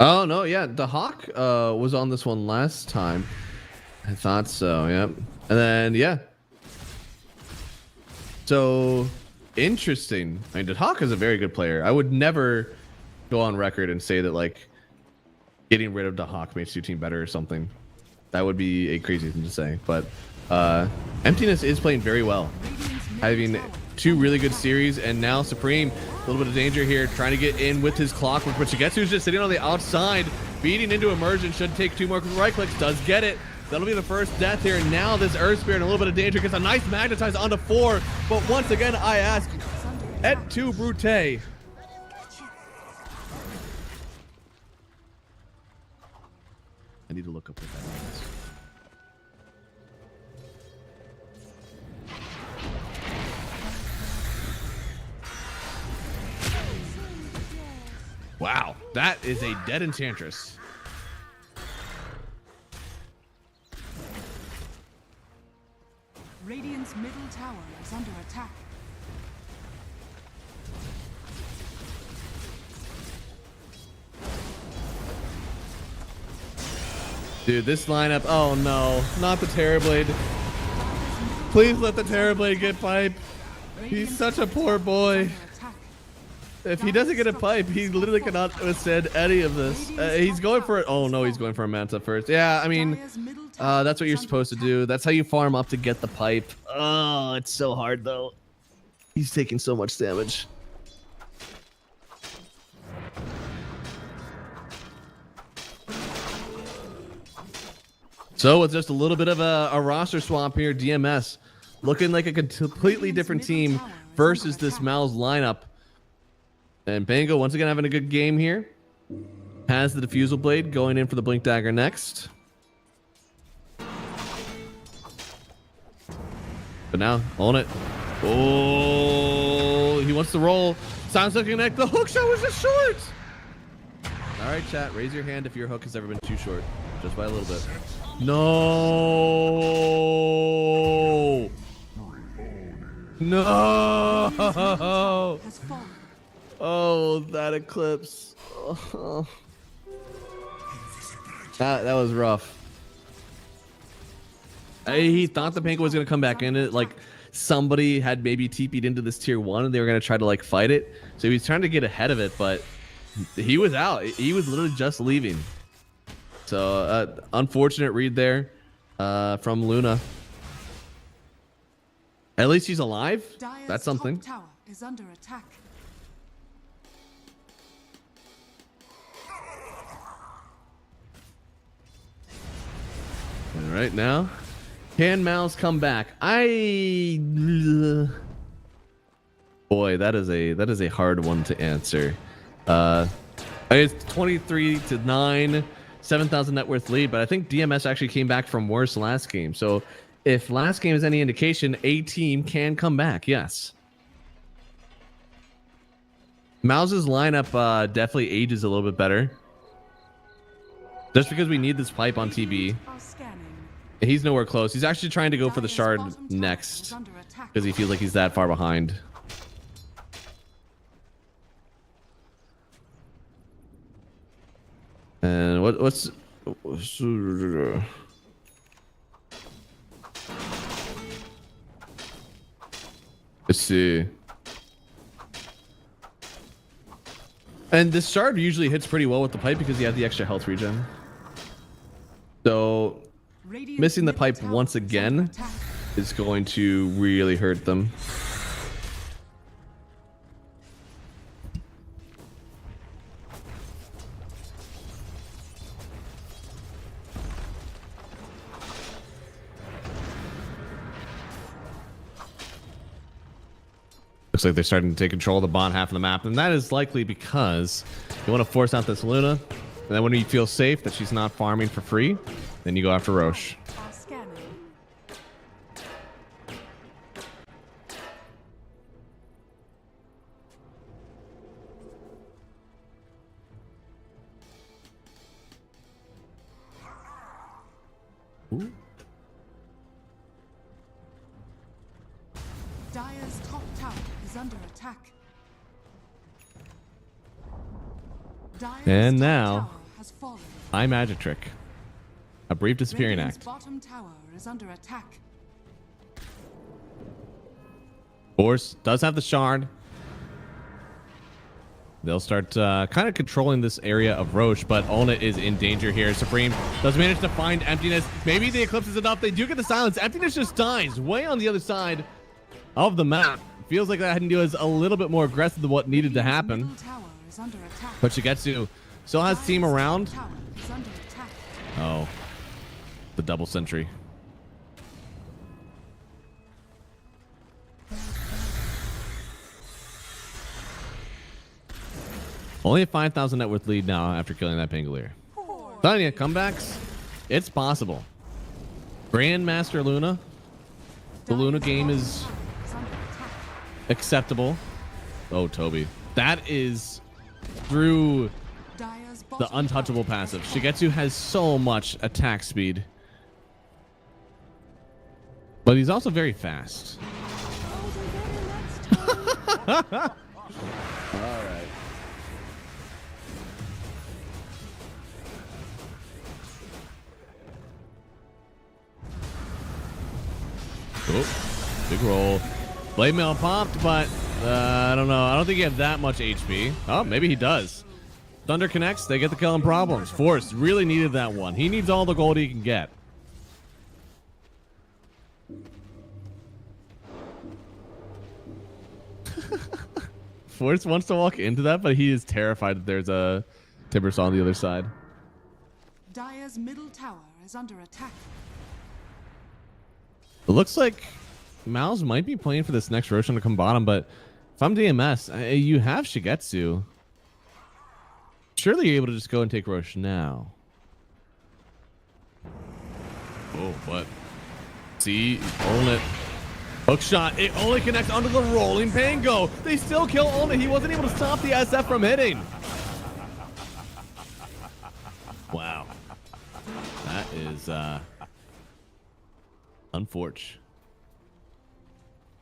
Oh no, yeah, the Hawk was on this one last time. I thought so, yep. And then yeah. So interesting. I mean, the Hawk is a very good player. I would never go on record and say that like getting rid of the Hawk makes your team better or something. That would be a crazy thing to say. But Emptiness is playing very well. Having 2 really good series, and now Supreme, a little bit of danger here, trying to get in with his clockwork, but Shigetsu's just sitting on the outside, beating into Immersion. Should take 2 more right clicks, does get it. That'll be the first death here. And now this Earth Spirit in a little bit of danger, gets a nice magnetize onto 4. But once again, I ask, et tu Brute? I need to look up what that means. Wow, that is a dead Enchantress. Radiant's middle tower is under attack. Dude, this lineup, oh no, not the Terrorblade. Please let the Terrorblade get pipe. He's such a poor boy. If he doesn't get a pipe, he literally cannot withstand any of this. He's going for it. Oh no, he's going for a Manta first. Yeah, I mean, that's what you're supposed to do. That's how you farm up to get the pipe. Oh, it's so hard though. He's taking so much damage. So with just a little bit of a roster swap here, DMS looking like a completely different team versus this Mouz lineup. And Bango once again having a good game here. Has the Diffusal Blade, going in for the Blink Dagger next. But now, on it. Oh, he wants to roll. Sounds like connect. The hook shot was just short. All right, chat. Raise your hand if your hook has ever been too short, just by a little bit. No. No. Has fallen. Oh, that eclipse. Oh. That was rough. He thought the Panko was gonna come back in it. Like somebody had maybe TP'd into this tier 1 and they were gonna try to like fight it. So he was trying to get ahead of it, but he was out. He was literally just leaving. So unfortunate read there from Luna. At least he's alive. Dire's That's something. top tower is under attack. All right, now can Mouz come back? Boy, that is a hard one to answer. It's 23-9, 7,000 net worth lead, but I think DMS actually came back from worse last game. So if last game is any indication, a team can come back. Yes. Mouz's lineup definitely ages a little bit better. Just because we need this pipe on TB. Are scanning. He's nowhere close. He's actually trying to go for the shard next because he feels like he's that far behind. And what's let's see. And this shard usually hits pretty well with the pipe because you have the extra health regen. So missing the pipe once again is going to really hurt them. Looks like they're starting to take control of the bottom half of the map, and that is likely because you want to force out this Luna, and then when you feel safe that she's not farming for free, then you go after Roche. Are scanning. Ooh. Dire's top tower is under attack. Dire's And top now, tower has fallen. High magic trick. A brief disappearing Radiant's act. bottom tower is under attack. Force does have the shard. They'll start kind of controlling this area of Roche, but Ona is in danger here. Supreme does manage to find Emptiness. Maybe the Eclipse is enough. They do get the silence. Emptiness just dies way on the other side of the map. Feels like that Hindu is a little bit more aggressive than what needed to happen. Middle tower is under attack. But Shigetsu still has team around. Tower is under attack. Oh, the double sentry. Only a 5,000 net worth lead now after killing that Pangolier. Telling you, comebacks, it's possible. Grandmaster Luna. The Luna game is acceptable. Oh, Toby. That is through the untouchable passive. Shigetsu has so much attack speed. But he's also very fast. All right. Oh, big roll. Blade Mail popped, but I don't know. I don't think he have that much HP. Oh, maybe he does. Thunder connects. They get the kill and problems. Force really needed that one. He needs all the gold he can get. Force wants to walk into that, but he is terrified that there's a Timbersaw on the other side. Dire's middle tower is under attack. It looks like Mouz might be playing for this next Roshan to come bottom, but if I'm DMS, you have Shigetsu. Surely you're able to just go and take Roche now. Oh, what? See, pulling it. Hook shot. It only connects onto the rolling Pango. They still kill Ulna. He wasn't able to stop the SF from hitting. Wow. That is unfortunate.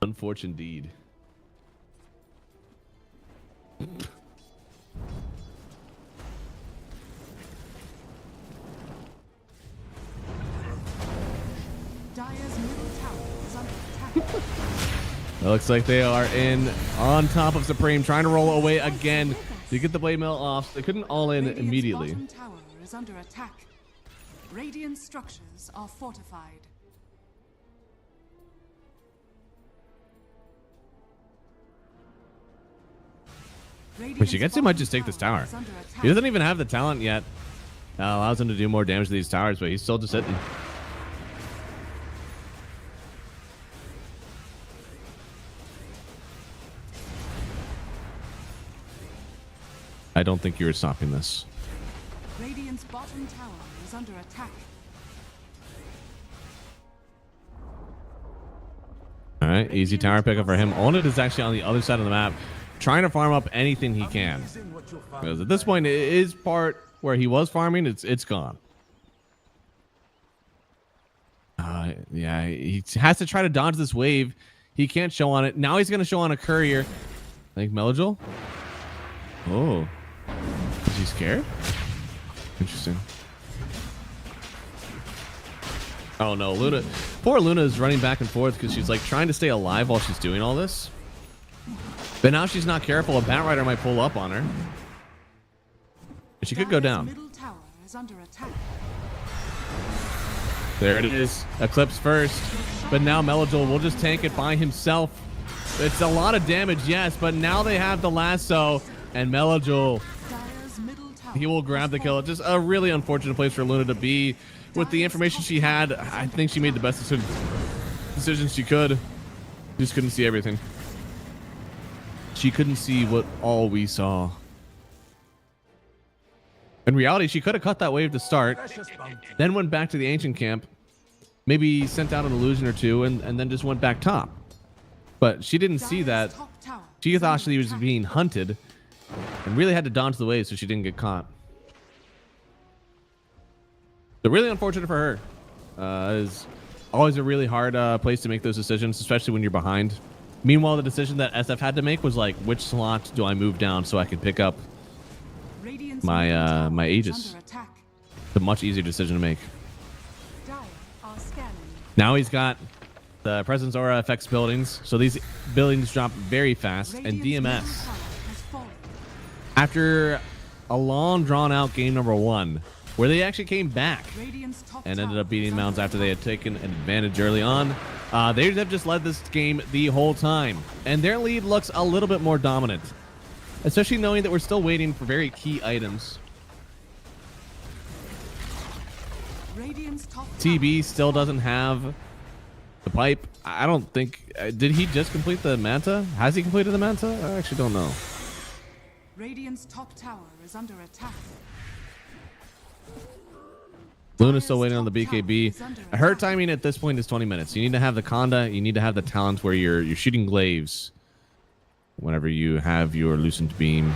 Unfortunate indeed. Dire's middle tower is under attack. It looks like they are in on top of Supreme, trying to roll away again to get the blade mail off. They couldn't all in Radiant's immediately. bottom tower is under attack. Radiant structures are fortified. But Shigetsu might just take this tower. He doesn't even have the talent yet. Allows him to do more damage to these towers, but he's still just sitting. I don't think you're stopping this. Radiant's bottom tower is under attack. All right, easy tower pickup for him. Onit is actually on the other side of the map, trying to farm up anything he can. Because at this point, his part where he was farming, it's gone. Yeah, he has to try to dodge this wave. He can't show on it. Now he's going to show on a courier. I think Melojul. Oh. Is he scared? Interesting. Oh no, Luna. Poor Luna is running back and forth because she's like trying to stay alive while she's doing all this. But now she's not careful. A Batrider might pull up on her. She could go down. Middle tower is under attack. There it is. Eclipse first. But now Melojul will just tank it by himself. It's a lot of damage, yes, but now they have the lasso. And Melojul, Dire's middle tower he will grab the kill. Just a really unfortunate place for Luna to be. With the information she had, I think she made the best decisions she could. Just couldn't see everything. She couldn't see what all we saw. In reality, she could have cut that wave to start, then went back to the ancient camp, maybe sent out an illusion or two, and then just went back top. But she didn't see that. She thought she was being hunted and really had to dodge the wave so she didn't get caught. So really unfortunate for her. Is always a really hard place to make those decisions, especially when you're behind. Meanwhile, the decision that SF had to make was like, which slot do I move down so I can pick up my my Aegis? It's a much easier decision to make. Dire are scanning. Now he's got the Presence Aura affects buildings, so these buildings drop very fast. And DMS, after a long drawn out game number 1, where they actually came back and ended up beating Mounds after they had taken an advantage early on. They have just led this game the whole time, and their lead looks a little bit more dominant, especially knowing that we're still waiting for very key items. TB still doesn't have the pipe. I don't think... did he just complete the Manta? Has he completed the Manta? I actually don't know. Radiant's top tower is under attack. Luna's still waiting on the BKB. Her timing at this point is 20 minutes. You need to have the Conda. You need to have the talent where you're shooting glaives whenever you have your Lucent Beam.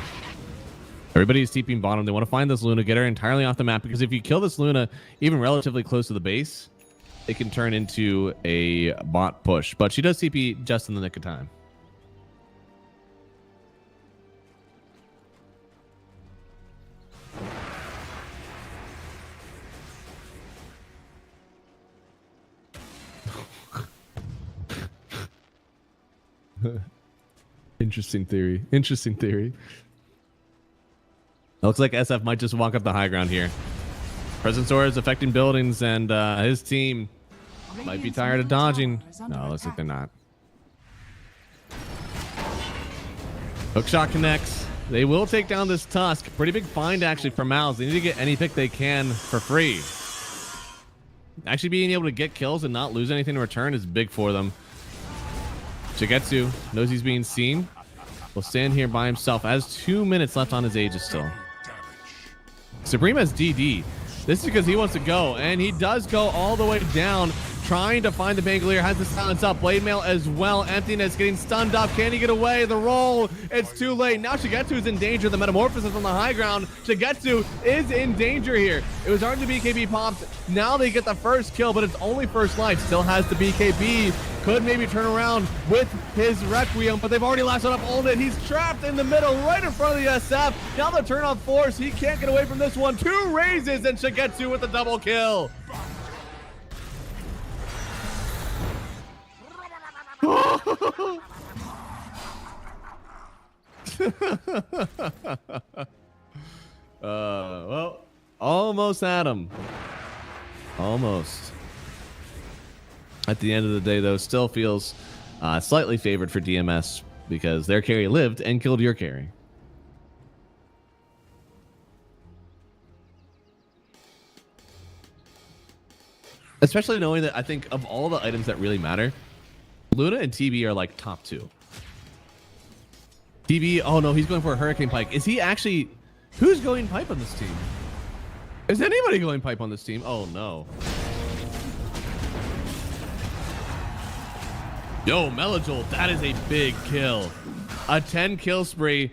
Everybody's TPing bottom. They want to find this Luna, get her entirely off the map, because if you kill this Luna even relatively close to the base, it can turn into a bot push. But she does TP just in the nick of time. Interesting theory. Interesting theory. It looks like SF might just walk up the high ground here. Presence Aura is affecting buildings, and his team might be tired of dodging. No, looks like they're not. Hookshot connects. They will take down this Tusk. Pretty big find, actually, for Mouz. They need to get any pick they can for free. Actually being able to get kills and not lose anything in return is big for them. Shigetsu knows he's being seen. Will stand here by himself. Has 2 minutes left on his Aegis still. Supreme has DD. This is because he wants to go, and he does go all the way down. trying to find the Bangalore, has the silence up. Blade Mail as well. Emptiness getting stunned up. Can he get away? The roll. It's too late. Now Shigetsu is in danger. The Metamorphosis on the high ground. Shigetsu is in danger here. It was already the BKB popped. Now they get the first kill, but it's only first life. Still has the BKB. Could maybe turn around with his Requiem, but they've already lasted up all it. He's trapped in the middle, right in front of the SF. Now the turn on force. He can't get away from this one. 2 raises and Shigetsu with the double kill. Well, almost had him. Almost. At the end of the day, though, still feels slightly favored for DMS because their carry lived and killed your carry. Especially knowing that I think of all the items that really matter, Luna and TB are like top 2. TB, oh no, he's going for a Hurricane Pike. Is he actually... Who's going pipe on this team? Is anybody going pipe on this team? Oh no. Yo, Melojolt, that is a big kill. A 10 kill spree.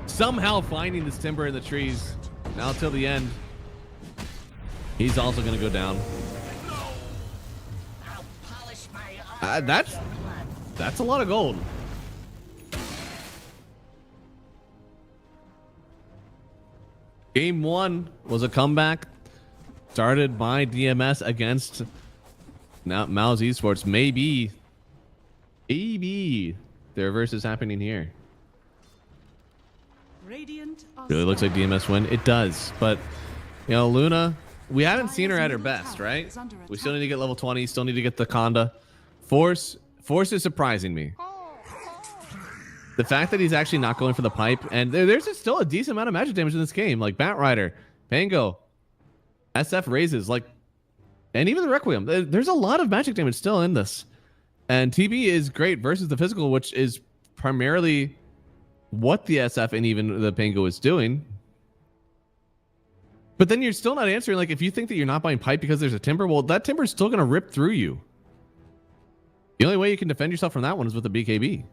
Somehow finding this timber in the trees. Now till the end. He's also going to go down. That's a lot of gold. Game 1 was a comeback started by DMS against now Mouz Esports. Maybe the reverse is happening here. Radiant are Really looks like DMS win. It does, but you know, Luna, we haven't seen her at her best, right? We still need to get level 20, still need to get the Conda. Force is surprising me. The fact that he's actually not going for the pipe, and there's still a decent amount of magic damage in this game, like Bat Rider, Pango, SF raises, like, and even the Requiem. There's a lot of magic damage still in this. And TB is great versus the physical, which is primarily what the SF and even the Pango is doing. But then you're still not answering, like, if you think that you're not buying pipe because there's a timber, well, that timber is still going to rip through you. The only way you can defend yourself from that one is with a BKB.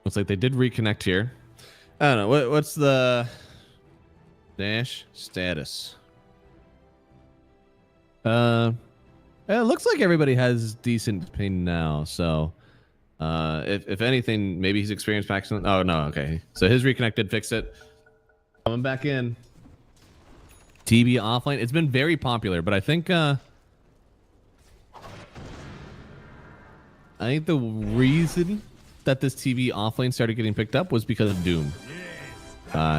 Looks like they did reconnect here. I don't know. What's the dash status? It looks like everybody has decent ping now. So if anything, maybe he's experienced packs. Oh, no. Okay. So his reconnected, fix it. Coming back in. TB offline. It's been very popular, but I think the reason that this TB offlane started getting picked up was because of Doom.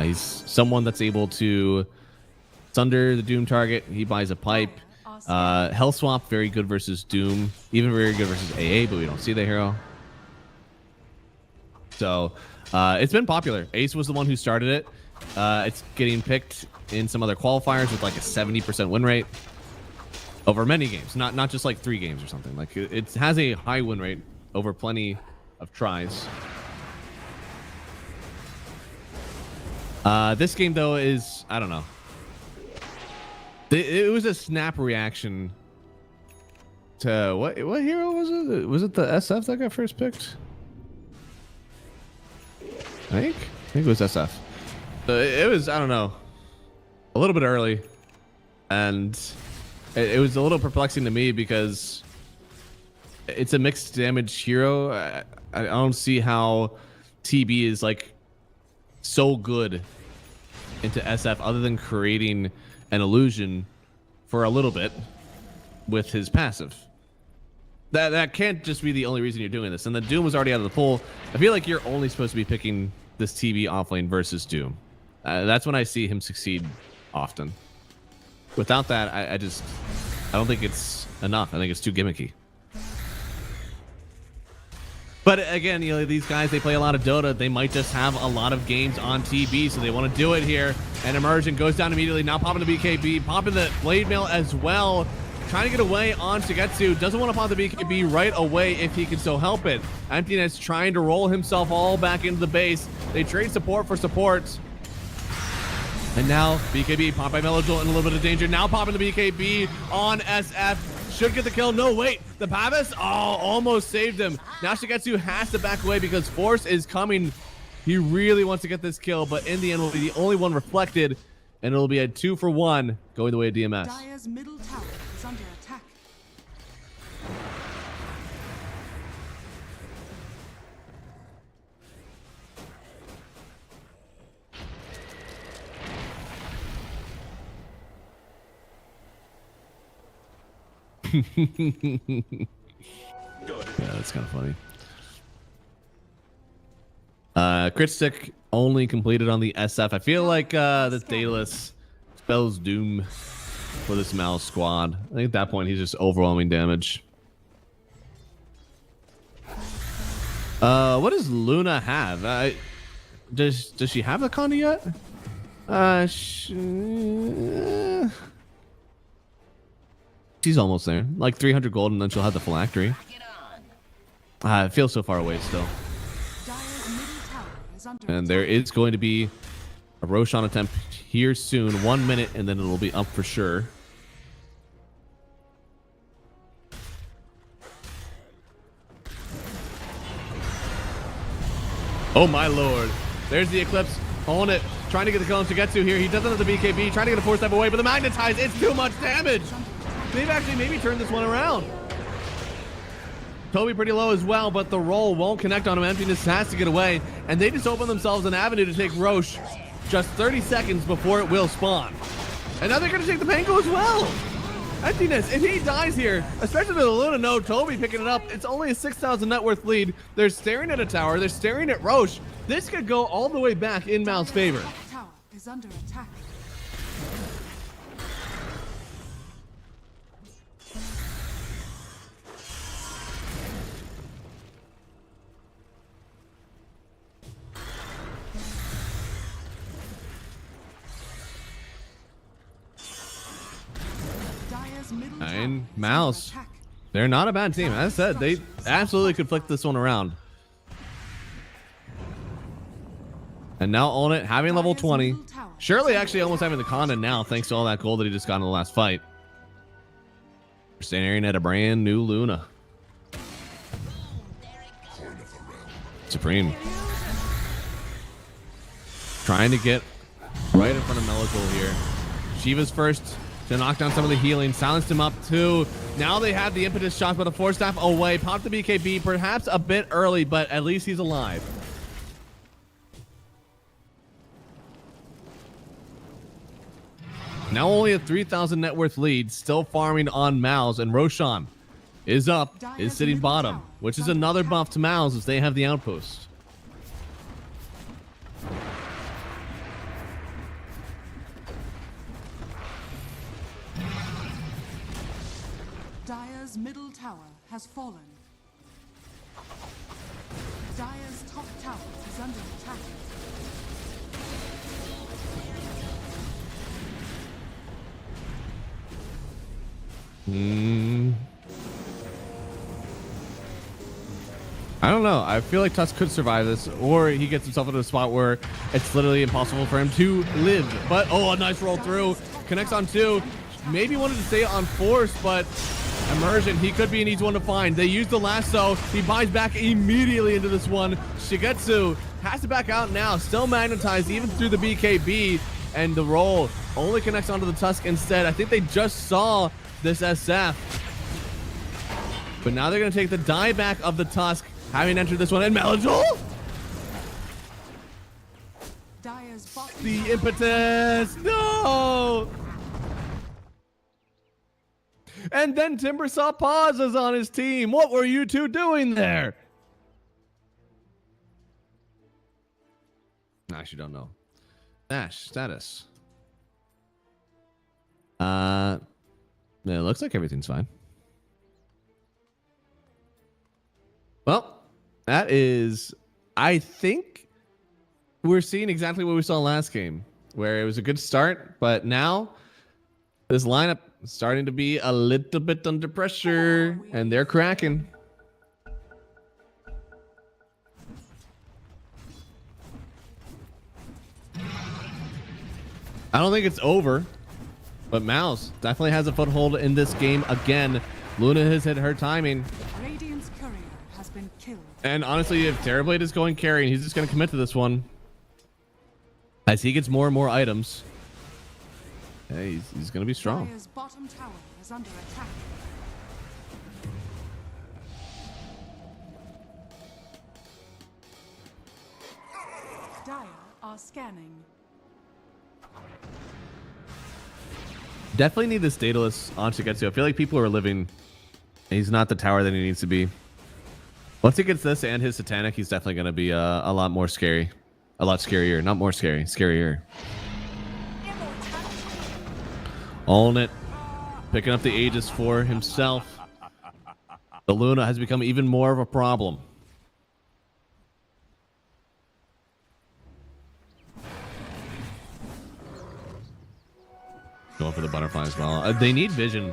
He's someone that's able to sunder the Doom target. He buys a pipe. Health swap, very good versus Doom. Even very good versus AA, but we don't see the hero. So it's been popular. Ace was the one who started it. It's getting picked in some other qualifiers with like a 70% win rate over many games. Not just like 3 games or something. Like it has a high win rate over plenty of tries. This game though is, I don't know. It was a snap reaction to what hero was it? Was it the SF that got first picked? I think it was SF. It was, I don't know, a little bit early, and it was a little perplexing to me because it's a mixed damage hero. I don't see how TB is like so good into SF other than creating an illusion for a little bit with his passive. That can't just be the only reason you're doing this. And the Doom was already out of the pool. I feel like you're only supposed to be picking this TB offlane versus Doom. That's when I see him succeed often. Without that, I don't think it's enough. I think it's too gimmicky. But again, you know, these guys, they play a lot of Dota. They might just have a lot of games on TB, so they want to do it here. And Immersion goes down immediately. Now popping the BKB, popping the Blade Mail as well. trying to get away on Shigetsu. Doesn't want to pop the BKB right away if he can still help it. Emptiness trying to roll himself all back into the base. They trade support for support. And now BKB popped by Melodol in a little bit of danger. Now popping the BKB on SF. Should get the kill. No, wait. The Pavis? Oh, almost saved him. Now Shigetsu has to back away because Force is coming. He really wants to get this kill, but in the end will be the only one reflected. And it'll be a 2-for-1 going the way of DMS. Dire's middle tower is under attack. Yeah, that's kind of funny. Crit stick only completed on the SF. I feel like the Daedalus spells doom for this Mouse squad. I think at that point he's just overwhelming damage. What does Luna have? Does she have the Conda yet? She's almost there. Like 300 gold, and then she'll have the phylactery. It feels so far away still. And there is going to be a Roshan attempt here soon. 1 minute, and then it'll be up for sure. Oh my lord. There's the Eclipse. On it. Trying to get the kill on Shigetsu here. He doesn't have the BKB. Trying to get a 4-step away, but the Magnetize, it's too much damage. They've actually maybe turned this one around. Toby pretty low as well, but the roll won't connect on him. Emptiness has to get away, and they just open themselves an avenue to take Roche just 30 seconds before it will spawn. And now they're going to take the Pango as well. Emptiness, if he dies here, especially with the Luna no Toby picking it up, it's only a 6,000 net worth lead. They're staring at a tower. They're staring at Roche. This could go all the way back in Mal's favor. Tower is under attack. And Mouse, they're not a bad team. As I said, they absolutely could flick this one around. And now on it, having level 20. Shirley actually almost having the Conda now, thanks to all that gold that he just got in the last fight. We're staring at a brand new Luna. Supreme. Trying to get right in front of Melagol here. Shiva's first to knock down some of the healing. Silenced him up too. Now they have the impetus shot, but a 4-staff away. Pop the BKB, perhaps a bit early, but at least he's alive. Now only a 3,000 net worth lead, still farming on Mouz, and Roshan is up, is sitting bottom, which is another buff to Mouz as they have the outpost. Dire's middle tower has fallen. Dire's top tower is under attack. I don't know. I feel like Tusk could survive this, or he gets himself into a spot where it's literally impossible for him to live. But, oh, a nice roll through. Connects on 2. Maybe wanted to stay on Force, but Immersion, he could be an easy one to find. They use the lasso. He buys back immediately into this one. Shigetsu has to back out now. Still magnetized even through the BKB. And the roll only connects onto the Tusk instead. I think they just saw this SF. But now they're going to take the dieback of the Tusk, having entered this one. And Melagol? The impetus. No! And then Timbersaw pauses on his team. What were you two doing there? I actually don't know. Ash, status. It looks like everything's fine. Well, that is, I think we're seeing exactly what we saw last game, where it was a good start, but now This lineup is starting to be a little bit under pressure, and they're cracking. I don't think it's over, but Mouz definitely has a foothold in this game again. Luna has hit her timing. Radiant's courier has been killed. And honestly, if Terrorblade is going carry, he's just going to commit to this one. As he gets more and more items, hey, he's going to be strong. Dire's bottom tower is under attack. Dire are scanning. Definitely need this Daedalus on Shigetsu. I feel like people are living. He's not the tower that he needs to be. Once he gets this and his Satanic, he's definitely going to be a lot more scary. A lot scarier. Not more scary. Scarier. Own it. Picking up the Aegis for himself. The Luna has become even more of a problem. Going for the butterfly as well. They need vision.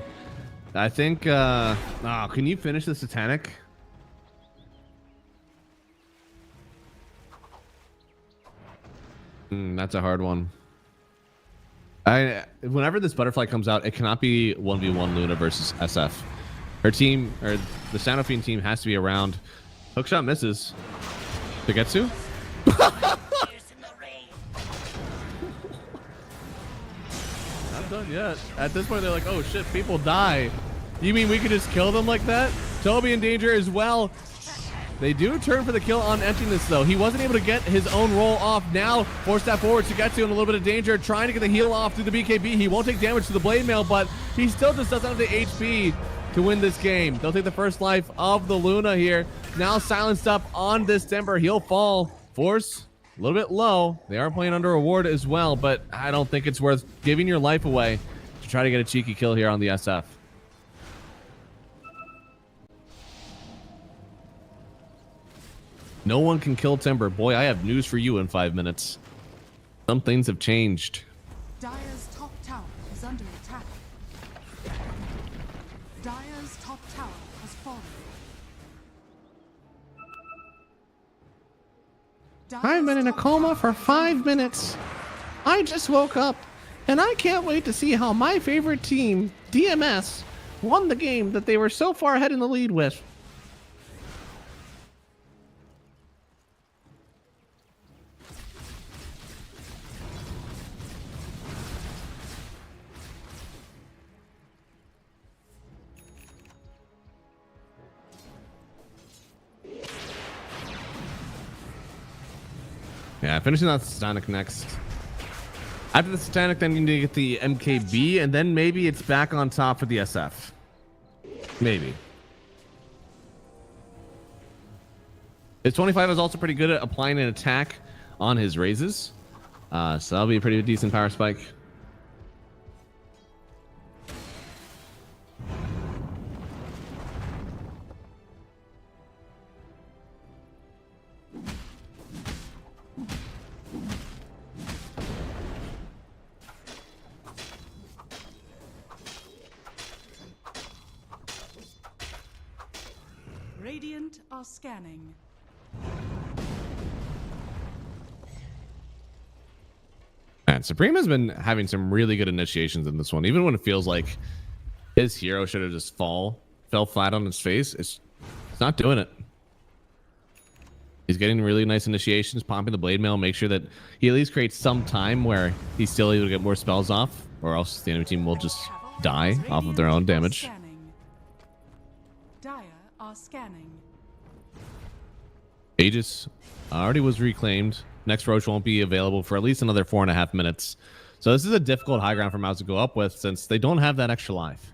I think. Can you finish the Satanic? That's a hard one. Whenever this butterfly comes out, it cannot be 1v1 Luna versus SF. Her team, or the Sanofian team, has to be around. Hookshot misses. Shigetsu? Not done yet. At this point, they're like, oh shit, people die. You mean we could just kill them like that? Toby in danger as well. They do turn for the kill on emptiness, though. He wasn't able to get his own roll off. Now, force that forward. Shigetsu in a little bit of danger, trying to get the heal off through the BKB. He won't take damage to the blade mail, but he still just doesn't have the HP to win this game. They'll take the first life of the Luna here. Now silenced up on this Timber. He'll fall. Force a little bit low. They are playing under a ward as well, but I don't think it's worth giving your life away to try to get a cheeky kill here on the SF. No one can kill Timber. Boy, I have news for you in 5 minutes. Some things have changed. Dire's top tower is under attack. Dire's top tower has fallen. I've been in a coma for 5 minutes. I just woke up, and I can't wait to see how my favorite team, DMS, won the game that they were so far ahead in the lead with. Yeah, finishing that Satanic next. After the Satanic, then you need to get the MKB, and then maybe it's back on top for the SF. Maybe. His 25 is also pretty good at applying an attack on his raises. So that'll be a pretty decent power spike. Radiant are scanning. And Supreme has been having some really good initiations in this one, even when it feels like his hero should have just fell flat on his face. It's not doing it. He's getting really nice initiations, pumping the blade mail, make sure that he at least creates some time where he's still able to get more spells off, or else the enemy team will just die off of their own damage. Dire are scanning. Aegis already was reclaimed. Next Roche won't be available for at least another 4.5 minutes. So this is a difficult high ground for Mouz to go up with, since they don't have that extra life.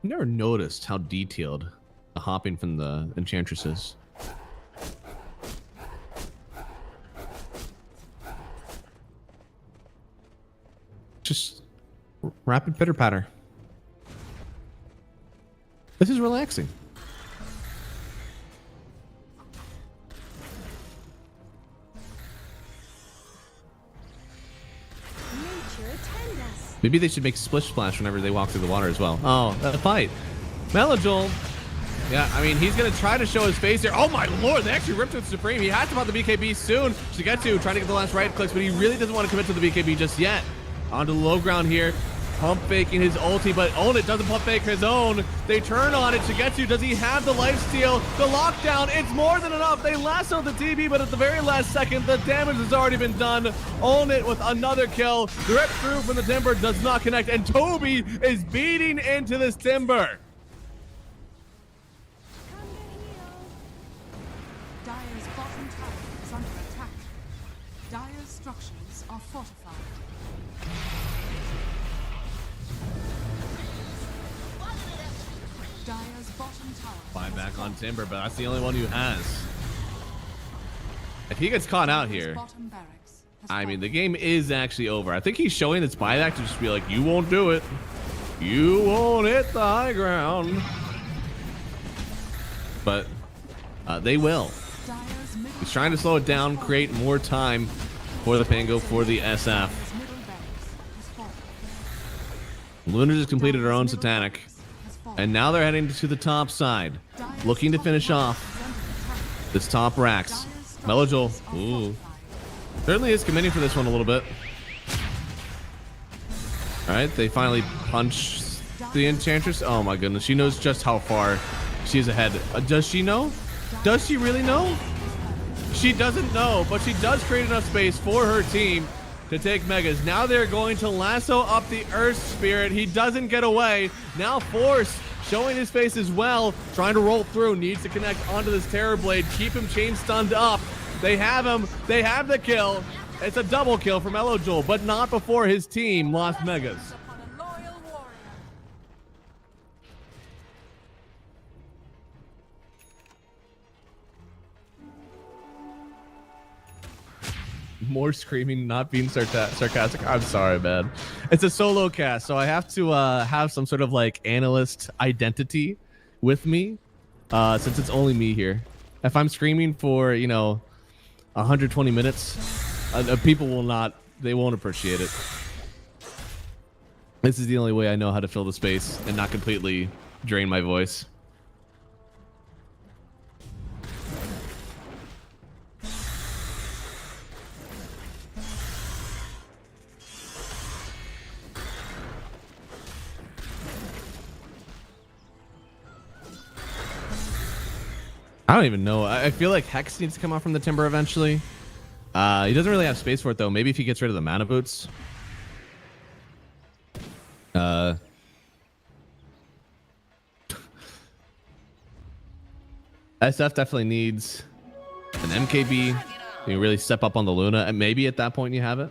Never noticed how detailed the hopping from the Enchantress is. Rapid pitter patter. This is relaxing. Nature attend us. Maybe they should make splish splash whenever they walk through the water as well. Oh, that fight. Melojol. Yeah, I mean, he's going to try to show his face here. Oh, my lord. They actually ripped with Supreme. He has to pop the BKB soon. Shigetsu trying to get the last right clicks, but he really doesn't want to commit to the BKB just yet. Onto the low ground here. Pump faking his ulti, but Own It doesn't pump fake his own. They turn on it. Shigetsu, does he have the lifesteal? The lockdown, it's more than enough. They lasso the TB, but at the very last second, the damage has already been done. Own It with another kill. The rip through from the Timber does not connect, and Toby is beating into this Timber. Dire's bottom tower is under attack. Dire's structures are fortified. Dire's bottom tower. Fly back on Timber, but that's the only one who has. If he gets caught out here, Bottom barracks has I mean, fallen. the game is actually over. I think he's showing its buyback to just be like, you won't do it. You won't hit the high ground. But they will. Dire's middle He's trying to slow it down, create more time for the Pango, for the SF. Dire's middle barracks has fallen. Luna just completed her own Satanic. Has fallen. And now they're heading to the top side, Dire's looking to top finish tower off is under attack. this top racks. Dire's Melojol, structures are ooh, fortified. certainly is committing for this one a little bit. All right, they finally punch the Enchantress. Oh my goodness, she knows just how far she's ahead. Does she know? Does she really know? She doesn't know, but she does create enough space for her team to take Megas. Now they're going to lasso up the Earth Spirit. He doesn't get away. Now Force showing his face as well, trying to roll through, needs to connect onto this Terror Blade, keep him chain stunned up. They have him. They have the kill. It's a double kill from Melojol, but not before his team lost Megas. Upon a loyal warrior. More screaming, not being sarcastic. I'm sorry, man. It's a solo cast, so I have to have some sort of like analyst identity with me, since it's only me here. If I'm screaming for 120 minutes, people will not. They won't appreciate it. This is the only way I know how to fill the space and not completely drain my voice. I don't even know. I feel like Hex needs to come out from the Timber eventually. He doesn't really have space for it though. Maybe if he gets rid of the mana boots. SF definitely needs an MKB. You really step up on the Luna, and maybe at that point you have it.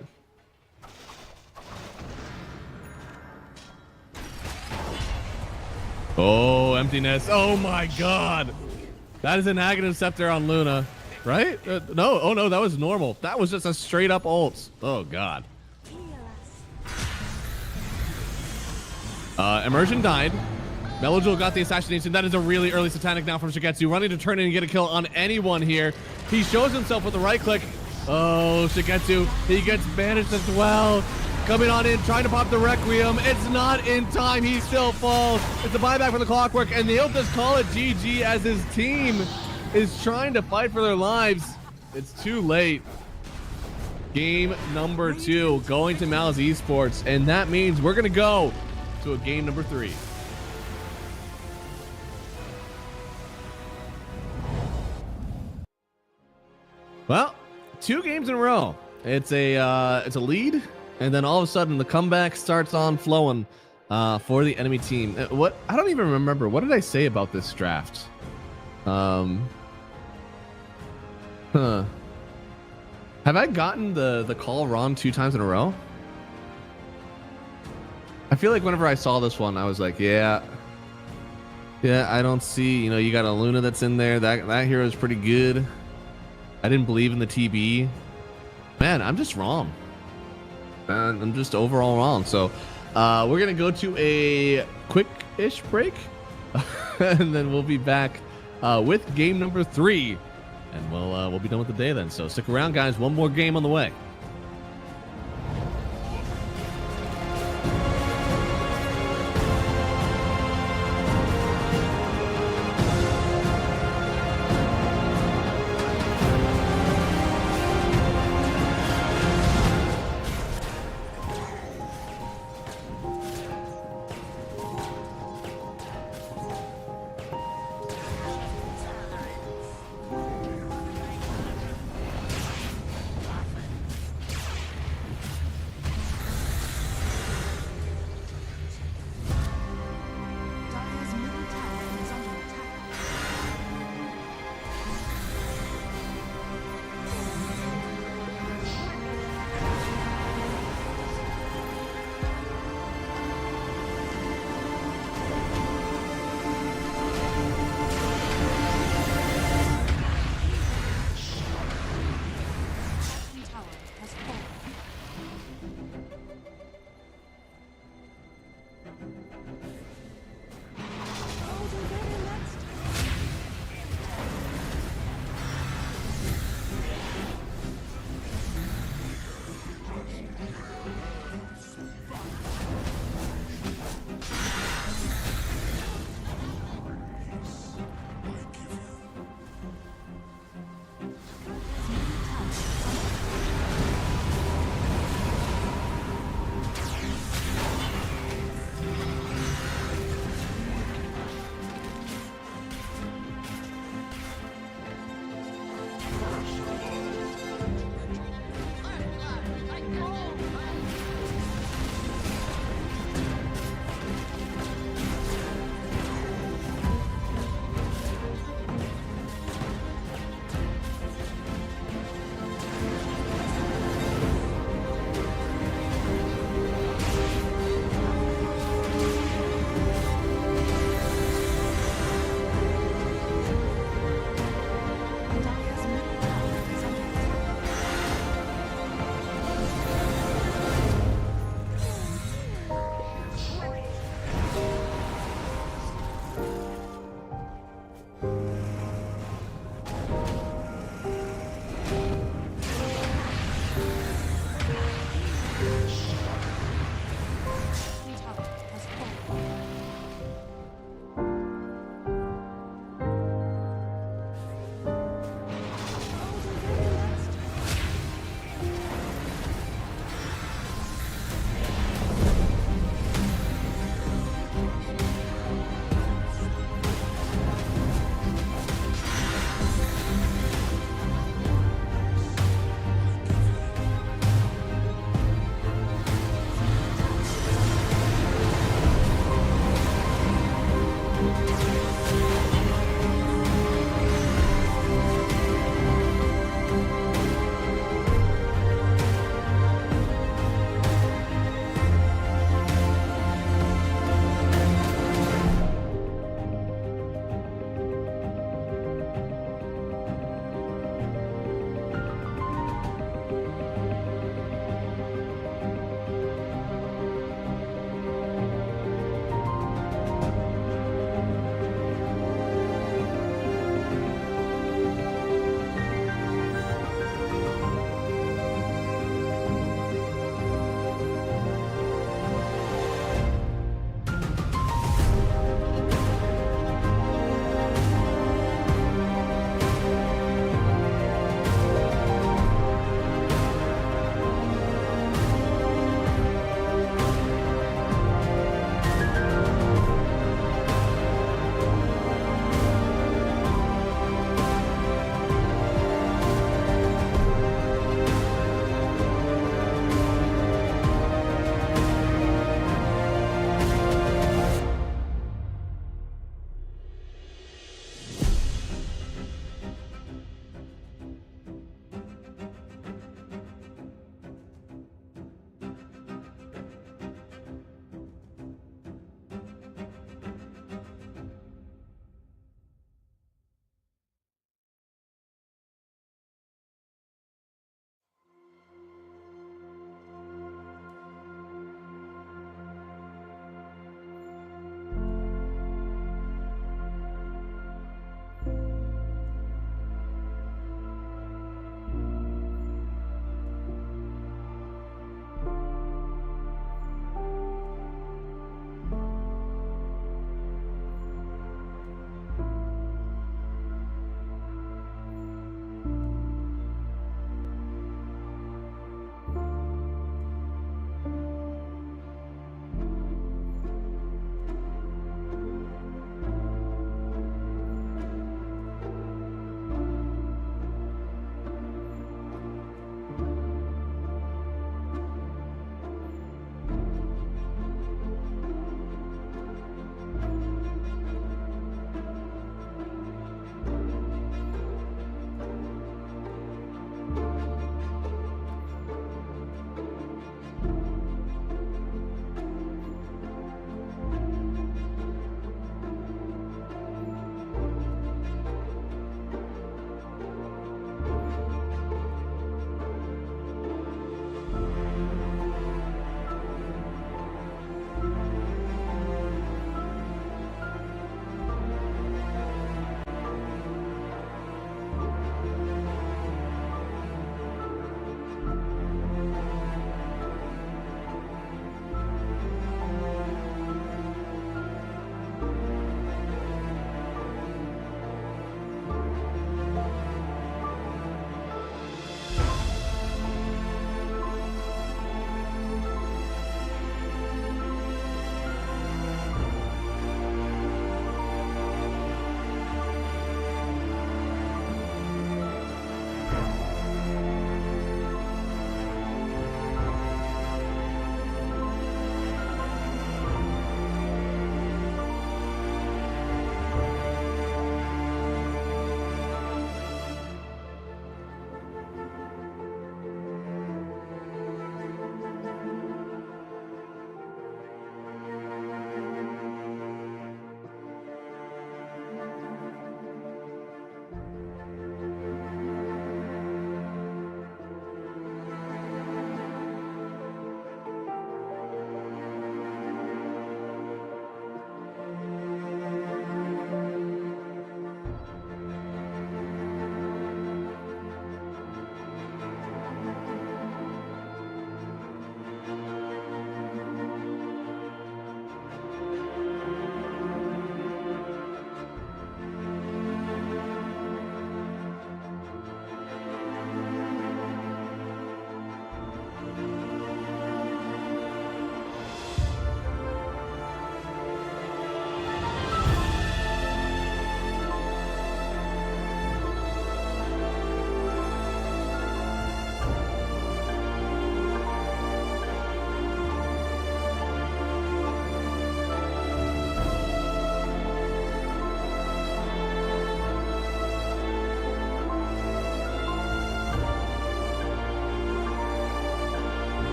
Oh, emptiness. Oh my god. That is an Aghanim Scepter on Luna, right? No. Oh no, that was normal. That was just a straight up ult. Oh god. Immersion died. Melojol got the assassination. That is a really early Satanic now from Shigetsu, running to turn in and get a kill on anyone here. He shows himself with the right click. Oh, Shigetsu, he gets banished as well. Coming on in, trying to pop the Requiem. It's not in time. He still falls. It's a buyback for the Clockwork, and they'll just call it GG as his team is trying to fight for their lives. It's too late. Game number 2 going to Mouz Esports, and that means we're going to go to a game number 3. Well, 2 games in a row. It's a lead, and then all of a sudden the comeback starts on flowing for the enemy team. What? I don't even remember. What did I say about this draft? Have I gotten the call wrong 2 times in a row? I feel like whenever I saw this one, I was like, yeah, I don't see. You got a Luna that's in there. That hero is pretty good. I didn't believe in the TB. Man, I'm just wrong. I'm just overall wrong. So We're gonna go to a quick-ish break, and then we'll be back with game number 3, and we'll be done with the day then. So stick around, guys. One more game on the way.